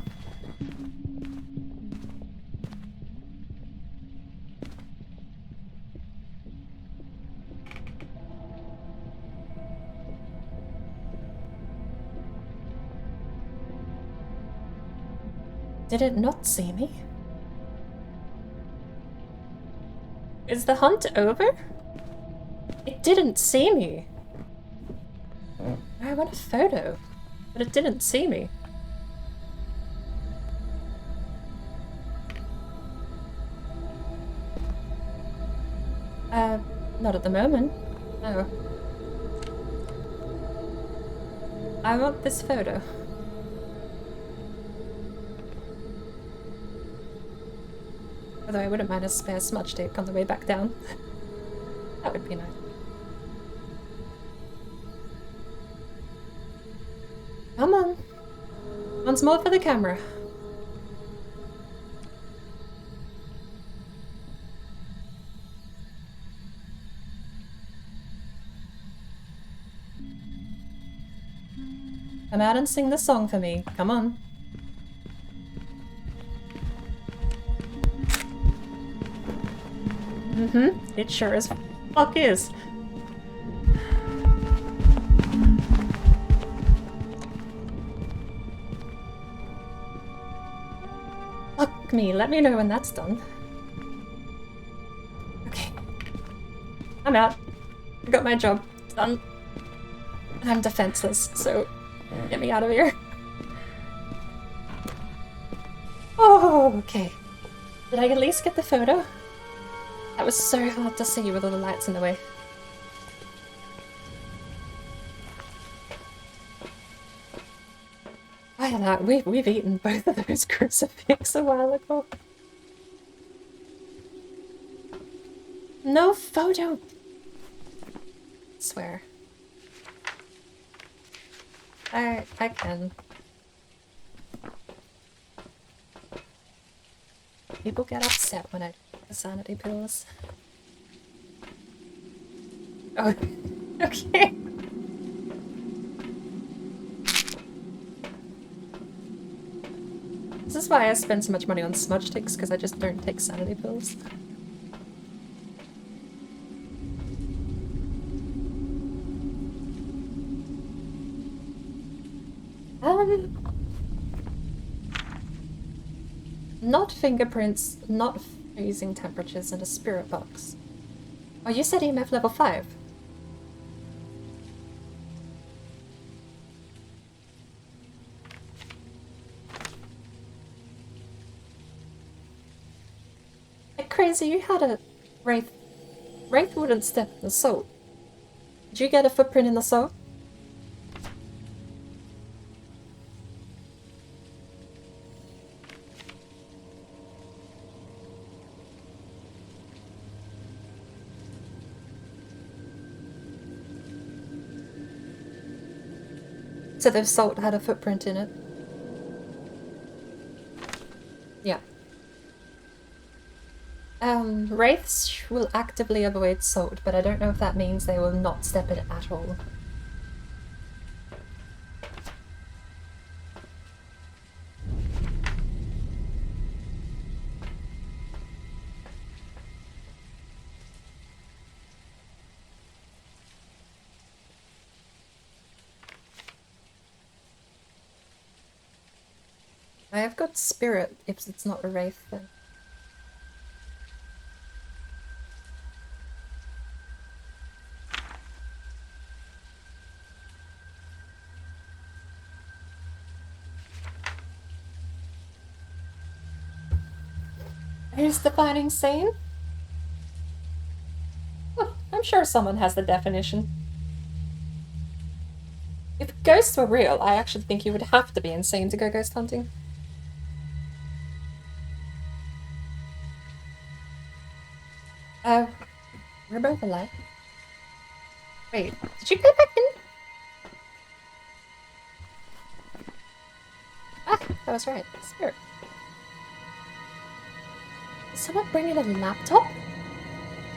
Did it not see me? Is the hunt over? It didn't see me. I want a photo, but it didn't see me. Not at the moment. No. I want this photo. Although I wouldn't mind a spare smudge tape on the way back down. That would be nice. Come on. Once more for the camera. Come out and sing the song for me. Come on. Mm-hmm. It sure as fuck is. Fuck me. Let me know when that's done. Okay. I'm out. I got my job done. And I'm defenseless, so get me out of here. Oh, okay. Did I at least get the photo? That was so hard to see with all the lights in the way. Why that? We've eaten both of those crucifixes a while ago. No photo! I swear. I can. People get upset when I take the sanity pills. Oh, okay. This is why I spend so much money on smudge sticks, because I just don't take sanity pills. Not fingerprints, not freezing temperatures, and a spirit box. Oh, you said EMF level 5? Like crazy, you had a Wraith. Wraith wouldn't step in the salt. Did you get a footprint in the salt? So the salt had a footprint in it. Yeah. Wraiths will actively avoid salt, but I don't know if that means they will not step in it at all. I have got spirit if it's not a wraith then. Who's defining sane? Oh, I'm sure someone has the definition. If ghosts were real, I actually think you would have to be insane to go ghost hunting. Oh, we're both alive. Wait, did you go back in? Ah, that was right. Spirit. Is someone bringing a laptop?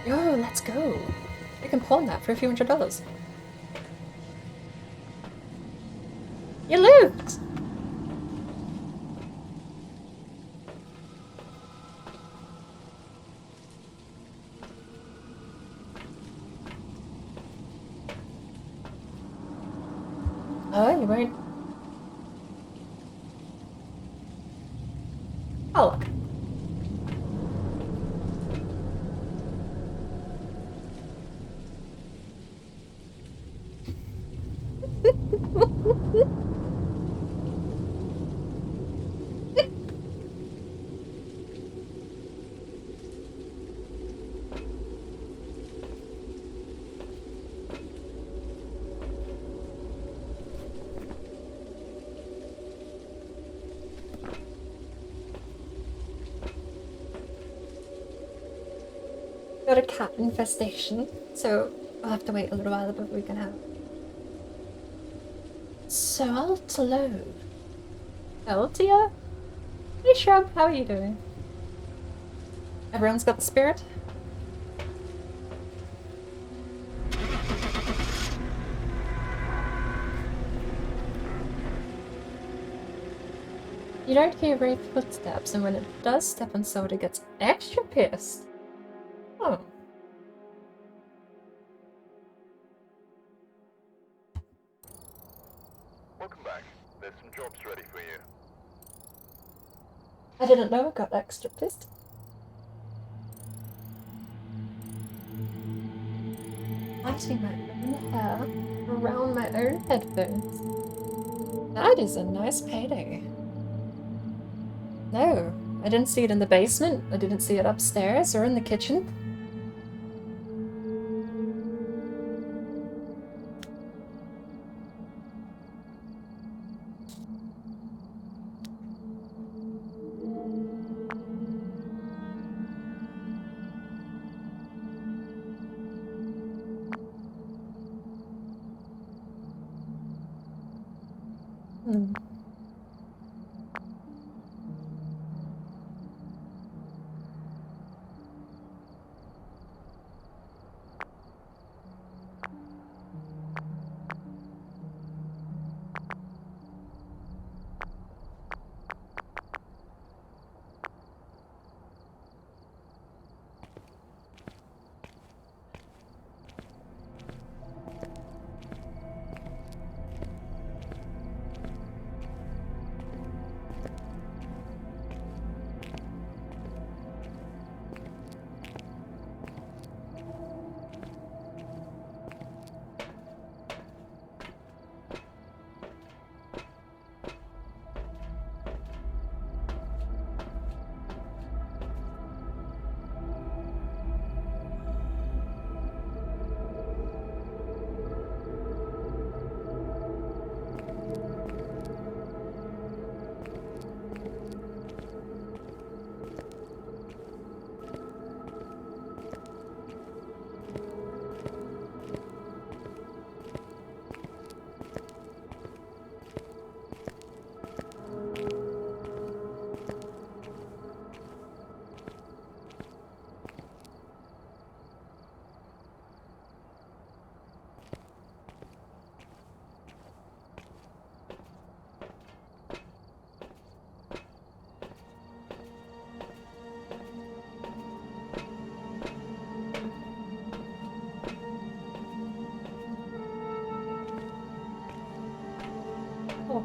Yo, let's go. You can pawn that for a few $100s. You loot! Oh, you weren't. Oh, look. Got a cat infestation, so we'll have to wait a little while before we can have salt load. Eltia? Hey Shrub, how are you doing? Everyone's got the spirit? You don't hear Wraith footsteps, and when it does step on salt, it gets extra pissed. Oh. Welcome back. There's some jobs ready for you. I didn't know it got extra pissed. Lighting my own hair around my own headphones. That is a nice payday. No, I didn't see it in the basement. I didn't see it upstairs or in the kitchen. Oh.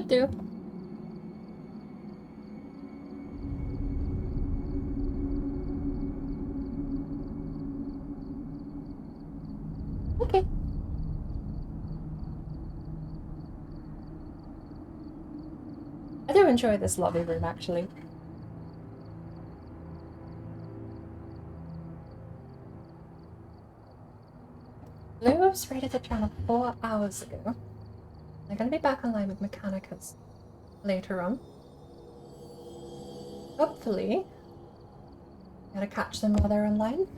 Do. Okay. I do enjoy this lobby room, actually. Blue was rated the channel 4 hours ago. They're going to be back online with Mechanicus later on. Hopefully, gotta catch them while they're online.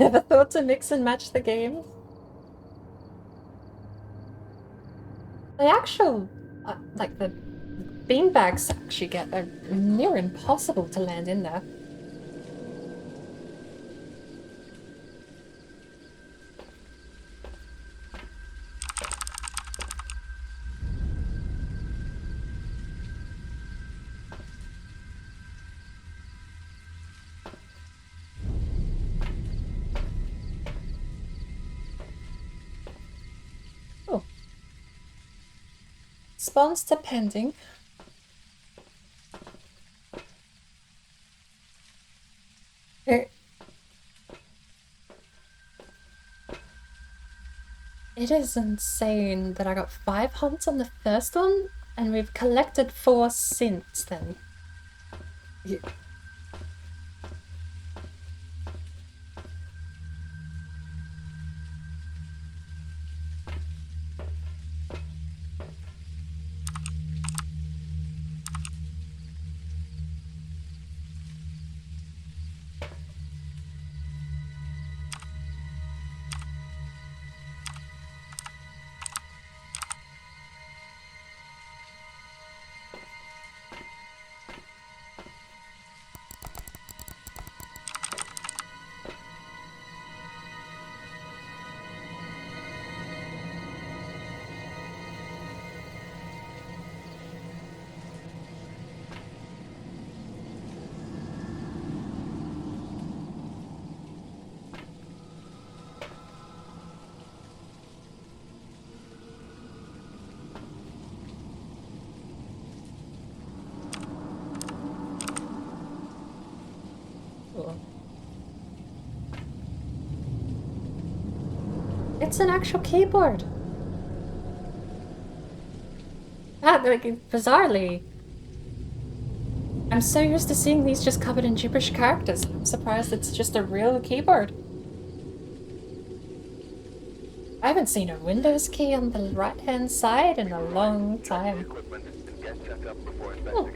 Ever thought to mix and match the games? The actual, like the beanbag sacks you get are near impossible to land in there. Response to pending. It is insane that I got 5 hunts on the first one, and we've collected 4 since then. Yeah. It's an actual keyboard. Like, bizarrely, I'm so used to seeing these just covered in gibberish characters. I'm surprised it's just a real keyboard. I haven't seen a Windows key on the right-hand side in a long time. Oh.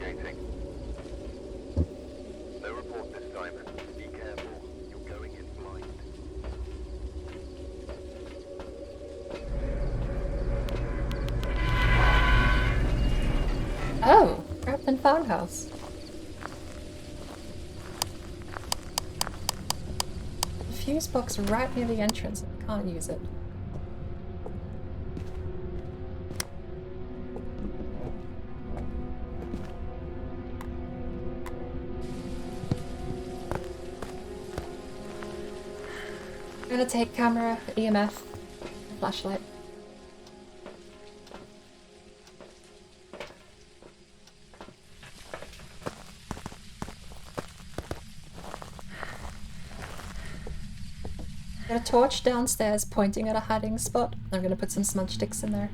No report this time. Be careful. You're going in blind. Oh, Grafton Farmhouse. The fuse box right near the entrance. I can't use it. I'm gonna take camera, EMF, flashlight. Got a torch downstairs pointing at a hiding spot. I'm gonna put some smudge sticks in there.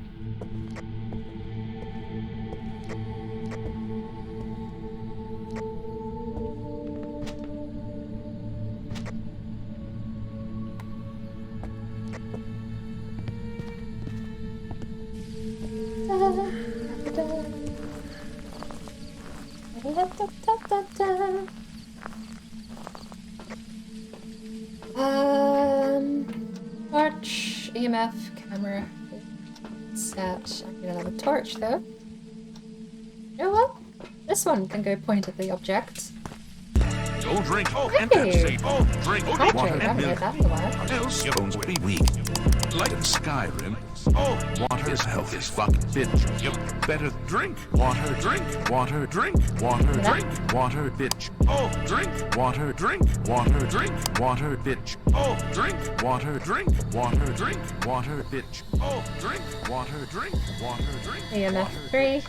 Torch, EMF, camera, set. I need another torch though. You know what? This one can go point at the object. Don't drink Hey. and that's safe. Drink Hydrate, water I and haven't heard milk. that in a while. Else your bones will be weak. Like in Skyrim. Water is health is fuck, bitch. You better drink. Water, drink. Water, drink. Water, drink. Water, bitch. Drink. Water, drink. Water, drink. Water, bitch. Drink. Water, drink. Water, drink. Water, bitch. Drink. Water, drink. Water, drink. EMF 3.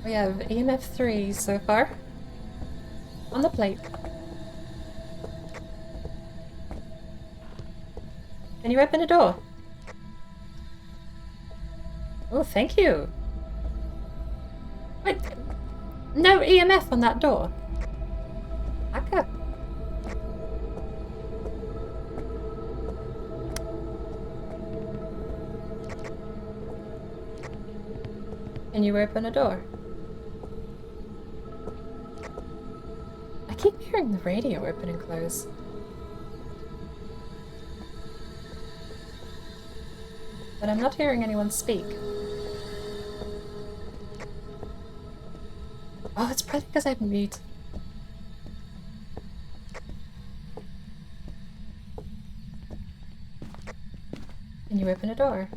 We have EMF 3 so far. On the plate. Can you open a door? Oh, thank you. Wait, no EMF on that door. Back up. Can you open a door? I keep hearing the radio open and close. But I'm not hearing anyone speak. Oh, it's probably because I'm mute. Can you open a door?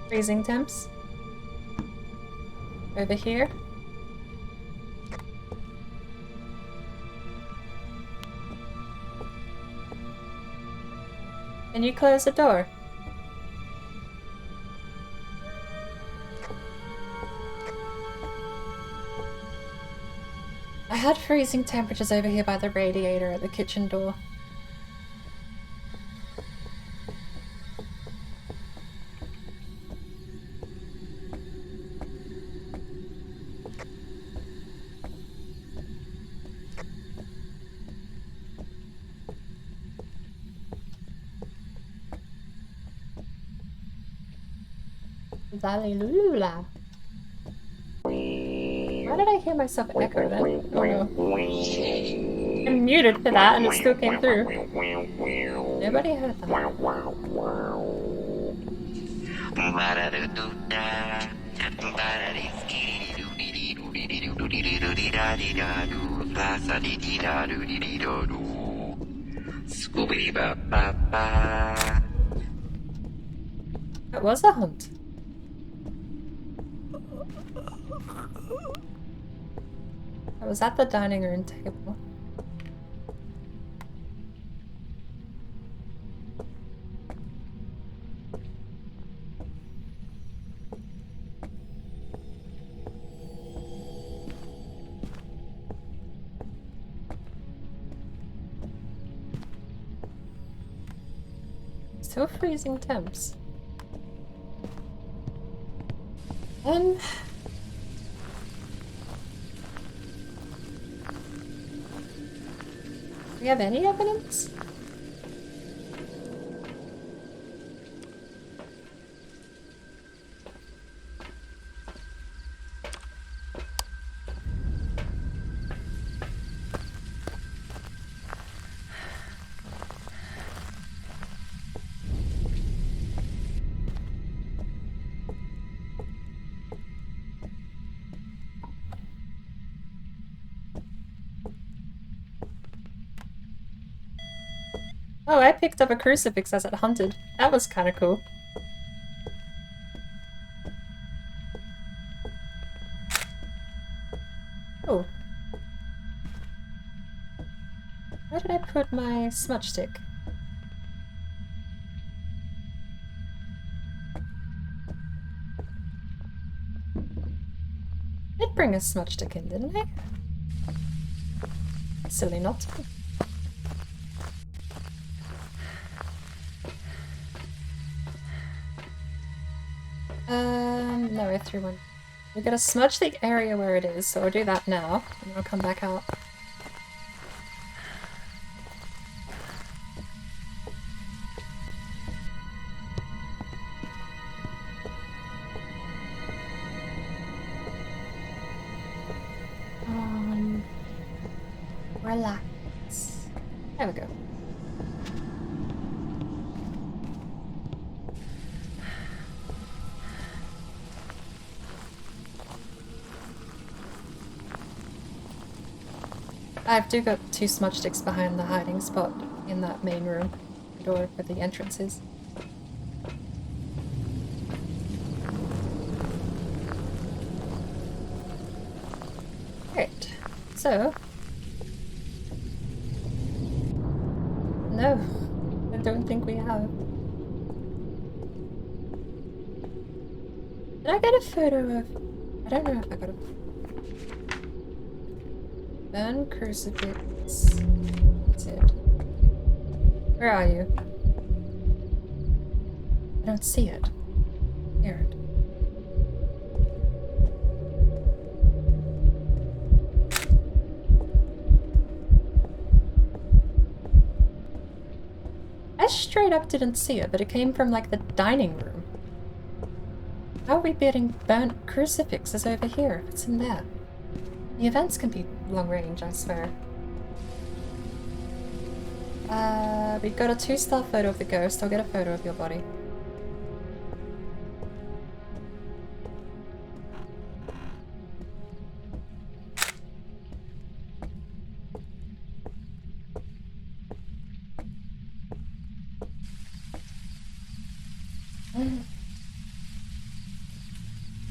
Freezing temps. Over here. Can you close the door? I had freezing temperatures over here by the radiator at the kitchen door. Zalilulula. Why did I hear myself echo then? Oh no. I'm muted for that and it still came through. Nobody heard that. It was a hunt. I was at the dining room table. Still freezing temps. Do we have any evidence? Oh, I picked up a crucifix as it hunted. That was kind of cool. did I put my smudge stick? I did bring a smudge stick in, didn't I? Silly not to. No, I threw one. We gotta smudge the area where it is, so I'll do that now, and I'll come back out. Relax. There we go. I've do got 2 smudge sticks behind the hiding spot in that main room, the door where the entrance is. Right, so... No, I don't think we have. Did I get a photo of... I don't know if I got a... Burn crucifix. That's it. Where are you? I don't see it. Hear it. I straight up didn't see it, but it came from like the dining room. How are we getting burnt crucifixes over here if it's in there? The events can be long range, I swear. We got a 2-star photo of the ghost. I'll get a photo of your body.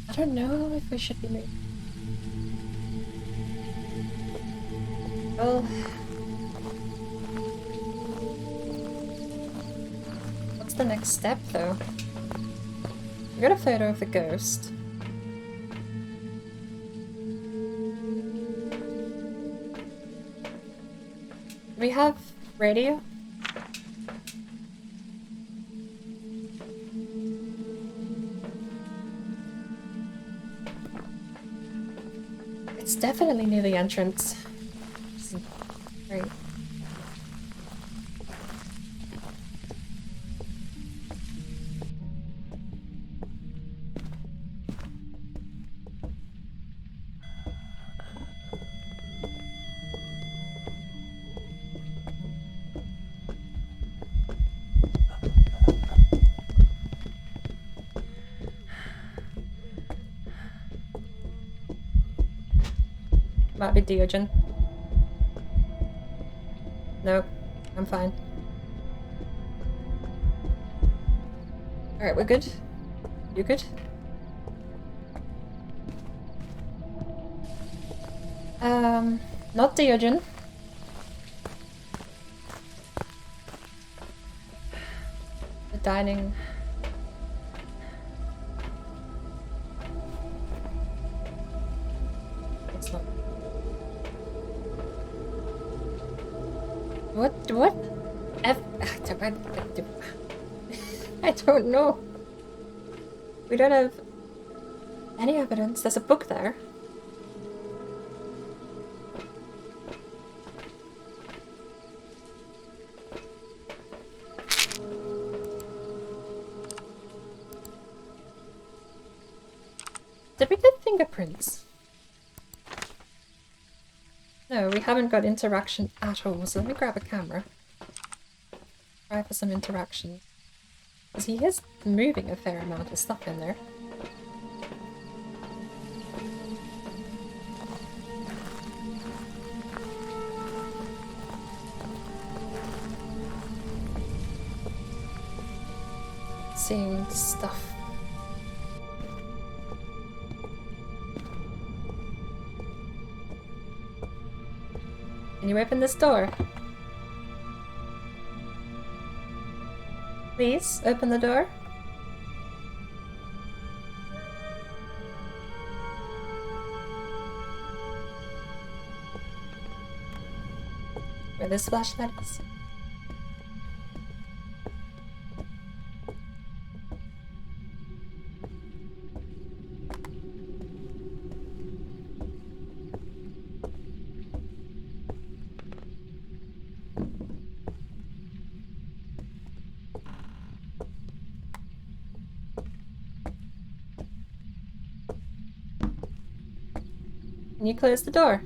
I don't know if we should be moving. Well, what's the next step though? We got a photo of the ghost. Do we have radio? It's definitely near the entrance. Great. Might be Diogen. Nope, I'm fine. Alright, we're good? You good? Not Diogen. The dining... It's not... What? I don't know. We don't have any evidence. There's a book there. Did we get fingerprints? No, we haven't got interaction at all, so let me grab a camera. Try for some interaction. Because he is moving a fair amount of stuff in there. Seeing stuff. Can you open this door? Please, open the door. Where this flashlight is. Can you close the door?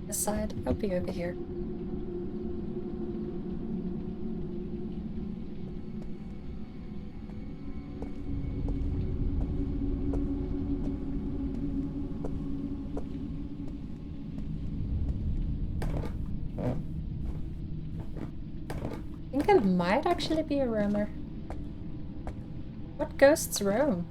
This side. I'll be over here. I think it might actually be a roamer. What ghosts roam?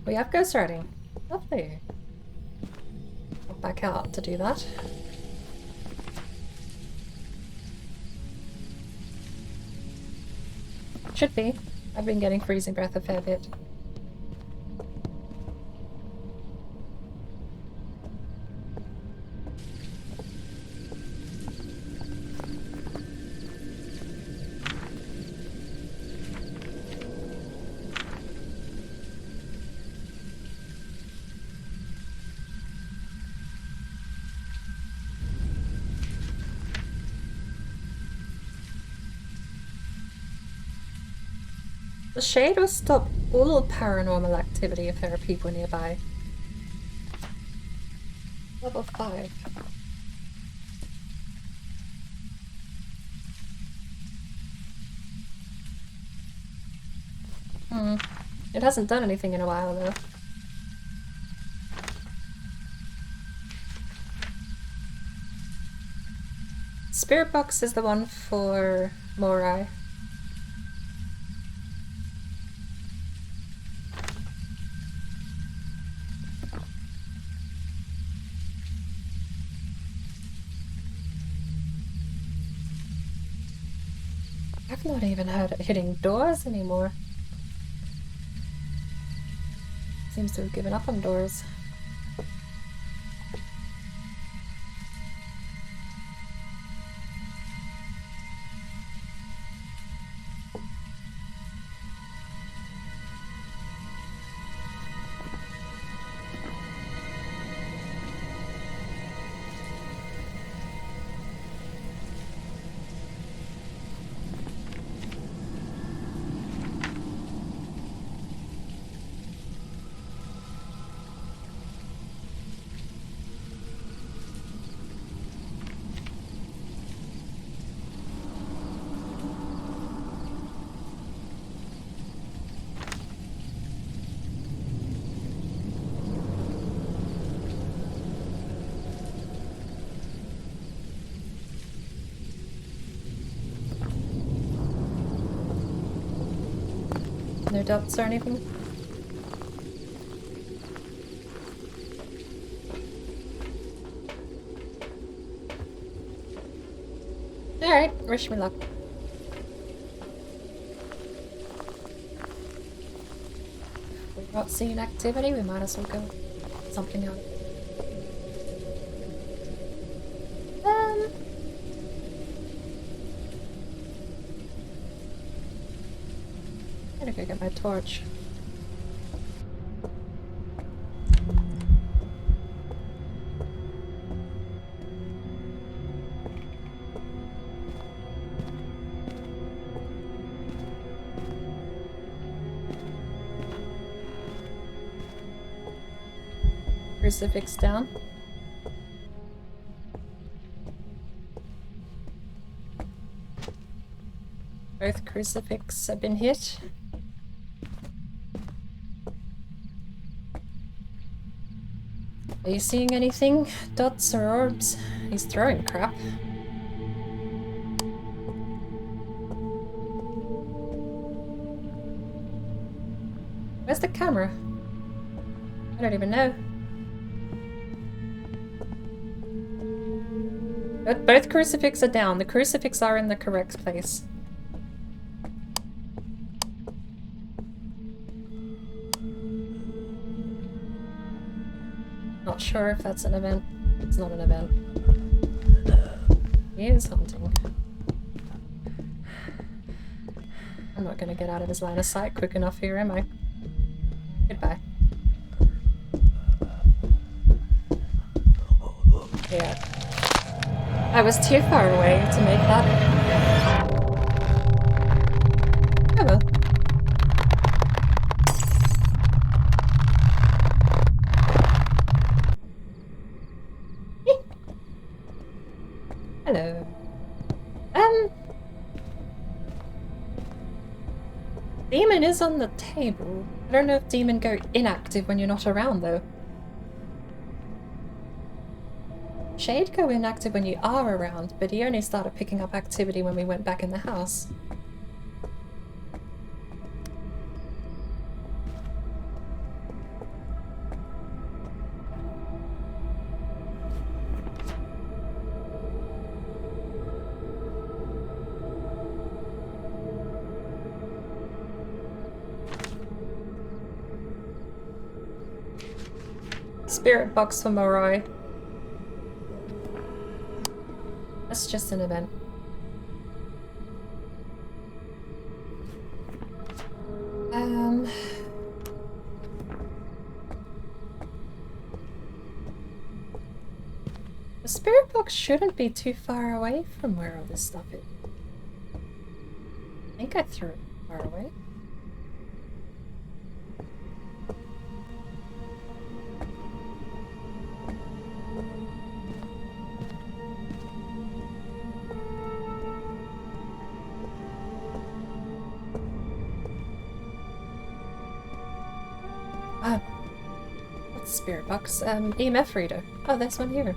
We have ghost riding. Lovely. I'll back out to do that. Should be. I've been getting freezing breath a fair bit. The shade will stop all paranormal activity if there are people nearby. Level 5. It hasn't done anything in a while though. Spirit box is the one for Morai. I've not even heard it hitting doors anymore. Seems to have given up on doors. No dots or anything? Alright, wish me luck. We're not seeing activity, we might as well go something out. I'm gonna go get my torch. Crucifix down. Both crucifix have been hit. Are you seeing anything? Dots or orbs? He's throwing crap. Where's the camera? I don't even know. But both crucifixes are down. The crucifixes are in the correct place. Not sure if that's an event. It's not an event. He is hunting. I'm not gonna get out of his line of sight quick enough here, am I? Goodbye. Yeah. I was too far away to make that. Oh well. Hello. Demon is on the table. I don't know if demon go inactive when you're not around though. Shade go inactive when you are around, but he only started picking up activity when we went back in the house. Spirit box for Moroi. That's just an event. The spirit box shouldn't be too far away from where all this stuff is. I think I threw it far away. What's the spirit box? EMF reader. Oh, there's one here.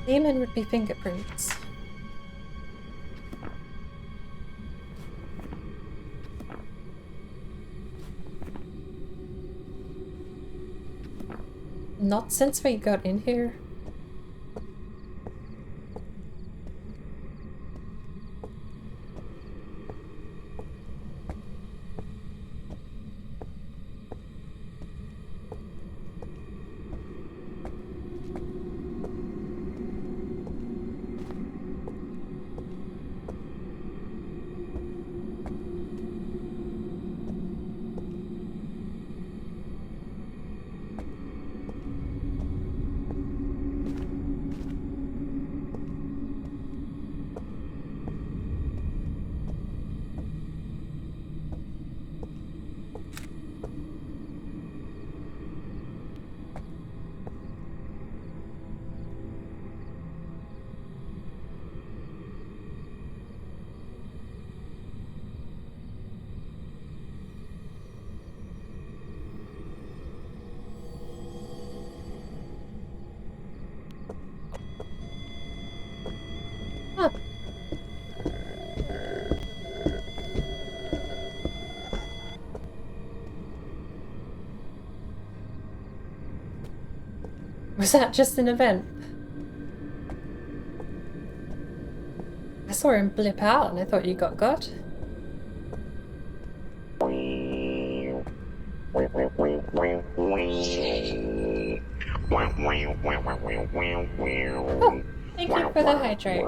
Demon would be fingerprints. Not since we got in here. Was that just an event? I saw him blip out and I thought you got. Oh, thank you for the hydrate.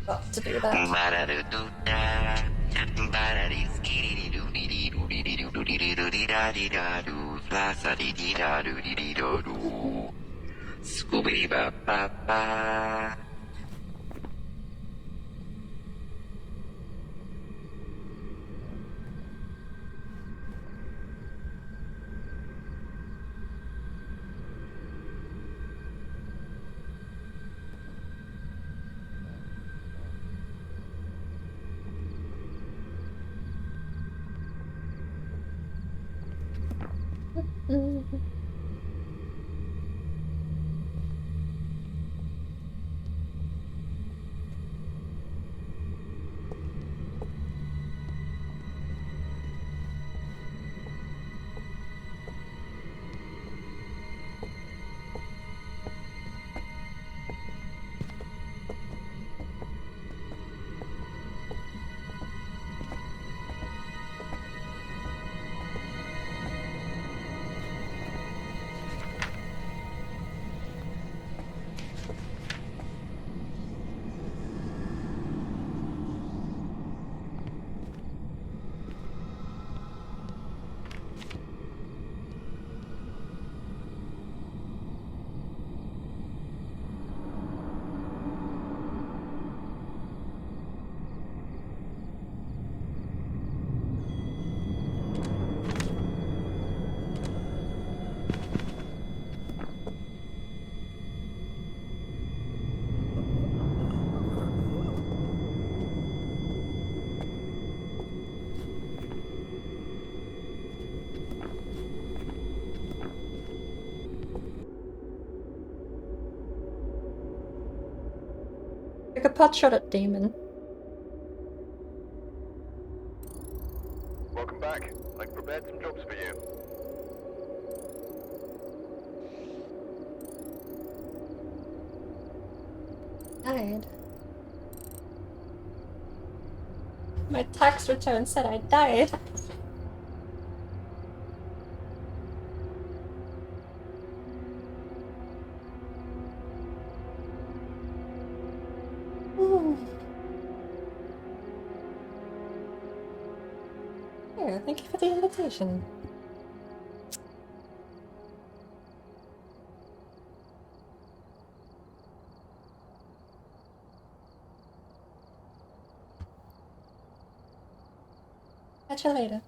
Got to do that. Take a pot shot at Damon. Welcome back. I've prepared some jobs for you. Died. My tax return said I died. Here, thank you for the invitation. Catch you later.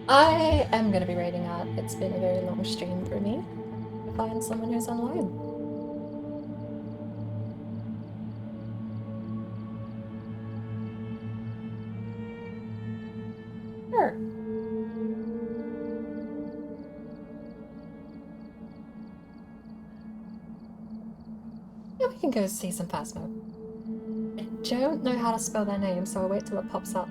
I am gonna be raiding out. It's been a very long stream for me to find someone who's online. Sure. Yeah, we can go see some Phasmo. I don't know how to spell their name, so I'll wait till it pops up.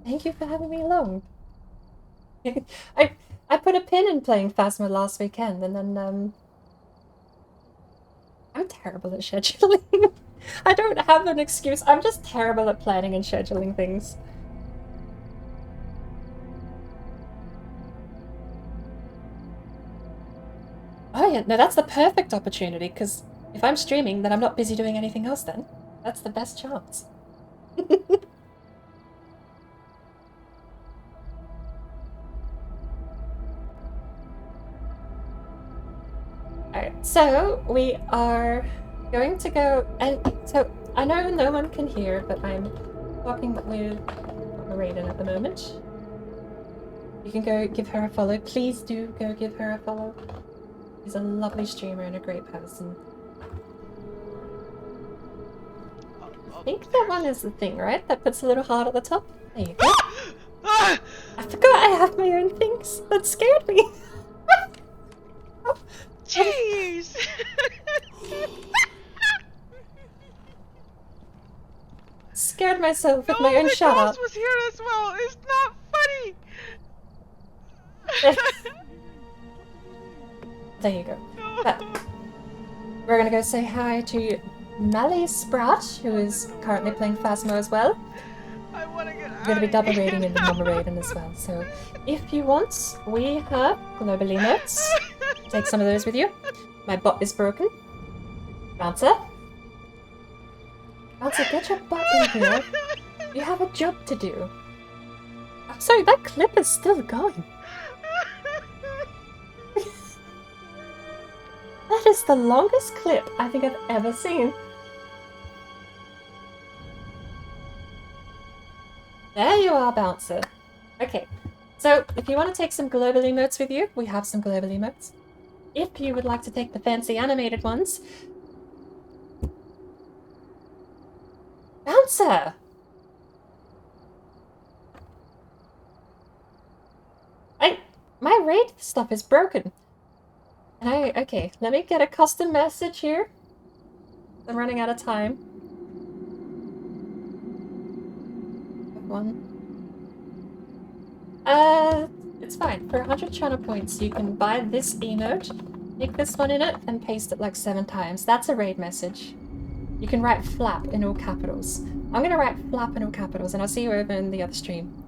Thank you for having me along. I put a pin in playing Phasmo last weekend, and then I'm terrible at scheduling. I don't have an excuse. I'm just terrible at planning and scheduling things. Oh yeah, no, that's the perfect opportunity, because if I'm streaming, then I'm not busy doing anything else then. That's the best chance. Alright, so we are going to go, and so I know no one can hear, but I'm talking with Raiden at the moment. You can go give her a follow. Please do go give her a follow. She's a lovely streamer and a great person. I think that one is the thing, right? That puts a little heart at the top. There you go. I forgot I have my own things. That scared me. Jeez! Scared myself with my own shout out. was here as well. It's not funny. There you go. But we're gonna go say hi to Mally Sprat, who is currently playing Phasmo as well. We're gonna be double raiding in the Mama Raiden as well. So if you want, we have global emotes. Take some of those with you. My bot is broken. Bouncer. Bouncer, get your butt in here. You have a job to do. I'm sorry, that clip is still going. That is the longest clip I think I've ever seen. There you are, Bouncer. Okay, so if you want to take some global emotes with you, we have some global emotes. If you would like to take the fancy animated ones... Bouncer! My raid stuff is broken. And okay, let me get a custom message here. I'm running out of time. One. It's fine. For 100 channel points, you can buy this emote, take this one in it, and paste it like 7 times. That's a raid message. You can write flap in all capitals. I'm gonna write flap in all capitals, and I'll see you over in the other stream.